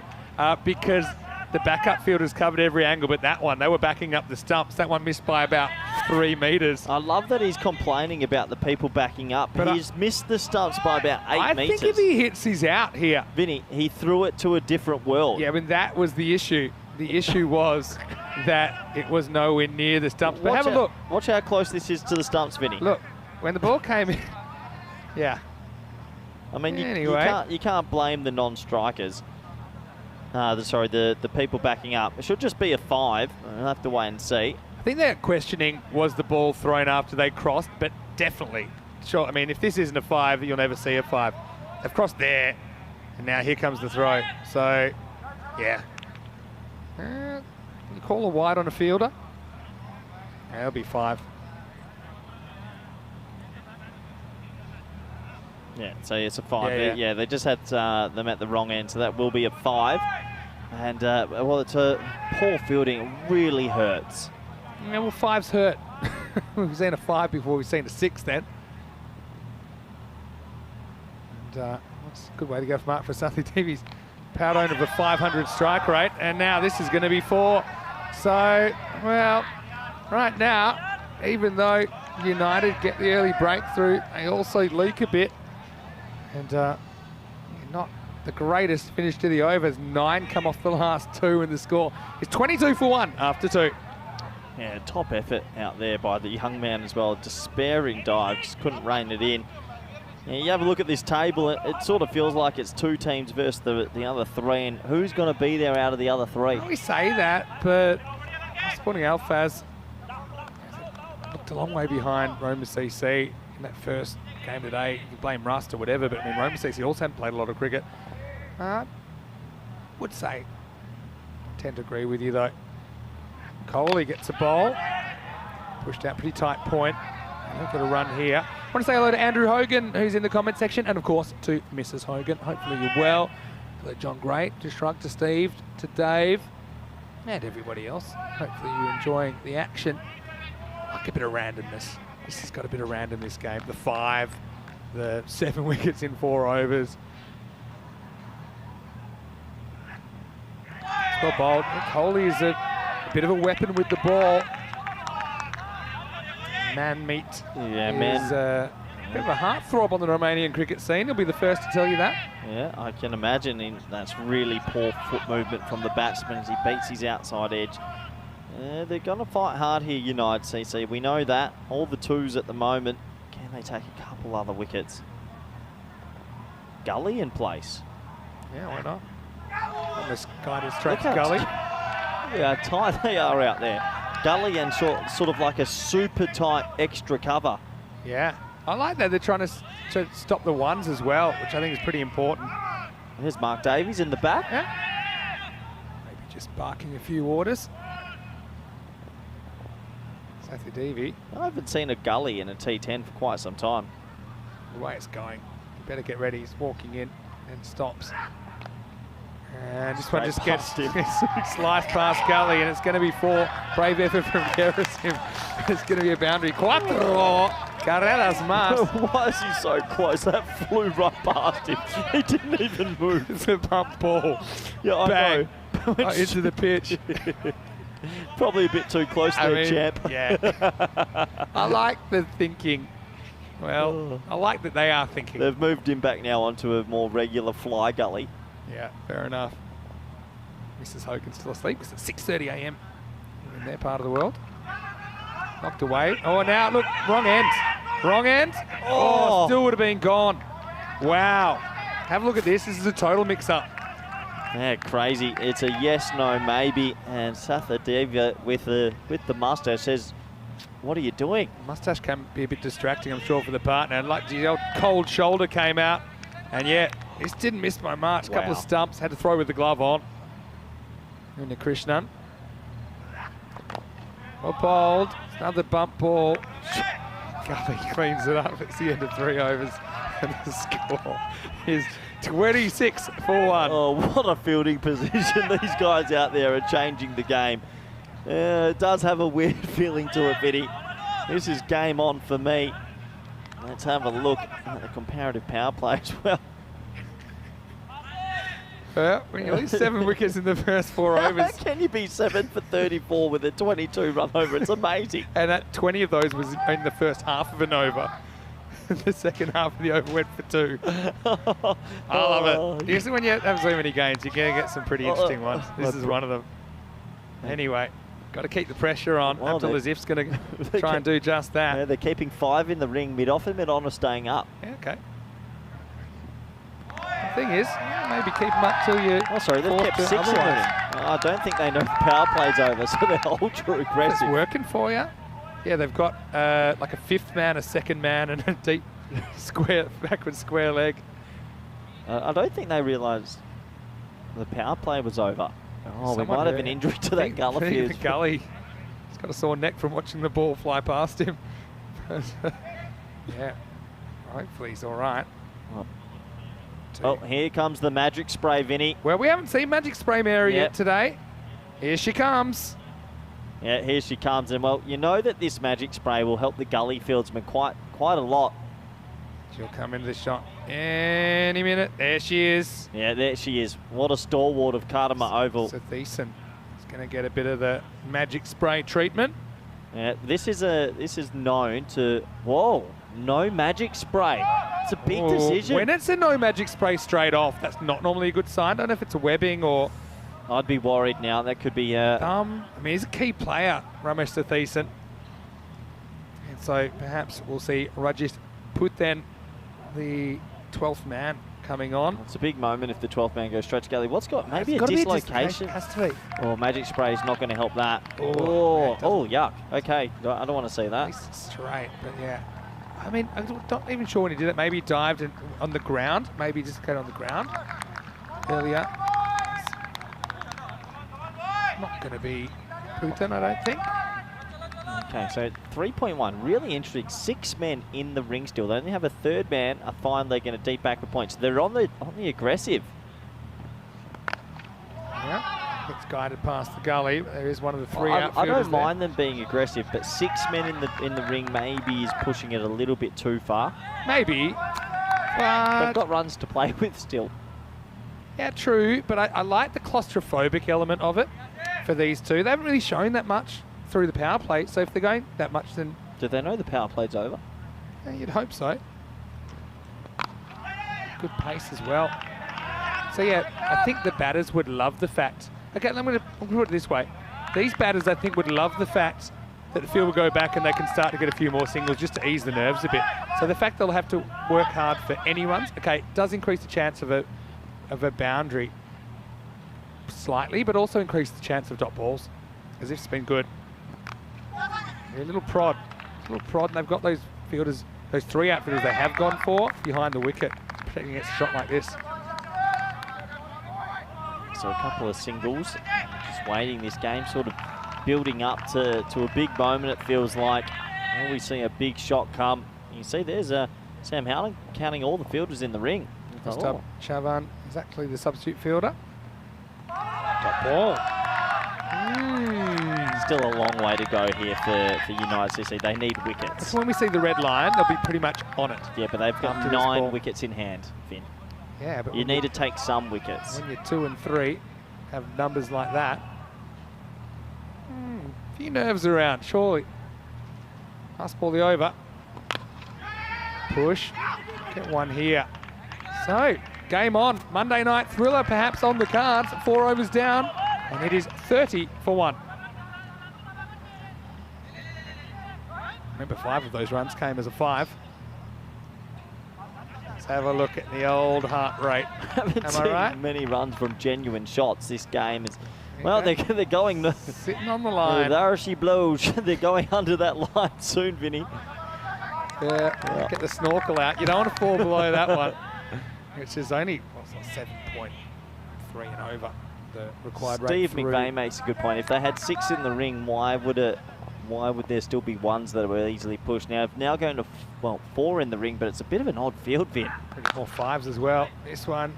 because the backup fielders covered every angle, but that one, they were backing up the stumps. That one missed by about 3 metres. I love that he's complaining about the people backing up. But he's missed the stumps by about 8 metres. I think if he hits, he's out here. Vinny, he threw it to a different world. Yeah, but that was the issue. The issue was that it was nowhere near the stumps. But have a look. Watch how close this is to the stumps, Vinny. Look, when the ball came in, yeah. I mean, anyway. you can't blame the non-strikers. The people backing up. It should just be a 5. We'll have to wait and see. I think they're questioning, was the ball thrown after they crossed? But definitely. Sure, I mean, if this isn't a 5, you'll never see a 5. They've crossed there, and now here comes the throw. So, yeah. You call a wide on a fielder? Yeah, it'll be 5. Yeah, so it's a 5. Yeah, they just had them at the wrong end, so that will be a 5. And, well, it's a poor fielding. It really hurts. Yeah, well, 5's hurt. We've seen a 5 before, we've seen a 6 then. And that's a good way to go for Mark for Sathi Devi's proud owner of a 500 strike rate. And now this is going to be 4. So, well, right now, even though United get the early breakthrough, they also leak a bit. And not the greatest finish to the overs. 9 come off the last 2, and the score is 22 for 1 after 2. Yeah, top effort out there by the young man as well. Despairing dive, just couldn't rein it in. Yeah, you have a look at this table, it sort of feels like it's 2 teams versus the other 3, and who's going to be there out of the other 3? We say that, but Sporting Alphaz looked a long way behind Roma CC in that first game today. You can blame Rust or whatever, but I mean, Roma CC also haven't played a lot of cricket. Would say, tend to agree with you though. Coley gets a bowl, pushed out pretty tight point. Look at a run here. I want to say hello to Andrew Hogan, who's in the comment section, and of course to Mrs. Hogan. Hopefully you're well. Hello, John Great, to Shrug, to Steve, to Dave, and everybody else. Hopefully you're enjoying the action. Like a bit of randomness. This has got a bit of random, this game. The 5, the 7 wickets in 4 overs. Scott Bold. Coley is a bit of a weapon with the ball. Man meat is a bit of a heartthrob on the Romanian cricket scene. He'll be the first to tell you that. Yeah, I can imagine that's really poor foot movement from the batsman as he beats his outside edge. They're going to fight hard here, United CC. We know that. All the twos at the moment. Can they take a couple other wickets? Gully in place. Yeah, why not? Almost guided straight to Gully. Yeah, tight they are out there. Gully and sort of like a super tight extra cover. Yeah, I like that. They're trying to stop the ones as well, which I think is pretty important. Here's Mark Davies in the back. Yeah. Maybe just barking a few orders. Sathy Devi. I haven't seen a Gully in a T10 for quite some time. The way it's going, you better get ready. He's walking in and stops. And this one just gets sliced past Gully, and it's going to be 4. Brave effort from Gerasim. It's going to be a boundary. Cuatro. Carreras más. Why is he so close? That flew right past him. He didn't even move. It's a bump ball. Yeah, I Bang. know. Oh, into the pitch. Probably a bit too close there, champ. Yeah. I like the thinking. Well, I like that they are thinking. They've moved him back now onto a more regular fly gully. Yeah, fair enough. Mrs. Hogan's still asleep. It's at 6:30 a.m. in their part of the world. Knocked away. Oh, now look, wrong end. Wrong end. Oh, still would have been gone. Wow. Have a look at this. This is a total mix-up. Yeah, crazy. It's a yes, no, maybe. And Sathadeva with the mustache says, "What are you doing?" Mustache can be a bit distracting, I'm sure, for the partner. And like the old cold shoulder came out. And yeah, this didn't miss by much. A couple of stumps, had to throw with the glove on. And Krishnan. Well bowled. Another bump ball. Gully cleans it up. It's the end of 3 overs. And the score is 26 for 1. Oh, what a fielding position. These guys out there are changing the game. It does have a weird feeling to it, Vinny. This is game on for me. Let's have a look at the comparative power play as well. When you lose 7 wickets in the first 4 overs. How can you be 7 for 34 with a 22 run over? It's amazing. And that 20 of those was in the first half of an over. The second half of the over went for 2. I love it. Usually when you have so many games, you're going to get some pretty interesting ones. This is one of them. Anyway, got to keep the pressure on. Abdul Azif's going to try and do just that. Yeah, they're keeping 5 in the ring. Mid-off and mid-on are staying up. Yeah, okay. The thing is, maybe keep them up till you... Oh, sorry, they've kept 6 in the ring. I don't think they know the power play's over, so they're ultra aggressive. It's working for you. Yeah, they've got like a 5th man, a 2nd man, and a deep backward square leg. I don't think they realised the power play was over. Oh, we might have an injury to that Gully. Gully. He's got a sore neck from watching the ball fly past him. Yeah, hopefully he's all right. Oh, here comes the magic spray, Vinny. Well, we haven't seen Magic Spray Mary yet today. Here she comes. Yeah, here she comes. And, well, you know that this magic spray will help the Gully fieldsman quite a lot. She'll come into the shot any minute. There she is. Yeah, there she is. What a stalwart of Cardamom Oval. Satheesan is going to get a bit of the magic spray treatment. Yeah, this is known to... Whoa, no magic spray. It's a big decision. When it's a no magic spray straight off, that's not normally a good sign. I don't know if it's a webbing or... I'd be worried now. That could be... I mean, he's a key player, Ramesh Satheesan. And so perhaps we'll see Rajit Puthen, the 12th man, coming on. It's a big moment if the 12th man goes straight to Gully. What's got... Maybe a dislocation. Has to be. Oh, magic spray is not going to help that. Oh, yuck. Okay, I don't want to see that. It's straight, but yeah. I mean, I'm not even sure when he did it. Maybe he dived on the ground. Maybe he just got on the ground earlier. It's not going to be Putin, I don't think. Okay, so 3.1, really interesting. 6 men in the ring still. They only have a 3rd man, a fine leg, and a deep backward point. So they're on the aggressive. Yeah. Gets guided past the gully. There is one of the three I outfielders don't mind them being aggressive, but 6 men in the ring maybe is pushing it a little bit too far. Maybe. They've got runs to play with still. Yeah, true, but I like the claustrophobic element of it for these two. They haven't really shown that much through the power play, so if they're going that much, then... Do they know the power play's over? Yeah, you'd hope so. Good pace as well. So yeah, I think the batters would love the fact... Okay, I'm going to put it this way. These batters, I think, would love the fact that the field will go back and they can start to get a few more singles just to ease the nerves a bit. So the fact they'll have to work hard for any runs, okay, does increase the chance of a boundary slightly, but also increase the chance of dot balls, as if it's been good. A little prod, and they've got those fielders, those three outfielders they have gone for behind the wicket, protecting against a shot like this. So a couple of singles, just waiting this game, sort of building up to a big moment, it feels like. Well, we see a big shot come. You see there's Sam Howland counting all the fielders in the ring. First up, Chavan is actually the substitute fielder. Top ball. Still a long way to go here for United CC. They need wickets. So when we see the red line, they'll be pretty much on it. Yeah, but they've got 9 wickets in hand, Finn. Yeah, but you need to take some wickets. When you're 2 and 3, have numbers like that. A few nerves around, surely. Pass ball the over. Push. Get one here. So, game on. Monday night thriller perhaps on the cards. 4 overs down, and it is 30 for 1. Remember, 5 of those runs came as a 5. Let's have a look at the old heart rate. Haven't seen many runs from genuine shots. This game is, well, they're going sitting on the line. There she blows. They're going under that line soon, Vinny. Yeah, get the snorkel out. You don't want to fall below that one, which is only 7.3 and over the required rate. Steve McVeigh makes a good point. If they had 6 in the ring, why would there still be ones that were easily pushed? Now going to 4 in the ring, but it's a bit of an odd field, Vin. More 5s as well. This one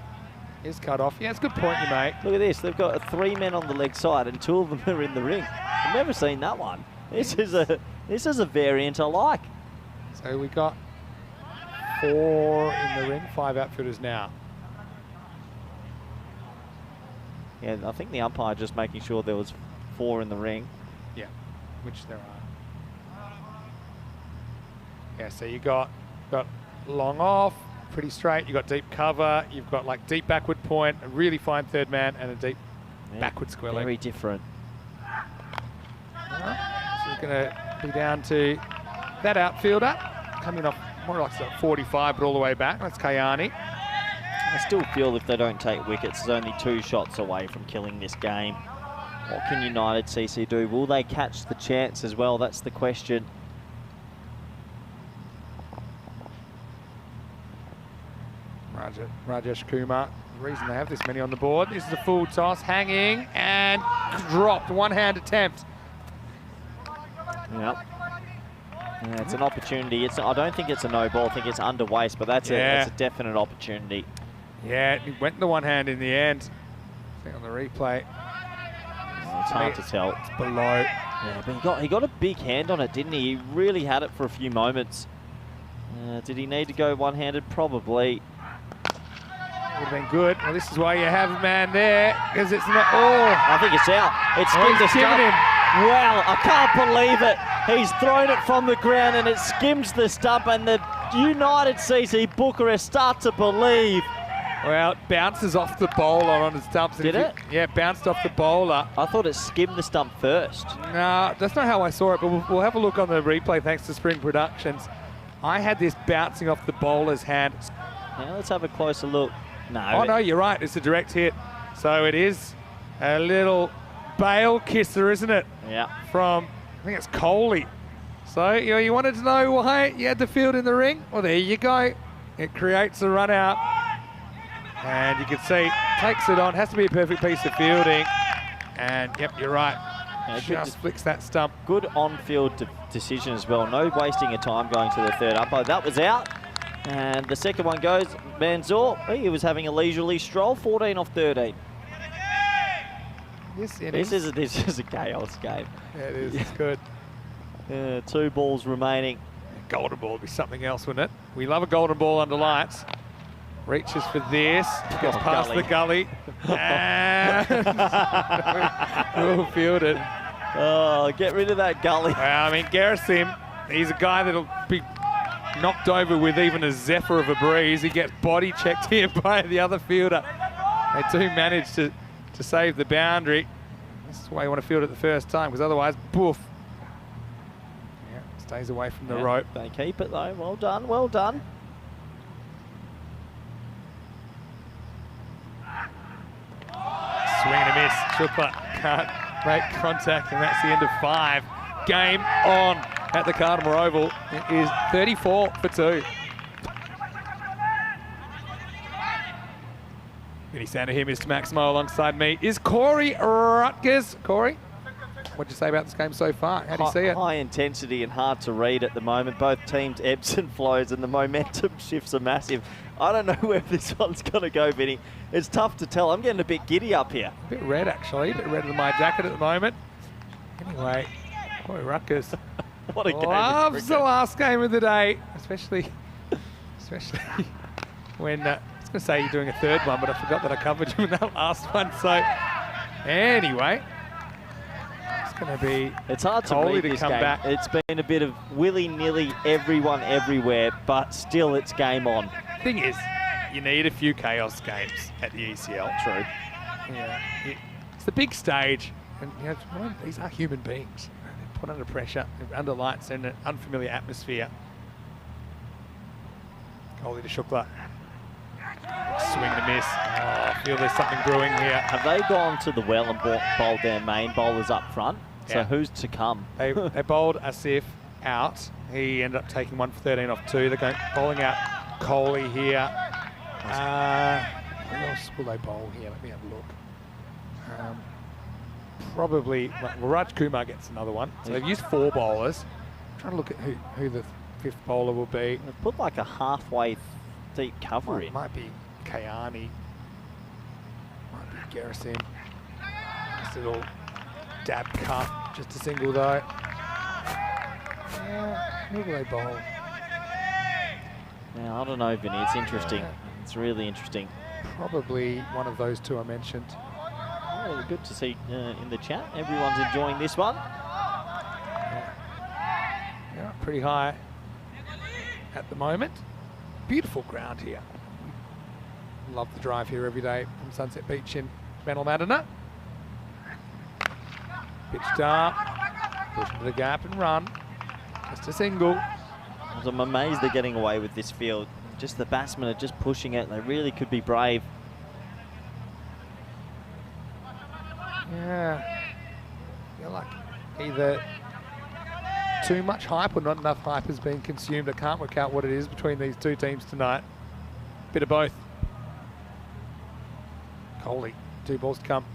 is cut off. Yeah, it's a good point you make. Look at this. They've got 3 men on the leg side, and 2 of them are in the ring. I've never seen that one. This is a variant I like. So we got 4 in the ring, 5 outfielders now. Yeah, I think the umpire just making sure there was 4 in the ring. Yeah, which there are. Yeah, so you got long off, pretty straight. You got deep cover. You've got like deep backward point, a really fine third man, and a deep backward square leg. Very different. So it's going to be down to that outfielder coming off more like 45, but all the way back. That's Kayani. I still feel if they don't take wickets, there's only 2 shots away from killing this game. What can United CC do? Will they catch the chance as well? That's the question. Rajesh Kumar. The reason they have this many on the board. This is a full toss, hanging and dropped. One-hand attempt. Yep. Yeah, it's an opportunity. I don't think it's a no ball. I think it's under waste, but that's a definite opportunity. Yeah, it went the one hand in the end. I think on the replay. It's hard to tell. It's below. Yeah, but he got a big hand on it, didn't he? He really had it for a few moments. Did he need to go one-handed? Probably. Would have been good. Well, this is why you have a man there, because it's not. Oh, I think it's out. It's skimmed the stump. Wow, I can't believe it. He's thrown it from the ground and it skims the stump, and the United CC Bucharest start to believe. Well, it bounces off the bowler on his stumps. Did it? Yeah, it bounced off the bowler. I thought it skimmed the stump first. No, that's not how I saw it, but we'll have a look on the replay thanks to Spring Productions. I had this bouncing off the bowler's hand. Now let's have a closer look. No. Oh, no, you're right. It's a direct hit. So it is a little bail kisser, isn't it? Yeah. From, I think it's Coley. So you wanted to know why you had the field in the ring? Well, there you go. It creates a run out. And you can see, takes it on. Has to be a perfect piece of fielding. And, yep, you're right. Yeah, just flicks that stump. Good on-field decision as well. No wasting of time going to the third umpire. That was out. And the second one goes, Manzoor. He was having a leisurely stroll, 14 off 13. this innings. This is a chaos game. Yeah, it is. It's good. 2 balls remaining. Golden ball would be something else, wouldn't it? We love a golden ball under lights. Reaches for this. Gets past gully. the gully. And we'll field it. Oh, get rid of that gully. Well, I mean, Gerasim, he's a guy that'll be knocked over with even a zephyr of a breeze. He gets body checked here by the other fielder. They do manage to save the boundary. This is why you want to field it the first time, because otherwise, boof. Yeah, stays away from the rope. They keep it though. Well done, well done. Swing and a miss. Chuppa can't make contact, and that's the end of 5. Game on at the Cardamore Oval. It is 34 for 2. Vinny Sander here, Mr. Maximo, alongside me is Corey Rutgers. Corey, what do you say about this game so far? How do you see it? High intensity and hard to read at the moment. Both teams ebbs and flows, and the momentum shifts are massive. I don't know where this one's going to go, Vinny. It's tough to tell. I'm getting a bit giddy up here. A bit red, actually. A bit red in my jacket at the moment. Anyway, Corey Rutgers What a game. loves the last game of the day, especially when I was going to say you're doing a third one, but I forgot that I covered you in that last one. So anyway, it's going to be It's hard to Coley read to this come game. back. It's been a bit of willy-nilly, everyone everywhere, but still it's game on. Thing is, you need a few chaos games at the ECL. True. Yeah, it's the big stage, and you know, these are human beings. They're put under pressure, they're under lights, in an unfamiliar atmosphere. Coley to Shukla. Swing and a miss. Oh, I feel there's something brewing here. Have they gone to the well and bowled their main bowlers up front? Yeah. So who's to come? They bowled Asif out. He ended up taking 1 for 13 off 2. They're going bowling out Coley here. Who else will they bowl here? Let me have a look. Probably, well, Raj Kumar gets another one. So they've used 4 bowlers. I'm trying to look at who the 5th bowler will be. They've put like a halfway deep cover in. Might be Kayani. Might be Gerasim. Nice little dab cut. Just a single though. Who will they bowl? Now, I don't know, Vinny. It's interesting. Yeah. It's really interesting. Probably one of those 2 I mentioned. Oh, good to see in the chat. Everyone's enjoying this one. Yeah, pretty high at the moment. Beautiful ground here. Love the drive here every day from Sunset Beach in Benalmadena. Pitched up, push into the gap and run. Just a single. I'm amazed they're getting away with this field. Just the batsmen are just pushing it. They really could be brave. Yeah. I feel like either too much hype or not enough hype has been consumed. I can't work out what it is between these 2 teams tonight. Bit of both. Coley, 2 balls to come.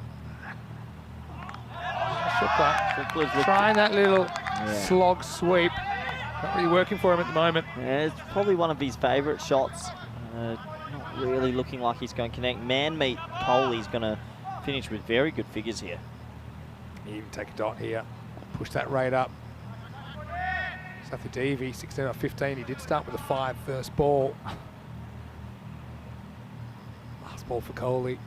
Shukla trying that little slog sweep. Not really working for him at the moment. Yeah, it's probably one of his favourite shots. Not really looking like he's going to connect. Man-meet Coley's going to finish with very good figures here. He even take a dot here. Push that rate up. Sathi Devi, 16 off 15. He did start with a 5 first ball. Last ball for Coley.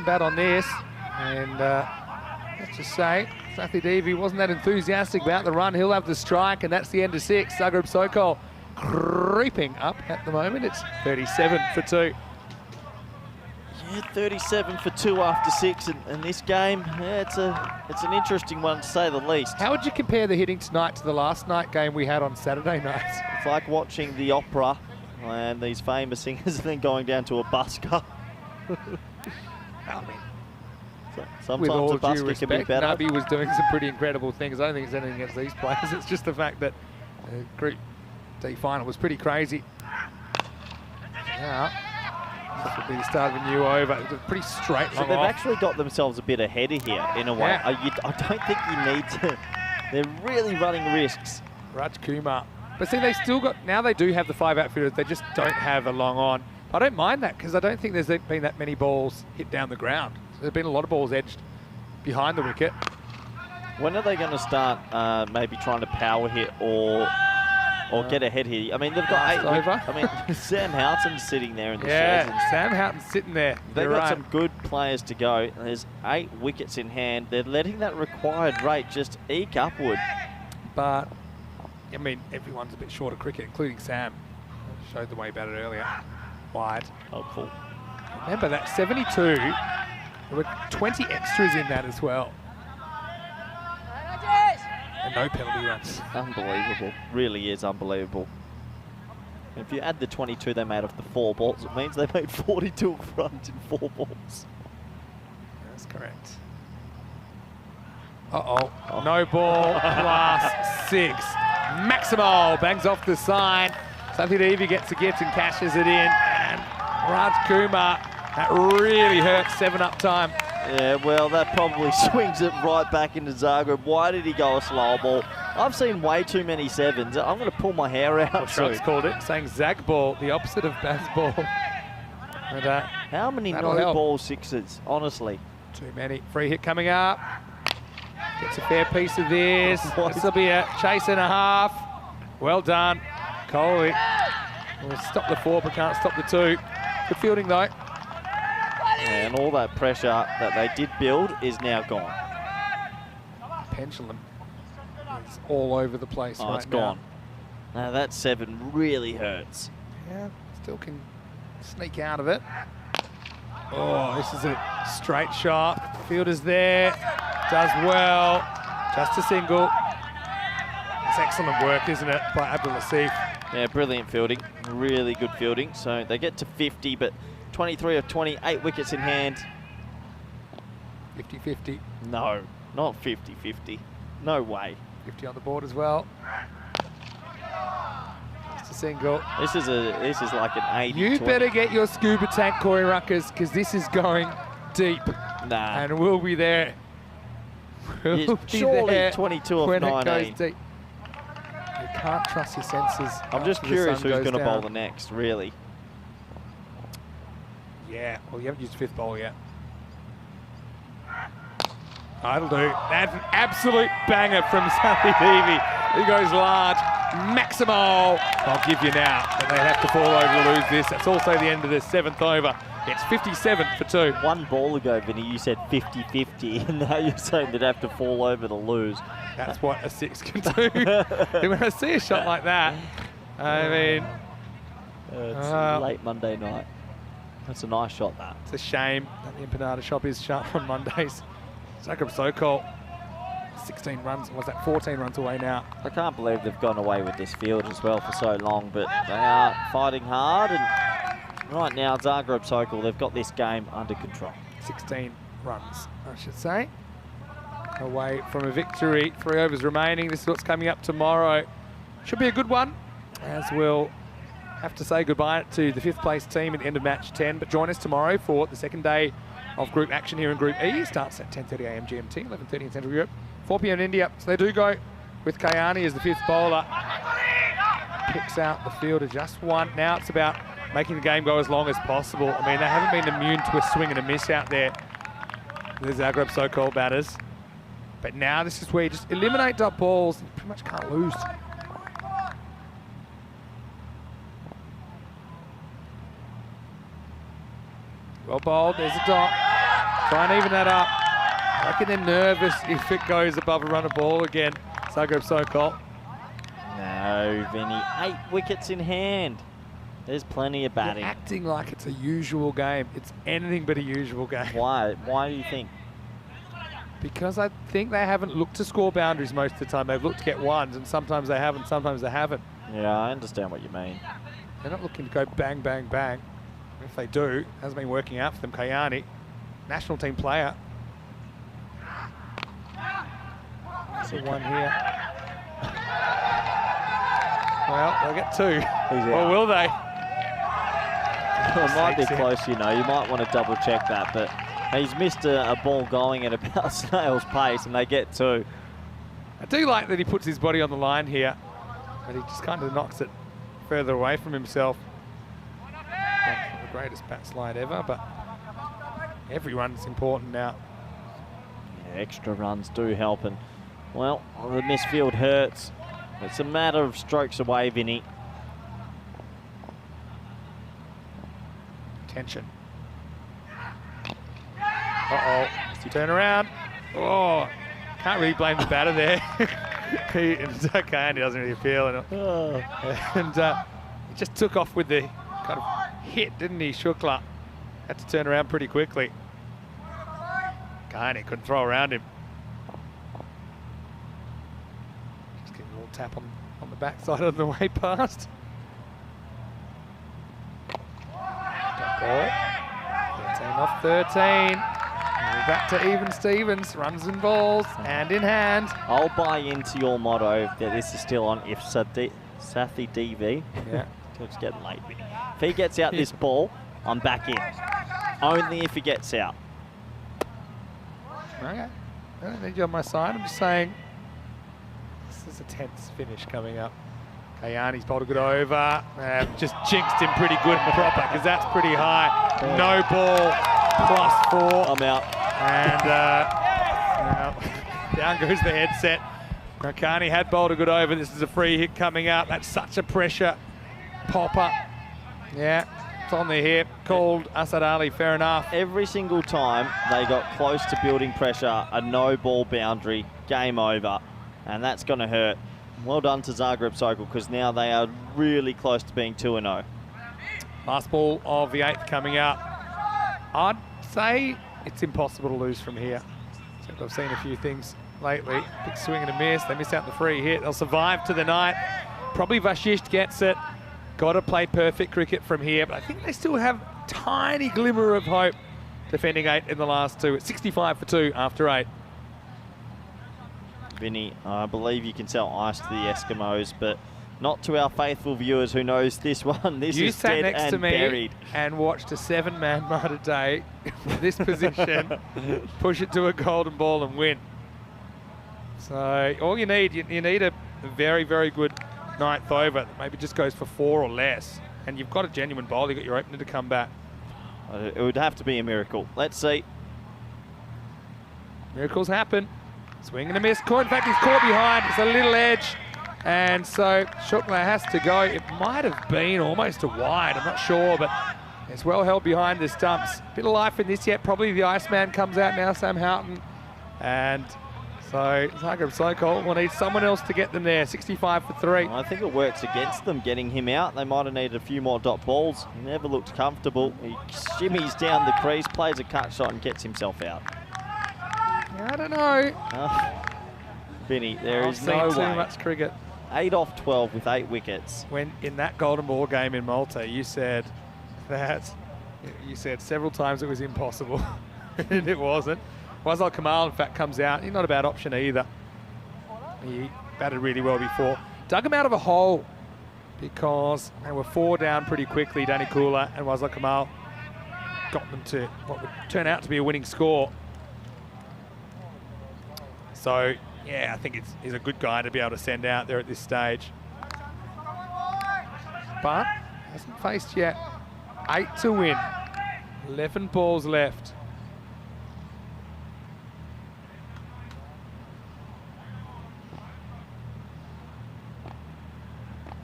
Bad on this, and let's just say Sathi Devi wasn't that enthusiastic about the run. He'll have the strike, and that's the end of 6. Zagreb Sokol creeping up at the moment. It's 37 for 2. Yeah, 37 for 2 after 6, and this game, yeah, it's an interesting one to say the least. How would you compare the hitting tonight to the last night game we had on Saturday night? It's like watching the opera and these famous singers and then going down to a busker. I mean, Sometimes with all a due busker can be respect, better. Nabi was doing some pretty incredible things. I don't think it's anything against these players. It's just the fact that the Group D final was pretty crazy. Now, this will be the start of a new over. It's a pretty straight So long they've off. actually got themselves a bit ahead of here in a way. Yeah. I don't think you need to. They're really running risks. Raj Kumar. But see, they still got, now they do have the 5 outfielders. They just don't have a long on. I don't mind that because I don't think there's been that many balls hit down the ground. There's been a lot of balls edged behind the wicket. When are they going to start maybe trying to power hit or get ahead here? I mean, they've got 8 over. I mean, Sam Houghton's sitting there in the Yeah, season. Sam Houghton's sitting there. They've You're got right. some good players to go. There's 8 wickets in hand. They're letting that required rate just eke upward. But, I mean, everyone's a bit short of cricket, including Sam. Showed the way about it earlier. Wide. Hopeful. Remember that 72, there were 20 extras in that as well. And no penalty runs. Unbelievable. Really is unbelievable. If you add the 22 they made off the 4 balls, it means they made 42 runs in 4 balls. That's correct. No ball, plus 6. Maximal bangs off the side. Something Evie gets a gift and cashes it in. And Raj Kumar, that really hurts 7-up time. Yeah, well, that probably swings it right back into Zagreb. Why did he go a slow ball? I've seen way too many 7s. I'm going to pull my hair out. Well, Trump's called it, saying Zag ball, the opposite of Baz ball. And, how many that'll no help. ball 6s, honestly? Too many. Free hit coming up. Gets a fair piece of this. This will be a chase and a half. Well done, Coley. We'll stop the 4, but can't stop the 2. Good fielding though. And all that pressure that they did build is now gone. Pendulum is all over the place right now. It's gone. Now that 7 really hurts. Yeah, still can sneak out of it. Oh, this is a straight shot. Fielder's there. Does well. Just a single. It's excellent work, isn't it, by Abdul Latif? Yeah, brilliant fielding. Really good fielding. So they get to 50, but 23 of 28 wickets in hand. 50-50. No, not 50-50. No way. 50 on the board as well. Just a single. This is like an 80. You better get your scuba tank, Corey Ruckers, because this is going deep. Nah. And we'll be there. We'll be surely there 22 of when 19. it goes deep. You can't trust your senses. I'm just after the curious sun who's goes going to bowl down. the next, really. Yeah, well, you haven't used fifth bowl yet. That'll do. That's an absolute banger from Sally Levy. He goes large. Maximal. I'll give you now, but they have to fall over to lose this. That's also the end of the 7th over. It's 57 for 2. 1 ball ago, Vinny, you said 50-50, and now you're saying they'd have to fall over to lose. That's what a 6 can do. When I see a shot like that, I mean... It's late Monday night. That's a nice shot, that. It's a shame that the Empanada shop is shut on Mondays. Zagreb Sokol, 16 runs, was that 14 runs away now? I can't believe they've gone away with this field as well for so long, but they are fighting hard, and right now, Zagreb Sokol, they've got this game under control. 16 runs, I should say. Away from a victory, 3 overs remaining. This is what's coming up tomorrow. Should be a good one, as we'll have to say goodbye to the 5th place team at the end of match 10, but join us tomorrow for the second day of group action here in Group E. Starts at 10:30 a.m. GMT, 11:30 in Central Europe, 4 p.m. in India. So they do go with Kayani as the 5th bowler. Picks out the fielder just one. Now it's about making the game go as long as possible. I mean, they haven't been immune to a swing and a miss out there, the Zagreb Sokol batters. But now this is where you just eliminate dot balls and pretty much can't lose. Well bowled, there's a dot. Try and even that up. I reckon they're nervous if it goes above a run of ball again. Zagreb Sokol. No, Vinny, 8 wickets in hand. There's plenty of batting. You're acting like it's a usual game. It's anything but a usual game. Why? Why do you think? Because I think they haven't looked to score boundaries most of the time. They've looked to get ones, and sometimes they haven't, sometimes they haven't. Yeah, I understand what you mean. They're not looking to go bang, bang, bang. If they do, it hasn't been working out for them. Kayani, national team player. So 1 here. Well, they'll get 2. Or will they? It might be close, you know. You might want to double check that, but he's missed a ball going at about snail's pace, and they get 2. I do like that he puts his body on the line here, but he just kind of knocks it further away from himself. greatest bat slide ever, but everyone's important now. Yeah, extra runs do help, and well, the misfield hurts. It's a matter of strokes away, Vinny. Tension. Uh-oh. Turn around. Oh, can't really blame the batter there. It's okay, and he doesn't really feel it. And he just took off with the kind of hit, didn't he, Shukla? Had to turn around pretty quickly. Kahani couldn't throw around him. Just getting a little tap on the backside on the way past. Got ball. 13 off 13. We're back to even Stevens. Runs and balls, hand in hand. I'll buy into your motto that this is still on if Sathi DV. Yeah. It's getting late. If he gets out this ball, I'm back in. Only if he gets out. Okay. I don't need you on my side. I'm just saying this is a tense finish coming up. Kayani's bowled a good over. Just jinxed him pretty good and proper because that's pretty high. No ball, +4. I'm out. And down goes the headset. Rakani had bowled a good over. This is a free hit coming up. That's such a pressure popper. Yeah, it's on the hip. Called Asad Ali, fair enough. Every single time they got close to building pressure, a no ball boundary, game over. And that's going to hurt. Well done to Zagreb Sokol because now they are really close to being 2-0. Last ball of the 8th coming up. I'd say it's impossible to lose from here. So I've seen a few things lately. Big swing and a miss. They miss out the free hit. They'll survive to the night. Probably Vashisht gets it. Got to play perfect cricket from here, but I think they still have a tiny glimmer of hope defending 8 in the last 2. It's 65 for 2 after 8. Vinny, I believe you can sell ice to the Eskimos, but not to our faithful viewers who knows this one. This you is sat dead next and to me buried. and watched a 7-man Murder Day from this position, push it to a golden ball and win. So all you need, you need a very, very good 9th over that maybe just goes for 4 or less. And you've got a genuine bowl, you've got your opener to come back. It would have to be a miracle. Let's see. Miracles happen. Swing and a miss. In fact, he's caught behind. It's a little edge. And so Shukla has to go. It might have been almost a wide. I'm not sure, but it's well held behind the stumps. Bit of life in this yet. Probably the Iceman comes out now, Sam Houghton. And so Zagreb Sokol will need someone else to get them there. 65 for 3. I think it works against them getting him out. They might have needed a few more dot balls. He never looked comfortable. He shimmies down the crease, plays a cut shot and gets himself out. I don't know. Vinny, there is no I've seen way. too much cricket. 8 off 12 with 8 wickets. When in that golden ball game in Malta, you said several times it was impossible, and it wasn't. Wazal Kamal, in fact, comes out. He's not a bad option either. He batted really well before. Dug him out of a hole because they were 4 down pretty quickly. Danny Kula and Wazal Kamal got them to what would turn out to be a winning score. So, yeah, I think he's a good guy to be able to send out there at this stage. But hasn't faced yet. 8 to win. 11 balls left.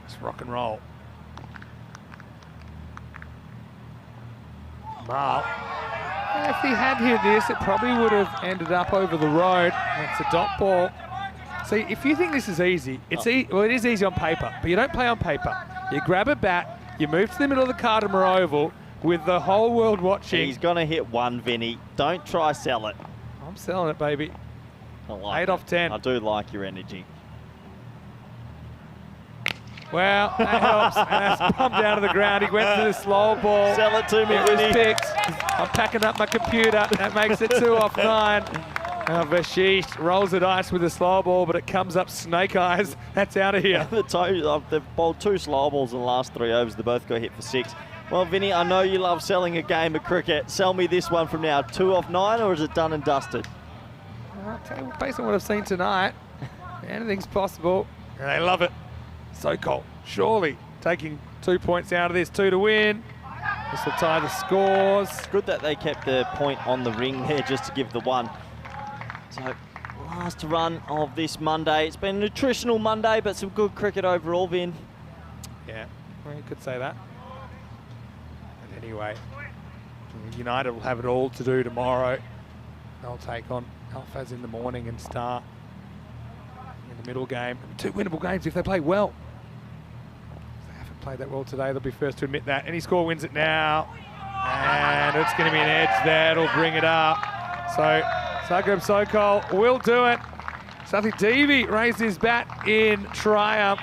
Let's rock and roll. Mal. If he had hit this, it probably would have ended up over the road. It's a dot ball. See, if you think this is easy, well, it is easy on paper, but you don't play on paper. You grab a bat, you move to the middle of the Cardimer Oval with the whole world watching. He's going to hit one, Vinny. Don't try sell it. I'm selling it, baby. I like 8 off 10. I do like your energy. Well, that helps. And that's pumped down to the ground. He went to the slow ball. Sell it to me, It was Vinny. picked. I'm packing up my computer. That makes it 2 off 9. Vashisht rolls the dice with a slow ball, but it comes up snake eyes. That's out of here. They've bowled 2 slow balls in the last 3 overs. They both got hit for 6. Well, Vinny, I know you love selling a game of cricket. Sell me this one from now. 2 off 9, or is it done and dusted? I'll tell you, based on what I've seen tonight, anything's possible. And they love it. Sokol, surely taking 2 points out of this, 2 to win. This will tie the scores. Good that they kept the point on the ring there just to give the one. So, last run of this Monday. It's been a nutritional Monday, but some good cricket overall, Vin. Yeah, well, you could say that. But anyway, United will have it all to do tomorrow. They'll take on Alphas in the morning and Star in the middle game. 2 winnable games if they play well. If they haven't played that well today, they'll be first to admit that. Any score wins it now. And it's going to be an edge that'll bring it up. So Zagreb Sokol will do it. Sathi Devi raised his bat in triumph.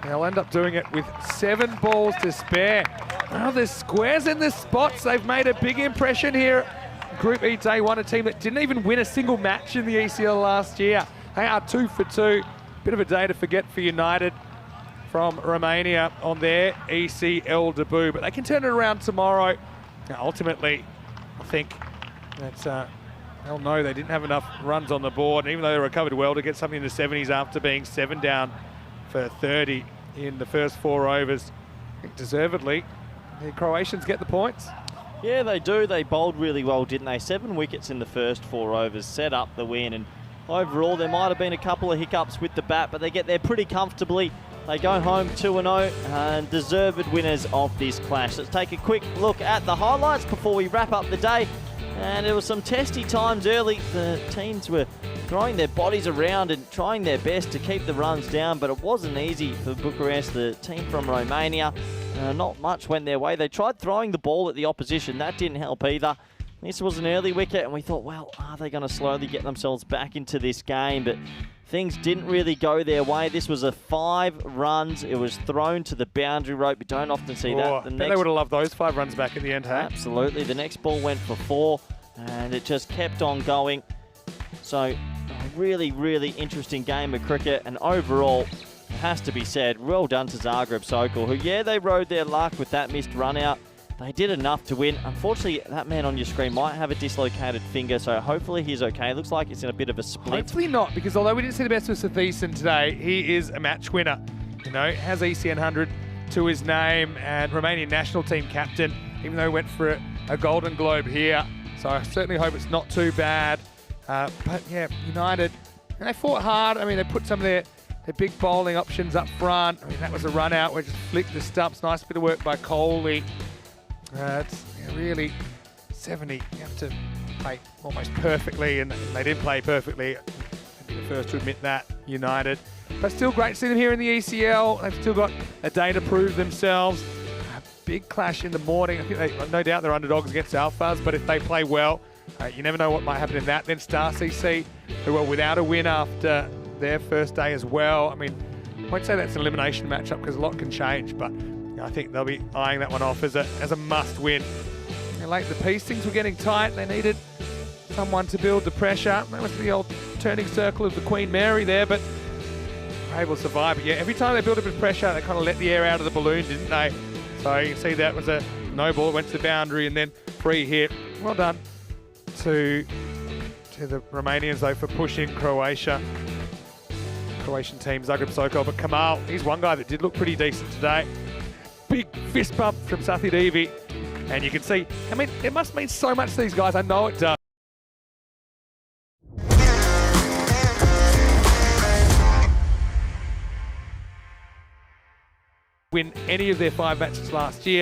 They'll end up doing it with 7 balls to spare. Well, there's squares in the spots. They've made a big impression here. Group E Day 1, a team that didn't even win a single match in the ECL last year. They are 2 for 2. Bit of a day to forget for United from Romania on their ECL debut, but they can turn it around tomorrow. Now, ultimately, I think that they'll know they didn't have enough runs on the board, and even though they recovered well to get something in the 70s after being 7 down for 30 in the first 4 overs, I think deservedly, the Croatians get the points. Yeah, they do. They bowled really well, didn't they? 7 wickets in the first 4 overs, set up the win, and overall there might have been a couple of hiccups with the bat, but they get there pretty comfortably. They go home 2-0 and deserved winners of this clash. Let's take a quick look at the highlights before we wrap up the day. And there was some testy times early. The teams were throwing their bodies around and trying their best to keep the runs down, but it wasn't easy for Bucharest, the team from Romania. Not much went their way. They tried throwing the ball at the opposition. That didn't help either. This was an early wicket, and we thought, well, are they going to slowly get themselves back into this game? But things didn't really go their way. This was a 5 runs. It was thrown to the boundary rope. We don't often see that. They would have loved those 5 runs back in the end, hey? Absolutely. The next ball went for 4, and it just kept on going. So, a really, really interesting game of cricket, and overall, it has to be said, well done to Zagreb Sokol, who, yeah, they rode their luck with that missed run out. They did enough to win. Unfortunately, that man on your screen might have a dislocated finger, so hopefully he's okay. Looks like it's in a bit of a split. Hopefully not, because although we didn't see the best of Sathisen today, he is a match winner. You know, has ECN 100 to his name, and Romanian national team captain, even though he went for a Golden Globe here. So I certainly hope it's not too bad. But yeah, United, they fought hard. I mean, they put some of their big bowling options up front. I mean, that was a run out where just flicked the stumps. Nice bit of work by Coley. It's really 70. You have to play almost perfectly, and they did play perfectly. I'd be the first to admit that, United. But still great to see them here in the ECL. They've still got a day to prove themselves. A big clash in the morning. I think no doubt they're underdogs against Alphas, but if they play well, you never know what might happen in that. Then Star CC, who were without a win after their first day as well. I mean, I won't say that's an elimination matchup because a lot can change, but I think they'll be eyeing that one off as a must-win. Late in the piece, things were getting tight. They needed someone to build the pressure. That was the old turning circle of the Queen Mary there, but able to survive. But yeah, every time they built a bit of pressure, they kind of let the air out of the balloon, didn't they? So you can see that was a no ball, went to the boundary, and then free hit. Well done to the Romanians, though, for pushing Croatian team, Zagreb Sokol. But Kamal, he's one guy that did look pretty decent today. Big fist bump from Sathi Devi. And you can see, I mean, it must mean so much to these guys. I know it does. Win any of their 5 matches last year.